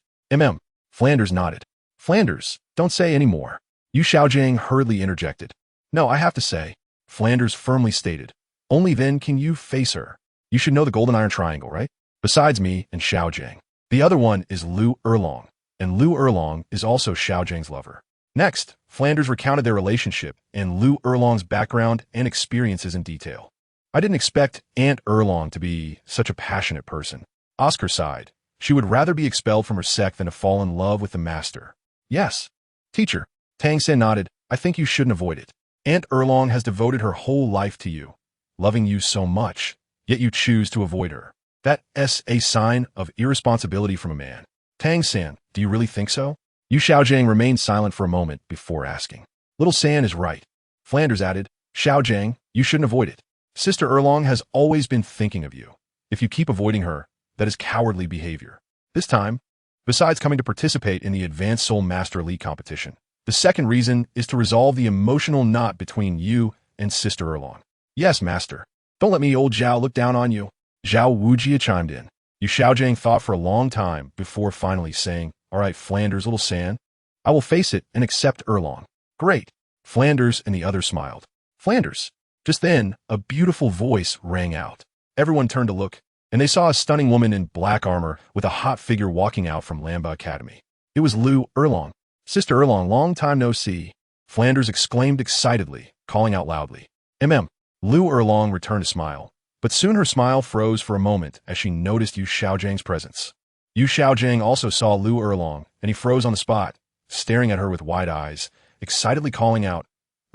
Flanders nodded. Flanders, don't say any more. Yu Xiaojiang hurriedly interjected. No, I have to say, Flanders firmly stated. Only then can you face her. You should know the Golden Iron Triangle, right? Besides me and Xiaojiang. The other one is Lu Erlong, and Lu Erlong is also Xiaojiang's lover. Next, Flanders recounted their relationship and Lu Erlong's background and experiences in detail. I didn't expect Aunt Erlong to be such a passionate person. Oscar sighed. She would rather be expelled from her sect than to fall in love with the master. Yes. Teacher. Tang San nodded. I think you shouldn't avoid it. Aunt Erlong has devoted her whole life to you, loving you so much, yet you choose to avoid her. That's a sign of irresponsibility from a man. Tang San, do you really think so? Yu Xiaojiang remained silent for a moment before asking. Little San is right. Flanders added, Xiaojiang, you shouldn't avoid it. Sister Erlong has always been thinking of you. If you keep avoiding her, that is cowardly behavior. This time, besides coming to participate in the Advanced Soul Master Elite competition, the second reason is to resolve the emotional knot between you and Sister Erlong. Yes, Master. Don't let me old Zhao look down on you. Zhao Wujia chimed in. Yu Xiaojiang thought for a long time before finally saying, all right, Flanders, Little San, I will face it and accept Erlong. Great. Flanders and the others smiled. Flanders. Just then, a beautiful voice rang out. Everyone turned to look, and they saw a stunning woman in black armor with a hot figure walking out from Lamba Academy. It was Lu Erlong. Sister Erlong, long time no see. Flanders exclaimed excitedly, calling out loudly. Lu Erlong returned a smile, but soon her smile froze for a moment as she noticed Yu Xiaojiang's presence. Yu Xiaojiang also saw Lu Erlong, and he froze on the spot, staring at her with wide eyes, excitedly calling out,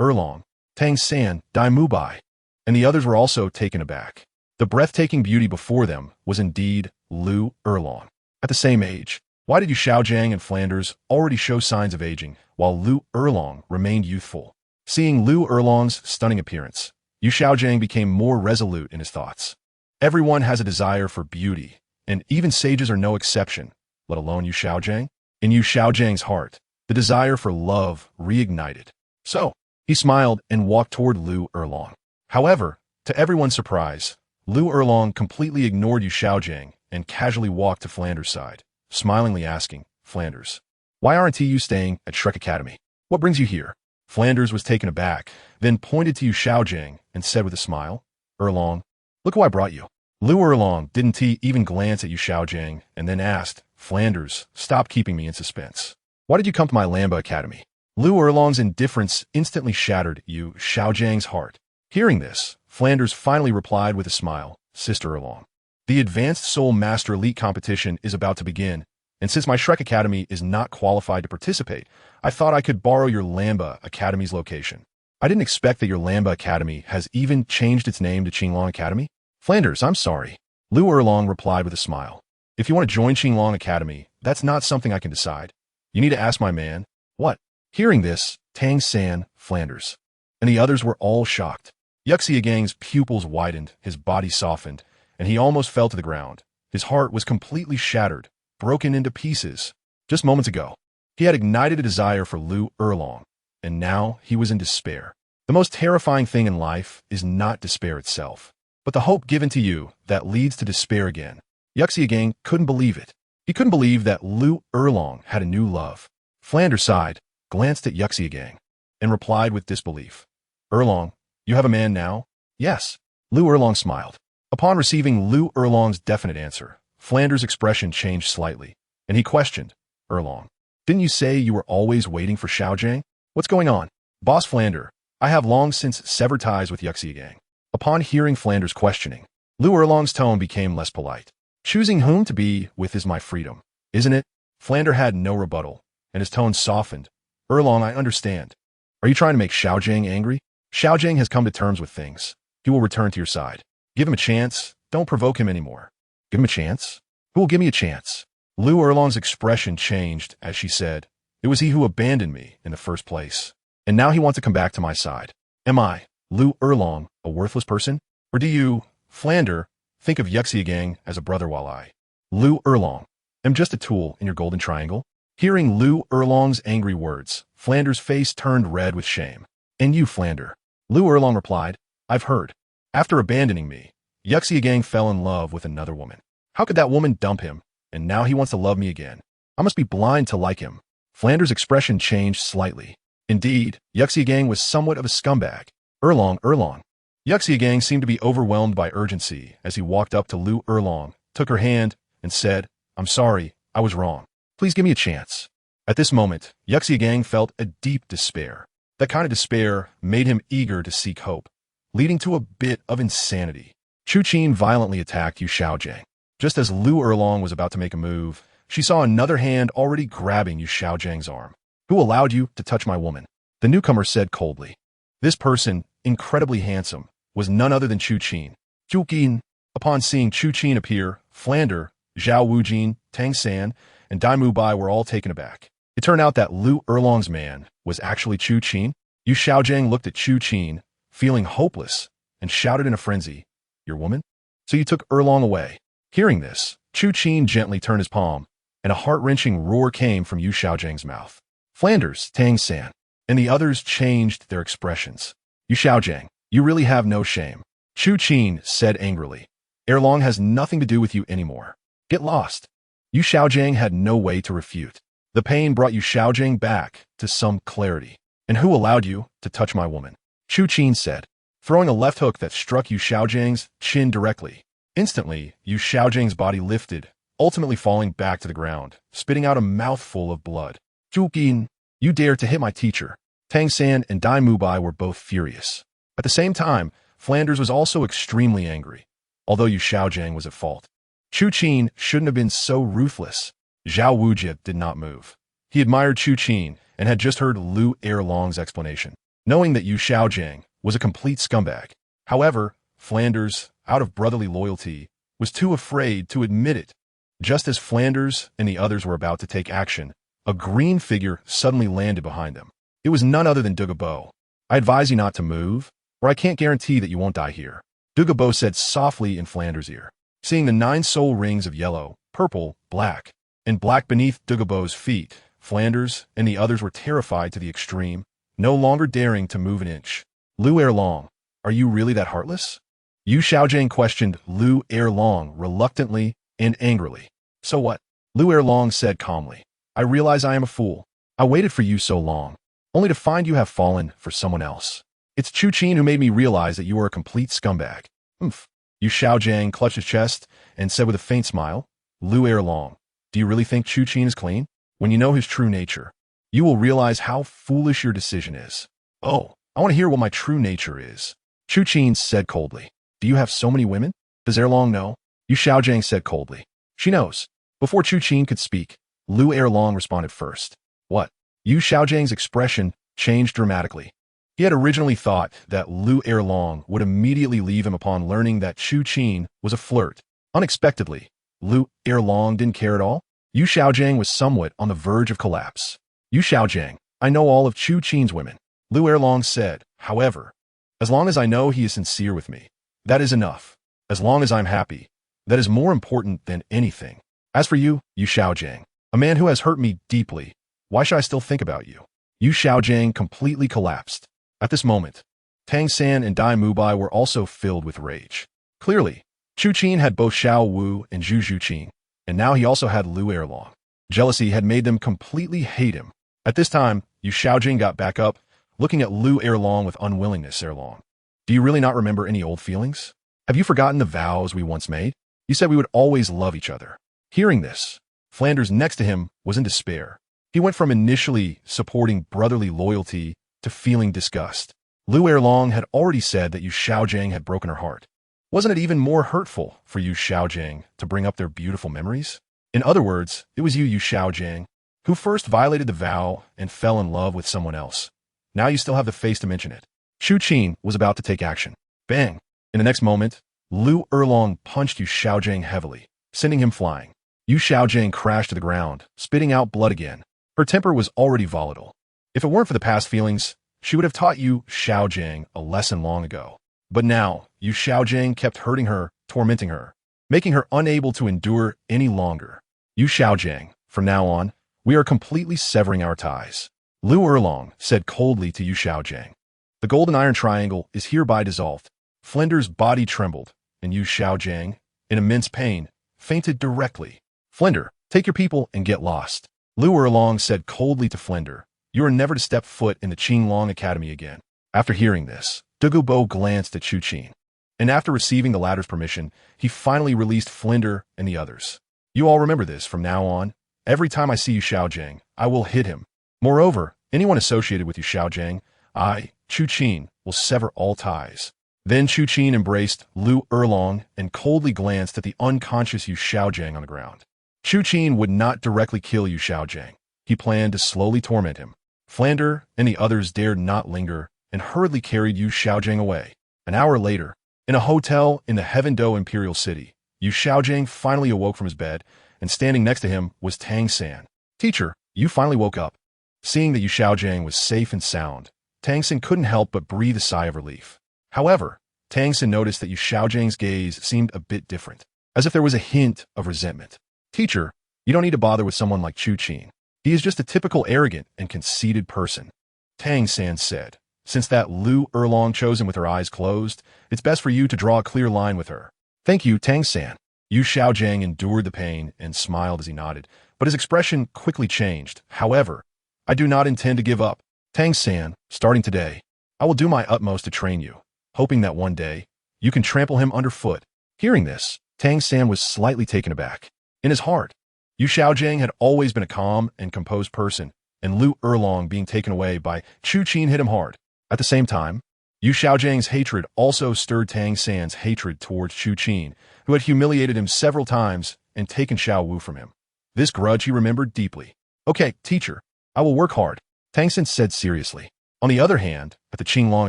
Erlong, Tang San, Dai Mu Bai. And the others were also taken aback. The breathtaking beauty before them was indeed Lu Erlong. At the same age, why did Yu Xiaojiang and Flanders already show signs of aging, while Lu Erlong remained youthful? Seeing Lu Erlong's stunning appearance, Yu Xiaojiang became more resolute in his thoughts. Everyone has a desire for beauty, and even sages are no exception, let alone Yu Xiaojiang. In Yu Xiaojiang's heart, the desire for love reignited. So, he smiled and walked toward Lu Erlong. However, to everyone's surprise, Lu Erlong completely ignored Yu Xiaojiang and casually walked to Flanders' side, smilingly asking, Flanders, why aren't you staying at Shrek Academy? What brings you here? Flanders was taken aback, then pointed to Yu Xiaojiang and said with a smile, Erlong, look who I brought you. Lu Erlong didn't even glance at Yu Xiaojiang and then asked, Flanders, stop keeping me in suspense. Why did you come to my Lamba Academy? Lu Erlong's indifference instantly shattered Yu Xiaojiang's heart. Hearing this, Flanders finally replied with a smile, Sister Erlong, the Advanced Soul Master Elite competition is about to begin, and since my Shrek Academy is not qualified to participate, I thought I could borrow your Lamba Academy's location. I didn't expect that your Lamba Academy has even changed its name to Qinglong Academy. Flanders, I'm sorry. Lu Erlong replied with a smile. If you want to join Qinglong Academy, that's not something I can decide. You need to ask my man. What? Hearing this, Tang San, Flanders, and the others were all shocked. Yuxiagang's pupils widened, his body softened, and he almost fell to the ground. His heart was completely shattered, broken into pieces. Just moments ago, he had ignited a desire for Lu Erlong, and now he was in despair. The most terrifying thing in life is not despair itself, but the hope given to you that leads to despair again. Yuxiagang couldn't believe it. He couldn't believe that Lu Erlong had a new love. Flanders sighed, glanced at Yuxiagang, and replied with disbelief. Erlong, you have a man now? Yes. Lu Erlong smiled. Upon receiving Lu Erlong's definite answer, Flanders' expression changed slightly, and he questioned, Erlong, didn't you say you were always waiting for Xiaojiang? What's going on? Boss Flander, I have long since severed ties with Yuxiagang. Upon hearing Flanders' questioning, Lu Erlong's tone became less polite. Choosing whom to be with is my freedom, isn't it? Flander had no rebuttal, and his tone softened. Erlong, I understand. Are you trying to make Xiaojiang angry? Xiaojiang has come to terms with things. He will return to your side. Give him a chance. Don't provoke him anymore. Give him a chance? Who will give me a chance? Lu Erlong's expression changed as she said, it was he who abandoned me in the first place. And now he wants to come back to my side. Am I, Lu Erlong, a worthless person? Or do you, Flander, think of Yuxiagang as a brother while I, Lu Erlong, am just a tool in your golden triangle? Hearing Lu Erlong's angry words, Flanders' face turned red with shame. And you, Flander? Lu Erlong replied, I've heard. After abandoning me, Yuxiagang fell in love with another woman. How could that woman dump him? And now he wants to love me again. I must be blind to like him. Flanders' expression changed slightly. Indeed, Yuxiagang was somewhat of a scumbag. Erlong. Yuxiagang seemed to be overwhelmed by urgency as he walked up to Lu Erlong, took her hand, and said, I'm sorry, I was wrong. Please give me a chance. At this moment, Yuxiagang felt a deep despair. That kind of despair made him eager to seek hope, leading to a bit of insanity. Chu Qin violently attacked Yu Xiaojiang. Just as Lu Erlong was about to make a move, she saw another hand already grabbing Yu Xiaojiang's arm. Who allowed you to touch my woman? The newcomer said coldly. This person, incredibly handsome, was none other than Chu Qin. Chu Qin. Upon seeing Chu Qin appear, Flander, Zhao Wujin, Tang San, and Dai Mubai were all taken aback. It turned out that Lu Erlong's man was actually Chu Qin. Yu Xiaojiang looked at Chu Qin, feeling hopeless, and shouted in a frenzy, "Your woman? So you took Erlong away." Hearing this, Chu Qin gently turned his palm, and a heart-wrenching roar came from Yu Xiaojiang's mouth. Flanders, Tang San, and the others changed their expressions. "Yu Xiaojiang, you really have no shame," Chu Qin said angrily. "Erlong has nothing to do with you anymore. Get lost." Yu Xiaojiang had no way to refute. The pain brought Yu Xiaojiang back to some clarity. "And who allowed you to touch my woman?" Chu Qin said, throwing a left hook that struck Yu Xiaojiang's chin directly. Instantly, Yu Xiaojiang's body lifted, ultimately falling back to the ground, spitting out a mouthful of blood. "Chu Qin, you dared to hit my teacher." Tang San and Dai Mubai were both furious. At the same time, Flanders was also extremely angry, although Yu Xiaojiang was at fault. Chu Qin shouldn't have been so ruthless. Zhao Wujie did not move. He admired Chu Qin and had just heard Lu Erlong's explanation, knowing that Yu Xiaojiang was a complete scumbag. However, Flanders, out of brotherly loyalty, was too afraid to admit it. Just as Flanders and the others were about to take action, a green figure suddenly landed behind them. It was none other than Douluo. "I advise you not to move, or I can't guarantee that you won't die here," Douluo said softly in Flanders' ear. Seeing the 9 soul rings of yellow, purple, black, and black beneath Douluo's feet, Flanders and the others were terrified to the extreme, no longer daring to move an inch. "Lu Erlong, are you really that heartless?" Yu Xiaojiang questioned Lu Erlong reluctantly and angrily. "So what?" Lu Erlong said calmly. "I realize I am a fool. I waited for you so long, only to find you have fallen for someone else. It's Chu Qin who made me realize that you are a complete scumbag." "Humph." Yu Xiaojiang clutched his chest and said with a faint smile, "Lu Erlong, do you really think Chu Qin is clean? When you know his true nature, you will realize how foolish your decision is." "Oh, I want to hear what my true nature is," Chu Qin said coldly. "Do you have so many women? Does Erlong know?" Yu Xiaojiang said coldly. "She knows." Before Chu Qin could speak, Lu Erlong responded first. "What?" Yu Xiaojiang's expression changed dramatically. He had originally thought that Lu Erlong would immediately leave him upon learning that Chu Qin was a flirt. Unexpectedly, Lu Erlong didn't care at all. Yu Xiaojiang was somewhat on the verge of collapse. "Yu Xiaojiang, I know all of Chu Qin's women," Lu Erlong said. "However, as long as I know he is sincere with me, that is enough. As long as I'm happy, that is more important than anything. As for you, Yu Xiaojiang, a man who has hurt me deeply, why should I still think about you?" Yu Xiaojiang completely collapsed. At this moment, Tang San and Dai Mubai were also filled with rage. Clearly, Chu Qin had both Xiaowu and Zhu Qin, and now he also had Lu Erlong. Jealousy had made them completely hate him. At this time, Yu Xiaojiang got back up, looking at Lu Erlong with unwillingness. "Erlong, do you really not remember any old feelings? Have you forgotten the vows we once made? You said we would always love each other." Hearing this, Flanders next to him was in despair. He went from initially supporting brotherly loyalty to feeling disgust. Lu Erlong had already said that Yu Xiaojiang had broken her heart. Wasn't it even more hurtful for Yu Xiaojiang to bring up their beautiful memories? In other words, it was you, Yu Xiaojiang, who first violated the vow and fell in love with someone else. Now you still have the face to mention it. Chu Qin was about to take action. Bang! In the next moment, Lu Erlong punched Yu Xiaojiang heavily, sending him flying. Yu Xiaojiang crashed to the ground, spitting out blood again. Her temper was already volatile. If it weren't for the past feelings, she would have taught Yu Xiaojiang a lesson long ago. But now, Yu Xiaojiang kept hurting her, tormenting her, making her unable to endure any longer. "Yu Xiaojiang, from now on, we are completely severing our ties," Lu Erlong said coldly to Yu Xiaojiang. "The golden iron triangle is hereby dissolved." Flinder's body trembled, and Yu Xiaojiang, in immense pain, fainted directly. "Flinder, take your people and get lost," Lu Erlong said coldly to Flinder. "You are never to step foot in the Qinglong Academy again." After hearing this, Douluo glanced at Chu Qin, and after receiving the latter's permission, he finally released Flinder and the others. "You all remember this from now on. Every time I see Yu Xiaojiang, I will hit him. Moreover, anyone associated with Yu Xiaojiang, I, Chu Qin, will sever all ties." Then Chu Qin embraced Lu Erlong and coldly glanced at the unconscious Yu Xiaojiang on the ground. Chu Qin would not directly kill Yu Xiaojiang. He planned to slowly torment him. Flander and the others dared not linger and hurriedly carried Yu Xiaojiang away. An hour later, in a hotel in the Heaven Do Imperial City, Yu Xiaojiang finally awoke from his bed and standing next to him was Tang San. Teacher, you finally woke up. Seeing that Yu Xiaojiang was safe and sound, Tang San couldn't help but breathe a sigh of relief. However, Tang San noticed that Yu Xiaojiang's gaze seemed a bit different, as if there was a hint of resentment. Teacher, you don't need to bother with someone like Chu Qin. He is just a typical arrogant and conceited person. Tang San said, since that Lu Erlong chose him with her eyes closed, it's best for you to draw a clear line with her. Thank you, Tang San. Yu Xiaojiang endured the pain and smiled as he nodded, but his expression quickly changed. However, I do not intend to give up. Tang San, starting today, I will do my utmost to train you, hoping that one day, you can trample him underfoot. Hearing this, Tang San was slightly taken aback. In his heart, Yu Xiaojiang had always been a calm and composed person, and Lu Erlong being taken away by Chu Qin hit him hard. At the same time, Yu Xiaojiang's hatred also stirred Tang San's hatred towards Chu Qin, who had humiliated him several times and taken Xiaowu from him. This grudge he remembered deeply. Okay, teacher, I will work hard, Tang San said seriously. On the other hand, at the Qinglong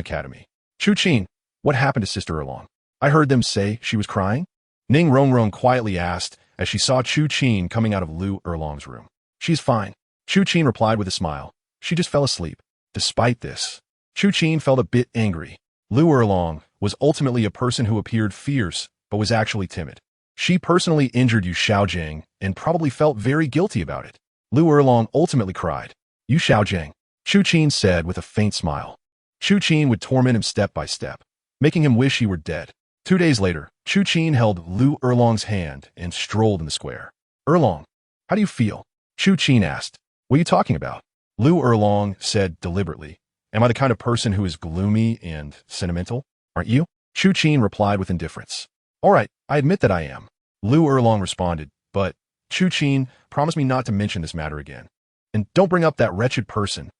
Academy, Chu Qin, what happened to Sister Erlong? I heard them say she was crying? Ning Rongrong quietly asked as she saw Chu Qin coming out of Lu Erlong's room. She's fine, Chu Qin replied with a smile. She just fell asleep. Despite this, Chu Qin felt a bit angry. Lu Erlong was ultimately a person who appeared fierce, but was actually timid. She personally injured Yu Xiaojiang and probably felt very guilty about it. Lu Erlong ultimately cried. Yu Xiaojiang, Chu Qin said with a faint smile. Chu Qin would torment him step by step, making him wish he were dead. 2 days later, Chu Qin held Lu Erlong's hand and strolled in the square. Erlong, how do you feel? Chu Qin asked. What are you talking about? Lu Erlong said deliberately. Am I the kind of person who is gloomy and sentimental? Aren't you? Chu Qin replied with indifference. All right, I admit that I am. Lu Erlong responded, but Chu Qin, promise me not to mention this matter again. And don't bring up that wretched person.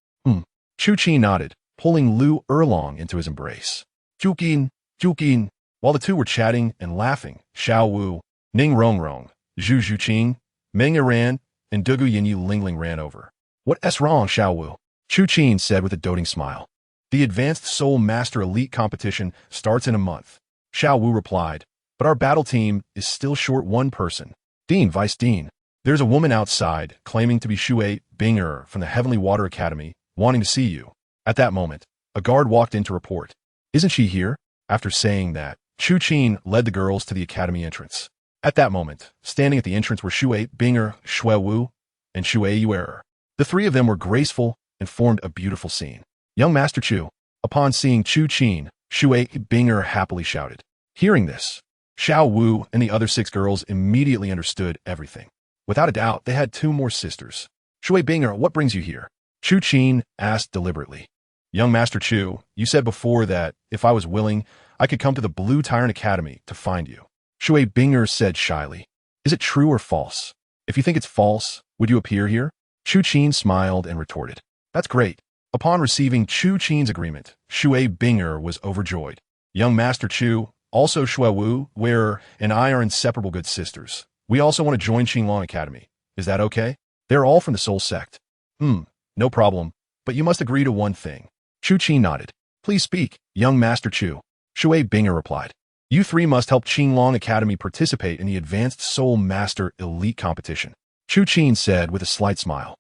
Chu Qin nodded, pulling Lu Erlong into his embrace. Chu Qin, Chu Qin. While the two were chatting and laughing, Xiaowu, Ning Rongrong, Zhu Zhuqing, Meng Iran, and Dugu Yinyu Lingling ran over. What's wrong, Xiaowu? Chu Qin said with a doting smile. The Advanced Soul Master Elite competition starts in a month. Xiaowu replied, but our battle team is still short one person. Dean, Vice Dean. There's a woman outside claiming to be Shui Binger from the Heavenly Water Academy, wanting to see you. At that moment, a guard walked in to report. Isn't she here? After saying that, Chu Qin led the girls to the academy entrance. At that moment, standing at the entrance were Shui Binger, Xiaowu, and Shui Yuer. The three of them were graceful and formed a beautiful scene. Young Master Chu. Upon seeing Chu Qin, Shui Binger happily shouted. Hearing this, Xiaowu and the other 6 girls immediately understood everything. Without a doubt, they had 2 more sisters. Shui Binger, what brings you here? Chu Qin asked deliberately. Young Master Chu, you said before that, if I was willing, I could come to the Blue Tyrant Academy to find you. Shui Binger said shyly. Is it true or false? If you think it's false, would you appear here? Chu Qin smiled and retorted. That's great. Upon receiving Chu Qin's agreement, Shui Binger was overjoyed. Young Master Chu, also Xiaowu, Wearer, and I are inseparable good sisters. We also want to join Qinglong Academy. Is that okay? They're all from the Soul Sect. No problem, but you must agree to one thing. Chu Qin nodded. Please speak, young Master Chu. Shui Binger replied. You 3 must help Qinglong Academy participate in the Advanced Soul Master Elite Competition. Chu Qin said with a slight smile.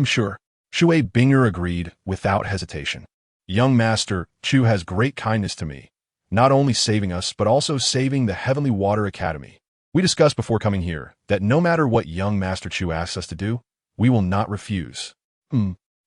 Sure. Shui Binger agreed without hesitation. Young Master Chu has great kindness to me, not only saving us, but also saving the Heavenly Water Academy. We discussed before coming here that no matter what young Master Chu asks us to do, we will not refuse.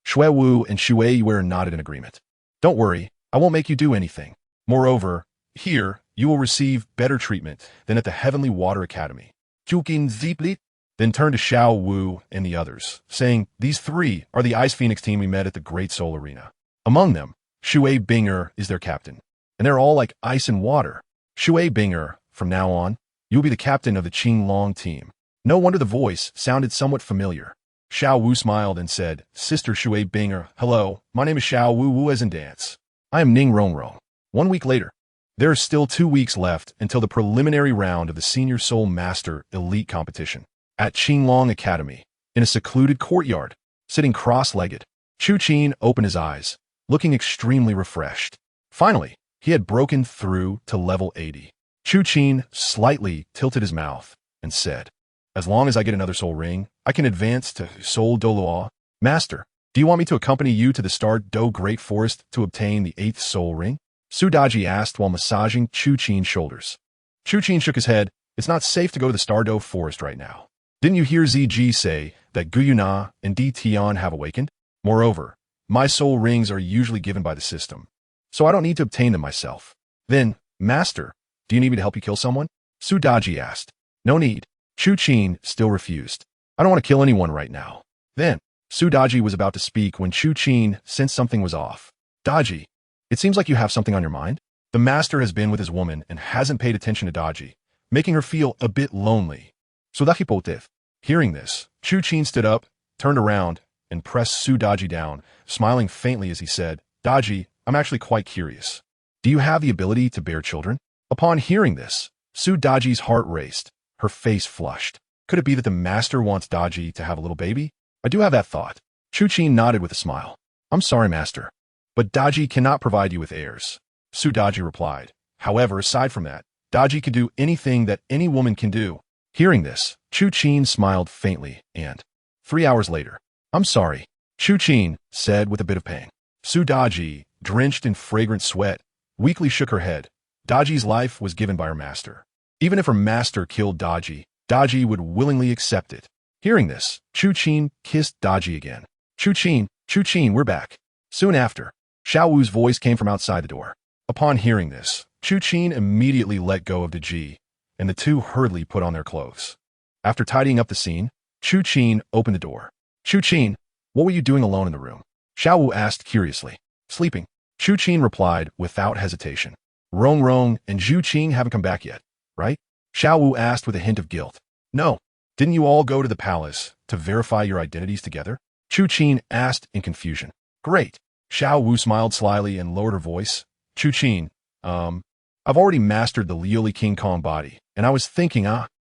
Xiaowu and Shui Yuer nodded in agreement. Don't worry, I won't make you do anything. Moreover, here, you will receive better treatment than at the Heavenly Water Academy. Chu Qin Zipli then turned to Xiaowu and the others, saying, these 3 are the Ice Phoenix team we met at the Great Soul Arena. Among them, Shui Binger is their captain, and they're all like ice and water. Shui Binger, from now on, you'll be the captain of the Qinglong team. No wonder the voice sounded somewhat familiar. Xiaowu smiled and said, Sister Shui Binger, hello, my name is Xiaowu Wu as in dance. I am Ning Rongrong. 1 week later, there are still 2 weeks left until the preliminary round of the Senior Soul Master Elite Competition. At Qinglong Academy, in a secluded courtyard, sitting cross-legged, Chu Qin opened his eyes, looking extremely refreshed. Finally, he had broken through to level 80. Chu Qin slightly tilted his mouth and said, As long as I get another soul ring, I can advance to Soul Douluo. Master, do you want me to accompany you to the Star Do Great Forest to obtain the 8th soul ring? Su Daji asked while massaging Chu Qin's shoulders. Chu Qin shook his head. It's not safe to go to the Star Do Forest right now. Didn't you hear ZG say that Guyuna and Di Tian have awakened? Moreover, my soul rings are usually given by the system, so I don't need to obtain them myself. Then, Master, do you need me to help you kill someone? Su Daji asked. No need. Chu Qin still refused. I don't want to kill anyone right now. Then, Su Daji was about to speak when Chu Qin sensed something was off. Daji, it seems like you have something on your mind. The master has been with his woman and hasn't paid attention to Daji, making her feel a bit lonely. Sudahipotif. Hearing this, Chu Qin stood up, turned around, and pressed Su Daji down, smiling faintly as he said, Daji, I'm actually quite curious. Do you have the ability to bear children? Upon hearing this, Su Daji's heart raced. Her face flushed. Could it be that the master wants Daji to have a little baby? I do have that thought. Chu Qin nodded with a smile. I'm sorry, master, but Daji cannot provide you with heirs. Su Daji replied. However, aside from that, Daji can do anything that any woman can do. Hearing this, Chu Qin smiled faintly and, 3 hours later, I'm sorry, Chu Qin said with a bit of pain. Su Daji, drenched in fragrant sweat, weakly shook her head. Daji's life was given by her master. Even if her master killed Daji, Daji would willingly accept it. Hearing this, Chu Qin kissed Daji again. Chu Qin, we're back. Soon after, Xiaowu's voice came from outside the door. Upon hearing this, Chu Qin immediately let go of Daji, and the two hurriedly put on their clothes. After tidying up the scene, Chu Qin opened the door. Chu Qin, what were you doing alone in the room? Xiaowu asked curiously. Sleeping. Chu Qin replied without hesitation. Rong and Zhu Qing haven't come back yet, right? Xiaowu asked with a hint of guilt. No. Didn't you all go to the palace to verify your identities together? Chu Qin asked in confusion. Great. Xiaowu smiled slyly and lowered her voice. Chu Qin, I've already mastered the Liuli King Kong body, and I was thinking,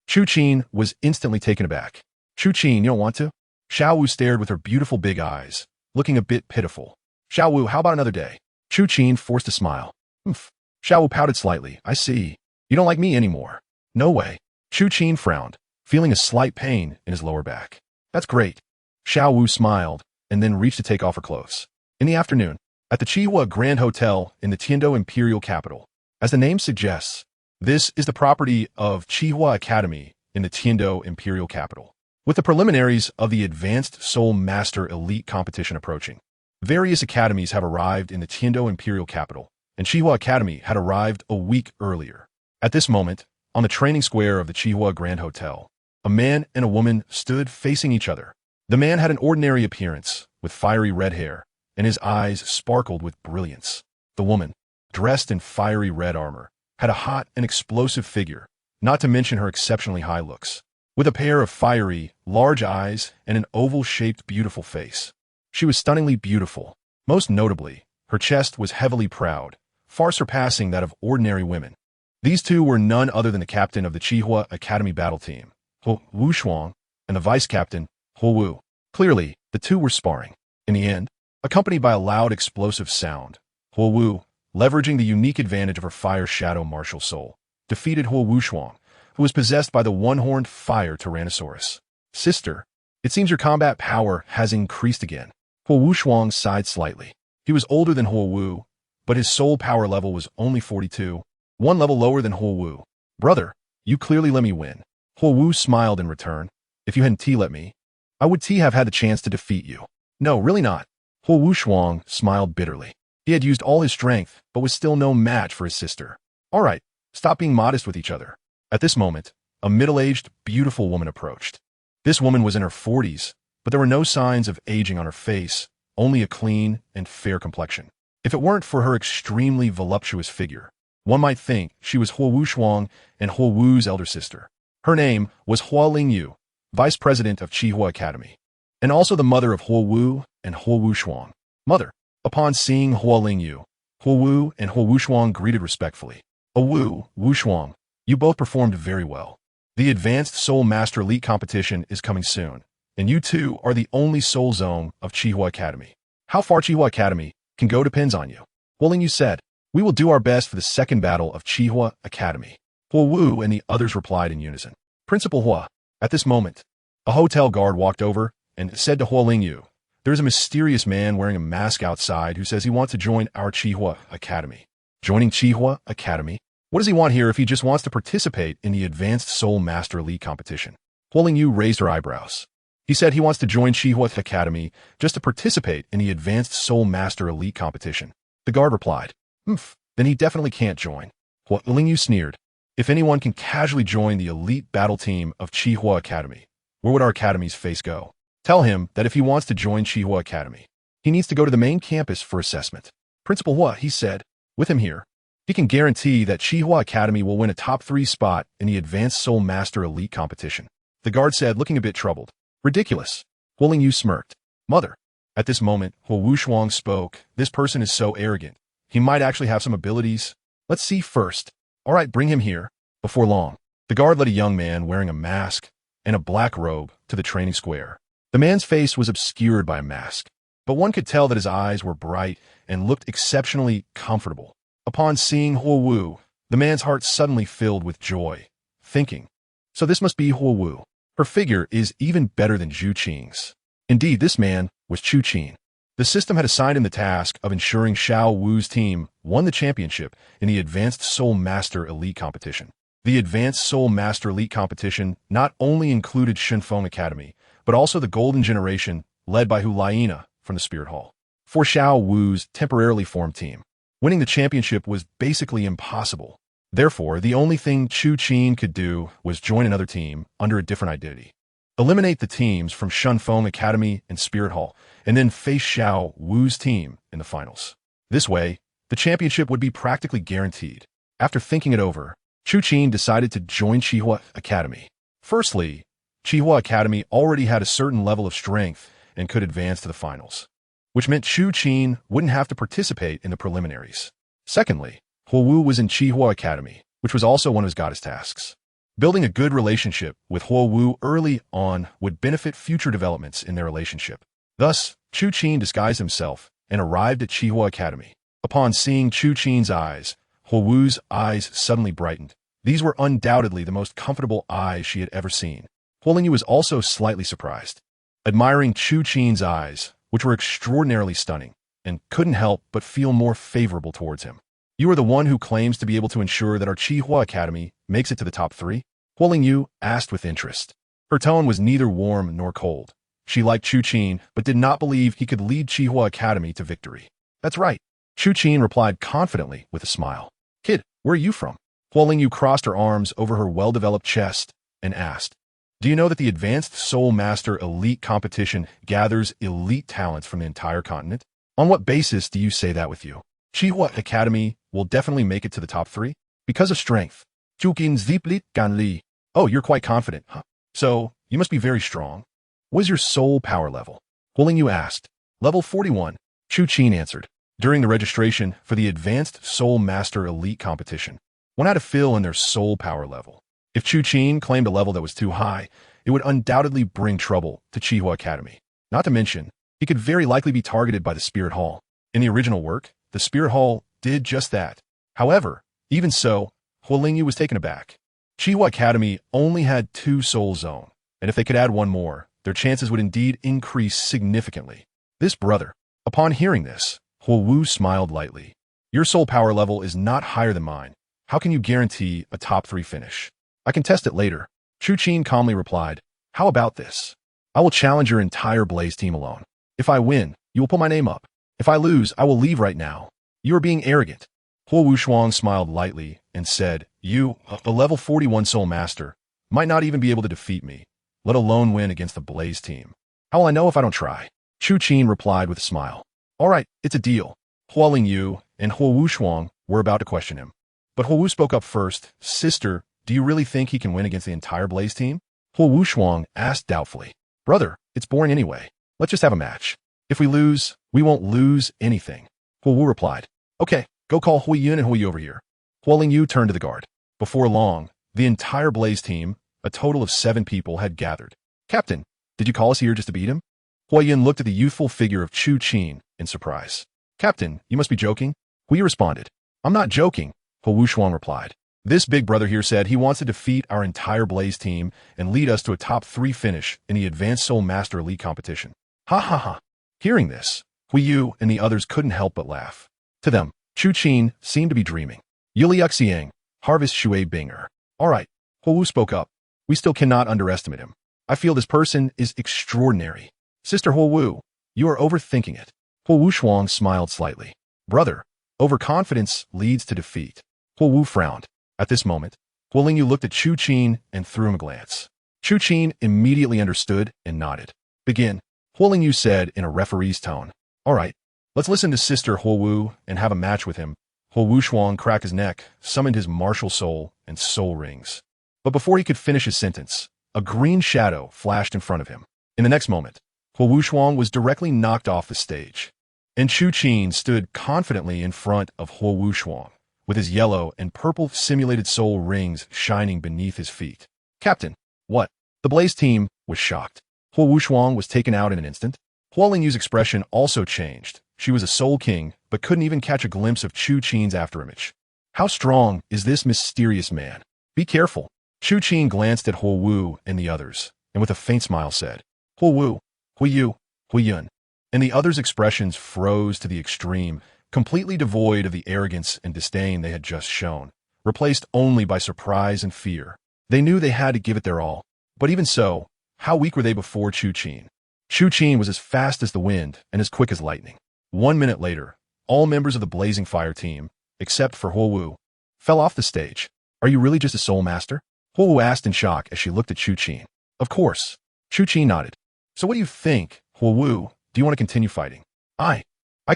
Chu Qin was instantly taken aback. Chu Qin, you don't want to? Xiaowu stared with her beautiful big eyes, looking a bit pitiful. Xiaowu, how about another day? Chu Qin forced a smile. Oof. Xiaowu pouted slightly. I see. You don't like me anymore. No way. Chu Qin frowned, feeling a slight pain in his lower back. That's great. Xiaowu smiled, and then reached to take off her clothes. In the afternoon, at the Qihua Grand Hotel in the Tiando Imperial Capital. As the name suggests, this is the property of Qihua Academy in the Tiando Imperial Capital. With the preliminaries of the Advanced Soul Master Elite competition approaching, various academies have arrived in the Tiando Imperial Capital, and Qihua Academy had arrived a week earlier. At this moment, on the training square of the Qihua Grand Hotel, a man and a woman stood facing each other. The man had an ordinary appearance, with fiery red hair, and his eyes sparkled with brilliance. The woman, dressed in fiery red armor, had a hot and explosive figure, not to mention her exceptionally high looks, with a pair of fiery, large eyes and an oval-shaped beautiful face. She was stunningly beautiful. Most notably, her chest was heavily proud, far surpassing that of ordinary women. These two were none other than the captain of the Qihua Academy battle team, Wu Shuang, and the vice-captain, Wu. Clearly, the two were sparring. In the end, accompanied by a loud explosive sound, Wu, leveraging the unique advantage of her fire shadow martial soul, defeated Wu Shuang, who was possessed by the one-horned fire Tyrannosaurus. Sister, it seems your combat power has increased again. Wu Shuang sighed slightly. He was older than Wu, but his soul power level was only 42, one level lower than Wu. Brother, you clearly let me win. Wu smiled in return. If you hadn't let me, I would have had the chance to defeat you. No, really not. Wu Shuang smiled bitterly. He had used all his strength, but was still no match for his sister. All right, stop being modest with each other. At this moment, a middle-aged, beautiful woman approached. This woman was in her 40s, but there were no signs of aging on her face, only a clean and fair complexion. If it weren't for her extremely voluptuous figure, one might think she was Wu Shuang and Wu's elder sister. Her name was Hua Lingyu, vice president of Qihua Academy, and also the mother of Wu and Wu Shuang. Mother. Upon seeing Hua Lingyu, Wu and Wu Shuang greeted respectfully. Wu Shuang, you both performed very well. The Advanced Soul Master Elite competition is coming soon, and you two are the only soul zone of Qihua Academy. How far Qihua Academy can go depends on you. Hua Lingyu said, we will do our best for the second battle of Qihua Academy. Wu and the others replied in unison. Principal Hua, At this moment, a hotel guard walked over and said to Huo Lingyu, "There is a mysterious man wearing a mask outside who says he wants to join our Qihua Academy." Joining Qihua Academy? What does he want here if he just wants to participate in the Advanced Soul Master Elite competition? Huo Lingyu raised her eyebrows. He said he wants to join Qihua Academy just to participate in the Advanced Soul Master Elite competition. The guard replied, then he definitely can't join. Huo Lingyu sneered. If anyone can casually join the elite battle team of Qihua Academy, where would our academy's face go? Tell him that if he wants to join Qihua Academy, he needs to go to the main campus for assessment. Principal Hua, he said, with him here, he can guarantee that Qihua Academy will win a top 3 spot in the Advanced Soul Master Elite competition. The guard said, looking a bit troubled. Ridiculous. Huo Lingyu smirked. Mother. At this moment, Huo Wushuang spoke. This person is so arrogant. He might actually have some abilities. Let's see first. All right, bring him here. Before long, the guard led a young man wearing a mask and a black robe to the training square. The man's face was obscured by a mask, but one could tell that his eyes were bright and looked exceptionally comfortable. Upon seeing Huo Wu, the man's heart suddenly filled with joy, thinking, so this must be Huo Wu. Her figure is even better than Chu Qin's. Indeed, this man was Chu Qin. The system had assigned him the task of ensuring Xiaowu's team won the championship in the Advanced Soul Master Elite competition. The Advanced Soul Master Elite competition not only included Shenfeng Academy, but also the Golden Generation, led by Hu Liena from the Spirit Hall. For Xiaowu's temporarily formed team, winning the championship was basically impossible. Therefore, the only thing Chu Qin could do was join another team under a different identity. Eliminate the teams from Shenfeng Academy and Spirit Hall, and then face Xiaowu's team in the finals. This way, the championship would be practically guaranteed. After thinking it over, Chu Qin decided to join Qihua Academy. Firstly, Qihua Academy already had a certain level of strength and could advance to the finals, which meant Chu Qin wouldn't have to participate in the preliminaries. Secondly, Huo Wu was in Qihua Academy, which was also one of his goddess tasks. Building a good relationship with Huo Wu early on would benefit future developments in their relationship. Thus, Chu Qin disguised himself and arrived at Qihua Academy. Upon seeing Chu Qin's eyes, Huo Wu's eyes suddenly brightened. These were undoubtedly the most comfortable eyes she had ever seen. Huo Lingyu was also slightly surprised, admiring Chu Qin's eyes, which were extraordinarily stunning, and couldn't help but feel more favorable towards him. You are the one who claims to be able to ensure that our Qihua Academy makes it to the top 3? Huo Lingyu asked with interest. Her tone was neither warm nor cold. She liked Chu Qin, but did not believe he could lead Qihua Academy to victory. That's right. Chu Qin replied confidently with a smile. Kid, where are you from? Huo Lingyu crossed her arms over her well-developed chest and asked, do you know that the Advanced Soul Master Elite competition gathers elite talents from the entire continent? On what basis do you say that with you? Qihua Academy will definitely make it to the top 3? Because of strength. Chu Qin Ziplit Gan Li. Oh, you're quite confident, huh? So, you must be very strong. What is your soul power level? Huo Lingyu asked. Level 41. Chu Qin answered. During the registration for the Advanced Soul Master Elite competition, one had to fill in their soul power level. If Chu Qin claimed a level that was too high, it would undoubtedly bring trouble to Qihua Academy. Not to mention, he could very likely be targeted by the Spirit Hall. In the original work, the Spirit Hall did just that. However, even so, Huo Lingyu was taken aback. Qihua Academy only had 2 soul zones, and if they could add one more, their chances would indeed increase significantly. This brother. Upon hearing this, Huo Wu smiled lightly. Your soul power level is not higher than mine. How can you guarantee a top 3 finish? I can test it later. Chu Qin calmly replied. How about this? I will challenge your entire Blaze team alone. If I win, you will put my name up. If I lose, I will leave right now. You are being arrogant. Huo Wushuang smiled lightly and said, you, a level 41 soul master, might not even be able to defeat me, let alone win against the Blaze team. How will I know if I don't try? Chu Qin replied with a smile. All right, it's a deal. Huo Lingyu and Huo Wushuang were about to question him. But Huo Wu spoke up first. Sister, do you really think he can win against the entire Blaze team? Huo Wushuang asked doubtfully. Brother, it's boring anyway. Let's just have a match. If we lose, we won't lose anything. Huo Wu replied. Okay, go call Hui Yun and Hui over here. Huo Lingyu turned to the guard. Before long, the entire Blaze team, a total of 7 people, had gathered. Captain, did you call us here just to beat him? Hui Yun looked at the youthful figure of Chu Qin in surprise. Captain, you must be joking? Hui responded. I'm not joking, Huo Wushuang replied. This big brother here said he wants to defeat our entire Blaze team and lead us to a top 3 finish in the Advanced Soul Master Elite competition. Ha ha ha. Hearing this, Yu and the others couldn't help but laugh. To them, Chu Qin seemed to be dreaming. Yuliuxiang, Harvest Shui Binger. Alright, Wu spoke up. We still cannot underestimate him. I feel this person is extraordinary. Sister Wu, you are overthinking it. Wu Shuang smiled slightly. Brother, overconfidence leads to defeat. Wu frowned. At this moment, Lingyu looked at Chu Qin and threw him a glance. Chu Qin immediately understood and nodded. Begin, Lingyu said in a referee's tone. Alright, let's listen to Sister Wu and have a match with him. Wu Shuang cracked his neck, summoned his martial soul, and soul rings. But before he could finish his sentence, a green shadow flashed in front of him. In the next moment, Wu Shuang was directly knocked off the stage. And Chu Qin stood confidently in front of Wu Shuang, with his yellow and purple simulated soul rings shining beneath his feet. Captain, what? The Blaze team was shocked. Wu Shuang was taken out in an instant. Lingyu's expression also changed. She was a soul king, but couldn't even catch a glimpse of Chu Qin's afterimage. How strong is this mysterious man? Be careful. Chu Qin glanced at Wu and the others, and with a faint smile said, Wu, Yu, Yun. And the others' expressions froze to the extreme, completely devoid of the arrogance and disdain they had just shown, replaced only by surprise and fear. They knew they had to give it their all, but even so, how weak were they before Chu Qin? Chu Qin was as fast as the wind and as quick as lightning. 1 minute later, all members of the Blazing Fire team, except for Wu, fell off the stage. Are you really just a soul master? Wu asked in shock as she looked at Chu Qin. Of course. Chu Qin nodded. So what do you think, Wu? Do you want to continue fighting? I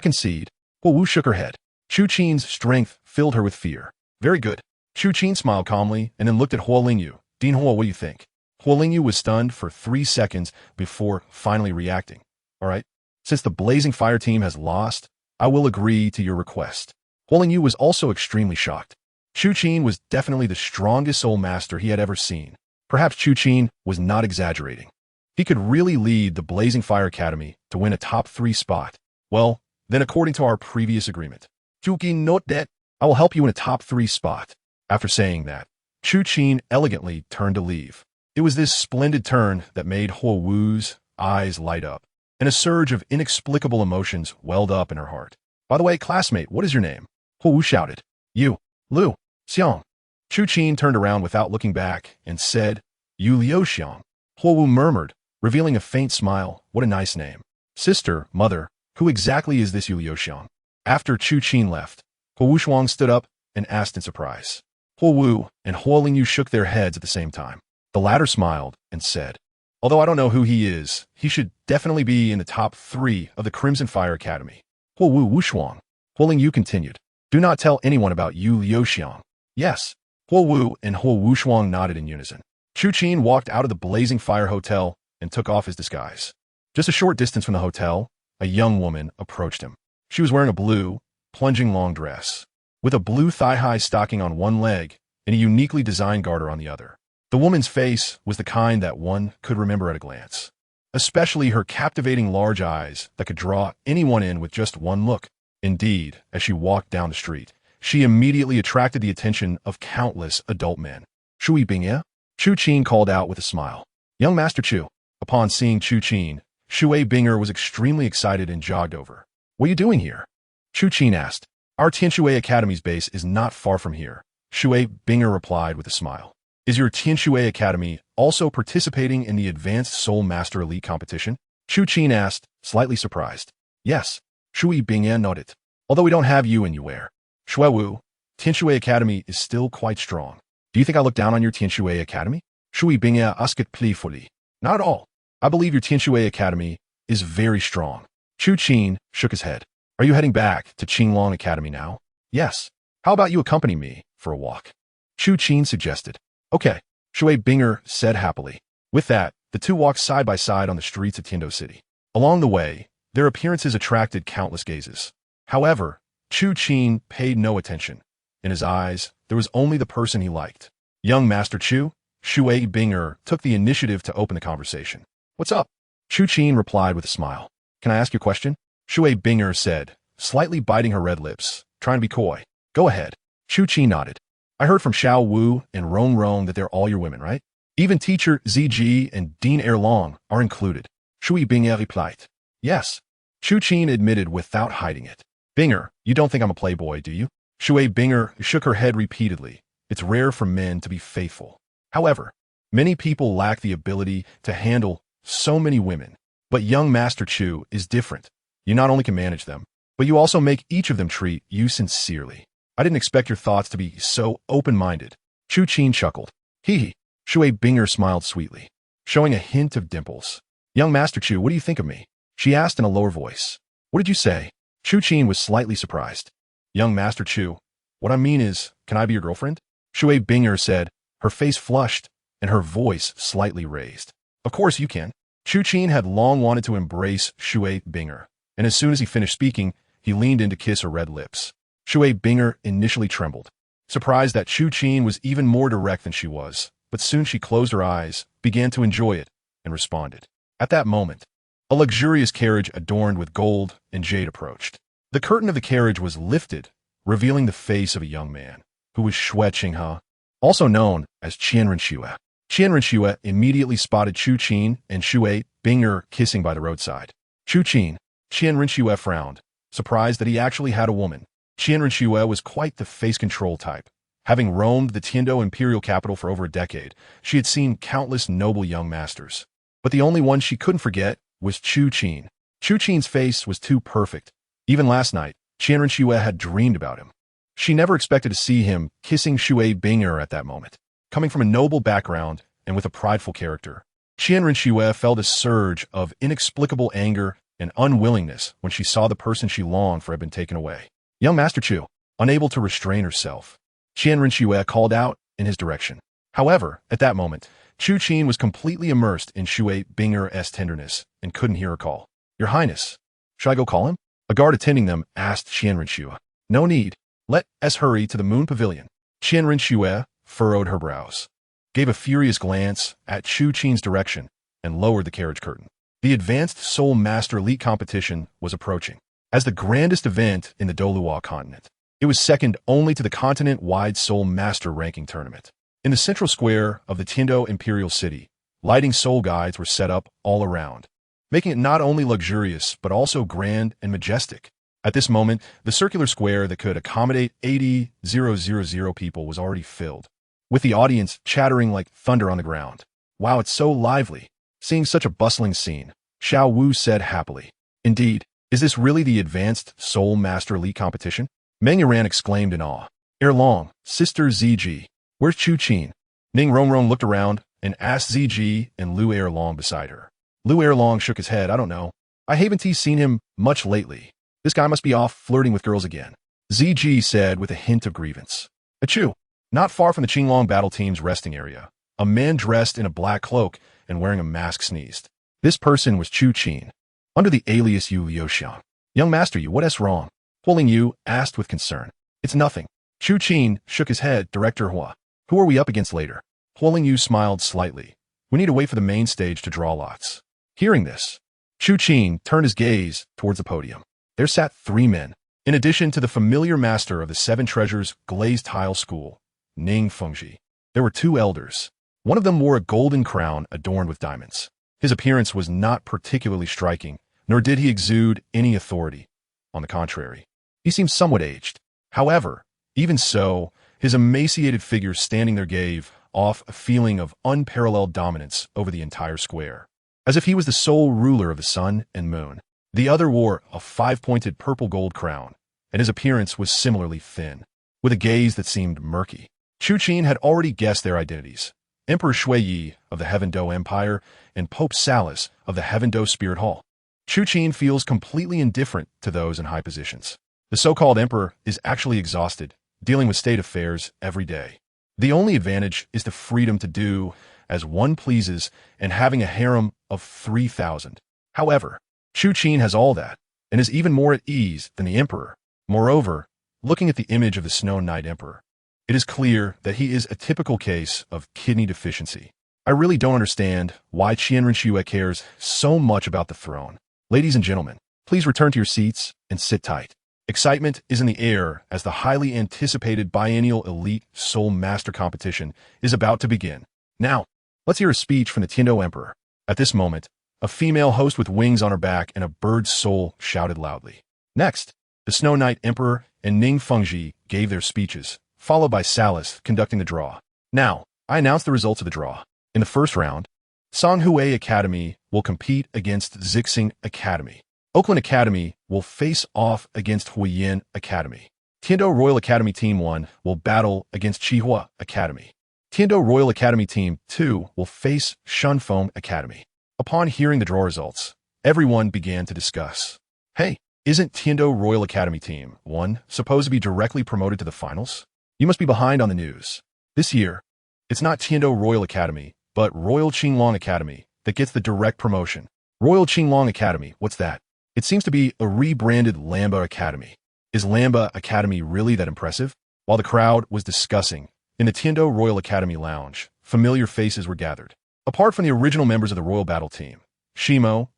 concede. Wu shook her head. Chu Qin's strength filled her with fear. Very good. Chu Qin smiled calmly and then looked at Lingyu. Dean Hua, what do you think? Lingyu was stunned for 3 seconds before finally reacting. All right. Since the Blazing Fire team has lost, I will agree to your request. Lingyu was also extremely shocked. Chu Qin was definitely the strongest soul master he had ever seen. Perhaps Chu Qin was not exaggerating. He could really lead the Blazing Fire Academy to win a top 3 spot. Well, then according to our previous agreement, Chu Qin, note that I will help you in a top 3 spot. After saying that, Chu Qin elegantly turned to leave. It was this splendid turn that made Wu's eyes light up, and a surge of inexplicable emotions welled up in her heart. By the way, classmate, what is your name? Wu shouted. You, Lu, Xiang. Chu Qin turned around without looking back and said, You Liu Xiang. Wu murmured, revealing a faint smile. What a nice name. Sister, mother, who exactly is this Yu Liu Xiang? After Chu Qin left, Wu Shuang stood up and asked in surprise. Wu and Lingyu shook their heads at the same time. The latter smiled and said, Although I don't know who he is, he should definitely be in the top 3 of the Crimson Fire Academy. Wu Shuang. Lingyu continued. Do not tell anyone about Yu Liu Xiang. Yes. Wu and Wu Shuang nodded in unison. Chu Qin walked out of the Blazing Fire Hotel and took off his disguise. Just a short distance from the hotel, a young woman approached him. She was wearing a blue, plunging long dress, with a blue thigh-high stocking on one leg and a uniquely designed garter on the other. The woman's face was the kind that one could remember at a glance, especially her captivating large eyes that could draw anyone in with just one look. Indeed, as she walked down the street, she immediately attracted the attention of countless adult men. Shui Bingye? Chu Qin called out with a smile. Young Master Chu. Upon seeing Chu Qin, Shui Binger was extremely excited and jogged over. What are you doing here? Chu Qin asked. Our Tianshui Academy's base is not far from here. Shui Binger replied with a smile. Is your Tianshui Academy also participating in the Advanced Soul Master Elite competition? Chu Qin asked, slightly surprised. Yes. Shui Bingye nodded. Although we don't have you in Yuer. Shuewu, Tianshui Academy is still quite strong. Do you think I look down on your Tianshui Academy? Shui Bingye asked playfully. Not at all. I believe your Tianshui Academy is very strong. Chu Qin shook his head. Are you heading back to Qinglong Academy now? Yes. How about you accompany me for a walk? Chu Qin suggested. Okay, Shui Binger said happily. With that, the two walked side by side on the streets of Tiando City. Along the way, their appearances attracted countless gazes. However, Chu Qin paid no attention. In his eyes, there was only the person he liked. Young Master Chu, Shui Binger took the initiative to open the conversation. What's up? Chu Qin replied with a smile. Can I ask you a question? Shui Binger said, slightly biting her red lips, trying to be coy. Go ahead. Chu Qin nodded. I heard from Xiaowu and Rong that they're all your women, right? Even teacher Zg and Dean Erlong are included. Shui Binger replied. Yes. Chu Qin admitted without hiding it. Binger, you don't think I'm a playboy, do you? Shui Binger shook her head repeatedly. It's rare for men to be faithful. However, many people lack the ability to handle so many women. But young Master Chu is different. You not only can manage them, but you also make each of them treat you sincerely. I didn't expect your thoughts to be so open-minded. Chu Qin chuckled. Hee. Shui Binger smiled sweetly, showing a hint of dimples. Young Master Chu, what do you think of me? She asked in a lower voice. What did you say? Chu Qin was slightly surprised. Young Master Chu, what I mean is, can I be your girlfriend? Shui Binger said, her face flushed and her voice slightly raised. Of course you can. Chu Qin had long wanted to embrace Shui Binger, and as soon as he finished speaking, he leaned in to kiss her red lips. Shui Binger initially trembled, surprised that Chu Qin was even more direct than she was, but soon she closed her eyes, began to enjoy it, and responded. At that moment, a luxurious carriage adorned with gold and jade approached. The curtain of the carriage was lifted, revealing the face of a young man, who was Xue Qinghe, also known as Qianren Xue. Qianren Xue immediately spotted Chu Qin and Shui Binger kissing by the roadside. Qianren Xue frowned, surprised that he actually had a woman. Qianren Xue was quite the face control type. Having roamed the Tiando imperial capital for over a decade, she had seen countless noble young masters. But the only one she couldn't forget was Chu Qin. Chu Qin's face was too perfect. Even last night, Qianren Xue had dreamed about him. She never expected to see him kissing Shui Binger at that moment. Coming from a noble background and with a prideful character, Qianren Xue felt a surge of inexplicable anger and unwillingness when she saw the person she longed for had been taken away. Young Master Chu, unable to restrain herself, Qianren Xue called out in his direction. However, at that moment, Chu Qin was completely immersed in Shui Binger's tenderness and couldn't hear her call. Your Highness, should I go call him? A guard attending them asked Qianren Xue. No need. Let us hurry to the Moon Pavilion. Qianren Xue furrowed her brows, gave a furious glance at Chu Qin's direction, and lowered the carriage curtain. The Advanced Soul Master Elite competition was approaching. As the grandest event in the Douluo continent, it was second only to the continent-wide Soul Master Ranking Tournament. In the central square of the Tiando Imperial City, lighting soul guides were set up all around, making it not only luxurious but also grand and majestic. At this moment, the circular square that could accommodate 80,000 people was already filled, with the audience chattering like thunder on the ground. Wow, it's so lively. Seeing such a bustling scene, Xiaowu said happily. Indeed, is this really the Advanced Soul Master Elite competition? Meng Yaran exclaimed in awe. Erlong, Sister Zg, where's Chu Qin? Ning Rongrong looked around and asked Zg and Lu Erlong beside her. Lu Erlong shook his head. I don't know. I haven't seen him much lately. This guy must be off flirting with girls again. Zg said with a hint of grievance. Achoo! Not far from the Qinglong battle team's resting area, a man dressed in a black cloak and wearing a mask sneezed. This person was Chu Qin, under the alias Yu Liuxiang. Young Master Yu, what is wrong? Huling Yu asked with concern. It's nothing. Chu Qin shook his head. Director Hua. Who are we up against later? Huling Yu smiled slightly. We need to wait for the main stage to draw lots. Hearing this, Chu Qin turned his gaze towards the podium. There sat 3 men, in addition to the familiar master of the 7 Treasures Glazed Tile School, Ning Fengji. There were 2 elders. One of them wore a golden crown adorned with diamonds. His appearance was not particularly striking, nor did he exude any authority. On the contrary, he seemed somewhat aged. However, even so, his emaciated figure standing there gave off a feeling of unparalleled dominance over the entire square, as if he was the sole ruler of the sun and moon. The other wore a 5-pointed purple-gold crown, and his appearance was similarly thin, with a gaze that seemed murky. Chu Qin had already guessed their identities. Emperor Shuiyi of the Heaven Do Empire and Pope Salus of the Heaven Do Spirit Hall. Chu Qin feels completely indifferent to those in high positions. The so-called emperor is actually exhausted, dealing with state affairs every day. The only advantage is the freedom to do as one pleases and having a harem of 3,000. However, Chu Qin has all that, and is even more at ease than the emperor. Moreover, looking at the image of the Snow Knight Emperor, it is clear that he is a typical case of kidney deficiency. I really don't understand why Qianren Xue cares so much about the throne. Ladies and gentlemen, please return to your seats and sit tight. Excitement is in the air as the highly anticipated biennial Elite Soul Master competition is about to begin. Now, let's hear a speech from the Tiando Emperor. At this moment, a female host with wings on her back and a bird's soul shouted loudly. Next, the Snow Knight Emperor and Ning Fengji gave their speeches, followed by Salis conducting the draw. Now, I announce the results of the draw. In the first round, Songhui Academy will compete against Zixing Academy. Oakland Academy will face off against Huiyin Academy. Tiando Royal Academy Team 1 will battle against Qihua Academy. Tiando Royal Academy Team 2 will face Shunfeng Academy. Upon hearing the draw results, everyone began to discuss. Hey, isn't Tiando Royal Academy Team 1 supposed to be directly promoted to the finals? You must be behind on the news. This year, it's not Tiando Royal Academy, but Royal Qinglong Academy that gets the direct promotion. Royal Qinglong Academy, what's that? It seems to be a rebranded Lamba Academy. Is Lamba Academy really that impressive? While the crowd was discussing, in the Tiando Royal Academy lounge, familiar faces were gathered. Apart from the original members of the Royal Battle Team, Shimo,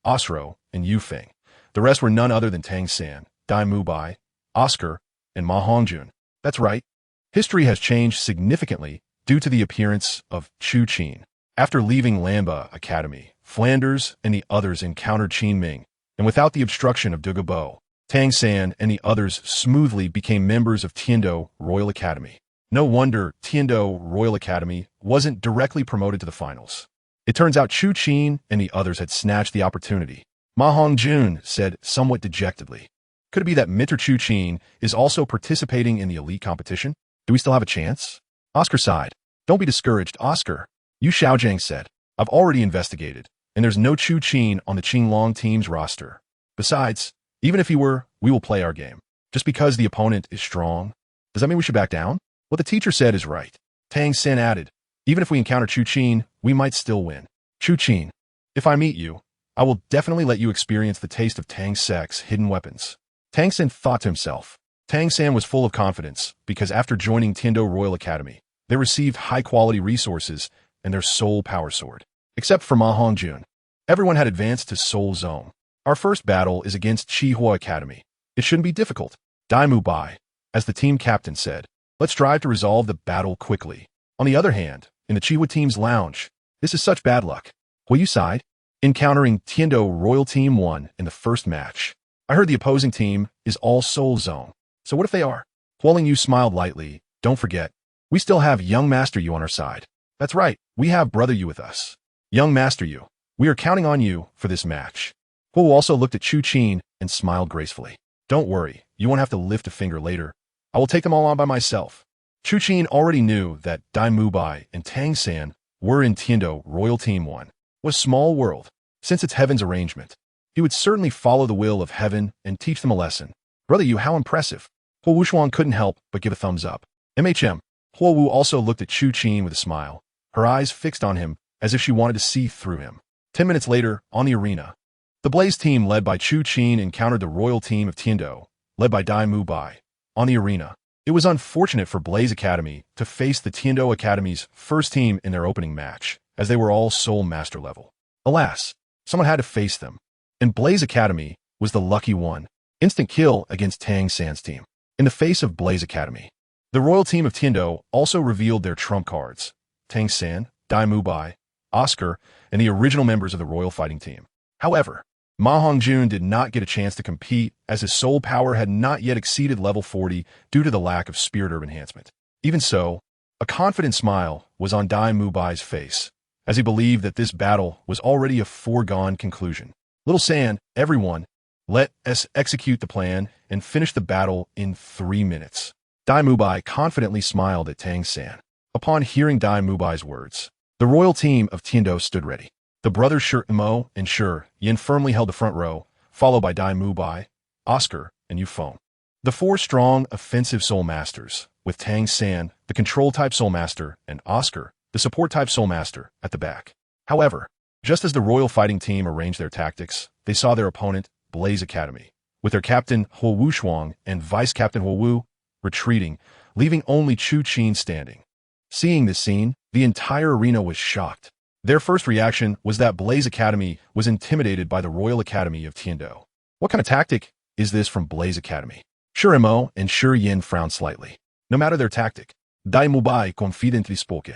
Osro, and Yufeng, the rest were none other than Tang San, Dai Mubai, Oscar, and Ma Hongjun. That's right. History has changed significantly due to the appearance of Chu Qin. After leaving Lamba Academy, Flanders and the others encountered Qin Ming, and without the obstruction of Dugabo, Tang San and the others smoothly became members of Tiando Royal Academy. No wonder Tiando Royal Academy wasn't directly promoted to the finals. It turns out Chu Qin and the others had snatched the opportunity. Ma Hongjun said somewhat dejectedly. Could it be that Mr. Chu Qin is also participating in the elite competition? Do we still have a chance? Oscar sighed. Don't be discouraged, Oscar. Yu Xiaojiang said. I've already investigated, and there's no Chu Qin on the Qinglong team's roster. Besides, even if he were, we will play our game. Just because the opponent is strong, does that mean we should back down? What the teacher said is right. Tang San added, even if we encounter Chu Qin, we might still win. Chu Qin, if I meet you, I will definitely let you experience the taste of Tang Sek's hidden weapons. Tang San thought to himself. Tang San was full of confidence because after joining Tiando Royal Academy, they received high-quality resources and their soul power sword. Except for Ma Hongjun. Everyone had advanced to Soul Zone. Our first battle is against Qihua Academy. It shouldn't be difficult. Dai Mubai, as the team captain said, let's strive to resolve the battle quickly. On the other hand, in the Qihua team's lounge, this is such bad luck. Huiyu sighed, encountering Tiando Royal Team 1 in the first match. I heard the opposing team is all Soul Zone. So what if they are? Huoling Yu smiled lightly. Don't forget, we still have young Master Yu on our side. That's right, we have Brother Yu with us. Young Master Yu, we are counting on you for this match. Huo also looked at Chu Qin and smiled gracefully. Don't worry, you won't have to lift a finger later. I will take them all on by myself. Chu Qin already knew that Dai Mubai and Tang San were in Tiando Royal Team 1. Was small world. Since it's heaven's arrangement, he would certainly follow the will of heaven and teach them a lesson. Brother Yu, how impressive. Huo Wushuang couldn't help but give a thumbs up. MHM. Huo Wu also looked at Chu Qin with a smile, her eyes fixed on him as if she wanted to see through him. 10 minutes later, on the arena, the Blaze team led by Chu Qin encountered the royal team of Tiando, led by Dai Mubai. On the arena, it was unfortunate for Blaze Academy to face the Tiando Academy's first team in their opening match, as they were all Soul Master level. Alas, someone had to face them, and Blaze Academy was the lucky one. Instant kill against Tang San's team. In the face of Blaze Academy, the royal team of Tiando also revealed their trump cards. Tang San, Dai Mubai, Oscar, and the original members of the royal fighting team. However, Ma Hongjun did not get a chance to compete as his soul power had not yet exceeded level 40 due to the lack of spirit herb enhancement. Even so, a confident smile was on Dai Mubai's face, as he believed that this battle was already a foregone conclusion. Little San, everyone, let us execute the plan and finish the battle in 3 minutes. Dai Mubai confidently smiled at Tang San. Upon hearing Dai Mubai's words, the royal team of Tiando stood ready. The brothers Shi Mo and Shi Yin firmly held the front row, followed by Dai Mubai, Oscar, and Yu Feng. The 4 strong offensive soul masters, with Tang San, the control-type soul master, and Oscar, the support-type soul master, at the back. However, just as the royal fighting team arranged their tactics, they saw their opponent, Blaze Academy, with their captain Huo Wushuang and vice-captain Huo Wu, retreating, leaving only Chu Qin standing. Seeing this scene, the entire arena was shocked. Their first reaction was that Blaze Academy was intimidated by the Royal Academy of Tiando. What kind of tactic is this from Blaze Academy? Sure Mo and Sure Yin frowned slightly. No matter their tactic, Dai Mubai confidently spoke.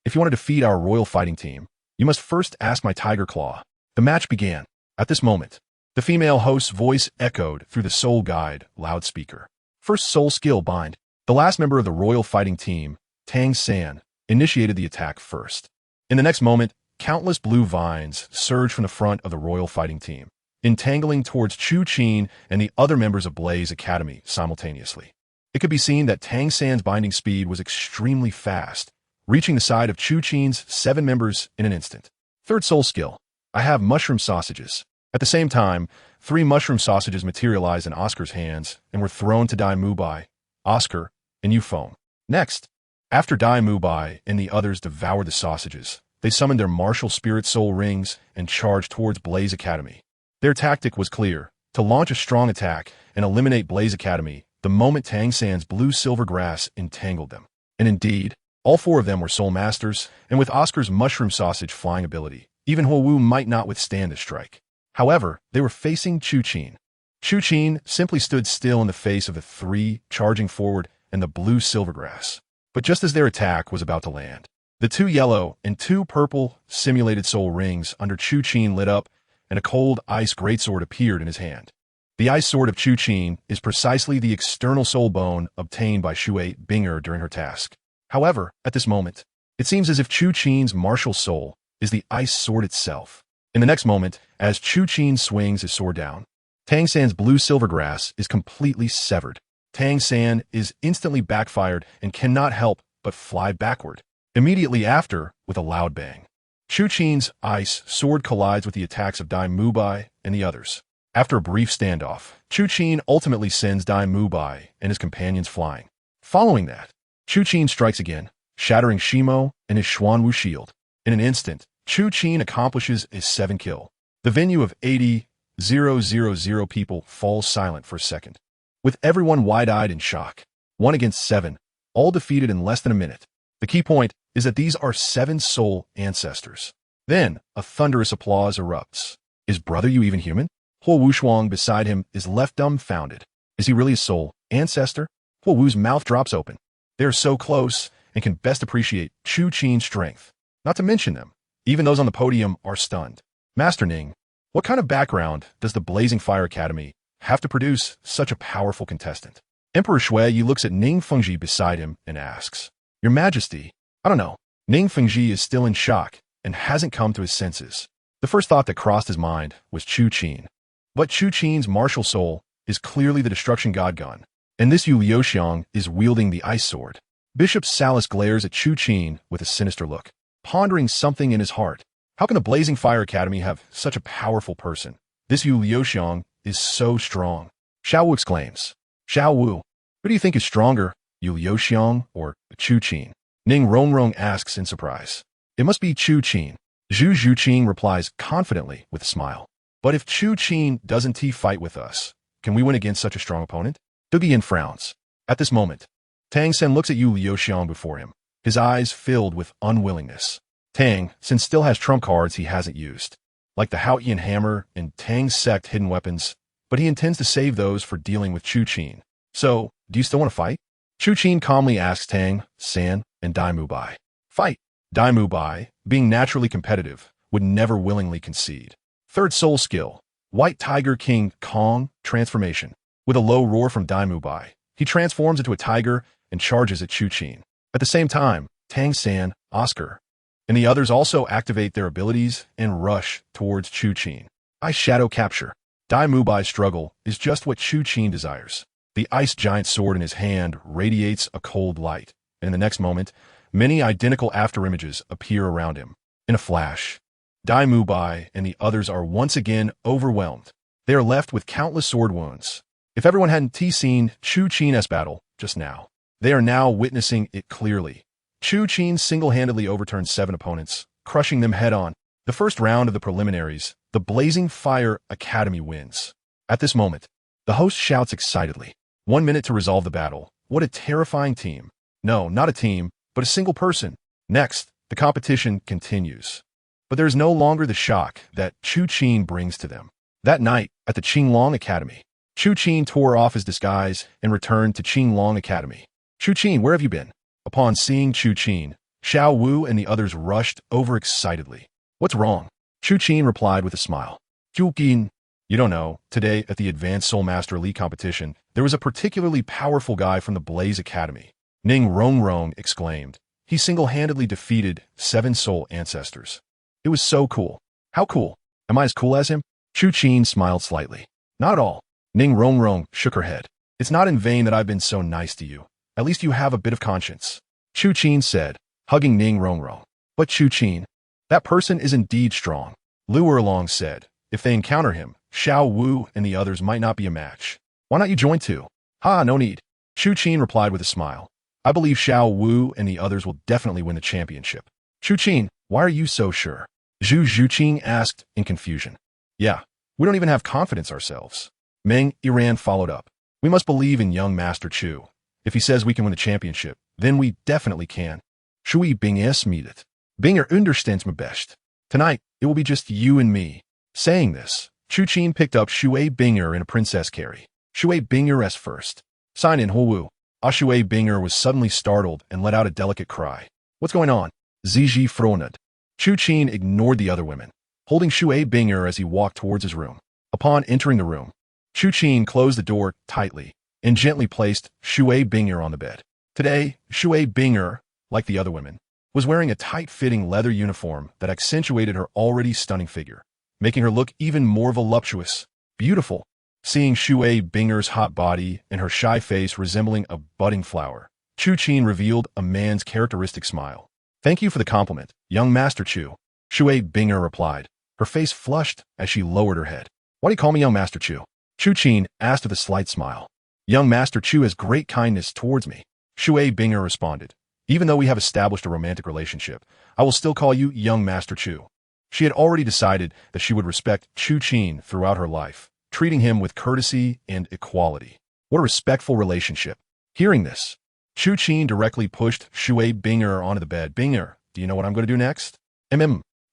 If you want to defeat our royal fighting team, you must first ask my Tiger Claw. The match began. At this moment, the female host's voice echoed through the Soul Guide loudspeaker. First soul skill bind. The last member of the royal fighting team, Tang San, initiated the attack first. In the next moment, countless blue vines surged from the front of the royal fighting team, entangling towards Chu Qin and the other members of Blaze Academy simultaneously. It could be seen that Tang San's binding speed was extremely fast, reaching the side of Chu Qin's 7 members in an instant. Third soul skill. I have mushroom sausages. At the same time, 3 mushroom sausages materialized in Oscar's hands and were thrown to Dai Mubai, Oscar, and Yufeng. Next, after Dai Mubai and the others devoured the sausages, they summoned their martial spirit soul rings and charged towards Blaze Academy. Their tactic was clear, to launch a strong attack and eliminate Blaze Academy the moment Tang San's blue-silver grass entangled them. And indeed, all 4 of them were soul masters, and with Oscar's mushroom sausage flying ability, even Xiaowu might not withstand this strike. However, they were facing Chu Qin. Chu Qin simply stood still in the face of the 3 charging forward and the blue-silver grass. But just as their attack was about to land, the 2 yellow and 2 purple simulated soul rings under Chu Qin lit up, and a cold ice greatsword appeared in his hand. The ice sword of Chu Qin is precisely the external soul bone obtained by Shui Binger during her task. However, at this moment, it seems as if Chu Qin's martial soul is the ice sword itself. In the next moment, as Chu Qin swings his sword down, Tang San's blue-silver grass is completely severed. Tang San is instantly backfired and cannot help but fly backward. Immediately after, with a loud bang, Chu Qin's ice sword collides with the attacks of Dai Mubai and the others. After a brief standoff, Chu Qin ultimately sends Dai Mubai and his companions flying. Following that, Chu Qin strikes again, shattering Shimo and his Xuanwu shield. In an instant, Chu Qin accomplishes a 7-kill. The venue of 80,000 people falls silent for a second, with everyone wide-eyed in shock. 1 against 7, all defeated in less than a minute. The key point is that these are 7 soul ancestors. Then, a thunderous applause erupts. Is brother you even human? Huo Wushuang beside him is left dumbfounded. Is he really a soul ancestor? Huo Wu's mouth drops open. They are so close and can best appreciate Chu Qin's strength. Not to mention them, even those on the podium are stunned. Master Ning, what kind of background does the Blazing Fire Academy have to produce such a powerful contestant? Emperor Shui looks at Ning Fengji beside him and asks, Your Majesty, I don't know. Ning Fengji is still in shock and hasn't come to his senses. The first thought that crossed his mind was Chu Qin. But Chu Qin's martial soul is clearly the destruction god gun, and this Yu Liuxiang is wielding the ice sword. Bishop Salas glares at Chu Qin with a sinister look, pondering something in his heart. How can the Blazing Fire Academy have such a powerful person? This Yu Liuxiang is so strong. Xiaowu exclaims. Xiaowu, who do you think is stronger, Yu Liuxiang or Chu Qin? Ning Rongrong asks in surprise. It must be Chu Qin. Zhu Zhuqing replies confidently with a smile. But if Chu Qin doesn't fight with us, can we win against such a strong opponent? Du Yin frowns. At this moment, Tang Sen looks at Yu Liuxiang before him, his eyes filled with unwillingness. Tang Sen still has trump cards he hasn't used, like the Haotian hammer and Tang's sect hidden weapons, but he intends to save those for dealing with Chu Qin. So, do you still want to fight? Chu Qin calmly asks Tang, San, and Dai Mubai. Fight. Dai Mubai, being naturally competitive, would never willingly concede. Third soul skill, White Tiger King Kong transformation. With a low roar from Dai Mubai, he transforms into a tiger and charges at Chu Qin. At the same time, Tang San, Oscar, and the others also activate their abilities and rush towards Chu Qin. Ice Shadow Capture. Dai Mubai's struggle is just what Chu Qin desires. The ice giant sword in his hand radiates a cold light, and in the next moment, many identical afterimages appear around him. In a flash, Dai Mubai and the others are once again overwhelmed. They are left with countless sword wounds. If everyone hadn't seen Chu Qin's battle just now, they are now witnessing it clearly. Chu Qin single-handedly overturned 7 opponents, crushing them head-on. The first round of the preliminaries, the Blazing Fire Academy wins. At this moment, the host shouts excitedly, 1 minute to resolve the battle. What a terrifying team. No, not a team, but a single person. Next, the competition continues. But there is no longer the shock that Chu Qin brings to them. That night, at the Qinglong Academy, Chu Qin tore off his disguise and returned to Qinglong Academy. Chu Qin, where have you been? Upon seeing Chu Qin, Xiaowu and the others rushed over excitedly. What's wrong? Chu Qin replied with a smile. Chu Qin, you don't know, today at the Advanced Soul Master Elite competition, there was a particularly powerful guy from the Blaze Academy. Ning Rongrong exclaimed. He single-handedly defeated 7 soul ancestors. It was so cool. How cool? Am I as cool as him? Chu Qin smiled slightly. Not at all. Ning Rongrong shook her head. It's not in vain that I've been so nice to you. At least you have a bit of conscience. Chu Qin said, hugging Ning Rongrong. But Chu Qin, that person is indeed strong. Lu Erlong said, if they encounter him, Xiaowu and the others might not be a match. Why not you join too? Ha, no need. Chu Qin replied with a smile. I believe Xiaowu and the others will definitely win the championship. Chu Qin, why are you so sure? Zhu Zhuqing asked in confusion. Yeah, we don't even have confidence ourselves. Meng Yiran followed up. We must believe in young Master Chu. If he says we can win the championship, then we definitely can. Shui Bing es medet. Binger understands me best. Tonight, it will be just you and me. Saying this, Chu Qin picked up Shui Binger in a princess carry. Shui Binger s first. Sign in Huowu. Shui Binger was suddenly startled and let out a delicate cry. What's going on? Ziji Fronad. Chu Qin ignored the other women, holding Shui Binger as he walked towards his room. Upon entering the room, Chu Qin closed the door tightly and gently placed Shui Binger on the bed. Today, Shui Binger, like the other women, was wearing a tight-fitting leather uniform that accentuated her already stunning figure, making her look even more voluptuous, beautiful. Seeing Shui Binger's hot body and her shy face resembling a budding flower, Chu Qin revealed a man's characteristic smile. Thank you for the compliment, young Master Chu. Shui Binger replied, her face flushed as she lowered her head. Why do you call me young Master Chu? Chu Qin asked with a slight smile. Young Master Chu has great kindness towards me. Shui Binger responded. Even though we have established a romantic relationship, I will still call you young Master Chu. She had already decided that she would respect Chu Qin throughout her life, treating him with courtesy and equality. What a respectful relationship. Hearing this, Chu Qin directly pushed Shui Binger onto the bed. Binger, do you know what I'm going to do next?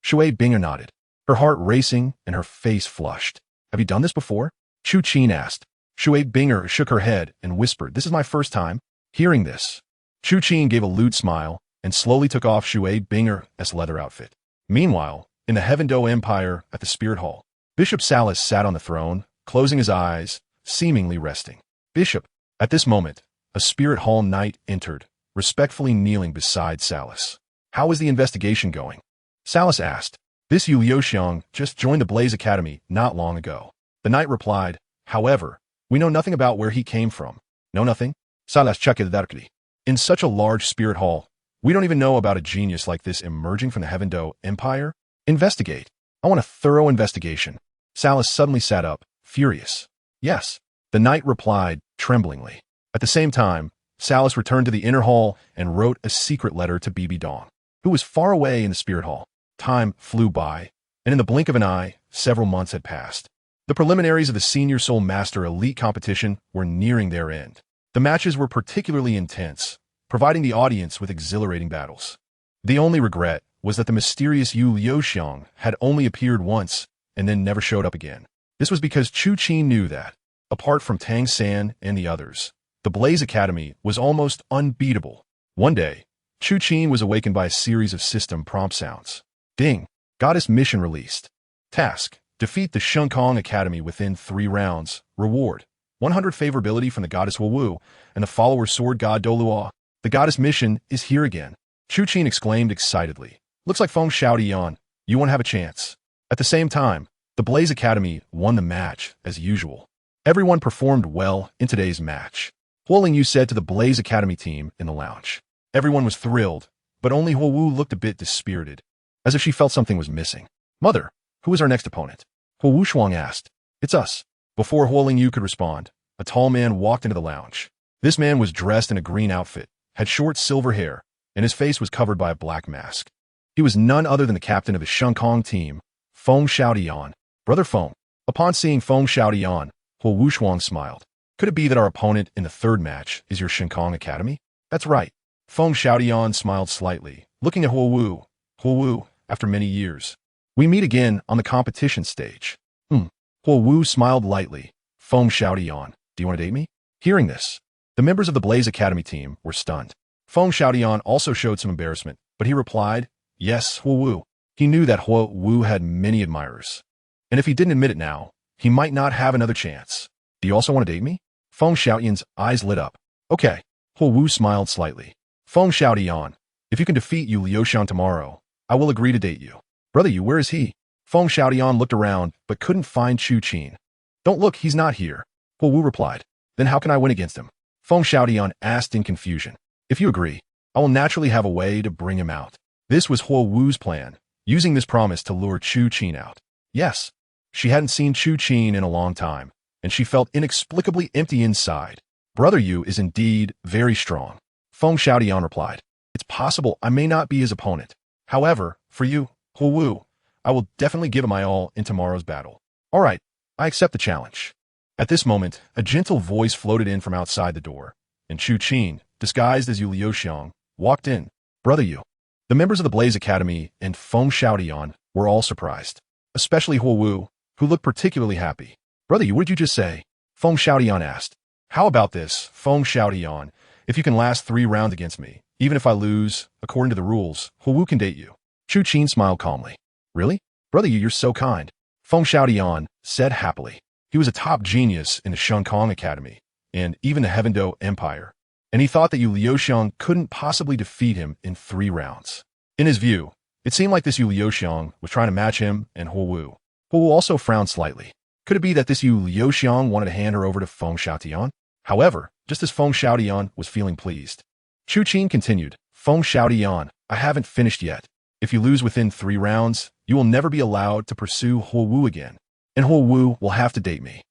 Shui Binger nodded, her heart racing and her face flushed. Have you done this before? Chu Qin asked. Shui Binger shook her head and whispered, this is my first time. Hearing this, Chu Qin gave a lewd smile and slowly took off Shui Binger's leather outfit. Meanwhile, in the Heavendo Empire at the Spirit Hall, Bishop Salas sat on the throne, closing his eyes, seemingly resting. Bishop, at this moment, a Spirit Hall knight entered, respectfully kneeling beside Salas. How is the investigation going? Salas asked. This Yu Liuxiang just joined the Blaze Academy not long ago. The knight replied, however, we know nothing about where he came from. No nothing? Salas checked. In such a large Spirit Hall, we don't even know about a genius like this emerging from the Heavendo Empire? Investigate. I want a thorough investigation. Salas suddenly sat up, furious. Yes, the knight replied, tremblingly. At the same time, Salas returned to the inner hall and wrote a secret letter to Bibi Dong, who was far away in the Spirit Hall. Time flew by, and in the blink of an eye, several months had passed. The preliminaries of the Senior Soul Master Elite competition were nearing their end. The matches were particularly intense, providing the audience with exhilarating battles. The only regret was that the mysterious Yu Liuxiang had only appeared once and then never showed up again. This was because Chu Qin knew that, apart from Tang San and the others, the Blaze Academy was almost unbeatable. One day, Chu Qin was awakened by a series of system prompt sounds. Ding! Goddess mission released. Task: defeat the Shenkong Academy within 3 rounds. Reward: 100 favorability from the goddess Wu and the follower sword god Douluo. The goddess mission is here again. Chu Qin exclaimed excitedly. Looks like Feng Xiaodian. You won't have a chance. At the same time, the Blaze Academy won the match, as usual. Everyone performed well in today's match. Huoling Yu said to the Blaze Academy team in the lounge. Everyone was thrilled, but only Huowu looked a bit dispirited, as if she felt something was missing. Mother, who is our next opponent? Huowu Shuang asked. It's us. Before Huoling Yu could respond, a tall man walked into the lounge. This man was dressed in a green outfit, had short silver hair, and his face was covered by a black mask. He was none other than the captain of the Shenkong team, Feng Xiaodian. Brother Feng. Upon seeing Feng Xiaodian, Huowu Shuang smiled. Could it be that our opponent in the 3rd match is your Shenkong Academy? That's right. Feng Xiaodian smiled slightly, looking at Huowu. Huowu, after many years, we meet again on the competition stage. Huowu smiled lightly, Feng Xiaodian, do you want to date me? Hearing this, the members of the Blaze Academy team were stunned. Feng Xiaodian also showed some embarrassment, but he replied, yes, Huo Wu. He knew that Huo Wu had many admirers. And if he didn't admit it now, he might not have another chance. Do you also want to date me? Feng Xiaodian's eyes lit up. Okay. Huo Wu smiled slightly. Feng Xiaodian, if you can defeat Yu Liuxiang tomorrow, I will agree to date you. Brother Yu, where is he? Feng Xiaodian looked around, but couldn't find Chu Qin. Don't look, he's not here. Huo Wu replied. Then how can I win against him? Feng Xiaodian asked in confusion. If you agree, I will naturally have a way to bring him out. This was Huo Wu's plan, using this promise to lure Chu Qin out. Yes, she hadn't seen Chu Qin in a long time, and she felt inexplicably empty inside. Brother Yu is indeed very strong. Feng Xiaodian replied. It's possible I may not be his opponent. However, for you, Huo Wu, I will definitely give it my all in tomorrow's battle. All right, I accept the challenge. At this moment, a gentle voice floated in from outside the door, and Chu Qin, disguised as Yu Liuxiang, walked in. Brother Yu. The members of the Blaze Academy and Feng Xiaodian were all surprised, especially Huo Wu, who looked particularly happy. Brother Yu, what did you just say? Feng Xiaodian asked. How about this, Feng Xiaodian? If you can last 3 rounds against me, even if I lose, according to the rules, Huo Wu can date you. Chu Qin smiled calmly. Really? Brother Yu, you're so kind. Feng Xiaodian said happily. He was a top genius in the Shenkong Academy, and even the Heavendo Empire, and he thought that Yu Liuxiang couldn't possibly defeat him in 3 rounds. In his view, it seemed like this Yu Liuxiang was trying to match him and Huo Wu. Huo Wu also frowned slightly. Could it be that this Yu Liuxiang wanted to hand her over to Feng Xiaodian? However, just as Feng Xiaodian was feeling pleased, Chu Qin continued, Feng Xiaodian, I haven't finished yet. If you lose within 3 rounds, you will never be allowed to pursue Huo Wu again, and Huo Wu will have to date me.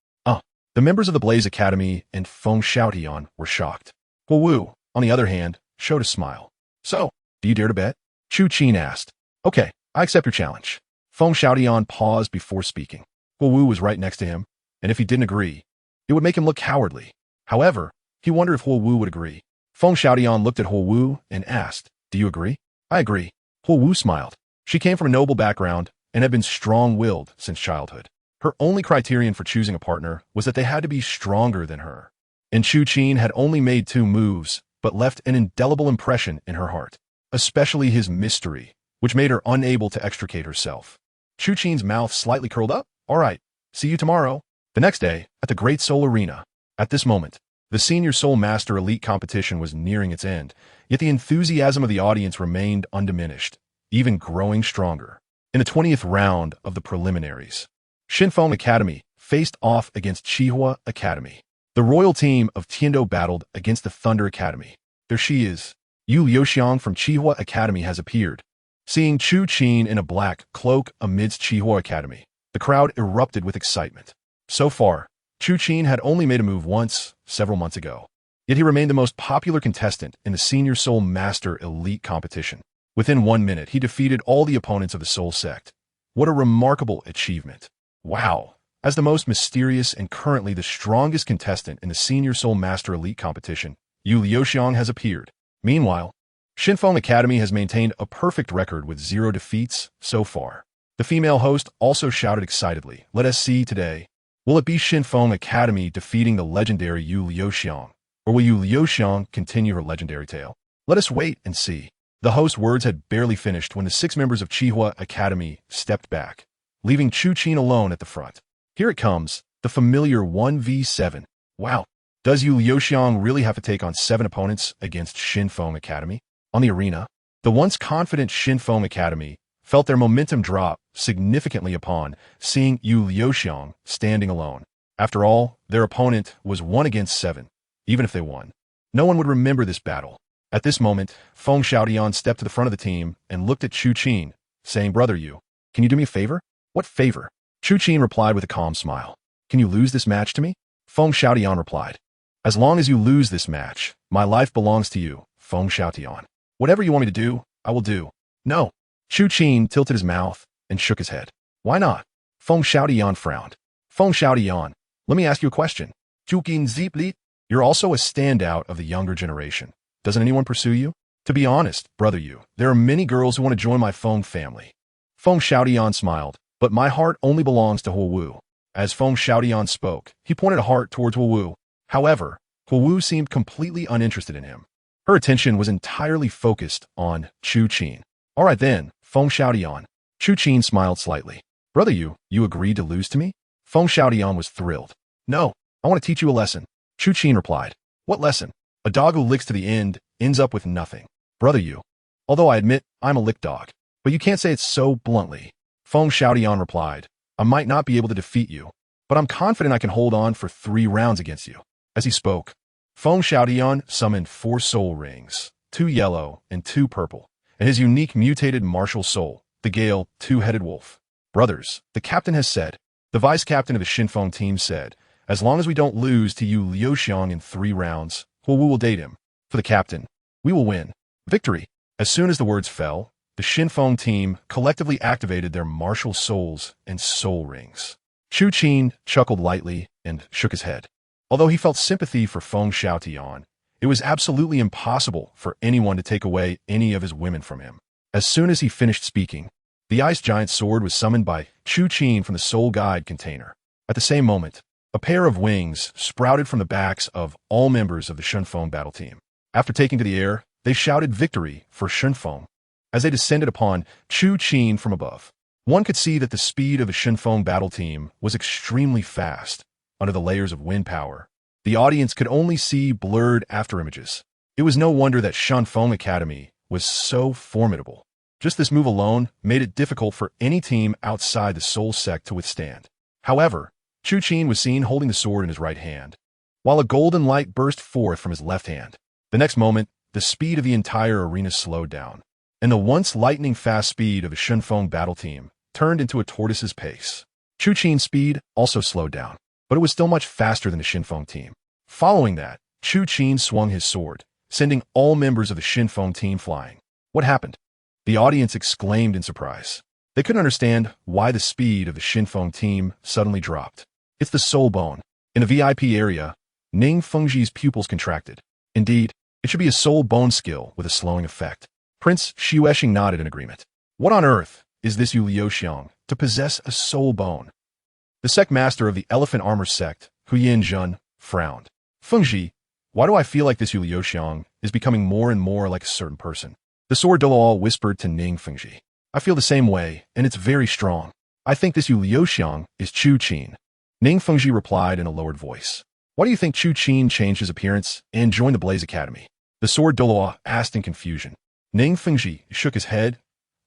The members of the Blaze Academy and Feng Xiaodian were shocked. Huo Wu, on the other hand, showed a smile. So, do you dare to bet? Chu Qin asked. Okay, I accept your challenge. Feng Xiaodian paused before speaking. Huo Wu was right next to him, and if he didn't agree, it would make him look cowardly. However, he wondered if Huo Wu would agree. Feng Xiaodian looked at Huo Wu and asked, do you agree? I agree. Huo Wu smiled. She came from a noble background and had been strong-willed since childhood. Her only criterion for choosing a partner was that they had to be stronger than her. And Chu Qin had only made 2 moves, but left an indelible impression in her heart, especially his mystery, which made her unable to extricate herself. Chu Qin's mouth slightly curled up. All right, see you tomorrow. The next day, at the Great Soul Arena. At this moment, the Senior Soul Master Elite competition was nearing its end, yet the enthusiasm of the audience remained undiminished, even growing stronger. In the 20th round of the preliminaries, Shinfeng Academy faced off against Qihua Academy. The royal team of Tiando battled against the Thunder Academy. There she is. Yu Liuxiang from Qihua Academy has appeared. Seeing Chu Qin in a black cloak amidst Qihua Academy, the crowd erupted with excitement. So far, Chu Qin had only made a move once, several months ago. Yet he remained the most popular contestant in the Senior Soul Master Elite competition. Within 1 minute, he defeated all the opponents of the Soul Sect. What a remarkable achievement. Wow. As the most mysterious and currently the strongest contestant in the Senior Soul Master Elite competition, Yu Liuxiang has appeared. Meanwhile, Shinfeng Academy has maintained a perfect record with 0 defeats so far. The female host also shouted excitedly, let us see today. Will it be Shinfeng Academy defeating the legendary Yu Liuxiang, or will Yu Liuxiang continue her legendary tale? Let us wait and see. The host's words had barely finished when the 6 members of Qihua Academy stepped back, leaving Chu Qin alone at the front. Here it comes, the familiar 1v7. Wow. Does Yu Liuxiang really have to take on 7 opponents against Shinfeng Academy? On the arena, the once confident Shinfeng Academy felt their momentum drop significantly upon seeing Yu Liuxiang standing alone. After all, their opponent was 1 against 7. Even if they won, no one would remember this battle. At this moment, Feng Xiaodian stepped to the front of the team and looked at Chu Qin, saying, Brother Yu, can you do me a favor? What favor? Chu Qin replied with a calm smile. Can you lose this match to me? Feng Xiaodian replied. As long as you lose this match, my life belongs to you, Feng Xiaodian. Whatever you want me to do, I will do. No. Chu Qin tilted his mouth and shook his head. Why not? Feng Xiaodian frowned. Feng Xiaodian, let me ask you a question. Chu Qin Zipli, you're also a standout of the younger generation. Doesn't anyone pursue you? To be honest, Brother Yu, there are many girls who want to join my Feng family. Feng Xiaodian smiled, but my heart only belongs to Huo Wu. As Feng Xiaodian spoke, he pointed a heart towards Wu. However, Wu seemed completely uninterested in him. Her attention was entirely focused on Chu Qin. All right then, Feng Xiaodian. Chu Qin smiled slightly. Brother, you agreed to lose to me? Feng Xiaodian was thrilled. No, I want to teach you a lesson. Chu Qin replied. What lesson? A dog who licks to the end ends up with nothing. Brother, although I admit I'm a lick dog, but you can't say it so bluntly. Feng Xiaodian replied. I might not be able to defeat you, but I'm confident I can hold on for 3 rounds against you. As he spoke, Feng Xiaodian summoned 4 soul rings, 2 yellow and 2 purple, and his unique mutated martial soul, the Gale 2-headed wolf. Brothers, the captain has said. The vice-captain of the Xinfeng team said, as long as we don't lose to Yu Liuxiang in 3 rounds, Wu will date him. For the captain, we will win. Victory. As soon as the words fell, the Xinfeng team collectively activated their martial souls and soul rings. Chu Qin chuckled lightly and shook his head. Although he felt sympathy for Feng Xiaotian, it was absolutely impossible for anyone to take away any of his women from him. As soon as he finished speaking, the ice giant sword was summoned by Chu Qin from the soul guide container. At the same moment, a pair of wings sprouted from the backs of all members of the Xinfeng battle team. After taking to the air, they shouted victory for Xinfeng. As they descended upon Chu Qin from above, one could see that the speed of the Xinfeng battle team was extremely fast. Under the layers of wind power, the audience could only see blurred afterimages. It was no wonder that Xinfeng Academy was so formidable. Just this move alone made it difficult for any team outside the Soul sect to withstand. However, Chu Qin was seen holding the sword in his right hand, while a golden light burst forth from his left hand. The next moment, the speed of the entire arena slowed down, and the once lightning-fast speed of the Xinfeng battle team turned into a tortoise's pace. Chu Qin's speed also slowed down, but it was still much faster than the Xinfeng team. Following that, Chu Qin swung his sword, sending all members of the Xinfeng team flying. What happened? The audience exclaimed in surprise. They couldn't understand why the speed of the Xinfeng team suddenly dropped. It's the soul bone. In the VIP area, Ning Fengji's pupils contracted. Indeed, it should be a soul bone skill with a slowing effect. Prince Xuesheng nodded in agreement. What on earth is this Yu Liuxiang to possess a soul bone? The sect master of the Elephant Armor sect, Huyin Zhen, frowned. Fengji, why do I feel like this Yu Liuxiang is becoming more and more like a certain person? The sword Douluo whispered to Ning Fengji. I feel the same way, and it's very strong. I think this Yu Liuxiang is Chu Qin. Ning Fengji replied in a lowered voice. Why do you think Chu Qin changed his appearance and joined the Blaze Academy? The sword Douluo asked in confusion. Ning Fengji shook his head.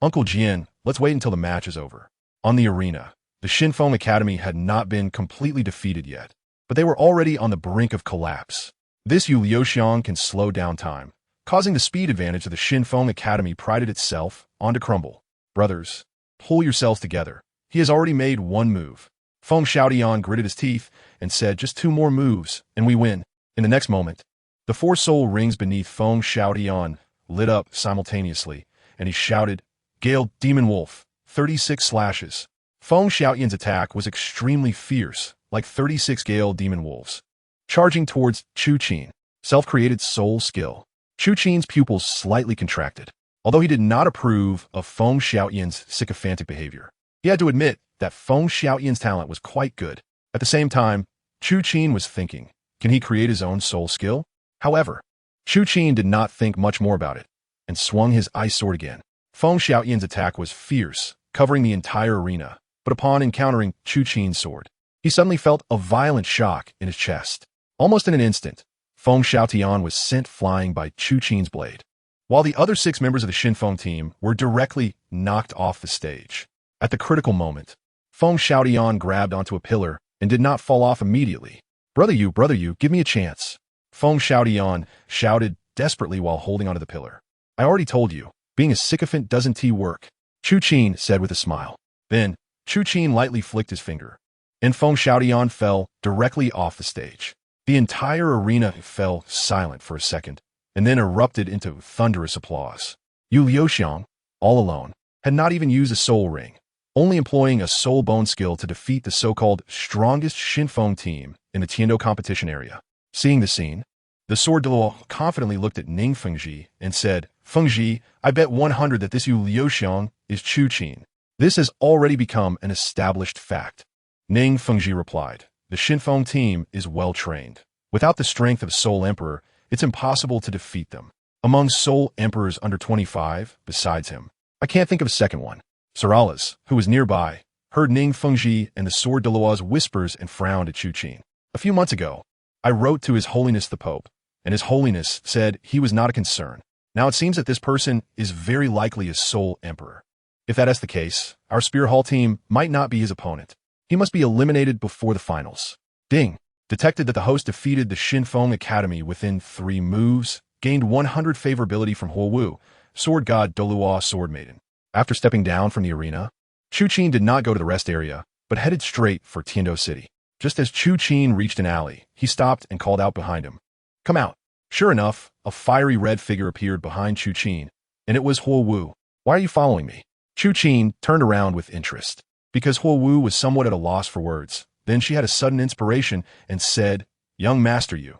Uncle Jian, let's wait until the match is over. On the arena, the Xinfeng Academy had not been completely defeated yet, but they were already on the brink of collapse. This Yu Liuxiang can slow down time, causing the speed advantage of the Xinfeng Academy prided itself on to crumble. Brothers, pull yourselves together. He has already made 1 move. Feng Xiaodian gritted his teeth and said, just 2 more moves, and we win. In the next moment, the 4 soul rings beneath Feng Xiaodian lit up simultaneously, and he shouted, Gale Demon Wolf, 36 slashes. Feng Xiaotian's attack was extremely fierce, like 36 Gale Demon Wolves. Charging towards Chu Qin, self-created soul skill. Chu Qin's pupils slightly contracted, although he did not approve of Feng Xiaotian's sycophantic behavior. He had to admit that Feng Xiaotian's talent was quite good. At the same time, Chu Qin was thinking, can he create his own soul skill? However, Chu Qin did not think much more about it, and swung his ice sword again. Feng Xiaotian's attack was fierce, covering the entire arena, but upon encountering Chu Qin's sword, he suddenly felt a violent shock in his chest. Almost in an instant, Feng Xiaotian was sent flying by Chu Qin's blade, while the other 6 members of the Xinfeng team were directly knocked off the stage. At the critical moment, Feng Xiaotian grabbed onto a pillar and did not fall off immediately. Brother, you, give me a chance. Feng Xiaotian shouted desperately while holding onto the pillar. I already told you, being a sycophant doesn't work, Chu Qin said with a smile. Then, Chu Qin lightly flicked his finger, and Feng Xiaotian fell directly off the stage. The entire arena fell silent for a second, and then erupted into thunderous applause. Yu Liuxiang, all alone, had not even used a soul ring, only employing a soul bone skill to defeat the so-called strongest Xinfeng team in the Tiando competition area. Seeing the scene, the sword Douluo confidently looked at Ning Fengji and said, Fengji, I bet 100 that this Yu Liuxiang is Chu Qin. This has already become an established fact. Ning Fengji replied. The Xinfeng team is well trained. Without the strength of Soul Emperor, it's impossible to defeat them. Among Soul Emperors under 25, besides him, I can't think of a second one. Saralas, who was nearby, heard Ning Fengji and the Sword Douluo's whispers and frowned at Chu Qin. A few months ago, I wrote to His Holiness the Pope, and His Holiness said he was not a concern. Now it seems that this person is very likely a Soul Emperor. If that is the case, our Spear Hall team might not be his opponent. He must be eliminated before the finals. Ding! Detected that the host defeated the Xinfeng Academy within 3 moves, gained 100 favorability from Xiaowu, Sword God Douluo Sword Maiden. After stepping down from the arena, Chu Qin did not go to the rest area, but headed straight for Tiando City. Just as Chu Qin reached an alley, he stopped and called out behind him. Come out. Sure enough, a fiery red figure appeared behind Chu Qin, and it was Xiaowu. Why are you following me? Chu Qin turned around with interest. Because Xiaowu was somewhat at a loss for words. Then she had a sudden inspiration and said, Young master, you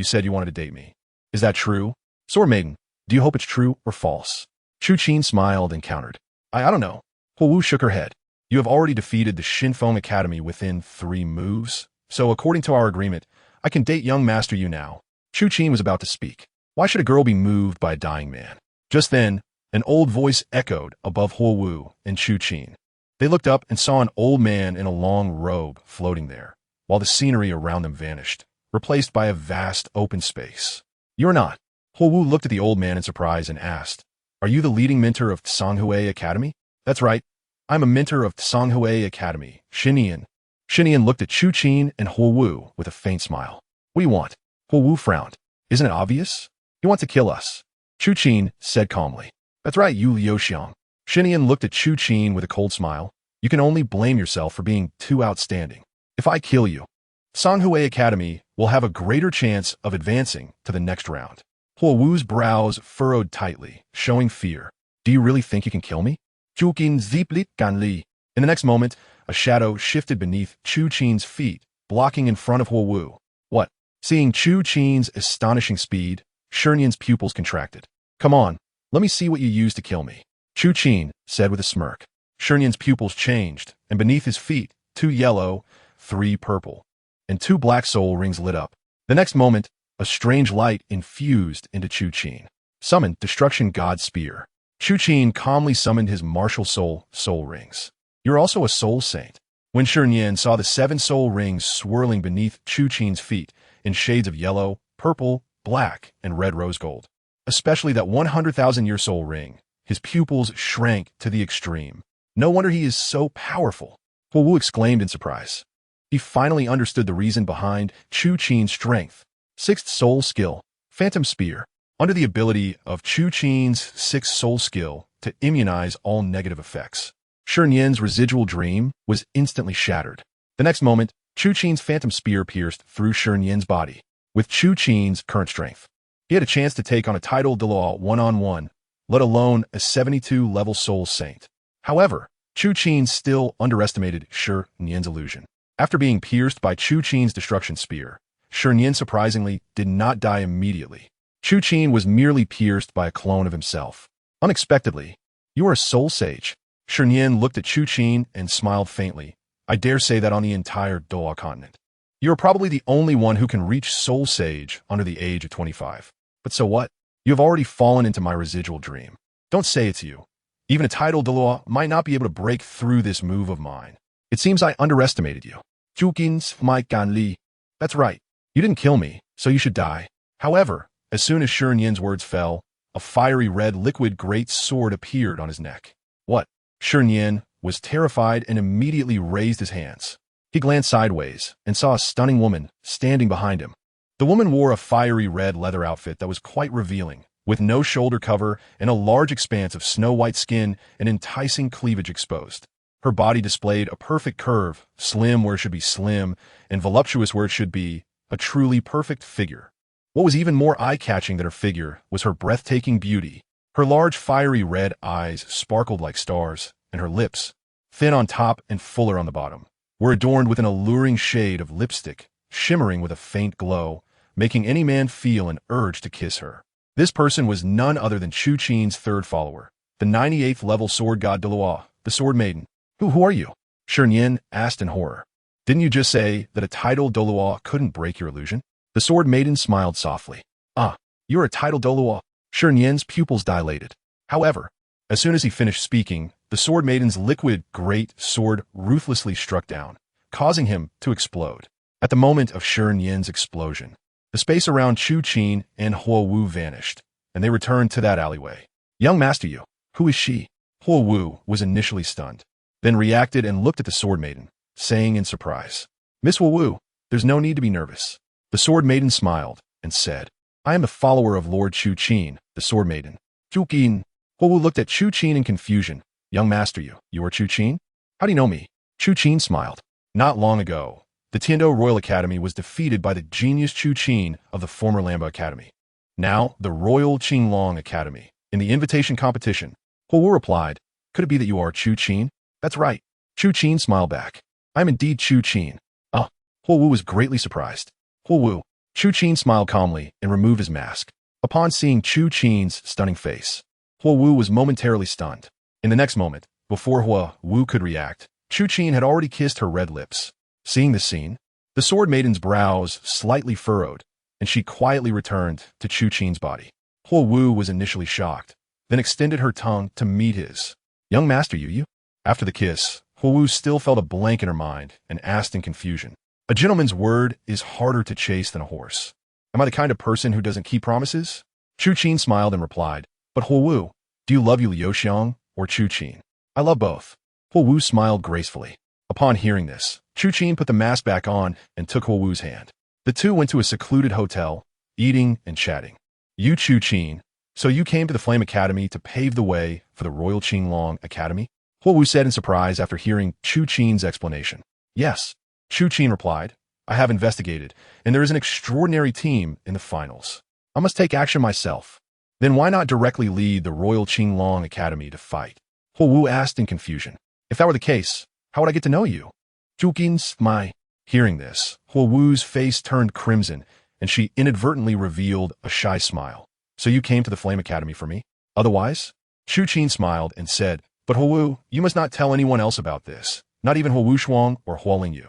said you wanted to date me. Is that true? Sword Maiden, do you hope it's true or false? Chu Qin smiled and countered. I don't know. Xiaowu shook her head. You have already defeated the Xinfeng Academy within 3 moves, so according to our agreement, I can date young master you now. Chu Qin was about to speak. Why should a girl be moved by a dying man? Just then, an old voice echoed above Xiaowu and Chu Qin. They looked up and saw an old man in a long robe floating there, while the scenery around them vanished, replaced by a vast open space. You're not. Xiaowu looked at the old man in surprise and asked, Are you the leading mentor of Tsanghui Academy? That's right. I'm a mentor of Tsanghui Academy, Xinian. Xinian looked at Chu Qin and Xiaowu with a faint smile. What do you want? Xiaowu frowned. Isn't it obvious? You want to kill us. Chu Qin said calmly. That's right, you Liuxiang. Xinian looked at Chu Qin with a cold smile. You can only blame yourself for being too outstanding. If I kill you, Tsanghui Academy will have a greater chance of advancing to the next round. Xiaowu's brows furrowed tightly, showing fear. Do you really think you can kill me? Chu Qin ziplit gan li. In the next moment, a shadow shifted beneath Chu Qin's feet, blocking in front of Xiaowu. What? Seeing Chu Qin's astonishing speed, Shinian's pupils contracted. Come on, let me see what you use to kill me. Chu Qin said with a smirk. Shinian's pupils changed, and beneath his feet, 2 yellow, 3 purple, and 2 black soul rings lit up. The next moment, a strange light infused into Chu Qin. Summoned Destruction God Spear. Chu Qin calmly summoned his martial soul rings. You're also a soul saint. When Shinian saw the 7 soul rings swirling beneath Chu Qin's feet in shades of yellow, purple, black, and red rose gold, especially that 100,000-year soul ring, his pupils shrank to the extreme. No wonder he is so powerful. Xiaowu exclaimed in surprise. He finally understood the reason behind Chu Qin's strength. 6th soul skill, Phantom Spear. Under the ability of Chu Qin's 6th soul skill to immunize all negative effects, Shinian's residual dream was instantly shattered. The next moment, Chu Qin's Phantom Spear pierced through Shinian's body. With Chu Qin's current strength, he had a chance to take on a title Douluo one-on-one, let alone a 72-level soul saint. However, Chu Qin still underestimated Shinian's illusion. After being pierced by Chu Qin's destruction spear, Shinian surprisingly did not die immediately. Chu Qin was merely pierced by a clone of himself. Unexpectedly, you are a soul sage. Shinian looked at Chu Qin and smiled faintly. I dare say that on the entire Douluo continent. You are probably the only one who can reach soul sage under the age of 25. But so what? You have already fallen into my residual dream. Don't say it's you. Even a title Douluo might not be able to break through this move of mine. It seems I underestimated you. Chu Qin's my gan li. That's right. You didn't kill me, so you should die. However, as soon as Shinian's words fell, a fiery red liquid great sword appeared on his neck. What? Shinian was terrified and immediately raised his hands. He glanced sideways and saw a stunning woman standing behind him. The woman wore a fiery red leather outfit that was quite revealing, with no shoulder cover and a large expanse of snow-white skin and enticing cleavage exposed. Her body displayed a perfect curve, slim where it should be slim, and voluptuous where it should be, a truly perfect figure. What was even more eye-catching than her figure was her breathtaking beauty. Her large fiery red eyes sparkled like stars, and her lips, thin on top and fuller on the bottom, were adorned with an alluring shade of lipstick, shimmering with a faint glow, making any man feel an urge to kiss her. This person was none other than Chu Qin's 3rd follower, the 98th level sword god Douluo, the Sword Maiden. Who are you? Shinian asked in horror. Didn't you just say that a titled Douluo couldn't break your illusion? The sword maiden smiled softly. Ah, you're a titled Douluo. Shi Nian's pupils dilated. However, as soon as he finished speaking, the sword maiden's liquid great sword ruthlessly struck down, causing him to explode. At the moment of Shi Nian's explosion, the space around Chu Qin and Xiaowu vanished, and they returned to that alleyway. Young Master Yu, who is she? Xiaowu was initially stunned, then reacted and looked at the sword maiden, saying in surprise, Miss Xiaowu, there's no need to be nervous. The sword maiden smiled and said, I am the follower of Lord Chu Qin, the sword maiden. Chu Qin. Xiaowu looked at Chu Qin in confusion. Young Master Yu, you are Chu Qin? How do you know me? Chu Qin smiled. Not long ago, the Tiando Royal Academy was defeated by the genius Chu Qin of the former Lamba Academy. Now, the Royal Qinglong Academy. In the invitation competition, Xiaowu replied, Could it be that you are Chu Qin? That's right. Chu Qin smiled back. I am indeed Chu Qin. Ah, Xiaowu was greatly surprised. Xiaowu. Chu Qin smiled calmly and removed his mask. Upon seeing Chu Qin's stunning face, Xiaowu was momentarily stunned. In the next moment, before Xiaowu could react, Chu Qin had already kissed her red lips. Seeing this scene, the sword maiden's brows slightly furrowed, and she quietly returned to Chu Qin's body. Xiaowu was initially shocked, then extended her tongue to meet his. Young Master Yu. After the kiss, Xiaowu still felt a blank in her mind and asked in confusion. A gentleman's word is harder to chase than a horse. Am I the kind of person who doesn't keep promises? Chu Qin smiled and replied, But Xiaowu, do you love Yu Liuxiang or Chu Qin? I love both. Xiaowu smiled gracefully. Upon hearing this, Chu Qin put the mask back on and took Xiaowu's hand. The two went to a secluded hotel, eating and chatting. You Chu Qin, so you came to the Flame Academy to pave the way for the Royal Qinglong Academy? Xiaowu said in surprise after hearing Chu Qin's explanation. Yes. Chu Qin replied, I have investigated, and there is an extraordinary team in the finals. I must take action myself. Then why not directly lead the Royal Qinglong Academy to fight? Xiaowu asked in confusion. If that were the case, how would I get to know you? Chu Qin's my. Hearing this, Xiaowu's face turned crimson, and she inadvertently revealed a shy smile. So you came to the Flame Academy for me? Otherwise? Chu Qin smiled and said, But Xiaowu, you must not tell anyone else about this, not even Xiaowu Shuang or Hualing Yu.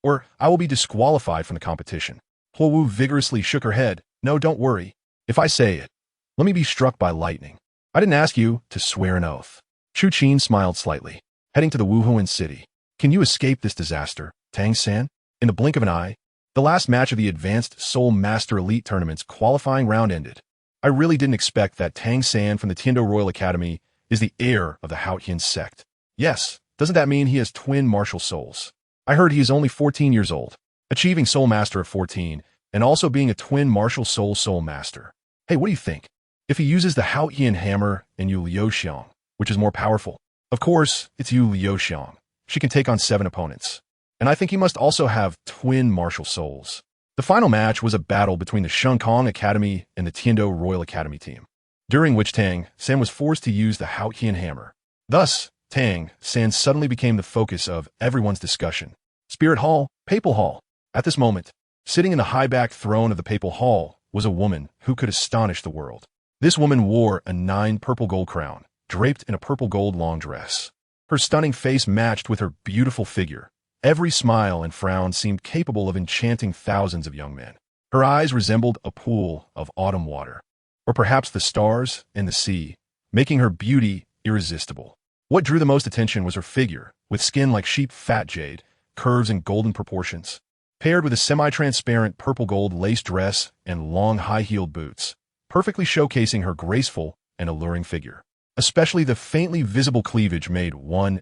Or I will be disqualified from the competition. Xiaowu vigorously shook her head. No, don't worry. If I say it, let me be struck by lightning. I didn't ask you to swear an oath. Chu Qin smiled slightly. Heading to the Wuhuan city. Can you escape this disaster, Tang-san? In the blink of an eye, the last match of the Advanced Soul Master Elite Tournament's qualifying round ended. I really didn't expect that Tang-san from the Tiando Royal Academy is the heir of the Haotian sect. Yes, doesn't that mean he has twin martial souls? I heard he is only 14 years old, achieving Soul Master at 14, and also being a twin martial soul master. Hey, what do you think? If he uses the Haotian hammer and Yu Liuxiang, which is more powerful? Of course, it's Yu Liuxiang. She can take on 7 opponents. And I think he must also have twin martial souls. The final match was a battle between the Shenkong Academy and the Tiando Royal Academy team, during which Tang-san was forced to use the Haotian hammer. Thus, Tang-san suddenly became the focus of everyone's discussion. Spirit Hall, Papal Hall. At this moment, sitting in the high-backed throne of the Papal Hall was a woman who could astonish the world. This woman wore a 9 purple gold crown, draped in a purple gold long dress. Her stunning face matched with her beautiful figure. Every smile and frown seemed capable of enchanting thousands of young men. Her eyes resembled a pool of autumn water, or perhaps the stars and the sea, making her beauty irresistible. What drew the most attention was her figure, with skin like sheep fat jade, curves and golden proportions, paired with a semi-transparent purple gold lace dress and long high-heeled boots, perfectly showcasing her graceful and alluring figure. Especially the faintly visible cleavage made one's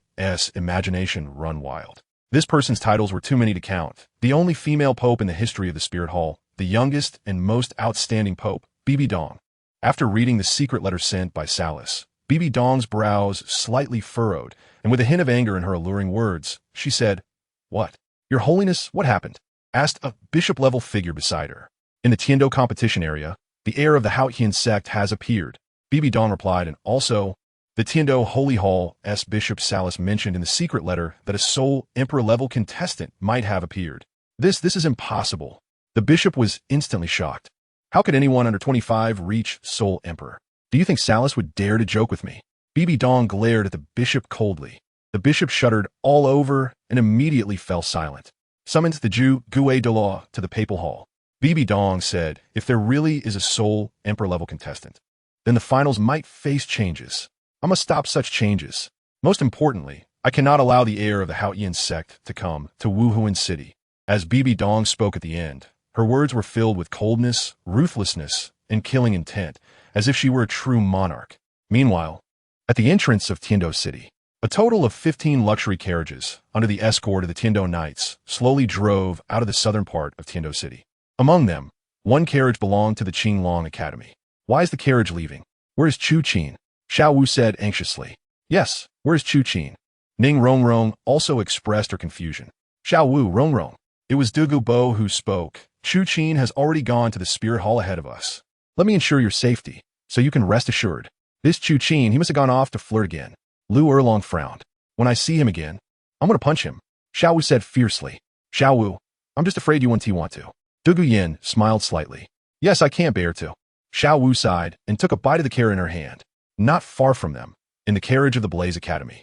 imagination run wild. This person's titles were too many to count. The only female pope in the history of the Spirit Hall, the youngest and most outstanding pope, Bibi Dong. After reading the secret letter sent by Salas, Bibi Dong's brows slightly furrowed, and with a hint of anger in her alluring words, she said, What? Your Holiness, what happened? Asked a bishop-level figure beside her. In the Tiando competition area, the heir of the Haotian sect has appeared. Bibi Dong replied, and also, the Tiando Holy Hall's Bishop Salas mentioned in the secret letter that a Soul Emperor-level contestant might have appeared. This is impossible. The bishop was instantly shocked. How could anyone under 25 reach Soul Emperor? Do you think Salas would dare to joke with me? Bibi Dong glared at the bishop coldly. The bishop shuddered all over and immediately fell silent. summoned the Ju Gue Dalu to the papal hall. Bibi Dong said if there really is a sole emperor-level contestant, then the finals might face changes. I must stop such changes. Most importantly, I cannot allow the heir of the Haotian sect to come to Wuhuan City. As Bibi Dong spoke at the end, her words were filled with coldness, ruthlessness, and killing intent, as if she were a true monarch. Meanwhile, at the entrance of Tiando City, a total of 15 luxury carriages, under the escort of the Tiando Knights, slowly drove out of the southern part of Tiando City. Among them, one carriage belonged to the Qinglong Academy. Why is the carriage leaving? Where is Chu Qin? Xiaowu said anxiously. Yes, where is Chu Qin? Ning Rongrong also expressed her confusion. Xiaowu, Rongrong. It was Douluo Dalu who spoke. Chu Qin has already gone to the spirit hall ahead of us. Let me ensure your safety, so you can rest assured. This Chu Qin, he must have gone off to flirt again. Lu Erlong frowned. When I see him again, I'm going to punch him. Xiaowu said fiercely. Xiaowu, I'm just afraid you want to. Douluo Yin smiled slightly. Yes, I can't bear to. Xiaowu sighed and took a bite of the carrot in her hand. Not far from them, in the carriage of the Blaze Academy,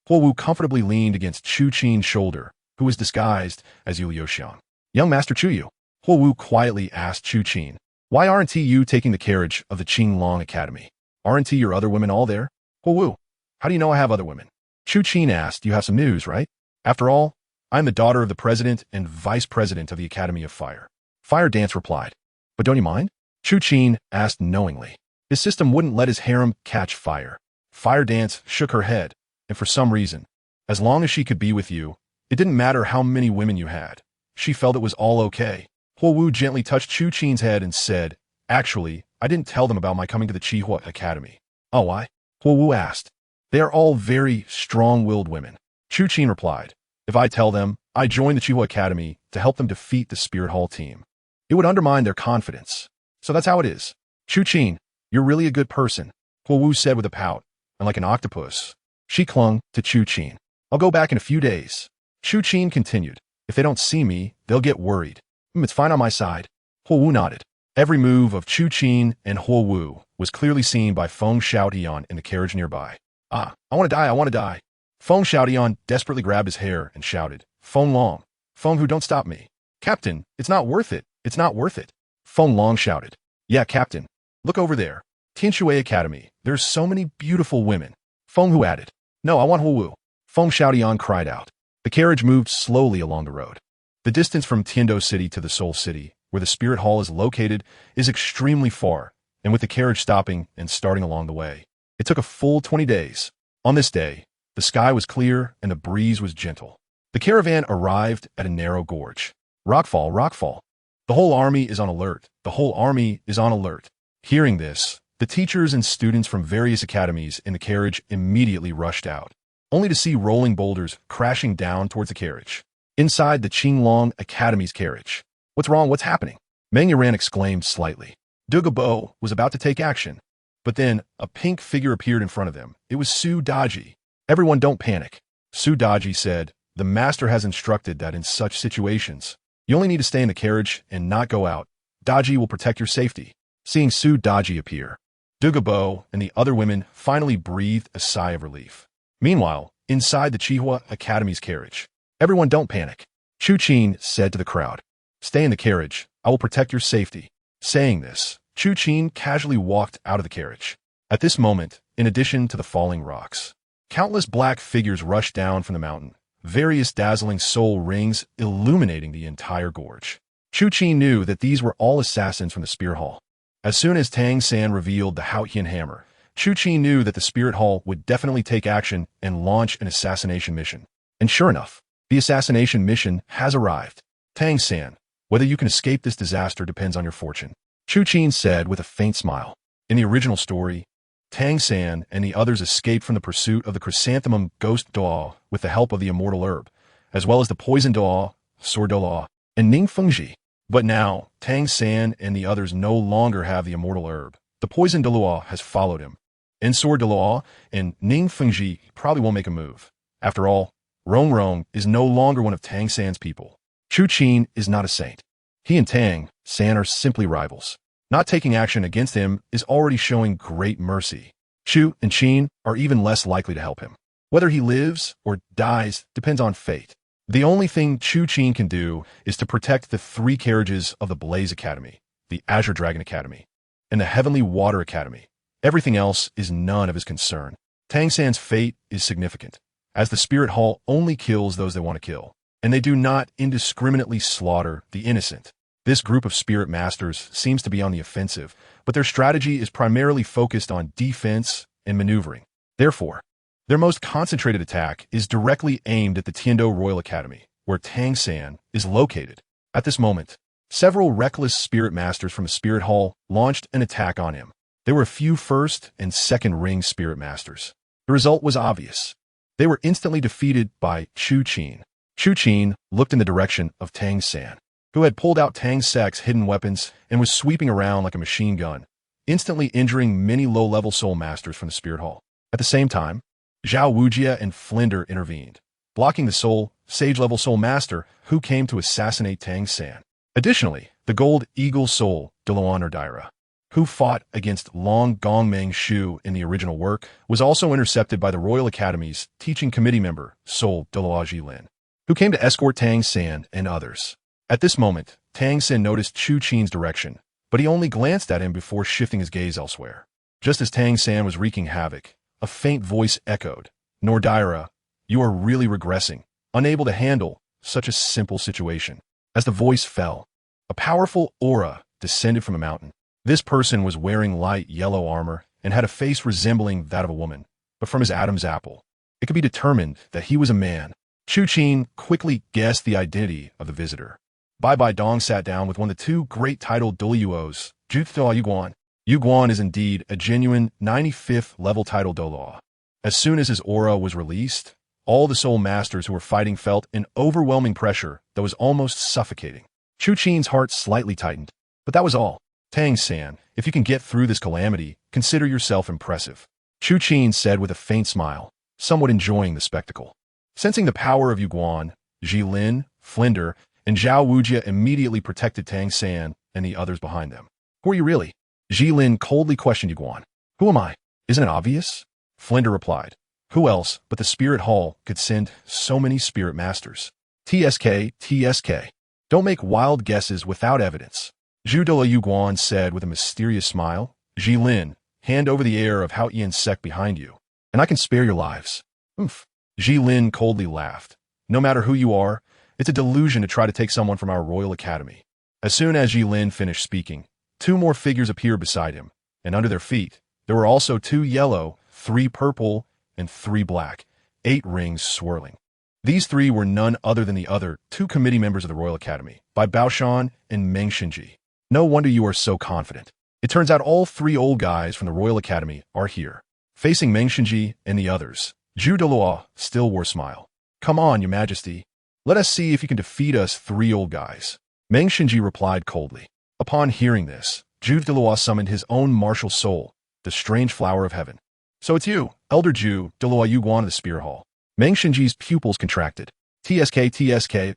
Huowu comfortably leaned against Chu Qin's shoulder, who was disguised as Yu Liuxiang. Young Master Chu Yu, Huowu quietly asked Chu Qin, why aren't you taking the carriage of the Qinglong Academy? Aren't your other women all there? Huowu, how do you know I have other women? Chu Qin asked, you have some news, right? After all, I'm the daughter of the president and vice president of the Academy of Fire. Fire Dance replied, but don't you mind? Chu Qin asked knowingly. His system wouldn't let his harem catch fire. Fire Dance shook her head, and for some reason, as long as she could be with you, it didn't matter how many women you had. She felt it was all okay. Huowu gently touched Chu Qin's head and said, actually, I didn't tell them about my coming to the Qihua Academy. Oh, why? Huowu asked. They are all very strong-willed women. Chu Qin replied, if I tell them, I joined the Qihua Academy to help them defeat the Spirit Hall team. It would undermine their confidence. So that's how it is. Chu Qin, you're really a good person, Huowu said with a pout, and like an octopus, she clung to Chu Qin. I'll go back in a few days. Chu Qin continued, if they don't see me, they'll get worried. It's fine on my side. Huowu nodded. Every move of Chu Qin and Huowu was clearly seen by Feng Xiaotian in the carriage nearby. I want to die. Feng Xiaotian desperately grabbed his hair and shouted, Feng Long, Feng Hu, don't stop me. Captain, it's not worth it. It's not worth it. Feng Long shouted. Yeah, Captain. Look over there. Tianshui Academy. There's so many beautiful women. Feng Hu added. No, I want Huowu. Feng Xiaotian cried out. The carriage moved slowly along the road. The distance from Tiando City to the Soul City, where the Spirit Hall is located, is extremely far, and with the carriage stopping and starting along the way, it took a full 20 days. On this day, the sky was clear and the breeze was gentle. The caravan arrived at a narrow gorge. Rockfall, rockfall. The whole army is on alert. The whole army is on alert. Hearing this, the teachers and students from various academies in the carriage immediately rushed out, only to see rolling boulders crashing down towards the carriage. Inside the Qinglong Academy's carriage. What's wrong? What's happening? Meng Yuran exclaimed slightly. Douluo Dalu was about to take action, but then a pink figure appeared in front of them. It was Su Daji. Everyone don't panic. Su Daji said, the master has instructed that in such situations, you only need to stay in the carriage and not go out. Daji will protect your safety. Seeing Su Daji appear, Douluo Dalu and the other women finally breathed a sigh of relief. Meanwhile, inside the Qihua Academy's carriage, everyone don't panic. Chu Qin said to the crowd, stay in the carriage. I will protect your safety. Saying this, Chu Qin casually walked out of the carriage. At this moment, in addition to the falling rocks, countless black figures rushed down from the mountain, various dazzling soul rings illuminating the entire gorge. Chu Qin knew that these were all assassins from the Spirit Hall. As soon as Tang San revealed the Haotian hammer, Chu Qin knew that the Spirit Hall would definitely take action and launch an assassination mission. And sure enough, the assassination mission has arrived. Tang San, whether you can escape this disaster depends on your fortune, Chu Qin said with a faint smile. In the original story, Tang San and the others escaped from the pursuit of the chrysanthemum ghost Doa with the help of the immortal herb, as well as the poison Doa, sword Doa, and Ning Fengji. But now, Tang San and the others no longer have the immortal herb. The poison Doa has followed him. And sword Doa and Ning Fengji probably won't make a move. After all, Rong Rong is no longer one of Tang San's people. Chu Qin is not a saint. He and Tang San are simply rivals. Not taking action against him is already showing great mercy. Chu and Qin are even less likely to help him. Whether he lives or dies depends on fate. The only thing Chu Qin can do is to protect the three carriages of the Blaze Academy, the Azure Dragon Academy, and the Heavenly Water Academy. Everything else is none of his concern. Tang San's fate is significant, as the Spirit Hall only kills those they want to kill, and they do not indiscriminately slaughter the innocent. This group of spirit masters seems to be on the offensive, but their strategy is primarily focused on defense and maneuvering. Therefore, their most concentrated attack is directly aimed at the Tiando Royal Academy, where Tang San is located. At this moment, several reckless spirit masters from the Spirit Hall launched an attack on him. There were a few first and second ring spirit masters. The result was obvious. They were instantly defeated by Chu Qin. Chu Qin looked in the direction of Tang San, who had pulled out Tang Sek's hidden weapons and was sweeping around like a machine gun, instantly injuring many low-level soul masters from the Spirit Hall. At the same time, Xiaowu and Flinder intervened, blocking the soul, sage-level soul master who came to assassinate Tang San. Additionally, the Gold Eagle soul, Douluo Dalu, who fought against Long Gongmeng Shu in the original work, was also intercepted by the Royal Academy's teaching committee member, Soul Douluo Jilin, who came to escort Tang San and others. At this moment, Tang San noticed Chu Qin's direction, but he only glanced at him before shifting his gaze elsewhere. Just as Tang San was wreaking havoc, a faint voice echoed, "Nordaira, you are really regressing, unable to handle such a simple situation." As the voice fell, a powerful aura descended from the mountain. This person was wearing light yellow armor and had a face resembling that of a woman, but from his Adam's apple, it could be determined that he was a man. Chu Qin quickly guessed the identity of the visitor. Bai Bai Dong sat down with one of the two great titled Douluos, Jutsuo Yuguan. Yuguan is indeed a genuine 95th level title Douluo. As soon as his aura was released, all the soul masters who were fighting felt an overwhelming pressure that was almost suffocating. Chu Qin's heart slightly tightened, but that was all. Tang San, if you can get through this calamity, consider yourself impressive. Chu Qin said with a faint smile, somewhat enjoying the spectacle. Sensing the power of Yuguan, Jilin, Flinder, and Zhao Wujia immediately protected Tang San and the others behind them. Who are you really? Jilin coldly questioned Yuguan. Who am I? Isn't it obvious? Flinder replied. Who else but the Spirit Hall could send so many spirit masters? TSK. Don't make wild guesses without evidence. Zhudola Yuguan said with a mysterious smile. Jilin, hand over the heir of Hao Yin Sec behind you, and I can spare your lives. Oof. Jilin coldly laughed. No matter who you are, it's a delusion to try to take someone from our Royal Academy. As soon as Jilin finished speaking, two more figures appeared beside him, and under their feet, there were also 2 yellow, 3 purple, and 3 black, 8 rings swirling. These 3 were none other than the other 2 committee members of the Royal Academy, Bai Baoshan and Meng Xinji. No wonder you are so confident. It turns out all 3 old guys from the Royal Academy are here. Facing Meng Xinji and the others, Zhu Douluo still wore a smile. Come on, your majesty. Let us see if you can defeat us 3 old guys. Meng Xinji replied coldly. Upon hearing this, Zhu Douluo summoned his own martial soul, the strange flower of heaven. So it's you, Elder Zhu Douluo Yuguan of the Spirit Hall. Meng Xinji's pupils contracted. TSK,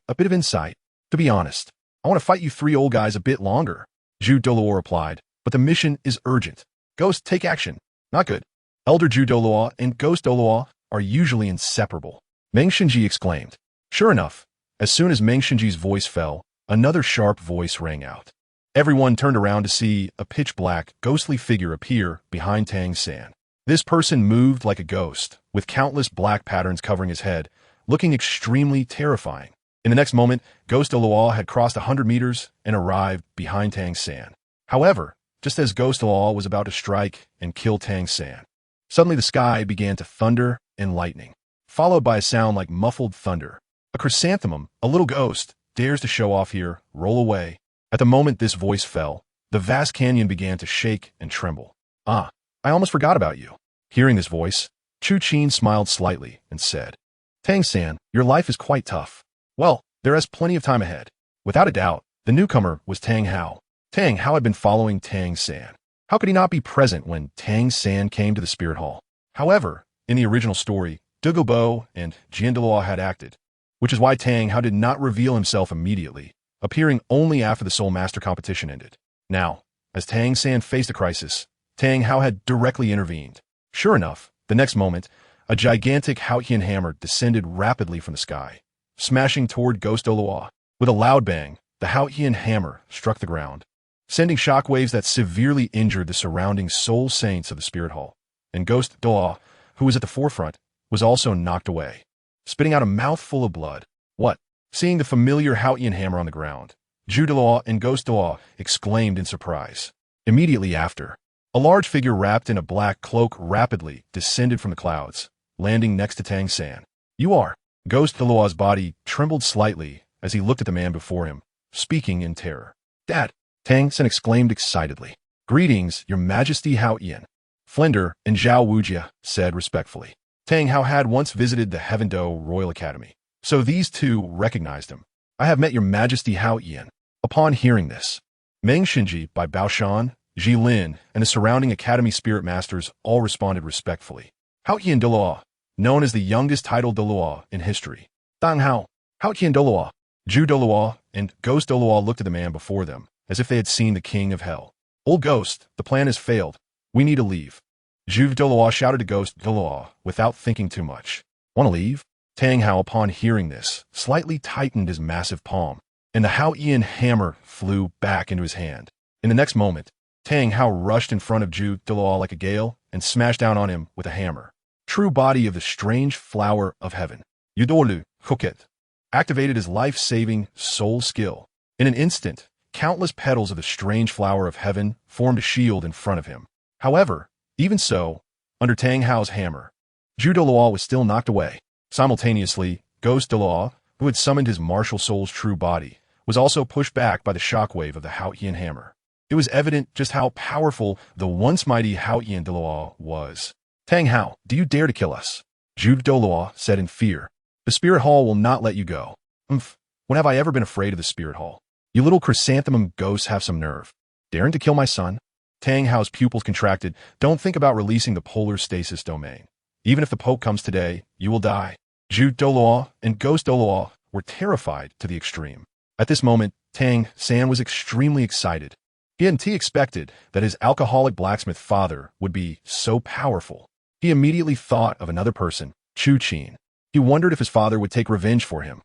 a bit of insight. To be honest, I want to fight you 3 old guys a bit longer. Zhu Douluo replied, but the mission is urgent. Ghost, take action. Not good. Elder Zhu Douluo and Ghost Douluo are usually inseparable. Meng Xinji exclaimed. Sure enough, as soon as Meng Xinji's voice fell, another sharp voice rang out. Everyone turned around to see a pitch-black, ghostly figure appear behind Tang San. This person moved like a ghost, with countless black patterns covering his head, looking extremely terrifying. In the next moment, Ghost Douluo had crossed 100 meters and arrived behind Tang San. However, just as Ghost Douluo was about to strike and kill Tang San, suddenly the sky began to thunder and lightning, followed by a sound like muffled thunder. A chrysanthemum, a little ghost, dares to show off here, roll away. At the moment this voice fell, the vast canyon began to shake and tremble. Ah, I almost forgot about you. Hearing this voice, Chu Qin smiled slightly and said, Tang San, your life is quite tough. Well, there is plenty of time ahead. Without a doubt, the newcomer was Tang Hao. Tang Hao had been following Tang San. How could he not be present when Tang San came to the Spirit Hall? However, in the original story, Dougal Bo and Jian Deluo had acted, which is why Tang Hao did not reveal himself immediately, appearing only after the Soul Master competition ended. Now, as Tang San faced a crisis, Tang Hao had directly intervened. Sure enough, the next moment, a gigantic Haotian hammer descended rapidly from the sky, smashing toward Ghost Douluo. With a loud bang, the Haotian hammer struck the ground, sending shockwaves that severely injured the surrounding soul saints of the spirit hall. And Ghost Douluo, who was at the forefront, was also knocked away, spitting out a mouthful of blood. What? Seeing the familiar Haotian hammer on the ground, Chu Douluo and Ghost Douluo exclaimed in surprise. Immediately after, a large figure wrapped in a black cloak rapidly descended from the clouds, landing next to Tang San. You are. Ghost Douluo's body trembled slightly as he looked at the man before him, speaking in terror. Dad! Tang San exclaimed excitedly. Greetings, Your Majesty Haotian. Flender and Xiaowu said respectfully. Tang Hao had once visited the Heavendo Royal Academy, so these two recognized him. I have met Your Majesty Haotian. Upon hearing this, Meng Xinji by Baoshan, Ji Lin, and the surrounding academy spirit masters all responded respectfully. Haotian Douluo, known as the youngest titled Douluo in history. Dang Hao, Haotian Douluo, Chu Douluo, and Ghost Douluo looked at the man before them, as if they had seen the king of hell. Old Ghost, the plan has failed. We need to leave. Chu Douluo shouted to Ghost Douluo without thinking too much. Want to leave? Tang Hao, upon hearing this, slightly tightened his massive palm, and the Haotian hammer flew back into his hand. In the next moment, Tang Hao rushed in front of Chu Douluo like a gale and smashed down on him with a hammer. True body of the strange flower of heaven, Douluo Dalu, activated his life-saving soul skill. In an instant, countless petals of the strange flower of heaven formed a shield in front of him. However, even so, under Tang Hao's hammer, Chu Douluo was still knocked away. Simultaneously, Ghost Douluo, who had summoned his martial soul's true body, was also pushed back by the shockwave of the Haotian hammer. It was evident just how powerful the once mighty Haotian Douluo was. Tang Hao, do you dare to kill us? Chu Douluo said in fear. The Spirit Hall will not let you go. When have I ever been afraid of the Spirit Hall? You little chrysanthemum ghosts have some nerve. Daring to kill my son? Tang Hao's pupils contracted. Don't think about releasing the polar stasis domain. Even if the Pope comes today, you will die. Chu Douluo and Ghost Douluo were terrified to the extreme. At this moment, Tang San was extremely excited. He hadn't expected that his alcoholic blacksmith father would be so powerful. He immediately thought of another person, Chu Qin. He wondered if his father would take revenge for him.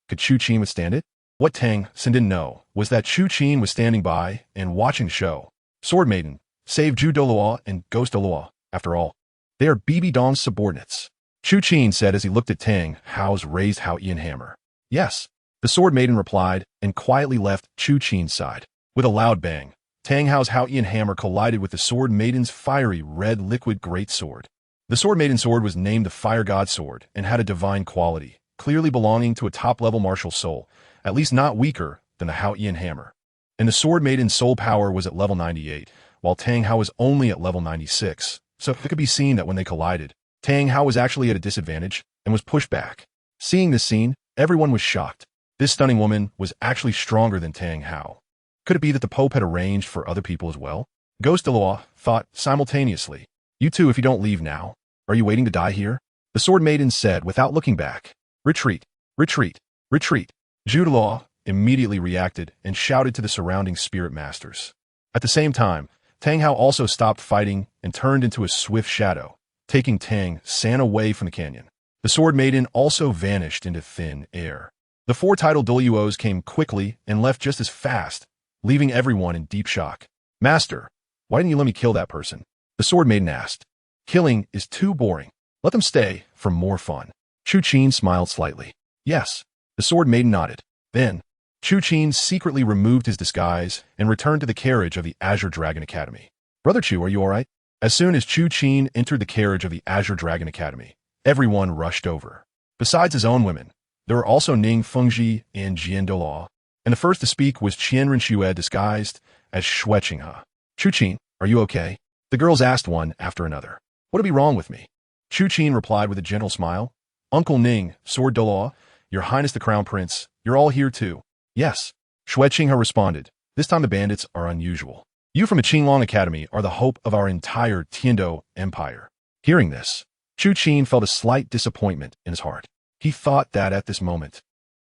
Could Chu Qin withstand it? What Tang San didn't know was that Chu Qin was standing by and watching the show. Sword Maiden, save Chu Douluo and Ghost Douluo. After all, they are BB Dong's subordinates. Chu Qin said as he looked at Tang Hao's raised Haotian hammer. Yes, the Sword Maiden replied and quietly left Chu Qin's side. With a loud bang, Tang Hao's Haotian hammer collided with the Sword Maiden's fiery red liquid great sword. The Sword Maiden's sword was named the Fire God Sword and had a divine quality, clearly belonging to a top-level martial soul, at least not weaker than the Haotian hammer. And the Sword Maiden's soul power was at level 98, while Tang Hao was only at level 96, so it could be seen that when they collided, Tang Hao was actually at a disadvantage and was pushed back. Seeing this scene, everyone was shocked. This stunning woman was actually stronger than Tang Hao. Could it be that the Pope had arranged for other people as well? Ghost Douluo thought simultaneously. You two, if you don't leave now, are you waiting to die here? The Sword Maiden said without looking back. Retreat, retreat, retreat. Chu Douluo immediately reacted and shouted to the surrounding spirit masters. At the same time, Tang Hao also stopped fighting and turned into a swift shadow, taking Tang San away from the canyon. The Sword Maiden also vanished into thin air. The four titled Douluos came quickly and left just as fast, leaving everyone in deep shock. Master, why didn't you let me kill that person? The Sword Maiden asked. Killing is too boring. Let them stay for more fun. Chu Qin smiled slightly. Yes. The Sword Maiden nodded. Then, Chu Qin secretly removed his disguise and returned to the carriage of the Azure Dragon Academy. Brother Chu, are you all right? As soon as Chu Qin entered the carriage of the Azure Dragon Academy, everyone rushed over. Besides his own women, there were also Ning Fengji and Jian Douluo, and the first to speak was Qianren Xue disguised as Xue Qinghe. Chu Qin, are you okay? The girls asked one after another. What'd be wrong with me? Chu Qin replied with a gentle smile. Uncle Ning, Sword Douluo, Your Highness the Crown Prince, you're all here too. Yes. Xue Qinghe responded. This time the bandits are unusual. You from the Qinglong Academy are the hope of our entire Tiando Empire. Hearing this, Chu Qin felt a slight disappointment in his heart. He thought that at this moment,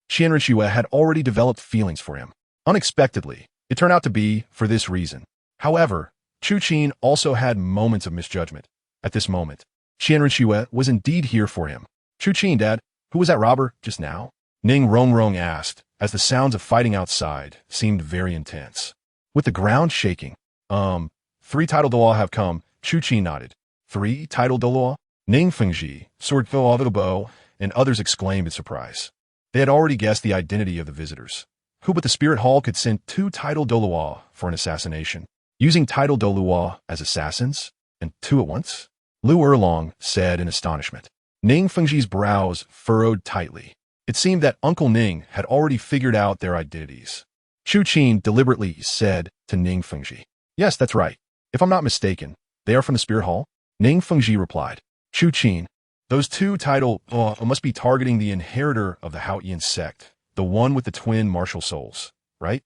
Qianren Xue had already developed feelings for him. Unexpectedly, it turned out to be for this reason. However, Chu Qin also had moments of misjudgment. At this moment, Qianren Xue was indeed here for him. Chu Qin, Dad, who was that robber just now? Ning Rongrong asked, as the sounds of fighting outside seemed very intense. With the ground shaking. 3 title Douluo have come, Chu Qin nodded. 3 title Douluo? Ning Fengji, Sword Bo, and others exclaimed in surprise. They had already guessed the identity of the visitors. Who but the Spirit Hall could send 2 title Douluo for an assassination? Using title Douluo as assassins? And 2 at once? Lu Erlong said in astonishment. Ning Fengji's brows furrowed tightly. It seemed that Uncle Ning had already figured out their identities. Chu Qin deliberately said to Ning Fengji, "Yes, that's right. If I'm not mistaken, they are from the Spirit Hall?" Ning Fengji replied. Chu Qin, those 2 title must be targeting the inheritor of the Haotian sect, the one with the twin martial souls, right?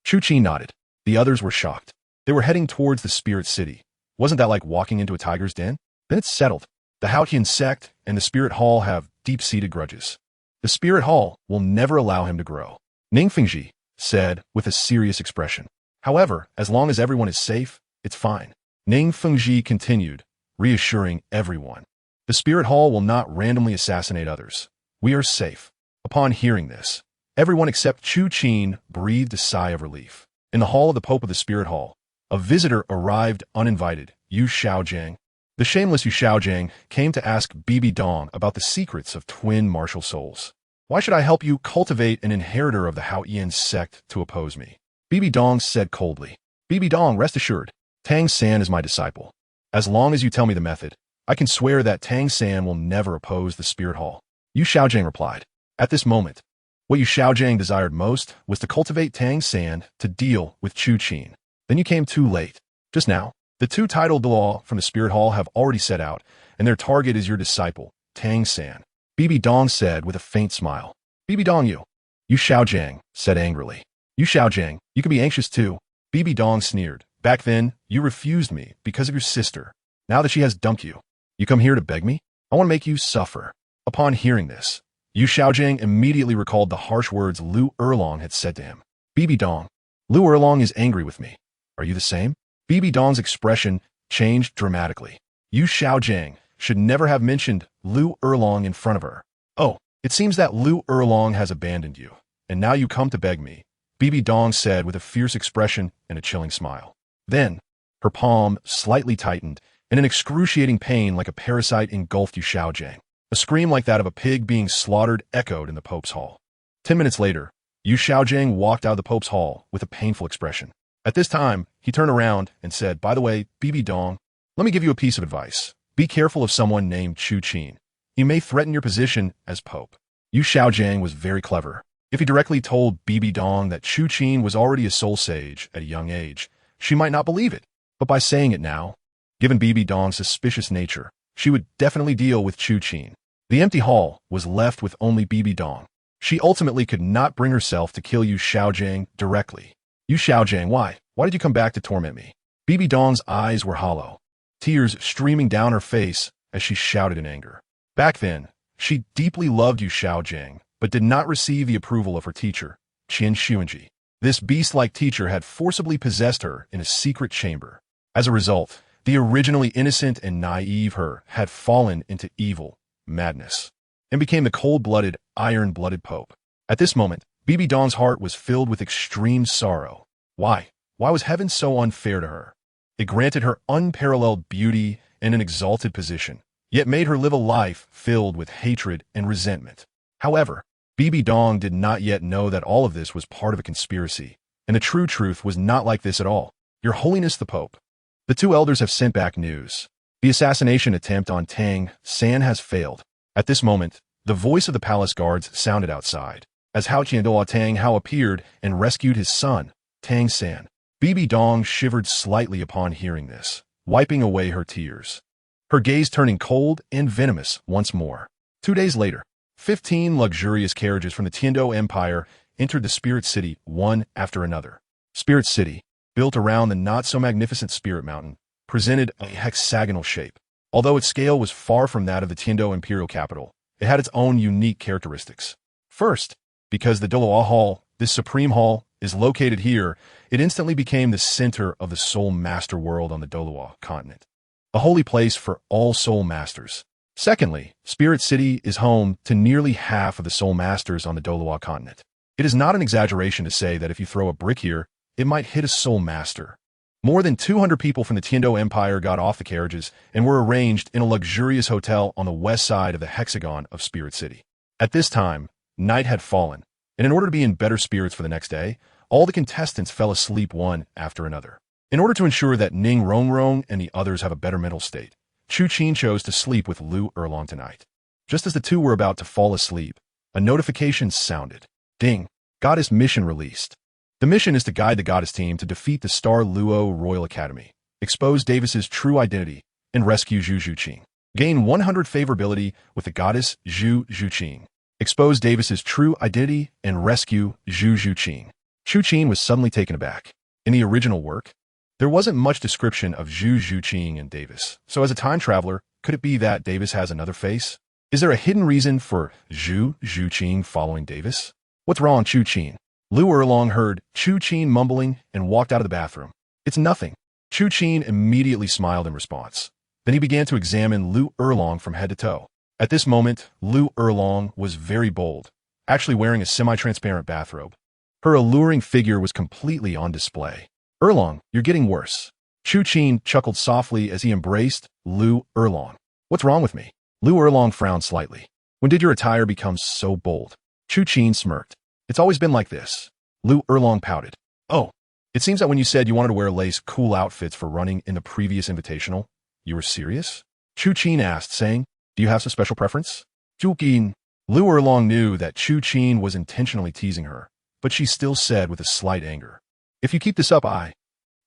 Chu Qin nodded. The others were shocked. They were heading towards the Spirit City. Wasn't that like walking into a tiger's den? Then it's settled. The Haotian sect and the Spirit Hall have deep-seated grudges. The Spirit Hall will never allow him to grow. Ning Fengji said with a serious expression. However, as long as everyone is safe, it's fine. Ning Fengji continued, reassuring everyone. The Spirit Hall will not randomly assassinate others. We are safe. Upon hearing this, everyone except Chu Qin breathed a sigh of relief. In the hall of the Pope of the Spirit Hall, a visitor arrived uninvited, Yu Xiaojiang. The shameless Yu Xiaojiang came to ask Bibi Dong about the secrets of twin martial souls. Why should I help you cultivate an inheritor of the Haotian sect to oppose me? Bibi Dong said coldly. Bibi Dong, rest assured, Tang San is my disciple. As long as you tell me the method, I can swear that Tang San will never oppose the Spirit Hall. Yu Xiaojiang replied. At this moment, what Yu Xiaojiang desired most was to cultivate Tang San to deal with Chu Qin. Then you came too late. Just now, the 2 title Douluo from the Spirit Hall have already set out, and their target is your disciple, Tang San. Bibi Dong said with a faint smile. Bibi Dong Yu Xiaojiang said angrily. Yu Xiaojiang, you can be anxious too. Bibi Dong sneered. Back then, you refused me because of your sister. Now that she has dumped you, you come here to beg me? I want to make you suffer. Upon hearing this, Yu Xiaojiang immediately recalled the harsh words Lu Erlong had said to him. Bibi Dong, Lu Erlong is angry with me. Are you the same? Bibi Dong's expression changed dramatically. Yu Xiaojiang should never have mentioned Lu Erlong in front of her. Oh, it seems that Lu Erlong has abandoned you, and now you come to beg me, Bibi Dong said with a fierce expression and a chilling smile. Then, her palm slightly tightened, and an excruciating pain like a parasite engulfed Yu Xiaojiang. A scream like that of a pig being slaughtered echoed in the Pope's hall. 10 minutes later, Yu Xiaojiang walked out of the Pope's hall with a painful expression. At this time, he turned around and said, by the way, Bibi Dong, let me give you a piece of advice. Be careful of someone named Chu Qin. He may threaten your position as Pope. Yu Xiaojiang was very clever. If he directly told Bibi Dong that Chu Qin was already a soul sage at a young age, she might not believe it. But by saying it now, given Bibi Dong's suspicious nature, she would definitely deal with Chu Qin. The empty hall was left with only Bibi Dong. She ultimately could not bring herself to kill Yu Xiaojiang directly. Yu Xiaojiang, why? Why did you come back to torment me? Bibi Dong's eyes were hollow, tears streaming down her face as she shouted in anger. Back then, she deeply loved Yu Xiaojiang, but did not receive the approval of her teacher, Qian Xuanji. This beast-like teacher had forcibly possessed her in a secret chamber. As a result, the originally innocent and naive her had fallen into evil, madness, and became the cold-blooded, iron-blooded Pope. At this moment, Bibi Dong's heart was filled with extreme sorrow. Why? Why was heaven so unfair to her? It granted her unparalleled beauty and an exalted position, yet made her live a life filled with hatred and resentment. However, Bibi Dong did not yet know that all of this was part of a conspiracy, and the true truth was not like this at all. Your Holiness the Pope. The 2 elders have sent back news. The assassination attempt on Tang San has failed. At this moment, the voice of the palace guards sounded outside, as Hao Qiandoa Tang Hao appeared and rescued his son, Tang San. Bibi Dong shivered slightly upon hearing this, wiping away her tears, her gaze turning cold and venomous once more. 2 days later, 15 luxurious carriages from the Tiando Empire entered the Spirit City one after another. Spirit City, built around the not-so-magnificent Spirit Mountain, presented a hexagonal shape. Although its scale was far from that of the Tiando Imperial capital, it had its own unique characteristics. First, because the Douluo Hall, this supreme hall, is located here, it instantly became the center of the soul master world on the Douluo continent. A holy place for all soul masters. Secondly, Spirit City is home to nearly half of the Soul Masters on the Douluo continent. It is not an exaggeration to say that if you throw a brick here, it might hit a Soul Master. More than 200 people from the Tiando Empire got off the carriages and were arranged in a luxurious hotel on the west side of the hexagon of Spirit City. At this time, night had fallen, and in order to be in better spirits for the next day, all the contestants fell asleep one after another. In order to ensure that Ning Rongrong and the others have a better mental state, Chu Qin chose to sleep with Lu Erlong tonight. Just as the two were about to fall asleep, a notification sounded. Ding! Goddess mission released. The mission is to guide the Goddess team to defeat the Star Luo Royal Academy, expose Davis's true identity, and rescue Zhu Zhuqing. Gain 100 favorability with the Goddess Zhu Zhuqing. Expose Davis's true identity and rescue Zhu Zhuqing. Chu Qin was suddenly taken aback. In the original work, there wasn't much description of Zhu Zhuqing and Davis, so as a time traveler, could it be that Davis has another face? Is there a hidden reason for Zhu Zhuqing following Davis? What's wrong, Chu Qin? Lu Erlong heard Chu Qin mumbling and walked out of the bathroom. It's nothing. Chu Qin immediately smiled in response. Then he began to examine Lu Erlong from head to toe. At this moment, Lu Erlong was very bold, actually wearing a semi-transparent bathrobe. Her alluring figure was completely on display. Erlong, you're getting worse. Chu Qin chuckled softly as he embraced Lu Erlong. What's wrong with me? Lu Erlong frowned slightly. When did your attire become so bold? Chu Qin smirked. It's always been like this. Lu Erlong pouted. Oh, it seems that when you said you wanted to wear lace cool outfits for running in the previous invitational, you were serious? Chu Qin asked, saying, do you have some special preference? Chu Qin. Lu Erlong knew that Chu Qin was intentionally teasing her, but she still said with a slight anger, if you keep this up,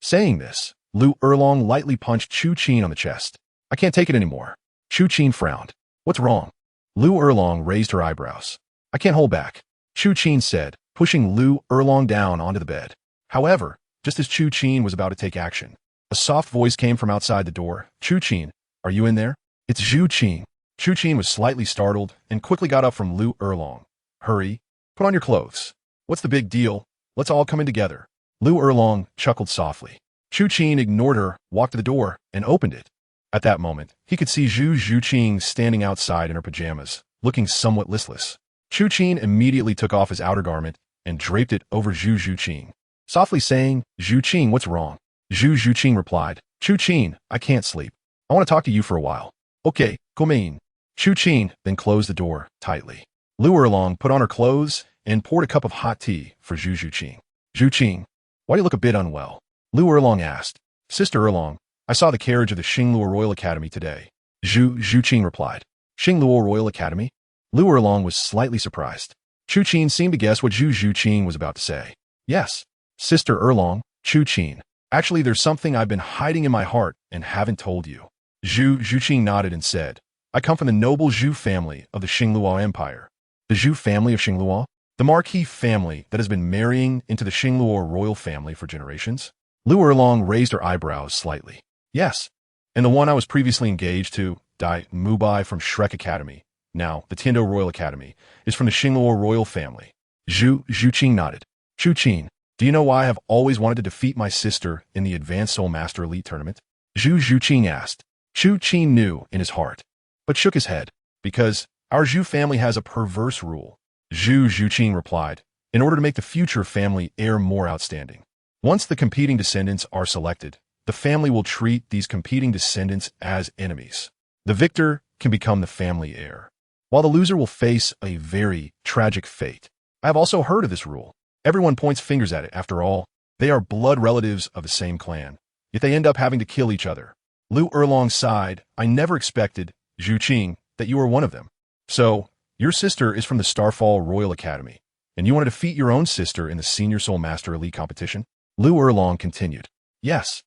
Saying this, Lu Erlong lightly punched Chu Qin on the chest. I can't take it anymore. Chu Qin frowned. What's wrong? Lu Erlong raised her eyebrows. I can't hold back. Chu Qin said, pushing Lu Erlong down onto the bed. However, just as Chu Qin was about to take action, a soft voice came from outside the door. Chu Qin, are you in there? It's Zhu Qing. Chu Qin was slightly startled and quickly got up from Lu Erlong. Hurry, put on your clothes. What's the big deal? Let's all come in together. Lu Erlong chuckled softly. Chu Qin ignored her, walked to the door, and opened it. At that moment, he could see Zhu Zhuqing standing outside in her pajamas, looking somewhat listless. Chu Qin immediately took off his outer garment and draped it over Zhu Zhuqing, softly saying, Zhuqing, what's wrong? Zhu Zhuqing replied, Chu Qin, I can't sleep. I want to talk to you for a while. Okay, come in. Chu Qin then closed the door tightly. Lu Erlong put on her clothes and poured a cup of hot tea for Zhu Zhuqing. Zhuqing, why do you look a bit unwell? Lu Erlong asked. Sister Erlong, I saw the carriage of the Xingluo Royal Academy today. Zhu Zhuqing replied. Xingluo Royal Academy? Lu Erlong was slightly surprised. Chu Qin seemed to guess what Zhu Zhuqing was about to say. Yes, Sister Erlong, Chu Qin. Actually, there's something I've been hiding in my heart and haven't told you. Zhu Zhuqing nodded and said, I come from the noble Zhu family of the Xingluo Empire. The Zhu family of Xingluo? The marquis family that has been marrying into the Xingluo royal family for generations? Lu Erlong raised her eyebrows slightly. Yes, and the one I was previously engaged to, Dai Mubai from Shrek Academy, now the Tiando Royal Academy, is from the Xingluo royal family. Zhu Zhuqing nodded. Chu Qin, do you know why I have always wanted to defeat my sister in the Advanced Soul Master Elite Tournament? Zhu Zhuqing asked. Chu Qin knew in his heart, but shook his head, because our Zhu family has a perverse rule. Zhu Zhuqing replied, in order to make the future family heir more outstanding. Once the competing descendants are selected, the family will treat these competing descendants as enemies. The victor can become the family heir, while the loser will face a very tragic fate. I have also heard of this rule. Everyone points fingers at it. After all, they are blood relatives of the same clan, yet they end up having to kill each other. Lu Erlong sighed. I never expected, Zhuqing, that you were one of them. So, your sister is from the Starfall Royal Academy, and you want to defeat your own sister in the Senior Soul Master Elite competition? Lu Erlong continued. Yes.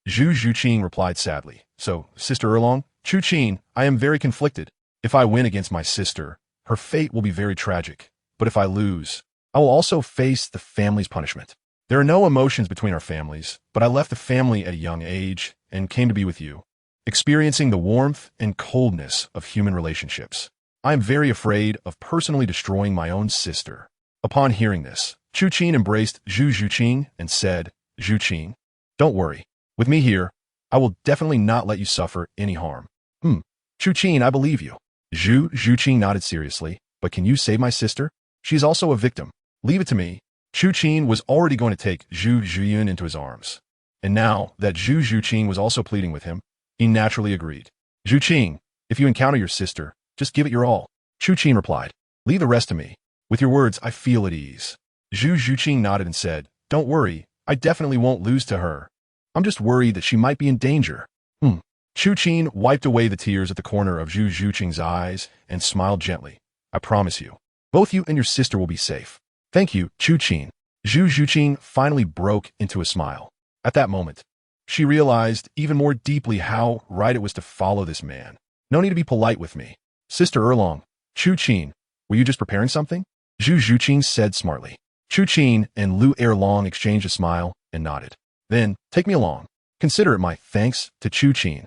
Zhu Zhuqing replied sadly. So, Sister Erlong, Chu Qin, I am very conflicted. If I win against my sister, her fate will be very tragic. But if I lose, I will also face the family's punishment. There are no emotions between our families, but I left the family at a young age and came to be with you, experiencing the warmth and coldness of human relationships. I am very afraid of personally destroying my own sister. Upon hearing this, Chu Qin embraced Zhu Zhuqing and said, Zhuqing, don't worry. With me here, I will definitely not let you suffer any harm. Chu Qin, I believe you. Zhu Qin nodded seriously. But can you save my sister? She is also a victim. Leave it to me. Chu Qin was already going to take Zhu Zhiyun into his arms. And now that Zhu Qin was also pleading with him, he naturally agreed. Zhu Qin, if you encounter your sister, just give it your all. Chu Qin replied. Leave the rest to me. With your words, I feel at ease. Zhu Qin nodded and said, Don't worry, I definitely won't lose to her. I'm just worried that she might be in danger. Chu Qin wiped away the tears at the corner of Zhu Qing's eyes and smiled gently. I promise you, both you and your sister will be safe. Thank you, Chu Qin. Zhu Qing finally broke into a smile. At that moment, she realized even more deeply how right it was to follow this man. No need to be polite with me. Sister Erlong, Chu Qin, were you just preparing something? Zhu Qing said smartly. Chu Qin and Lu Erlong exchanged a smile and nodded. Then, take me along. Consider it my thanks to Chu Qin.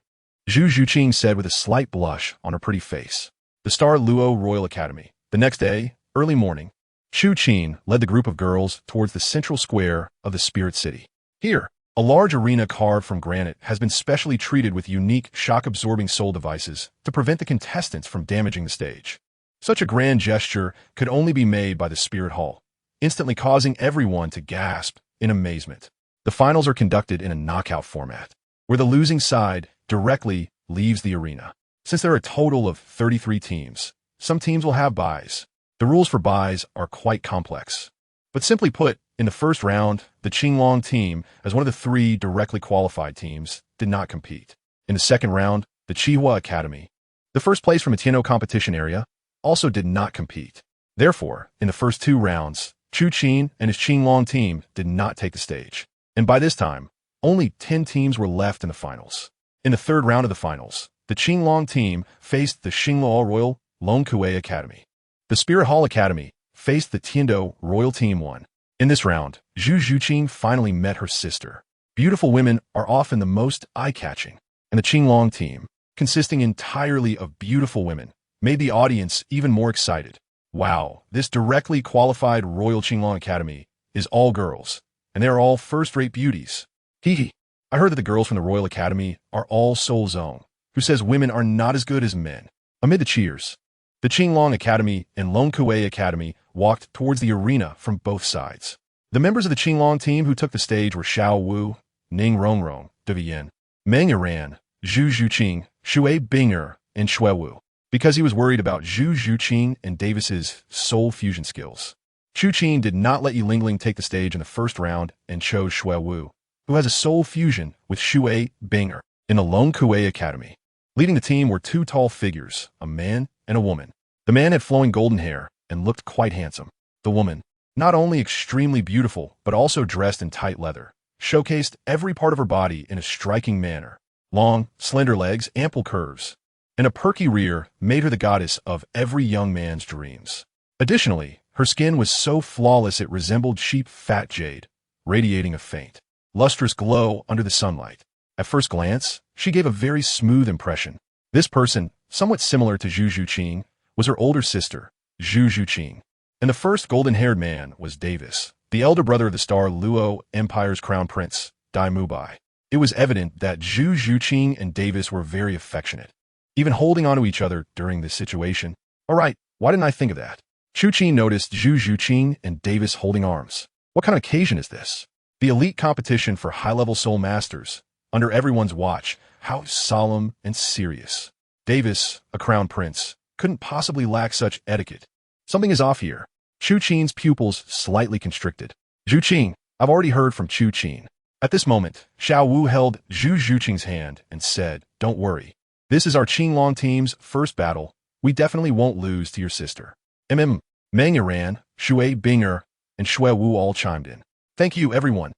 Zhu Qing said with a slight blush on her pretty face. The Star Luo Royal Academy. The next day, early morning, Chu Qin led the group of girls towards the central square of the Spirit City. Here, a large arena carved from granite has been specially treated with unique shock-absorbing soul devices to prevent the contestants from damaging the stage. Such a grand gesture could only be made by the Spirit Hall, instantly causing everyone to gasp in amazement. The finals are conducted in a knockout format, where the losing side directly leaves the arena. Since there are a total of 33 teams, some teams will have byes. The rules for byes are quite complex. But simply put, in the first round, the Qinglong team, as one of the 3 directly qualified teams, did not compete. In the second round, the Qihua Academy, the first place from a Tiano competition area, also did not compete. Therefore, in the first 2 rounds, Chu Qin and his Qinglong team did not take the stage. And by this time, only 10 teams were left in the finals. In the third round of the finals, the Qinglong team faced the Xingluo Royal Longkue Academy. The Spirit Hall Academy faced the Tiando Royal Team 1. In this round, Zhu Qing finally met her sister. Beautiful women are often the most eye-catching, and the Qinglong team, consisting entirely of beautiful women, made the audience even more excited. Wow, this directly qualified Royal Qinglong Academy is all girls, and they are all first-rate beauties. Hee. I heard that the girls from the Royal Academy are all Soul Zone, who says women are not as good as men. Amid the cheers, the Qinglong Academy and Longkue Academy walked towards the arena from both sides. The members of the Qinglong team who took the stage were Xiaowu, Ning Rongrong, Devian, Meng Iran, Zhu Qing, Shui Binger, and Xiaowu, because he was worried about Zhu Qing and Davis's soul fusion skills. Chu Qin did not let Yilingling take the stage in the first round and chose Xiaowu, who has a soul fusion with Shui Binger, in the Longkue Academy. Leading the team were 2 tall figures, a man and a woman. The man had flowing golden hair and looked quite handsome. The woman, not only extremely beautiful, but also dressed in tight leather, showcased every part of her body in a striking manner. Long, slender legs, ample curves, and a perky rear made her the goddess of every young man's dreams. Additionally, her skin was so flawless it resembled sheep fat jade, radiating a faint, lustrous glow under the sunlight. At first glance, she gave a very smooth impression. This person, somewhat similar to Zhu Qing, was her older sister, Zhu Qing. And the first golden-haired man was Davis, the elder brother of the Star Luo Empire's crown prince, Dai Mubai. It was evident that Zhu Qing and Davis were very affectionate, even holding onto each other during this situation. All right, why didn't I think of that? Chu Qin noticed Zhu Qing and Davis holding arms. What kind of occasion is this? The elite competition for high-level soul masters, under everyone's watch. How solemn and serious. Davis, a crown prince, couldn't possibly lack such etiquette. Something is off here. Chu Qin's pupils slightly constricted. Zhu Qing, I've already heard from Chu Qin. At this moment, Xiaowu held Zhu Qing's hand and said, Don't worry. This is our Qinglong team's first battle. We definitely won't lose to your sister. Meng Iran, Shui Binger, and Xiaowu all chimed in. Thank you, everyone.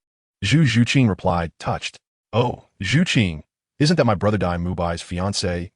Zhu Qing replied, touched. Oh, Zhu Qing, isn't that my brother Dai Mubai's fiancé?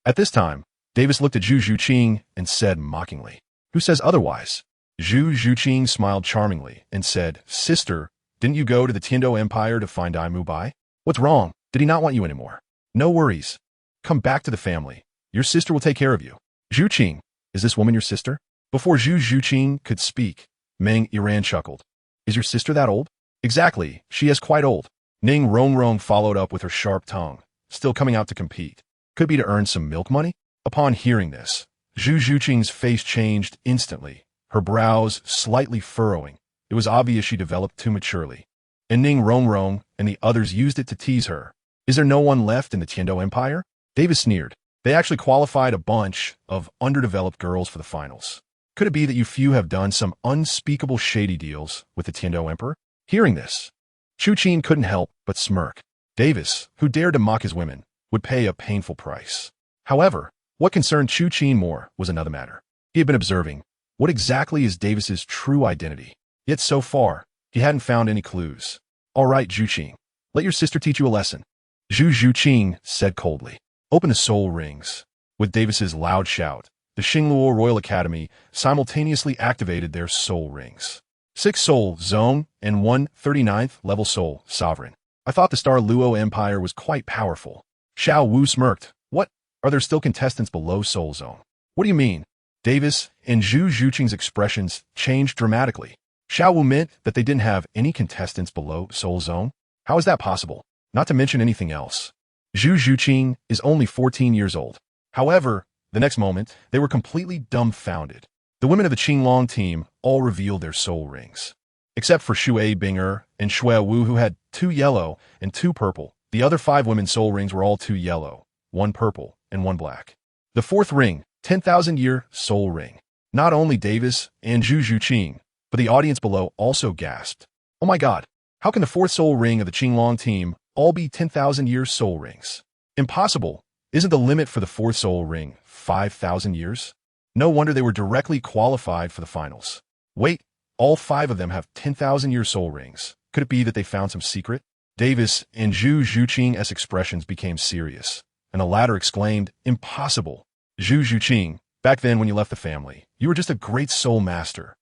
At this time, Davis looked at Zhu Qing and said mockingly, Who says otherwise? Zhu Qing smiled charmingly and said, Sister, didn't you go to the Tiando Empire to find Dai Mubai? What's wrong? Did he not want you anymore? No worries. Come back to the family. Your sister will take care of you. Zhu Qing, is this woman your sister? Before Zhu Qing could speak, Meng Iran chuckled. Is your sister that old? Exactly, she is quite old. Ning Rongrong followed up with her sharp tongue, still coming out to compete. Could be to earn some milk money? Upon hearing this, Zhu Zhuqing's face changed instantly, her brows slightly furrowing. It was obvious she developed too maturely. And Ning Rongrong and the others used it to tease her. Is there no one left in the Tiando Empire? Davis sneered. They actually qualified a bunch of underdeveloped girls for the finals. Could it be that you few have done some unspeakable shady deals with the Tiando Emperor? Hearing this, Chu Qin couldn't help but smirk. Davis, who dared to mock his women, would pay a painful price. However, what concerned Chu Qin more was another matter. He had been observing, what exactly is Davis's true identity? Yet so far, he hadn't found any clues. All right, Zhu Qing, let your sister teach you a lesson. Zhu Zhuqing said coldly. Open the soul rings. With Davis's loud shout, the Xingluo Royal Academy simultaneously activated their soul rings. 6 soul zone and 1 39th level soul sovereign. I thought the Star Luo Empire was quite powerful. Xiaowu smirked. What? Are there still contestants below soul zone? What do you mean? Davis and Zhu Zhuqing's expressions changed dramatically. Xiaowu meant that they didn't have any contestants below soul zone? How is that possible? Not to mention anything else. Zhu Zhuqing is only 14 years old. However, the next moment, they were completely dumbfounded. The women of the Qinglong team all revealed their soul rings. Except for Shui Binger and Xiaowu, who had 2 yellow and 2 purple. The other 5 women's soul rings were all 2 yellow, 1 purple, and 1 black. The 4th ring, 10,000-year soul ring. Not only Davis and Zhu Zhuqing, but the audience below also gasped. Oh my god, how can the 4th soul ring of the Qinglong team all be 10,000-year soul rings? Impossible. Isn't the limit for the 4th soul ring 5,000 years? No wonder they were directly qualified for the finals. Wait, all 5 of them have 10,000-year soul rings. Could it be that they found some secret? Davis and Zhu Zhuqing's expressions became serious, and the latter exclaimed, Impossible. Zhu Zhuqing, back then when you left the family, you were just a great soul master.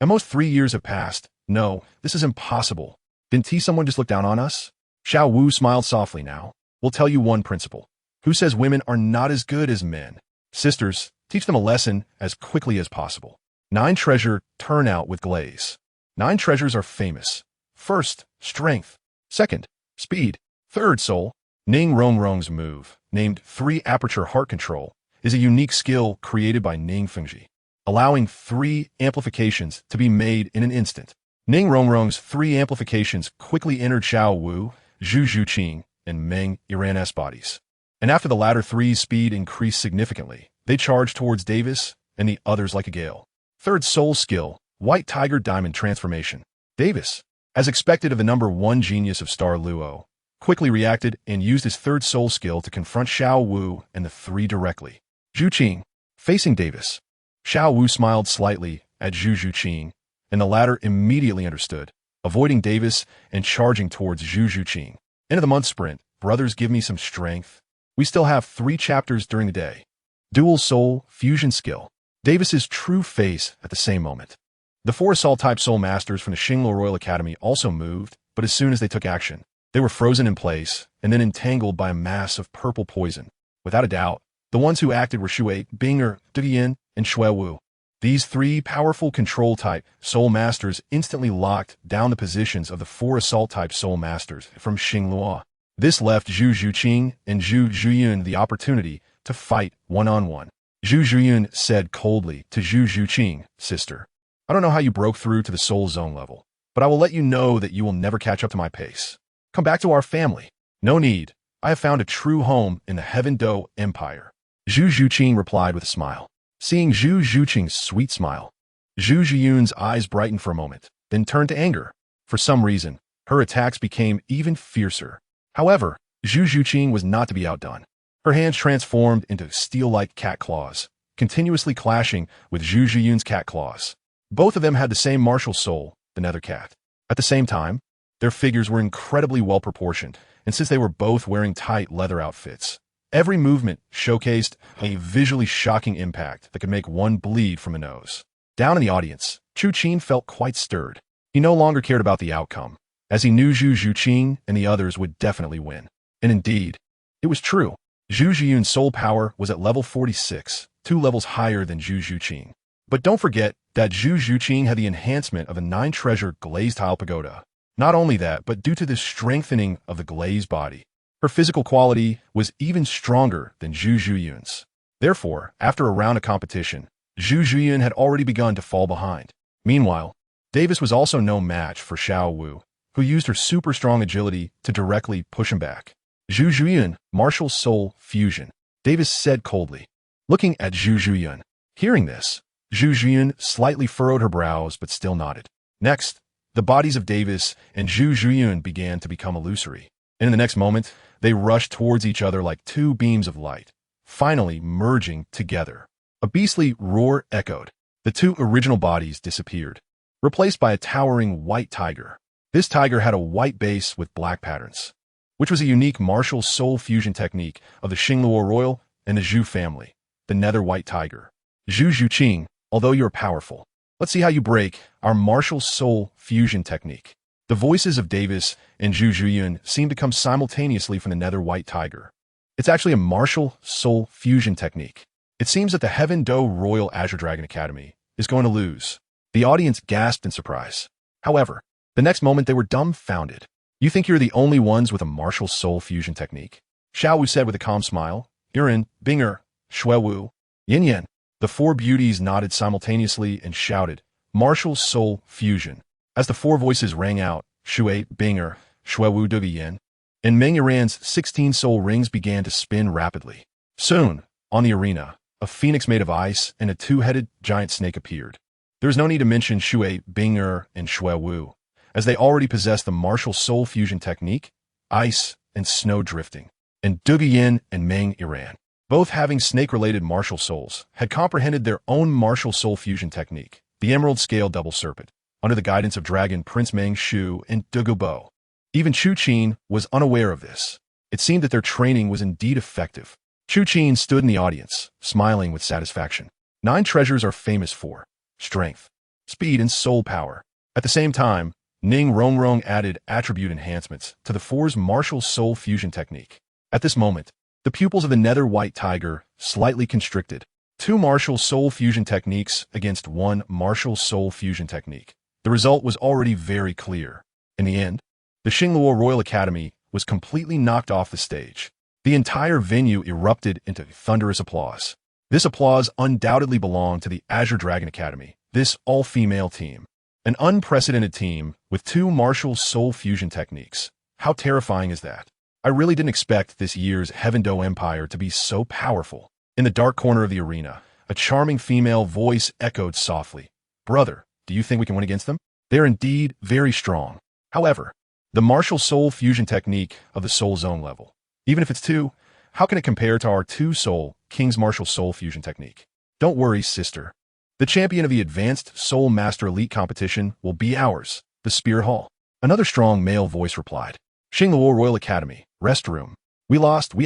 Almost 3 years have passed. No, this is impossible. Didn't someone just look down on us? Xiaowu smiled softly now. We'll tell you one principle. Who says women are not as good as men? Sisters, teach them a lesson as quickly as possible. 9 treasure turn out with glaze. 9 treasures are famous. First, strength. Second, speed. Third, soul. Ning Rongrong's move, named 3 aperture heart control, is a unique skill created by Ning Fengji, allowing 3 amplifications to be made in an instant. Ning Rongrong's 3 amplifications quickly entered Xiaowu, Zhu Zhuqing, and Meng Iran's bodies. And after the latter 3's speed increased significantly, they charged towards Davis and the others like a gale. Third soul skill, White Tiger Diamond Transformation. Davis, as expected of the number 1 genius of Star Luo, quickly reacted and used his 3rd soul skill to confront Xiaowu and the 3 directly. Zhu Qing, facing Davis. Xiaowu smiled slightly at Zhu Zhuqing, and the latter immediately understood, avoiding Davis and charging towards Zhu Zhuqing. End of the month sprint, brothers give me some strength. We still have 3 chapters during the day. Dual soul fusion skill. Davis's true face at the same moment. The 4 assault-type soul masters from the Xingluo Royal Academy also moved, but as soon as they took action, they were frozen in place and then entangled by a mass of purple poison. Without a doubt, the ones who acted were Shui, Binger, Yin, and Xiaowu. These 3 powerful control-type soul masters instantly locked down the positions of the 4 assault-type soul masters from Xingluo. This left Zhu Zhuqing and Zhu Zhuyun the opportunity to fight one-on-one. Zhu Zhuyun said coldly to Zhu Zhuqing, Sister, I don't know how you broke through to the soul zone level, but I will let you know that you will never catch up to my pace. Come back to our family. No need. I have found a true home in the Heaven Do Empire. Zhu Zhuqing replied with a smile. Seeing Zhu Zhuqing's sweet smile, Zhu Zhuyun's eyes brightened for a moment, then turned to anger. For some reason, her attacks became even fiercer. However, Zhu Zhuqing was not to be outdone. Her hands transformed into steel-like cat claws, continuously clashing with Zhu Zhuyun's cat claws. Both of them had the same martial soul, the nether cat. At the same time, their figures were incredibly well-proportioned, and since they were both wearing tight leather outfits, every movement showcased a visually shocking impact that could make one bleed from the nose. Down in the audience, Chu Qin felt quite stirred. He no longer cared about the outcome, as he knew Zhu Zhuqing and the others would definitely win. And indeed, it was true. Zhu Zhuyun's soul power was at level 46, 2 levels higher than Zhu Zhuqing. But don't forget that Zhu Zhuqing had the enhancement of a 9-treasure glazed tile pagoda. Not only that, but due to the strengthening of the glazed body, Her physical quality was even stronger than Zhu Zhuyun's. Therefore, after a round of competition, Zhu Zhuyun had already begun to fall behind. Meanwhile, Davis was also no match for Xiaowu, who used her super strong agility to directly push him back. Zhu Zhuyun, martial soul fusion, Davis said coldly, looking at Zhu Zhuyun. Hearing this, Zhu Zhuyun slightly furrowed her brows but still nodded. Next, the bodies of Davis and Zhu Zhuyun began to become illusory, and in the next moment, they rushed towards each other like two beams of light, finally merging together. A beastly roar echoed. The two original bodies disappeared, replaced by a towering white tiger. This tiger had a white base with black patterns, which was a unique martial soul fusion technique of the Xingluo royal and the Zhu family, the nether white tiger. Chu Qin, although you're powerful, let's see how you break our martial soul fusion technique. The voices of Davis and Zhu Zhuyun seemed to come simultaneously from the nether white tiger. It's actually a martial soul fusion technique. It seems that the Heaven Do Royal Azure Dragon Academy is going to lose. The audience gasped in surprise. However, the next moment they were dumbfounded. You think you're the only ones with a martial soul fusion technique? Xiaowu said with a calm smile. Yuren, Binger, Xiaowu, Yin Yan. The four beauties nodded simultaneously and shouted, martial soul fusion. As the four voices rang out, Shui, Binger, Xiaowu, Yin, and Meng Yiran's 16 soul rings began to spin rapidly. Soon, on the arena, a phoenix made of ice and a two-headed giant snake appeared. There is no need to mention Shui, Binger, and Xiaowu, as they already possess the martial soul fusion technique, ice and snow drifting. And Yin and Meng Yiran, both having snake-related martial souls, had comprehended their own martial soul fusion technique, the Emerald Scale Double Serpent, under the guidance of Dragon Prince Meng Shu and Bo. Even Chu Qin was unaware of this. It seemed that their training was indeed effective. Chu Qin stood in the audience, smiling with satisfaction. 9 treasures are famous for strength, speed, and soul power. At the same time, Ning Rongrong added attribute enhancements to the 4's martial soul fusion technique. At this moment, the pupils of the nether white tiger slightly constricted. 2 martial soul fusion techniques against 1 martial soul fusion technique. The result was already very clear. In the end, the Xingluo Royal Academy was completely knocked off the stage. The entire venue erupted into thunderous applause. This applause undoubtedly belonged to the Azure Dragon Academy, this all-female team. An unprecedented team with 2 martial soul fusion techniques. How terrifying is that? I really didn't expect this year's Heaven Do Empire to be so powerful. In the dark corner of the arena, a charming female voice echoed softly. Brother, do you think we can win against them? They're indeed very strong. However, the martial soul fusion technique of the soul zone level, even if it's 2, how can it compare to our 2 soul King's martial soul fusion technique? Don't worry, sister. The champion of the Advanced Soul Master Elite competition will be ours, the Spirit Hall. Another strong male voice replied. Xingluo Royal Academy, rest room. We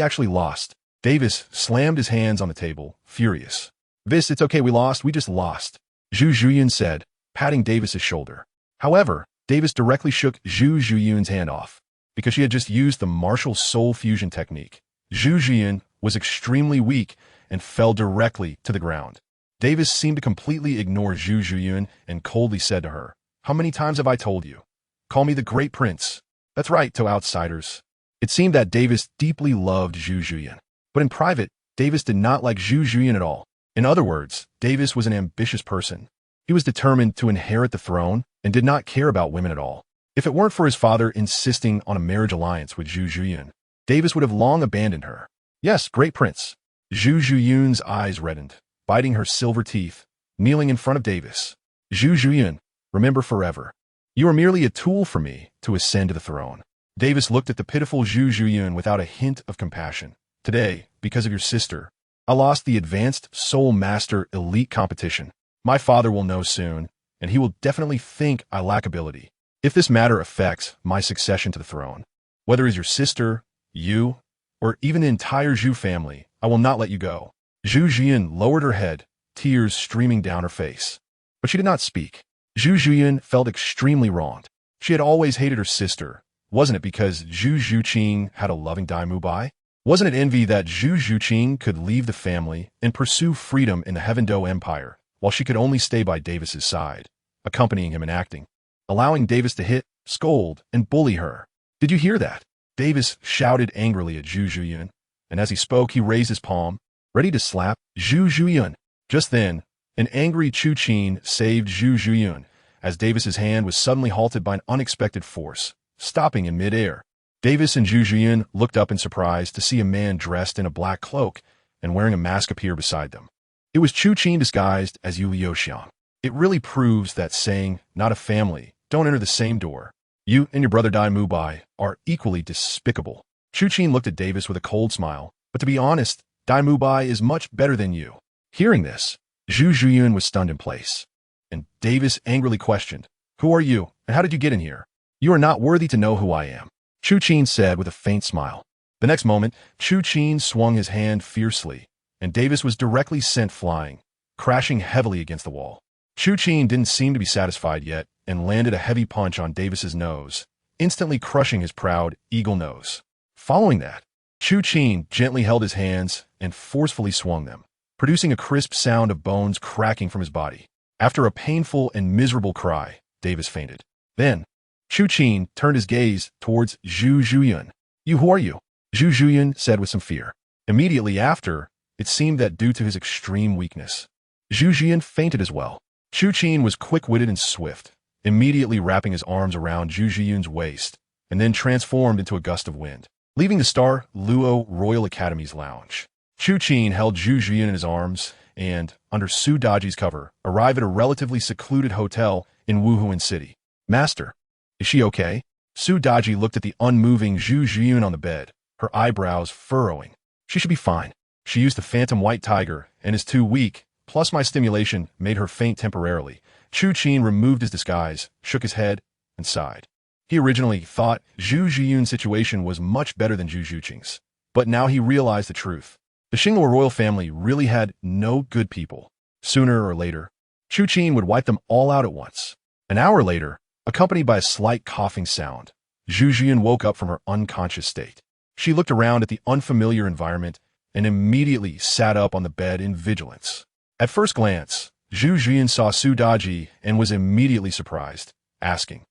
actually lost. Davis slammed his hands on the table, furious. It's okay, we just lost. Zhu Zhuyun said, patting Davis's shoulder. However, Davis directly shook Zhu Zhuyun's hand off, because she had just used the martial soul fusion technique. Zhu Zhuyun was extremely weak and fell directly to the ground. Davis seemed to completely ignore Zhu Zhuyun and coldly said to her, how many times have I told you? Call me the Great Prince. That's right, to outsiders. It seemed that Davis deeply loved Zhu Zhuyun, but in private, Davis did not like Zhu Zhuyun at all. In other words, Davis was an ambitious person. He was determined to inherit the throne and did not care about women at all. If it weren't for his father insisting on a marriage alliance with Zhu Zhuyun, Davis would have long abandoned her. Yes, Great Prince. Zhu Zhuyun's eyes reddened, biting her silver teeth, kneeling in front of Davis. Zhu Zhuyun, remember forever. You are merely a tool for me to ascend to the throne. Davis looked at the pitiful Zhu Zhuyun without a hint of compassion. Today, because of your sister, I lost the Advanced Soul Master Elite competition. My father will know soon, and he will definitely think I lack ability. If this matter affects my succession to the throne, whether it's your sister, you, or even the entire Zhu family, I will not let you go. Zhu Zhuyun lowered her head, tears streaming down her face. But she did not speak. Zhu Zhuyun felt extremely wronged. She had always hated her sister. Wasn't it because Zhu Zhuqing had a loving Daimu Bai? Wasn't it envy that Zhu Zhuqing could leave the family and pursue freedom in the Heaven Do Empire, while she could only stay by Davis's side, accompanying him in acting, allowing Davis to hit, scold, and bully her? Did you hear that? Davis shouted angrily at Zhu Zhuyun, and as he spoke, he raised his palm, ready to slap Zhu Zhuyun. Just then, an angry Chu Qin saved Zhu Zhuyun, as Davis's hand was suddenly halted by an unexpected force, stopping in midair. Davis and Zhu Zhuyun looked up in surprise to see a man dressed in a black cloak and wearing a mask appear beside them. It was Chu Qin disguised as Yu Liuxiang. It really proves that saying, not a family, don't enter the same door. You and your brother Dai Mubai are equally despicable. Chu Qin looked at Davis with a cold smile, but to be honest, Dai Mubai is much better than you. Hearing this, Zhu Zhuyun was stunned in place, and Davis angrily questioned, Who are you, and how did you get in here? You are not worthy to know who I am, Chu Qin said with a faint smile. The next moment, Chu Qin swung his hand fiercely, and Davis was directly sent flying, crashing heavily against the wall. Chu Qin didn't seem to be satisfied yet and landed a heavy punch on Davis's nose, instantly crushing his proud eagle nose. Following that, Chu Qin gently held his hands and forcefully swung them, producing a crisp sound of bones cracking from his body. After a painful and miserable cry, Davis fainted. Then, Chu Qin turned his gaze towards Zhu Zhuyun. Who are you? Zhu Zhuyun said with some fear. Immediately after, it seemed that due to his extreme weakness, Zhu Zhuyun fainted as well. Chu Qin was quick-witted and swift, immediately wrapping his arms around Zhu Zhuyun's waist, and then transformed into a gust of wind, leaving the Star Luo Royal Academy's lounge. Chu Qin held Zhu Zhuyun in his arms and, under Su Daji's cover, arrived at a relatively secluded hotel in Wuhuan City. Master, is she okay? Su Daji looked at the unmoving Zhu Zhuyun on the bed, her eyebrows furrowing. She should be fine. She used the Phantom White Tiger and is too weak, plus my stimulation made her faint temporarily. Chu Qin removed his disguise, shook his head, and sighed. He originally thought Zhu Zhuyun's situation was much better than Zhu Zhuqing's, but now he realized the truth. The Xingluo royal family really had no good people. Sooner or later, Chu Qin would wipe them all out at once. An hour later, accompanied by a slight coughing sound, Zhu Zhuyun woke up from her unconscious state. She looked around at the unfamiliar environment and immediately sat up on the bed in vigilance. At first glance, Zhu Zhuyun saw Su Daji and was immediately surprised, asking,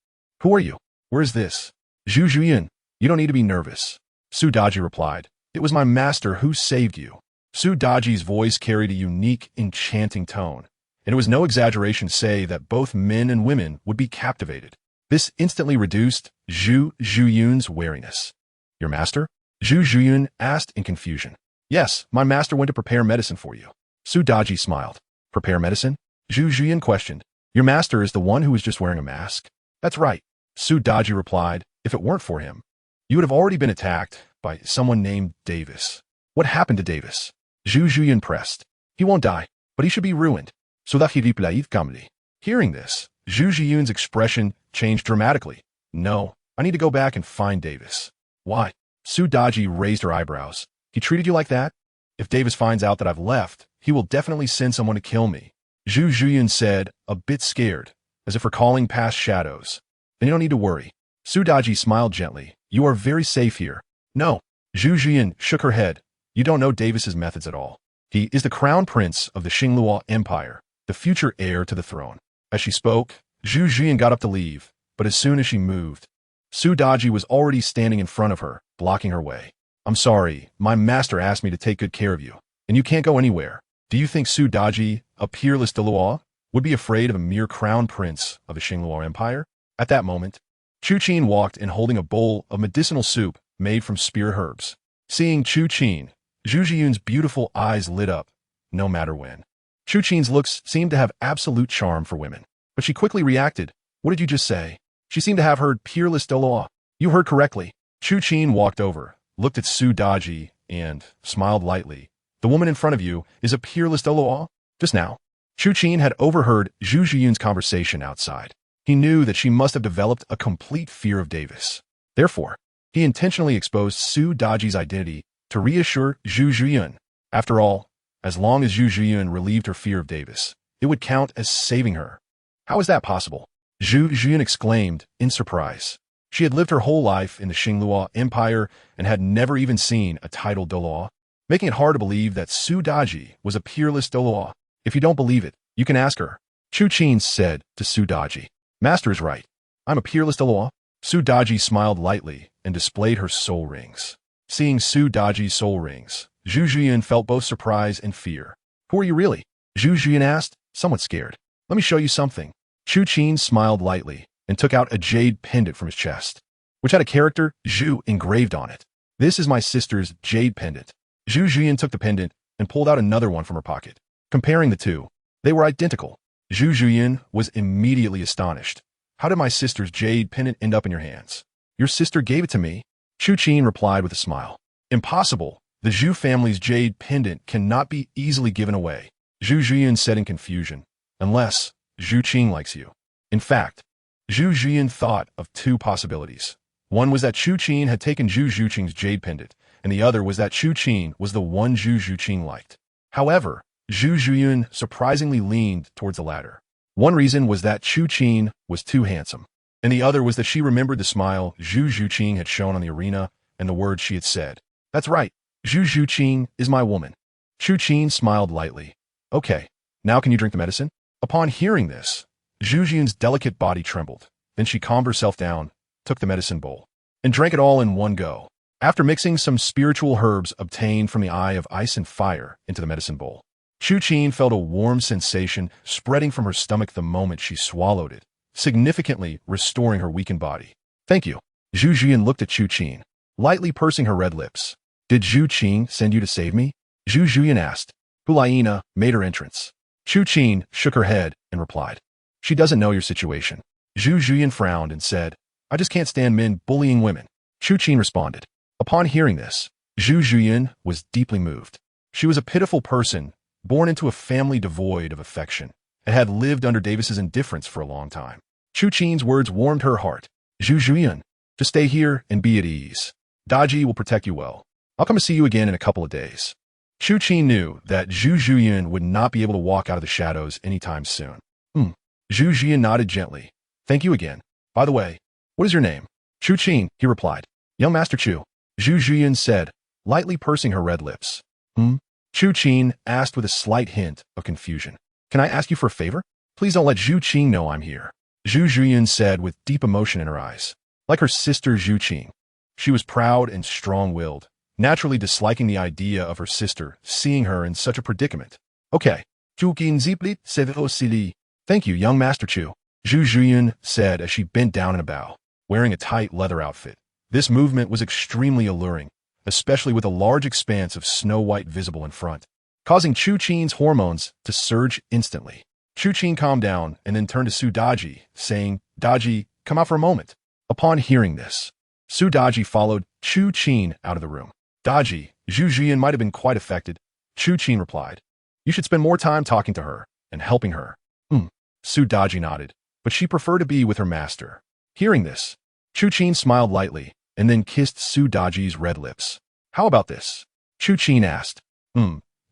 Who are you? Where is this? Zhu Zhuyun, you don't need to be nervous. Su Daji replied, It was my master who saved you. Su Daji's voice carried a unique, enchanting tone, and it was no exaggeration to say that both men and women would be captivated. This instantly reduced Zhu Zhuyun's wariness. Your master? Zhu Zhuyun asked in confusion. Yes, my master went to prepare medicine for you. Su Daji smiled. Prepare medicine? Zhu Zhuyun questioned. Your master is the one who was just wearing a mask? That's right. Su Daji replied. If it weren't for him, you would have already been attacked by someone named Davis. What happened to Davis? Zhu Zhuyun pressed. He won't die, but he should be ruined. Hearing this, Zhu Zhuyun's expression changed dramatically. No, I need to go back and find Davis. Why? Su Daji raised her eyebrows. He treated you like that? If Davis finds out that I've left, he will definitely send someone to kill me. Zhu Zhuyun said, a bit scared, as if recalling past shadows. Then you don't need to worry. Su Daji smiled gently. You are very safe here. No. Zhu Zhuyun shook her head. You don't know Davis's methods at all. He is the crown prince of the Xingluo Empire, the future heir to the throne. As she spoke, Zhu Zhuyun got up to leave, but as soon as she moved, Su Daji was already standing in front of her, blocking her way. I'm sorry, my master asked me to take good care of you, and you can't go anywhere. Do you think Su Daji, a peerless Douluo, would be afraid of a mere crown prince of the Xingluo Empire? At that moment, Chu Qin walked in holding a bowl of medicinal soup made from spear herbs. Seeing Chu Qin, Zhu Zhuyun's beautiful eyes lit up, no matter when. Chu Qin's looks seemed to have absolute charm for women, but she quickly reacted. What did you just say? She seemed to have heard peerless Douluo. You heard correctly. Chu Qin walked over, looked at Su Daji, and smiled lightly. The woman in front of you is a peerless Douluo? Just now. Chu Qin had overheard Zhu Zhuyun's conversation outside. He knew that she must have developed a complete fear of Davis. Therefore, he intentionally exposed Su Daji's identity to reassure Zhu Zhuyun. After all, as long as Zhu Zhuyun relieved her fear of Davis, it would count as saving her. How is that possible? Zhu Zhuyun exclaimed in surprise. She had lived her whole life in the Xingluo Empire and had never even seen a titled Douluo, making it hard to believe that Su Daji was a peerless Douluo. If you don't believe it, you can ask her. Chu Qin said to Su Daji. Master is right. I'm a peerless Douluo. Su Daji smiled lightly and displayed her soul rings. Seeing Su Daji's soul rings, Zhu Juyin felt both surprise and fear. Who are you really? Zhu Juyin asked, somewhat scared. Let me show you something. Chu Qin smiled lightly and took out a jade pendant from his chest, which had a character Zhu engraved on it. This is my sister's jade pendant. Zhu Juyin took the pendant and pulled out another one from her pocket. Comparing the two, they were identical. Zhu Juyin was immediately astonished. How did my sister's jade pendant end up in your hands? Your sister gave it to me. Chu Qin replied with a smile. Impossible. The Zhu family's jade pendant cannot be easily given away. Zhu Juyin said in confusion. Unless Zhu Qin likes you. In fact, Zhu Juyin thought of two possibilities. One was that Chu Qin had taken Zhu Zhuqing's jade pendant, and the other was that Chu Qin was the one Zhu Zhuqing liked. However, Zhu Juyin surprisingly leaned towards the latter. One reason was that Chu Qin was too handsome, and the other was that she remembered the smile Zhu Zhuqing had shown on the arena and the words she had said. That's right, Zhu Zhuqing is my woman. Chu Qin smiled lightly. Okay, now can you drink the medicine? Upon hearing this, Zhu Juyin's delicate body trembled. Then she calmed herself down, took the medicine bowl, and drank it all in one go. After mixing some spiritual herbs obtained from the eye of ice and fire into the medicine bowl, Chu Qin felt a warm sensation spreading from her stomach the moment she swallowed it, significantly restoring her weakened body. Thank you. Zhu Juyin looked at Chu Qin, lightly pursing her red lips. Did Zhu Qin send you to save me? Zhu Juyin asked. Hulaina made her entrance. Chu Qin shook her head and replied. She doesn't know your situation. Zhu Juyin frowned and said, I just can't stand men bullying women. Chu Qin responded. Upon hearing this, Zhu Juyin was deeply moved. She was a pitiful person, born into a family devoid of affection, and had lived under Davis's indifference for a long time. Chu Qin's words warmed her heart. Zhu Juyin, just stay here and be at ease. Daji will protect you well. I'll come to see you again in a couple of days. Chu Qin knew that Zhu Juyin would not be able to walk out of the shadows anytime soon. Zhu Juyin nodded gently. Thank you again. By the way, what is your name? Chu Qin, he replied. Young Master Chu. Zhu Juyin said, lightly pursing her red lips. Chu Qin asked with a slight hint of confusion. Can I ask you for a favor? Please don't let Zhu Qing know I'm here. Zhu Juyin said with deep emotion in her eyes. Like her sister Zhu Qing, she was proud and strong-willed, naturally disliking the idea of her sister seeing her in such a predicament. Okay. Chu Qin ziplit sevosili. Thank you, young Master Chu. Zhu Juyin said as she bent down in a bow, wearing a tight leather outfit. This movement was extremely alluring, especially with a large expanse of snow white visible in front, causing Chu Qin's hormones to surge instantly. Chu Qin calmed down and then turned to Su Daji, saying, Daji, come out for a moment. Upon hearing this, Su Daji followed Chu Qin out of the room. Daji, Zhu Juyin might have been quite affected. Chu Qin replied, you should spend more time talking to her and helping her. Su Daji nodded, but she preferred to be with her master. Hearing this, Chu Qin smiled lightly and then kissed Su Daji's red lips. How about this? Chu Qin asked.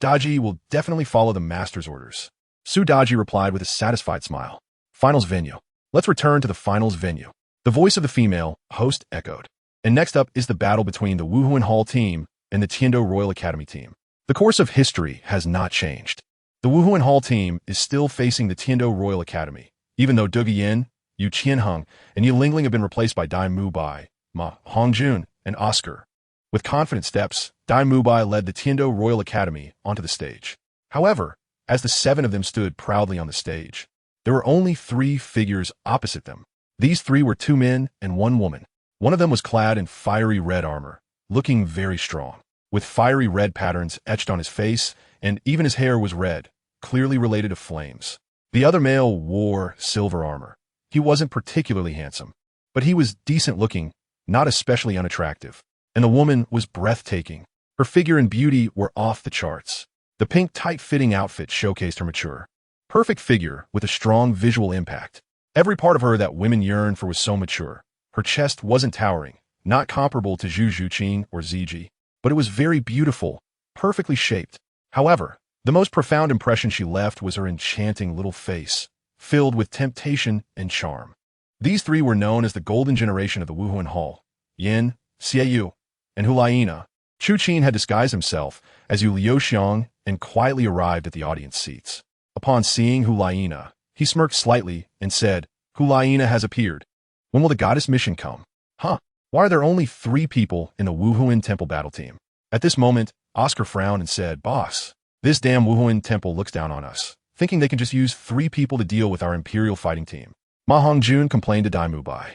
Daji will definitely follow the master's orders. Su Daji replied with a satisfied smile. Finals venue. Let's return to the finals venue. The voice of the female host echoed. And next up is the battle between the Wuhuan Hall team and the Tiando Royal Academy team. The course of history has not changed. The Wuhuan Hall team is still facing the Tiando Royal Academy, even though Duge Yin, Yu Qianheng, and Yi Lingling have been replaced by Dai Mubai, Ma Hongjun, and Oscar. With confident steps, Dai Mubai led the Tiando Royal Academy onto the stage. However, as the 7 of them stood proudly on the stage, there were only 3 figures opposite them. These 3 were 2 men and 1 woman. One of them was clad in fiery red armor, looking very strong, with fiery red patterns etched on his face, and even his hair was red, clearly related to flames. The other male wore silver armor. He wasn't particularly handsome, but he was decent-looking, not especially unattractive. And the woman was breathtaking. Her figure and beauty were off the charts. The pink tight-fitting outfit showcased her mature, perfect figure with a strong visual impact. Every part of her that women yearned for was so mature. Her chest wasn't towering, not comparable to Zhu Zhuqing or Ziji, but it was very beautiful, perfectly shaped. However, the most profound impression she left was her enchanting little face, filled with temptation and charm. These 3 were known as the golden generation of the Wuhuan Hall: Yin, Xiaowu, and Hulaina. Chu Qin had disguised himself as Yu Liuxiang and quietly arrived at the audience seats. Upon seeing Hulaina, he smirked slightly and said, Hulaina has appeared. When will the goddess mission come? Huh? Why are there only 3 people in the Wuhuan Temple battle team? At this moment, Oscar frowned and said, Boss, this damn Wuhuan Temple looks down on us, thinking they can just use 3 people to deal with our Imperial fighting team. Ma Hongjun complained to Dai Mubai.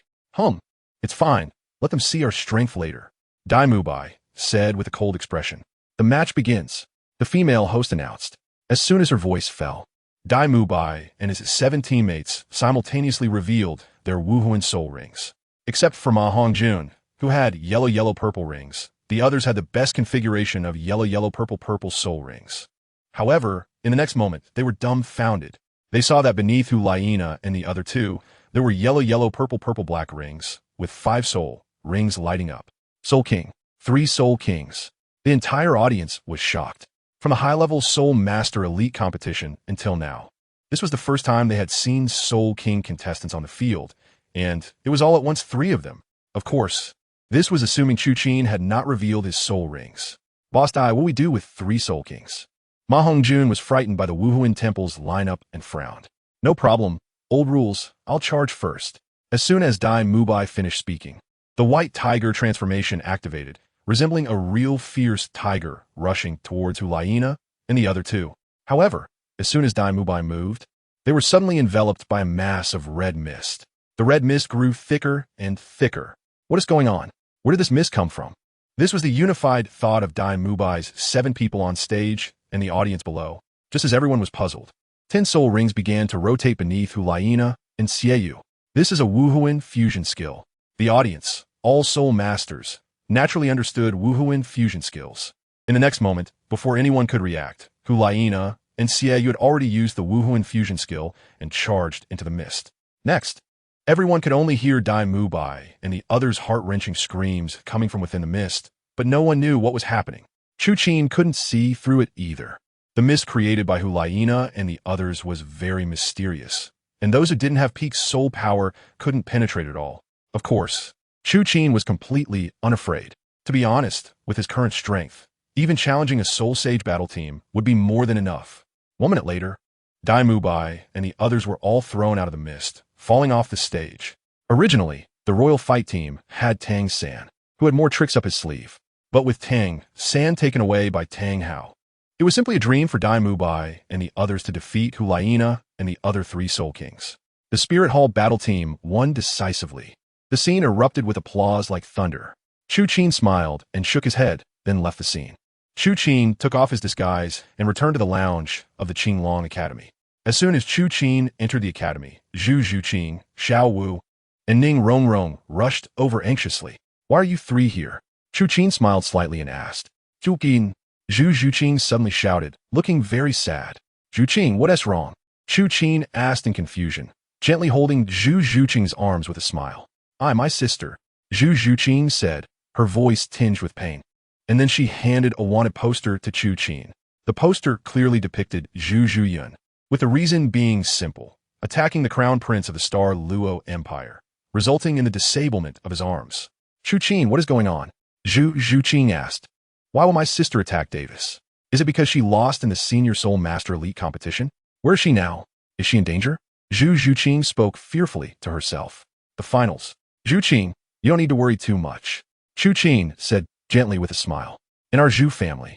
It's fine. Let them see our strength later. Dai Mubai said with a cold expression. The match begins, the female host announced. As soon as her voice fell, Dai Mubai and his 7 teammates simultaneously revealed their Wuhuan soul rings. Except for Ma Hongjun, who had yellow-purple rings, the others had the best configuration of yellow-purple soul rings. However, in the next moment, they were dumbfounded. They saw that beneath Hu Laina and the other 2, there were yellow-purple black rings, with 5 soul rings lighting up. Soul King. 3 Soul Kings. The entire audience was shocked. From the high-level Soul Master Elite competition until now, this was the first time they had seen Soul King contestants on the field, and it was all at once 3 of them. Of course, this was assuming Chu Qin had not revealed his soul rings. Boss Dai, what we do with 3 Soul Kings? Ma Hongjun was frightened by the Wuhuan Temple's lineup and frowned. No problem. Old rules. I'll charge first. As soon as Dai Mubai finished speaking, the white tiger transformation activated, resembling a real fierce tiger rushing towards Hu Laina and the other 2. However, as soon as Dai Mubai moved, they were suddenly enveloped by a mass of red mist. The red mist grew thicker and thicker. What is going on? Where did this mist come from? This was the unified thought of Dai Mubai's 7 people on stage and the audience below. Just as everyone was puzzled, 10 soul rings began to rotate beneath Hu Laina and Xiaowu. This is a Wuhuan fusion skill. The audience, all soul masters, naturally understood Wuhuan fusion skills. In the next moment, before anyone could react, Hu Laina and Xiaowu had already used the Wuhuan fusion skill and charged into the mist. Next, everyone could only hear Dai Mubai and the others' heart-wrenching screams coming from within the mist, but no one knew what was happening. Chu Qin couldn't see through it either. The mist created by Hu Laina and the others was very mysterious, and those who didn't have peak soul power couldn't penetrate it all. Of course, Chu Qin was completely unafraid. To be honest, with his current strength, even challenging a Soul Sage battle team would be more than enough. 1 minute later, Dai Mubai and the others were all thrown out of the mist, falling off the stage. Originally, the royal fight team had Tang San, who had more tricks up his sleeve. But with Tang San taken away by Tang Hao, it was simply a dream for Dai Mubai and the others to defeat Hu Laina and the other 3 Soul Kings. The Spirit Hall battle team won decisively. The scene erupted with applause like thunder. Chu Qin smiled and shook his head, then left the scene. Chu Qin took off his disguise and returned to the lounge of the Qinglong Academy. As soon as Chu Qin entered the academy, Zhu Zhuqing, Xiaowu, and Ning Rongrong rushed over anxiously. Why are you 3 here? Chu Qin smiled slightly and asked. Chu Qin, Zhu Zhuqing suddenly shouted, looking very sad. Zhuqing, what is wrong? Chu Qin asked in confusion, gently holding Zhu Zhuqing's arms with a smile. My sister, Zhu Zhuqing said, her voice tinged with pain. And then she handed a wanted poster to Chu Qin. The poster clearly depicted Zhu Zhuyun, with the reason being simple, attacking the crown prince of the Star Luo Empire, resulting in the disablement of his arms. Chu Qin, what is going on? Zhu Zhuqing asked. Why will my sister attack Davis? Is it because she lost in the Senior Soul Master Elite competition? Where is she now? Is she in danger? Zhu Zhuqing spoke fearfully to herself. The finals. Zhuqing, you don't need to worry too much. Chu Qin said gently with a smile. In our Zhu family,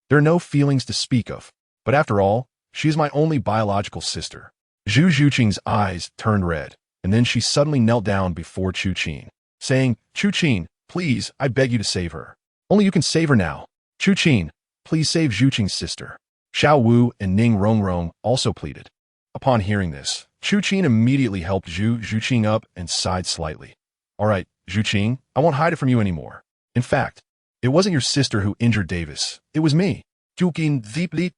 there are no feelings to speak of, but after all, she is my only biological sister. Zhu Zhuqing's eyes turned red, and then she suddenly knelt down before Chu Qin, saying, Chu Qin, please, I beg you to save her. Only you can save her now. Chu Qin, please save Zhuqing's sister. Xiaowu and Ning Rongrong also pleaded. Upon hearing this, Chu Qin immediately helped Zhu Zhuqing up and sighed slightly. All right, Zhuqing, I won't hide it from you anymore. In fact, it wasn't your sister who injured Davis. It was me. Zhuqing deeply.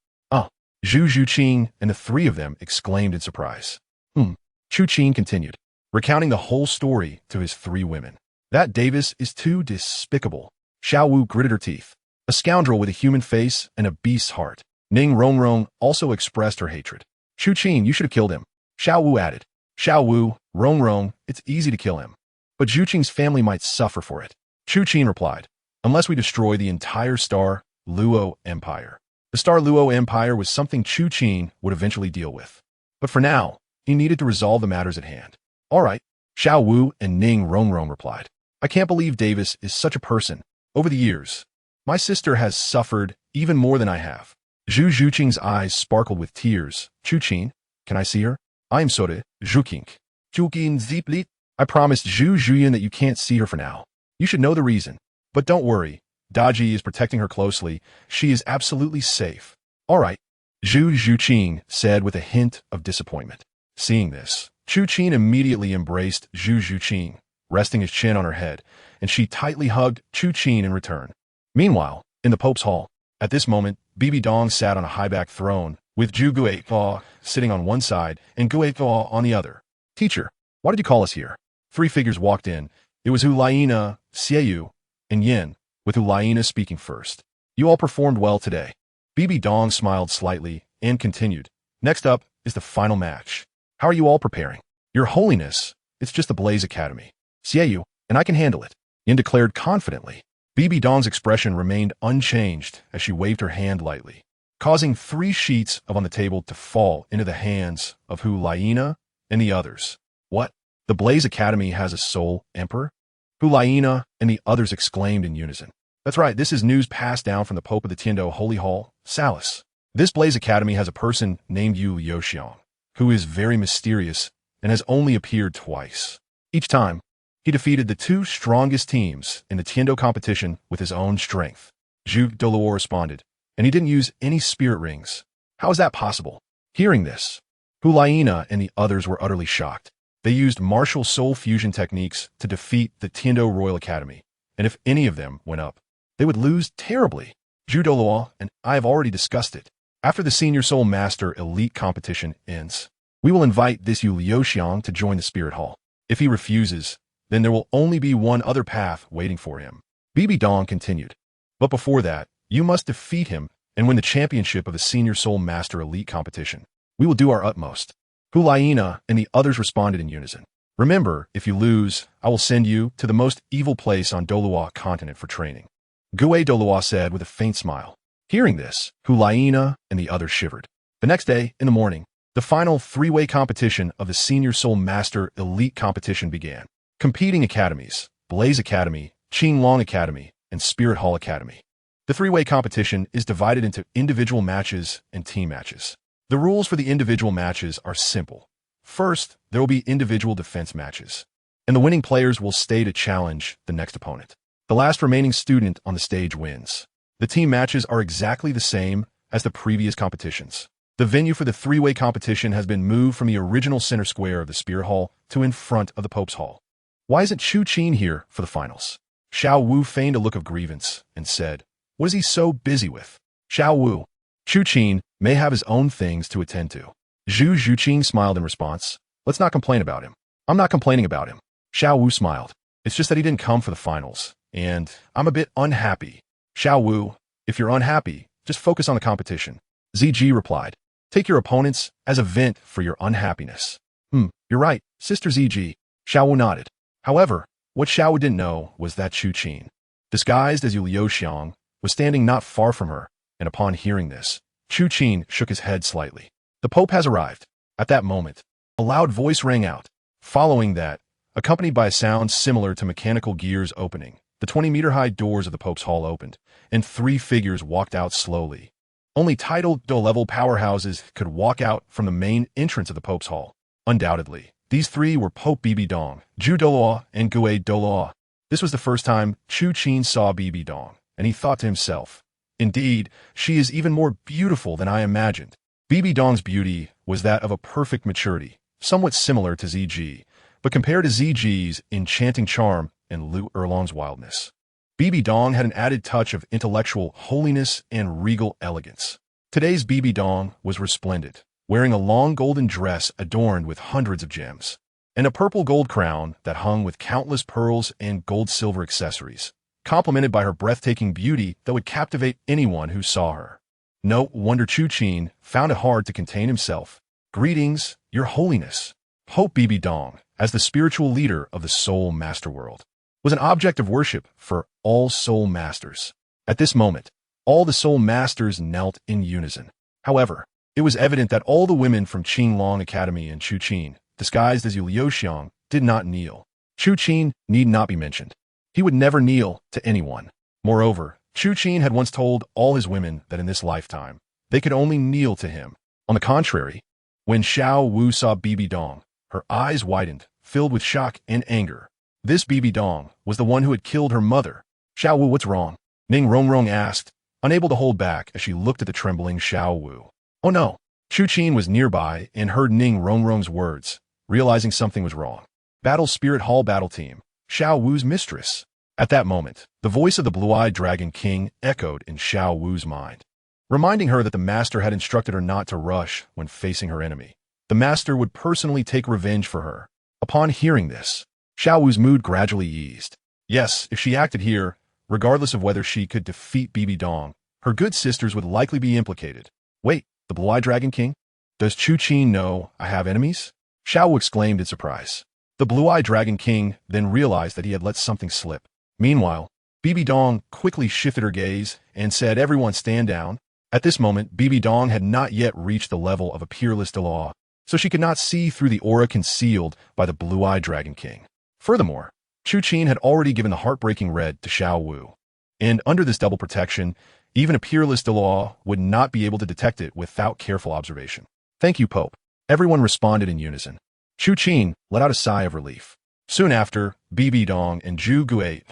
Zhu Zhuqing and the 3 of them exclaimed in surprise. Chu Qin continued, recounting the whole story to his 3 women. That Davis is too despicable. Xiaowu gritted her teeth. A scoundrel with a human face and a beast's heart. Ning Rongrong also expressed her hatred. Chu Qin, you should have killed him. Xiaowu added. Xiaowu, Rongrong, it's easy to kill him. But Zhuqing's family might suffer for it. Chu Qin replied, unless we destroy the entire Star Luo Empire. The Star Luo Empire was something Chu Qin would eventually deal with. But for now, he needed to resolve the matters at hand. All right, Xiaowu and Ning Rongrong replied. I can't believe Davis is such a person. Over the years, my sister has suffered even more than I have. Zhu Zhuqing's eyes sparkled with tears. Chu Qin, can I see her? I am sorry, Chu Qin. Chu Qin Ziplit. I promised Zhu Zhuyan that you can't see her for now. You should know the reason. But don't worry. Daji is protecting her closely. She is absolutely safe. All right, Zhu Zhuqing said with a hint of disappointment. Seeing this, Chu Qin immediately embraced Zhu Zhuqing, resting his chin on her head, and she tightly hugged Chu Qin in return. Meanwhile, in the Pope's hall, at this moment, Bibi Dong sat on a high-backed throne, with Zhu Guizhou sitting on one side and Guizhou on the other. Teacher, why did you call us here? 3 figures walked in. It was Hu Laina, Xiaowu, and Yin, with Hu Laina speaking first. You all performed well today. Bibi Dong smiled slightly and continued. Next up is the final match. How are you all preparing? Your Holiness, it's just the Blaze Academy. Xiaowu, and I can handle it, Yin declared confidently. Bibi Dong's expression remained unchanged as she waved her hand lightly, causing 3 sheets on the table to fall into the hands of Hu Laina and the others. What? The Blaze Academy has a sole emperor? Hu Laina and the others exclaimed in unison. That's right, this is news passed down from the Pope of the Tiando Holy Hall, Salis. This Blaze Academy has a person named Yu Liuxiang, who is very mysterious and has only appeared twice. Each time, he defeated the 2 strongest teams in the Tiando competition with his own strength. Zhu Douluo responded, and he didn't use any spirit rings. How is that possible? Hearing this, Hu Laina and the others were utterly shocked. They used martial soul fusion techniques to defeat the Tiando Royal Academy, and if any of them went up, they would lose terribly. Zhu Douluo and I have already discussed it. After the Senior Soul Master Elite competition ends, we will invite this Yu Liuxiang to join the Spirit Hall. If he refuses, then there will only be one other path waiting for him. Bibi Dong continued. But before that, you must defeat him and win the championship of the Senior Soul Master Elite competition. We will do our utmost. Hu Laina and the others responded in unison. Remember, if you lose, I will send you to the most evil place on Douluo continent for training. Douluo said with a faint smile. Hearing this, Hu Laina and the others shivered. The next day, in the morning, the final 3-way competition of the Senior Soul Master Elite competition began. Competing academies, Blaze Academy, Qinglong Academy, and Spirit Hall Academy. The 3-way competition is divided into individual matches and team matches. The rules for the individual matches are simple. First, there will be individual defense matches, and the winning players will stay to challenge the next opponent. The last remaining student on the stage wins. The team matches are exactly the same as the previous competitions. The venue for the 3-way competition has been moved from the original center square of the Spirit Hall to in front of the Pope's Hall. Why isn't Chu Qin here for the finals? Xiaowu feigned a look of grievance and said, what is he so busy with? Xiaowu, Chu Qin may have his own things to attend to. Zhu Zhuqing smiled in response. Let's not complain about him. I'm not complaining about him. Xiaowu smiled. It's just that he didn't come for the finals, and I'm a bit unhappy. Xiaowu, if you're unhappy, just focus on the competition. ZG replied. Take your opponents as a vent for your unhappiness. You're right, Sister ZG. Xiaowu nodded. However, what Xiaowu didn't know was that Chu Qin, disguised as Yu Liuxiang, was standing not far from her, and upon hearing this, Chu Qin shook his head slightly. The Pope has arrived. At that moment, a loud voice rang out. Following that, accompanied by a sound similar to mechanical gears opening, the 20-meter-high doors of the Pope's Hall opened, and 3 figures walked out slowly. Only titled level powerhouses could walk out from the main entrance of the Pope's Hall. Undoubtedly, these 3 were Pope Bibi Dong, Zhu Douluo, and Douluo. This was the first time Chu Qin saw Bibi Dong, and he thought to himself, indeed, she is even more beautiful than I imagined. Bibi Dong's beauty was that of a perfect maturity, somewhat similar to ZG, but compared to ZG's enchanting charm and Lu Erlong's wildness, Bibi Dong had an added touch of intellectual holiness and regal elegance. Today's Bibi Dong was resplendent, wearing a long golden dress adorned with hundreds of gems, and a purple gold crown that hung with countless pearls and gold-silver accessories, complemented by her breathtaking beauty that would captivate anyone who saw her. No wonder Chu Qin found it hard to contain himself. Greetings, Your Holiness. Pope Bibi Dong, as the spiritual leader of the Soul Master world, was an object of worship for all Soul Masters. At this moment, all the Soul Masters knelt in unison. However, it was evident that all the women from Qinglong Academy and Chu Qin, disguised as Yu Liuxiang, did not kneel. Chu Qin need not be mentioned. He would never kneel to anyone. Moreover, Chu Qin had once told all his women that in this lifetime, they could only kneel to him. On the contrary, when Xiaowu saw Bibi Dong, her eyes widened, filled with shock and anger. This Bibi Dong was the one who had killed her mother. Xiaowu, what's wrong? Ning Rongrong asked, unable to hold back as she looked at the trembling Xiaowu. Oh no! Chu Qin was nearby and heard Ning Rongrong's words, realizing something was wrong. Battle Spirit Hall Battle Team, Xiaowu's mistress. At that moment, the voice of the Blue-Eyed Dragon King echoed in Xiaowu's mind, reminding her that the master had instructed her not to rush when facing her enemy. The master would personally take revenge for her. Upon hearing this, Xiaowu's mood gradually eased. Yes, if she acted here, regardless of whether she could defeat Bibi Dong, her good sisters would likely be implicated. Wait, the Blue-Eyed Dragon King? Does Chu Qin know I have enemies? Xiaowu exclaimed in surprise. The Blue-Eyed Dragon King then realized that he had let something slip. Meanwhile, Bibi Dong quickly shifted her gaze and said, "Everyone stand down." At this moment, Bibi Dong had not yet reached the level of a peerless Douluo, so she could not see through the aura concealed by the Blue-Eyed Dragon King. Furthermore, Chu Qin had already given the heartbreaking red to Xiaowu, and under this double protection, even a peerless Douluo would not be able to detect it without careful observation. "Thank you, Pope." Everyone responded in unison. Chu Qin let out a sigh of relief. Soon after, Bibi Dong and Zhu Gui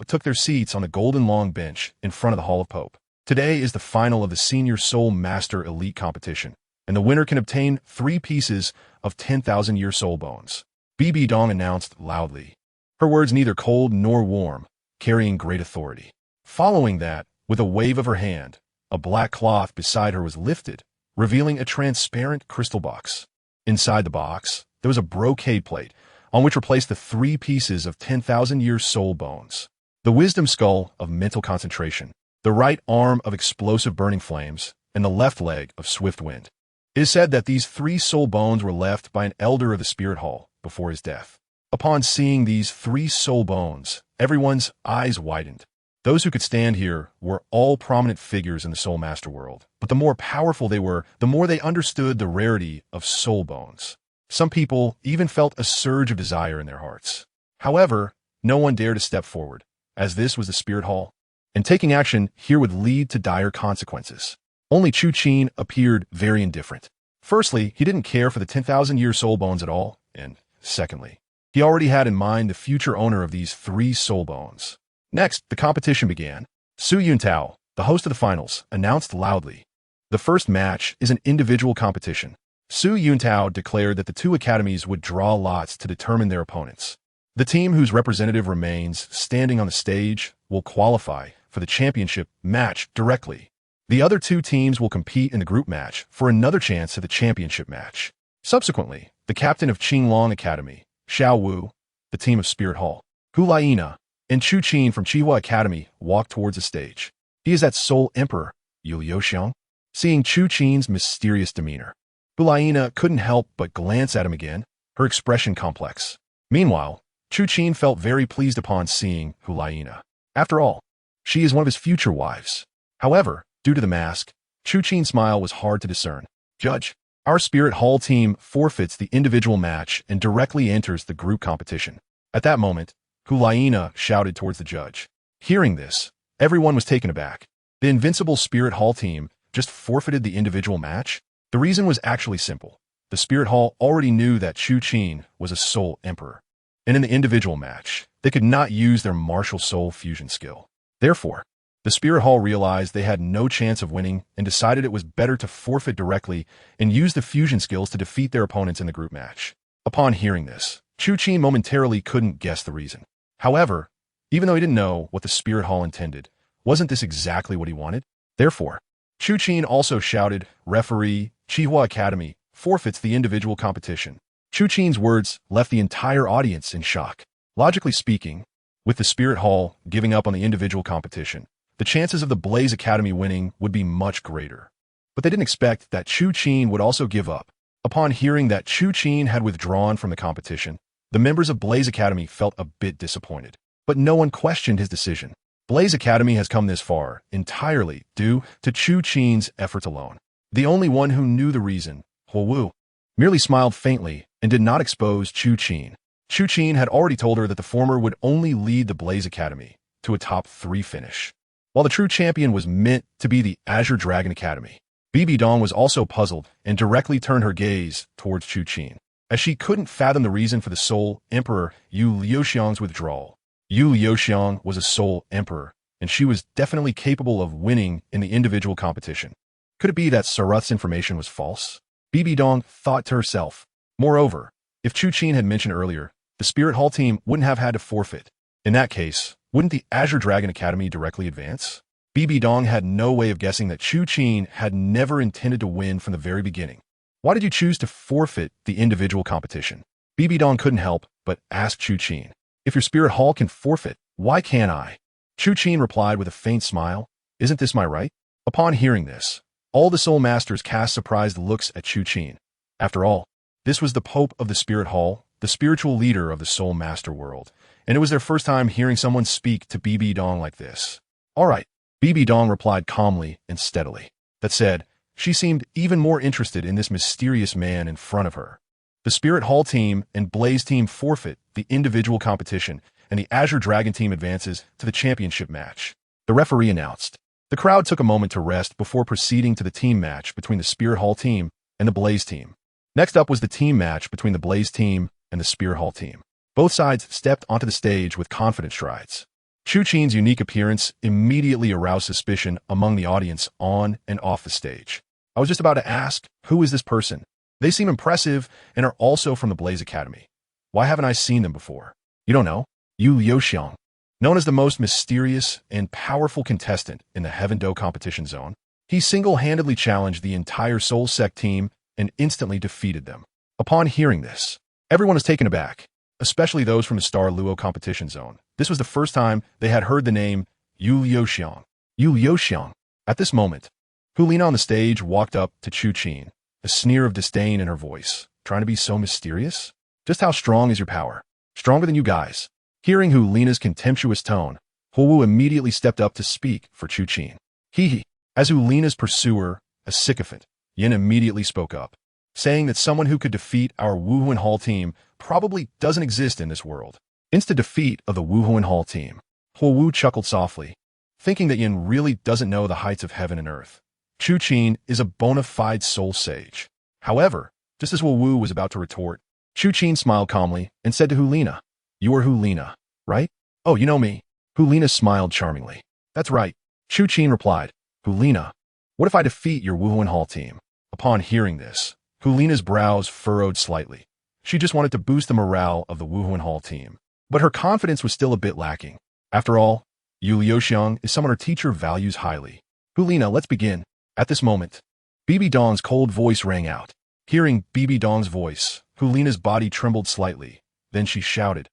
took their seats on the golden long bench in front of the Hall of Pope. Today is the final of the Senior Soul Master Elite Competition, and the winner can obtain 3 pieces of 10,000-year soul bones. Bibi Dong announced loudly, her words neither cold nor warm, carrying great authority. Following that, with a wave of her hand, a black cloth beside her was lifted, revealing a transparent crystal box. Inside the box, there was a brocade plate, on which were placed the 3 pieces of 10,000-year soul bones. The wisdom skull of mental concentration, the right arm of explosive burning flames, and the left leg of swift wind. It is said that these 3 soul bones were left by an elder of the Spirit Hall before his death. Upon seeing these 3 soul bones, everyone's eyes widened. Those who could stand here were all prominent figures in the Soul Master world, but the more powerful they were, the more they understood the rarity of soul bones. Some people even felt a surge of desire in their hearts. However, no one dared to step forward, as this was the Spirit Hall, and taking action here would lead to dire consequences. Only Chu Qin appeared very indifferent. Firstly, he didn't care for the 10,000-year soul bones at all, and secondly, he already had in mind the future owner of these 3 soul bones. Next, the competition began. Su Yuntao, the host of the finals, announced loudly, "The first match is an individual competition." Su Yuntao declared that the 2 academies would draw lots to determine their opponents. The team whose representative remains standing on the stage will qualify for the championship match directly. The other 2 teams will compete in the group match for another chance at the championship match. Subsequently, the captain of Qinglong Academy, Xiaowu, the team of Spirit Hall, Hulaina, and Chu Qin from Qihua Academy walked towards the stage. He is that Soul Emperor, Yu Liuxiang. Seeing Chu Qin's mysterious demeanor, Hulaina couldn't help but glance at him again, her expression complex. Meanwhile, Chu Qin felt very pleased upon seeing Hulaina. After all, she is one of his future wives. However, due to the mask, Chu Qin's smile was hard to discern. "Judge, our Spirit Hall team forfeits the individual match and directly enters the group competition." At that moment, Hulaina shouted towards the judge. Hearing this, everyone was taken aback. The invincible Spirit Hall team just forfeited the individual match? The reason was actually simple. The Spirit Hall already knew that Chu Qin was a Soul Emperor, and in the individual match, they could not use their martial soul fusion skill. Therefore, the Spirit Hall realized they had no chance of winning and decided it was better to forfeit directly and use the fusion skills to defeat their opponents in the group match. Upon hearing this, Chu Qin momentarily couldn't guess the reason. However, even though he didn't know what the Spirit Hall intended, wasn't this exactly what he wanted? Therefore, Chu Qin also shouted, "Referee, Qihua Academy forfeits the individual competition." Chu Qin's words left the entire audience in shock. Logically speaking, with the Spirit Hall giving up on the individual competition, the chances of the Blaze Academy winning would be much greater. But they didn't expect that Chu Qin would also give up. Upon hearing that Chu Qin had withdrawn from the competition, the members of Blaze Academy felt a bit disappointed. But no one questioned his decision. Blaze Academy has come this far entirely due to Chu Qin's efforts alone. The only one who knew the reason, Huowu, merely smiled faintly and did not expose Chu Qin. Chu Qin had already told her that the former would only lead the Blaze Academy to a top 3 finish, while the true champion was meant to be the Azure Dragon Academy. Bibi Dong was also puzzled and directly turned her gaze towards Chu Qin, as she couldn't fathom the reason for the Soul Emperor Yu Liuxiang's withdrawal. Yu Liuxiang was a Soul Emperor, and she was definitely capable of winning in the individual competition. Could it be that Saruth's information was false? Bibi Dong thought to herself. Moreover, if Chu Qin had mentioned earlier, the Spirit Hall team wouldn't have had to forfeit. In that case, wouldn't the Azure Dragon Academy directly advance? Bibi Dong had no way of guessing that Chu Qin had never intended to win from the very beginning. Why did you choose to forfeit the individual competition? Bibi Dong couldn't help but ask Chu Qin. If your Spirit Hall can forfeit, why can't I? Chu Qin replied with a faint smile. Isn't this my right? Upon hearing this, all the Soul Masters cast surprised looks at Chu Qin. After all, this was the Pope of the Spirit Hall, the spiritual leader of the Soul Master world, and it was their first time hearing someone speak to Bibi Dong like this. All right, Bibi Dong replied calmly and steadily. That said, she seemed even more interested in this mysterious man in front of her. The Spirit Hall team and Blaze team forfeit the individual competition, and the Azure Dragon team advances to the championship match. The referee announced. The crowd took a moment to rest before proceeding to the team match between the Spirit Hall team and the Blaze team. Next up was the team match between the Blaze team and the Spirit Hall team. Both sides stepped onto the stage with confident strides. Chu Qin's unique appearance immediately aroused suspicion among the audience on and off the stage. I was just about to ask, who is this person? They seem impressive and are also from the Blaze Academy. Why haven't I seen them before? You don't know? Yu Liuxiang, known as the most mysterious and powerful contestant in the Heaven Do competition zone, he single-handedly challenged the entire Soul Sect team and instantly defeated them. Upon hearing this, everyone was taken aback, especially those from the Star Luo competition zone. This was the first time they had heard the name Yu Liuxiang. Yu Liuxiang. At this moment, Hulina on the stage walked up to Chu Qin, a sneer of disdain in her voice. Trying to be so mysterious? Just how strong is your power? Stronger than you guys. Hearing Hulina's contemptuous tone, Xiaowu immediately stepped up to speak for Chu Qin. Hee. As Hulina's pursuer, a sycophant, Yin immediately spoke up, saying that someone who could defeat our Wuhuan Hall team probably doesn't exist in this world. Instant defeat of the Wuhuan Hall team. Xiaowu chuckled softly, thinking that Yin really doesn't know the heights of heaven and earth. Chu Qin is a bona fide soul sage. However, just as Xiaowu was about to retort, Chu Qin smiled calmly and said to Hulina, You are Hulina, right? Oh, you know me. Hulina smiled charmingly. That's right. Chu Qin replied, Hulina, what if I defeat your Wuhuan Hall team? Upon hearing this, Hulina's brows furrowed slightly. She just wanted to boost the morale of the Wuhuan Hall team. But her confidence was still a bit lacking. After all, Yu Liuxiang is someone her teacher values highly. Hulina, let's begin. At this moment, Bibi Dong's cold voice rang out. Hearing Bibi Dong's voice, Hulina's body trembled slightly. Then she shouted,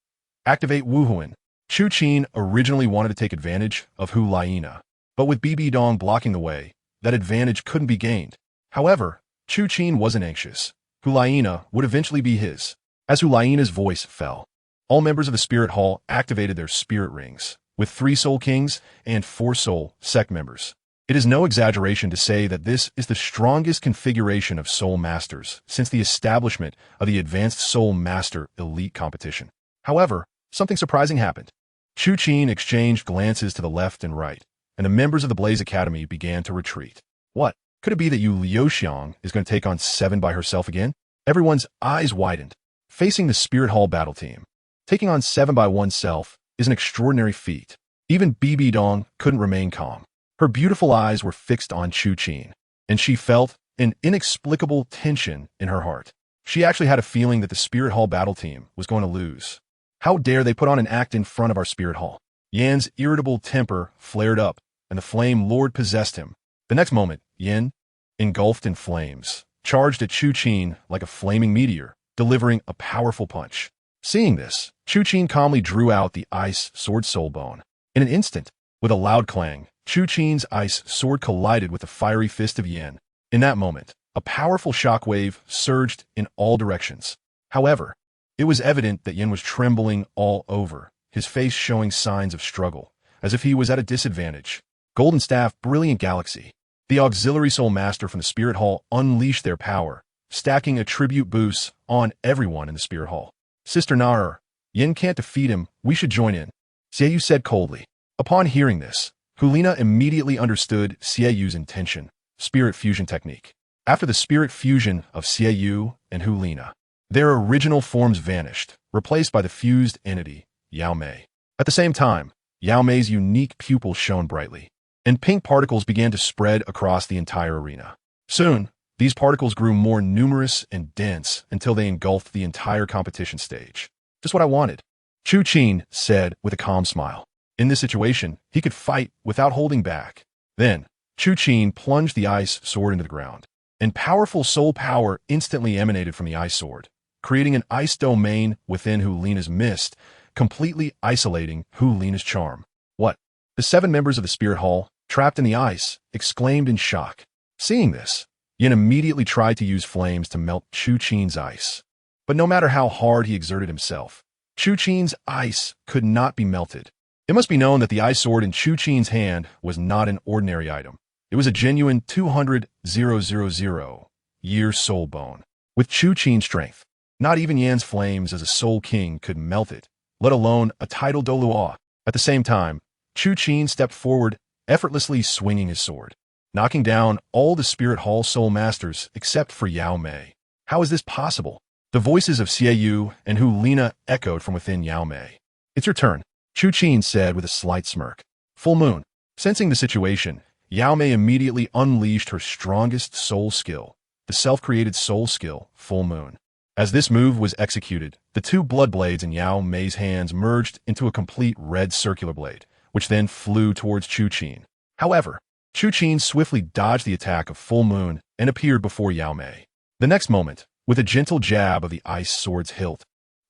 Activate Wuhuan. Chu Qin originally wanted to take advantage of Hulina, but with Bibi Dong blocking the way, that advantage couldn't be gained. However, Chu Qin wasn't anxious. Hulina would eventually be his. As Hulina's voice fell, all members of the Spirit Hall activated their spirit rings, with 3 Soul Kings and 4 Soul Sect members. It is no exaggeration to say that this is the strongest configuration of Soul Masters since the establishment of the Advanced Soul Master Elite competition. However, something surprising happened. Chu Qin exchanged glances to the left and right, and the members of the Blaze Academy began to retreat. What? Could it be that Yu Liuxiang is going to take on 7 by herself again? Everyone's eyes widened, facing the Spirit Hall battle team. Taking on 7 by oneself is an extraordinary feat. Even Bibi Dong couldn't remain calm. Her beautiful eyes were fixed on Chu Qin, and she felt an inexplicable tension in her heart. She actually had a feeling that the Spirit Hall battle team was going to lose. How dare they put on an act in front of our Spirit Hall? Yan's irritable temper flared up, and the Flame Lord possessed him. The next moment, Yan, engulfed in flames, charged at Chu Qin like a flaming meteor, delivering a powerful punch. Seeing this, Chu Qin calmly drew out the ice sword soul bone. In an instant, with a loud clang, Chu Qin's ice sword collided with the fiery fist of Yan. In that moment, a powerful shockwave surged in all directions. However, it was evident that Yan was trembling all over, his face showing signs of struggle, as if he was at a disadvantage. Golden Staff, Brilliant Galaxy. The Auxiliary Soul Master from the Spirit Hall unleashed their power, stacking attribute boosts on everyone in the Spirit Hall. Sister Naur, Yin can't defeat him, we should join in, Xiaowu said coldly. Upon hearing this, Hulina immediately understood Xiaowu's intention, spirit fusion technique. After the spirit fusion of Xiaowu and Hulina, their original forms vanished, replaced by the fused entity, Yao Mei. At the same time, Yao Mei's unique pupil shone brightly, and pink particles began to spread across the entire arena. Soon, these particles grew more numerous and dense until they engulfed the entire competition stage. Just what I wanted, Chu Qin said with a calm smile. In this situation, he could fight without holding back. Then, Chu Qin plunged the ice sword into the ground, and powerful soul power instantly emanated from the ice sword, creating an ice domain within Hulina's mist, completely isolating Hulina's charm. What? The 7 members of the Spirit Hall, trapped in the ice, exclaimed in shock. Seeing this, Yin immediately tried to use flames to melt Chu Qin's ice. But no matter how hard he exerted himself, Chu Qin's ice could not be melted. It must be known that the ice sword in Chu Qin's hand was not an ordinary item. It was a genuine 200,000-year soul bone. With Chu Qin's strength, not even Yan's flames as a soul king could melt it, let alone a title Douluo. At the same time, Chu Qin stepped forward, effortlessly swinging his sword, knocking down all the Spirit Hall soul masters except for Yao Mei. How is this possible? The voices of Xiaowu and Hulina echoed from within Yao Mei. It's your turn, Chu Qin said with a slight smirk. Full moon. Sensing the situation, Yao Mei immediately unleashed her strongest soul skill, the self-created soul skill, Full Moon. As this move was executed, the 2 blood blades in Yao Mei's hands merged into a complete red circular blade, which then flew towards Chu Qin. However, Chu Qin swiftly dodged the attack of Full Moon and appeared before Yao Mei. The next moment, with a gentle jab of the ice sword's hilt,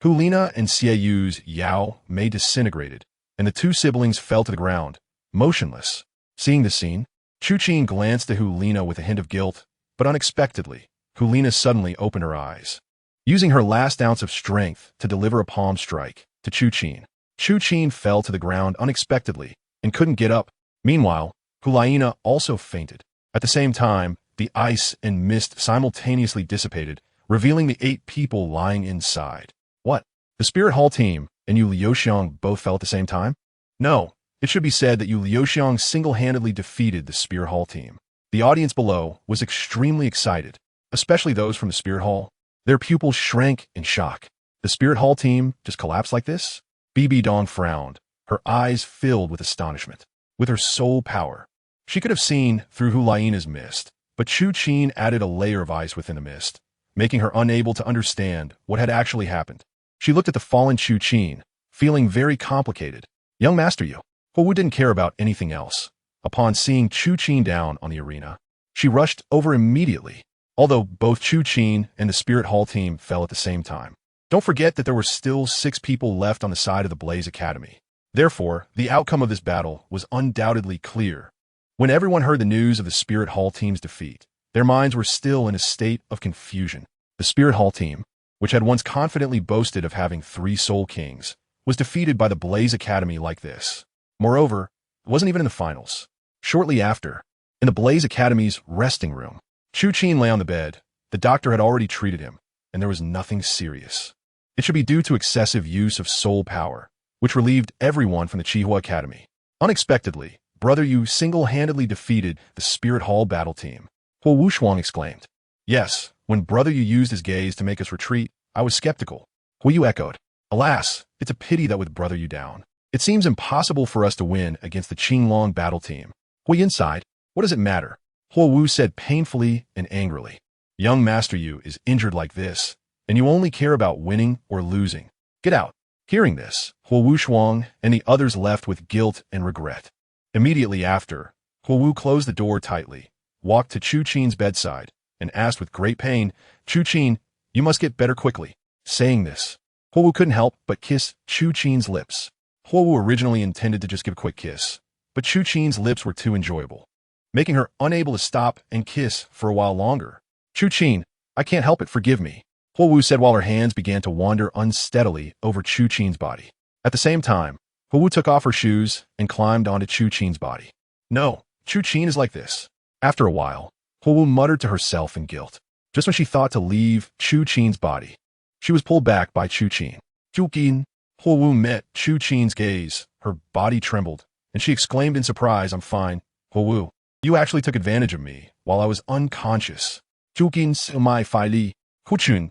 Hulina and Xiaowu's Yao Mei disintegrated, and the 2 siblings fell to the ground, motionless. Seeing this scene, Chu Qin glanced at Hulina with a hint of guilt, but unexpectedly, Hulina suddenly opened her eyes. Using her last ounce of strength to deliver a palm strike to Chu Qin fell to the ground unexpectedly and couldn't get up. Meanwhile, Hulina also fainted. At the same time, the ice and mist simultaneously dissipated, revealing the 8 people lying inside. What? The Spirit Hall team and Yu Liuxiang both fell at the same time? No, it should be said that Yu Liuxiang single-handedly defeated the Spirit Hall team. The audience below was extremely excited, especially those from the Spirit Hall. Their pupils shrank in shock. The Spirit Hall team just collapsed like this? Bibi Dong frowned, her eyes filled with astonishment. With her soul power, she could have seen through Hulina's mist, but Chu Qin added a layer of ice within the mist, making her unable to understand what had actually happened. She looked at the fallen Chu Qin, feeling very complicated. Young Master Yu, Hu didn't care about anything else. Upon seeing Chu Qin down on the arena, she rushed over immediately, although both Chu Qin and the Spirit Hall team fell at the same time. Don't forget that there were still 6 people left on the side of the Blaze Academy. Therefore, the outcome of this battle was undoubtedly clear. When everyone heard the news of the Spirit Hall team's defeat, their minds were still in a state of confusion. The Spirit Hall team, which had once confidently boasted of having 3 Soul Kings, was defeated by the Blaze Academy like this. Moreover, it wasn't even in the finals. Shortly after, in the Blaze Academy's resting room, Chu Qin lay on the bed. The doctor had already treated him, and there was nothing serious. It should be due to excessive use of soul power, which relieved everyone from the Qihua Academy. Unexpectedly, Brother Yu single-handedly defeated the Spirit Hall battle team. Hu Wushuang exclaimed. Yes, when Brother Yu used his gaze to make us retreat, I was skeptical. Hu Yu echoed. Alas, it's a pity that with Brother Yu down, it seems impossible for us to win against the Qinglong battle team. Hu Yin sighed. What does it matter? Hu Wu said painfully and angrily. Young Master Yu is injured like this, and you only care about winning or losing. Get out. Hearing this, Hu Wushuang and the others left with guilt and regret. Immediately after, Hu Wu closed the door tightly, walked to Chu Qin's bedside, and asked with great pain, Chu Qin, you must get better quickly. Saying this, Hu Wu couldn't help but kiss Chu Qin's lips. Hu Wu originally intended to just give a quick kiss, but Chu Qin's lips were too enjoyable, making her unable to stop and kiss for a while longer. Chu Qin, I can't help it, forgive me, Hu Wu said while her hands began to wander unsteadily over Chu Qin's body. At the same time, Hu Wu took off her shoes and climbed onto Chu Qin's body. No, Chu Qin is like this. After a while, Hu Wu muttered to herself in guilt. Just when she thought to leave Chu Qin's body, she was pulled back by Chu Qin. Chu Qin, Huowu met Chu Qin's gaze. Her body trembled, and she exclaimed in surprise, "I'm fine. Huowu, you actually took advantage of me while I was unconscious." Chu Qin sumai fai li. Huchun,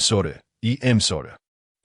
soda, soda.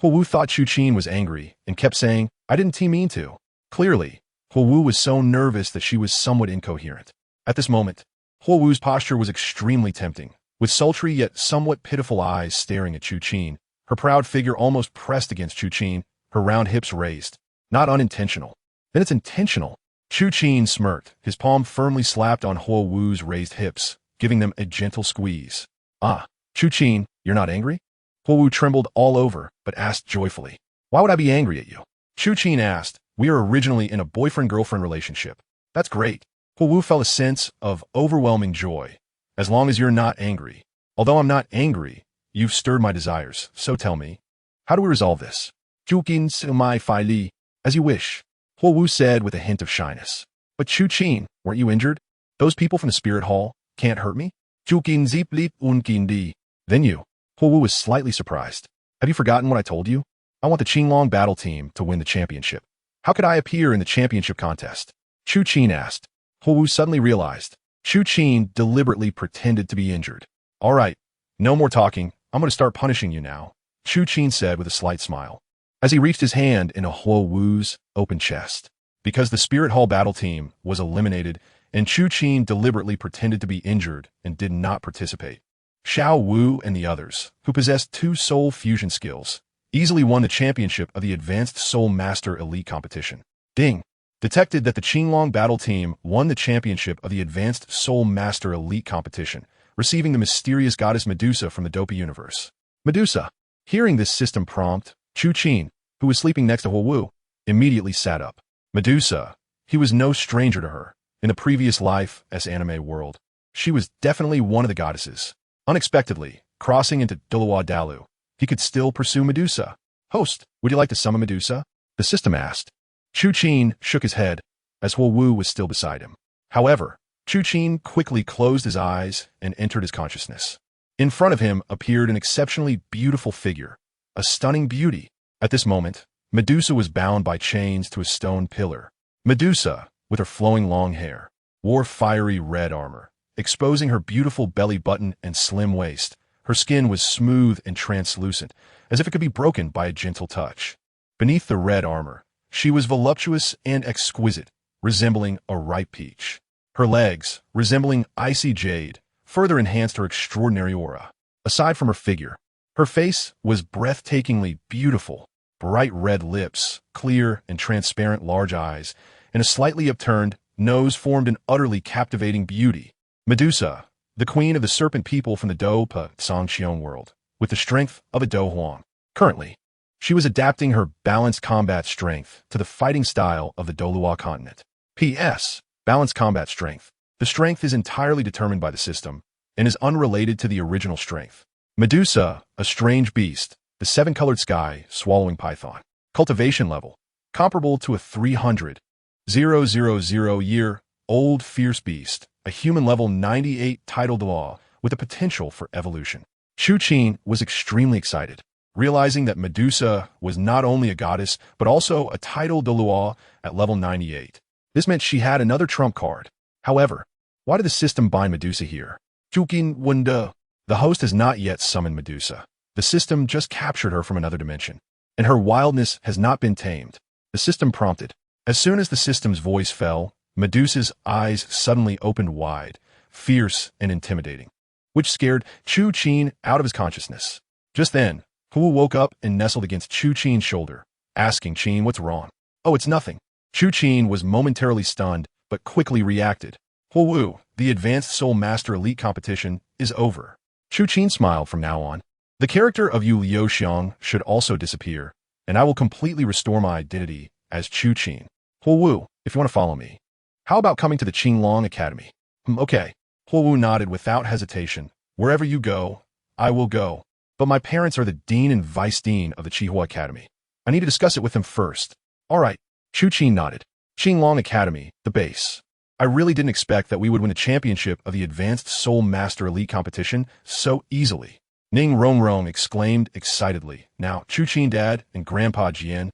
Huowu thought Chu Qin was angry and kept saying, "I didn't mean to." Clearly, Huowu was so nervous that she was somewhat incoherent. At this moment, Huowu's posture was extremely tempting, with sultry yet somewhat pitiful eyes staring at Chu Qin, her proud figure almost pressed against Chu Qin, her round hips raised. Not unintentional. Then it's intentional. Chu Qin smirked, his palm firmly slapped on Huowu's raised hips, giving them a gentle squeeze. "Ah, Chu Qin, you're not angry?" Huowu trembled all over, but asked joyfully, "Why would I be angry at you?" Chu Qin asked, "We were originally in a boyfriend-girlfriend relationship." "That's great." Huowu felt a sense of overwhelming joy. "As long as you're not angry. Although I'm not angry, you've stirred my desires, so tell me, how do we resolve this?" Chu Qin sumai fai li. "As you wish," Huowu said with a hint of shyness. "But Chu Qin, weren't you injured? Those people from the spirit hall can't hurt me?" Chu Qin zip lip un qin di. "Then you." Huowu was slightly surprised. "Have you forgotten what I told you? I want the Qinglong battle team to win the championship. How could I appear in the championship contest?" Chu Qin asked. Huowu suddenly realized. Chu Qin deliberately pretended to be injured. "All right, no more talking. I'm going to start punishing you now," Chu Qin said with a slight smile, as he reached his hand into Huowu's open chest. Because the Spirit Hall battle team was eliminated, and Chu Qin deliberately pretended to be injured and did not participate, Xiaowu and the others, who possessed 2 soul fusion skills, easily won the championship of the Advanced Soul Master Elite competition. Ding! Detected that the Qinglong battle team won the championship of the Advanced Soul Master Elite competition, receiving the mysterious goddess Medusa from the Dopi universe. Medusa. Hearing this system prompt, Chu Qin, who was sleeping next to Huowu, immediately sat up. Medusa. He was no stranger to her. In the previous life, anime world, she was definitely one of the goddesses. Unexpectedly, crossing into Douluo Dalu, he could still pursue Medusa. "Host, would you like to summon Medusa?" the system asked. Chu Qin shook his head, as Huowu was still beside him. However, Chu Qin quickly closed his eyes and entered his consciousness. In front of him appeared an exceptionally beautiful figure, a stunning beauty. At this moment, Medusa was bound by chains to a stone pillar. Medusa, with her flowing long hair, wore fiery red armor, exposing her beautiful belly button and slim waist. Her skin was smooth and translucent, as if it could be broken by a gentle touch. Beneath the red armor, she was voluptuous and exquisite, resembling a ripe peach. Her legs, resembling icy jade, further enhanced her extraordinary aura. Aside from her figure, her face was breathtakingly beautiful. Bright red lips, clear and transparent large eyes, and a slightly upturned nose formed an utterly captivating beauty. Medusa, the queen of the serpent people from the Dopa Songqiong world, with the strength of a Do Huang. Currently, she was adapting her balanced combat strength to the fighting style of the Douluo continent. P.S. Balanced combat strength. The strength is entirely determined by the system and is unrelated to the original strength. Medusa, a strange beast, the 7-colored sky swallowing python. Cultivation level, comparable to a 300,000-year-old fierce beast, a human level 98 title law with the potential for evolution. Chu Qin was extremely excited, realizing that Medusa was not only a goddess, but also a title Douluo at level 98. This meant she had another trump card. However, why did the system bind Medusa here? Chu Qin wonder. The host has not yet summoned Medusa. The system just captured her from another dimension, and her wildness has not been tamed. The system prompted. As soon as the system's voice fell, Medusa's eyes suddenly opened wide, fierce and intimidating, which scared Chu Qin out of his consciousness. Just then, Huowu woke up and nestled against Chu Qin's shoulder, asking Qin what's wrong. "Oh, it's nothing." Chu Qin was momentarily stunned, but quickly reacted. "Huowu, the Advanced Soul Master Elite competition is over." Chu Qin smiled. "From now on, the character of Yu Liuxiang should also disappear, and I will completely restore my identity as Chu Qin. Huowu, if you want to follow me, how about coming to the Qinglong Academy?" "Okay." Huowu nodded without hesitation. "Wherever you go, I will go. But my parents are the dean and vice dean of the Qihua Academy. I need to discuss it with them first." "All right." Chu Qin nodded. "Qinglong Academy, the base. I really didn't expect that we would win the championship of the Advanced Soul Master Elite competition so easily." Ning Rongrong exclaimed excitedly. Now, Chu Qin Dad and Grandpa Jian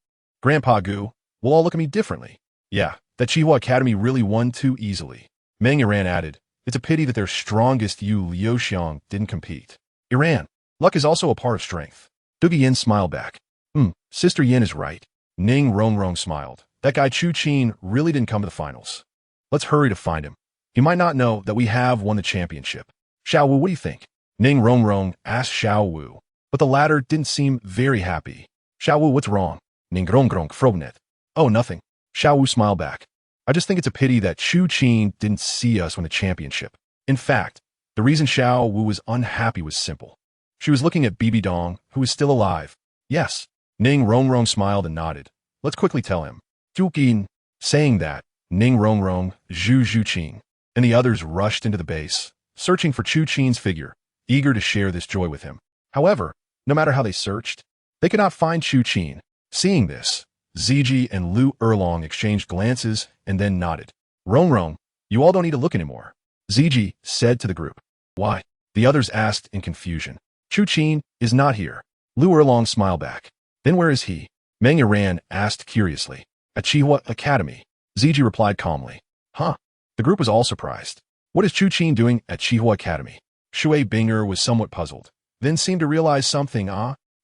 Grandpa Gu will all look at me differently. Yeah, that Chihua Academy really won too easily. Meng Iran added, it's a pity that their strongest Yu Liuxiang didn't compete. Iran, luck is also a part of strength. Dougie Yin smiled back. Sister Yin is right. Ning Rongrong smiled. That guy Chu Qin really didn't come to the finals. Let's hurry to find him. He might not know that we have won the championship. Xiaowu, what do you think? Ning Rongrong asked Xiaowu, but the latter didn't seem very happy. Xiaowu, what's wrong? Ning Rongrong frobnet. Oh, nothing. Xiaowu smiled back. I just think it's a pity that Chu Qin didn't see us win the championship. In fact, the reason Xiaowu was unhappy was simple. She was looking at Bibi Dong, who was still alive. Yes. Ning Rongrong smiled and nodded. Let's quickly tell him. Chu Qin. Saying that, Ning Rongrong, Zhu Qing, and the others rushed into the base, searching for Chu Qin's figure, eager to share this joy with him. However, no matter how they searched, they could not find Chu Qin. Seeing this, Ziji and Lu Erlong exchanged glances and then nodded. Rongrong, you all don't need to look anymore. Ziji said to the group. Why? The others asked in confusion. Chu Qin is not here. Lu Erlong smiled back. Then where is he? Meng Iran asked curiously. At Chihua Academy. Ziji replied calmly. Huh? The group was all surprised. What is Chu Qin doing at Chihua Academy? Shui Binger was somewhat puzzled, then seemed to realize something.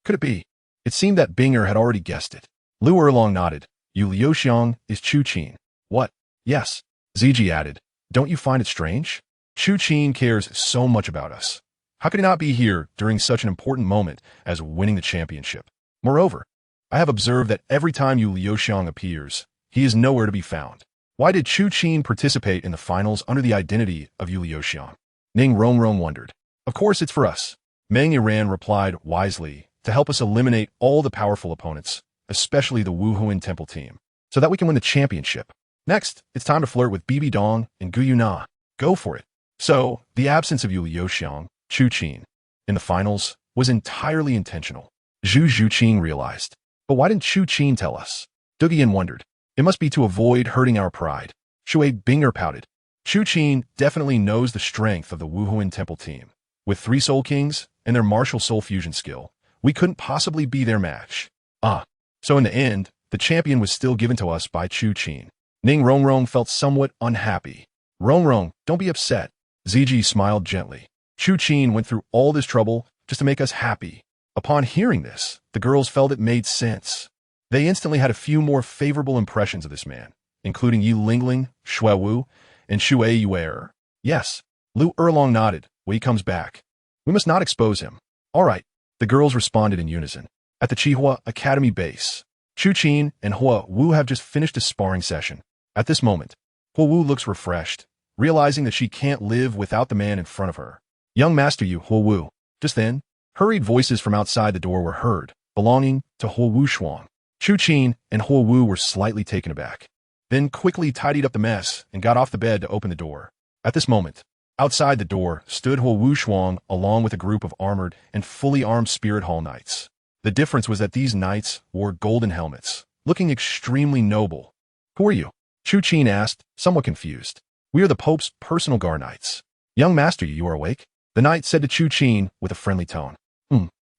Could it be? It seemed that Binger had already guessed it. Lu Erlong nodded. Yu Liuxiang is Chu Qin. What? Yes. Ziji added. Don't you find it strange? Chu Qin cares so much about us. How could he not be here during such an important moment as winning the championship? Moreover, I have observed that every time Yu Liuxiang appears, he is nowhere to be found. Why did Chu Qin participate in the finals under the identity of Yu Liuxiang? Ning Rongrong wondered. Of course it's for us. Meng Iran replied wisely, to help us eliminate all the powerful opponents, especially the Wuhuan Temple team, so that we can win the championship. Next, it's time to flirt with Bibi Dong and Gu Yuna. Go for it. So, the absence of Yu Liuxiang, Chu Qin, in the finals was entirely intentional. Zhu Qing realized. But why didn't Chu Qin tell us? Dougie wondered. It must be to avoid hurting our pride. Shui Binger pouted. Chu Qin definitely knows the strength of the Wuhuan Temple team. With 3 Soul Kings and their martial soul fusion skill, we couldn't possibly be their match. So in the end, the champion was still given to us by Chu Qin. Ning Rongrong felt somewhat unhappy. Rongrong, don't be upset. Ziji smiled gently. Chu Qin went through all this trouble just to make us happy. Upon hearing this, the girls felt it made sense. They instantly had a few more favorable impressions of this man, including Yi Lingling, Xiaowu, and Shui Yuer. Yes, Lu Erlong nodded when he comes back. We must not expose him. All right, the girls responded in unison. At the Chihua Academy base, Chu Qin and Hua Wu have just finished a sparring session. At this moment, Hua Wu looks refreshed, realizing that she can't live without the man in front of her. Young Master Yu, Hua Wu. Just then, hurried voices from outside the door were heard, belonging to Hua Wu Shuang. Chu Qin and Hua Wu were slightly taken aback, then quickly tidied up the mess and got off the bed to open the door. At this moment, outside the door stood Hua Wu Shuang along with a group of armored and fully armed Spirit Hall Knights. The difference was that these knights wore golden helmets, looking extremely noble. Who are you? Chu Qin asked, somewhat confused. We are the Pope's personal guard knights. Young Master, you are awake? The knight said to Chu Qin with a friendly tone.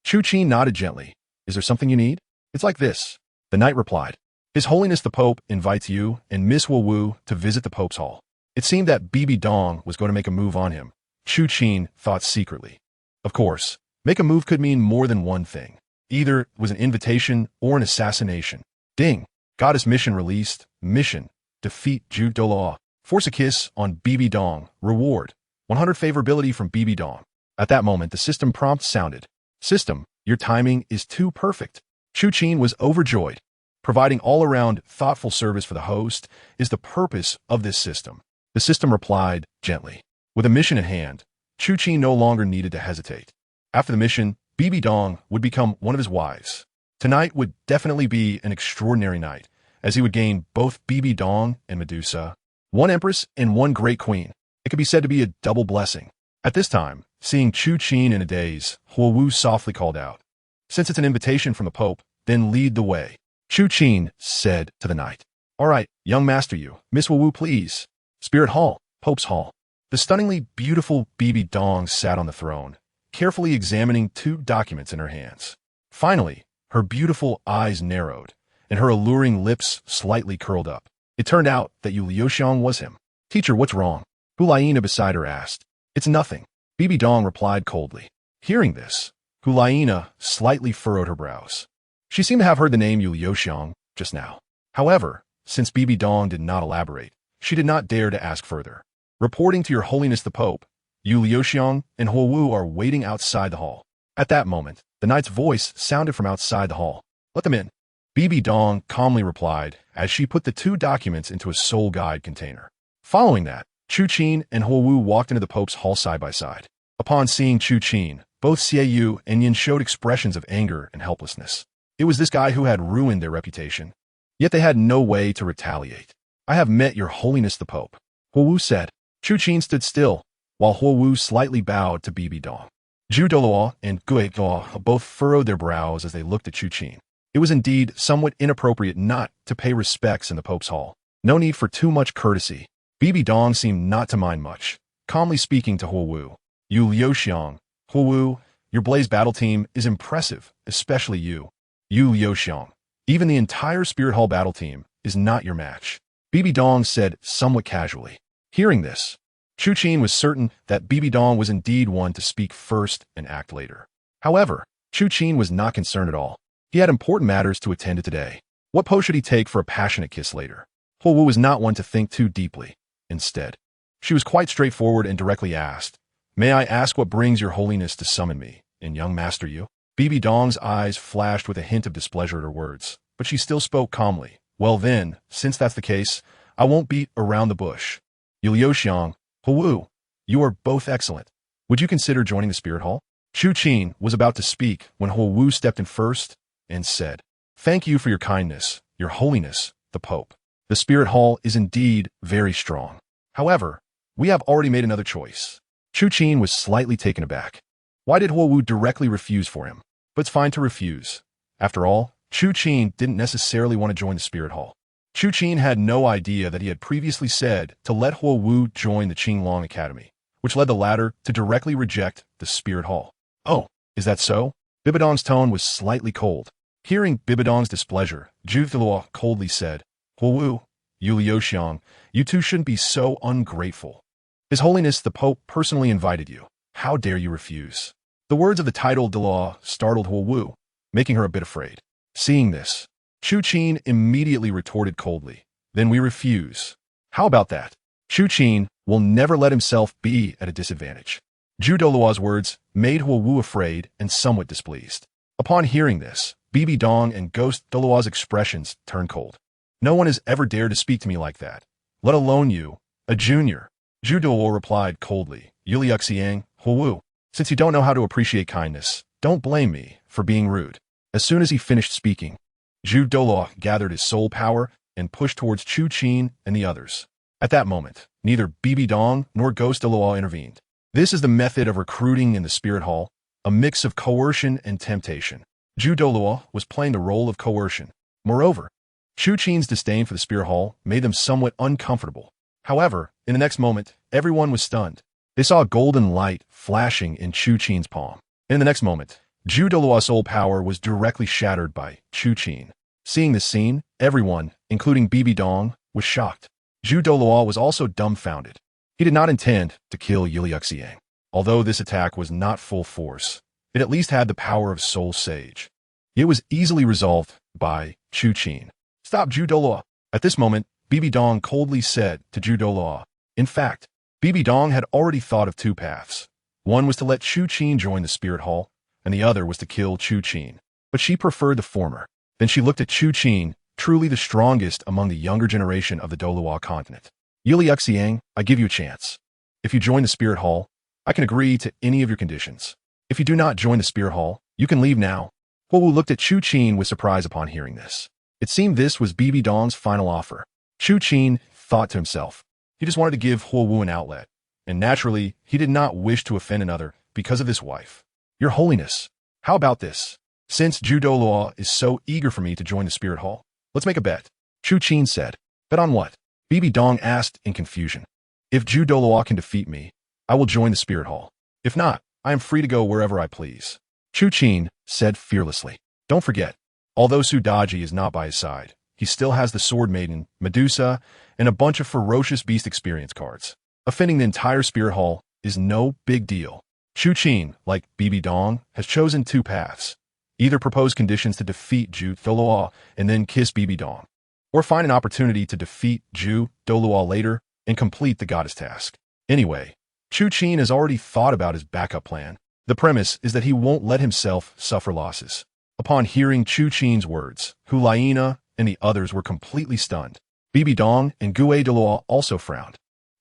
Chu Qin nodded gently. Is there something you need? It's like this. The knight replied. His Holiness the Pope invites you and Miss Hua Wu to visit the Pope's hall. It seemed that Bibi Dong was going to make a move on him. Chu Qin thought secretly. Of course, make a move could mean more than one thing. Either it was an invitation or an assassination. Ding. Goddess mission released. Mission. Defeat Ju Douluo. Force a kiss on Bibi Dong. Reward. 100 favorability from Bibi Dong. At that moment, the system prompt sounded. System, your timing is too perfect. Chu Qin was overjoyed. Providing all-around thoughtful service for the host is the purpose of this system. The system replied gently. With a mission at hand, Chu Qin no longer needed to hesitate. After the mission, Bibi Dong would become one of his wives. Tonight would definitely be an extraordinary night, as he would gain both Bibi Dong and Medusa, one empress and one great queen. It could be said to be a double blessing. At this time, seeing Chu Qin in a daze, Hua Wu softly called out. Since it's an invitation from the Pope, then lead the way. Chu Qin said to the knight. All right, young master you, Miss Hua Wu please. Spirit Hall, Pope's Hall. The stunningly beautiful Bibi Dong sat on the throne, carefully examining 2 documents in her hands. Finally, her beautiful eyes narrowed, and her alluring lips slightly curled up. It turned out that Yu Liuxiang was him. "Teacher, what's wrong?" Hulaina beside her asked. "It's nothing," Bibi Dong replied coldly. Hearing this, Hulaina slightly furrowed her brows. She seemed to have heard the name Yu Liuxiang just now. However, since Bibi Dong did not elaborate, she did not dare to ask further. "Reporting to Your Holiness the Pope, Yu Liuxiang and Xiaowu are waiting outside the hall." At that moment, the knight's voice sounded from outside the hall. "Let them in," Bibi Dong calmly replied as she put the two documents into a soul guide container. Following that, Chu Qin and Xiaowu walked into the Pope's hall side by side. Upon seeing Chu Qin, both Xiaowu and Yin showed expressions of anger and helplessness. It was this guy who had ruined their reputation. Yet they had no way to retaliate. "I have met Your Holiness the Pope," Xiaowu said. Chu Qin stood still, while Xiaowu slightly bowed to Bibi Dong. Zhu Douluo and Gui Guo both furrowed their brows as they looked at Chu Qin. It was indeed somewhat inappropriate not to pay respects in the Pope's hall. No need for too much courtesy. Bibi Dong seemed not to mind much, calmly speaking to Xiaowu. "Yu Liuxiang, Xiaowu, your Blaze battle team is impressive, especially you. Yu Liuxiang. Even the entire Spirit Hall battle team is not your match," Bibi Dong said somewhat casually. Hearing this, Chu Qin was certain that Bibi Dong was indeed one to speak first and act later. However, Chu Qin was not concerned at all. He had important matters to attend to today. What pose should he take for a passionate kiss later? Xiaowu was not one to think too deeply. Instead, she was quite straightforward and directly asked, "May I ask what brings Your Holiness to summon me, and young Master Yu?" Bibi Dong's eyes flashed with a hint of displeasure at her words, but she still spoke calmly. "Well then, since that's the case, I won't beat around the bush. Yu Liuxiang, Xiaowu, you are both excellent. Would you consider joining the Spirit Hall?" Chu Qin was about to speak when Xiaowu stepped in first and said, "Thank you for your kindness, Your Holiness, the Pope. The Spirit Hall is indeed very strong. However, we have already made another choice." Chu Qin was slightly taken aback. Why did Xiaowu directly refuse for him? But it's fine to refuse. After all, Chu Qin didn't necessarily want to join the Spirit Hall. Chu Qin had no idea that he had previously said to let Xiaowu join the Qinglong Academy, which led the latter to directly reject the Spirit Hall. "Oh, is that so?" Bibi Dong's tone was slightly cold. Hearing Bibi Dong's displeasure, Zhu Douluo coldly said, "Xiaowu, Yu Liuxiang, you two shouldn't be so ungrateful. His Holiness the Pope personally invited you. How dare you refuse?" The words of the titled Douluo startled Xiaowu, making her a bit afraid. Seeing this, Chu Qin immediately retorted coldly, "Then we refuse. How about that?" Chu Qin will never let himself be at a disadvantage. Zhu Douluo's words made Xiaowu afraid and somewhat displeased. Upon hearing this, Bibi Dong and Ghost Douluo's expressions turned cold. "No one has ever dared to speak to me like that, let alone you, a junior." Zhu Douluo replied coldly, "Yu Liuxiang, Xiaowu, since you don't know how to appreciate kindness, don't blame me for being rude." As soon as he finished speaking, Zhu Douluo gathered his soul power and pushed towards Chu Qin and the others. At that moment, neither Bibi Dong nor Ghost Douluo intervened. This is the method of recruiting in the Spirit Hall, a mix of coercion and temptation. Zhu Douluo was playing the role of coercion. Moreover, Chu Qin's disdain for the Spirit Hall made them somewhat uncomfortable. However, in the next moment, everyone was stunned. They saw a golden light flashing in Chu Qin's palm. In the next moment, Zhu Douluo's soul power was directly shattered by Chu Qin. Seeing this scene, everyone, including Bibi Dong, was shocked. Zhu Douluo was also dumbfounded. He did not intend to kill Yu Liuxiang. Although this attack was not full force, it at least had the power of Soul Sage. It was easily resolved by Chu Qin. "Stop, Zhu Douluo." At this moment, Bibi Dong coldly said to Zhu Douluo. In fact, Bibi Dong had already thought of two paths. One was to let Chu Qin join the Spirit Hall, and the other was to kill Chu Qin. But she preferred the former. Then she looked at Chu Qin, truly the strongest among the younger generation of the Douluo continent. "Yu Liuxiang, I give you a chance. If you join the Spirit Hall, I can agree to any of your conditions. If you do not join the Spirit Hall, you can leave now." Xiaowu looked at Chu Qin with surprise upon hearing this. It seemed this was Bibi Dong's final offer. Chu Qin thought to himself. He just wanted to give Xiaowu an outlet, and naturally, he did not wish to offend another because of his wife. "Your Holiness, how about this? Since Zhu Douluo is so eager for me to join the Spirit Hall, let's make a bet." Chu Qin said. "Bet on what?" Bibi Dong asked in confusion. "If Zhu Douluo can defeat me, I will join the Spirit Hall. If not, I am free to go wherever I please." Chu Qin said fearlessly. "Don't forget, Although Sudaji is not by his side, he still has the Sword Maiden, Medusa, and a bunch of ferocious beast experience cards. Offending the entire Spirit Hall is no big deal. Chu Qin, like BB Dong, has chosen two paths. Either propose conditions to defeat Ju Douluo and then kiss BB Dong, or find an opportunity to defeat Ju Douluo later and complete the goddess task. Anyway, Chu Qin has already thought about his backup plan. The premise is that he won't let himself suffer losses. Upon hearing Chu Qin's words, Hulaina and the others were completely stunned. BB Dong and Gue Douluo also frowned.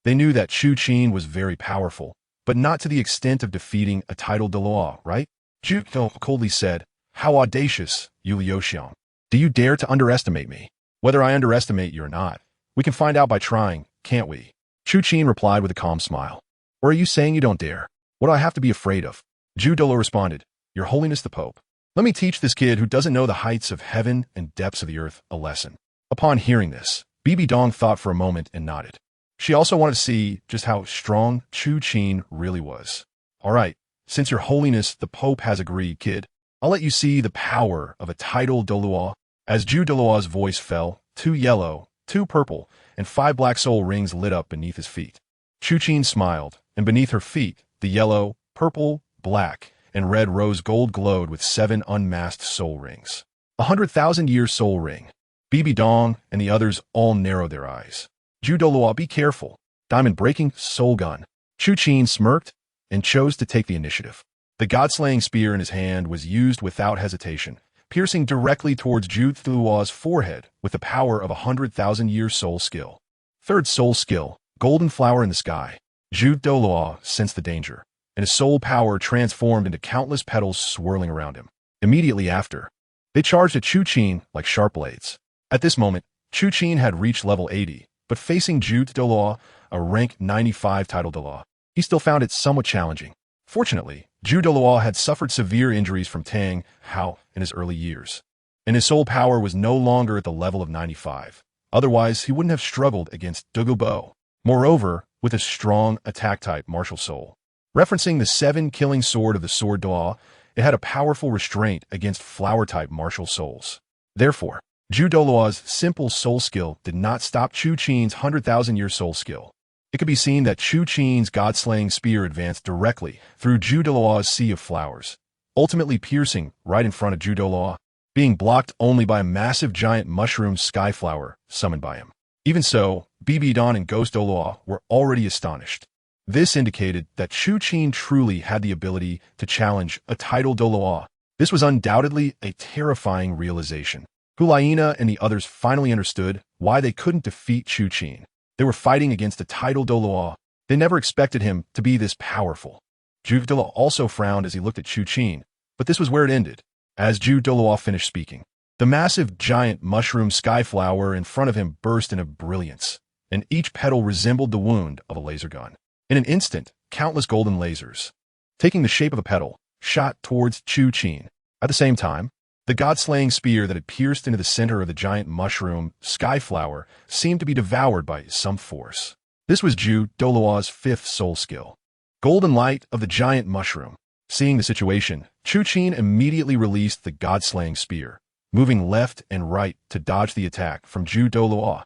They knew that Chu Qin was very powerful, but not to the extent of defeating a titled Douluo, right? Ju coldly said, "How audacious, Yu Liuxiang. Do you dare to underestimate me? Whether I underestimate you or not, we can find out by trying, can't we?" Chu Qin replied with a calm smile. "Or are you saying you don't dare? What do I have to be afraid of?" Ju Douluo responded, "Your Holiness the Pope. Let me teach this kid who doesn't know the heights of heaven and depths of the earth a lesson." Upon hearing this, BB Dong thought for a moment and nodded. She also wanted to see just how strong Chu Qin really was. "All right, since Your Holiness the Pope has agreed, kid, I'll let you see the power of a titled Douluo." As Ju Douluo's voice fell, 2 yellow, 2 purple, and 5 black soul rings lit up beneath his feet. Chu Qin smiled, and beneath her feet, the yellow, purple, black, and red rose gold glowed with 7 unmasked soul rings. 100,000-year soul ring. BB Dong and the others all narrowed their eyes. Ju Douluo, be careful. Diamond-breaking soul gun. Chu Qin smirked and chose to take the initiative. The god-slaying spear in his hand was used without hesitation, piercing directly towards Ju Douluo's forehead with the power of 100,000-year soul skill. Third soul skill, golden flower in the sky. Ju Douluo sensed the danger, and his soul power transformed into countless petals swirling around him. Immediately after, they charged at Chu Qin like sharp blades. At this moment, Chu Qin had reached level 80, but facing Ju Douluo, a rank 95 title Douluo, he still found it somewhat challenging. Fortunately, Ju Douluo had suffered severe injuries from Tang Hao in his early years, and his soul power was no longer at the level of 95. Otherwise, he wouldn't have struggled against Douluo Bo. Moreover, with a strong attack-type martial soul. Referencing the 7-killing sword of the Sword Douluo, it had a powerful restraint against flower-type martial souls. Therefore, Ju Douluo's simple soul skill did not stop Chu Qin's 100,000-year soul skill. It could be seen that Chu Qin's god-slaying spear advanced directly through Ju Douluo's sea of flowers, ultimately piercing right in front of Ju Douluo, being blocked only by a massive giant mushroom skyflower summoned by him. Even so, BB Dong and Ghost Douluo were already astonished. This indicated that Chu Qin truly had the ability to challenge a titled Douluo. This was undoubtedly a terrifying realization. Hulaina and the others finally understood why they couldn't defeat Chu Qin. They were fighting against a titled Douluo. They never expected him to be this powerful. Ju Douluo also frowned as he looked at Chu Qin, but this was where it ended. As Ju Douluo finished speaking, the massive giant mushroom skyflower in front of him burst into brilliance, and each petal resembled the wound of a laser gun. In an instant, countless golden lasers, taking the shape of a petal, shot towards Chu Qin. At the same time, the god-slaying spear that had pierced into the center of the giant mushroom skyflower seemed to be devoured by some force. This was Ju Douluo's 5th soul skill. Golden light of the giant mushroom. Seeing the situation, Chu Qin immediately released the god-slaying spear, moving left and right to dodge the attack from Ju Douluo.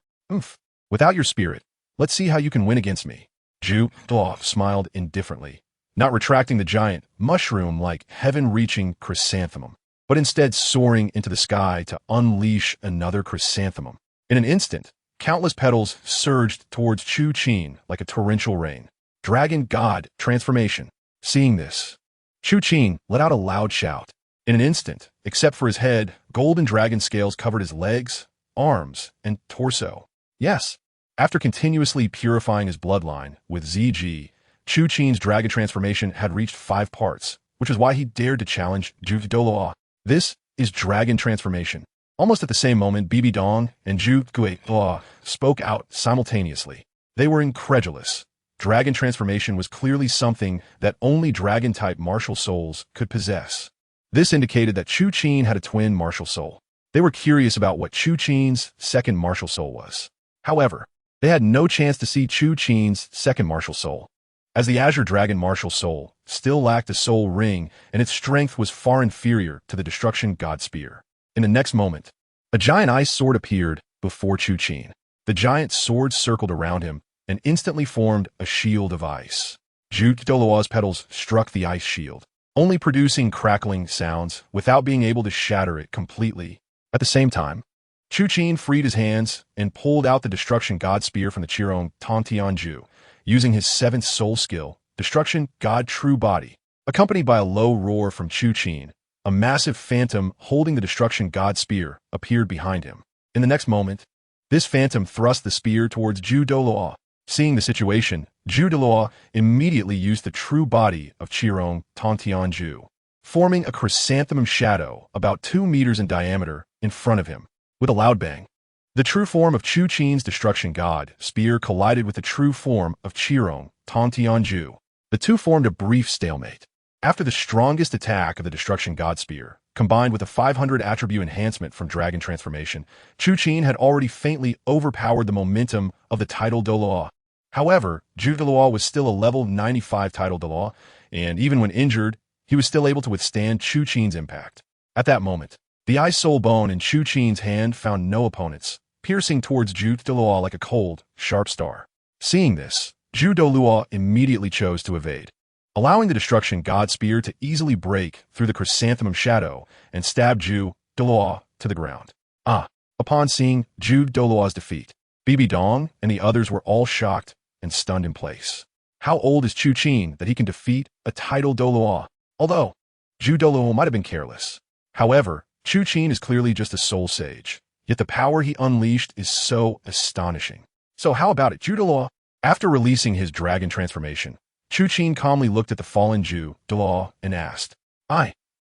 Without your spirit, let's see how you can win against me. Ju Douluo smiled indifferently, not retracting the giant, mushroom-like heaven-reaching chrysanthemum, but instead soaring into the sky to unleash another chrysanthemum. In an instant, countless petals surged towards Chu Qin like a torrential rain. Dragon God transformation. Seeing this, Chu Qin let out a loud shout. In an instant, except for his head, golden dragon scales covered his legs, arms, and torso. Yes, after continuously purifying his bloodline with ZG, Chu Qin's dragon transformation had reached 5 parts, which is why he dared to challenge Ju Douluo. This is dragon transformation. Almost at the same moment, BB Dong and Ju Douluo spoke out simultaneously. They were incredulous. Dragon transformation was clearly something that only dragon-type martial souls could possess. This indicated that Chu Qin had a twin martial soul. They were curious about what Chu Qin's second martial soul was. However, they had no chance to see Chu Qin's second martial soul, as the Azure Dragon martial soul still lacked a soul ring and its strength was far inferior to the Destruction God Spear. In the next moment, a giant ice sword appeared before Chu Qin. The giant sword circled around him and instantly formed a shield of ice. Zhu Doluo's petals struck the ice shield, only producing crackling sounds without being able to shatter it completely. At the same time, Chu Qin freed his hands and pulled out the Destruction God Spear from the Qirong Tongtianju, using his 7th soul skill, Destruction God True Body. Accompanied by a low roar from Chu Qin, a massive phantom holding the Destruction God Spear appeared behind him. In the next moment, this phantom thrust the spear towards Zhu Doluo. Seeing the situation, Zhu Doluo immediately used the true body of Qirong Tongtianju, forming a chrysanthemum shadow about 2 meters in diameter in front of him. With a loud bang, the true form of Chu Qin's Destruction God Spear collided with the true form of Qirong Tongtianju. The two formed a brief stalemate. After the strongest attack of the Destruction God Spear, combined with a 500 attribute enhancement from Dragon Transformation, Chu Qin had already faintly overpowered the momentum of the title Douluo. However, Zhu Doluo was still a level 95 title Douluo, and even when injured, he was still able to withstand Chu Qin's impact. At that moment, the ice soul bone in Chu Qin's hand found no opponents, piercing towards Zhu Doluo like a cold, sharp star. Seeing this, Zhu Doluo immediately chose to evade, allowing the Destruction God Spear to easily break through the chrysanthemum shadow and stab Zhu Doluo to the ground. Upon seeing Zhu Doluo's defeat, Bibi Dong and the others were all shocked and stunned in place. How old is Chu Qin that he can defeat a title Douluo? Although Zhu Doluo might have been careless. However, Chu Qin is clearly just a soul sage, yet the power he unleashed is so astonishing. So how about it, Zhu Doluo? After releasing his dragon transformation, Chu Qin calmly looked at the fallen Zhu Doluo and asked, I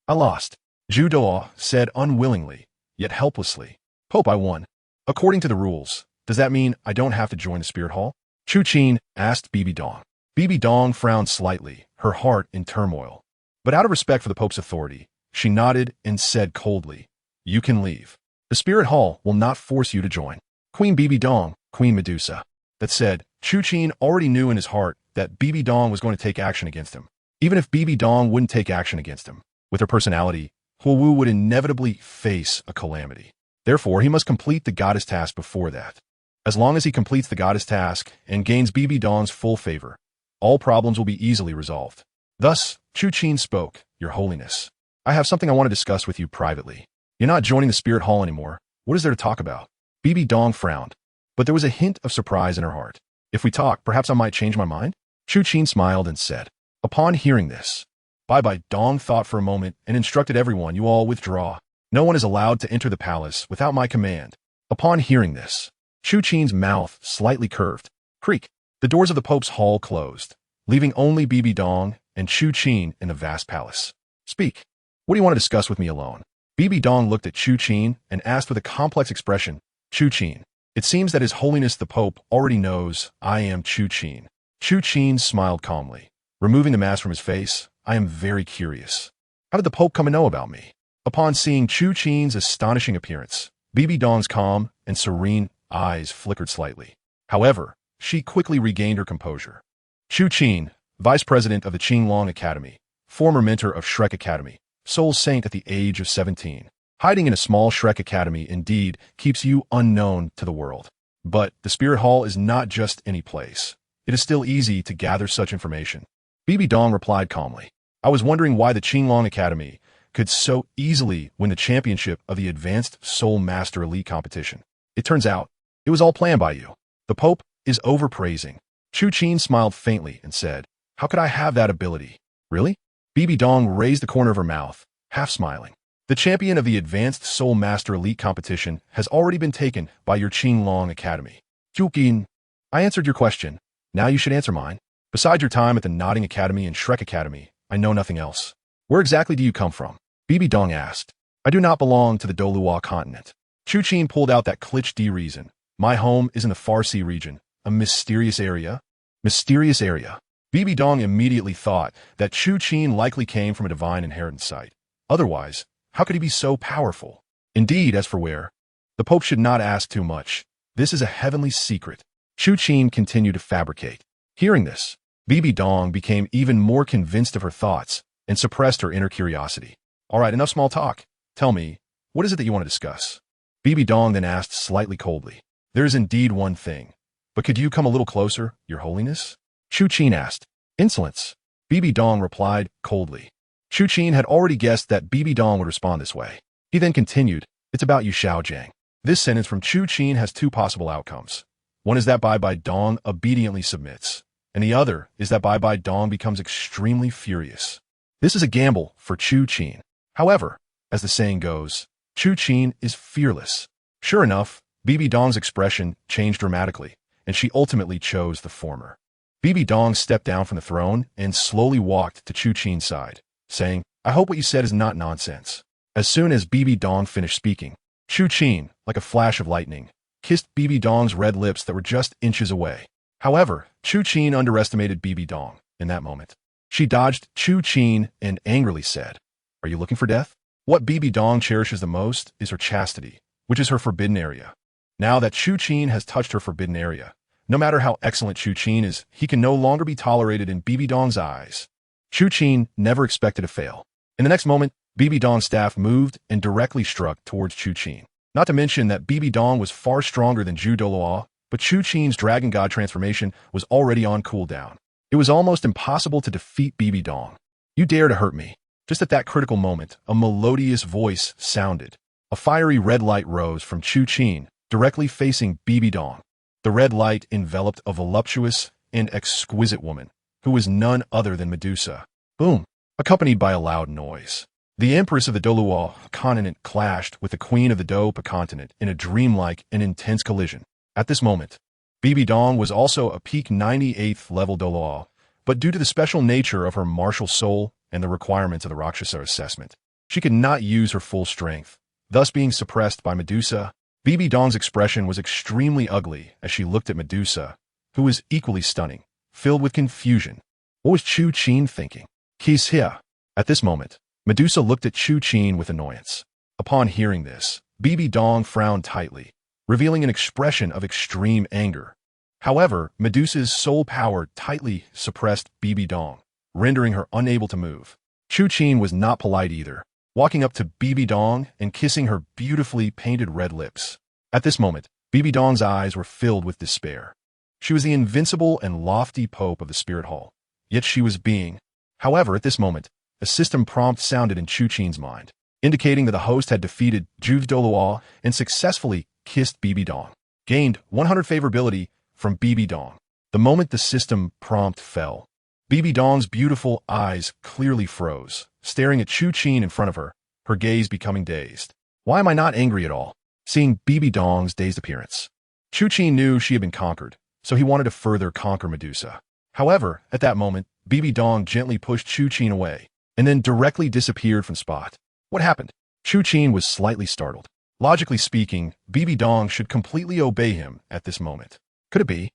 lost. Zhu Doluo said unwillingly, yet helplessly. Hope I won. According to the rules, does that mean I don't have to join the Spirit Hall? Chu Qin asked Bibi Dong. Bibi Dong frowned slightly, her heart in turmoil. But out of respect for the Pope's authority, she nodded and said coldly, You can leave. The Spirit Hall will not force you to join. Queen Bibi Dong, Queen Medusa. That said, Chu Qin already knew in his heart that Bibi Dong was going to take action against him. Even if Bibi Dong wouldn't take action against him, with her personality, Xiaowu would inevitably face a calamity. Therefore, he must complete the goddess task before that. As long as he completes the goddess task and gains Bibi Dong's full favor, all problems will be easily resolved. Thus, Chu Qin spoke, Your Holiness, I have something I want to discuss with you privately. You're not joining the Spirit Hall anymore. What is there to talk about? Bibi Dong frowned, but there was a hint of surprise in her heart. If we talk, perhaps I might change my mind? Chu Qin smiled and said. Upon hearing this, Bai Dong thought for a moment and instructed everyone, You all withdraw. No one is allowed to enter the palace without my command. Upon hearing this, Chu Qin's mouth slightly curved. Creak. The doors of the Pope's hall closed, leaving only Bibi Dong and Chu Qin in the vast palace. Speak. What do you want to discuss with me alone? Bibi Dong looked at Chu Qin and asked with a complex expression, Chu Qin, it seems that His Holiness the Pope already knows I am Chu Qin. Chu Qin smiled calmly. Removing the mask from his face, I am very curious. How did the Pope come to know about me? Upon seeing Chu Qin's astonishing appearance, Bibi Dong's calm and serene eyes flickered slightly. However, she quickly regained her composure. Chu Qin, Vice President of the Qinglong Academy, former mentor of Shrek Academy, Soul Saint at the age of 17. Hiding in a small Shrek Academy indeed keeps you unknown to the world. But the Spirit Hall is not just any place. It is still easy to gather such information. Bibi Dong replied calmly. I was wondering why the Qinglong Academy could so easily win the championship of the Advanced Soul Master Elite competition. It turns out, it was all planned by you. The Pope is overpraising. Chu Qin smiled faintly and said, How could I have that ability? Really? Bibi Dong raised the corner of her mouth, half smiling. The champion of the Advanced Soul Master Elite competition has already been taken by your Qinglong Academy. Chu Qin, I answered your question. Now you should answer mine. Besides your time at the Nodding Academy and Shrek Academy, I know nothing else. Where exactly do you come from? Bibi Dong asked. I do not belong to the Douluo continent. Chu Qin pulled out that Clich D reason. My home is in the Farsi region, a mysterious area. Mysterious area. Bibi Dong immediately thought that Chu Qin likely came from a divine inheritance site. Otherwise, how could he be so powerful? Indeed, as for where, the Pope should not ask too much. This is a heavenly secret. Chu Qin continued to fabricate. Hearing this, Bibi Dong became even more convinced of her thoughts and suppressed her inner curiosity. All right, enough small talk. Tell me, What is it that you want to discuss? Bibi Dong then asked slightly coldly. There is indeed one thing. But could you come a little closer, Your Holiness? Chu Qin asked. Insolence. Bibi Dong replied coldly. Chu Qin had already guessed that Bibi Dong would respond this way. He then continued, It's about you, Xiaojiang. This sentence from Chu Qin has two possible outcomes. One is that Bibi Dong obediently submits, and the other is that Bibi Dong becomes extremely furious. This is a gamble for Chu Qin. However, as the saying goes, Chu Qin is fearless. Sure enough, Bibi Dong's expression changed dramatically, and she ultimately chose the former. Bibi Dong stepped down from the throne and slowly walked to Chu Qin's side, saying, I hope what you said is not nonsense. As soon as Bibi Dong finished speaking, Chu Qin, like a flash of lightning, kissed Bibi Dong's red lips that were just inches away. However, Chu Qin underestimated Bibi Dong in that moment. She dodged Chu Qin and angrily said, Are you looking for death? What Bibi Dong cherishes the most is her chastity, which is her forbidden area. Now that Chu Qin has touched her forbidden area, no matter how excellent Chu Qin is, he can no longer be tolerated in Bibi Dong's eyes. Chu Qin never expected to fail. In the next moment, Bibi Dong's staff moved and directly struck towards Chu Qin. Not to mention that Bibi Dong was far stronger than Zhu Douluo, but Chu Qin's Dragon God transformation was already on cooldown. It was almost impossible to defeat Bibi Dong. You dare to hurt me. Just at that critical moment, a melodious voice sounded. A fiery red light rose from Chu Qin, directly facing Bibi Dong. The red light enveloped a voluptuous and exquisite woman, who was none other than Medusa. Boom! Accompanied by a loud noise. The Empress of the Douluo continent clashed with the Queen of the Dopa continent in a dreamlike and intense collision. At this moment, Bibi Dong was also a peak 98th level Douluo, but due to the special nature of her martial soul and the requirements of the Rakshasa assessment, she could not use her full strength, thus being suppressed by Medusa. Bibi Dong's expression was extremely ugly as she looked at Medusa, who was equally stunning, filled with confusion. What was Chu Qin thinking? He's here. At this moment, Medusa looked at Chu Qin with annoyance. Upon hearing this, Bibi Dong frowned tightly, revealing an expression of extreme anger. However, Medusa's soul power tightly suppressed Bibi Dong, rendering her unable to move. Chu Qin was not polite either, walking up to Bibi Dong and kissing her beautifully painted red lips. At this moment, Bibi Dong's eyes were filled with despair. She was the invincible and lofty Pope of the Spirit Hall, yet she was being. However, at this moment, a system prompt sounded in Chu Qin's mind, indicating that the host had defeated Zhu Douluo and successfully kissed Bibi Dong, gained 100 favorability from Bibi Dong. The moment the system prompt fell, Bibi Dong's beautiful eyes clearly froze, staring at Chu Qin in front of her, her gaze becoming dazed. Why am I not angry at all? Seeing Bibi Dong's dazed appearance, Chu Qin knew she had been conquered, so he wanted to further conquer Medusa. However, at that moment, Bibi Dong gently pushed Chu Qin away, and then directly disappeared from spot. What happened? Chu Qin was slightly startled. Logically speaking, Bibi Dong should completely obey him at this moment. Could it be?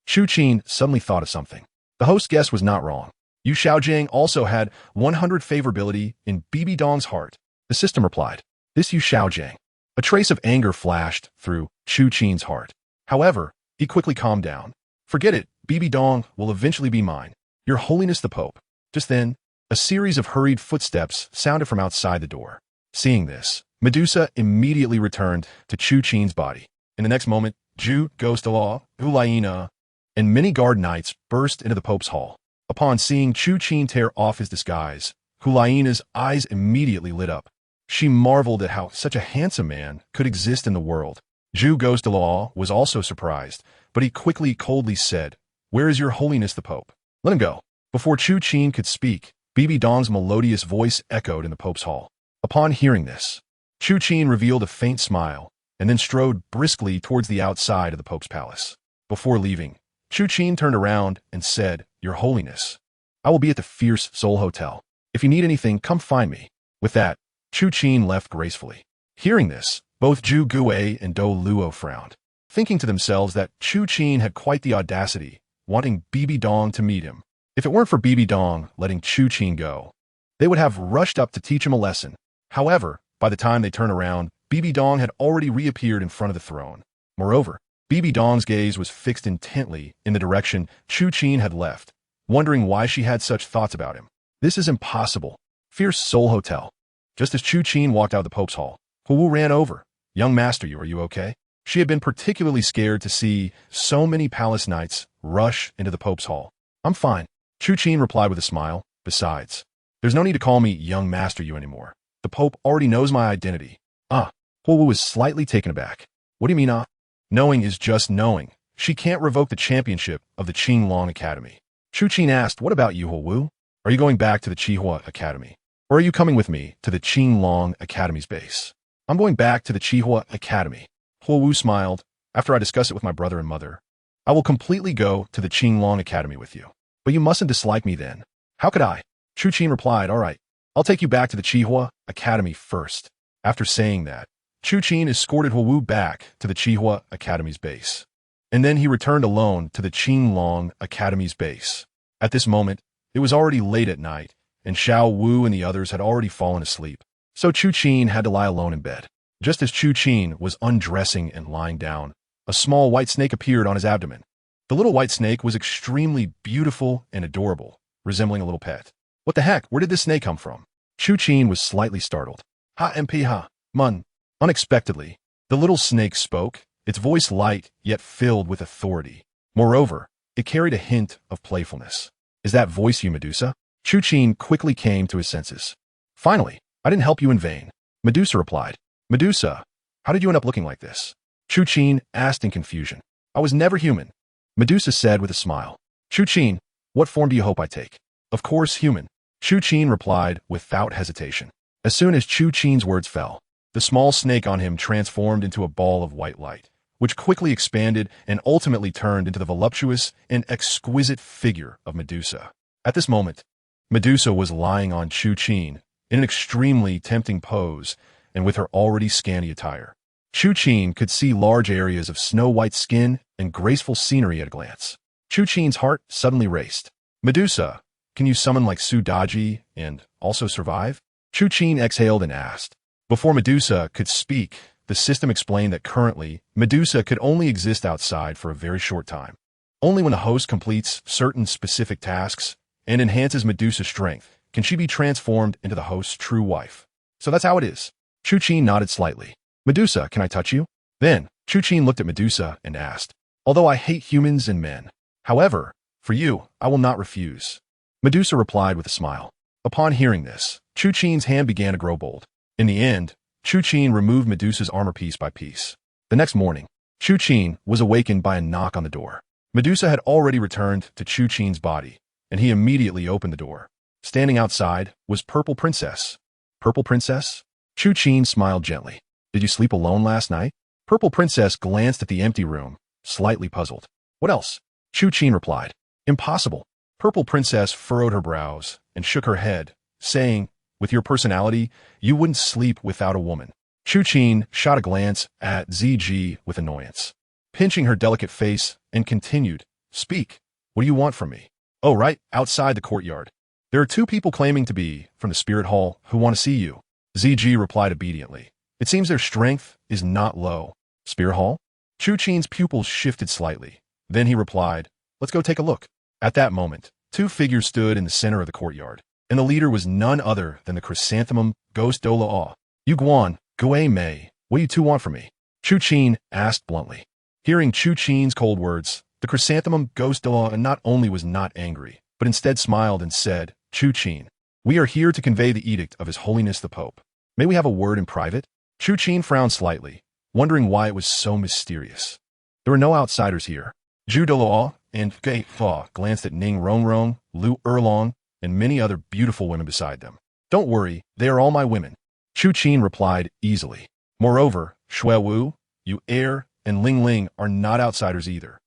Chu Qin suddenly thought of something. The host guess was not wrong. Yu Xiaojiang also had 100 favorability in Bibi Dong's heart. The system replied, This Yu Xiaojiang. A trace of anger flashed through Chu Qin's heart. However, he quickly calmed down. Forget it, Bibi Dong will eventually be mine. Your Holiness the Pope. Just then, a series of hurried footsteps sounded from outside the door. Seeing this, Medusa immediately returned to Chu Qin's body. In the next moment, Zhu Douluo, Hulaina, and many guard knights burst into the Pope's hall. Upon seeing Chu Qin tear off his disguise, Hulaina's eyes immediately lit up. She marveled at how such a handsome man could exist in the world. Zhu Douluo was also surprised, but he quickly coldly said, Where is your Holiness the Pope? Let him go. Before Chu Qin could speak, Bibi Dong's melodious voice echoed in the Pope's hall. Upon hearing this, Chu Qin revealed a faint smile and then strode briskly towards the outside of the Pope's palace. Before leaving, Chu Qin turned around and said, Your Holiness, I will be at the Fierce Soul Hotel. If you need anything, come find me. With that, Chu Qin left gracefully. Hearing this, both Zhu Gui and Douluo frowned, thinking to themselves that Chu Qin had quite the audacity, wanting Bibi Dong to meet him. If it weren't for Bibi Dong letting Chu Qin go, they would have rushed up to teach him a lesson. However, by the time they turned around, Bibi Dong had already reappeared in front of the throne. Moreover, Bibi Dong's gaze was fixed intently in the direction Chu Qin had left, wondering why she had such thoughts about him. This is impossible. Fierce Soul Hotel. Just as Chu Qin walked out of the Pope's hall, Hu ran over. Young master, are you okay? She had been particularly scared to see so many palace knights rush into the Pope's hall. I'm fine. Chu Qin replied with a smile. Besides, there's no need to call me young master you anymore. The Pope already knows my identity. Hu was slightly taken aback. What do you mean, Knowing is just knowing. She can't revoke the championship of the Qinglong Academy. Chu Qin asked, what about you, Hu? Are you going back to the Qihua Academy? Or are you coming with me to the Qinglong Academy's base? I'm going back to the Qihua Academy. Hu smiled. After I discuss it with my brother and mother, I will completely go to the Qinglong Academy with you. But you mustn't dislike me then. How could I? Chu Qin replied, all right, I'll take you back to the Qihua Academy first. After saying that, Chu Qin escorted Hu back to the Qihua Academy's base. And then he returned alone to the Qinglong Academy's base. At this moment, it was already late at night, and Xiaowu and the others had already fallen asleep. So Chu Qin had to lie alone in bed. Just as Chu Qin was undressing and lying down, a small white snake appeared on his abdomen. The little white snake was extremely beautiful and adorable, resembling a little pet. What the heck? Where did this snake come from? Chu Qin was slightly startled. Ha. Mun. Unexpectedly, the little snake spoke, its voice light yet filled with authority. Moreover, it carried a hint of playfulness. Is that voice you, Medusa? Chu Qin quickly came to his senses. Finally, I didn't help you in vain. Medusa replied. Medusa, how did you end up looking like this? Chu Qin asked in confusion. I was never human. Medusa said with a smile. Chu Qin, what form do you hope I take? Of course, human. Chu Qin replied without hesitation. As soon as Chu Qin's words fell, the small snake on him transformed into a ball of white light, which quickly expanded and ultimately turned into the voluptuous and exquisite figure of Medusa. At this moment, Medusa was lying on Chu Qin in an extremely tempting pose and with her already scanty attire. Chu Qin could see large areas of snow-white skin and graceful scenery at a glance. Chu Qin's heart suddenly raced. Medusa, can you summon like Su Daji and also survive? Chu Qin exhaled and asked. Before Medusa could speak, the system explained that currently, Medusa could only exist outside for a very short time. Only when a host completes certain specific tasks and enhances Medusa's strength can she be transformed into the host's true wife. So that's how it is. Chu Qin nodded slightly. Medusa, can I touch you? Then, Chu Qin looked at Medusa and asked, although I hate humans and men, however, for you, I will not refuse. Medusa replied with a smile. Upon hearing this, Chu Qin's hand began to grow bold. In the end, Chu Qin removed Medusa's armor piece by piece. The next morning, Chu Qin was awakened by a knock on the door. Medusa had already returned to Chu Qin's body, and he immediately opened the door. Standing outside was Purple Princess. Purple Princess? Chu Qin smiled gently. Did you sleep alone last night? Purple Princess glanced at the empty room, slightly puzzled. What else? Chu Qin replied. Impossible. Purple Princess furrowed her brows and shook her head, saying, with your personality, you wouldn't sleep without a woman. Chu Qin shot a glance at ZG with annoyance, pinching her delicate face, and continued, Speak, what do you want from me? Oh, right, outside the courtyard. There are two people claiming to be from the Spirit Hall who want to see you. ZG replied obediently. It seems their strength is not low. Spirit Hall? Chu Qin's pupils shifted slightly. Then he replied, let's go take a look. At that moment, two figures stood in the center of the courtyard, and the leader was none other than the chrysanthemum ghost Douluo. Yu Guan, Gue Mei, what do you two want from me? Chu Qin asked bluntly. Hearing Chu Qin's cold words, the chrysanthemum ghost Douluo not only was not angry, but instead smiled and said, Chu Qin, we are here to convey the edict of His Holiness the Pope. May we have a word in private? Chu Qin frowned slightly, wondering why it was so mysterious. There were no outsiders here. Zhu Douluo and Gei Fa glanced at Ning Rongrong, Lu Erlong, and many other beautiful women beside them. Don't worry, they are all my women. Chu Qin replied easily. Moreover, Xiaowu, Yu Er, and Ling Ling are not outsiders either.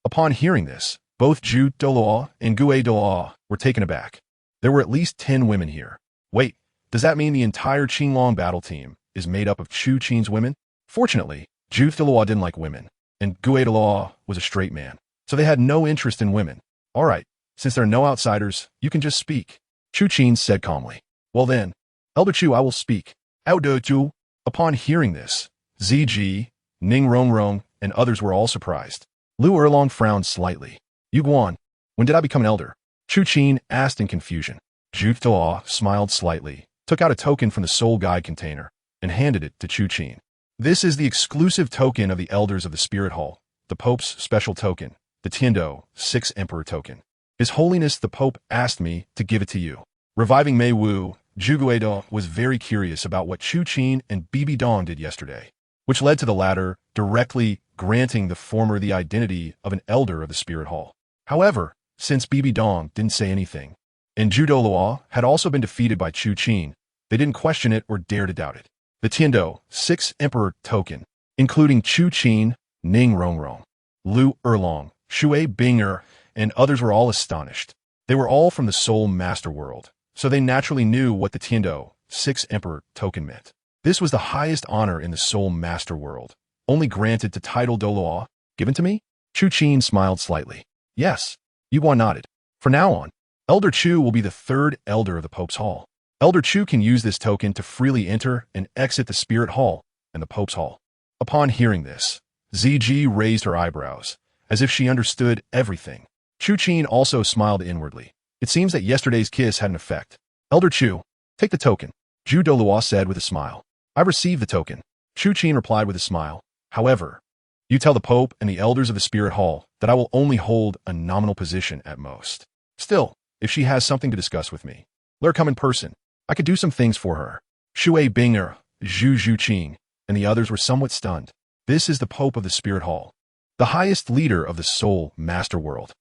Upon hearing this, both Zhu Douluo and Gue Douluo were taken aback. There were at least 10 women here. Wait, does that mean the entire Qinglong battle team is made up of Chu Qin's women? Fortunately, Zhu Douluo didn't like women, and Gue Douluo was a straight man, so they had no interest in women. All right, since there are no outsiders, you can just speak. Chu Qin said calmly. Well then, Elder Chu, I will speak. Elder Chu. Upon hearing this, ZG, Ning Rongrong, and others were all surprised. Lu Erlong frowned slightly. Yu Guan, when did I become an elder? Chu Qin asked in confusion. Zhu Douluo smiled slightly, took out a token from the soul guide container, and handed it to Chu Qin. This is the exclusive token of the Elders of the Spirit Hall, the Pope's special token, the Tiando, 6th Emperor token. His Holiness the Pope asked me to give it to you. Reviving Mei Wu, Zhu Guidong was very curious about what Chu Qin and Bibi Dong did yesterday, which led to the latter directly granting the former the identity of an Elder of the Spirit Hall. However, since Bibi Dong didn't say anything, and Zhu Douluo had also been defeated by Chu Qin, they didn't question it or dare to doubt it. The Tiando, 6th Emperor token, including Chu Qin, Ning Rongrong, Lu Erlong, Shui Binger, and others were all astonished. They were all from the Soul Master world, so they naturally knew what the Tiando, 6th Emperor token meant. This was the highest honor in the Soul Master world, only granted to title Douluo. Given to me? Chu Qin smiled slightly. Yes. Yuguan nodded. From now on, Elder Chu will be the 3rd Elder of the Pope's Hall. Elder Chu can use this token to freely enter and exit the Spirit Hall and the Pope's Hall. Upon hearing this, ZG raised her eyebrows, as if she understood everything. Chu Qin also smiled inwardly. It seems that yesterday's kiss had an effect. Elder Chu, take the token, Zhu Douluo said with a smile. I received the token. Chu Qin replied with a smile. However, you tell the Pope and the Elders of the Spirit Hall that I will only hold a nominal position at most. Still, if she has something to discuss with me, let her come in person. I could do some things for her. Shui Binger, Zhu Qing, and the others were somewhat stunned. This is the Pope of the Spirit Hall, the highest leader of the Soul Master world.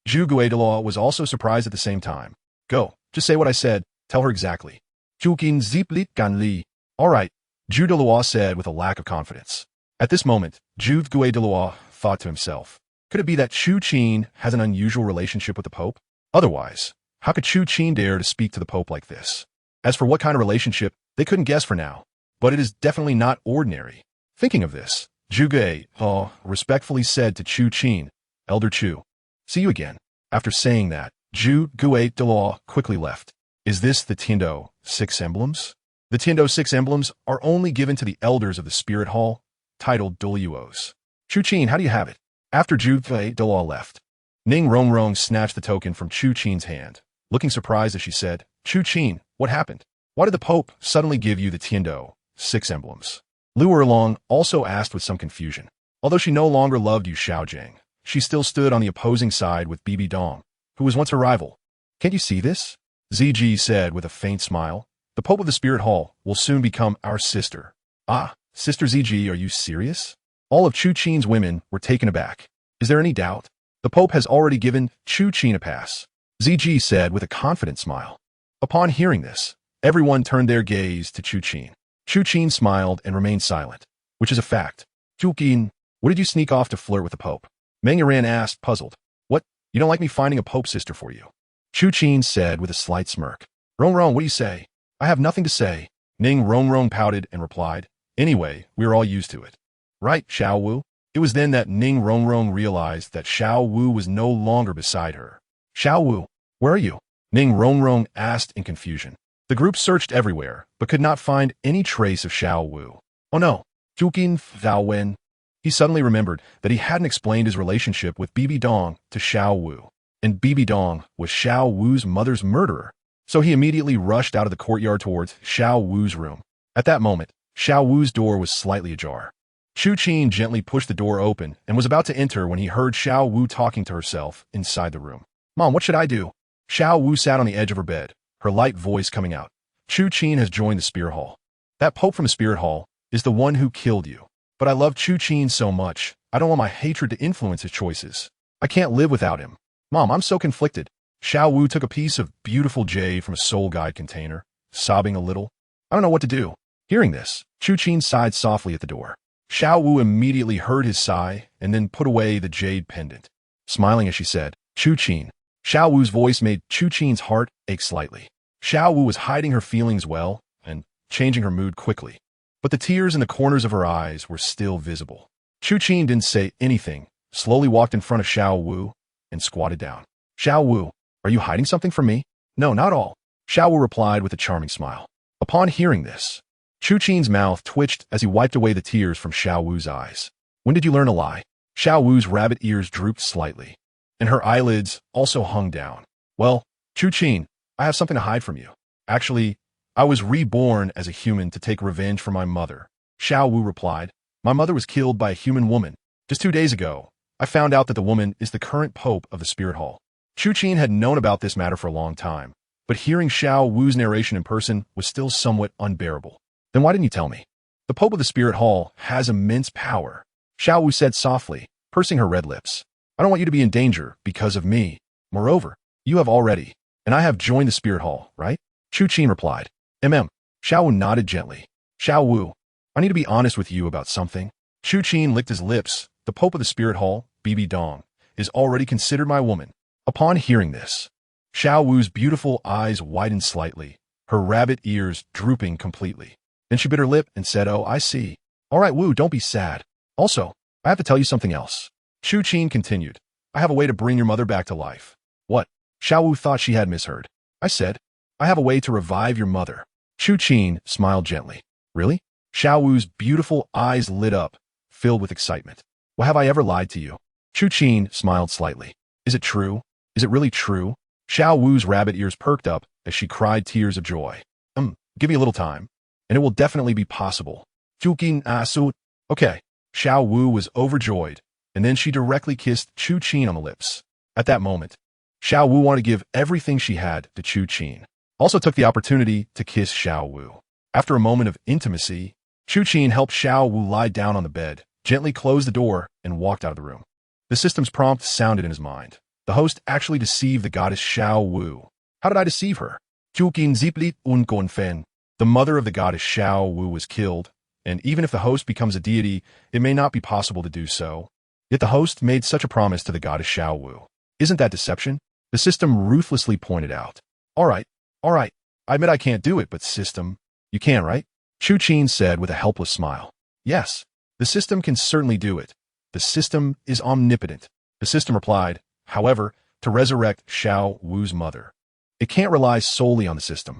Zhu Guidong was also surprised at the same time. Go, just say what I said, tell her exactly. Chu Qin ziplit gan li. All right, Zhu Douluo said with a lack of confidence. At this moment, Zhu Guidong thought to himself, could it be that Chu Qin has an unusual relationship with the Pope? Otherwise, how could Chu Qin dare to speak to the Pope like this? As for what kind of relationship, they couldn't guess for now, but it is definitely not ordinary. Thinking of this, Zhu Guidong respectfully said to Chu Qin, Elder Chu, see you again. After saying that, Zhu Guidong quickly left. Is this the Tiando 6 emblems? The Tiando 6 emblems are only given to the Elders of the Spirit Hall, titled Douluos. Chu Qin, how do you have it? After Zhu Guidong left, Ning Rongrong snatched the token from Chu Qin's hand. Looking surprised as she said, Chu Qin, what happened? Why did the Pope suddenly give you the Tiando 6 emblems? Lu Erlong also asked with some confusion. Although she no longer loved Yu Xiaojing, she still stood on the opposing side with Bibi Dong, who was once her rival. Can't you see this? ZG said with a faint smile. The Pope of the Spirit Hall will soon become our sister. Sister ZG, are you serious? All of Chu Qin's women were taken aback. Is there any doubt? The Pope has already given Chu Qin a pass, ZG said with a confident smile. Upon hearing this, everyone turned their gaze to Chu Qin. Chu Qin smiled and remained silent, which is a fact. Chu Qin, what did you sneak off to flirt with the Pope? Meng Yuran asked, puzzled. What? You don't like me finding a Pope sister for you? Chu Qin said with a slight smirk. Rongrong, what do you say? I have nothing to say. Ning Rongrong pouted and replied. Anyway, we're all used to it. Right, Xiaowu? It was then that Ning Rongrong realized that Xiaowu was no longer beside her. Xiaowu, where are you? Ning Rongrong asked in confusion. The group searched everywhere, but could not find any trace of Xiaowu. Oh no, Chu Qin Wen. He suddenly remembered that he hadn't explained his relationship with Bibi Dong to Xiaowu, and Bibi Dong was Xiaowu's mother's murderer. So he immediately rushed out of the courtyard towards Xiaowu's room. At that moment, Xiaowu's door was slightly ajar. Chu Qin gently pushed the door open and was about to enter when he heard Xiaowu talking to herself inside the room. Mom, what should I do? Xiaowu sat on the edge of her bed, her light voice coming out. Chu Qin has joined the Spirit Hall. That Pope from the Spirit Hall is the one who killed you. But I love Chu Qin so much, I don't want my hatred to influence his choices. I can't live without him. Mom, I'm so conflicted. Xiaowu took a piece of beautiful jade from a soul guide container, sobbing a little. I don't know what to do. Hearing this, Chu Qin sighed softly at the door. Xiaowu immediately heard his sigh and then put away the jade pendant. Smiling as she said, Chu Qin. Xiaowu's voice made Chu Qin's heart ache slightly. Xiaowu was hiding her feelings well and changing her mood quickly. But the tears in the corners of her eyes were still visible. Chu Qin didn't say anything, slowly walked in front of Xiaowu and squatted down. Xiaowu, are you hiding something from me? No, not all. Xiaowu replied with a charming smile. Upon hearing this, Chu Qin's mouth twitched as he wiped away the tears from Xiaowu's eyes. When did you learn to lie? Xiaowu's rabbit ears drooped slightly, and her eyelids also hung down. Well, Chu Qin, I have something to hide from you. Actually, I was reborn as a human to take revenge for my mother. Xiaowu replied. My mother was killed by a human woman. Just 2 days ago, I found out that the woman is the current pope of the Spirit Hall. Chu Qin had known about this matter for a long time, but hearing Xiaowu's narration in person was still somewhat unbearable. Then why didn't you tell me? The pope of the Spirit Hall has immense power, Xiaowu said softly, pursing her red lips. I don't want you to be in danger because of me. Moreover, you have already, and I have joined the Spirit Hall, right? Chu Qin replied. Xiaowu nodded gently. Xiaowu, I need to be honest with you about something. Chu Qin licked his lips. The Pope of the Spirit Hall, Bibi Dong, is already considered my woman. Upon hearing this, Xiaowu's beautiful eyes widened slightly, her rabbit ears drooping completely. Then she bit her lip and said, Oh, I see. All right, Wu, don't be sad. Also, I have to tell you something else. Chu Qin continued. I have a way to bring your mother back to life. What? Xiaowu thought she had misheard. I said, I have a way to revive your mother. Chu Qin smiled gently. Really? Xiaowu's beautiful eyes lit up, filled with excitement. Well, have I ever lied to you? Chu Qin smiled slightly. Is it true? Is it really true? Xiaowu's rabbit ears perked up as she cried tears of joy. Give me a little time, and it will definitely be possible. Chu Qin asu. Okay. Xiaowu was overjoyed, and then she directly kissed Chu Qin on the lips. At that moment, Xiaowu wanted to give everything she had to Chu Qin. Also took the opportunity to kiss Xiaowu. After a moment of intimacy, Chu Qin helped Xiaowu lie down on the bed, gently closed the door, and walked out of the room. The system's prompt sounded in his mind. The host actually deceived the goddess Xiaowu. How did I deceive her? Chu Qin ziplit un fen. The mother of the goddess Xiaowu was killed, and even if the host becomes a deity, it may not be possible to do so. Yet the host made such a promise to the goddess Xiaowu. Isn't that deception? The system ruthlessly pointed out. All right. I admit I can't do it, but system, you can, right? Chu Qin said with a helpless smile. Yes, the system can certainly do it. The system is omnipotent. The system replied, however, to resurrect Xiaowu's mother. It can't rely solely on the system.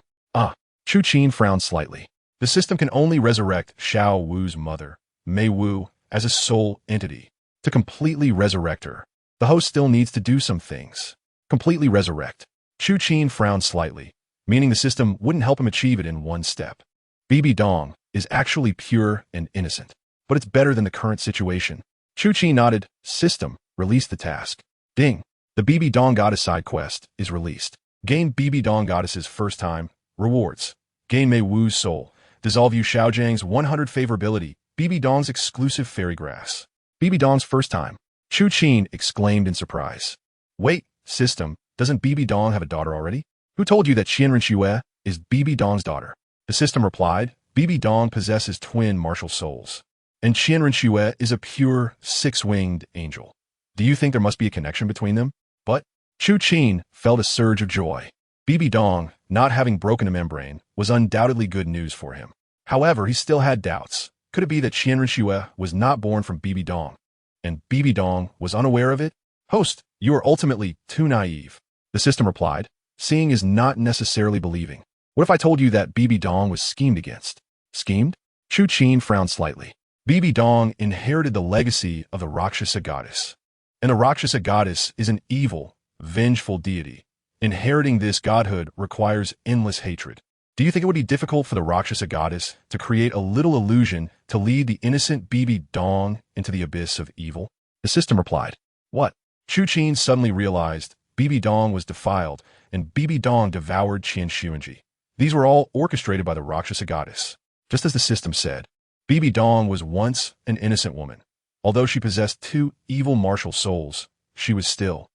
Chu Qin frowned slightly. The system can only resurrect Xiaowu's mother, Mei Wu, as a sole entity. To completely resurrect her, the host still needs to do some things. Completely resurrect. Chu Qin frowned slightly, meaning the system wouldn't help him achieve it in one step. Bibi Dong is actually pure and innocent, but it's better than the current situation. Chu Qin nodded. System, release the task. Ding. The Bibi Dong Goddess side quest is released. Gain Bibi Dong Goddess's first time. Rewards. Gain Mei Wu's soul. Dissolve Yu Xiaojiang's 100 favorability. Bibi Dong's exclusive fairy grass. Bibi Dong's first time. Chu Qin exclaimed in surprise. Wait, system, doesn't Bibi Dong have a daughter already? Who told you that Xianren Xue is Bibi Dong's daughter? The system replied, Bibi Dong possesses twin martial souls, and Xianren Xue is a pure, six-winged angel. Do you think there must be a connection between them? But Chu Qin felt a surge of joy. Bibi Dong, not having broken a membrane, was undoubtedly good news for him. However, he still had doubts. Could it be that Xianren Xue was not born from Bibi Dong, and Bibi Dong was unaware of it? Host, you are ultimately too naive. The system replied, seeing is not necessarily believing. What if I told you that Bibi Dong was schemed against? Schemed? Chu Qin frowned slightly. Bibi Dong inherited the legacy of the Rakshasa goddess. And the Rakshasa goddess is an evil, vengeful deity. Inheriting this godhood requires endless hatred. Do you think it would be difficult for the Rakshasa goddess to create a little illusion to lead the innocent Bibi Dong into the abyss of evil? The system replied, What? Chu Qin suddenly realized Bibi Dong was defiled, and Bibi Dong devoured Qian Xuanji. These were all orchestrated by the Rakshasa goddess. Just as the system said, Bibi Dong was once an innocent woman. Although she possessed two evil martial souls, she was still